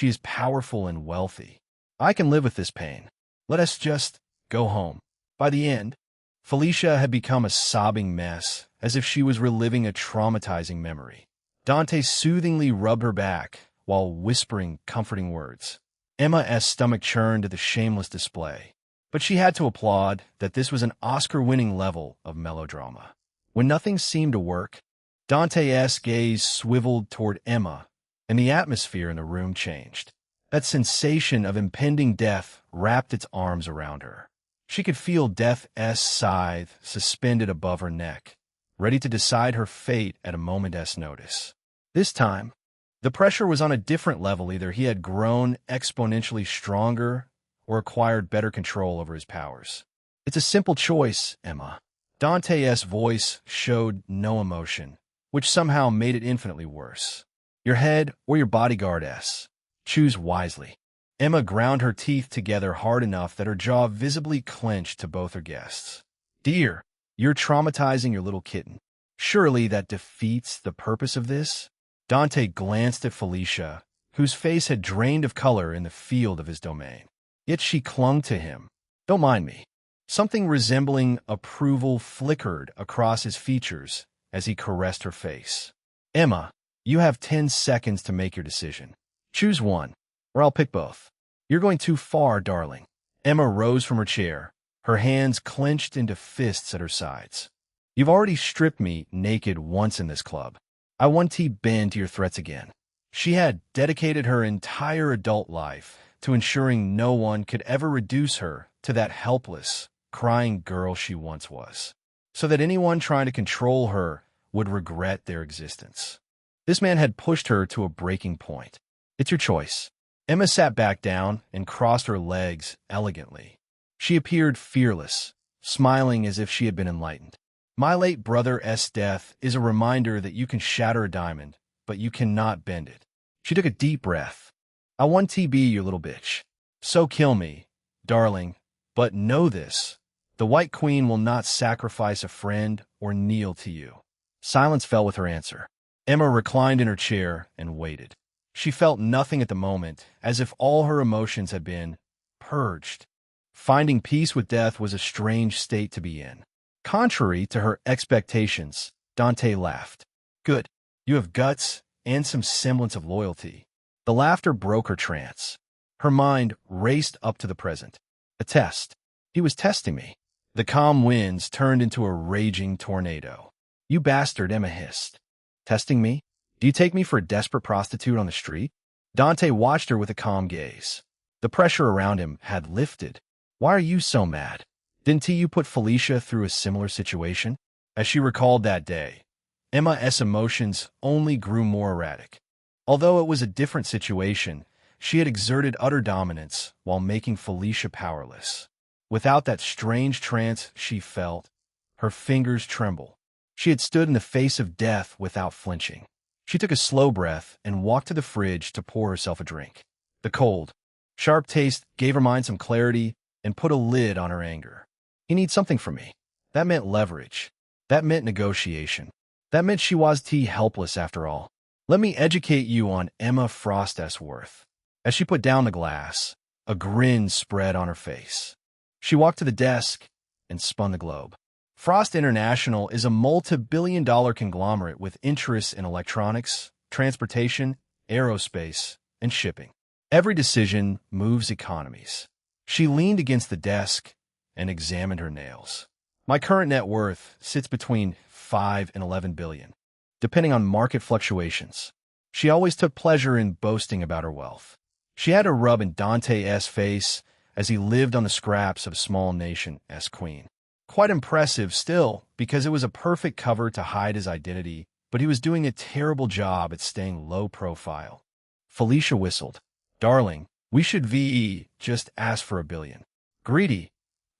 is powerful and wealthy. I can live with this pain. Let us just go home." By the end, Felicia had become a sobbing mess, as if she was reliving a traumatizing memory. Dante soothingly rubbed her back while whispering comforting words. Emma's stomach churned at the shameless display, but she had to applaud that this was an Oscar-winning level of melodrama. When nothing seemed to work, Dante's gaze swiveled toward Emma, and the atmosphere in the room changed. That sensation of impending death wrapped its arms around her. She could feel death's scythe suspended above her neck, ready to decide her fate at a moment's notice. This time, the pressure was on a different level. Either he had grown exponentially stronger or acquired better control over his powers. "It's a simple choice, Emma." Dante's voice showed no emotion, which somehow made it infinitely worse. "Your head or your bodyguardess. Choose wisely." Emma ground her teeth together hard enough that her jaw visibly clenched to both her guests. "Dear, you're traumatizing your little kitten. Surely that defeats the purpose of this?" Dante glanced at Felicia, whose face had drained of color in the field of his domain. Yet she clung to him. "Don't mind me." Something resembling approval flickered across his features as he caressed her face. "Emma, you have 10 seconds to make your decision. Choose one, or I'll pick both." "You're going too far, darling." Emma rose from her chair, her hands clenched into fists at her sides. "You've already stripped me naked once in this club. I won't bend to your threats again." She had dedicated her entire adult life to ensuring no one could ever reduce her to that helpless, crying girl she once was, so that anyone trying to control her would regret their existence. This man had pushed her to a breaking point. "It's your choice." Emma sat back down and crossed her legs elegantly. She appeared fearless, smiling as if she had been enlightened. "My late brother's death is a reminder that you can shatter a diamond, but you cannot bend it." She took a deep breath. "I want to be your little bitch. So kill me, darling, but know this. The White Queen will not sacrifice a friend or kneel to you." Silence fell with her answer. Emma reclined in her chair and waited. She felt nothing at the moment, as if all her emotions had been purged. Finding peace with death was a strange state to be in. Contrary to her expectations, Dante laughed. "Good. You have guts and some semblance of loyalty." The laughter broke her trance. Her mind raced up to the present. A test. He was testing me. The calm winds turned into a raging tornado. "You bastard," Emma hissed. "Testing me? Do you take me for a desperate prostitute on the street?" Dante watched her with a calm gaze. The pressure around him had lifted. "Why are you so mad? Didn't you put Felicia through a similar situation?" As she recalled that day, Emma's emotions only grew more erratic. Although it was a different situation, she had exerted utter dominance while making Felicia powerless. Without that strange trance she felt, her fingers tremble. She had stood in the face of death without flinching. She took a slow breath and walked to the fridge to pour herself a drink. The cold, sharp taste gave her mind some clarity and put a lid on her anger. "He needs something from me." That meant leverage. That meant negotiation. That meant she was helpless after all. "Let me educate you on Emma Frost's worth." As she put down the glass, a grin spread on her face. She walked to the desk and spun the globe. Frost International is a multi-billion-dollar conglomerate with interests in electronics, transportation, aerospace, and shipping. Every decision moves economies. She leaned against the desk and examined her nails. "My current net worth sits between 5 and 11 billion, depending on market fluctuations." She always took pleasure in boasting about her wealth. She had to rub in Dante's face as he lived on the scraps of a small nation as queen. Quite impressive still, because it was a perfect cover to hide his identity, but he was doing a terrible job at staying low profile. Felicia whistled. Darling, we should VE just ask for $1 billion. Greedy,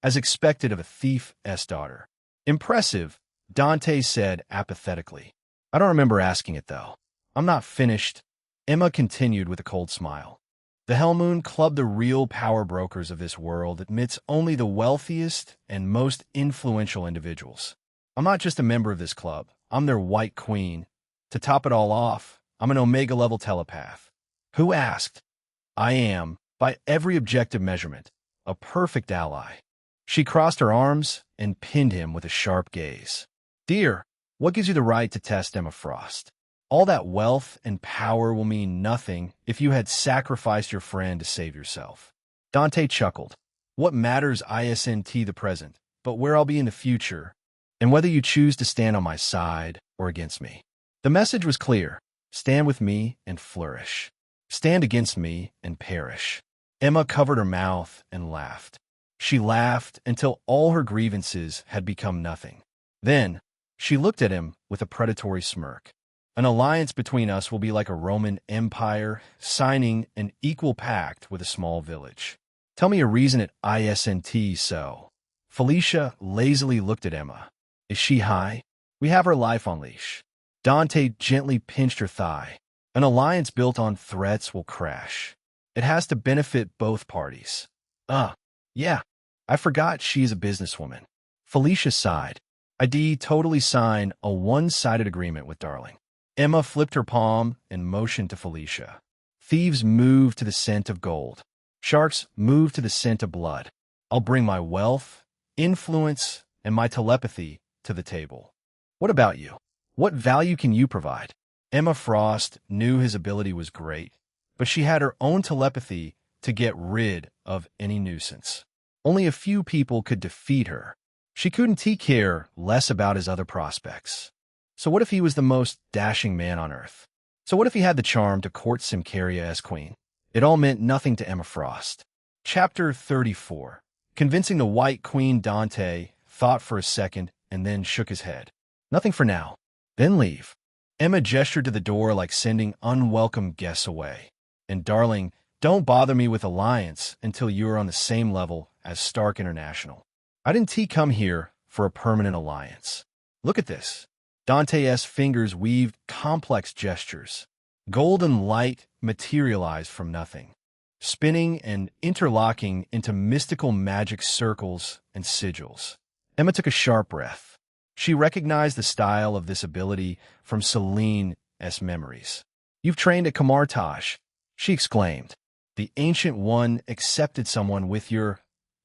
as expected of a thief's daughter. Impressive, Dante said apathetically. I don't remember asking it, though. I'm not finished. Emma continued with a cold smile. The Hellmoon Club, the real power brokers of this world, admits only the wealthiest and most influential individuals. I'm not just a member of this club. I'm their White Queen. To top it all off, I'm an Omega-level telepath. Who asked? I am, by every objective measurement, a perfect ally. She crossed her arms and pinned him with a sharp gaze. Dear, what gives you the right to test Emma Frost? All that wealth and power will mean nothing if you had sacrificed your friend to save yourself. Dante chuckled. What matters isn't the present, but where I'll be in the future, and whether you choose to stand on my side or against me. The message was clear. Stand with me and flourish. Stand against me and perish. Emma covered her mouth and laughed. She laughed until all her grievances had become nothing. Then, she looked at him with a predatory smirk. An alliance between us will be like a Roman Empire signing an equal pact with a small village. Tell me a reason it isn't so. Felicia lazily looked at Emma. Is she high? We have her life on leash. Dante gently pinched her thigh. An alliance built on threats will crash. It has to benefit both parties. Yeah, I forgot she's a businesswoman. Felicia sighed. I'd totally sign a one-sided agreement with Darling. Emma flipped her palm and motioned to Felicia. Thieves move to the scent of gold. Sharks move to the scent of blood. I'll bring my wealth, influence, and my telepathy to the table. What about you? What value can you provide? Emma Frost knew his ability was great, but she had her own telepathy to get rid of any nuisance. Only a few people could defeat her. She couldn't care less about his other prospects. So what if he was the most dashing man on Earth? So what if he had the charm to court Symkaria as queen? It all meant nothing to Emma Frost. Chapter 34. Convincing the White Queen. Dante thought for a second and then shook his head. Nothing for now. Then leave. Emma gestured to the door like sending unwelcome guests away. And darling, don't bother me with alliance until you are on the same level as Stark International. I didn't come here for a permanent alliance. Look at this. Dante's fingers weaved complex gestures. Golden light materialized from nothing, spinning and interlocking into mystical magic circles and sigils. Emma took a sharp breath. She recognized the style of this ability from Celine's memories. You've trained at Kamartaj, she exclaimed. The Ancient One accepted someone with your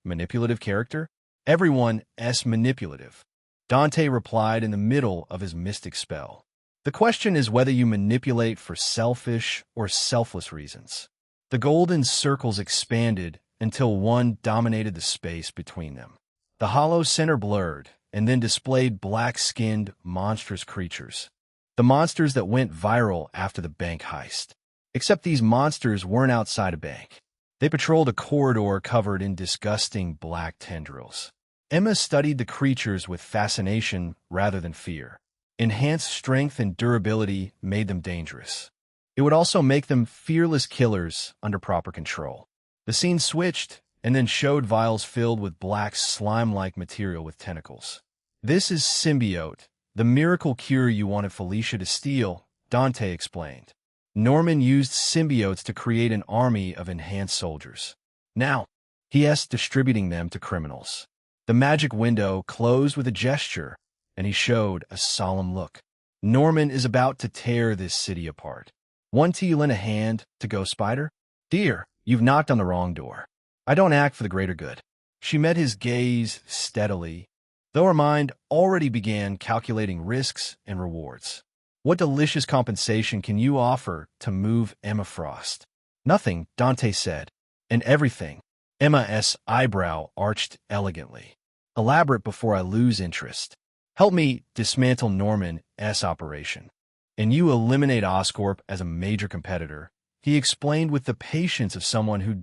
manipulative character? Everyone's manipulative. Dante replied in the middle of his mystic spell. The question is whether you manipulate for selfish or selfless reasons. The golden circles expanded until one dominated the space between them. The hollow center blurred and then displayed black-skinned, monstrous creatures. The monsters that went viral after the bank heist. Except these monsters weren't outside a bank. They patrolled a corridor covered in disgusting black tendrils. Emma studied the creatures with fascination rather than fear. Enhanced strength and durability made them dangerous. It would also make them fearless killers under proper control. The scene switched and then showed vials filled with black slime-like material with tentacles. This is symbiote, the miracle cure you wanted Felicia to steal, Dante explained. Norman used symbiotes to create an army of enhanced soldiers. Now, he is distributing them to criminals. The magic window closed with a gesture, and he showed a solemn look. Norman is about to tear this city apart. Want you lend a hand to Ghost Spider? Dear, you've knocked on the wrong door. I don't act for the greater good. She met his gaze steadily, though her mind already began calculating risks and rewards. What delicious compensation can you offer to move Emma Frost? Nothing, Dante said. And everything. Emma's eyebrow arched elegantly. Elaborate before I lose interest. Help me dismantle Norman's operation. And you eliminate Oscorp as a major competitor, he explained with the patience of someone who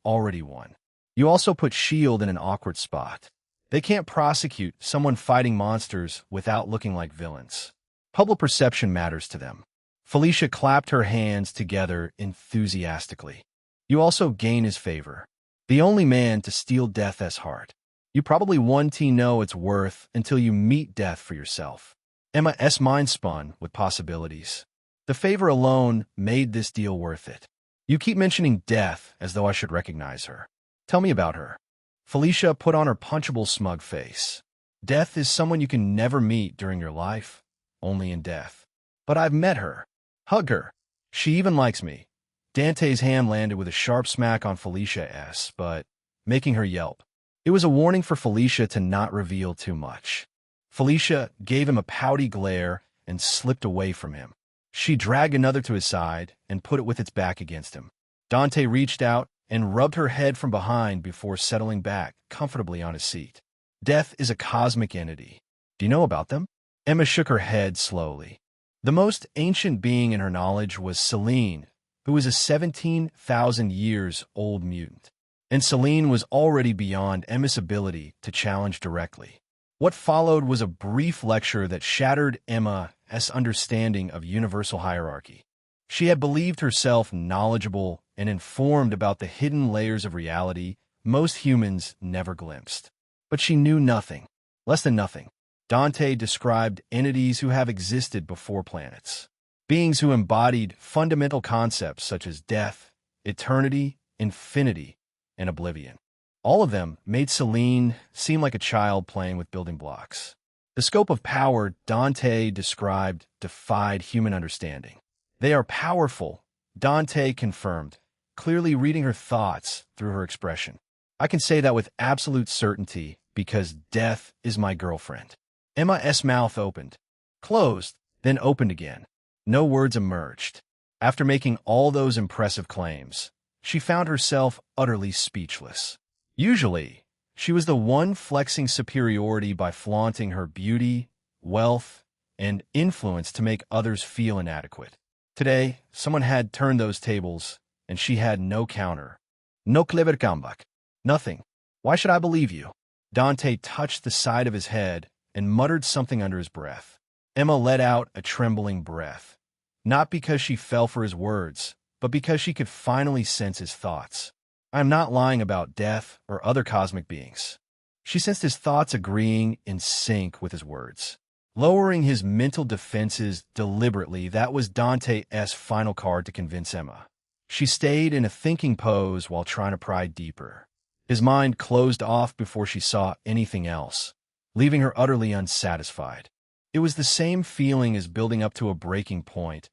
already won. You also put S.H.I.E.L.D. in an awkward spot. They can't prosecute someone fighting monsters without looking like villains. Public perception matters to them. Felicia clapped her hands together enthusiastically. You also gain his favor. The only man to steal Death's heart. You probably won't know its worth until you meet Death for yourself. Emma's mind spun with possibilities. The favor alone made this deal worth it. You keep mentioning Death as though I should recognize her. Tell me about her. Felicia put on her punchable smug face. Death is someone you can never meet during your life, only in death. But I've met her. Hug her. She even likes me. Dante's hand landed with a sharp smack on Felicia's, but making her yelp. It was a warning for Felicia to not reveal too much. Felicia gave him a pouty glare and slipped away from him. She dragged another to his side and put it with its back against him. Dante reached out and rubbed her head from behind before settling back comfortably on his seat. Death is a cosmic entity. Do you know about them? Emma shook her head slowly. The most ancient being in her knowledge was Selene, who was a 17,000 years old mutant. And Selene was already beyond Emma's ability to challenge directly. What followed was a brief lecture that shattered Emma's understanding of universal hierarchy. She had believed herself knowledgeable and informed about the hidden layers of reality most humans never glimpsed. But she knew nothing, less than nothing. Dante described entities who have existed before planets, beings who embodied fundamental concepts such as death, eternity, infinity, and oblivion. All of them made Selene seem like a child playing with building blocks. The scope of power Dante described defied human understanding. They are powerful, Dante confirmed, clearly reading her thoughts through her expression. I can say that with absolute certainty because Death is my girlfriend. Emma's mouth opened, closed, then opened again. No words emerged. After making all those impressive claims, she found herself utterly speechless. Usually, she was the one flexing superiority by flaunting her beauty, wealth, and influence to make others feel inadequate. Today, someone had turned those tables, and she had no counter. No clever comeback. Nothing. Why should I believe you? Dante touched the side of his head and muttered something under his breath. Emma let out a trembling breath, not because she fell for his words, but because she could finally sense his thoughts. I am not lying about Death or other cosmic beings. She sensed his thoughts agreeing in sync with his words. Lowering his mental defenses deliberately, that was Dante's final card to convince Emma. She stayed in a thinking pose while trying to pry deeper. His mind closed off before she saw anything else, leaving her utterly unsatisfied. It was the same feeling as building up to a breaking point,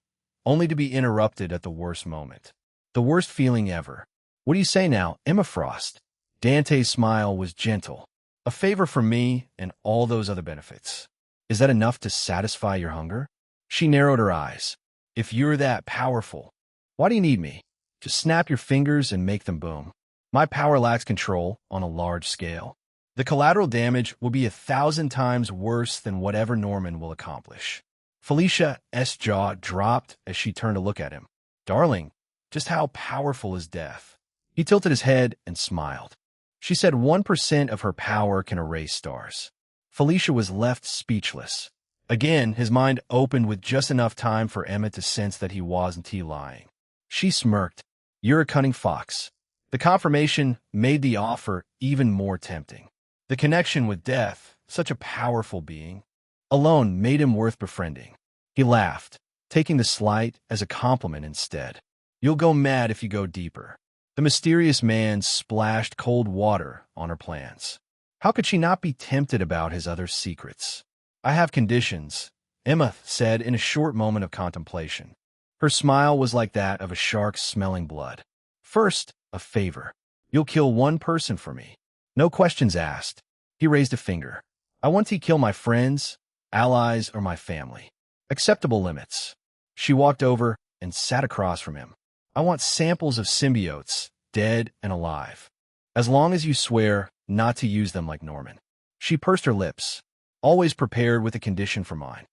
only to be interrupted at the worst moment. The worst feeling ever. What do you say now, Emma Frost? Dante's smile was gentle. A favor from me and all those other benefits. Is that enough to satisfy your hunger? She narrowed her eyes. If you're that powerful, why do you need me? Just snap your fingers and make them boom. My power lacks control on a large scale. The collateral damage will be 1,000 times worse than whatever Norman will accomplish. Felicia's jaw dropped as she turned to look at him. Darling, just how powerful is Death? He tilted his head and smiled. She said 1% of her power can erase stars. Felicia was left speechless. Again, his mind opened with just enough time for Emma to sense that he wasn't lying. She smirked. You're a cunning fox. The confirmation made the offer even more tempting. The connection with Death, such a powerful being, alone made him worth befriending. He laughed, taking the slight as a compliment instead. You'll go mad if you go deeper. The mysterious man splashed cold water on her plans. How could she not be tempted about his other secrets? I have conditions, Emma said in a short moment of contemplation. Her smile was like that of a shark smelling blood. First, a favor. You'll kill one person for me. No questions asked. He raised a finger. I want to kill my friends, allies, or my family. Acceptable limits. She walked over and sat across from him. I want samples of symbiotes, dead and alive. As long as you swear not to use them like Norman. She pursed her lips, always prepared with a condition for mine.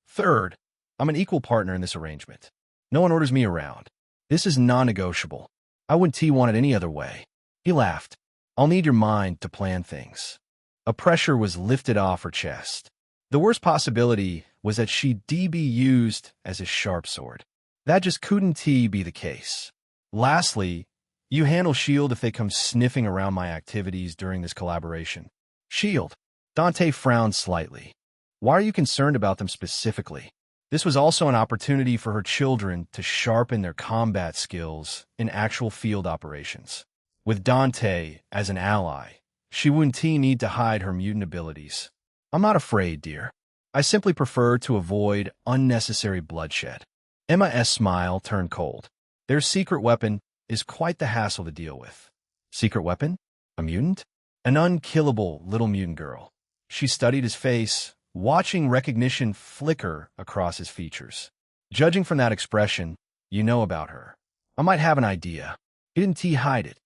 Third, I'm an equal partner in this arrangement. No one orders me around. This is non-negotiable. I wouldn't want it any other way. He laughed. I'll need your mind to plan things. A pressure was lifted off her chest. The worst possibility was that she'd be used as a sharp sword. That just couldn't be the case. Lastly, you handle S.H.I.E.L.D. if they come sniffing around my activities during this collaboration. S.H.I.E.L.D. Dante frowned slightly. Why are you concerned about them specifically? This was also an opportunity for her children to sharpen their combat skills in actual field operations. With Dante as an ally, she wouldn't need to hide her mutant abilities. I'm not afraid, dear. I simply prefer to avoid unnecessary bloodshed. Emma's smile turned cold. Their secret weapon is quite the hassle to deal with. Secret weapon? A mutant? An unkillable little mutant girl. She studied his face, watching recognition flicker across his features. Judging from that expression, you know about her. I might have an idea. Didn't hide it.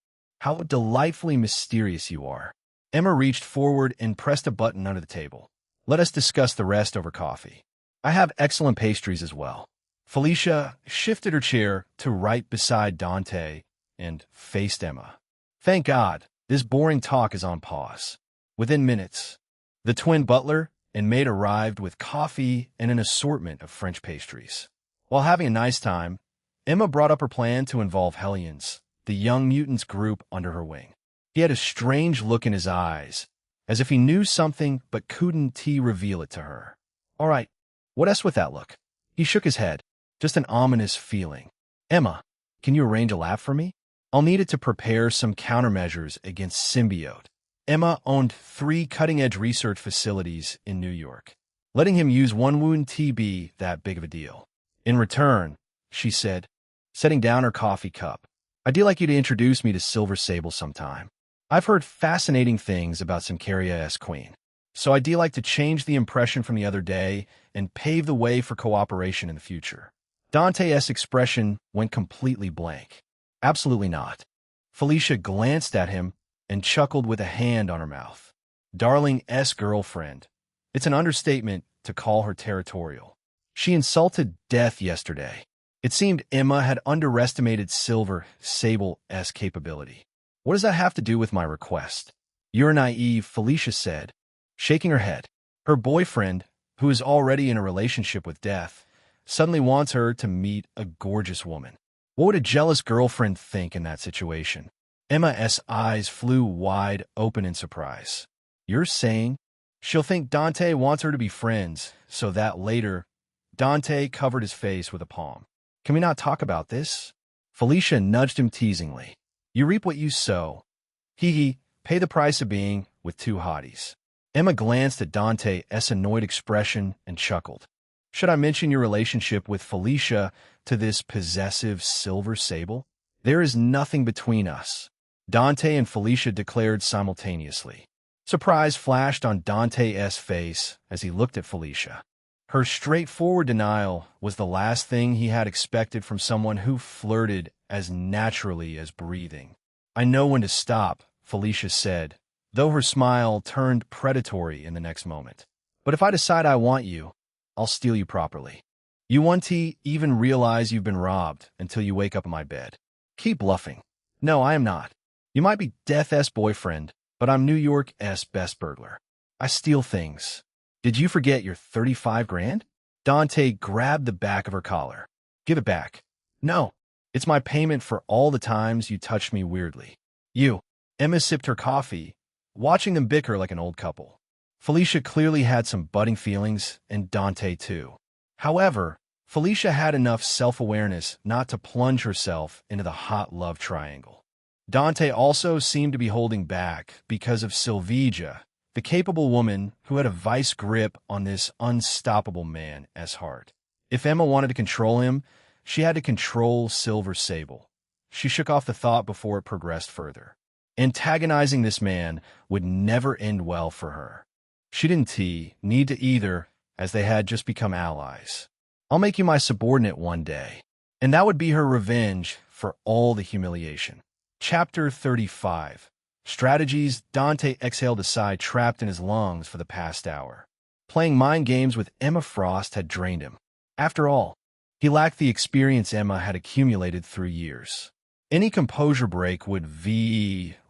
How delightfully mysterious you are. Emma reached forward and pressed a button under the table. Let us discuss the rest over coffee. I have excellent pastries as well. Felicia shifted her chair to right beside Dante and faced Emma. Thank God, this boring talk is on pause. Within minutes, the twin butler and maid arrived with coffee and an assortment of French pastries. While having a nice time, Emma brought up her plan to involve Hellions, the young mutants group under her wing. He had a strange look in his eyes, as if he knew something but couldn't reveal it to her. All right, what else with that look? He shook his head, just an ominous feeling. Emma, can you arrange a lab for me? I'll need it to prepare some countermeasures against symbiote. Emma owned 3 cutting-edge research facilities in New York. Letting him use one wouldn't be that big of a deal. In return, she said, setting down her coffee cup, I'd like you to introduce me to Silver Sable sometime. I've heard fascinating things about Symkaria Queen, so I'd like to change the impression from the other day and pave the way for cooperation in the future. Dante's expression went completely blank. Absolutely not. Felicia glanced at him and chuckled with a hand on her mouth. Darling S. girlfriend. It's an understatement to call her territorial. She insulted death yesterday. It seemed Emma had underestimated Silver Sable's capability. What does that have to do with my request? You're naive, Felicia said, shaking her head. Her boyfriend, who is already in a relationship with Death, suddenly wants her to meet a gorgeous woman. What would a jealous girlfriend think in that situation? Emma's eyes flew wide open in surprise. You're saying she'll think Dante wants her to be friends, so that later, Dante covered his face with a palm. Can we not talk about this? Felicia nudged him teasingly. You reap what you sow. Hee, pay the price of being with 2 hotties. Emma glanced at Dante's annoyed expression and chuckled. Should I mention your relationship with Felicia to this possessive Silver Sable? There is nothing between us. Dante and Felicia declared simultaneously. Surprise flashed on Dante's face as he looked at Felicia. Her straightforward denial was the last thing he had expected from someone who flirted as naturally as breathing. I know when to stop, Felicia said, though her smile turned predatory in the next moment. But if I decide I want you, I'll steal you properly. You won't even realize you've been robbed until you wake up in my bed. Keep bluffing. No, I am not. You might be Death's boyfriend, but I'm New York's best burglar. I steal things. Did you forget your 35 grand? Dante grabbed the back of her collar. Give it back. No, it's my payment for all the times you touched me weirdly. You. Emma sipped her coffee, watching them bicker like an old couple. Felicia clearly had some budding feelings, and Dante too. However, Felicia had enough self-awareness not to plunge herself into the hot love triangle. Dante also seemed to be holding back because of Sylvija, the capable woman who had a vice grip on this unstoppable man's heart. If Emma wanted to control him, she had to control Silver Sable. She shook off the thought before it progressed further. Antagonizing this man would never end well for her. She didn't need to either, as they had just become allies. I'll make you my subordinate one day, and that would be her revenge for all the humiliation. Chapter 35. Strategies. Dante exhaled a sigh trapped in his lungs for the past hour. Playing mind games with Emma Frost had drained him. After all, he lacked the experience Emma had accumulated through years. Any composure break would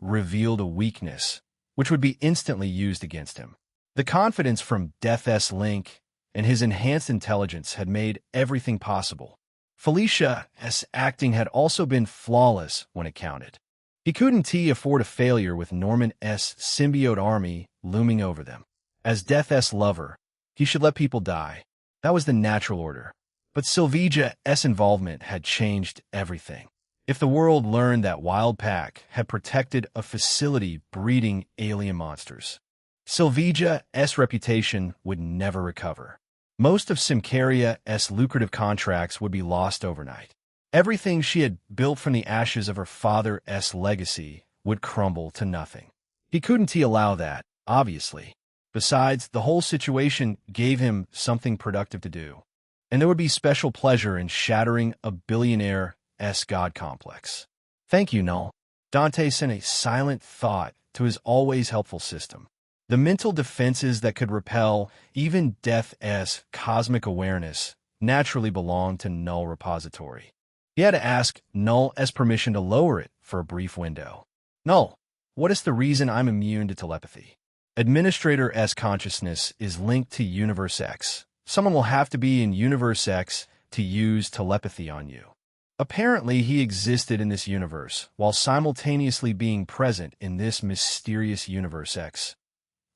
reveal a weakness, which would be instantly used against him. The confidence from Death's Link and his enhanced intelligence had made everything possible. Felicia's acting had also been flawless when it counted. He couldn't afford a failure with Norman's symbiote army looming over them. As Death's lover, he should let people die. That was the natural order. But Sylvia's involvement had changed everything. If the world learned that Wild Pack had protected a facility breeding alien monsters, Sylvia's reputation would never recover. Most of Symkaria's lucrative contracts would be lost overnight. Everything she had built from the ashes of her father's legacy would crumble to nothing. He couldn't allow that, obviously. Besides, the whole situation gave him something productive to do, and there would be special pleasure in shattering a billionaire's god complex. Thank you, Null. Dante sent a silent thought to his always helpful system. The mental defenses that could repel even Death's cosmic awareness naturally belonged to Null Repository. He had to ask Null's permission to lower it for a brief window. Null, what is the reason I'm immune to telepathy? Administrator's consciousness is linked to Universe X. Someone will have to be in Universe X to use telepathy on you. Apparently, he existed in this universe while simultaneously being present in this mysterious Universe X.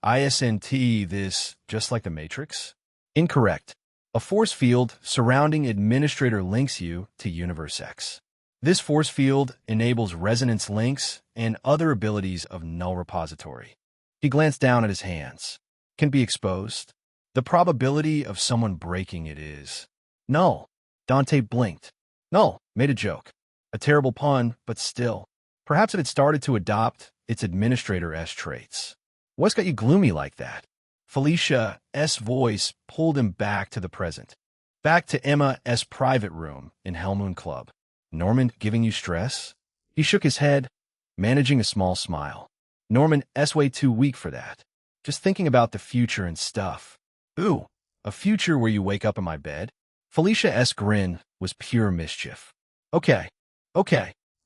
Isn't this just like the Matrix? Incorrect. A force field surrounding Administrator links you to Universe X. This force field enables resonance links and other abilities of Null Repository. He glanced down at his hands. Can be exposed. The probability of someone breaking it is null. Dante blinked. Null made a joke. A terrible pun, but still. Perhaps it had started to adopt its Administrator's traits. What's got you gloomy like that? Felicia's voice pulled him back to the present. Back to Emma's private room in Hellmoon Club. Norman giving you stress? He shook his head, managing a small smile. Norman's way too weak for that. Just thinking about the future and stuff. Ooh, a future where you wake up in my bed? Felicia's grin was pure mischief. Okay,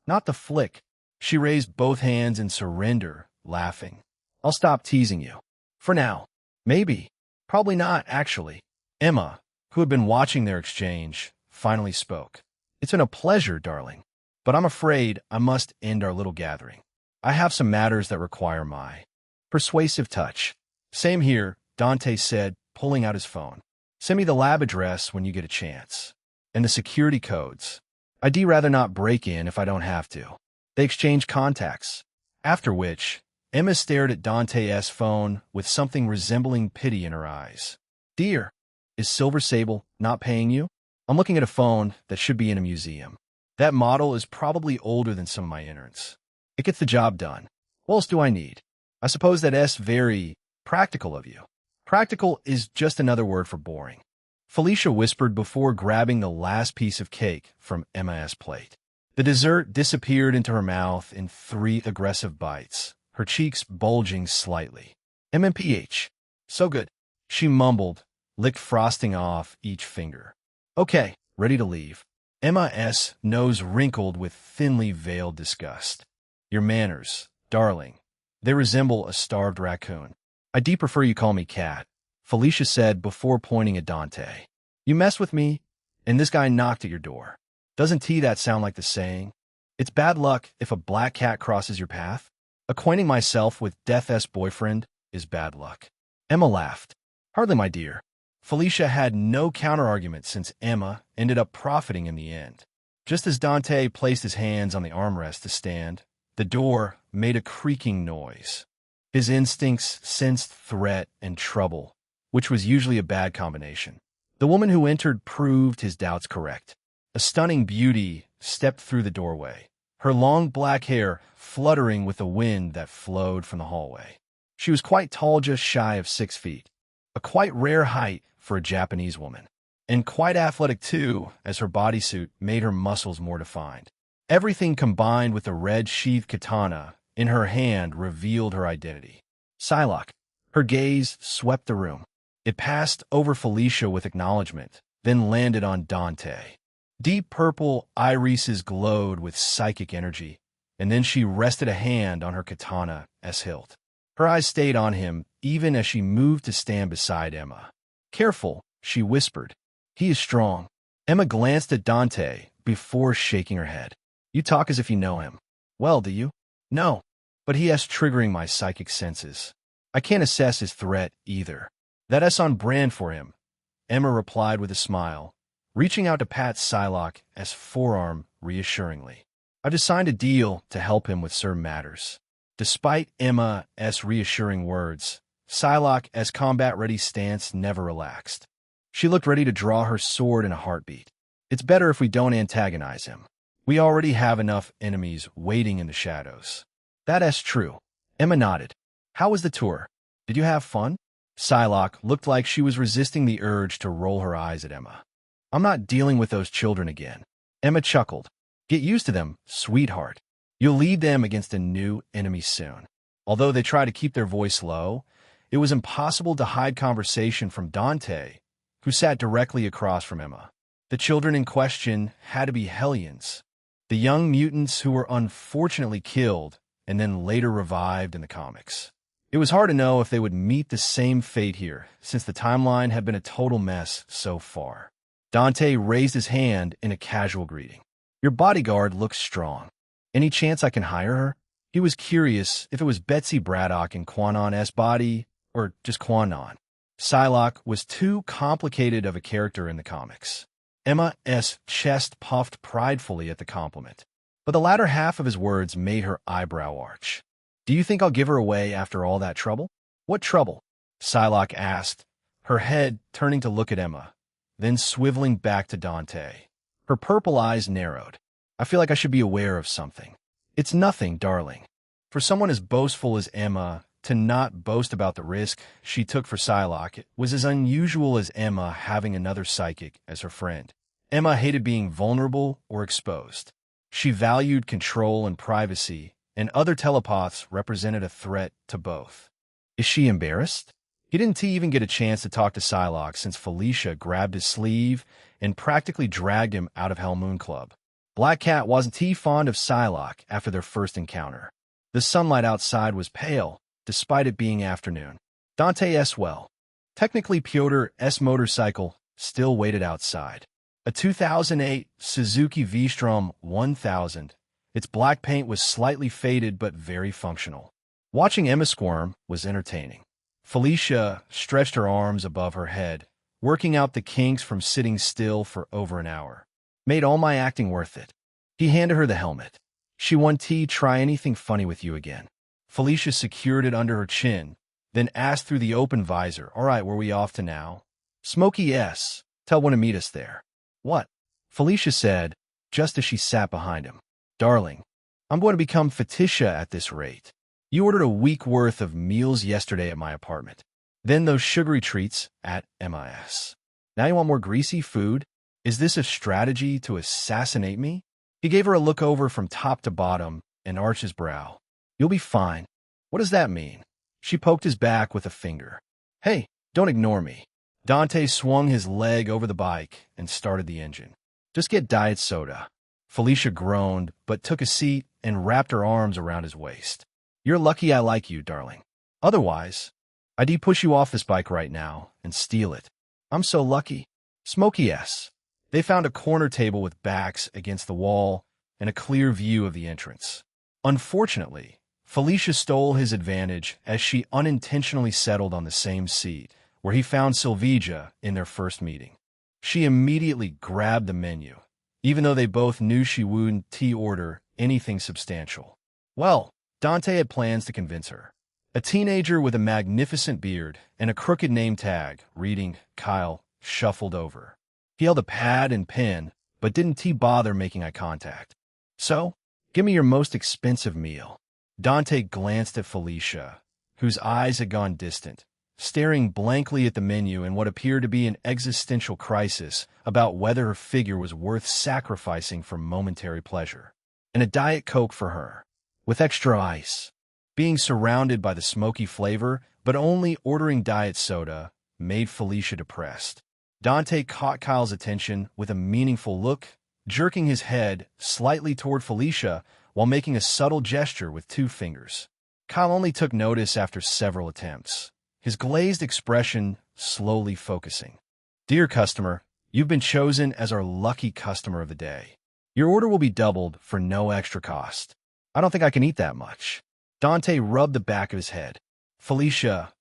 not the flick. She raised both hands in surrender, laughing. I'll stop teasing you. For now. Maybe. Probably not, actually. Emma, who had been watching their exchange, finally spoke. It's been a pleasure, darling. But I'm afraid I must end our little gathering. I have some matters that require my persuasive touch. Same here, Dante said, pulling out his phone. Send me the lab address when you get a chance. And the security codes. I'd rather not break in if I don't have to. They exchanged contacts. After which, Emma stared at Dante's phone with something resembling pity in her eyes. Dear, is Silver Sable not paying you? I'm looking at a phone that should be in a museum. That model is probably older than some of my innards. It gets the job done. What else do I need? I suppose that's very practical of you. Practical is just another word for boring. Felicia whispered before grabbing the last piece of cake from Emma's plate. The dessert disappeared into her mouth in 3 aggressive bites, her cheeks bulging slightly. MMPH. So good. She mumbled, licked frosting off each finger. Okay, ready to leave. Emma's nose wrinkled with thinly veiled disgust. Your manners, darling. They resemble a starved raccoon. I'd prefer you call me Cat, Felicia said before pointing at Dante. You mess with me, and this guy knocked at your door. Doesn't that sound like the saying? It's bad luck if a black cat crosses your path. Acquainting myself with Death's boyfriend is bad luck. Emma laughed. Hardly, my dear. Felicia had no counterargument since Emma ended up profiting in the end. Just as Dante placed his hands on the armrest to stand, the door made a creaking noise. His instincts sensed threat and trouble, which was usually a bad combination. The woman who entered proved his doubts correct. A stunning beauty stepped through the doorway, her long black hair fluttering with the wind that flowed from the hallway. She was quite tall, just shy of 6 feet, a quite rare height for a Japanese woman, and quite athletic too, as her bodysuit made her muscles more defined. Everything combined with the red sheathed katana in her hand revealed her identity. Psylocke. Her gaze swept the room. It passed over Felicia with acknowledgement, then landed on Dante. Deep purple irises glowed with psychic energy, and then she rested a hand on her katana's hilt. Her eyes stayed on him even as she moved to stand beside Emma. "Careful," she whispered. "He is strong." Emma glanced at Dante before shaking her head. "You talk as if you know him." "Well, do you?" "No, but he has triggering my psychic senses. I can't assess his threat either." "That's on brand for him," Emma replied with a smile, reaching out to pat Psylocke's forearm reassuringly. "I've just signed a deal to help him with certain matters." Despite Emma's reassuring words, Psylocke's combat-ready stance never relaxed. She looked ready to draw her sword in a heartbeat. "It's better if we don't antagonize him. We already have enough enemies waiting in the shadows." "That's true." Emma nodded. "How was the tour? Did you have fun?" Psylocke looked like she was resisting the urge to roll her eyes at Emma. "I'm not dealing with those children again." Emma chuckled. "Get used to them, sweetheart. You'll lead them against a new enemy soon." Although they tried to keep their voice low, it was impossible to hide conversation from Dante, who sat directly across from Emma. The children in question had to be Hellions, the young mutants who were unfortunately killed and then later revived in the comics. It was hard to know if they would meet the same fate here, since the timeline had been a total mess so far. Dante raised his hand in a casual greeting. "Your bodyguard looks strong. Any chance I can hire her?" He was curious if it was Betsy Braddock in Quanon's body, or just Quanon. Psylocke was too complicated of a character in the comics. Emma's chest puffed pridefully at the compliment, but the latter half of his words made her eyebrow arch. "Do you think I'll give her away after all that trouble?" "What trouble?" Psylocke asked, her head turning to look at Emma, then swiveling back to Dante. Her purple eyes narrowed. "I feel like I should be aware of something." "It's nothing, darling." For someone as boastful as Emma to not boast about the risk she took for Psylocke was as unusual as Emma having another psychic as her friend. Emma hated being vulnerable or exposed. She valued control and privacy, and other telepaths represented a threat to both. Is she embarrassed? He didn't even get a chance to talk to Psylocke since Felicia grabbed his sleeve and practically dragged him out of Hellmoon Club. Black Cat wasn't fond of Psylocke after their first encounter. The sunlight outside was pale, despite it being afternoon. Dante's well. Technically, Piotr's motorcycle still waited outside. A 2008 Suzuki V-Strom 1000. Its black paint was slightly faded but very functional. Watching Emma squirm was entertaining. Felicia stretched her arms above her head, working out the kinks from sitting still for over an hour. "Made all my acting worth it." He handed her the helmet. "She won't try anything funny with you again." Felicia secured it under her chin, then asked through the open visor, "All right, where we off to now?" "Smokey S. Tell one to meet us there." "What?" Felicia said, just as she sat behind him. "Darling, I'm going to become Fetisha at this rate. You ordered a week worth of meals yesterday at my apartment. Then those sugary treats at MIS. Now you want more greasy food? Is this a strategy to assassinate me?" He gave her a look over from top to bottom and arched his brow. "You'll be fine." "What does that mean?" She poked his back with a finger. "Hey, don't ignore me." Dante swung his leg over the bike and started the engine. "Just get diet soda." Felicia groaned, but took a seat and wrapped her arms around his waist. "You're lucky I like you, darling. Otherwise, I'd push you off this bike right now and steal it." "I'm so lucky." Smokey S. They found a corner table with backs against the wall and a clear view of the entrance. Unfortunately, Felicia stole his advantage as she unintentionally settled on the same seat where he found Sylvia in their first meeting. She immediately grabbed the menu, even though they both knew she wouldn't order anything substantial. Well, Dante had plans to convince her. A teenager with a magnificent beard and a crooked name tag, reading Kyle, shuffled over. He held a pad and pen, but didn't bother making eye contact. "So, give me your most expensive meal." Dante glanced at Felicia, whose eyes had gone distant, staring blankly at the menu in what appeared to be an existential crisis about whether her figure was worth sacrificing for momentary pleasure. "And a Diet Coke for her, with extra ice." Being surrounded by the smoky flavor, but only ordering diet soda, made Felicia depressed. Dante caught Kyle's attention with a meaningful look, jerking his head slightly toward Felicia while making a subtle gesture with two fingers. Kyle only took notice after several attempts, his glazed expression slowly focusing. Dear customer, you've been chosen as our lucky customer of the day. Your order will be doubled for no extra cost. I don't think I can eat that much. Dante rubbed the back of his head. Felicia.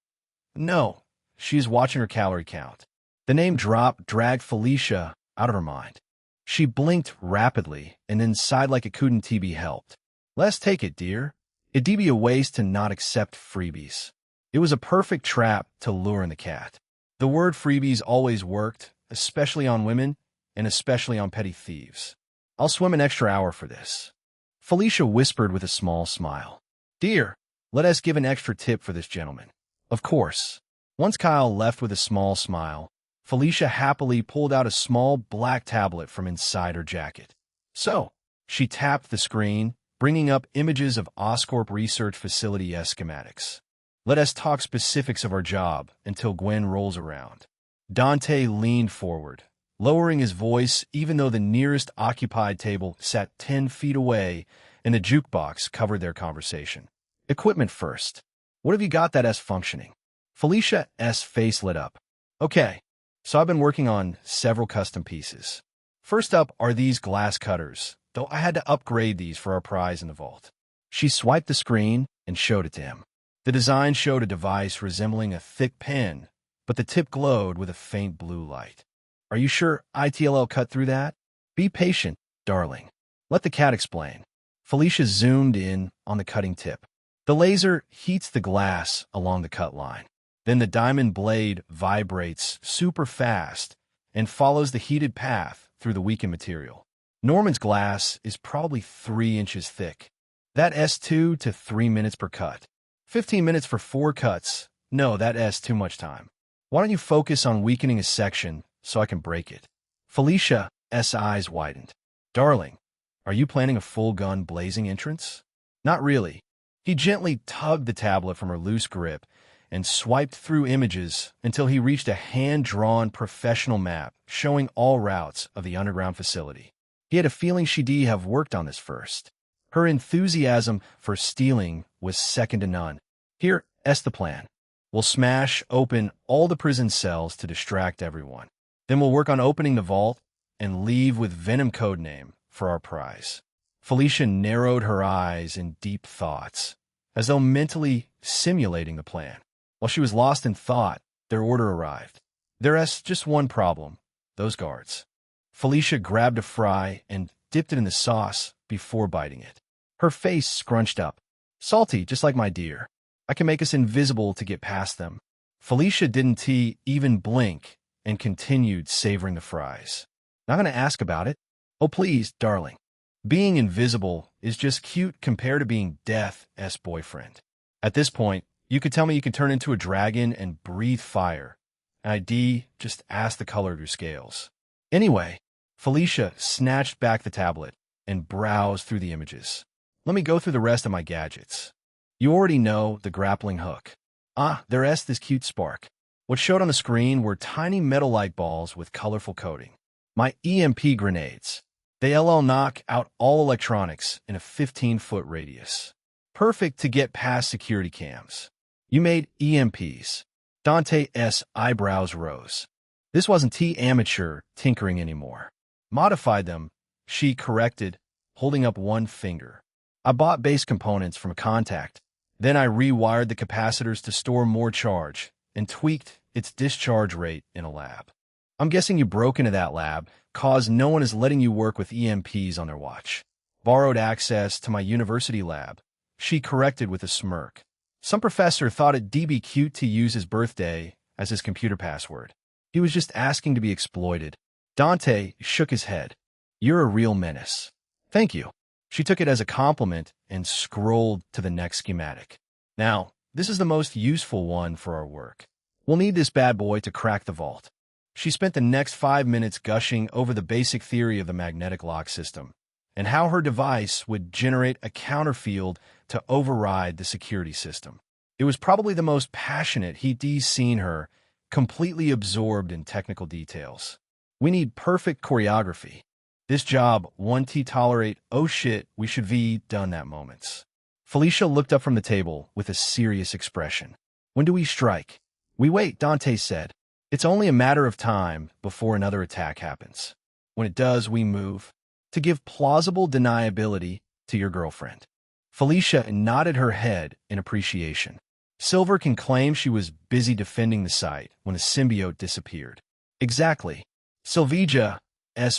No, she's watching her calorie count. The name drop dragged Felicia out of her mind. She blinked rapidly and then sighed like it couldn't be helped. Let's take it, dear. It'd be a waste to not accept freebies. It was a perfect trap to lure in the cat. The word freebies always worked, especially on women and especially on petty thieves. I'll swim an extra hour for this. Felicia whispered with a small smile. Dear, let us give an extra tip for this gentleman. Of course. Once Kyle left with a small smile, Felicia happily pulled out a small black tablet from inside her jacket. So, she tapped the screen, bringing up images of Oscorp Research Facility schematics. Let us talk specifics of our job until Gwen rolls around. Dante leaned forward, lowering his voice even though the nearest occupied table sat 10 feet away and the jukebox covered their conversation. Equipment first. What have you got that is functioning? Felicia's face lit up. Okay, so I've been working on several custom pieces. First up are these glass cutters, though I had to upgrade these for our prize in the vault. She swiped the screen and showed it to him. The design showed a device resembling a thick pen, but the tip glowed with a faint blue light. Are you sure ITLL cut through that? Be patient, darling. Let the cat explain. Felicia zoomed in on the cutting tip. The laser heats the glass along the cut line. Then the diamond blade vibrates super fast and follows the heated path through the weakened material. Norman's glass is probably 3 inches thick. That's 2 to 3 minutes per cut. 15 minutes for 4 cuts. No, that's too much time. Why don't you focus on weakening a section so I can break it? Felicia's eyes widened. Darling, are you planning a full-gun blazing entrance? Not really. He gently tugged the tablet from her loose grip and swiped through images until he reached a hand-drawn professional map showing all routes of the underground facility. He had a feeling she'd have worked on this first. Her enthusiasm for stealing was second to none. Here's the plan. We'll smash open all the prison cells to distract everyone. Then we'll work on opening the vault and leave with Venom codename for our prize. Felicia narrowed her eyes in deep thoughts, as though mentally simulating the plan. While she was lost in thought, their order arrived. There's just one problem, those guards. Felicia grabbed a fry and dipped it in the sauce before biting it. Her face scrunched up. Salty, just like my dear. I can make us invisible to get past them. Felicia didn't even blink and continued savoring the fries. Not going to ask about it. Oh, please, darling. Being invisible is just cute compared to being Death's boyfriend. At this point, you could tell me you can turn into a dragon and breathe fire. ID, just ask the color of your scales. Anyway, Felicia snatched back the tablet and browsed through the images. Let me go through the rest of my gadgets. You already know the grappling hook. There's this cute spark. What showed on the screen were tiny metal light balls with colorful coating. My EMP grenades. They'll knock out all electronics in a 15-foot radius. Perfect to get past security cams. You made EMPs. Dante's eyebrows rose. This wasn't amateur tinkering anymore. Modified them, she corrected, holding up one finger. I bought base components from a contact. Then I rewired the capacitors to store more charge and tweaked its discharge rate in a lab. I'm guessing you broke into that lab, cause no one is letting you work with EMPs on their watch. Borrowed access to my university lab. She corrected with a smirk. Some professor thought it'd be cute to use his birthday as his computer password. He was just asking to be exploited. Dante shook his head. You're a real menace. Thank you. She took it as a compliment and scrolled to the next schematic. Now, this is the most useful one for our work. We'll need this bad boy to crack the vault. She spent the next 5 minutes gushing over the basic theory of the magnetic lock system and how her device would generate a counterfield to override the security system. It was probably the most passionate he'd seen her, completely absorbed in technical details. We need perfect choreography. This job won't tolerate, oh shit, we should be done that moments. Felicia looked up from the table with a serious expression. When do we strike? We wait, Dante said. It's only a matter of time before another attack happens. When it does, we move. To give plausible deniability to your girlfriend. Felicia nodded her head in appreciation. Silver can claim she was busy defending the site when the symbiote disappeared. Exactly. Sylvia's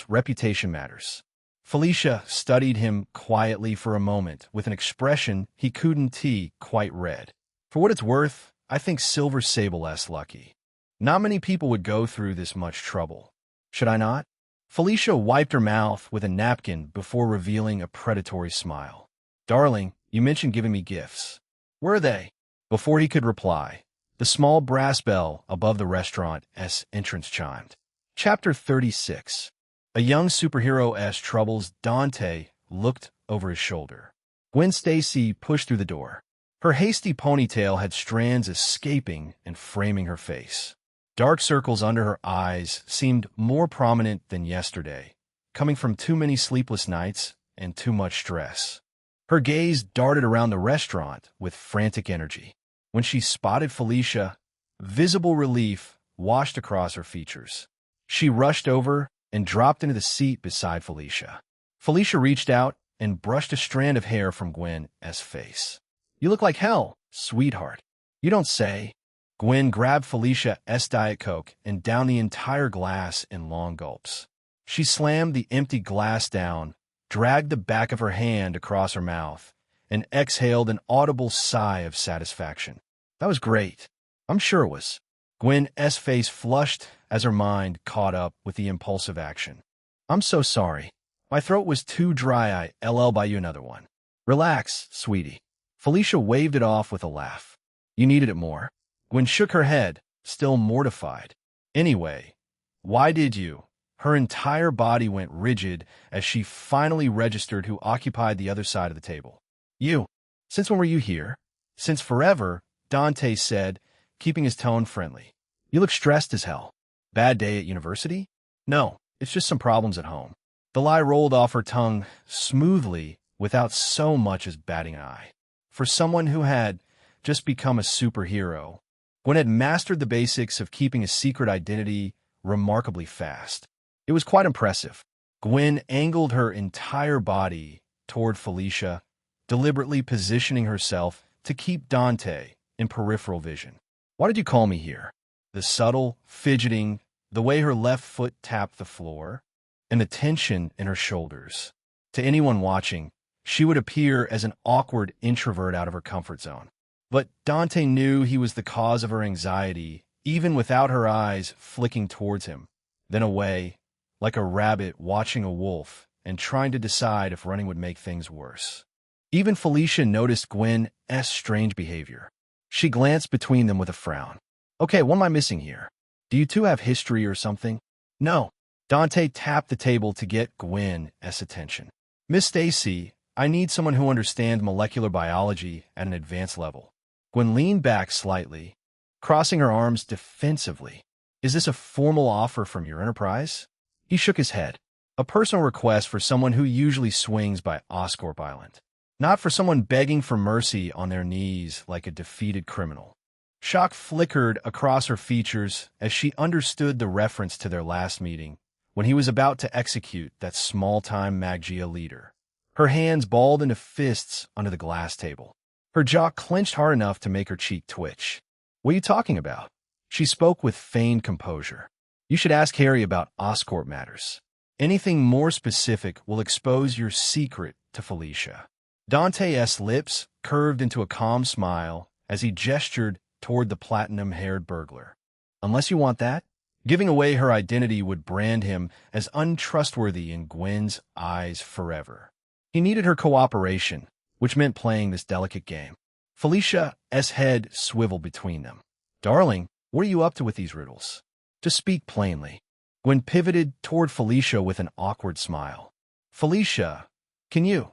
reputation matters. Felicia studied him quietly for a moment with an expression he couldn't quite read. For what it's worth, I think Silver Sable's lucky. Not many people would go through this much trouble. Should I not? Felicia wiped her mouth with a napkin before revealing a predatory smile. Darling, you mentioned giving me gifts. Were they? Before he could reply, the small brass bell above the restaurant's entrance chimed. Chapter 36. A young superhero's troubles. Dante looked over his shoulder. Gwen Stacy pushed through the door. Her hasty ponytail had strands escaping and framing her face. Dark circles under her eyes seemed more prominent than yesterday, coming from too many sleepless nights and too much stress. Her gaze darted around the restaurant with frantic energy. When she spotted Felicia, visible relief washed across her features. She rushed over and dropped into the seat beside Felicia. Felicia reached out and brushed a strand of hair from Gwen's face. You look like hell, sweetheart. You don't say. Gwen grabbed Felicia's Diet Coke and downed the entire glass in long gulps. She slammed the empty glass down, dragged the back of her hand across her mouth, and exhaled an audible sigh of satisfaction. That was great. I'm sure it was. Gwen's face flushed as her mind caught up with the impulsive action. I'm so sorry. My throat was too dry. I'll buy you another one. Relax, sweetie. Felicia waved it off with a laugh. You needed it more. Gwen shook her head, still mortified. Anyway, why did you? Her entire body went rigid as she finally registered who occupied the other side of the table. You. Since when were you here? Since forever, Dante said, keeping his tone friendly. You look stressed as hell. Bad day at university? No, it's just some problems at home. The lie rolled off her tongue smoothly without so much as batting an eye. For someone who had just become a superhero, Gwen had mastered the basics of keeping a secret identity remarkably fast. It was quite impressive. Gwen angled her entire body toward Felicia, deliberately positioning herself to keep Dante in peripheral vision. Why did you call me here? The subtle fidgeting, the way her left foot tapped the floor, and the tension in her shoulders. To anyone watching, she would appear as an awkward introvert out of her comfort zone. But Dante knew he was the cause of her anxiety, even without her eyes flicking towards him, then away, like a rabbit watching a wolf and trying to decide if running would make things worse. Even Felicia noticed Gwen's strange behavior. She glanced between them with a frown. Okay, what am I missing here? Do you two have history or something? No. Dante tapped the table to get Gwen's attention. Miss Stacy, I need someone who understands molecular biology at an advanced level. Gwen leaned back slightly, crossing her arms defensively. Is this a formal offer from your enterprise? He shook his head. A personal request for someone who usually swings by Oscorp Island. Not for someone begging for mercy on their knees like a defeated criminal. Shock flickered across her features as she understood the reference to their last meeting, when he was about to execute that small-time Maggia leader. Her hands balled into fists under the glass table. Her jaw clenched hard enough to make her cheek twitch. What are you talking about? She spoke with feigned composure. You should ask Harry about Oscorp matters. Anything more specific will expose your secret to Felicia. Dante's lips curved into a calm smile as he gestured toward the platinum-haired burglar. Unless you want that, giving away her identity would brand him as untrustworthy in Gwen's eyes forever. He needed her cooperation, which meant playing this delicate game. Felicia's head swiveled between them. Darling, what are you up to with these riddles? To speak plainly. Gwen pivoted toward Felicia with an awkward smile. Felicia, can you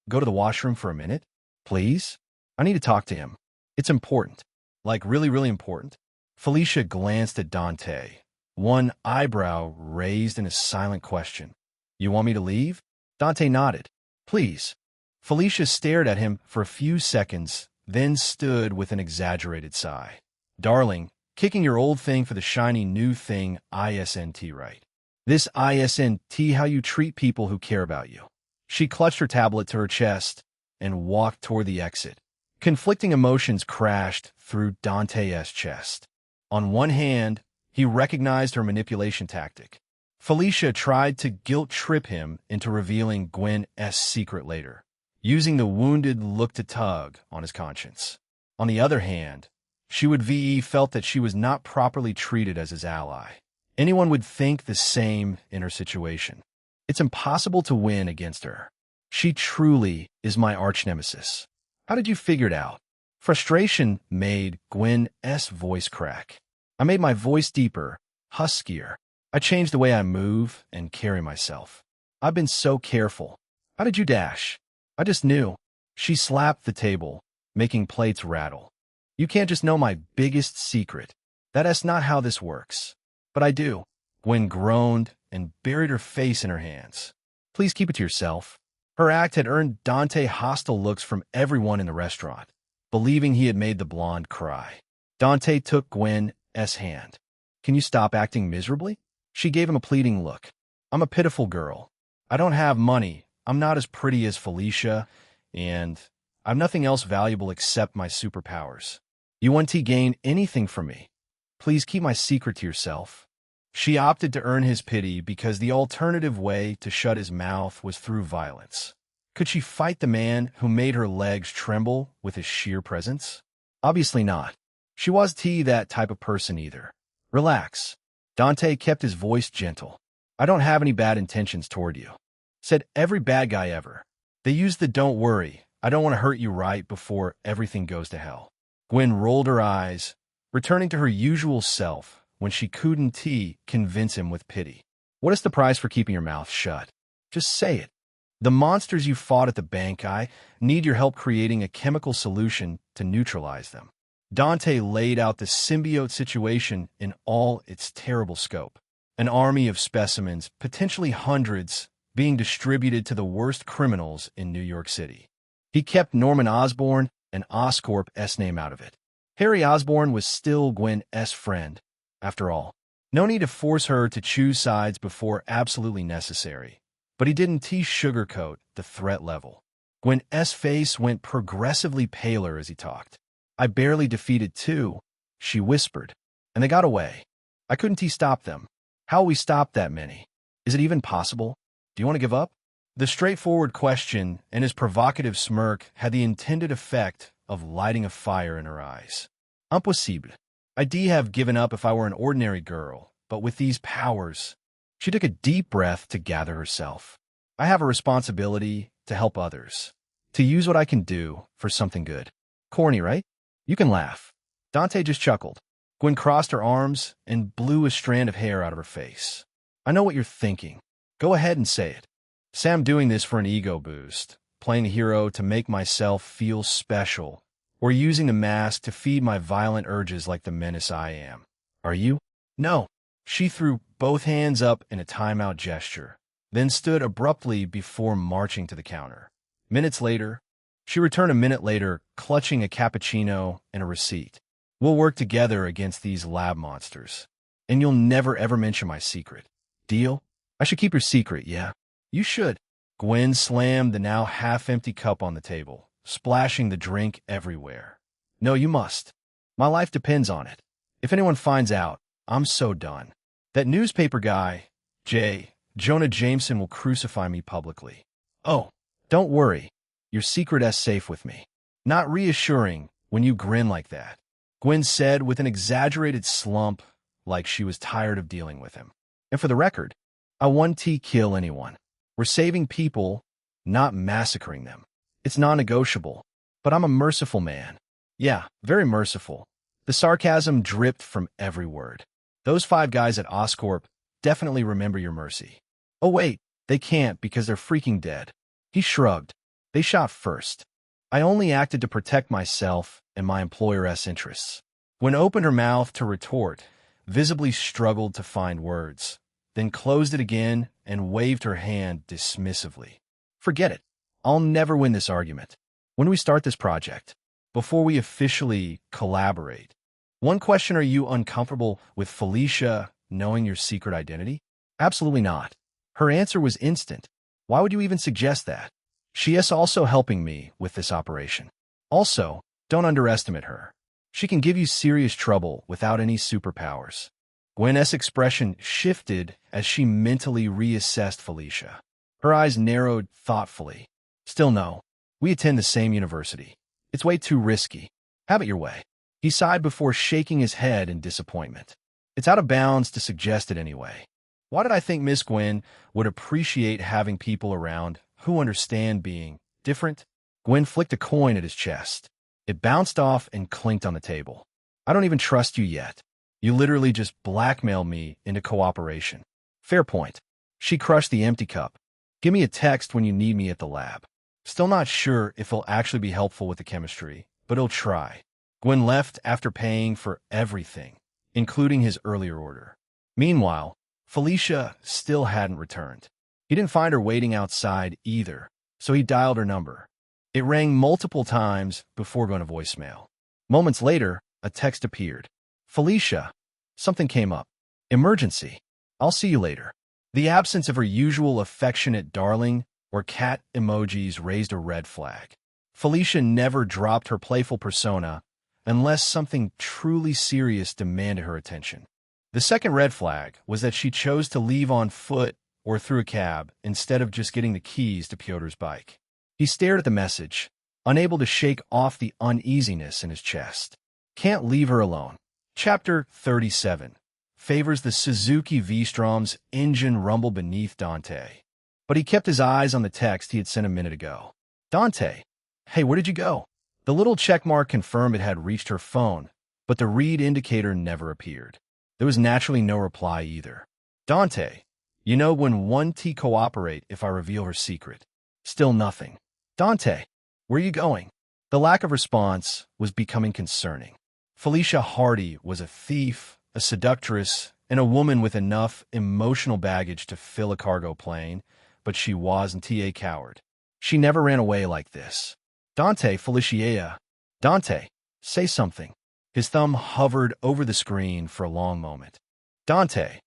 go to the washroom for a minute? Please? I need to talk to him. It's important. Like really, really important. Felicia glanced at Dante, one eyebrow raised in a silent question. You want me to leave? Dante nodded. Please. Felicia stared at him for a few seconds, then stood with an exaggerated sigh. Darling, kicking your old thing for the shiny new thing, ISNT, right? This ISNT how you treat people who care about you. She clutched her tablet to her chest and walked toward the exit. Conflicting emotions crashed through Dante's chest. On one hand, he recognized her manipulation tactic. Felicia tried to guilt-trip him into revealing Gwen's secret later, using the wounded look to tug on his conscience. On the other hand, felt that she was not properly treated as his ally. Anyone would think the same in her situation. It's impossible to win against her. She truly is my arch-nemesis. How did you figure it out? Frustration made Gwen's voice crack. I made my voice deeper, huskier. I changed the way I move and carry myself. I've been so careful. How did you dash? I just knew. She slapped the table, making plates rattle. You can't just know my biggest secret. That's not how this works. But I do. Gwen groaned and buried her face in her hands. Please keep it to yourself. Her act had earned Dante hostile looks from everyone in the restaurant, believing he had made the blonde cry. Dante took Gwen's hand. Can you stop acting miserably? She gave him a pleading look. I'm a pitiful girl. I don't have money. I'm not as pretty as Felicia, and I've nothing else valuable except my superpowers. You want to gain anything from me? Please keep my secret to yourself. She opted to earn his pity because the alternative way to shut his mouth was through violence. Could she fight the man who made her legs tremble with his sheer presence? Obviously not. She wasn't that type of person either. Relax. Dante kept his voice gentle. I don't have any bad intentions toward you. Said every bad guy ever. They used the don't worry, I don't want to hurt you right before everything goes to hell. Gwen rolled her eyes, returning to her usual self when she couldn't convince him with pity. What is the price for keeping your mouth shut? Just say it. The monsters you fought at the bank, I need your help creating a chemical solution to neutralize them. Dante laid out the symbiote situation in all its terrible scope. An army of specimens, potentially hundreds, being distributed to the worst criminals in New York City. He kept Norman Osborn and Oscorp's name out of it. Harry Osborn was still Gwen's friend, after all. No need to force her to choose sides before absolutely necessary. But he didn't sugarcoat the threat level. Gwen's face went progressively paler as he talked. I barely defeated two, she whispered. And they got away. I couldn't stop them. How will we stop that many? Is it even possible? Do you want to give up? The straightforward question and his provocative smirk had the intended effect of lighting a fire in her eyes. Impossible. I'd have given up if I were an ordinary girl, but with these powers... She took a deep breath to gather herself. I have a responsibility to help others, to use what I can do for something good. Corny, right? You can laugh. Dante just chuckled. Gwen crossed her arms and blew a strand of hair out of her face. I know what you're thinking. Go ahead and say it. Sam doing this for an ego boost, playing the hero to make myself feel special, or using the mask to feed my violent urges like the menace I am. Are you? No. She threw both hands up in a timeout gesture, then stood abruptly before marching to the counter. Minutes later, she returned a minute later, clutching a cappuccino and a receipt. We'll work together against these lab monsters. And you'll never ever mention my secret. Deal? I should keep your secret, yeah? You should. Gwen slammed the now half-empty cup on the table, splashing the drink everywhere. No, you must. My life depends on it. If anyone finds out, I'm so done. That newspaper guy, Jonah Jameson, will crucify me publicly. Oh, don't worry. Your secret's safe with me. Not reassuring when you grin like that, Gwen said with an exaggerated slump, like she was tired of dealing with him. And for the record, I won't kill anyone. We're saving people, not massacring them. It's non-negotiable. But I'm a merciful man. Yeah, very merciful. The sarcasm dripped from every word. Those 5 guys at Oscorp definitely remember your mercy. Oh wait, they can't because they're freaking dead. He shrugged. They shot first. I only acted to protect myself and my employer's interests. Gwen opened her mouth to retort, visibly struggled to find words, then closed it again and waved her hand dismissively. Forget it. I'll never win this argument. When do we start this project? Before we officially collaborate. One question, are you uncomfortable with Felicia knowing your secret identity? Absolutely not. Her answer was instant. Why would you even suggest that? She is also helping me with this operation. Also, don't underestimate her. She can give you serious trouble without any superpowers. Gwen's expression shifted as she mentally reassessed Felicia. Her eyes narrowed thoughtfully. Still no. We attend the same university. It's way too risky. Have it your way. He sighed before shaking his head in disappointment. It's out of bounds to suggest it anyway. Why did I think Miss Gwen would appreciate having people around who understand being different? Gwen flicked a coin at his chest. It bounced off and clinked on the table. I don't even trust you yet. You literally just blackmailed me into cooperation. Fair point. She crushed the empty cup. Give me a text when you need me at the lab. Still not sure if he'll actually be helpful with the chemistry, but he'll try. Gwen left after paying for everything, including his earlier order. Meanwhile, Felicia still hadn't returned. He didn't find her waiting outside either, so he dialed her number. It rang multiple times before going to voicemail. Moments later, a text appeared. Felicia, something came up. Emergency. I'll see you later. The absence of her usual affectionate darling or cat emojis raised a red flag. Felicia never dropped her playful persona unless something truly serious demanded her attention. The second red flag was that she chose to leave on foot or through a cab instead of just getting the keys to Pyotr's bike. He stared at the message, unable to shake off the uneasiness in his chest. Can't leave her alone. Chapter 37 favors the Suzuki V-Strom's engine rumble beneath Dante. But he kept his eyes on the text he had sent a minute ago. Dante, hey, where did you go? The little checkmark confirmed it had reached her phone, but the read indicator never appeared. There was naturally no reply either. Dante, you know when one T cooperate if I reveal her secret. Still nothing. Dante, where are you going? The lack of response was becoming concerning. Felicia Hardy was a thief, a seductress, and a woman with enough emotional baggage to fill a cargo plane, but she wasn't a coward. She never ran away like this. Dante, Felicia. Dante, say something. His thumb hovered over the screen for a long moment. Dante,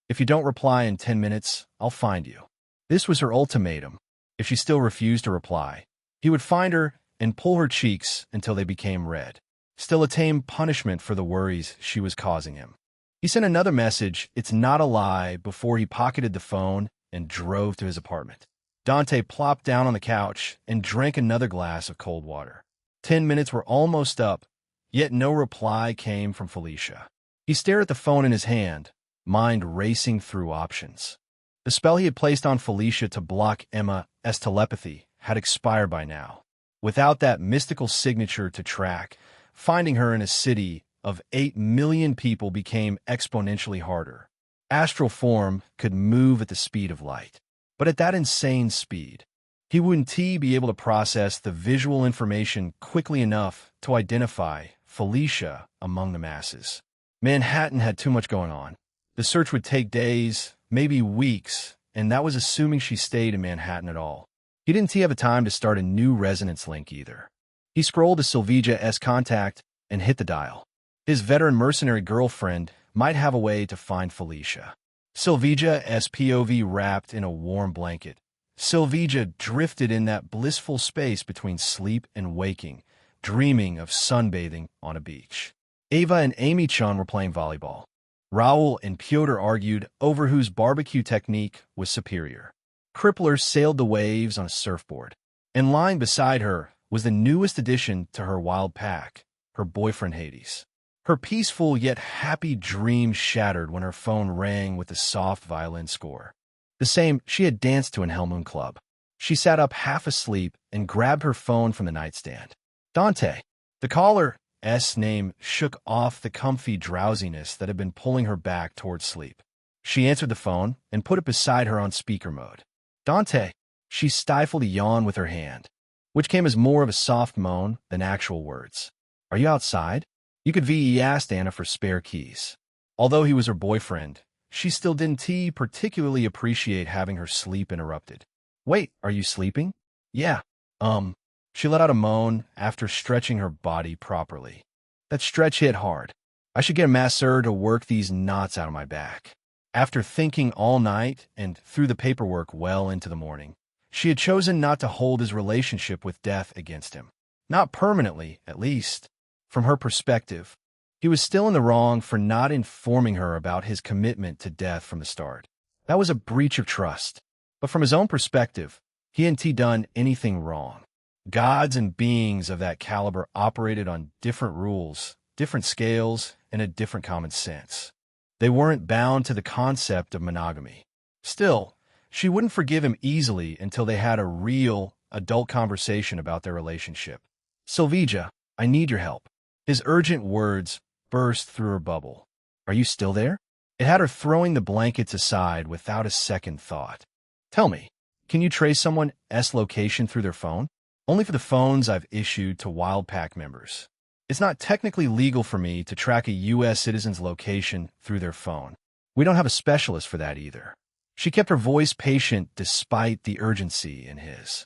if you don't reply in 10 minutes, I'll find you. This was her ultimatum. If she still refused to reply, he would find her and pull her cheeks until they became red. Still a tame punishment for the worries she was causing him. He sent another message, it's not a lie, before he pocketed the phone and drove to his apartment. Dante plopped down on the couch and drank another glass of cold water. 10 minutes were almost up, yet no reply came from Felicia. He stared at the phone in his hand, mind racing through options. The spell he had placed on Felicia to block Emma's telepathy had expired by now. Without that mystical signature to track, finding her in a city of 8 million people became exponentially harder. Astral form could move at the speed of light, but at that insane speed, he wouldn't be able to process the visual information quickly enough to identify Felicia among the masses. Manhattan had too much going on. The search would take days, maybe weeks, and that was assuming she stayed in Manhattan at all. He didn't have the time to start a new resonance link either. He scrolled to Sylvia's contact and hit the dial. His veteran mercenary girlfriend might have a way to find Felicia. Sylvia's POV wrapped in a warm blanket. Sylvia drifted in that blissful space between sleep and waking, dreaming of sunbathing on a beach. Ava and Amy-chan were playing volleyball. Raoul and Pyotr argued over whose barbecue technique was superior. Crippler sailed the waves on a surfboard. And lying beside her was the newest addition to her wild pack, her boyfriend Hades. Her peaceful yet happy dream shattered when her phone rang with a soft violin score. The same she had danced to in Hellmoon Club. She sat up half asleep and grabbed her phone from the nightstand. Dante. The caller's name shook off the comfy drowsiness that had been pulling her back towards sleep. She answered the phone and put it beside her on speaker mode. Dante. She stifled a yawn with her hand, which came as more of a soft moan than actual words. Are you outside? You could asked Anna for spare keys. Although he was her boyfriend, she still didn't particularly appreciate having her sleep interrupted. Wait, are you sleeping? Yeah, Um, she let out a moan after stretching her body properly. That stretch hit hard. I should get a masseur to work these knots out of my back. After thinking all night and through the paperwork well into the morning, she had chosen not to hold his relationship with death against him. Not permanently, at least. From her perspective, he was still in the wrong for not informing her about his commitment to death from the start. That was a breach of trust. But from his own perspective, he hadn't done anything wrong. Gods and beings of that caliber operated on different rules, different scales, and a different common sense. They weren't bound to the concept of monogamy. Still, she wouldn't forgive him easily until they had a real, adult conversation about their relationship. Sylvija, I need your help. His urgent words burst through her bubble. Are you still there? It had her throwing the blankets aside without a second thought. Tell me, can you trace someone's location through their phone? Only for the phones I've issued to WildPack members. It's not technically legal for me to track a U.S. citizen's location through their phone. We don't have a specialist for that either. She kept her voice patient despite the urgency in his.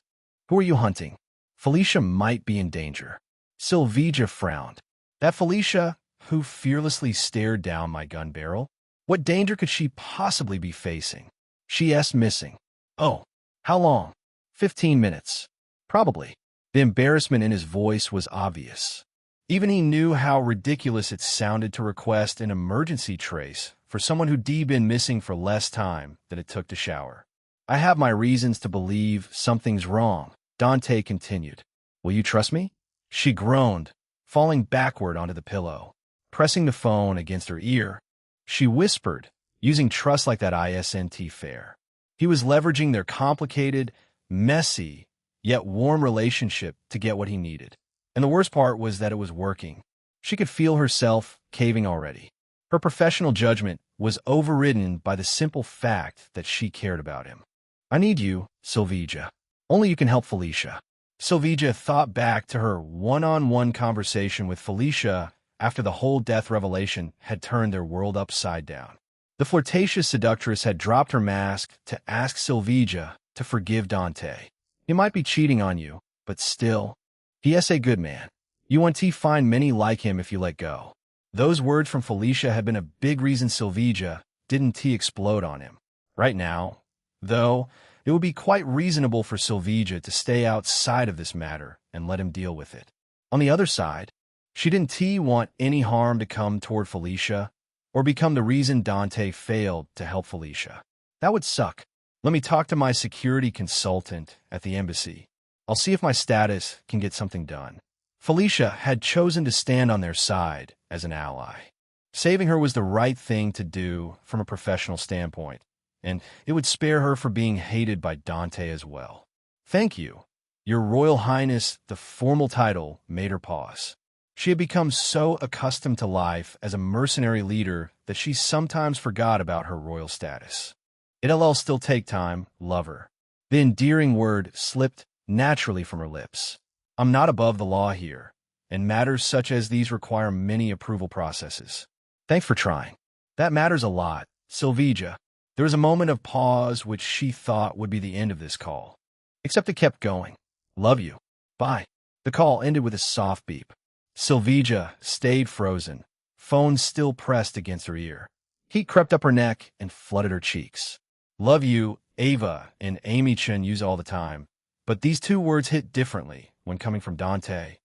Who are you hunting? Felicia might be in danger. Sylvija frowned. That Felicia, who fearlessly stared down my gun barrel? What danger could she possibly be facing? She asked, missing. Oh, how long? 15 minutes. Probably. The embarrassment in his voice was obvious. Even he knew how ridiculous it sounded to request an emergency trace for someone who'd been missing for less time than it took to shower. I have my reasons to believe something's wrong, Dante continued. Will you trust me? She groaned, falling backward onto the pillow, pressing the phone against her ear. She whispered, using trust like that isn't fair. He was leveraging their complicated, messy, yet warm relationship to get what he needed. And the worst part was that it was working. She could feel herself caving already. Her professional judgment was overridden by the simple fact that she cared about him. I need you, Sylvija. Only you can help Felicia. Sylvija thought back to her one-on-one conversation with Felicia after the whole death revelation had turned their world upside down. The flirtatious seductress had dropped her mask to ask Sylvija to forgive Dante. He might be cheating on you, but still, he is a good man. You won't find many like him if you let go. Those words from Felicia had been a big reason Sylvija didn't explode on him. Right now, though, it would be quite reasonable for Sylvija to stay outside of this matter and let him deal with it. On the other side, she didn't want any harm to come toward Felicia or become the reason Dante failed to help Felicia. That would suck. Let me talk to my security consultant at the embassy. I'll see if my status can get something done. Felicia had chosen to stand on their side as an ally. Saving her was the right thing to do from a professional standpoint, and it would spare her for being hated by Dante as well. Thank you, Your Royal Highness. The formal title made her pause. She had become so accustomed to life as a mercenary leader that she sometimes forgot about her royal status. It'll still take time, lover. The endearing word slipped naturally from her lips. I'm not above the law here, and matters such as these require many approval processes. Thanks for trying. That matters a lot, Sylvija. There was a moment of pause which she thought would be the end of this call. Except it kept going. Love you. Bye. The call ended with a soft beep. Sylvija stayed frozen, phone still pressed against her ear. Heat crept up her neck and flooded her cheeks. Love you, Ava and Amy-chan use all the time, but these two words hit differently when coming from Dante.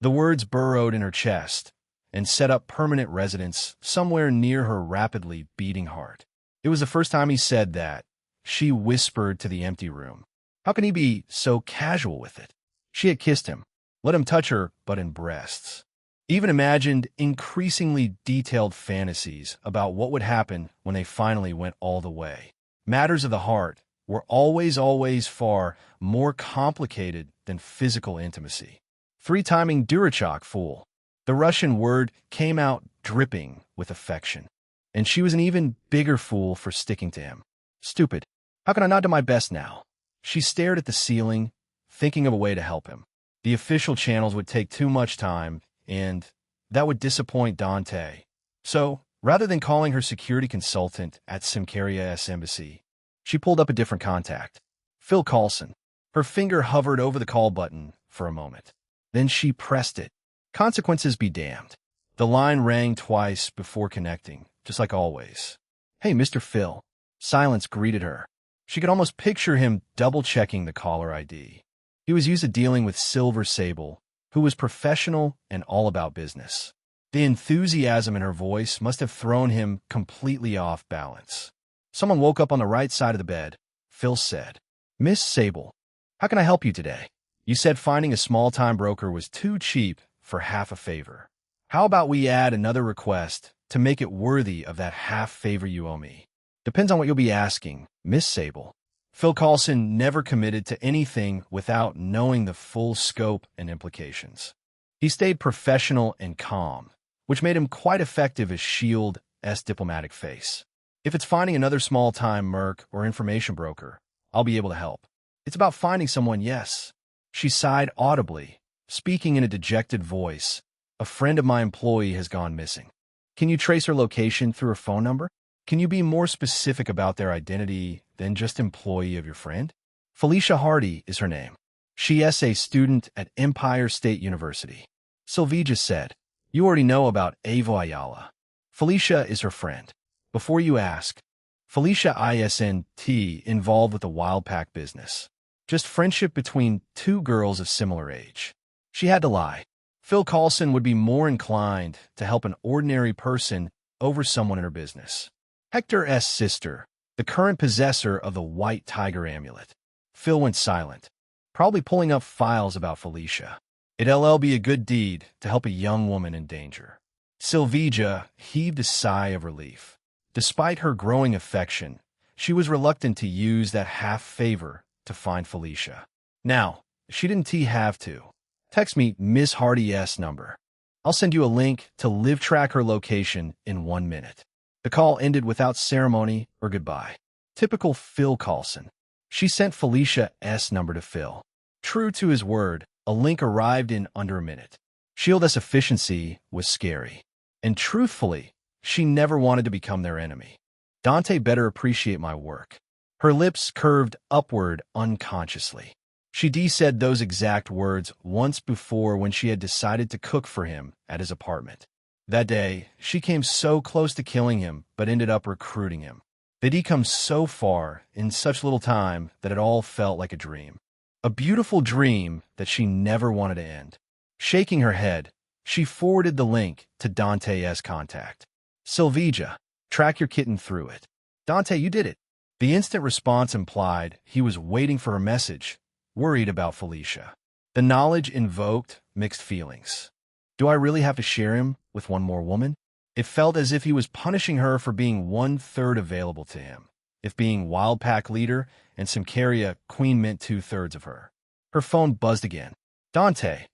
The words burrowed in her chest and set up permanent residence somewhere near her rapidly beating heart. It was the first time he said that. She whispered to the empty room. How can he be so casual with it? She had kissed him, let him touch her, but in breasts. Even imagined increasingly detailed fantasies about what would happen when they finally went all the way. Matters of the heart were always far more complicated than physical intimacy. Three-timing Durachok, fool. The Russian word came out dripping with affection. And she was an even bigger fool for sticking to him. Stupid. How can I not do my best now? She stared at the ceiling, thinking of a way to help him. The official channels would take too much time, and that would disappoint Dante. So, rather than calling her security consultant at Symkeria's embassy, she pulled up a different contact. Phil Coulson. Her finger hovered over the call button for a moment. Then she pressed it. Consequences be damned. The line rang twice before connecting, just like always. "Hey, Mr. Phil." Silence greeted her. She could almost picture him double-checking the caller ID. He was used to dealing with Silver Sable, who was professional and all about business. The enthusiasm in her voice must have thrown him completely off balance. Someone woke up on the right side of the bed. Phil said, "Miss Sable, how can I help you today? You said finding a small-time broker was too cheap for half a favor. How about we add another request to make it worthy of that half favor you owe me? Depends on what you'll be asking, Miss Sable." Phil Coulson never committed to anything without knowing the full scope and implications. He stayed professional and calm, which made him quite effective as S.H.I.E.L.D.'s diplomatic face. "If it's finding another small-time merc or information broker, I'll be able to help. It's about finding someone, yes." She sighed audibly, speaking in a dejected voice. "A friend of my employee has gone missing. Can you trace her location through her phone number? Can you be more specific about their identity than just employee of your friend?" "Felicia Hardy is her name. She is a student at Empire State University." Silvija said, "You already know about Ava Ayala. Felicia is her friend. Before you ask, Felicia isn't involved with the Wild Pack business. Just friendship between two girls of similar age." She had to lie. Phil Coulson would be more inclined to help an ordinary person over someone in her business. Hector's sister, the current possessor of the White Tiger amulet. Phil went silent, probably pulling up files about Felicia. It'll be a good deed to help a young woman in danger. Silvija heaved a sigh of relief. Despite her growing affection, she was reluctant to use that half favor to find Felicia. Now, she didn't have to. "Text me Miss Hardy's number. I'll send you a link to live track her location in 1 minute." The call ended without ceremony or goodbye. Typical Phil Coulson. She sent Felicia's number to Phil. True to his word, a link arrived in under a minute. S.H.I.E.L.D's efficiency was scary. And truthfully, she never wanted to become their enemy. "Dante better appreciate my work." Her lips curved upward unconsciously. She said those exact words once before when she had decided to cook for him at his apartment. That day, she came so close to killing him, but ended up recruiting him. They'd come so far in such little time that it all felt like a dream. A beautiful dream that she never wanted to end. Shaking her head, she forwarded the link to Dante's contact. "Silvija, track your kitten through it." "Dante, you did it." The instant response implied he was waiting for her message, worried about Felicia. The knowledge invoked mixed feelings. Do I really have to share him with one more woman? It felt as if he was punishing her for being 1/3 available to him, if being Wild Pack leader and Simcaria queen meant 2/3 of her. Her phone buzzed again. "Dante,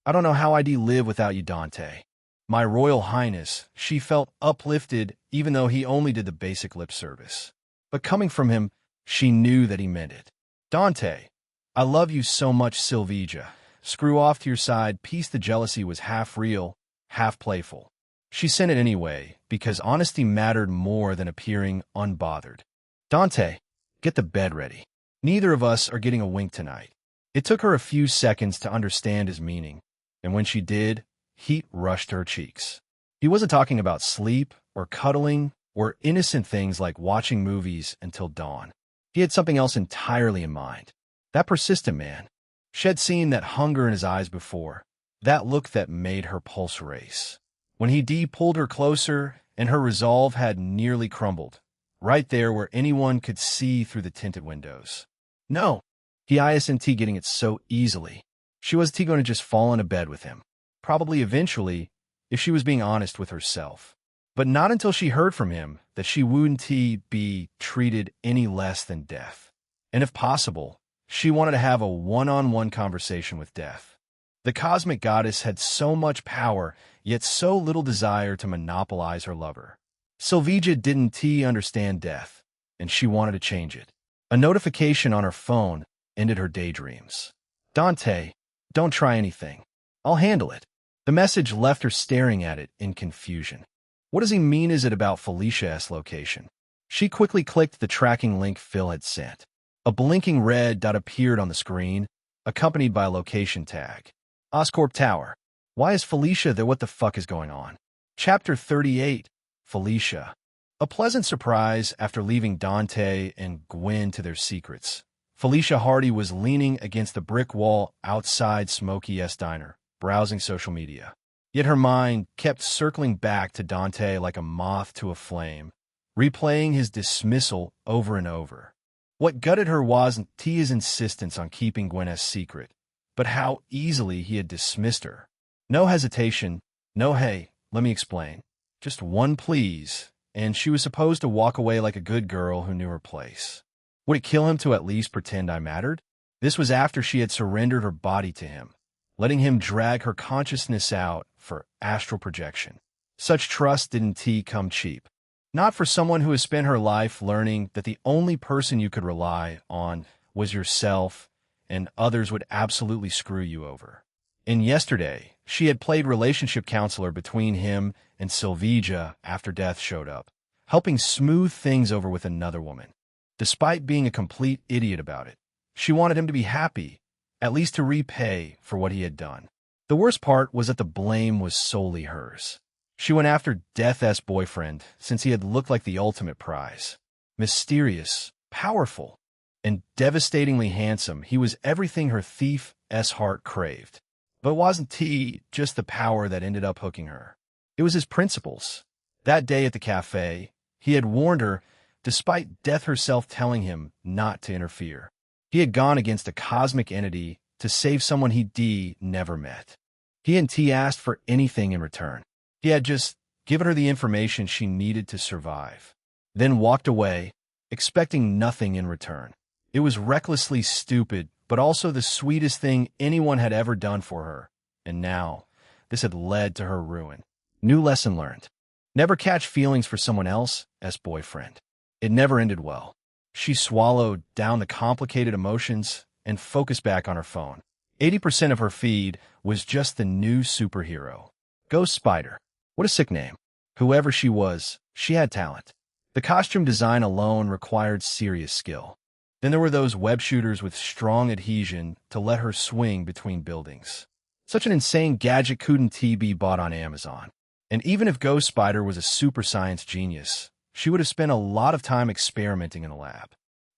I don't know how I'd live without you, Dante." "My Royal Highness," she felt uplifted even though he only did the basic lip service. But coming from him, she knew that he meant it. "Dante, I love you so much, Silvija. Screw off to your side." The jealousy was half real, half playful. She sent it anyway, because honesty mattered more than appearing unbothered. "Dante, get the bed ready. Neither of us are getting a wink tonight." It took her a few seconds to understand his meaning, and when she did, heat rushed to her cheeks. He wasn't talking about sleep or cuddling or innocent things like watching movies until dawn. He had something else entirely in mind. That persistent man. She had seen that hunger in his eyes before, that look that made her pulse race. When he pulled her closer and her resolve had nearly crumbled, right there where anyone could see through the tinted windows. No, he isn't getting it so easily. She wasn't going to just fall into bed with him. Probably eventually, if she was being honest with herself. But not until she heard from him that she wouldn't be treated any less than death. And if possible, she wanted to have a one-on-one conversation with death. The cosmic goddess had so much power, yet so little desire to monopolize her lover. Silvija didn't understand death, and she wanted to change it. A notification on her phone ended her daydreams. "Dante, don't try anything. I'll handle it." The message left her staring at it in confusion. What does he mean? Is it about Felicia's location? She quickly clicked the tracking link Phil had sent. A blinking red dot appeared on the screen, accompanied by a location tag. Oscorp Tower. Why is Felicia there? What the fuck is going on? Chapter 38. Felicia. A pleasant surprise after leaving Dante and Gwen to their secrets. Felicia Hardy was leaning against the brick wall outside Smokey S. Diner, browsing social media. Yet her mind kept circling back to Dante like a moth to a flame, replaying his dismissal over and over. What gutted her wasn't Tia's insistence on keeping Gwen's secret, but how easily he had dismissed her. No hesitation, no hey, let me explain. Just one please, and she was supposed to walk away like a good girl who knew her place. Would it kill him to at least pretend I mattered? This was after she had surrendered her body to him, letting him drag her consciousness out for astral projection. Such trust didn't come cheap. Not for someone who has spent her life learning that the only person you could rely on was yourself and others would absolutely screw you over. And yesterday, she had played relationship counselor between him and Sylvija after death showed up, helping smooth things over with another woman. Despite being a complete idiot about it, she wanted him to be happy, at least to repay for what he had done. The worst part was that the blame was solely hers. She went after Death's boyfriend since he had looked like the ultimate prize. Mysterious, powerful, and devastatingly handsome, he was everything her thief's heart craved. But wasn't T just the power that ended up hooking her? It was his principles. That day at the cafe, he had warned her, despite Death herself telling him not to interfere. He had gone against a cosmic entity to save someone he never met. He and T asked for anything in return. He had just given her the information she needed to survive, then walked away, expecting nothing in return. It was recklessly stupid, but also the sweetest thing anyone had ever done for her. And now, this had led to her ruin. New lesson learned. Never catch feelings for someone else's boyfriend. It never ended well. She swallowed down the complicated emotions and focused back on her phone. 80% of her feed was just the new superhero. Ghost Spider. What a sick name. Whoever she was, she had talent. The costume design alone required serious skill. Then there were those web shooters with strong adhesion to let her swing between buildings. Such an insane gadget couldn't be bought on Amazon. And even if Ghost Spider was a super science genius, she would have spent a lot of time experimenting in the lab.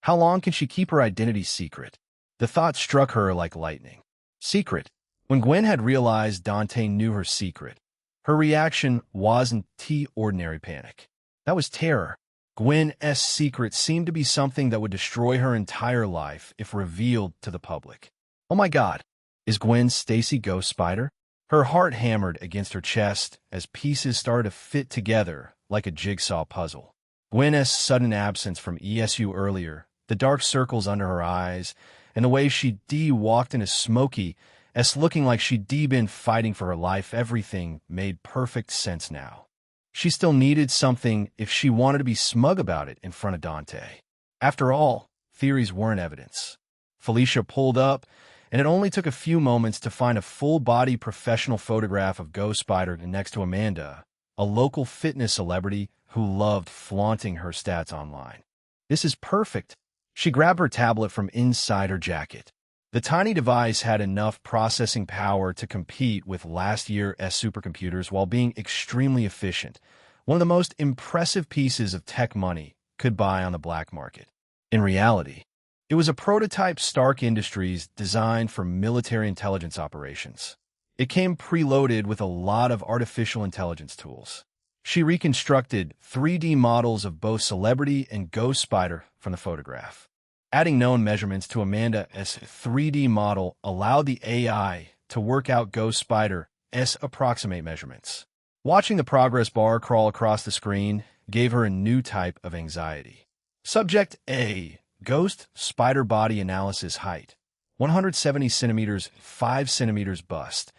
How long can she keep her identity secret? The thought struck her like lightning. Secret. When Gwen had realized Dante knew her secret, her reaction wasn't ordinary panic. That was terror. Gwen's secret seemed to be something that would destroy her entire life if revealed to the public. Oh my God, is Gwen Stacy Ghost Spider? Her heart hammered against her chest as pieces started to fit together like a jigsaw puzzle. Gwen's sudden absence from ESU earlier, the dark circles under her eyes, and the way she walked into Smokey looking like she'd been fighting for her life, everything made perfect sense now. She still needed something if she wanted to be smug about it in front of Dante. After all, theories weren't evidence. Felicia pulled up, and it only took a few moments to find a full-body professional photograph of Ghost Spider next to Amanda, a local fitness celebrity who loved flaunting her stats online. This is perfect. She grabbed her tablet from inside her jacket. The tiny device had enough processing power to compete with last year's supercomputers while being extremely efficient, one of the most impressive pieces of tech money could buy on the black market. In reality, it was a prototype Stark Industries designed for military intelligence operations. It came preloaded with a lot of artificial intelligence tools. She reconstructed 3D models of both Celebrity and Ghost Spider from the photograph. Adding known measurements to Amanda's 3D model allowed the AI to work out Ghost Spider's approximate measurements. Watching the progress bar crawl across the screen gave her a new type of anxiety. Subject A. Ghost Spider body analysis height. 170 centimeters, 5 centimeters bust.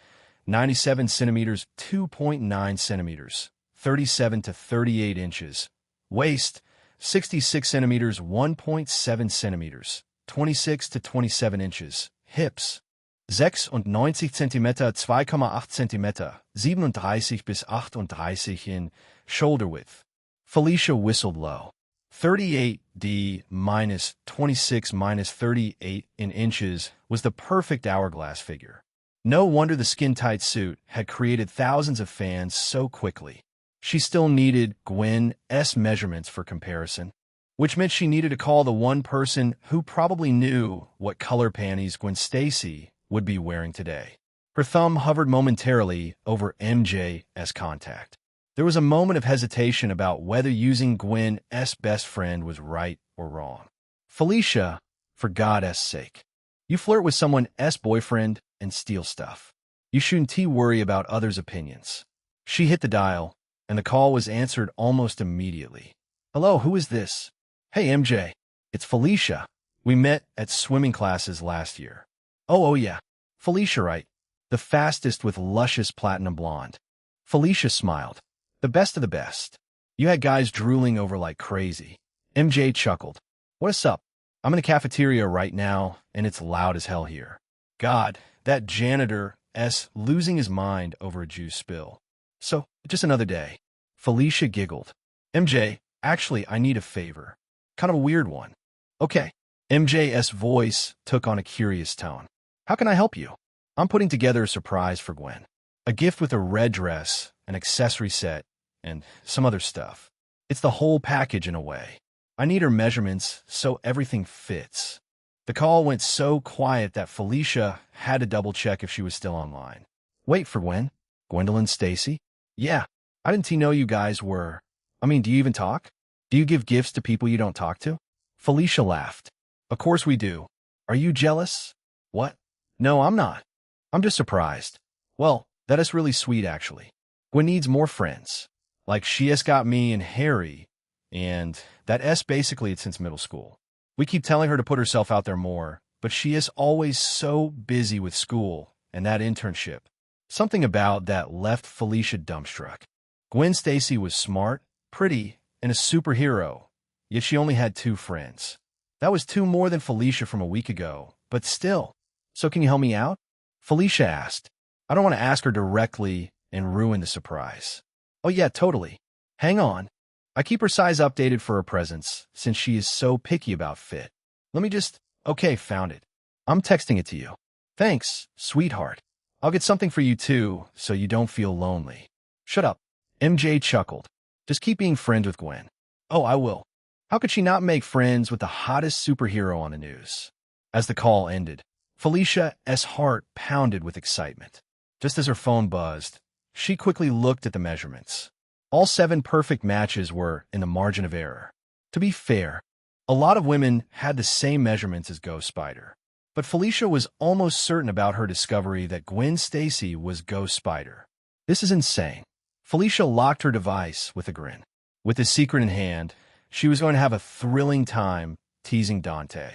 97 centimeters, 2.9 centimeters. 37 to 38 inches. Waist. 66 centimeters, 1.7 centimeters, 26 to 27 inches. Hips, 96 Zentimeter, 2,8 Zentimeter, 37 bis 38 in shoulder width. Felicia whistled low. 38D minus 26 minus 38 in inches was the perfect hourglass figure. No wonder the skin-tight suit had created thousands of fans so quickly. She still needed Gwen's measurements for comparison, which meant she needed to call the one person who probably knew what color panties Gwen Stacy would be wearing today. Her thumb hovered momentarily over MJ's contact. There was a moment of hesitation about whether using Gwen's best friend was right or wrong. Felicia, for God's sake. You flirt with someone's boyfriend and steal stuff. You shouldn't worry about others' opinions. She hit the dial, and the call was answered almost immediately. Hello, who is this? Hey, MJ. It's Felicia. We met at swimming classes last year. Oh yeah. Felicia, right? The fastest with luscious platinum blonde. Felicia smiled. The best of the best. You had guys drooling over like crazy. MJ chuckled. What's up? I'm in the cafeteria right now, and it's loud as hell here. God, that janitor's losing his mind over a juice spill. So, just another day. Felicia giggled. MJ, actually, I need a favor. Kind of a weird one. Okay. MJ's voice took on a curious tone. How can I help you? I'm putting together a surprise for Gwen. A gift with a red dress, an accessory set, and some other stuff. It's the whole package in a way. I need her measurements so everything fits. The call went so quiet that Felicia had to double-check if she was still online. Wait for Gwen? Gwendolyn Stacy? Yeah. I didn't know you guys were. Do you even talk? Do you give gifts to people you don't talk to? Felicia laughed. Of course we do. Are you jealous? What? No, I'm not. I'm just surprised. Well, that is really sweet, actually. Gwen needs more friends. Like she has got me and Harry, and that S basically since middle school. We keep telling her to put herself out there more, but she is always so busy with school and that internship. Something about that left Felicia dumbstruck. Gwen Stacy was smart, pretty, and a superhero, yet she only had 2 friends. That was 2 more than Felicia from a week ago, but still. So can you help me out? Felicia asked. I don't want to ask her directly and ruin the surprise. Oh yeah, totally. Hang on. I keep her size updated for her presents, since she is so picky about fit. Let me just... Okay, found it. I'm texting it to you. Thanks, sweetheart. I'll get something for you too, so you don't feel lonely. Shut up. MJ chuckled. Just keep being friends with Gwen. Oh, I will. How could she not make friends with the hottest superhero on the news? As the call ended, Felicia's heart pounded with excitement. Just as her phone buzzed, she quickly looked at the measurements. All 7 perfect matches were in the margin of error. To be fair, a lot of women had the same measurements as Ghost Spider. But Felicia was almost certain about her discovery that Gwen Stacy was Ghost Spider. This is insane. Felicia locked her device with a grin. With the secret in hand, she was going to have a thrilling time teasing Dante.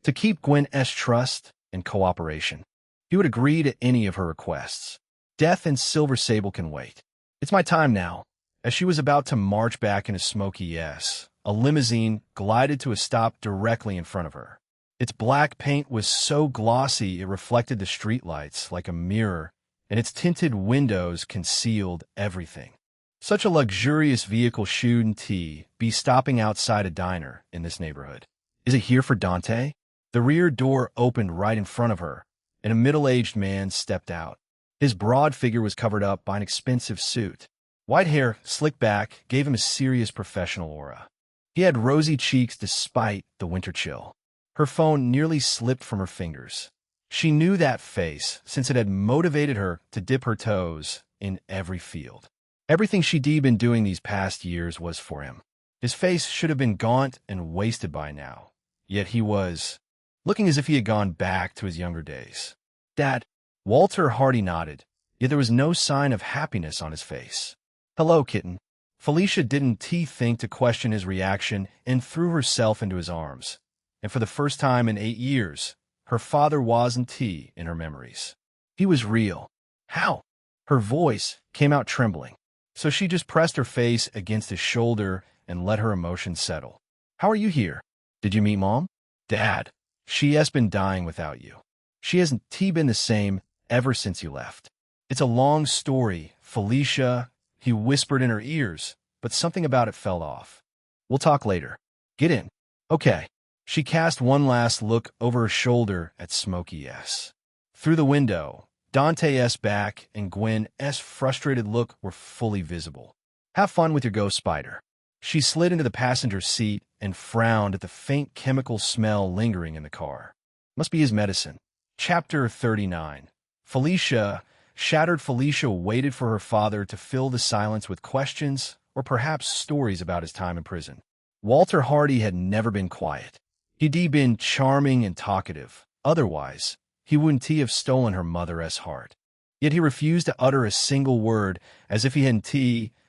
To keep Gwen's trust and cooperation, he would agree to any of her requests. Death and Silver Sable can wait. It's my time now. As she was about to march back into Smokey S, a limousine glided to a stop directly in front of her. Its black paint was so glossy it reflected the streetlights like a mirror, and its tinted windows concealed everything. Such a luxurious vehicle shouldn't be stopping outside a diner in this neighborhood. Is it here for Dante? The rear door opened right in front of her, and a middle-aged man stepped out. His broad figure was covered up by an expensive suit. White hair, slicked back, gave him a serious professional aura. He had rosy cheeks despite the winter chill. Her phone nearly slipped from her fingers. She knew that face, since it had motivated her to dip her toes in every field. Everything she'd been doing these past years was for him. His face should have been gaunt and wasted by now, yet he was looking as if he had gone back to his younger days. Dad, Walter Hardy nodded, yet there was no sign of happiness on his face. Hello, kitten. Felicia didn't think to question his reaction and threw herself into his arms. And for the first time in 8 years, her father wasn't in her memories. He was real. How? Her voice came out trembling, so she just pressed her face against his shoulder and let her emotions settle. How are you here? Did you meet Mom? Dad, she has been dying without you. She hasn't been the same ever since you left. It's a long story, Felicia, he whispered in her ears, but something about it fell off. We'll talk later. Get in. Okay. She cast one last look over her shoulder at Smokey S. Through the window, Dante's back and Gwen's frustrated look were fully visible. Have fun with your ghost spider. She slid into the passenger seat and frowned at the faint chemical smell lingering in the car. Must be his medicine. Chapter 39. Felicia. Shattered Felicia waited for her father to fill the silence with questions or perhaps stories about his time in prison. Walter Hardy had never been quiet. He'd been charming and talkative. Otherwise, he wouldn't have stolen her mother's heart. Yet he refused to utter a single word, as if he hadn't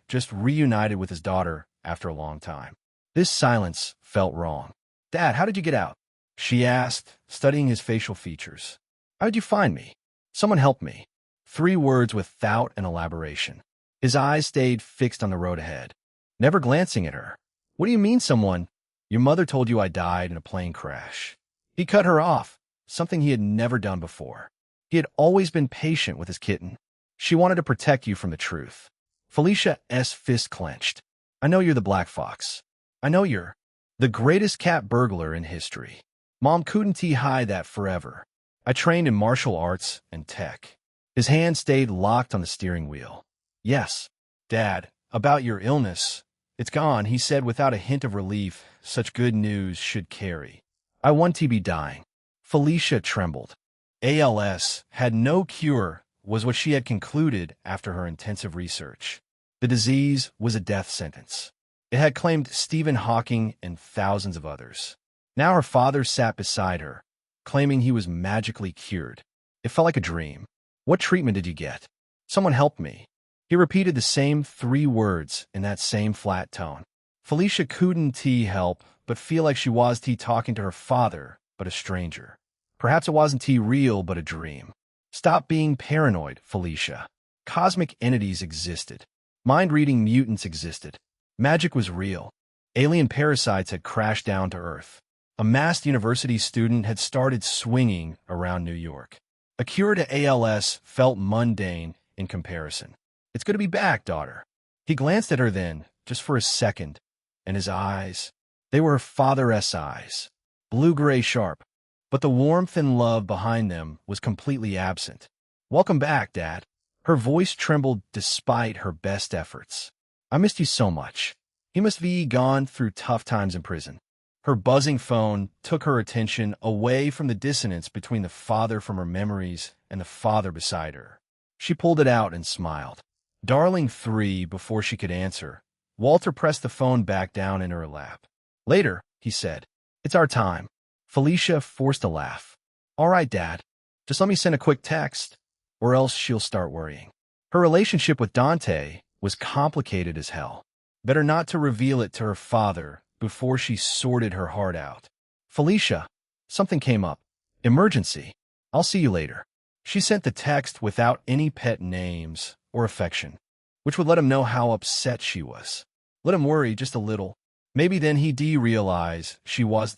just reunited with his daughter after a long time. This silence felt wrong. Dad, how did you get out? She asked, studying his facial features. How did you find me? Someone helped me. 3 words without an elaboration. His eyes stayed fixed on the road ahead, never glancing at her. What do you mean someone? Your mother told you I died in a plane crash. He cut her off, something he had never done before. He had always been patient with his kitten. She wanted to protect you from the truth. Felicia's fist clenched. I know you're the Black Fox. I know you're the greatest cat burglar in history. Mom couldn't hide that forever. I trained in martial arts and tech. His hand stayed locked on the steering wheel. Yes, Dad, about your illness. It's gone, he said without a hint of relief. Such good news should carry. I want to be dying. Felicia trembled. ALS had no cure, was what she had concluded after her intensive research. The disease was a death sentence. It had claimed Stephen Hawking and thousands of others. Now her father sat beside her, claiming he was magically cured. It felt like a dream. What treatment did you get? Someone helped me. He repeated the same 3 words in that same flat tone. Felicia couldn't help but feel like she was talking to her father, but a stranger. Perhaps it wasn't real, but a dream. Stop being paranoid, Felicia. Cosmic entities existed. Mind-reading mutants existed. Magic was real. Alien parasites had crashed down to Earth. A masked university student had started swinging around New York. A cure to ALS felt mundane in comparison. It's good to be back, daughter. He glanced at her then, just for a second, and his eyes, they were her father's eyes, blue-gray sharp, but the warmth and love behind them was completely absent. Welcome back, Dad. Her voice trembled despite her best efforts. I missed you so much. He must be gone through tough times in prison. Her buzzing phone took her attention away from the dissonance between the father from her memories and the father beside her. She pulled it out and smiled. Darling 3 before she could answer. Walter pressed the phone back down in her lap. Later, he said. It's our time. Felicia forced a laugh. All right, Dad. Just let me send a quick text, or else she'll start worrying. Her relationship with Dante was complicated as hell. Better not to reveal it to her father before she sorted her heart out. Felicia, something came up. Emergency. I'll see you later. She sent the text without any pet names or affection, which would let him know how upset she was. Let him worry just a little. Maybe then he'd realize she was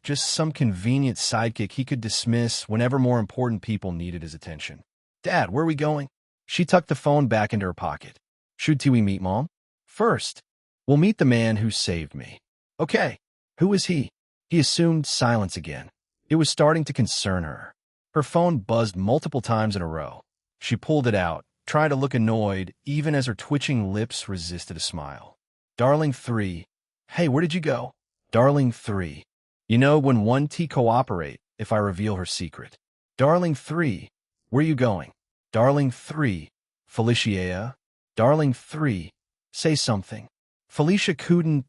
just some convenient sidekick he could dismiss whenever more important people needed his attention. Dad, where are we going? She tucked the phone back into her pocket. Should we meet Mom? First, we'll meet the man who saved me. Okay. Who is he? He assumed silence again. It was starting to concern her. Her phone buzzed multiple times in a row. She pulled it out, trying to look annoyed, even as her twitching lips resisted a smile. Darling 3. Hey, where did you go? Darling 3. You know when one cooperate if I reveal her secret. Darling 3. Where you going? Darling 3. Felicia. Darling 3. Say something. Felicia couldn't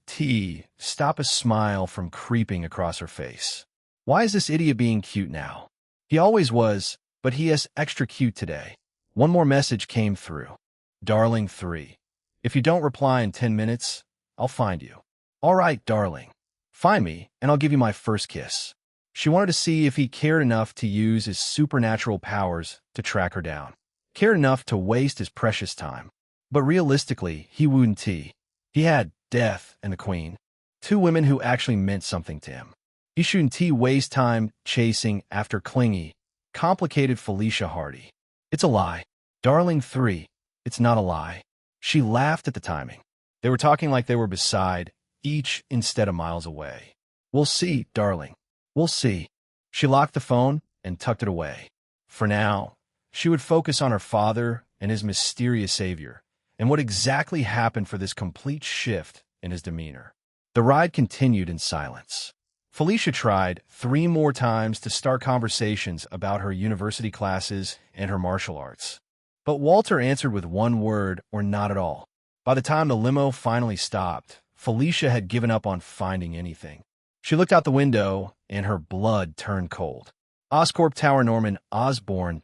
stop a smile from creeping across her face. Why is this idiot being cute now? He always was, but he is extra cute today. One more message came through. Darling 3. If you don't reply in 10 minutes, I'll find you. All right, darling. Find me, and I'll give you my first kiss. She wanted to see if he cared enough to use his supernatural powers to track her down. Cared enough to waste his precious time. But realistically, he wouldn't. He had Death and the Queen. 2 women who actually meant something to him. He shouldn't waste time chasing after clingy, complicated Felicia Hardy. It's a lie. Darling 3. It's not a lie. She laughed at the timing. They were talking like they were beside each instead of miles away. We'll see, darling. We'll see. She locked the phone and tucked it away. For now, she would focus on her father and his mysterious savior, and what exactly happened for this complete shift in his demeanor. The ride continued in silence. Felicia tried 3 more times to start conversations about her university classes and her martial arts. But Walter answered with one word or not at all. By the time the limo finally stopped, Felicia had given up on finding anything. She looked out the window, and her blood turned cold. Oscorp Tower, Norman Osborn's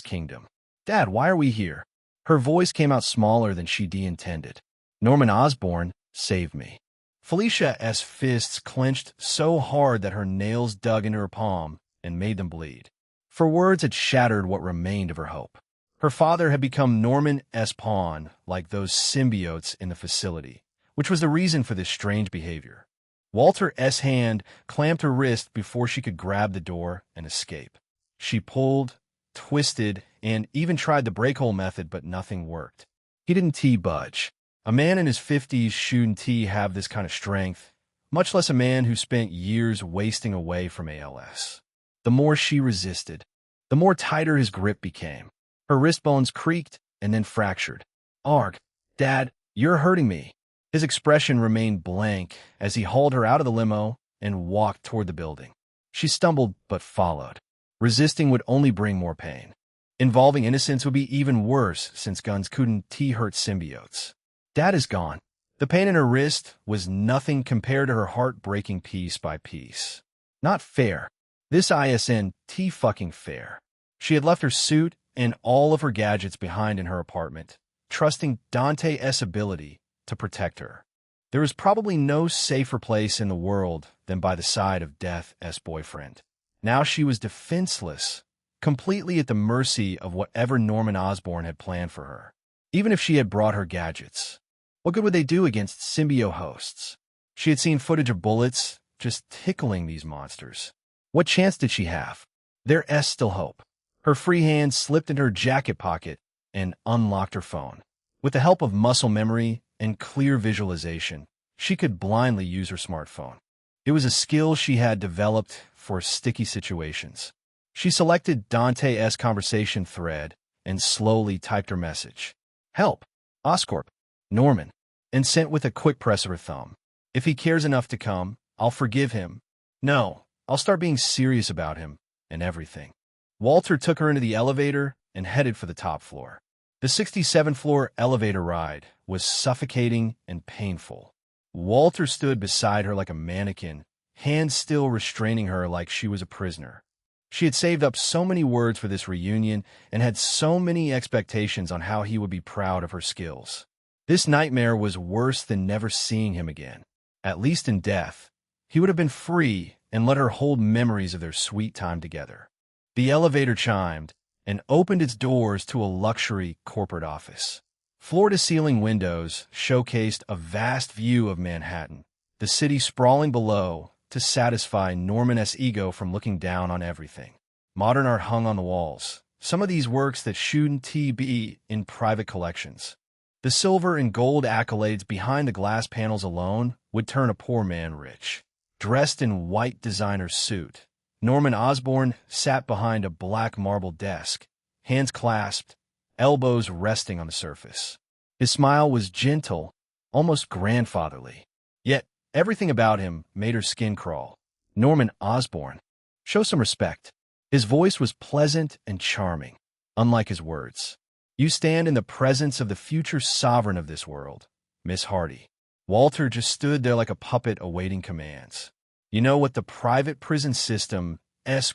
kingdom. Dad, why are we here? Her voice came out smaller than she'd intended. Norman Osborn saved me. Felicia's fists clenched so hard that her nails dug into her palm and made them bleed. For words had shattered what remained of her hope. Her father had become Norman's pawn, like those symbiotes in the facility, which was the reason for this strange behavior. Walter's hand clamped her wrist before she could grab the door and escape. She pulled, twisted, and even tried the break-hole method, but nothing worked. He didn't budge. A man in his 50s shouldn't have this kind of strength, much less a man who spent years wasting away from ALS. The more she resisted, the more tighter his grip became. Her wrist bones creaked and then fractured. Arg, Dad, you're hurting me. His expression remained blank as he hauled her out of the limo and walked toward the building. She stumbled but followed. Resisting would only bring more pain. Involving innocents would be even worse since guns couldn't hurt symbiotes. Dad is gone. The pain in her wrist was nothing compared to her heart breaking piece by piece. Not fair. This isn't fucking fair. She had left her suit and all of her gadgets behind in her apartment, trusting Dante's ability to protect her. There was probably no safer place in the world than by the side of Death's boyfriend. Now she was defenseless, completely at the mercy of whatever Norman Osborn had planned for her. Even if she had brought her gadgets, what good would they do against symbiote hosts? She had seen footage of bullets just tickling these monsters. What chance did she have? There's still hope. Her free hand slipped into her jacket pocket and unlocked her phone. With the help of muscle memory and clear visualization, she could blindly use her smartphone. It was a skill she had developed for sticky situations. She selected Dante's conversation thread and slowly typed her message. Help. Oscorp. Norman. And sent with a quick press of her thumb. If he cares enough to come, I'll forgive him. No, I'll start being serious about him and everything. Walter took her into the elevator and headed for the top floor. The 67th floor elevator ride was suffocating and painful. Walter stood beside her like a mannequin, hands still restraining her like she was a prisoner. She had saved up so many words for this reunion and had so many expectations on how he would be proud of her skills. This nightmare was worse than never seeing him again. At least in death, he would have been free and let her hold memories of their sweet time together. The elevator chimed and opened its doors to a luxury corporate office. Floor-to-ceiling windows showcased a vast view of Manhattan, the city sprawling below to satisfy Norman's ego from looking down on everything. Modern art hung on the walls, some of these works that shouldn't be in private collections. The silver and gold accolades behind the glass panels alone would turn a poor man rich. Dressed in white designer suit, Norman Osborn sat behind a black marble desk, hands clasped, elbows resting on the surface. His smile was gentle, almost grandfatherly. Yet everything about him made her skin crawl. Norman Osborn. Show some respect. His voice was pleasant and charming, unlike his words. You stand in the presence of the future sovereign of this world, Miss Hardy. Walter just stood there like a puppet awaiting commands. You know what the private prison system's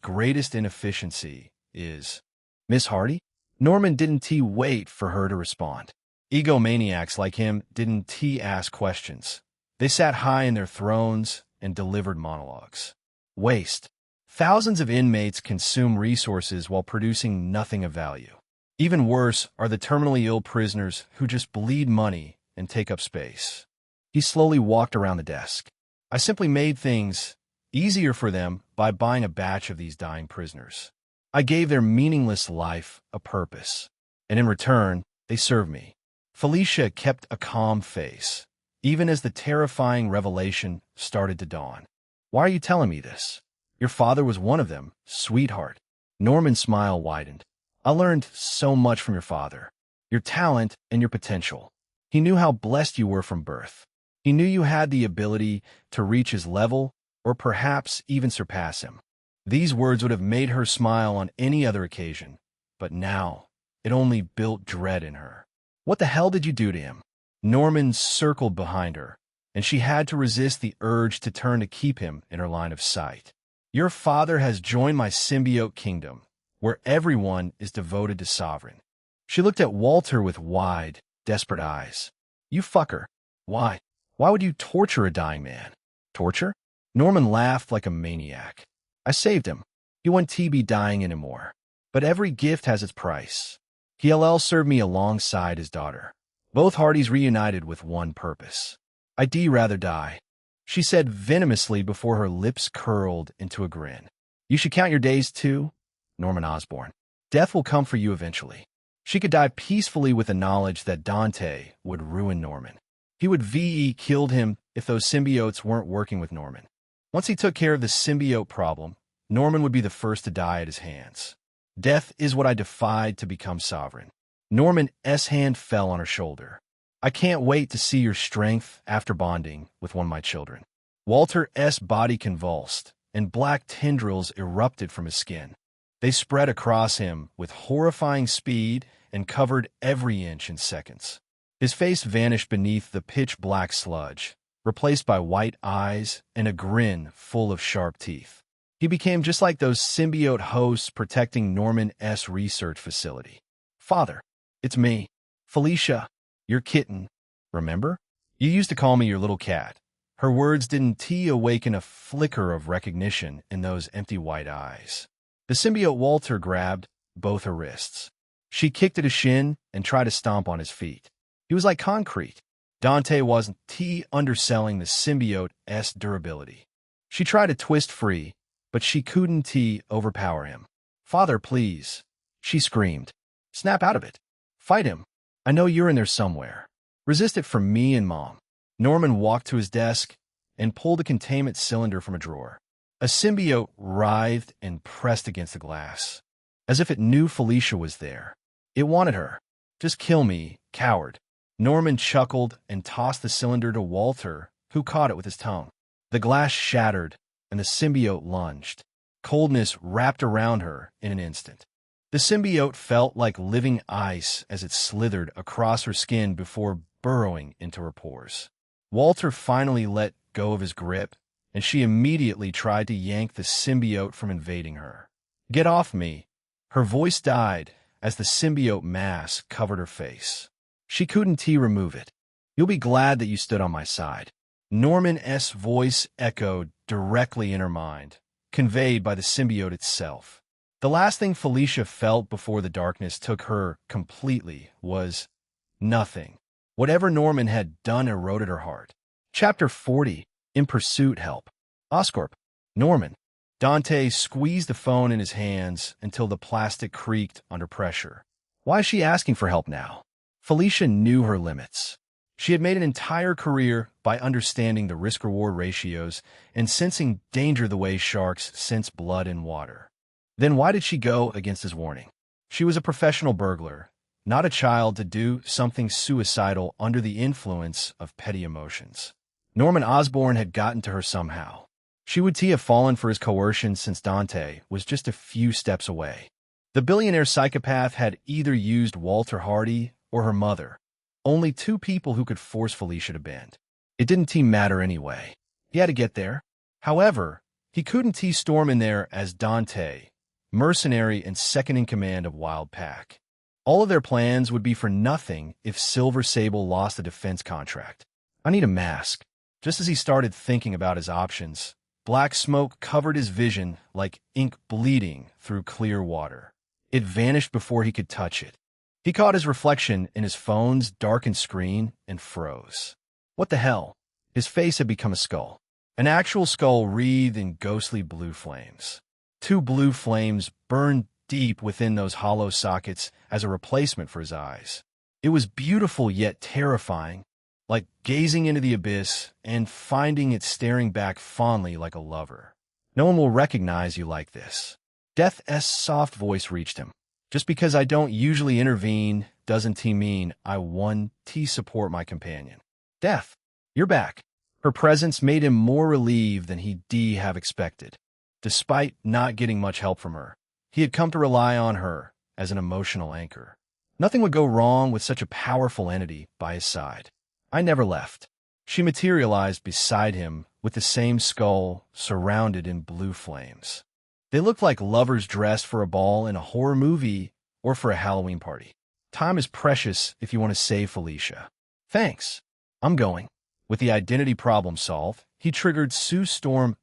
greatest inefficiency is? Miss Hardy? Norman didn't wait for her to respond. Egomaniacs like him didn't ask questions. They sat high in their thrones and delivered monologues. Waste. Thousands of inmates consume resources while producing nothing of value. Even worse are the terminally ill prisoners who just bleed money and take up space. He slowly walked around the desk. I simply made things easier for them by buying a batch of these dying prisoners. I gave their meaningless life a purpose, and in return, they served me. Felicia kept a calm face. even as the terrifying revelation started to dawn. Why are you telling me this? Your father was one of them, sweetheart. Norman's smile widened. I learned so much from your father. Your talent and your potential. He knew how blessed you were from birth. He knew you had the ability to reach his level, or perhaps even surpass him. These words would have made her smile on any other occasion, but now it only built dread in her. What the hell did you do to him? Norman circled behind her, and she had to resist the urge to turn to keep him in her line of sight. Your father has joined my symbiote kingdom, where everyone is devoted to Sovereign. She looked at Walter with wide, desperate eyes. You fucker. Why? Why would you torture a dying man? Torture? Norman laughed like a maniac. I saved him. He wouldn't be dying anymore. But every gift has its price. PLL served me alongside his daughter. Both Hardys reunited with one purpose. I'd rather die, she said venomously before her lips curled into a grin. You should count your days too, Norman Osborn. Death will come for you eventually. She could die peacefully with the knowledge that Dante would ruin Norman. He would killed him if those symbiotes weren't working with Norman. Once he took care of the symbiote problem, Norman would be the first to die at his hands. Death is what I defied to become Sovereign. Norman's hand fell on her shoulder. I can't wait to see your strength after bonding with one of my children. Walter's body convulsed, and black tendrils erupted from his skin. They spread across him with horrifying speed and covered every inch in seconds. His face vanished beneath the pitch-black sludge, replaced by white eyes and a grin full of sharp teeth. He became just like those symbiote hosts protecting Norman's research facility. Father, it's me, Felicia, your kitten. Remember? You used to call me your little cat. Her words didn't awaken a flicker of recognition in those empty white eyes. The symbiote Walter grabbed both her wrists. She kicked at his shin and tried to stomp on his feet. He was like concrete. Dante wasn't underselling the symbiote's durability. She tried to twist free, but she couldn't overpower him. Father, please, she screamed. Snap out of it. Fight him. I know you're in there somewhere. Resist it for me and Mom. Norman walked to his desk and pulled a containment cylinder from a drawer. A symbiote writhed and pressed against the glass, as if it knew Felicia was there. It wanted her. Just kill me, coward. Norman chuckled and tossed the cylinder to Walter, who caught it with his tongue. The glass shattered, and the symbiote lunged. Coldness wrapped around her in an instant. The symbiote felt like living ice as it slithered across her skin before burrowing into her pores. Walter finally let go of his grip, and she immediately tried to yank the symbiote from invading her. Get off me! Her voice died as the symbiote mass covered her face. She couldn't remove it. You'll be glad that you stood on my side. Norman's voice echoed directly in her mind, conveyed by the symbiote itself. The last thing Felicia felt before the darkness took her completely was nothing. Whatever Norman had done eroded her heart. Chapter 40. In Pursuit Help. Oscorp. Norman. Dante squeezed the phone in his hands until the plastic creaked under pressure. Why is she asking for help now? Felicia knew her limits. She had made an entire career by understanding the risk-reward ratios and sensing danger the way sharks sense blood in water. Then why did she go against his warning? She was a professional burglar, not a child to do something suicidal under the influence of petty emotions. Norman Osborn had gotten to her somehow. She would have fallen for his coercion since Dante was just a few steps away. The billionaire psychopath had either used Walter Hardy or her mother, only two people who could force Felicia to bend. It didn't matter anyway. He had to get there. However, he couldn't storm in there as Dante, mercenary and second-in-command of Wild Pack. All of their plans would be for nothing if Silver Sable lost the defense contract. I need a mask. Just as he started thinking about his options, black smoke covered his vision like ink bleeding through clear water. It vanished before he could touch it. He caught his reflection in his phone's darkened screen and froze. What the hell? His face had become a skull. An actual skull wreathed in ghostly blue flames. Two blue flames burned deep within those hollow sockets as a replacement for his eyes. It was beautiful yet terrifying. like gazing into the abyss and finding it staring back fondly like a lover. No one will recognize you like this. Death's soft voice reached him. Just because I don't usually intervene doesn't mean I want to support my companion. Death, you're back. Her presence made him more relieved than he'd have expected. Despite not getting much help from her, he had come to rely on her as an emotional anchor. Nothing would go wrong with such a powerful entity by his side. I never left. She materialized beside him with the same skull surrounded in blue flames. They looked like lovers dressed for a ball in a horror movie or for a Halloween party. Time is precious if you want to save Felicia. Thanks. I'm going. With the identity problem solved, he triggered Sue Storm's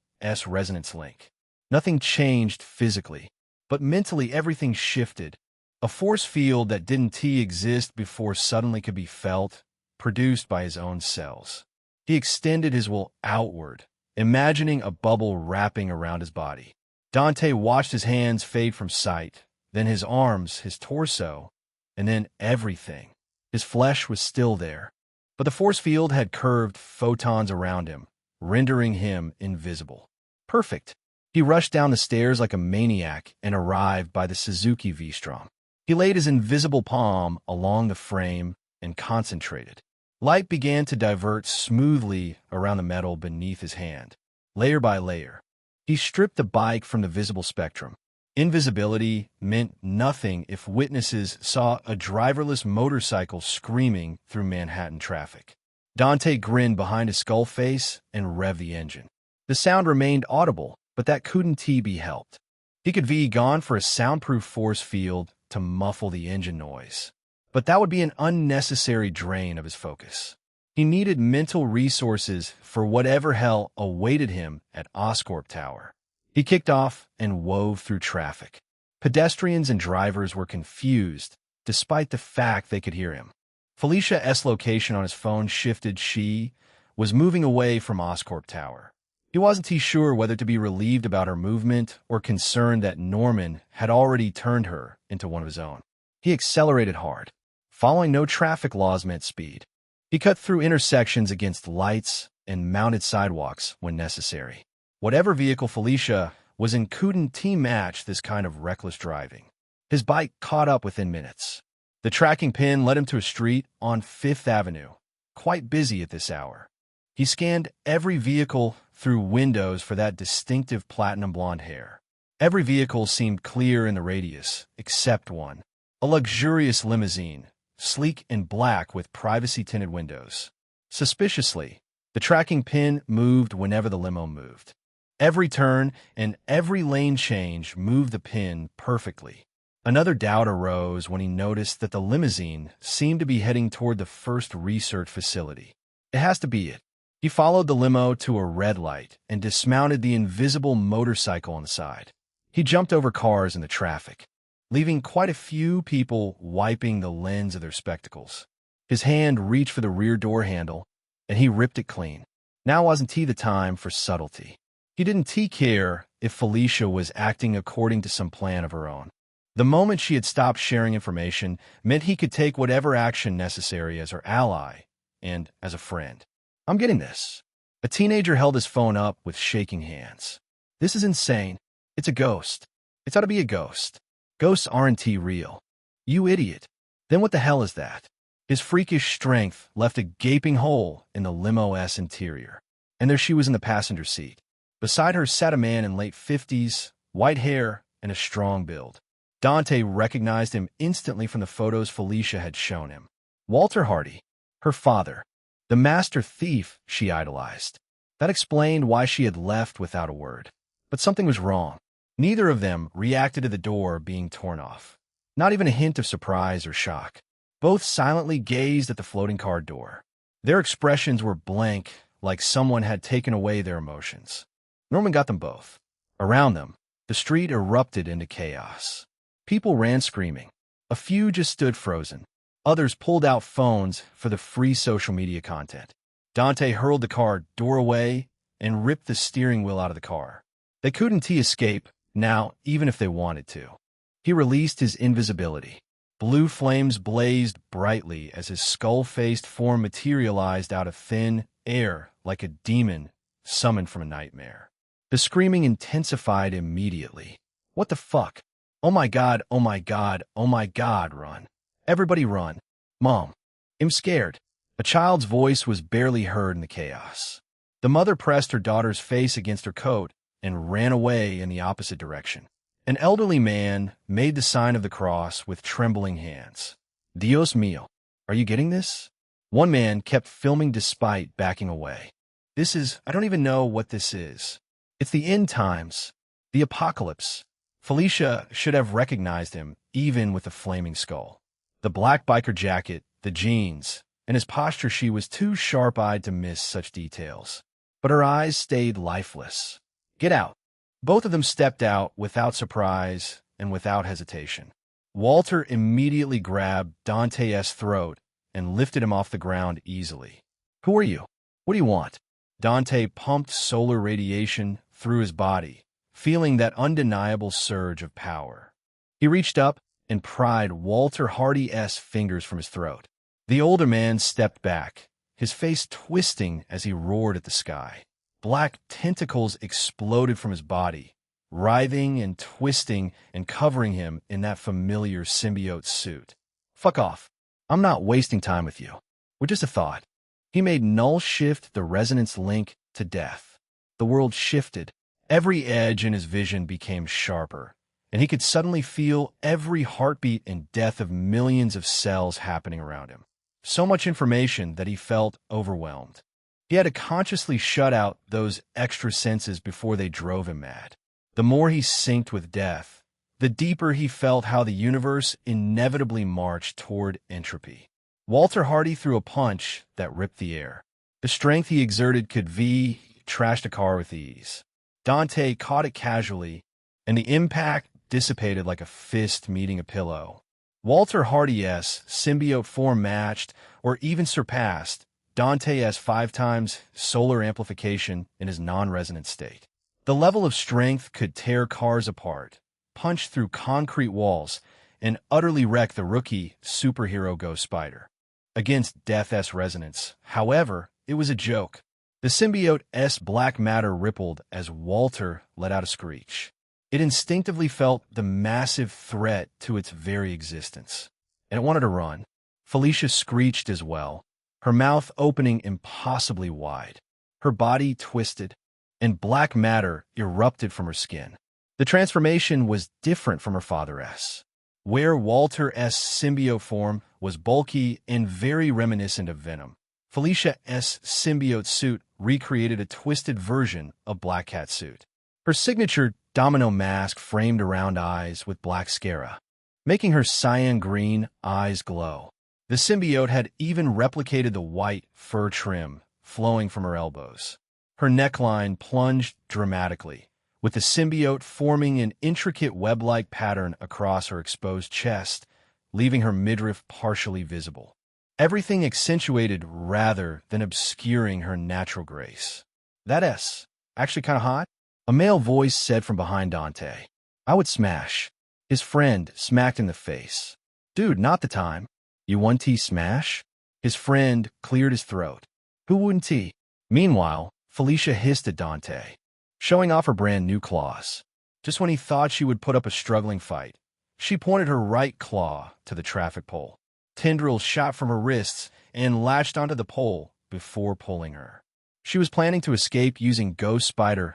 resonance link. Nothing changed physically, but mentally everything shifted. A force field that didn't exist before suddenly could be felt, produced by his own cells. He extended his will outward, imagining a bubble wrapping around his body. Dante watched his hands fade from sight, then his arms, his torso, and then everything. His flesh was still there, but the force field had curved photons around him, rendering him invisible. Perfect. He rushed down the stairs like a maniac and arrived by the Suzuki V-Strom. He laid his invisible palm along the frame and concentrated. Light began to divert smoothly around the metal beneath his hand, layer by layer. He stripped the bike from the visible spectrum. Invisibility meant nothing if witnesses saw a driverless motorcycle screaming through Manhattan traffic. Dante grinned behind his skull face and revved the engine. The sound remained audible, but that couldn't be helped. He could have gone for a soundproof force field to muffle the engine noise, but that would be an unnecessary drain of his focus. He needed mental resources for whatever hell awaited him at Oscorp Tower. He kicked off and wove through traffic. Pedestrians and drivers were confused, despite the fact they could hear him. Felicia's location on his phone shifted. She was moving away from Oscorp Tower. He wasn't too sure whether to be relieved about her movement or concerned that Norman had already turned her into one of his own. He accelerated hard. Following no traffic laws meant speed. He cut through intersections against lights and mounted sidewalks when necessary. Whatever vehicle Felicia was in couldn't match this kind of reckless driving. His bike caught up within minutes. The tracking pin led him to a street on Fifth Avenue, quite busy at this hour. He scanned every vehicle through windows for that distinctive platinum blonde hair. Every vehicle seemed clear in the radius, except one, a luxurious limousine, sleek and black with privacy-tinted windows. Suspiciously, the tracking pin moved whenever the limo moved. Every turn and every lane change moved the pin perfectly. Another doubt arose when he noticed that the limousine seemed to be heading toward the first research facility. It has to be it. He followed the limo to a red light and dismounted the invisible motorcycle on the side. He jumped over cars in the traffic, leaving quite a few people wiping the lens of their spectacles. His hand reached for the rear door handle, and he ripped it clean. Now wasn't the time for subtlety. He didn't care if Felicia was acting according to some plan of her own. The moment she had stopped sharing information meant he could take whatever action necessary as her ally and as a friend. I'm getting this. A teenager held his phone up with shaking hands. This is insane. It's a ghost. It's ought to be a ghost. Ghosts aren't real. You idiot. Then what the hell is that? His freakish strength left a gaping hole in the limo's interior, and there she was in the passenger seat. Beside her sat a man in late 50s, white hair, and a strong build. Dante recognized him instantly from the photos Felicia had shown him. Walter Hardy, her father, the master thief she idolized. That explained why she had left without a word. But something was wrong. Neither of them reacted to the door being torn off. Not even a hint of surprise or shock. Both silently gazed at the floating car door. Their expressions were blank, like someone had taken away their emotions. Norman got them both. Around them, the street erupted into chaos. People ran screaming. A few just stood frozen. Others pulled out phones for the free social media content. Dante hurled the car door away and ripped the steering wheel out of the car. They couldn't escape now, even if they wanted to. He released his invisibility. Blue flames blazed brightly as his skull-faced form materialized out of thin air like a demon summoned from a nightmare. The screaming intensified immediately. What the fuck? Oh my god, oh my god, oh my god, run. Everybody run. Mom. I'm scared. A child's voice was barely heard in the chaos. The mother pressed her daughter's face against her coat and ran away in the opposite direction. An elderly man made the sign of the cross with trembling hands. Dios mío, are you getting this? One man kept filming despite backing away. I don't even know what this is. It's the end times, the apocalypse. Felicia should have recognized him, even with the flaming skull. The black biker jacket, the jeans, and his posture, she was too sharp-eyed to miss such details. But her eyes stayed lifeless. Get out. Both of them stepped out without surprise and without hesitation. Walter immediately grabbed Dante's throat and lifted him off the ground easily. Who are you? What do you want? Dante pumped solar radiation through his body, feeling that undeniable surge of power. He reached up and pried Walter Hardy's fingers from his throat. The older man stepped back, his face twisting as he roared at the sky. Black tentacles exploded from his body, writhing and twisting and covering him in that familiar symbiote suit. Fuck off. I'm not wasting time with you. We're just a thought. He made null shift the resonance link to death. The world shifted. Every edge in his vision became sharper, and he could suddenly feel every heartbeat and death of millions of cells happening around him. So much information that he felt overwhelmed. He had to consciously shut out those extra senses before they drove him mad. The more he synced with death, the deeper he felt how the universe inevitably marched toward entropy. Walter Hardy threw a punch that ripped the air. The strength he exerted could trashed a car with ease. Dante caught it casually, and the impact dissipated like a fist meeting a pillow. Walter Hardy's symbiote form matched, or even surpassed, Dante's 5 times solar amplification in his non-resonant state. The level of strength could tear cars apart, punch through concrete walls, and utterly wreck the rookie superhero Ghost Spider. Against Death's resonance, however, it was a joke. The symbiote's black matter rippled as Walter let out a screech. It instinctively felt the massive threat to its very existence, and it wanted to run. Felicia screeched as well, her mouth opening impossibly wide. Her body twisted, and black matter erupted from her skin. The transformation was different from her father's. Where Walter's symbiote form was bulky and very reminiscent of Venom, Felicia's symbiote suit recreated a twisted version of Black Cat's suit. Her signature domino mask framed around eyes with black sclera, making her cyan-green eyes glow. The symbiote had even replicated the white fur trim flowing from her elbows. Her neckline plunged dramatically, with the symbiote forming an intricate web-like pattern across her exposed chest, leaving her midriff partially visible. Everything accentuated rather than obscuring her natural grace. That's actually kind of hot, a male voice said from behind Dante. I would smash. His friend smacked in the face. Dude, not the time. You want tea smash? His friend cleared his throat. Who wouldn't tea? Meanwhile, Felicia hissed at Dante, showing off her brand new claws. Just when he thought she would put up a struggling fight, she pointed her right claw to the traffic pole. Tendrils shot from her wrists and latched onto the pole before pulling her. She was planning to escape using Ghost Spider's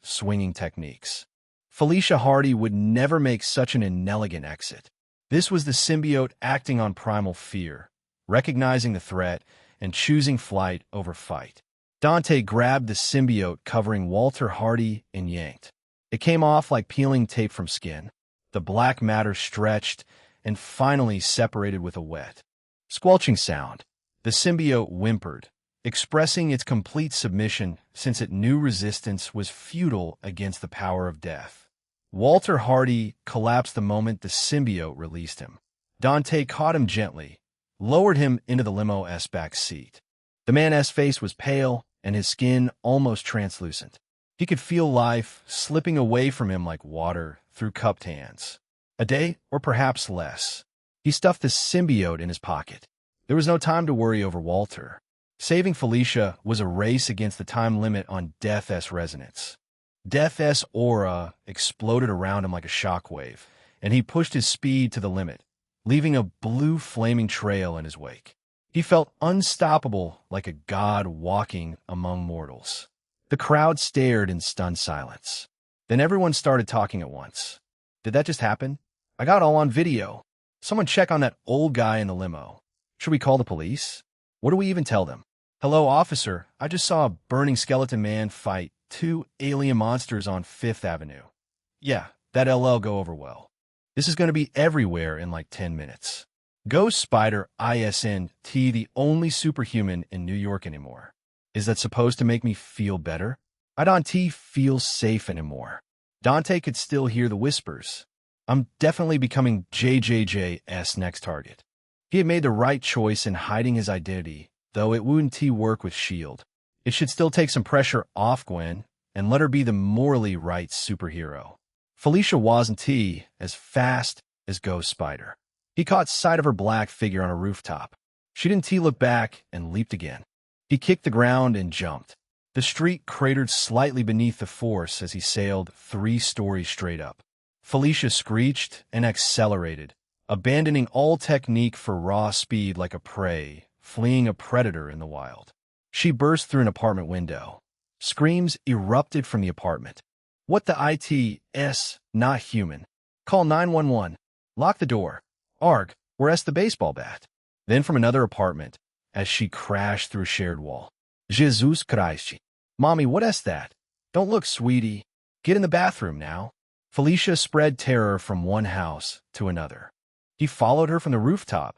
swinging techniques. Felicia Hardy would never make such an inelegant exit. This was the symbiote acting on primal fear, recognizing the threat and choosing flight over fight. Dante grabbed the symbiote covering Walter Hardy and yanked. It came off like peeling tape from skin. The black matter stretched and finally separated with a wet, squelching sound. The symbiote whimpered, expressing its complete submission since it knew resistance was futile against the power of death. Walter Hardy collapsed the moment the symbiote released him. Dante caught him gently, lowered him into the limo's back seat. The man's face was pale and his skin almost translucent. He could feel life slipping away from him like water through cupped hands. A day, or perhaps less. He stuffed the symbiote in his pocket. There was no time to worry over Walter. Saving Felicia was a race against the time limit on Death's resonance. Death's aura exploded around him like a shockwave, and he pushed his speed to the limit, leaving a blue flaming trail in his wake. He felt unstoppable, like a god walking among mortals. The crowd stared in stunned silence. Then everyone started talking at once. Did that just happen? I got it all on video. Someone check on that old guy in the limo. Should we call the police? What do we even tell them? Hello, officer. I just saw a burning skeleton man fight 2 alien monsters on 5th Avenue. Yeah, that'll go over well. This is going to be everywhere in like 10 minutes. Ghost Spider ISNT, the only superhuman in New York anymore. Is that supposed to make me feel better? I don't feel safe anymore. Dante could still hear the whispers. I'm definitely becoming JJJ's next target. He had made the right choice in hiding his identity, though it wouldn't work with S.H.I.E.L.D. It should still take some pressure off Gwen and let her be the morally right superhero. Felicia wasn't as fast as Ghost Spider. He caught sight of her black figure on a rooftop. She didn't look back and leaped again. He kicked the ground and jumped. The street cratered slightly beneath the force as he sailed 3 stories straight up. Felicia screeched and accelerated, abandoning all technique for raw speed like a prey, fleeing a predator in the wild. She burst through an apartment window. Screams erupted from the apartment. What the ITS? Not human. Call 911. Lock the door. Arg, where's the baseball bat? Then from another apartment, as she crashed through a shared wall. Jesus Christ. Mommy, what's that? Don't look, sweetie. Get in the bathroom now. Felicia spread terror from one house to another. He followed her from the rooftop,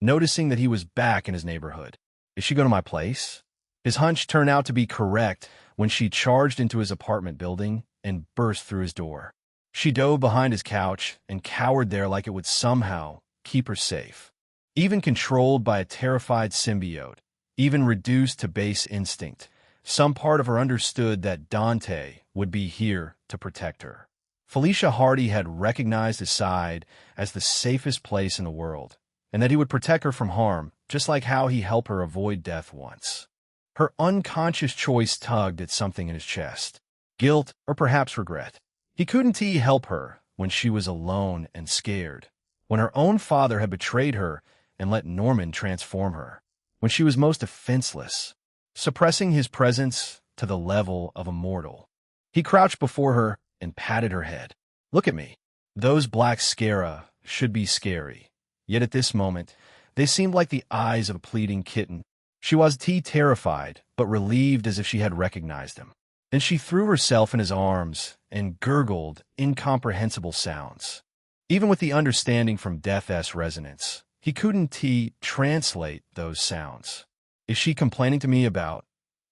noticing that he was back in his neighborhood. Is she going to my place? His hunch turned out to be correct when she charged into his apartment building and burst through his door. She dove behind his couch and cowered there like it would somehow keep her safe. Even controlled by a terrified symbiote, even reduced to base instinct, some part of her understood that Dante would be here to protect her. Felicia Hardy had recognized his side as the safest place in the world, and that he would protect her from harm, just like how he helped her avoid death once. Her unconscious choice tugged at something in his chest. Guilt, or perhaps regret. He couldn't help her when she was alone and scared, when her own father had betrayed her and let Norman transform her, when she was most defenseless, suppressing his presence to the level of a mortal. He crouched before her and patted her head. Look at me. Those black scara should be scary, yet at this moment, they seemed like the eyes of a pleading kitten. She was terrified, but relieved as if she had recognized him. Then she threw herself in his arms and gurgled incomprehensible sounds. Even with the understanding from Death's resonance, he couldn't translate those sounds. Is she complaining to me about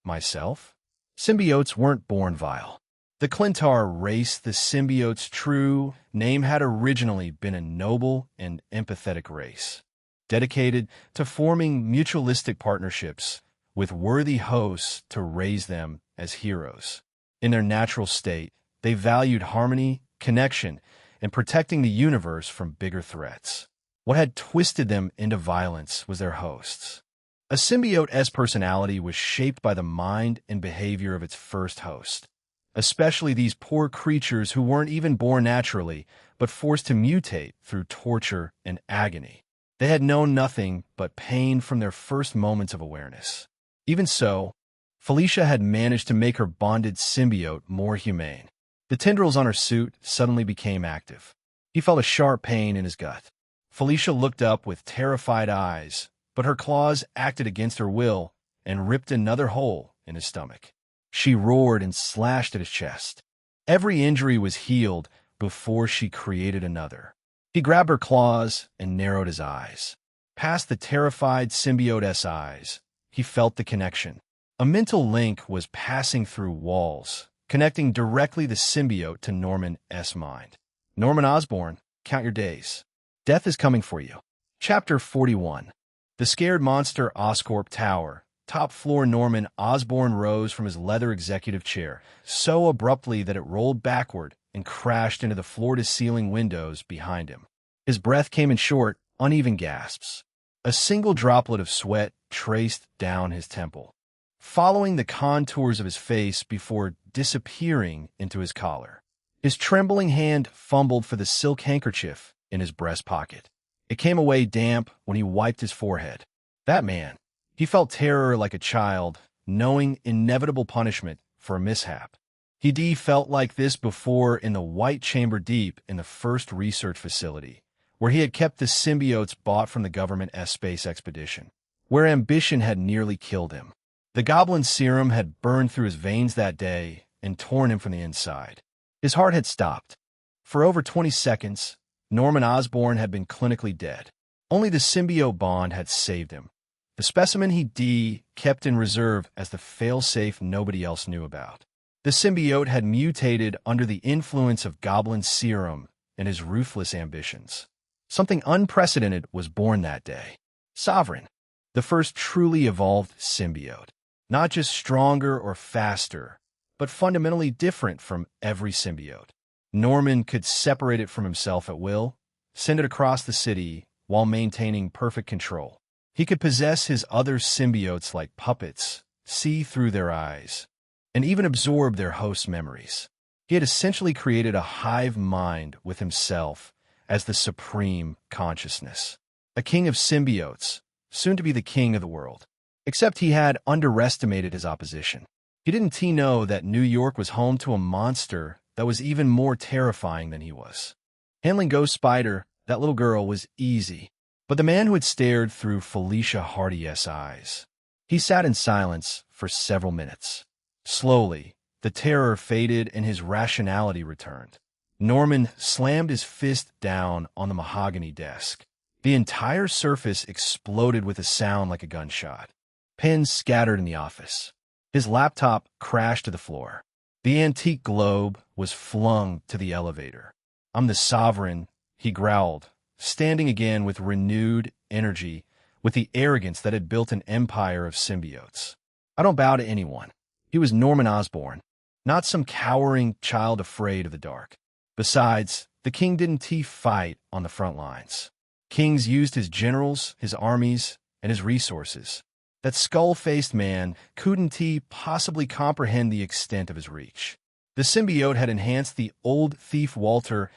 myself? Symbiotes weren't born vile. The Clintar race, the symbiote's true name, had originally been a noble and empathetic race, dedicated to forming mutualistic partnerships with worthy hosts to raise them as heroes. In their natural state, they valued harmony, connection, and protecting the universe from bigger threats. What had twisted them into violence was their hosts. A symbiote's personality was shaped by the mind and behavior of its first host, especially these poor creatures who weren't even born naturally, but forced to mutate through torture and agony. They had known nothing but pain from their first moments of awareness. Even so, Felicia had managed to make her bonded symbiote more humane. The tendrils on her suit suddenly became active. He felt a sharp pain in his gut. Felicia looked up with terrified eyes, but her claws acted against her will and ripped another hole in his stomach. She roared and slashed at his chest. Every injury was healed before she created another. He grabbed her claws and narrowed his eyes. Past the terrified symbiote's eyes, he felt the connection. A mental link was passing through walls, connecting directly the symbiote to Norman's mind. Norman Osborn, count your days. Death is coming for you. Chapter 41. The scared monster Oscorp Tower. Top floor. Norman Osborn rose from his leather executive chair so abruptly that it rolled backward and crashed into the floor-to-ceiling windows behind him. His breath came in short, uneven gasps. A single droplet of sweat traced down his temple, following the contours of his face before disappearing into his collar. His trembling hand fumbled for the silk handkerchief in his breast pocket. It came away damp when he wiped his forehead. That man. He felt terror like a child, knowing inevitable punishment for a mishap. He felt like this before in the White Chamber Deep in the first research facility, where he had kept the symbiotes bought from the government space expedition, where ambition had nearly killed him. The goblin serum had burned through his veins that day and torn him from the inside. His heart had stopped. For over 20 seconds, Norman Osborn had been clinically dead. Only the symbiote bond had saved him. The specimen he kept in reserve as the failsafe nobody else knew about. The symbiote had mutated under the influence of goblin serum and his ruthless ambitions. Something unprecedented was born that day. Sovereign, the first truly evolved symbiote. Not just stronger or faster, but fundamentally different from every symbiote. Norman could separate it from himself at will, send it across the city while maintaining perfect control. He could possess his other symbiotes like puppets, see through their eyes, and even absorb their host's memories. He had essentially created a hive mind with himself as the supreme consciousness. A king of symbiotes, soon to be the king of the world. Except he had underestimated his opposition. He didn't know that New York was home to a monster that was even more terrifying than he was. Handling Ghost Spider, that little girl, was easy. But the man who had stared through Felicia Hardy's eyes. He sat in silence for several minutes. Slowly, the terror faded and his rationality returned. Norman slammed his fist down on the mahogany desk. The entire surface exploded with a sound like a gunshot. Pens scattered in the office. His laptop crashed to the floor. The antique globe was flung to the elevator. "I'm the sovereign," he growled, standing again with renewed energy, with the arrogance that had built an empire of symbiotes. "I don't bow to anyone." He was Norman Osborn, not some cowering child afraid of the dark. Besides, the king didn't fight on the front lines. Kings used his generals, his armies, and his resources. That skull-faced man couldn't possibly comprehend the extent of his reach. The symbiote had enhanced the old thief Walter's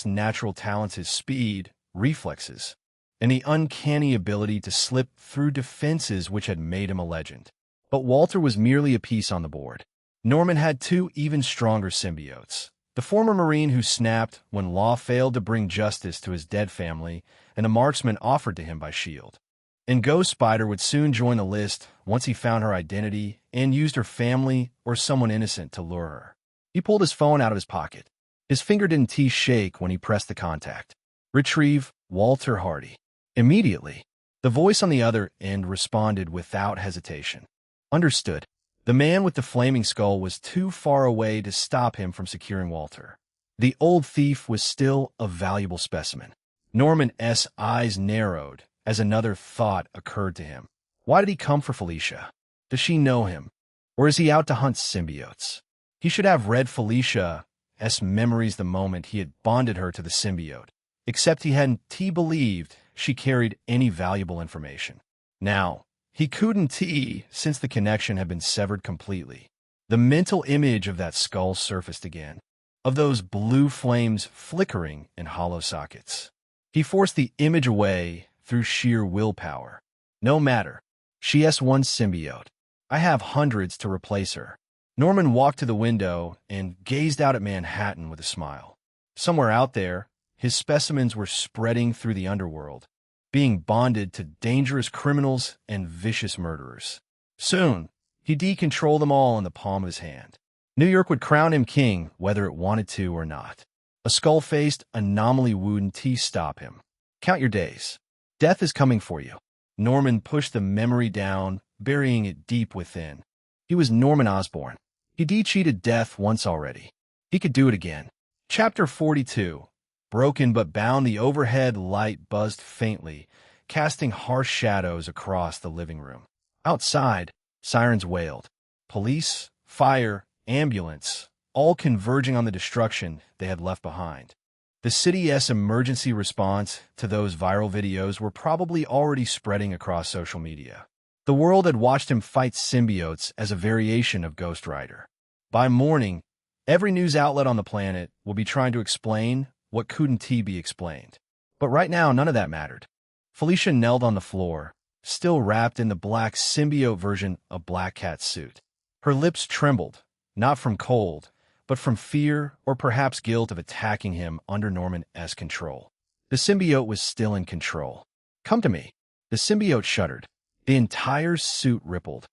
natural talents, his speed, reflexes, and the uncanny ability to slip through defenses which had made him a legend. But Walter was merely a piece on the board. Norman had two even stronger symbiotes. The former Marine who snapped when law failed to bring justice to his dead family, and the marksman offered to him by S.H.I.E.L.D. And Ghost Spider would soon join the list once he found her identity and used her family or someone innocent to lure her. He pulled his phone out of his pocket. His finger didn't shake when he pressed the contact. "Retrieve Walter Hardy." Immediately, the voice on the other end responded without hesitation. "Understood." The man with the flaming skull was too far away to stop him from securing Walter. The old thief was still a valuable specimen. Norman's eyes narrowed as another thought occurred to him. Why did he come for Felicia? Does she know him? Or is he out to hunt symbiotes? He should have read Felicia's memories the moment he had bonded her to the symbiote, except he hadn't believed she carried any valuable information. Now, he couldn't since the connection had been severed completely. The mental image of that skull surfaced again, of those blue flames flickering in hollow sockets. He forced the image away through sheer willpower. No matter. She has one symbiote. I have hundreds to replace her. Norman walked to the window and gazed out at Manhattan with a smile. Somewhere out there, his specimens were spreading through the underworld, being bonded to dangerous criminals and vicious murderers. Soon, he'd control them all in the palm of his hand. New York would crown him king whether it wanted to or not. A skull-faced anomaly wouldn't stop him. Count your days. Death is coming for you. Norman pushed the memory down, burying it deep within. He was Norman Osborn. He'd cheated death once already. He could do it again. Chapter 42. Broken but bound, the overhead light buzzed faintly, casting harsh shadows across the living room. Outside, sirens wailed. Police, fire, ambulance, all converging on the destruction they had left behind. The city's emergency response to those viral videos were probably already spreading across social media. The world had watched him fight symbiotes as a variation of Ghost Rider. By morning, every news outlet on the planet will be trying to explain what couldn't be explained. But right now, none of that mattered. Felicia knelt on the floor, still wrapped in the black symbiote version of Black Cat's suit. Her lips trembled, not from cold, but from fear or perhaps guilt of attacking him under Norman's control. The symbiote was still in control. "Come to me." The symbiote shuddered. The entire suit rippled,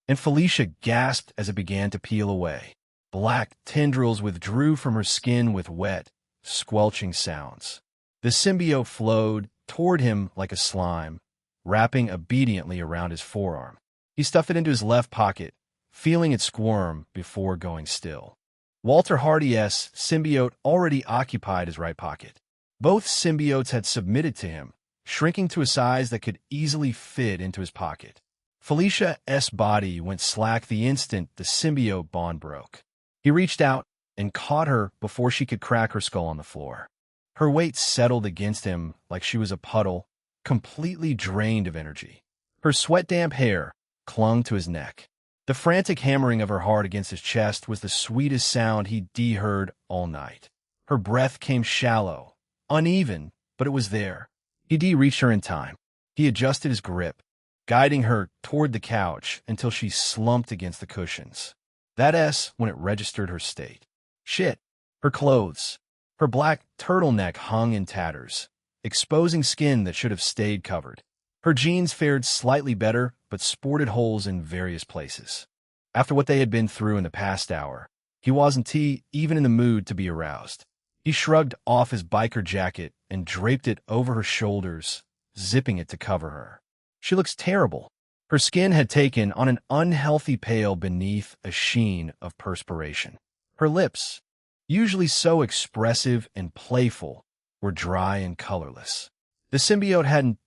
and Felicia gasped as it began to peel away. Black tendrils withdrew from her skin with wet, squelching sounds. The symbiote flowed toward him like a slime, wrapping obediently around his forearm. He stuffed it into his left pocket, feeling it squirm before going still. Walter Hardy's symbiote already occupied his right pocket. Both symbiotes had submitted to him, shrinking to a size that could easily fit into his pocket. Felicia's body went slack the instant the symbiote bond broke. He reached out and caught her before she could crack her skull on the floor. Her weight settled against him like she was a puddle, completely drained of energy. Her sweat-damp hair clung to his neck. The frantic hammering of her heart against his chest was the sweetest sound he'd heard all night. Her breath came shallow, uneven, but it was there. He reached her in time. He adjusted his grip, guiding her toward the couch until she slumped against the cushions. That's when it registered her state. Shit. Her clothes. Her black turtleneck hung in tatters, exposing skin that should have stayed covered. Her jeans fared slightly better, but sported holes in various places. After what they had been through in the past hour, he wasn't even in the mood to be aroused. He shrugged off his biker jacket and draped it over her shoulders, zipping it to cover her. She looks terrible. Her skin had taken on an unhealthy pale beneath a sheen of perspiration. Her lips, usually so expressive and playful, were dry and colorless. The symbiote hadn't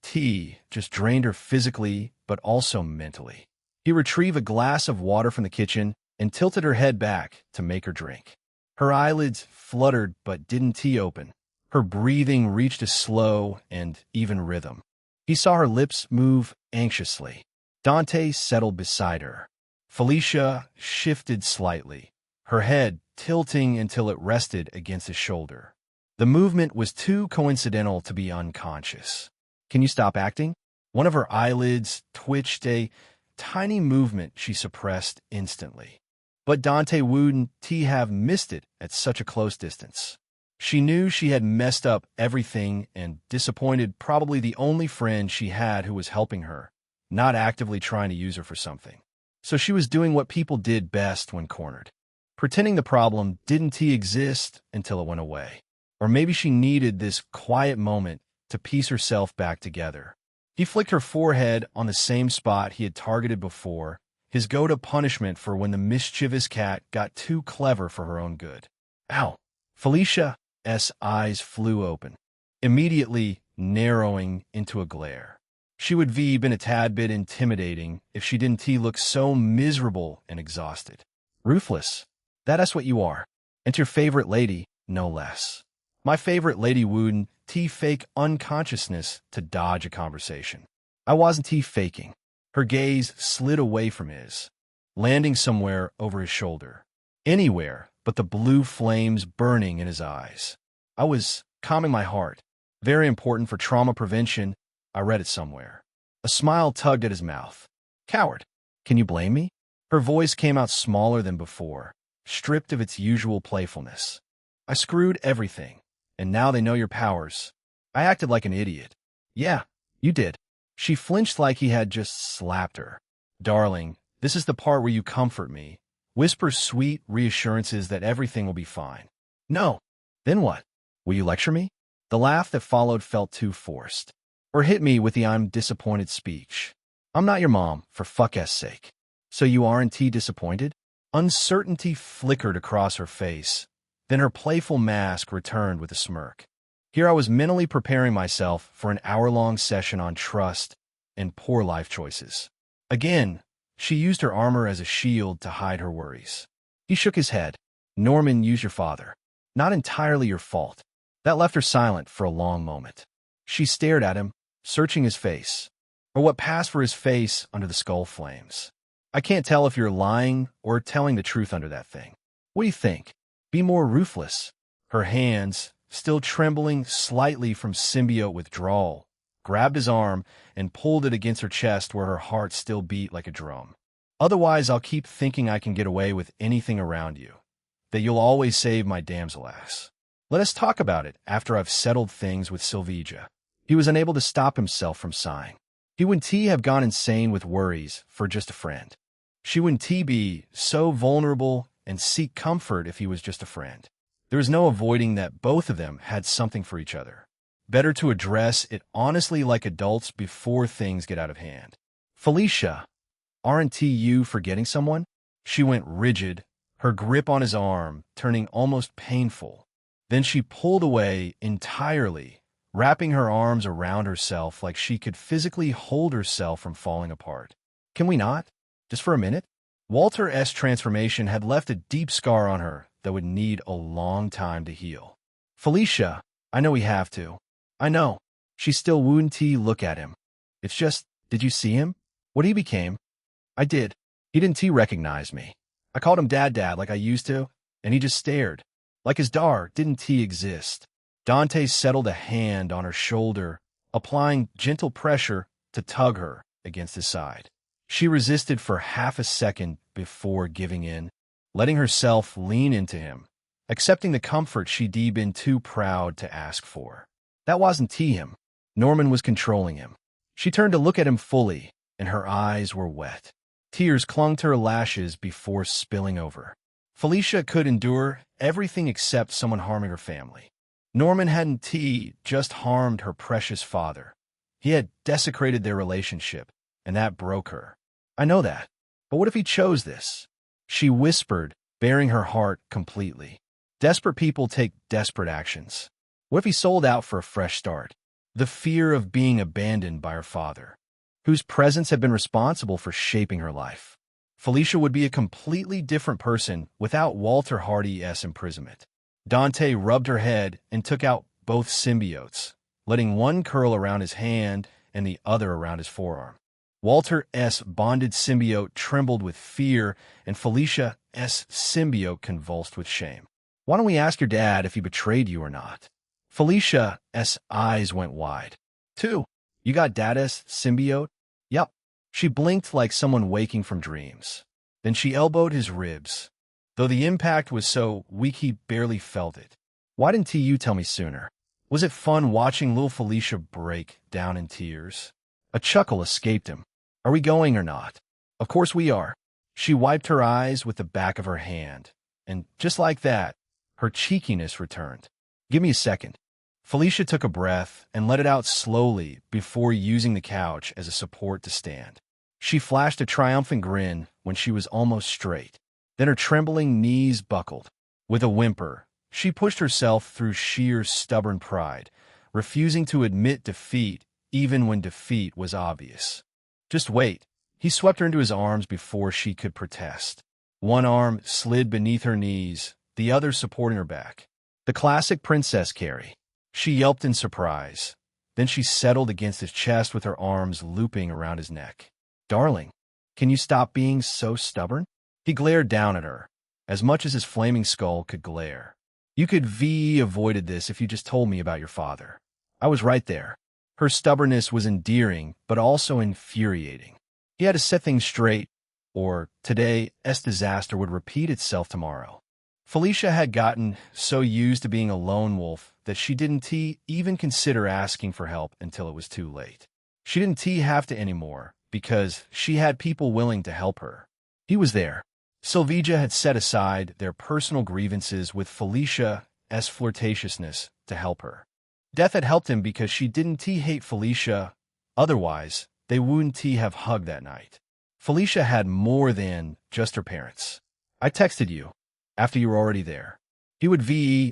just drained her physically, but also mentally. He retrieved a glass of water from the kitchen and tilted her head back to make her drink. Her eyelids fluttered but didn't open. Her breathing reached a slow and even rhythm. He saw her lips move anxiously. Dante settled beside her. Felicia shifted slightly, her head tilting until it rested against his shoulder. The movement was too coincidental to be unconscious. "Can you stop acting?" One of her eyelids twitched, a tiny movement she suppressed instantly. But Dante wouldn't have missed it at such a close distance. She knew she had messed up everything and disappointed probably the only friend she had who was helping her, not actively trying to use her for something. So she was doing what people did best when cornered, pretending the problem didn't exist until it went away. Or maybe she needed this quiet moment to piece herself back together. He flicked her forehead on the same spot he had targeted before, his go-to punishment for when the mischievous cat got too clever for her own good. Ow! Felicia's eyes flew open, immediately narrowing into a glare. She would have been a tad bit intimidating if she didn't look so miserable and exhausted. Ruthless. That's what you are. And your favorite lady, no less. My favorite lady wouldn't fake unconsciousness to dodge a conversation. I wasn't faking. Her gaze slid away from his, landing somewhere over his shoulder. Anywhere but the blue flames burning in his eyes. I was calming my heart. Very important for trauma prevention. I read it somewhere. A smile tugged at his mouth. Coward. Can you blame me? Her voice came out smaller than before, stripped of its usual playfulness. I screwed everything, and now they know your powers. I acted like an idiot. Yeah, you did. She flinched like he had just slapped her. Darling, this is the part where you comfort me. Whisper sweet reassurances that everything will be fine. No. Then what? Will you lecture me? The laugh that followed felt too forced. Or hit me with the I'm disappointed speech. I'm not your mom, for fuck's sake. So you aren't disappointed? Uncertainty flickered across her face. Then her playful mask returned with a smirk. Here I was mentally preparing myself for an hour-long session on trust and poor life choices. Again, she used her armor as a shield to hide her worries. He shook his head. Norman, use your father. Not entirely your fault. That left her silent for a long moment. She stared at him, searching his face, or what passed for his face under the skull flames. I can't tell if you're lying or telling the truth under that thing. What do you think? Be more ruthless. Her hands, still trembling slightly from symbiote withdrawal, grabbed his arm and pulled it against her chest where her heart still beat like a drum. Otherwise, I'll keep thinking I can get away with anything around you, that you'll always save my damsel ass. Let us talk about it after I've settled things with Sylvija. He was unable to stop himself from sighing. He wouldn't have gone insane with worries for just a friend. She wouldn't be so vulnerable and seek comfort if he was just a friend. There was no avoiding that both of them had something for each other. Better to address it honestly like adults before things get out of hand. Felicia, aren't you forgetting someone? She went rigid, her grip on his arm turning almost painful. Then she pulled away entirely, wrapping her arms around herself like she could physically hold herself from falling apart. Can we not? Just for a minute? Walter's transformation had left a deep scar on her that would need a long time to heal. Felicia, I know we have to. I know. She still wouldn't look at him. It's just, did you see him? What he became? I did. He didn't recognize me. I called him Dad like I used to, and he just stared. Like his dar didn't exist. Dante settled a hand on her shoulder, applying gentle pressure to tug her against his side. She resisted for half a second before giving in, letting herself lean into him, accepting the comfort she'd been too proud to ask for. That wasn't him. Norman was controlling him. She turned to look at him fully, and her eyes were wet. Tears clung to her lashes before spilling over. Felicia could endure everything except someone harming her family. Norman hadn't just harmed her precious father. He had desecrated their relationship, and that broke her. I know that. But what if he chose this? She whispered, baring her heart completely. Desperate people take desperate actions. What if he sold out for a fresh start? The fear of being abandoned by her father, whose presence had been responsible for shaping her life. Felicia would be a completely different person without Walter Hardy's imprisonment. Dante rubbed her head and took out both symbiotes, letting one curl around his hand and the other around his forearm. Walter's bonded symbiote trembled with fear, and Felicia's symbiote convulsed with shame. Why don't we ask your dad if he betrayed you or not? Felicia's eyes went wide. You got Dad's symbiote? Yup. She blinked like someone waking from dreams. Then she elbowed his ribs. Though the impact was so weak he barely felt it. Why didn't you tell me sooner? Was it fun watching little Felicia break down in tears? A chuckle escaped him. Are we going or not? Of course we are. She wiped her eyes with the back of her hand, and just like that, her cheekiness returned. Give me a second. Felicia took a breath and let it out slowly before using the couch as a support to stand. She flashed a triumphant grin when she was almost straight. Then her trembling knees buckled. With a whimper, she pushed herself through sheer stubborn pride, refusing to admit defeat even when defeat was obvious. Just wait. He swept her into his arms before she could protest. One arm slid beneath her knees, the other supporting her back. The classic princess carry. She yelped in surprise. Then she settled against his chest with her arms looping around his neck. Darling, can you stop being so stubborn? He glared down at her, as much as his flaming skull could glare. You could avoided this if you just told me about your father. I was right there. Her stubbornness was endearing, but also infuriating. He had to set things straight, or today's disaster would repeat itself tomorrow. Felicia had gotten so used to being a lone wolf that she didn't even consider asking for help until it was too late. She didn't have to anymore, because she had people willing to help her. He was there. Sylvija had set aside their personal grievances with Felicia's flirtatiousness to help her. Death had helped him because she didn't hate Felicia. Otherwise, they wouldn't have hugged that night. Felicia had more than just her parents. I texted you after you were already there. He would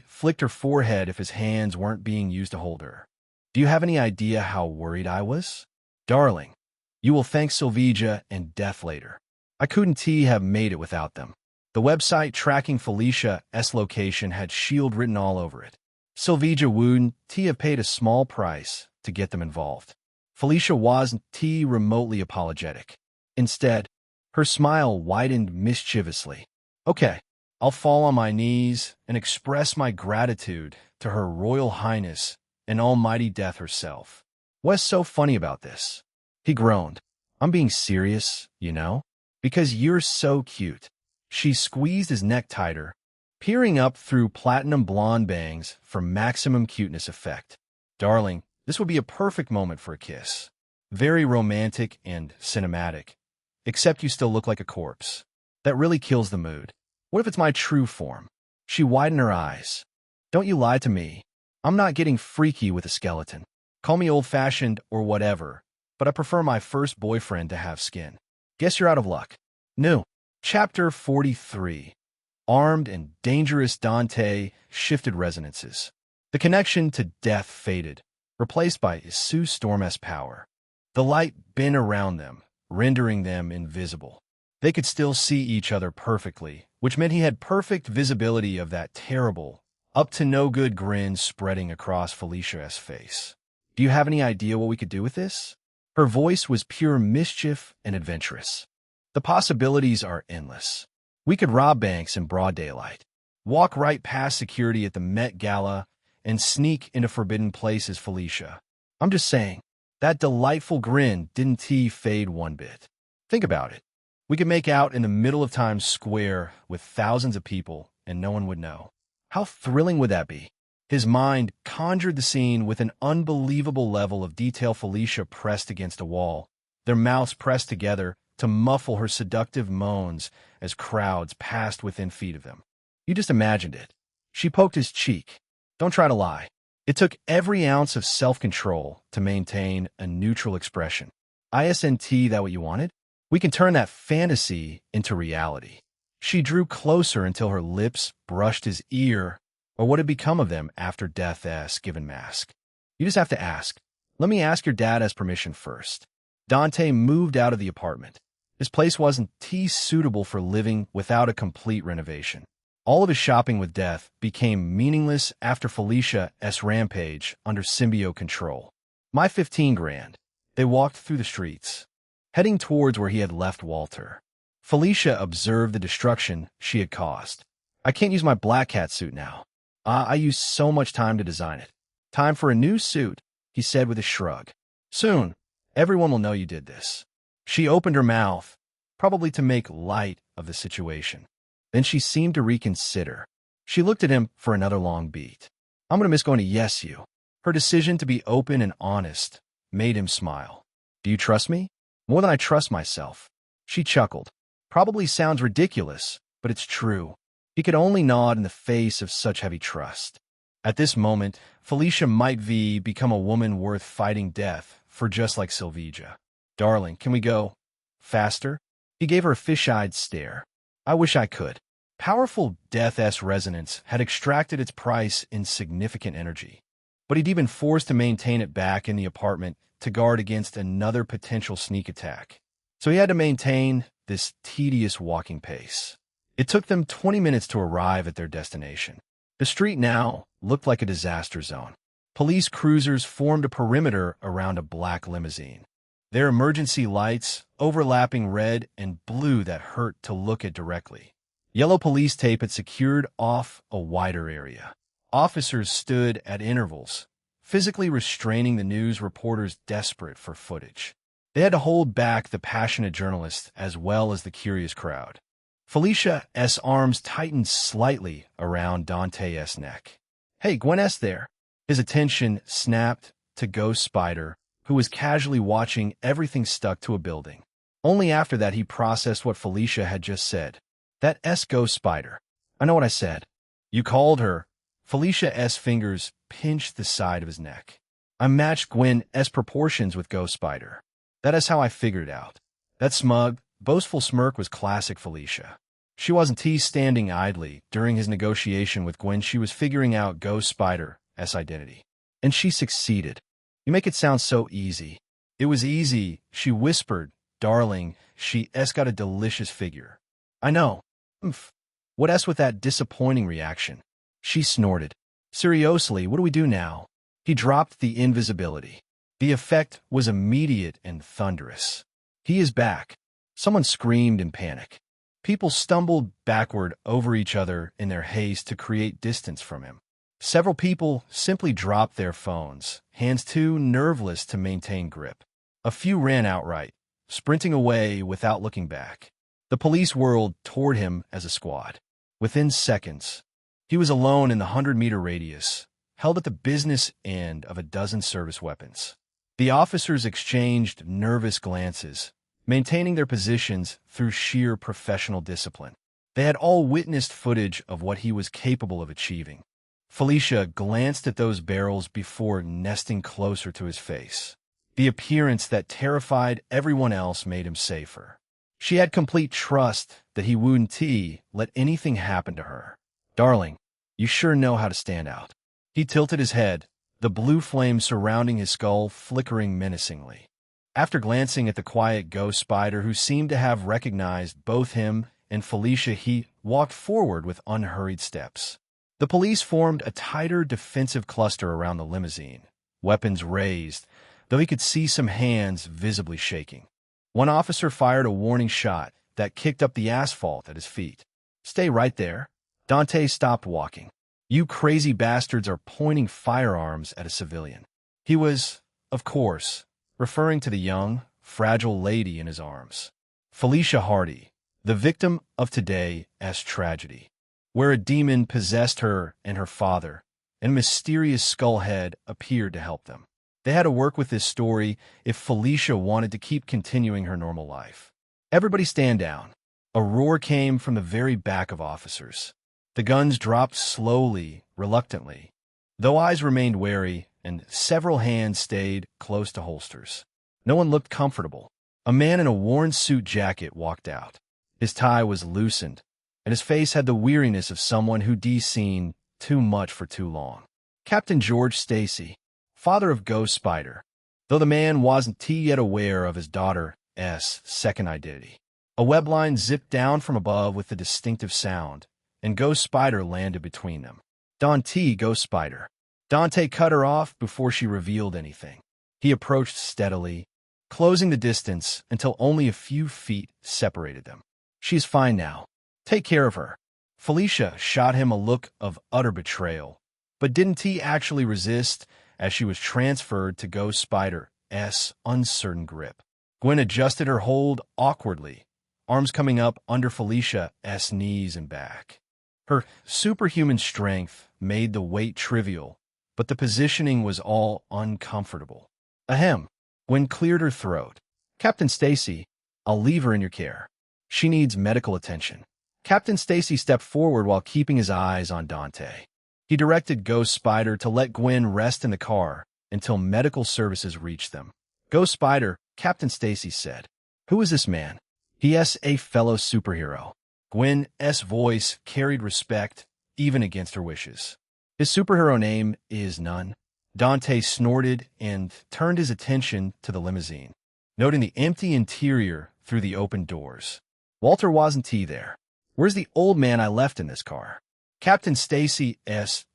flicked her forehead if his hands weren't being used to hold her. Do you have any idea how worried I was? Darling, you will thank Sylvija and Death later. I couldn't have made it without them. The website tracking Felicia's location had SHIELD written all over it. Sylvia wouldn't have paid a small price to get them involved. Felicia wasn't remotely apologetic. Instead, her smile widened mischievously. Okay, I'll fall on my knees and express my gratitude to Her Royal Highness and Almighty Death herself. What's so funny about this? He groaned. I'm being serious, you know? Because you're so cute. She squeezed his neck tighter, peering up through platinum blonde bangs for maximum cuteness effect. Darling, this would be a perfect moment for a kiss. Very romantic and cinematic. Except you still look like a corpse. That really kills the mood. What if it's my true form? She widened her eyes. Don't you lie to me. I'm not getting freaky with a skeleton. Call me old-fashioned or whatever, but I prefer my first boyfriend to have skin. Guess you're out of luck. New. Chapter 43. Armed and dangerous Dante shifted resonances. The connection to death faded, replaced by Sue Storm's power. The light bent around them, rendering them invisible. They could still see each other perfectly, which meant he had perfect visibility of that terrible, up-to-no-good grin spreading across Felicia's face. Do you have any idea what we could do with this? Her voice was pure mischief and adventurous. The possibilities are endless. We could rob banks in broad daylight, walk right past security at the Met Gala, and sneak into forbidden places, Felicia. I'm just saying, that delightful grin didn't fade one bit. Think about it. We could make out in the middle of Times Square with thousands of people, and no one would know. How thrilling would that be? His mind conjured the scene with an unbelievable level of detail. Felicia pressed against a wall, their mouths pressed together to muffle her seductive moans as crowds passed within feet of them. You just imagined it. She poked his cheek. Don't try to lie. It took every ounce of self-control to maintain a neutral expression. Isn't that what you wanted? We can turn that fantasy into reality. She drew closer until her lips brushed his ear, or what had become of them after Death's given mask. You just have to ask. Let me ask your dad as permission first. Dante moved out of the apartment. His place wasn't suitable for living without a complete renovation. All of his shopping with Death became meaningless after Felicia's rampage under symbiote control. My 15 grand. They walked through the streets, heading towards where he had left Walter. Felicia observed the destruction she had caused. I can't use my black cat suit now. I used so much time to design it. Time for a new suit, he said with a shrug. Soon, everyone will know you did this. She opened her mouth, probably to make light of the situation. Then she seemed to reconsider. She looked at him for another long beat. I'm going to miss going to Yes You. Her decision to be open and honest made him smile. Do you trust me? More than I trust myself. She chuckled. Probably sounds ridiculous, but it's true. He could only nod in the face of such heavy trust. At this moment, Felicia might become a woman worth fighting death for, just like Sylvia. Darling, can we go faster? He gave her a fish-eyed stare. I wish I could. Powerful Death's resonance had extracted its price in significant energy, but he'd even forced to maintain it back in the apartment to guard against another potential sneak attack. So he had to maintain this tedious walking pace. It took them 20 minutes to arrive at their destination. The street now looked like a disaster zone. Police cruisers formed a perimeter around a black limousine, their emergency lights overlapping red and blue that hurt to look at directly. Yellow police tape had secured off a wider area. Officers stood at intervals, physically restraining the news reporters desperate for footage. They had to hold back the passionate journalists as well as the curious crowd. Felicia's arms tightened slightly around Dante's neck. Hey, Gwen's there. His attention snapped to Ghost Spider, who was casually watching everything stuck to a building. Only after that he processed what Felicia had just said. That Ghost Spider. I know what I said. You called her. Felicia's fingers pinched the side of his neck. I matched Gwen's proportions with Ghost Spider. That is how I figured it out. That smug, boastful smirk was classic Felicia. She wasn't standing idly during his negotiation with Gwen. She was figuring out Ghost Spider's identity. And she succeeded. You make it sound so easy. It was easy, she whispered. Darling, she's got a delicious figure. I know. What with that disappointing reaction? She snorted. Seriously, what do we do now? He dropped the invisibility. The effect was immediate and thunderous. He is back. Someone screamed in panic. People stumbled backward over each other in their haste to create distance from him. Several people simply dropped their phones, hands too nerveless to maintain grip. A few ran outright, sprinting away without looking back. The police whirled toward him as a squad. Within seconds, he was alone in the 100-meter radius, held at the business end of a dozen service weapons. The officers exchanged nervous glances, maintaining their positions through sheer professional discipline. They had all witnessed footage of what he was capable of achieving. Felicia glanced at those barrels before nesting closer to his face. The appearance that terrified everyone else made him safer. She had complete trust that he wouldn't let anything happen to her. "Darling, you sure know how to stand out." He tilted his head, the blue flame surrounding his skull flickering menacingly. After glancing at the quiet ghost spider who seemed to have recognized both him and Felicia, he walked forward with unhurried steps. The police formed a tighter defensive cluster around the limousine, weapons raised, though he could see some hands visibly shaking. One officer fired a warning shot that kicked up the asphalt at his feet. "Stay right there." Dante stopped walking. "You crazy bastards are pointing firearms at a civilian." He was, of course, referring to the young, fragile lady in his arms. Felicia Hardy, the victim of today's tragedy, where a demon possessed her and her father, and a mysterious skullhead appeared to help them. They had to work with this story if Felicia wanted to keep continuing her normal life. "Everybody stand down." A roar came from the very back of officers. The guns dropped slowly, reluctantly, though eyes remained wary and several hands stayed close to holsters. No one looked comfortable. A man in a worn suit jacket walked out. His tie was loosened, and his face had the weariness of someone who'd seen too much for too long. Captain George Stacy, father of Ghost Spider, though the man wasn't yet aware of his daughter's second identity. A web line zipped down from above with a distinctive sound, and Ghost Spider landed between them. "Dante, Ghost Spider." Dante cut her off before she revealed anything. He approached steadily, closing the distance until only a few feet separated them. "She's fine now. Take care of her." Felicia shot him a look of utter betrayal, but didn't he actually resist as she was transferred to Ghost Spider's uncertain grip. Gwen adjusted her hold awkwardly, arms coming up under Felicia's knees and back. Her superhuman strength made the weight trivial, but the positioning was all uncomfortable. "Ahem." Gwen cleared her throat. "Captain Stacy, I'll leave her in your care. She needs medical attention." Captain Stacy stepped forward while keeping his eyes on Dante. He directed Ghost Spider to let Gwen rest in the car until medical services reached them. "Ghost Spider," Captain Stacy said. "Who is this man?" "He is a fellow superhero." Gwen's voice carried respect, even against her wishes. "His superhero name is none." Dante snorted and turned his attention to the limousine, noting the empty interior through the open doors. "Walter wasn't there. Where's the old man I left in this car?" Captain Stacy's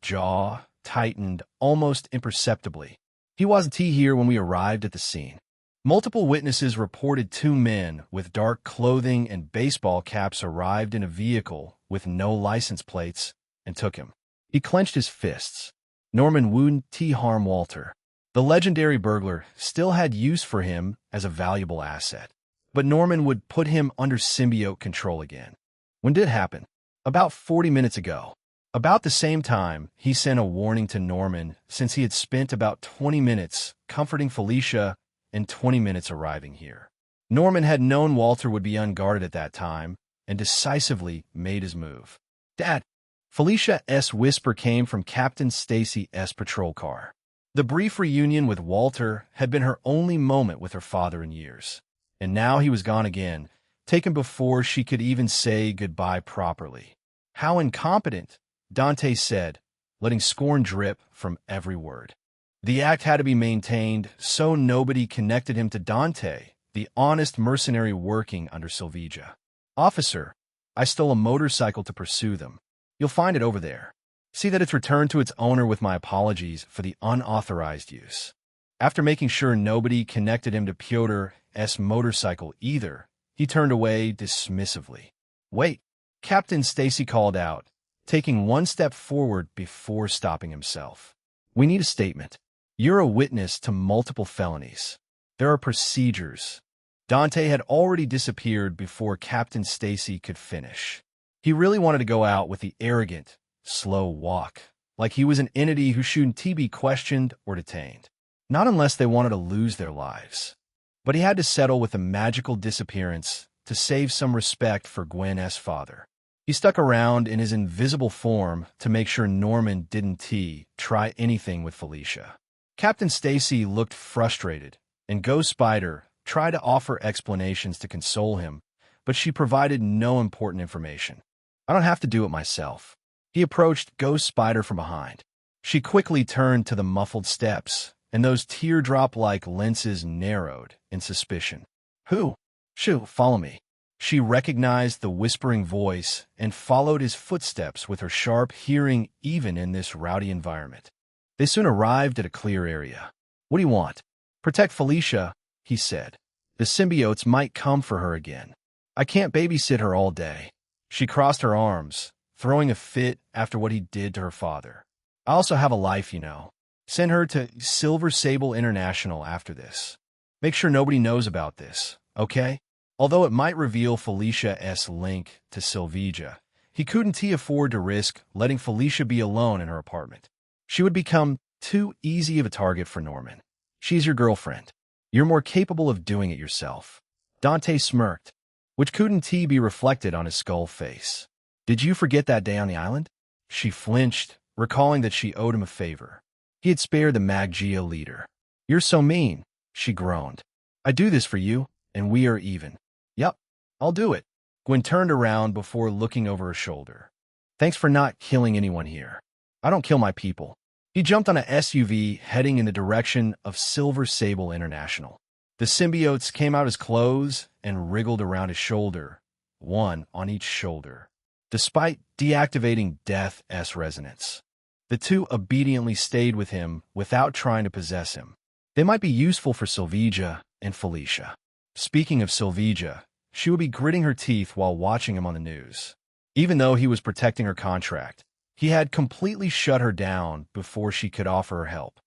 jaw tightened almost imperceptibly. "He wasn't here when we arrived at the scene." Multiple witnesses reported two men with dark clothing and baseball caps arrived in a vehicle with no license plates and took him. He clenched his fists. Norman wouldn't harm Walter. The legendary burglar still had use for him as a valuable asset, but Norman would put him under symbiote control again. When did it happen? About 40 minutes ago. About the same time, he sent a warning to Norman since he had spent about 20 minutes comforting Felicia and 20 minutes arriving here. Norman had known Walter would be unguarded at that time and decisively made his move. "Dad!" Felicia's whisper came from Captain Stacy's patrol car. The brief reunion with Walter had been her only moment with her father in years, and now he was gone again, taken before she could even say goodbye properly. "How incompetent," Dante said, letting scorn drip from every word. The act had to be maintained, so nobody connected him to Dante, the honest mercenary working under Sylvia. "Officer, I stole a motorcycle to pursue them. You'll find it over there." See that it's returned to its owner with my apologies for the unauthorized use. After making sure nobody connected him to Pyotr's motorcycle either, he turned away dismissively. Wait, Captain Stacy called out, taking one step forward before stopping himself. We need a statement. You're a witness to multiple felonies. There are procedures. Dante had already disappeared before Captain Stacy could finish. He really wanted to go out with the arrogant, slow walk, like he was an entity who shouldn't be questioned or detained. Not unless they wanted to lose their lives. But he had to settle with a magical disappearance to save some respect for Gwen's father. He stuck around in his invisible form to make sure Norman didn't try anything with Felicia. Captain Stacy looked frustrated, and Ghost Spider tried to offer explanations to console him, but she provided no important information. I don't have to do it myself. He approached Ghost Spider from behind. She quickly turned to the muffled steps, and those teardrop-like lenses narrowed in suspicion. Who? Shoo, follow me. She recognized the whispering voice and followed his footsteps with her sharp hearing even in this rowdy environment. They soon arrived at a clear area. What do you want? Protect Felicia, he said. The symbiotes might come for her again. I can't babysit her all day. She crossed her arms, throwing a fit after what he did to her father. I also have a life, you know. Send her to Silver Sable International after this. Make sure nobody knows about this, okay? Although it might reveal Felicia's link to Sylvia, he couldn't afford to risk letting Felicia be alone in her apartment. She would become too easy of a target for Norman. She's your girlfriend. You're more capable of doing it yourself. Dante smirked, which couldn't be reflected on his skull face. Did you forget that day on the island? She flinched, recalling that she owed him a favor. He had spared the Magia leader. You're so mean, she groaned. I do this for you, and we are even. Yup, I'll do it. Gwen turned around before looking over her shoulder. Thanks for not killing anyone here. I don't kill my people. He jumped on a SUV heading in the direction of Silver Sable International. The symbiotes came out his clothes and wriggled around his shoulder, one on each shoulder. Despite deactivating Death's resonance, the two obediently stayed with him without trying to possess him. They might be useful for Sylvia and Felicia. Speaking of Sylvia, she would be gritting her teeth while watching him on the news. Even though he was protecting her contract, he had completely shut her down before she could offer her help.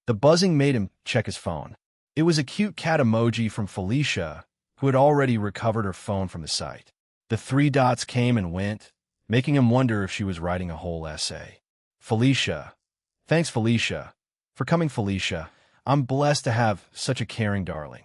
The buzzing made him check his phone. It was a cute cat emoji from Felicia, who had already recovered her phone from the site. The three dots came and went, making him wonder if she was writing a whole essay. Felicia. Thanks, Felicia. For coming, Felicia. I'm blessed to have such a caring darling.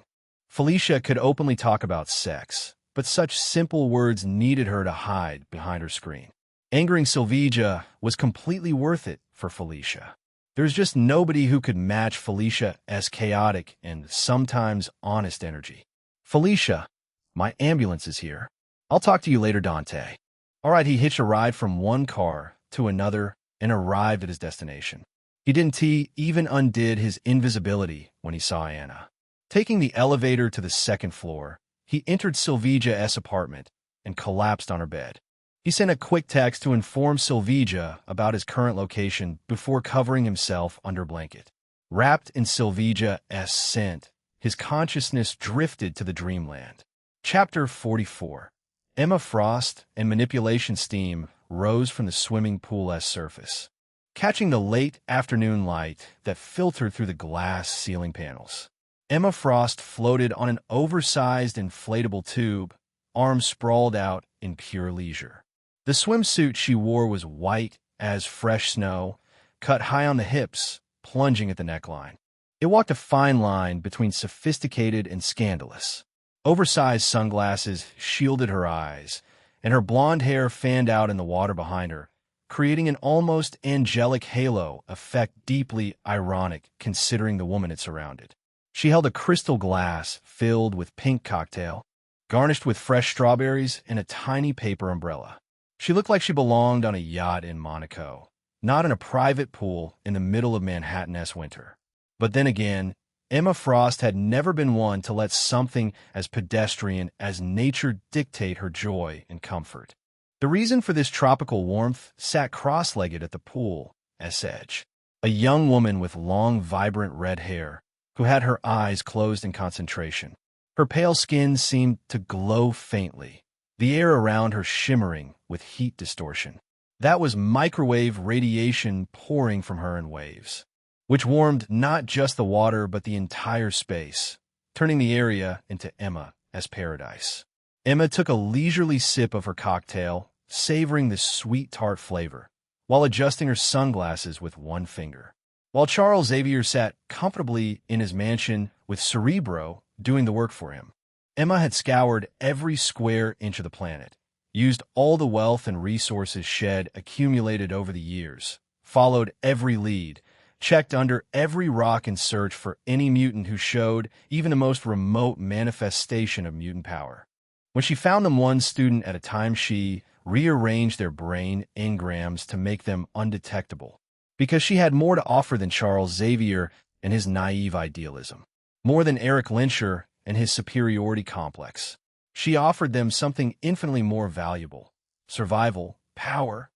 Felicia could openly talk about sex, but such simple words needed her to hide behind her screen. Angering Sylvia was completely worth it for Felicia. There's just nobody who could match Felicia's chaotic and sometimes honest energy. Felicia, my ambulance is here. I'll talk to you later, Dante. All right, he hitched a ride from one car to another and arrived at his destination. He didn't even undid his invisibility when he saw Anna. Taking the elevator to the second floor, he entered Sylvia's apartment and collapsed on her bed. He sent a quick text to inform Sylvia about his current location before covering himself under a blanket. Wrapped in Sylvia's scent, his consciousness drifted to the dreamland. Chapter 44. Emma Frost and manipulation steam rose from the swimming pool's surface, catching the late afternoon light that filtered through the glass ceiling panels. Emma Frost floated on an oversized inflatable tube, arms sprawled out in pure leisure. The swimsuit she wore was white as fresh snow, cut high on the hips, plunging at the neckline. It walked a fine line between sophisticated and scandalous. Oversized sunglasses shielded her eyes, and her blonde hair fanned out in the water behind her, creating an almost angelic halo effect deeply ironic considering the woman it surrounded. She held a crystal glass filled with pink cocktail, garnished with fresh strawberries and a tiny paper umbrella. She looked like she belonged on a yacht in Monaco, not in a private pool in the middle of Manhattan's winter. But then again, Emma Frost had never been one to let something as pedestrian as nature dictate her joy and comfort. The reason for this tropical warmth sat cross-legged at the pool's edge. A young woman with long, vibrant red hair, who had her eyes closed in concentration. Her pale skin seemed to glow faintly, the air around her shimmering with heat distortion. That was microwave radiation pouring from her in waves, which warmed not just the water but the entire space, turning the area into Emma's paradise. Emma took a leisurely sip of her cocktail, savoring the sweet tart flavor, while adjusting her sunglasses with one finger. While Charles Xavier sat comfortably in his mansion with Cerebro doing the work for him, Emma had scoured every square inch of the planet, used all the wealth and resources Shed accumulated over the years, followed every lead, checked under every rock in search for any mutant who showed even the most remote manifestation of mutant power. When she found them one student at a time, she rearranged their brain engrams to make them undetectable, because she had more to offer than Charles Xavier and his naive idealism, more than Eric Lyncher and his superiority complex. She offered them something infinitely more valuable: survival, power,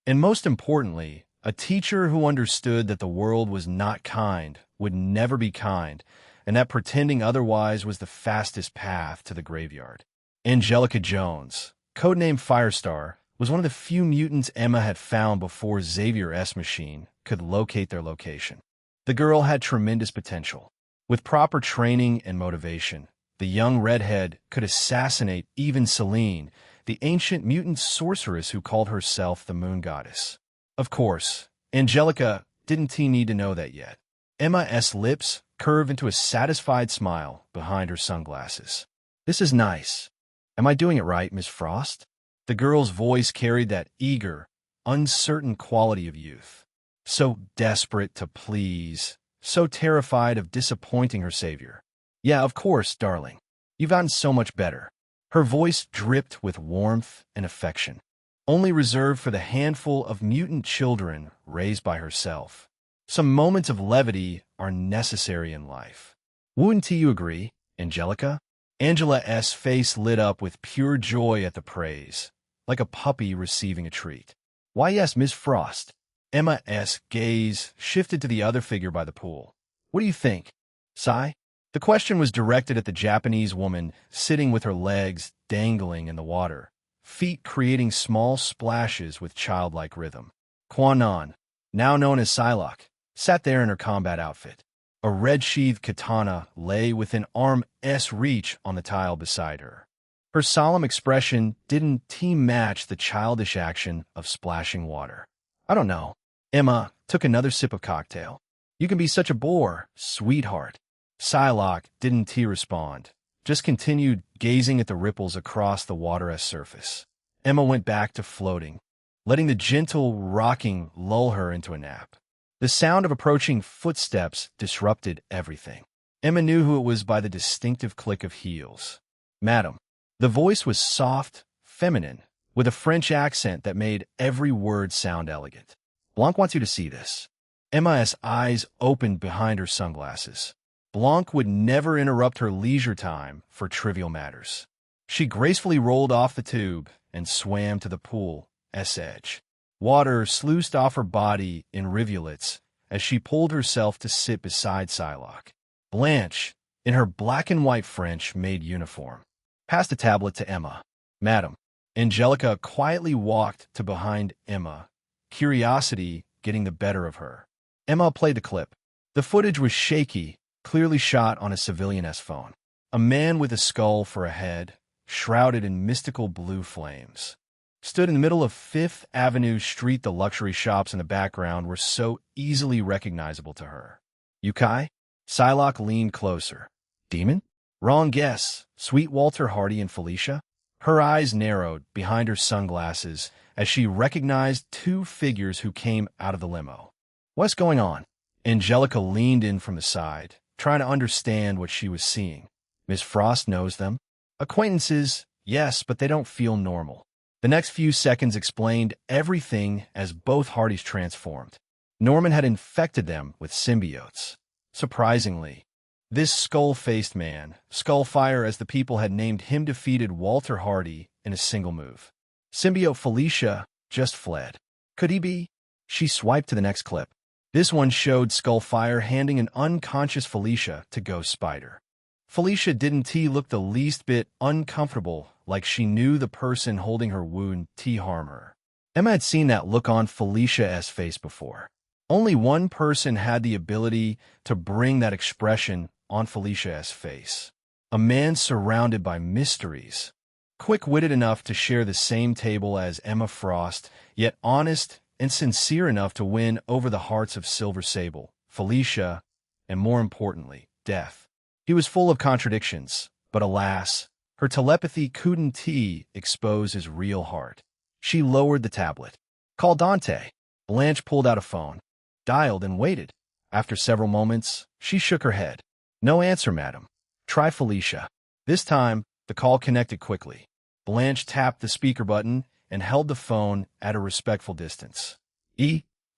and most importantly, a teacher who understood that the world was not kind, would never be kind, and that pretending otherwise was the fastest path to the graveyard. Angelica Jones, codenamed Firestar, was one of the few mutants Emma had found before Xavier's machine could locate their location. The girl had tremendous potential. With proper training and motivation, the young redhead could assassinate even Selene, the ancient mutant sorceress who called herself the Moon Goddess. Of course, Angelica didn't need to know that yet. Emma's lips curved into a satisfied smile behind her sunglasses. "This is nice. Am I doing it right, Miss Frost?" The girl's voice carried that eager, uncertain quality of youth. So desperate to please, so terrified of disappointing her savior. "Yeah, of course, darling. You've gotten so much better." Her voice dripped with warmth and affection, only reserved for the handful of mutant children raised by herself. Some moments of levity are necessary in life. "Wouldn't you agree, Angelica?" Angela's face lit up with pure joy at the praise, like a puppy receiving a treat. "Why, yes, Miss Frost." Emma's gaze shifted to the other figure by the pool. "What do you think, Sai?" The question was directed at the Japanese woman sitting with her legs dangling in the water, feet creating small splashes with childlike rhythm. Kwannon, now known as Psylocke, sat there in her combat outfit. A red-sheathed katana lay within arm's reach on the tile beside her. Her solemn expression didn't match the childish action of splashing water. "I don't know." Emma took another sip of cocktail. "You can be such a bore, sweetheart." Psylocke didn't respond, just continued gazing at the ripples across the water's surface. Emma went back to floating, letting the gentle rocking lull her into a nap. The sound of approaching footsteps disrupted everything. Emma knew who it was by the distinctive click of heels. "Madam." The voice was soft, feminine, with a French accent that made every word sound elegant. "Blanc wants you to see this." Emma's eyes opened behind her sunglasses. Blanc would never interrupt her leisure time for trivial matters. She gracefully rolled off the tube and swam to the pool's edge. Water sluiced off her body in rivulets as she pulled herself to sit beside Psylocke. Blanche, in her black and white French-made uniform, passed a tablet to Emma. "Madam." Angelica quietly walked to behind Emma, curiosity getting the better of her. Emma played the clip. The footage was shaky, clearly shot on a civilian's phone. A man with a skull for a head, shrouded in mystical blue flames, stood in the middle of Fifth Avenue Street. The luxury shops in the background were so easily recognizable to her. "Yukai?" Psylocke leaned closer. "Demon?" "Wrong guess. Sweet Walter Hardy and Felicia?" Her eyes narrowed behind her sunglasses as she recognized two figures who came out of the limo. "What's going on?" Angelica leaned in from the side, trying to understand what she was seeing. "Miss Frost knows them." "Acquaintances, yes, but they don't feel normal." The next few seconds explained everything as both Hardys transformed. Norman had infected them with symbiotes. Surprisingly, this skull-faced man, Skullfire as the people had named him, defeated Walter Hardy in a single move. Symbiote Felicia just fled. Could he be? She swiped to the next clip. This one showed Skullfire handing an unconscious Felicia to Ghost Spider. Felicia didn't look the least bit uncomfortable, like she knew the person holding her wound harm her. Emma had seen that look on Felicia's face before. Only one person had the ability to bring that expression on Felicia's face. A man surrounded by mysteries. Quick-witted enough to share the same table as Emma Frost, yet honest and sincere enough to win over the hearts of Silver Sable, Felicia, and more importantly, Death. He was full of contradictions, but alas, her telepathy couldn't expose his real heart. She lowered the tablet. Call Dante. Blanche pulled out a phone, dialed and waited. After several moments, she shook her head. No answer, madam. Try Felicia. This time, the call connected quickly. Blanche tapped the speaker button and held the phone at a respectful distance.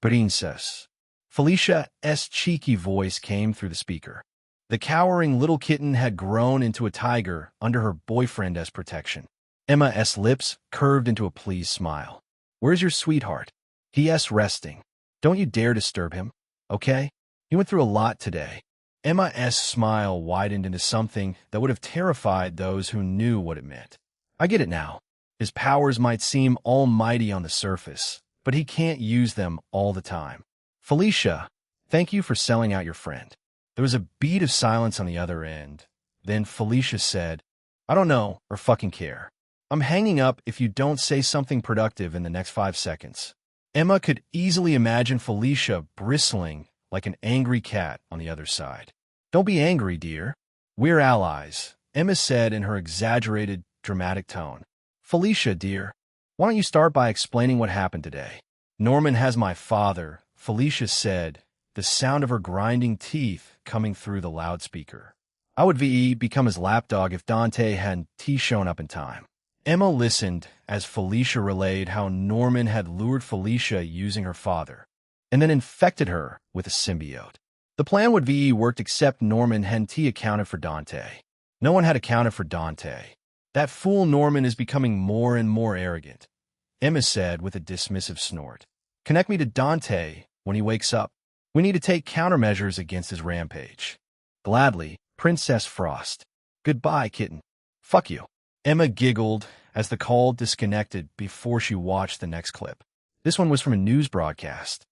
Princess. Felicia's cheeky voice came through the speaker. The cowering little kitten had grown into a tiger under her boyfriend's protection. Emma's lips curved into a pleased smile. Where's your sweetheart? He's resting. Don't you dare disturb him, okay? He went through a lot today. Emma's smile widened into something that would have terrified those who knew what it meant. I get it now. His powers might seem almighty on the surface, but he can't use them all the time. Felicia, thank you for selling out your friend. There was a beat of silence on the other end. Then Felicia said, I don't know or fucking care. I'm hanging up if you don't say something productive in the next 5 seconds. Emma could easily imagine Felicia bristling like an angry cat on the other side. Don't be angry, dear. We're allies, Emma said in her exaggerated, dramatic tone. Felicia, dear, why don't you start by explaining what happened today? Norman has my father, Felicia said, the sound of her grinding teeth coming through the loudspeaker. I would become his lapdog if Dante hadn't shown up in time. Emma listened as Felicia relayed how Norman had lured Felicia using her father, and then infected her with a symbiote. The plan would worked except Norman hadn't accounted for Dante. No one had accounted for Dante. That fool Norman is becoming more and more arrogant, Emma said with a dismissive snort. Connect me to Dante when he wakes up. We need to take countermeasures against his rampage. Gladly, Princess Frost. Goodbye, kitten. Fuck you. Emma giggled as the call disconnected before she watched the next clip. This one was from a news broadcast.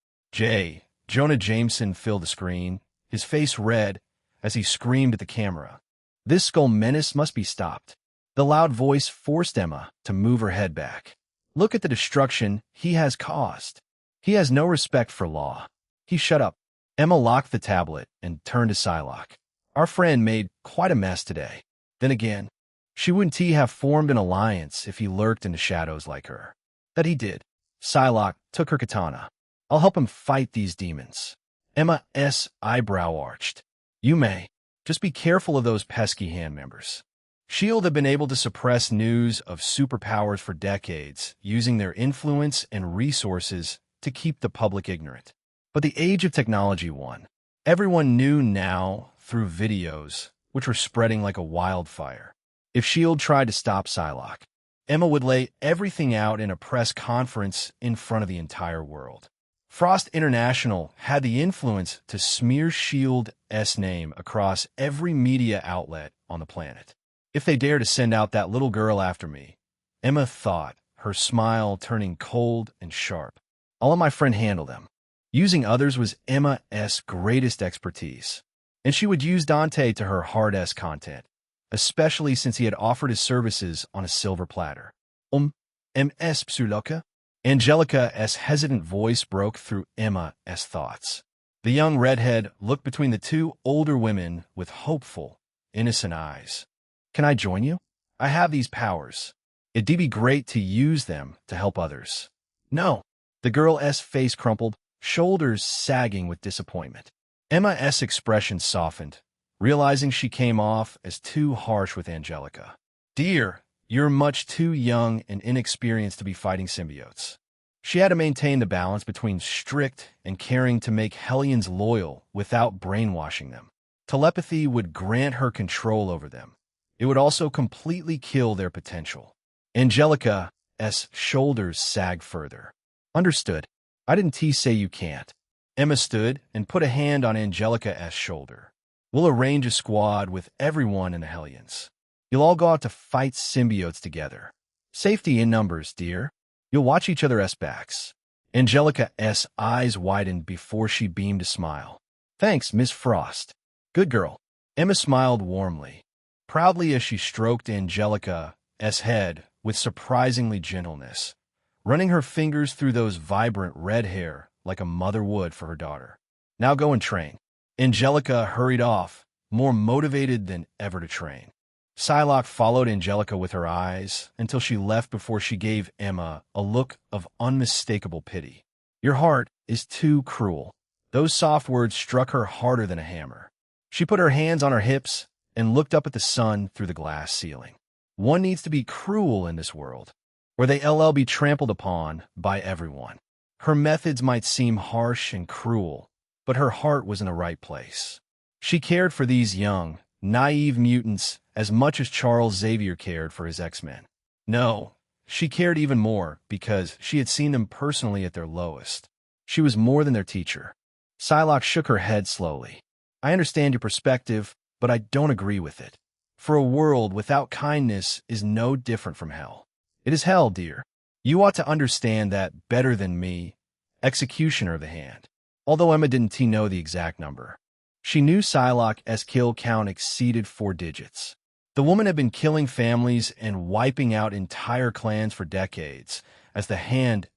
Jonah Jameson filled the screen, his face red as he screamed at the camera. This skull menace must be stopped. The loud voice forced Emma to move her head back. Look at the destruction he has caused. He has no respect for law. He shut up. Emma locked the tablet and turned to Psylocke. Our friend made quite a mess today. Then again, she wouldn't have formed an alliance if he lurked in the shadows like her. That he did. Psylocke took her katana. I'll help him fight these demons. Emma's eyebrow arched. You may. Just be careful of those pesky hand members. S.H.I.E.L.D. have been able to suppress news of superpowers for decades, using their influence and resources to keep the public ignorant. But the age of technology won. Everyone knew now through videos, which were spreading like a wildfire. If S.H.I.E.L.D. tried to stop Psylocke, Emma would lay everything out in a press conference in front of the entire world. Frost International had the influence to smear S.H.I.E.L.D.'s name across every media outlet on the planet. If they dare to send out that little girl after me, Emma thought, her smile turning cold and sharp. I'll let my friend handle them. Using others was Emma's greatest expertise, and she would use Dante to her hard-ass content, especially since he had offered his services on a silver platter. M.S. Psuloka? Angelica's hesitant voice broke through Emma's thoughts. The young redhead looked between the two older women with hopeful, innocent eyes. Can I join you? I have these powers. It'd be great to use them to help others. No. The girl's face crumpled, shoulders sagging with disappointment. Emma's expression softened, realizing she came off as too harsh with Angelica. Dear, you're much too young and inexperienced to be fighting symbiotes. She had to maintain the balance between strict and caring to make Hellions loyal without brainwashing them. Telepathy would grant her control over them. It would also completely kill their potential. Angelica, S. shoulders sagged further. Understood. I didn't say you can't. Emma stood and put a hand on Angelica S. shoulder. We'll arrange a squad with everyone in the Hellions. You'll all go out to fight symbiotes together. Safety in numbers, dear. You'll watch each other's backs. Angelica's eyes widened before she beamed a smile. Thanks, Miss Frost. Good girl. Emma smiled warmly, proudly as she stroked Angelica's head with surprisingly gentleness, running her fingers through those vibrant red hair like a mother would for her daughter. Now go and train. Angelica hurried off, more motivated than ever to train. Psylocke followed Angelica with her eyes until she left before she gave Emma a look of unmistakable pity. Your heart is too cruel. Those soft words struck her harder than a hammer. She put her hands on her hips and looked up at the sun through the glass ceiling. One needs to be cruel in this world, or they'll be trampled upon by everyone. Her methods might seem harsh and cruel, but her heart was in the right place. She cared for these young, naive mutants as much as Charles Xavier cared for his X-Men. No, she cared even more because she had seen them personally at their lowest. She was more than their teacher. Psylocke shook her head slowly. I understand your perspective, but I don't agree with it. For a world without kindness is no different from hell. It is hell, dear. You ought to understand that better than me, Executioner of the Hand. Although Emma didn't know the exact number, she knew Psylocke's kill count exceeded 4 digits. The woman had been killing families and wiping out entire clans for decades as the Hand's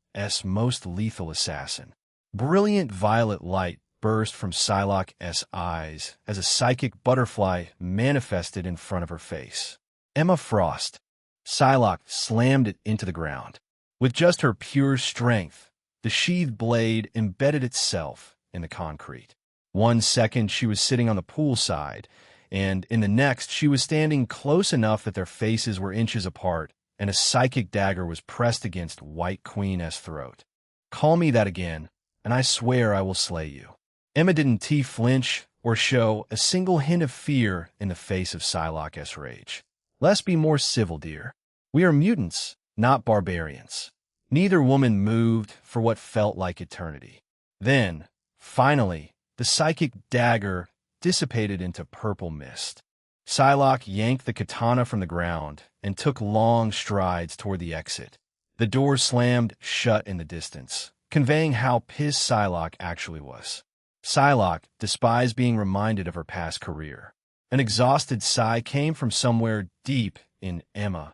most lethal assassin. Brilliant violet light burst from Psylocke's eyes as a psychic butterfly manifested in front of her face. Emma Frost. Psylocke slammed it into the ground. With just her pure strength, the sheathed blade embedded itself in the concrete. 1 second she was sitting on the pool side, and in the next she was standing close enough that their faces were inches apart, and a psychic dagger was pressed against White Queen's throat. Call me that again, and I swear I will slay you. Emma didn't flinch or show a single hint of fear in the face of Psylocke's rage. Let's be more civil, dear. We are mutants, not barbarians. Neither woman moved for what felt like eternity. Then, finally, the psychic dagger dissipated into purple mist. Psylocke yanked the katana from the ground and took long strides toward the exit. The door slammed shut in the distance, conveying how pissed Psylocke actually was. Psylocke despised being reminded of her past career. An exhausted sigh came from somewhere deep in Emma's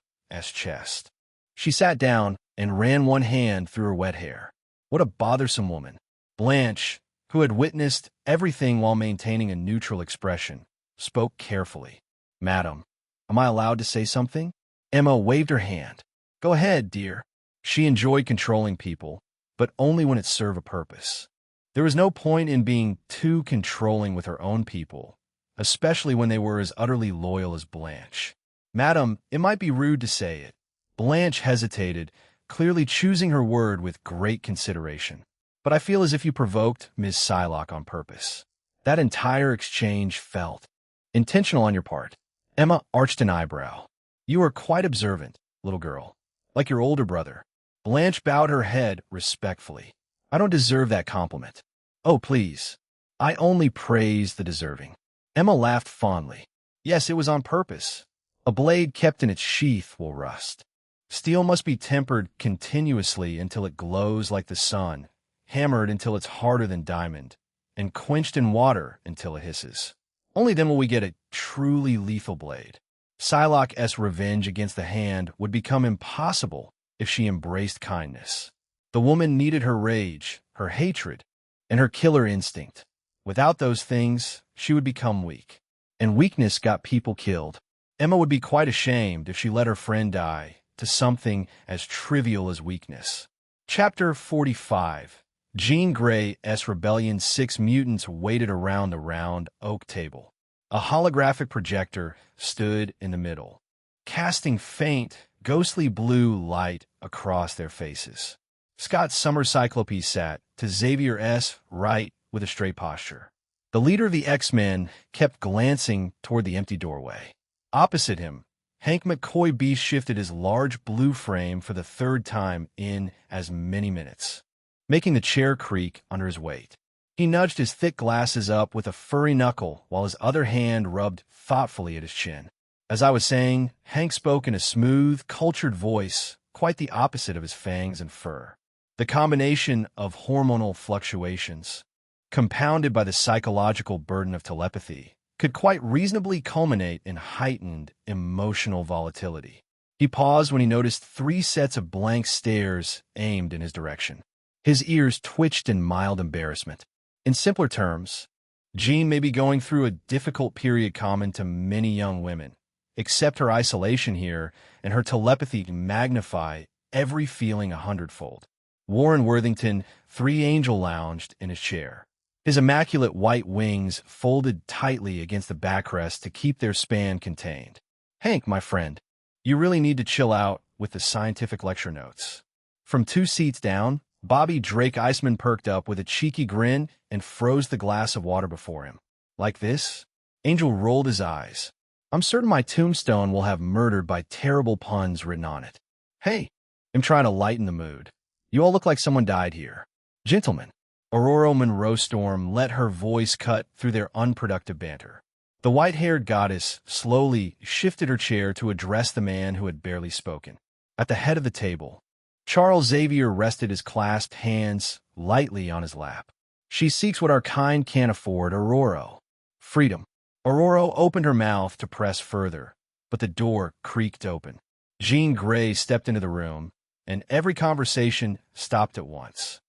chest. She sat down and ran one hand through her wet hair. What a bothersome woman. Blanche, who had witnessed everything while maintaining a neutral expression, spoke carefully. Madam, am I allowed to say something? Emma waved her hand. Go ahead, dear. She enjoyed controlling people, but only when it served a purpose. There was no point in being too controlling with her own people, especially when they were as utterly loyal as Blanche. Madam, it might be rude to say it. Blanche hesitated, clearly choosing her word with great consideration. But I feel as if you provoked Ms. Psylocke on purpose. That entire exchange felt intentional on your part. Emma arched an eyebrow. You are quite observant, little girl, like your older brother. Blanche bowed her head respectfully. I don't deserve that compliment. Oh, please. I only praise the deserving. Emma laughed fondly. Yes, it was on purpose. A blade kept in its sheath will rust. Steel must be tempered continuously until it glows like the sun, hammered until it's harder than diamond, and quenched in water until it hisses. Only then will we get a truly lethal blade. Psylocke's revenge against the Hand would become impossible if she embraced kindness. The woman needed her rage, her hatred, and her killer instinct. Without those things, she would become weak. And weakness got people killed. Emma would be quite ashamed if she let her friend die to something as trivial as weakness. Chapter 45. Jean Grey's Rebellion. 6 mutants waited around the round oak table. A holographic projector stood in the middle, casting faint, ghostly blue light across their faces. Scott Summers Cyclope sat to Xavier's right with a straight posture. The leader of the X-Men kept glancing toward the empty doorway. Opposite him, Hank McCoy B shifted his large blue frame for the third time in as many minutes, making the chair creak under his weight. He nudged his thick glasses up with a furry knuckle while his other hand rubbed thoughtfully at his chin. As I was saying, Hank spoke in a smooth, cultured voice, quite the opposite of his fangs and fur. The combination of hormonal fluctuations, compounded by the psychological burden of telepathy, could quite reasonably culminate in heightened emotional volatility. He paused when he noticed 3 sets of blank stares aimed in his direction. His ears twitched in mild embarrassment. In simpler terms, Jean may be going through a difficult period common to many young women, except her isolation here and her telepathy magnify every feeling 100-fold. Warren Worthington, 3 Angel lounged in his chair, his immaculate white wings folded tightly against the backrest to keep their span contained. Hank, my friend, you really need to chill out with the scientific lecture notes. From 2 seats down, Bobby Drake Iceman perked up with a cheeky grin and froze the glass of water before him. Like this? Angel rolled his eyes. I'm certain my tombstone will have murdered by terrible puns written on it. Hey, I'm trying to lighten the mood. You all look like someone died here. Gentlemen. Aurora Monroe Storm let her voice cut through their unproductive banter. The white-haired goddess slowly shifted her chair to address the man who had barely spoken. At the head of the table, Charles Xavier rested his clasped hands lightly on his lap. She seeks what our kind can't afford, Aurora. Freedom. Aurora opened her mouth to press further, but the door creaked open. Jean Grey stepped into the room, and every conversation stopped at once.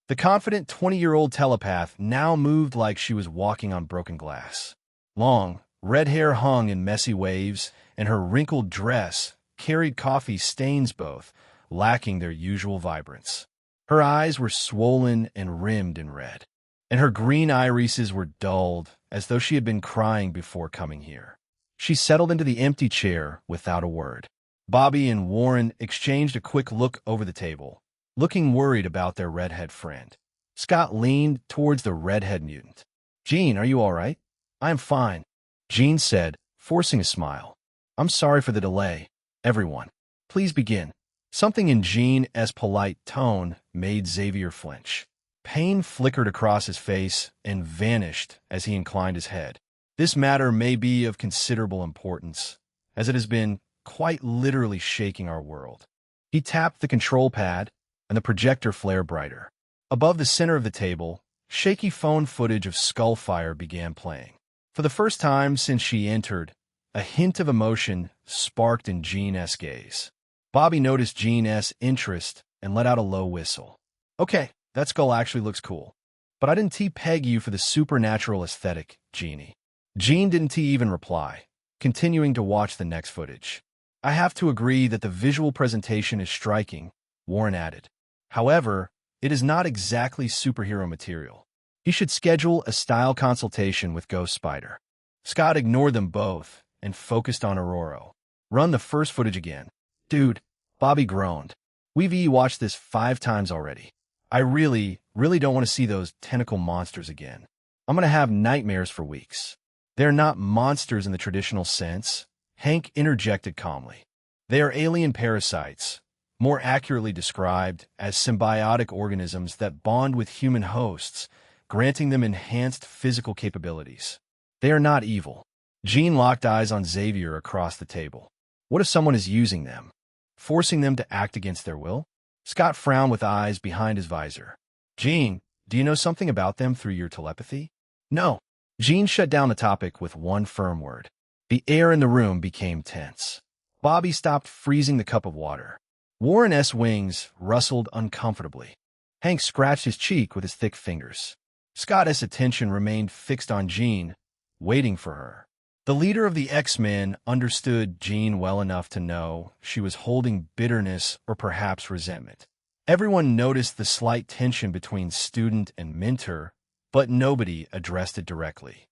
The confident 20-year-old telepath now moved like she was walking on broken glass. Long, red hair hung in messy waves, and her wrinkled dress carried coffee stains both, lacking their usual vibrance. Her eyes were swollen and rimmed in red, and her green irises were dulled as though she had been crying before coming here. She settled into the empty chair without a word. Bobby and Warren exchanged a quick look over the table, looking worried about their redhead friend. Scott leaned towards the redhead mutant. Jean, are you all right? I am fine, Jean said, forcing a smile. I'm sorry for the delay. Everyone, please begin. Something in Jean's polite tone made Xavier flinch. Pain flickered across his face and vanished as he inclined his head. This matter may be of considerable importance, as it has been quite literally shaking our world. He tapped the control pad, and the projector flared brighter. Above the center of the table, shaky phone footage of Skullfire began playing. For the first time since she entered, a hint of emotion sparked in Jean's gaze. Bobby noticed Jean's interest and let out a low whistle. Okay, that skull actually looks cool. But I didn't T-peg you for the supernatural aesthetic, Jeannie. Jean didn't even reply, continuing to watch the next footage. I have to agree that the visual presentation is striking, Warren added. However, it is not exactly superhero material. He should schedule a style consultation with Ghost Spider. Scott ignored them both and focused on Aurora. Run the first footage again. Dude, Bobby groaned. We've watched this 5 times already. I really don't want to see those tentacle monsters again. I'm going to have nightmares for weeks. They're not monsters in the traditional sense, Hank interjected calmly. They are alien parasites, more accurately described as symbiotic organisms that bond with human hosts, granting them enhanced physical capabilities. They are not evil. Jean locked eyes on Xavier across the table. What if someone is using them, forcing them to act against their will? Scott frowned with eyes behind his visor. Jean, do you know something about them through your telepathy? No. Jean shut down the topic with one firm word. The air in the room became tense. Bobby stopped freezing the cup of water. Warren's wings rustled uncomfortably. Hank scratched his cheek with his thick fingers. Scott's attention remained fixed on Jean, waiting for her. The leader of the X-Men understood Jean well enough to know she was holding bitterness or perhaps resentment. Everyone noticed the slight tension between student and mentor, but nobody addressed it directly.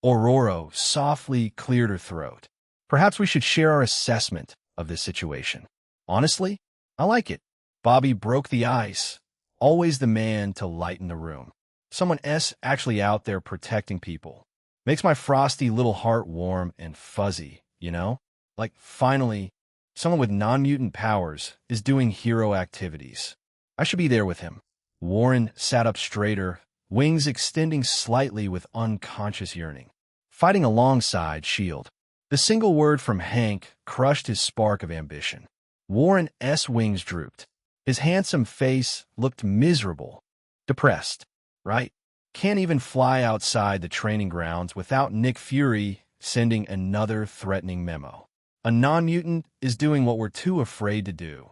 Aurora softly cleared her throat. Perhaps we should share our assessment of this situation. Honestly, I like it. Bobby broke the ice, always the man to lighten the room. Someone's actually out there protecting people. Makes my frosty little heart warm and fuzzy, you know? Like, finally, someone with non-mutant powers is doing hero activities. I should be there with him. Warren sat up straighter, wings extending slightly with unconscious yearning. Fighting alongside S.H.I.E.L.D. The single word from Hank crushed his spark of ambition. Warren's wings drooped. His handsome face looked miserable. Depressed, right? Can't even fly outside the training grounds without Nick Fury sending another threatening memo. A non-mutant is doing what we're too afraid to do.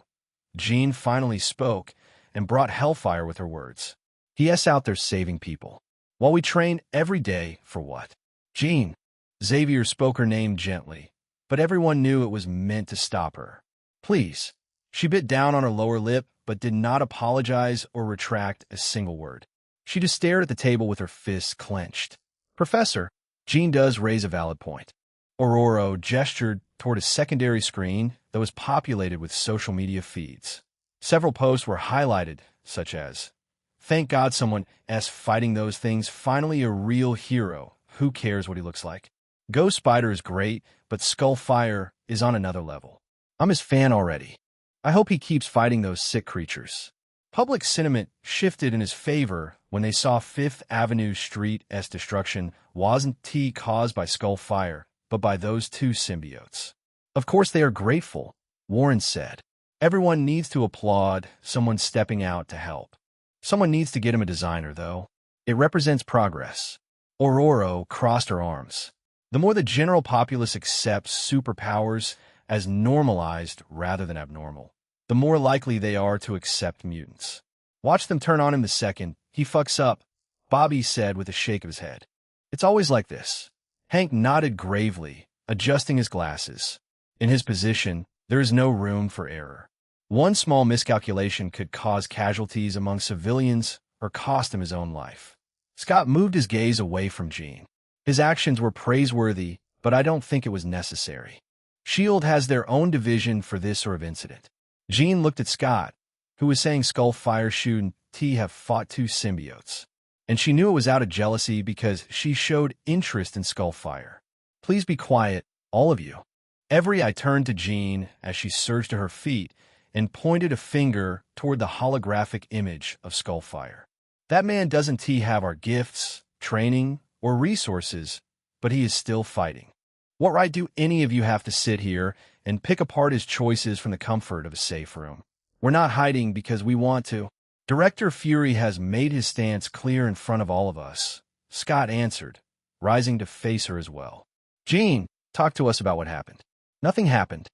Jean finally spoke and brought hellfire with her words. He out there saving people, while we train every day for what? Jean. Xavier spoke her name gently, but everyone knew it was meant to stop her. Please. She bit down on her lower lip, but did not apologize or retract a single word. She just stared at the table with her fists clenched. Professor, Jean does raise a valid point. Ororo gestured toward a secondary screen that was populated with social media feeds. Several posts were highlighted, such as, "Thank God someone s fighting those things, finally a real hero. Who cares what he looks like? Ghost Spider is great, but Skullfire is on another level. I'm his fan already. I hope he keeps fighting those sick creatures." Public sentiment shifted in his favor when they saw Fifth Avenue Street's destruction wasn't caused by Skullfire, but by those two symbiotes. Of course they are grateful, Warren said. Everyone needs to applaud someone stepping out to help. Someone needs to get him a designer, though. It represents progress. Ororo crossed her arms. The more the general populace accepts superpowers as normalized rather than abnormal, the more likely they are to accept mutants. Watch them turn on him the second he fucks up, Bobby said with a shake of his head. It's always like this. Hank nodded gravely, adjusting his glasses. In his position, there is no room for error. One small miscalculation could cause casualties among civilians or cost him his own life. Scott moved his gaze away from Jean. His actions were praiseworthy, but I don't think it was necessary. S.H.I.E.L.D. has their own division for this sort of incident. Jean looked at Scott, who was saying Skullfire and T have fought two symbiotes. And she knew it was out of jealousy because she showed interest in Skullfire. Please be quiet, all of you. I turned to Jean as she surged to her feet and pointed a finger toward the holographic image of Skullfire. That man doesn't have our gifts, training, or resources, but he is still fighting. What right do any of you have to sit here and pick apart his choices from the comfort of a safe room? We're not hiding because we want to. Director Fury has made his stance clear in front of all of us, Scott answered, rising to face her as well. Jean, talk to us about what happened. Nothing happened.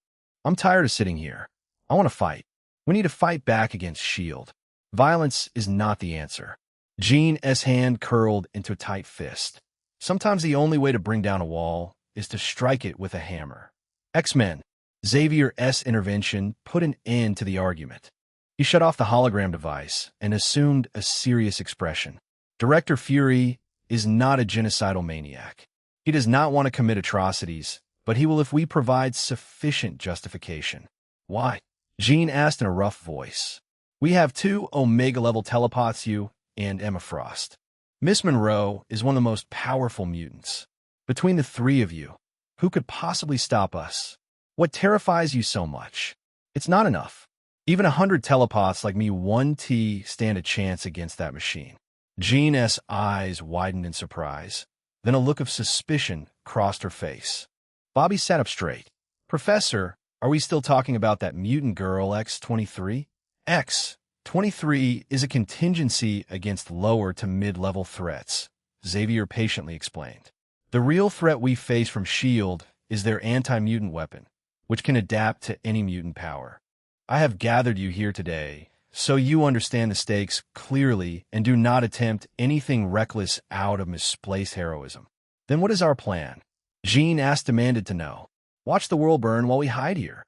I'm tired of sitting here. I want to fight. We need to fight back against S.H.I.E.L.D. Violence is not the answer. Jean's hand curled into a tight fist. Sometimes the only way to bring down a wall is to strike it with a hammer. X-Men. Xavier's intervention put an end to the argument. He shut off the hologram device and assumed a serious expression. Director Fury is not a genocidal maniac. He does not want to commit atrocities, but he will if we provide sufficient justification. Why? Jean asked in a rough voice. We have two Omega-level telepaths, you and Emma Frost. Miss Monroe is one of the most powerful mutants. Between the three of you, who could possibly stop us? What terrifies you so much? It's not enough. Even 100 telepaths like me stand a chance against that machine. Jean's eyes widened in surprise. Then a look of suspicion crossed her face. Bobby sat up straight. Professor, are we still talking about that mutant girl X-23? X-23 is a contingency against lower to mid-level threats, Xavier patiently explained. The real threat we face from S.H.I.E.L.D. is their anti-mutant weapon, which can adapt to any mutant power. I have gathered you here today so you understand the stakes clearly and do not attempt anything reckless out of misplaced heroism. Then what is our plan? Jean demanded to know. Watch the world burn while we hide here.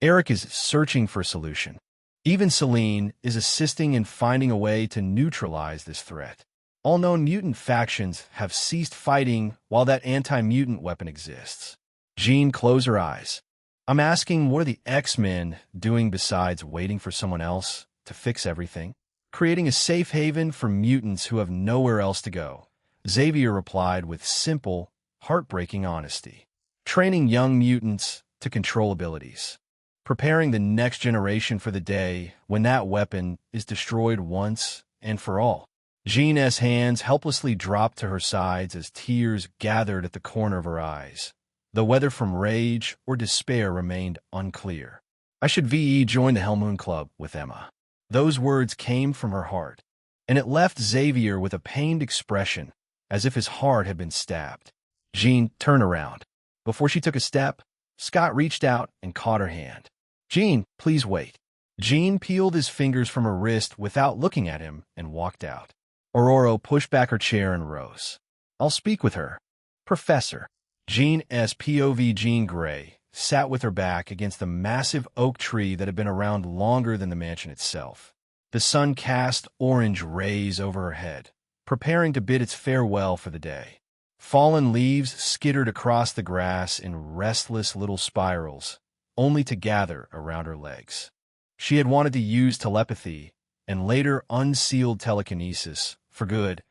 Eric is searching for a solution. Even Celine is assisting in finding a way to neutralize this threat. All known mutant factions have ceased fighting while that anti-mutant weapon exists. Jean closed her eyes. I'm asking, what are the X-Men doing besides waiting for someone else to fix everything? Creating a safe haven for mutants who have nowhere else to go. Xavier replied with simple, heartbreaking honesty. Training young mutants to control abilities, preparing the next generation for the day when that weapon is destroyed once and for all. Jean's hands helplessly dropped to her sides as tears gathered at the corner of her eyes, though whether from rage or despair remained unclear. I should VE join the Hellmoon Club with Emma. Those words came from her heart, and it left Xavier with a pained expression, as if his heart had been stabbed. Jean turned around. Before she took a step, Scott reached out and caught her hand. Jean, please wait. Jean peeled his fingers from her wrist without looking at him and walked out. Aurora pushed back her chair and rose. I'll speak with her. Professor. Jean's POV Jean Grey sat with her back against the massive oak tree that had been around longer than the mansion itself. The sun cast orange rays over her head, preparing to bid its farewell for the day. Fallen leaves skittered across the grass in restless little spirals, only to gather around her legs. She had wanted to use telepathy and later unsealed telekinesis for good,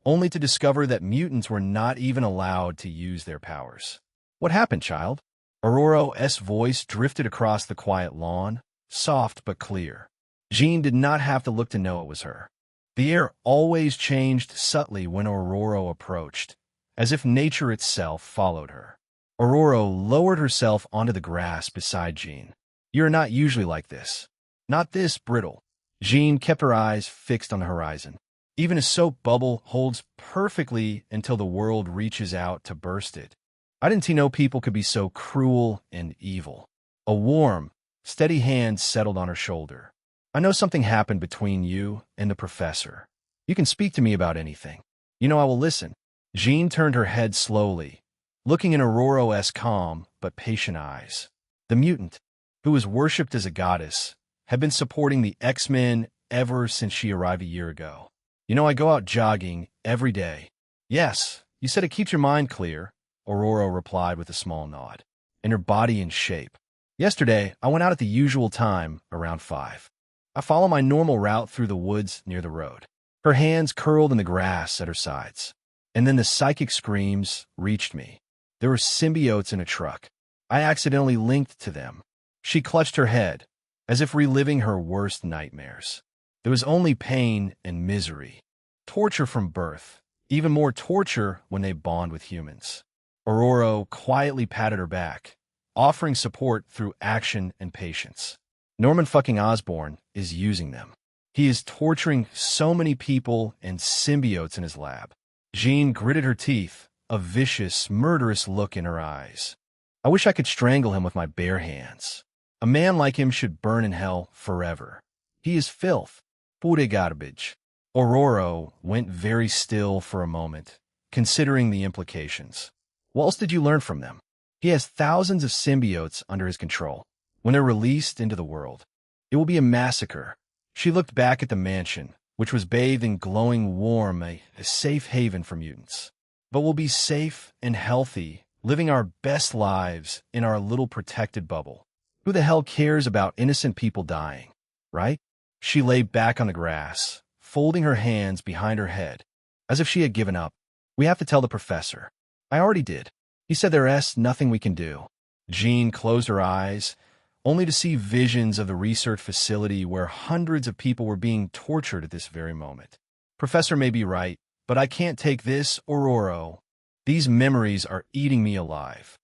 only to discover that mutants were not even allowed to use their powers. What happened, child? Aurora's voice drifted across the quiet lawn, soft but clear. Jean did not have to look to know it was her. The air always changed subtly when Aurora approached, as if nature itself followed her. Aurora lowered herself onto the grass beside Jean. You're not usually like this. Not this brittle. Jean kept her eyes fixed on the horizon. Even a soap bubble holds perfectly until the world reaches out to burst it. I didn't know people could be so cruel and evil. A warm, steady hand settled on her shoulder. I know something happened between you and the professor. You can speak to me about anything. You know I will listen. Jean turned her head slowly, looking in Aurora's calm but patient eyes. The mutant, who was worshipped as a goddess, had been supporting the X-Men ever since she arrived a year ago. You know I go out jogging every day. Yes, you said it keeps your mind clear, Aurora replied with a small nod, and her body in shape. Yesterday, I went out at the usual time, around 5. I follow my normal route through the woods near the road. Her hands curled in the grass at her sides. And then the psychic screams reached me. There were symbiotes in a truck. I accidentally linked to them. She clutched her head, as if reliving her worst nightmares. There was only pain and misery. Torture from birth. Even more torture when they bond with humans. Aurora quietly patted her back, offering support through action and patience. Norman fucking Osborn is using them. He is torturing so many people and symbiotes in his lab. Jean gritted her teeth, a vicious, murderous look in her eyes. I wish I could strangle him with my bare hands. A man like him should burn in hell forever. He is filth. Pure garbage. Aurora went very still for a moment, considering the implications. What else did you learn from them? He has thousands of symbiotes under his control. When they're released into the world, it will be a massacre. She looked back at the mansion, which was bathed in glowing warmth, a safe haven for mutants. But we'll be safe and healthy, living our best lives in our little protected bubble. Who the hell cares about innocent people dying, right? She lay back on the grass, folding her hands behind her head, as if she had given up. We have to tell the professor. I already did. He said there's nothing we can do. Jean closed her eyes, only to see visions of the research facility where hundreds of people were being tortured at this very moment. Professor may be right, but I can't take this, Aurora. These memories are eating me alive.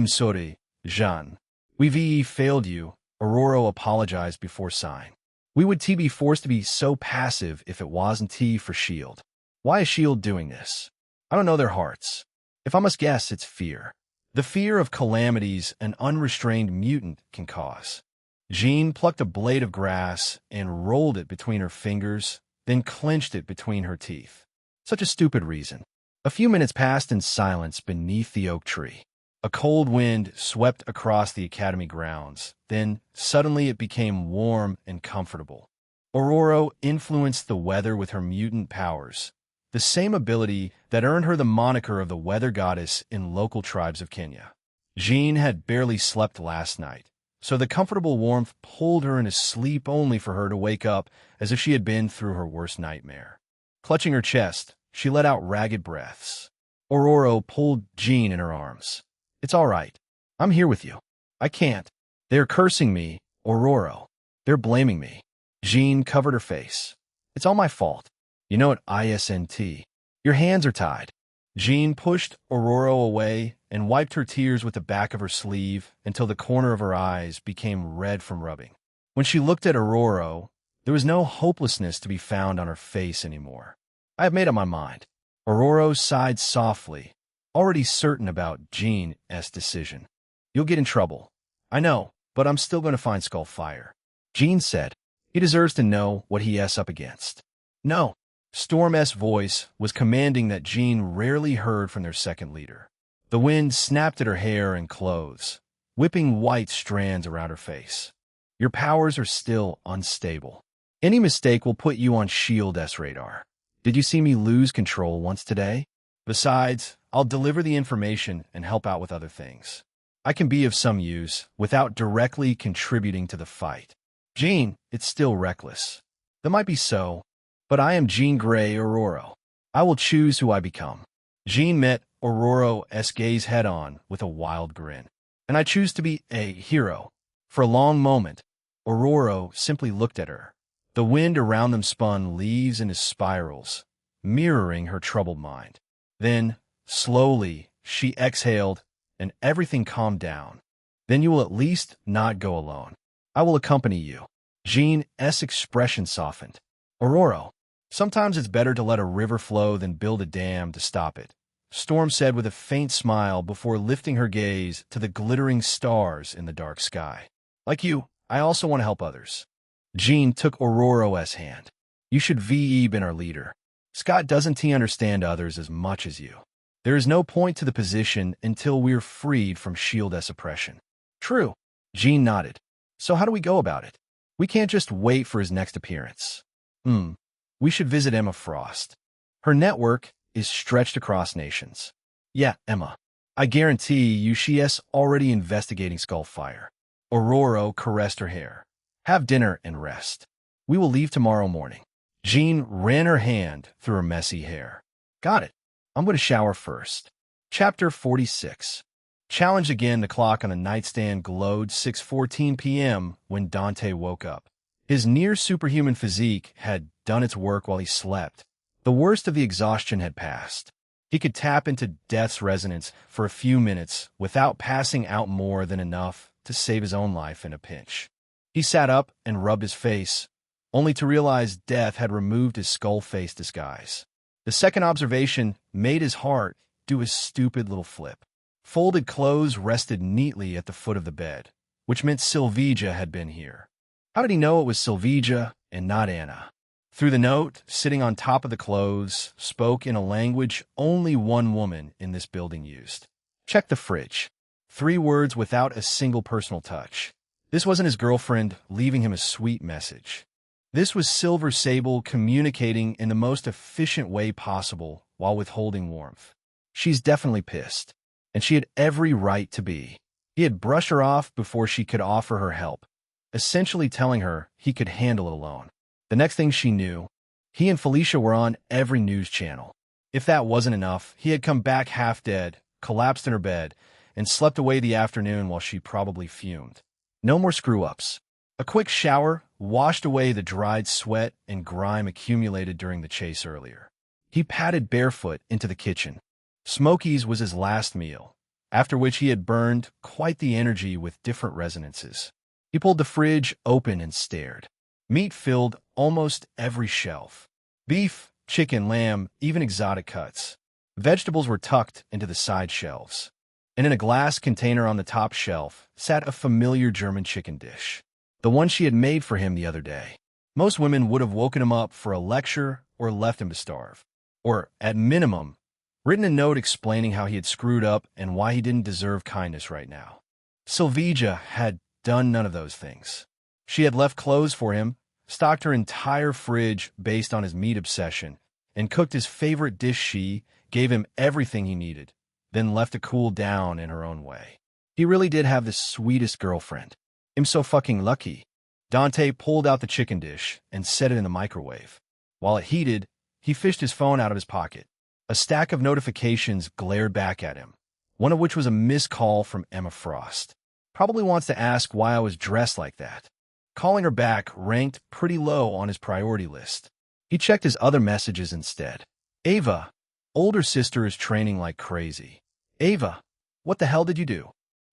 Sorry, Jean. We failed you, Aurora apologized before sighing. We would be forced to be so passive if it wasn't for S.H.I.E.L.D. Why is S.H.I.E.L.D. doing this? I don't know their hearts. If I must guess, it's fear. The fear of calamities an unrestrained mutant can cause. Jean plucked a blade of grass and rolled it between her fingers, then clenched it between her teeth. Such a stupid reason. A few minutes passed in silence beneath the oak tree. A cold wind swept across the academy grounds. Then, suddenly it became warm and comfortable. Aurora influenced the weather with her mutant powers, the same ability that earned her the moniker of the weather goddess in local tribes of Kenya. Jean had barely slept last night, so the comfortable warmth pulled her into sleep only for her to wake up as if she had been through her worst nightmare. Clutching her chest, she let out ragged breaths. Aurora pulled Jean in her arms. It's all right. I'm here with you. I can't. They're cursing me, Aurora. They're blaming me. Jean covered her face. It's all my fault. You know what isn't. Your hands are tied. Jean pushed Aurora away and wiped her tears with the back of her sleeve until the corner of her eyes became red from rubbing. When she looked at Aurora, there was no hopelessness to be found on her face anymore. I have made up my mind. Aurora sighed softly, already certain about Jean's decision. You'll get in trouble. I know, but I'm still going to find Skullfire. Jean said. He deserves to know what he's up against. No. Storm's voice was commanding that Jean rarely heard from their second leader. The wind snapped at her hair and clothes, whipping white strands around her face. Your powers are still unstable. Any mistake will put you on S.H.I.E.L.D.'s radar. Did you see me lose control once today? Besides, I'll deliver the information and help out with other things. I can be of some use without directly contributing to the fight. Jean, it's still reckless. That might be so, but I am Jean Grey Aurora. I will choose who I become. Jean met Aurora's gaze head-on with a wild grin. And I choose to be a hero. For a long moment, Aurora simply looked at her. The wind around them spun leaves into spirals, mirroring her troubled mind. Then, slowly, she exhaled, and everything calmed down. Then you will at least not go alone. I will accompany you. Jean's expression softened. Aurora, sometimes it's better to let a river flow than build a dam to stop it, Storm said with a faint smile before lifting her gaze to the glittering stars in the dark sky. Like you, I also want to help others. Jean took Aurora's hand. You should V.E. been our leader. Scott doesn't understand others as much as you. There is no point to the position until we're freed from S.H.I.E.L.D.'s oppression. True. Jean nodded. So how do we go about it? We can't just wait for his next appearance. We should visit Emma Frost. Her network is stretched across nations. Yeah, Emma. I guarantee you she's already investigating Skullfire. Aurora caressed her hair. Have dinner and rest. We will leave tomorrow morning. Jean ran her hand through her messy hair. Got it. I'm going to shower first. Chapter 46. Challenged again, the clock on the nightstand glowed 6:14 p.m. when Dante woke up. His near-superhuman physique had done its work while he slept. The worst of the exhaustion had passed. He could tap into death's resonance for a few minutes without passing out more than enough to save his own life in a pinch. He sat up and rubbed his face, only to realize death had removed his skull-face disguise. The second observation made his heart do a stupid little flip. Folded clothes rested neatly at the foot of the bed, which meant Sylvija had been here. How did he know it was Sylvija and not Anna? Through the note, sitting on top of the clothes, spoke in a language only one woman in this building used. Check the fridge. 3 words without a single personal touch. This wasn't his girlfriend leaving him a sweet message. This was Silver Sable communicating in the most efficient way possible while withholding warmth. She's definitely pissed, and she had every right to be. He had brushed her off before she could offer her help, essentially telling her he could handle it alone. The next thing she knew, he and Felicia were on every news channel. If that wasn't enough, he had come back half dead, collapsed in her bed, and slept away the afternoon while she probably fumed. No more screw-ups. A quick shower washed away the dried sweat and grime accumulated during the chase earlier. He padded barefoot into the kitchen. Smoky's was his last meal, after which he had burned quite the energy with different resonances. He pulled the fridge open and stared. Meat filled almost every shelf. Beef, chicken, lamb, even exotic cuts. Vegetables were tucked into the side shelves. And in a glass container on the top shelf sat a familiar German chicken dish, the one she had made for him the other day. Most women would have woken him up for a lecture or left him to starve. Or, at minimum, written a note explaining how he had screwed up and why he didn't deserve kindness right now. Sylvija had done none of those things. She had left clothes for him, stocked her entire fridge based on his meat obsession, and cooked his favorite dish. She gave him everything he needed, then left to cool down in her own way. He really did have the sweetest girlfriend. I'm so fucking lucky. Dante pulled out the chicken dish and set it in the microwave. While it heated, he fished his phone out of his pocket. A stack of notifications glared back at him, one of which was a missed call from Emma Frost. Probably wants to ask why I was dressed like that. Calling her back ranked pretty low on his priority list. He checked his other messages instead. Ava, older sister is training like crazy. Ava, what the hell did you do?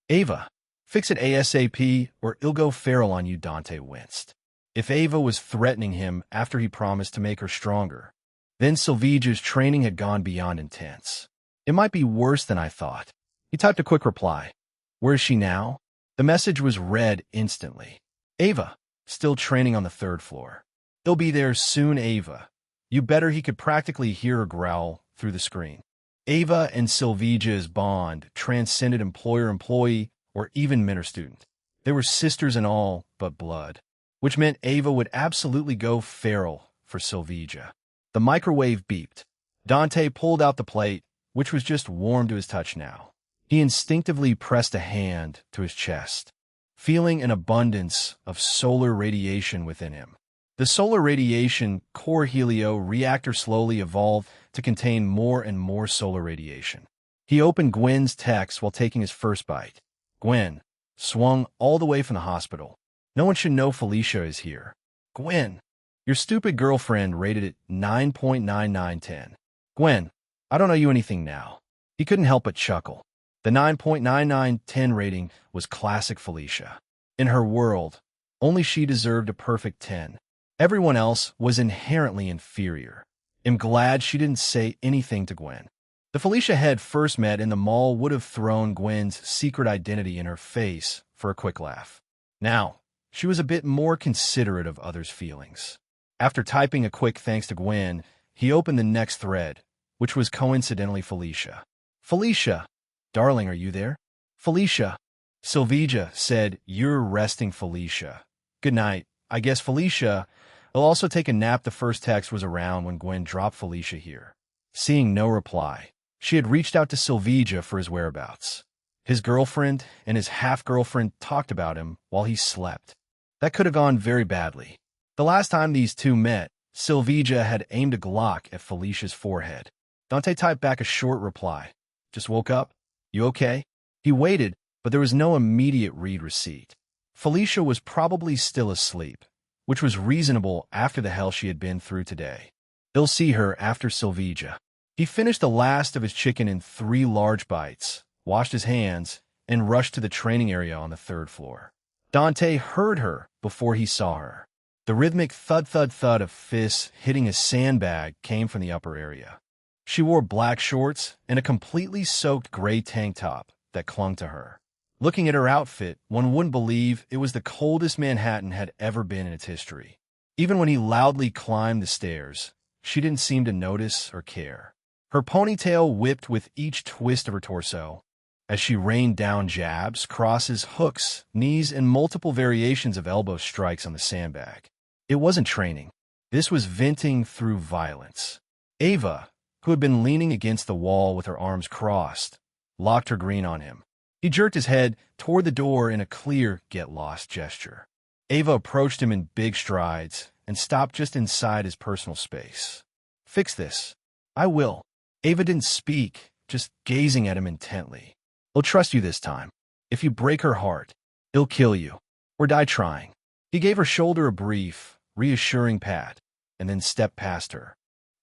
Ava, fix it ASAP or it'll go feral on you, Dante winced. If Ava was threatening him after he promised to make her stronger, then Silvija's training had gone beyond intense. It might be worse than I thought. He typed a quick reply. Where is she now? The message was read instantly. Ava, still training on the 3rd floor. He'll be there soon, Ava. You better. He could practically hear her growl through the screen. Ava and Silvija's bond transcended employer-employee or even mentor-student. They were sisters in all but blood, which meant Ava would absolutely go feral for Silvija. The microwave beeped. Dante pulled out the plate, which was just warm to his touch now. He instinctively pressed a hand to his chest, feeling an abundance of solar radiation within him. The solar radiation core Helio reactor slowly evolved to contain more and more solar radiation. He opened Gwen's text while taking his first bite. Gwen, swung all the way from the hospital. No one should know Felicia is here. Gwen, your stupid girlfriend rated it 9.9910. Gwen, I don't owe you anything now. He couldn't help but chuckle. The 9.9910 rating was classic Felicia. In her world, only she deserved a perfect 10. Everyone else was inherently inferior. I'm glad she didn't say anything to Gwen. The Felicia had first met in the mall would have thrown Gwen's secret identity in her face for a quick laugh. Now, she was a bit more considerate of others' feelings. After typing a quick thanks to Gwen, he opened the next thread, which was coincidentally Felicia. Felicia, darling, are you there? Felicia. Silvija said, you're resting, Felicia. Good night. I guess Felicia will also take a nap. The first text was around when Gwen dropped Felicia here. Seeing no reply, she had reached out to Silvija for his whereabouts. His girlfriend and his half-girlfriend talked about him while he slept. That could have gone very badly. The last time these two met, Silvija had aimed a Glock at Felicia's forehead. Dante typed back a short reply. Just woke up? You okay? He waited, but there was no immediate read receipt. Felicia was probably still asleep, which was reasonable after the hell she had been through today. He'll see her after Silvija. He finished the last of his chicken in 3 large bites, washed his hands, and rushed to the training area on the 3rd floor. Dante heard her before he saw her. The rhythmic thud-thud-thud of fists hitting a sandbag came from the upper area. She wore black shorts and a completely soaked gray tank top that clung to her. Looking at her outfit, one wouldn't believe it was the coldest Manhattan had ever been in its history. Even when he loudly climbed the stairs, she didn't seem to notice or care. Her ponytail whipped with each twist of her torso, as she rained down jabs, crosses, hooks, knees, and multiple variations of elbow strikes on the sandbag. It wasn't training. This was venting through violence. Ava, who had been leaning against the wall with her arms crossed, locked her green on him. He jerked his head toward the door in a clear get-lost gesture. Ava approached him in big strides and stopped just inside his personal space. Fix this. I will. Ava didn't speak, just gazing at him intently. He'll trust you this time. If you break her heart, he'll kill you. Or die trying. He gave her shoulder a brief, reassuring pat, and then stepped past her.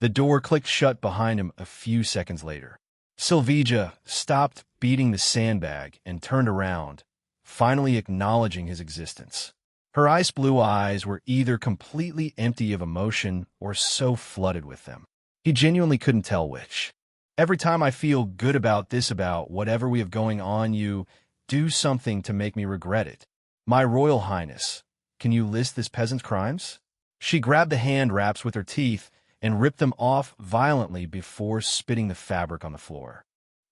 The door clicked shut behind him a few seconds later. Silvija stopped beating the sandbag and turned around, finally acknowledging his existence. Her ice-blue eyes were either completely empty of emotion or so flooded with them. He genuinely couldn't tell which. Every time I feel good about this, about whatever we have going on, you do something to make me regret it. My Royal Highness, can you list this peasant's crimes? She grabbed the hand wraps with her teeth and ripped them off violently before spitting the fabric on the floor.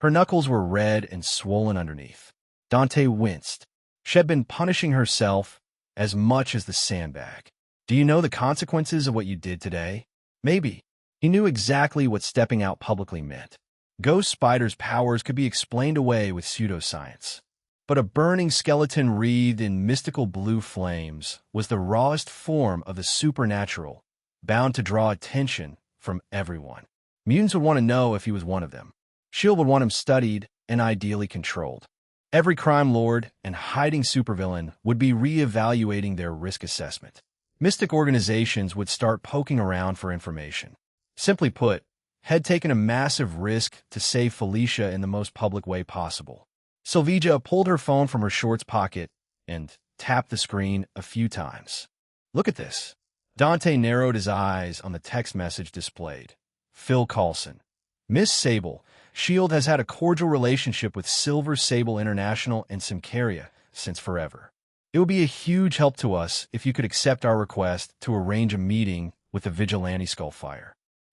Her knuckles were red and swollen underneath. Dante winced. She had been punishing herself as much as the sandbag. Do you know the consequences of what you did today? Maybe. He knew exactly what stepping out publicly meant. Ghost Spider's powers could be explained away with pseudoscience. But a burning skeleton wreathed in mystical blue flames was the rawest form of the supernatural, bound to draw attention from everyone. Mutants would want to know if he was one of them. S.H.I.E.L.D. would want him studied and ideally controlled. Every crime lord and hiding supervillain would be re-evaluating their risk assessment. Mystic organizations would start poking around for information. Simply put, had taken a massive risk to save Felicia in the most public way possible. Sylvia pulled her phone from her shorts pocket and tapped the screen a few times. Look at this. Dante narrowed his eyes on the text message displayed. Phil Coulson. Miss Sable, S.H.I.E.L.D. has had a cordial relationship with Silver Sable International and Symkaria since forever. It would be a huge help to us if you could accept our request to arrange a meeting with the vigilante Skullfire.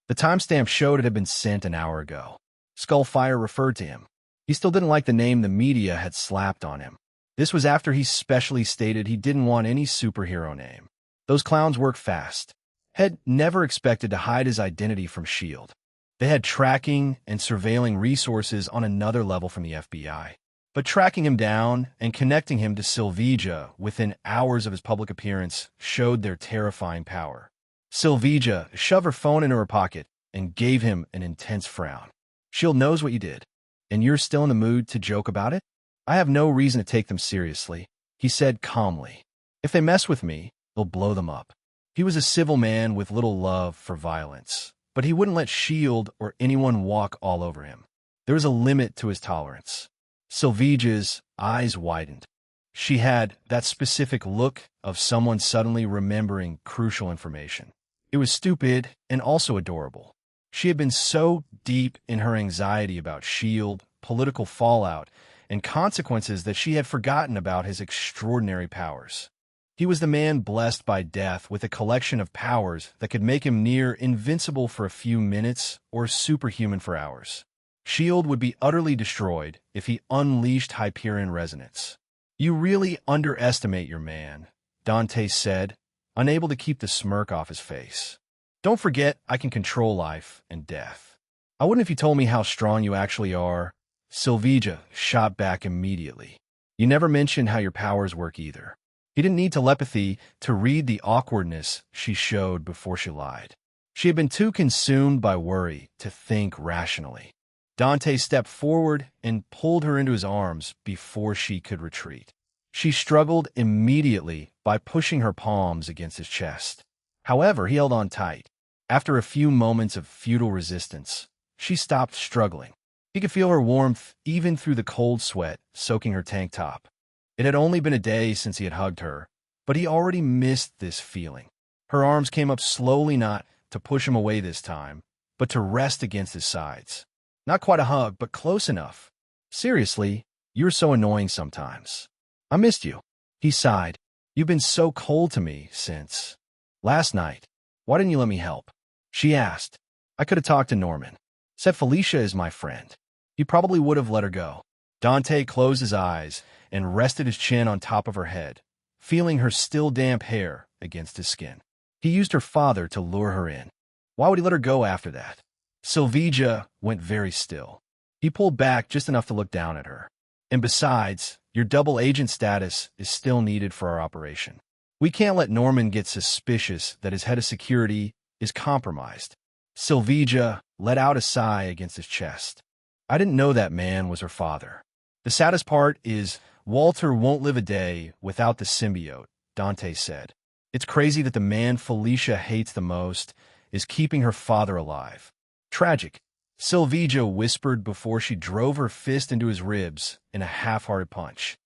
The timestamp showed it had been sent an hour ago. Skullfire referred to him. He still didn't like the name the media had slapped on him. This was after he specially stated he didn't want any superhero name. Those clowns work fast. Had never expected to hide his identity from S.H.I.E.L.D. They had tracking and surveilling resources on another level from the FBI. But tracking him down and connecting him to Sylvia within hours of his public appearance showed their terrifying power. Sylvia shoved her phone into her pocket and gave him an intense frown. S.H.I.E.L.D. knows what you did, and you're still in the mood to joke about it? I have no reason to take them seriously, he said calmly. If they mess with me, they'll blow them up. He was a civil man with little love for violence, but he wouldn't let S.H.I.E.L.D. or anyone walk all over him. There was a limit to his tolerance. Sylvia's eyes widened. She had that specific look of someone suddenly remembering crucial information. It was stupid and also adorable. She had been so deep in her anxiety about S.H.I.E.L.D., political fallout, and consequences that she had forgotten about his extraordinary powers. He was the man blessed by death with a collection of powers that could make him near invincible for a few minutes or superhuman for hours. S.H.I.E.L.D. would be utterly destroyed if he unleashed Hyperion resonance. You really underestimate your man, Dante said, unable to keep the smirk off his face. Don't forget I can control life and death. I wouldn't if you told me how strong you actually are. Sylvia shot back immediately. You never mentioned how your powers work either. He didn't need telepathy to read the awkwardness she showed before she lied. She had been too consumed by worry to think rationally. Dante stepped forward and pulled her into his arms before she could retreat. She struggled immediately by pushing her palms against his chest. However, he held on tight. After a few moments of futile resistance, she stopped struggling. He could feel her warmth even through the cold sweat soaking her tank top. It had only been a day since he had hugged her, but he already missed this feeling. Her arms came up slowly, not to push him away this time, but to rest against his sides. Not quite a hug, but close enough. Seriously, you're so annoying sometimes. I missed you. He sighed. You've been so cold to me since last night. Why didn't you let me help? She asked. I could have talked to Norman. Said Felicia is my friend. He probably would have let her go. Dante closed his eyes and rested his chin on top of her head, feeling her still damp hair against his skin. He used her father to lure her in. Why would he let her go after that? Sylvia went very still. He pulled back just enough to look down at her. And besides, your double agent status is still needed for our operation. We can't let Norman get suspicious that his head of security is compromised. Sylvia let out a sigh against his chest. I didn't know that man was her father. The saddest part is Walter won't live a day without the symbiote, Dante said. It's crazy that the man Felicia hates the most is keeping her father alive. Tragic, Sylvia whispered before she drove her fist into his ribs in a half-hearted punch.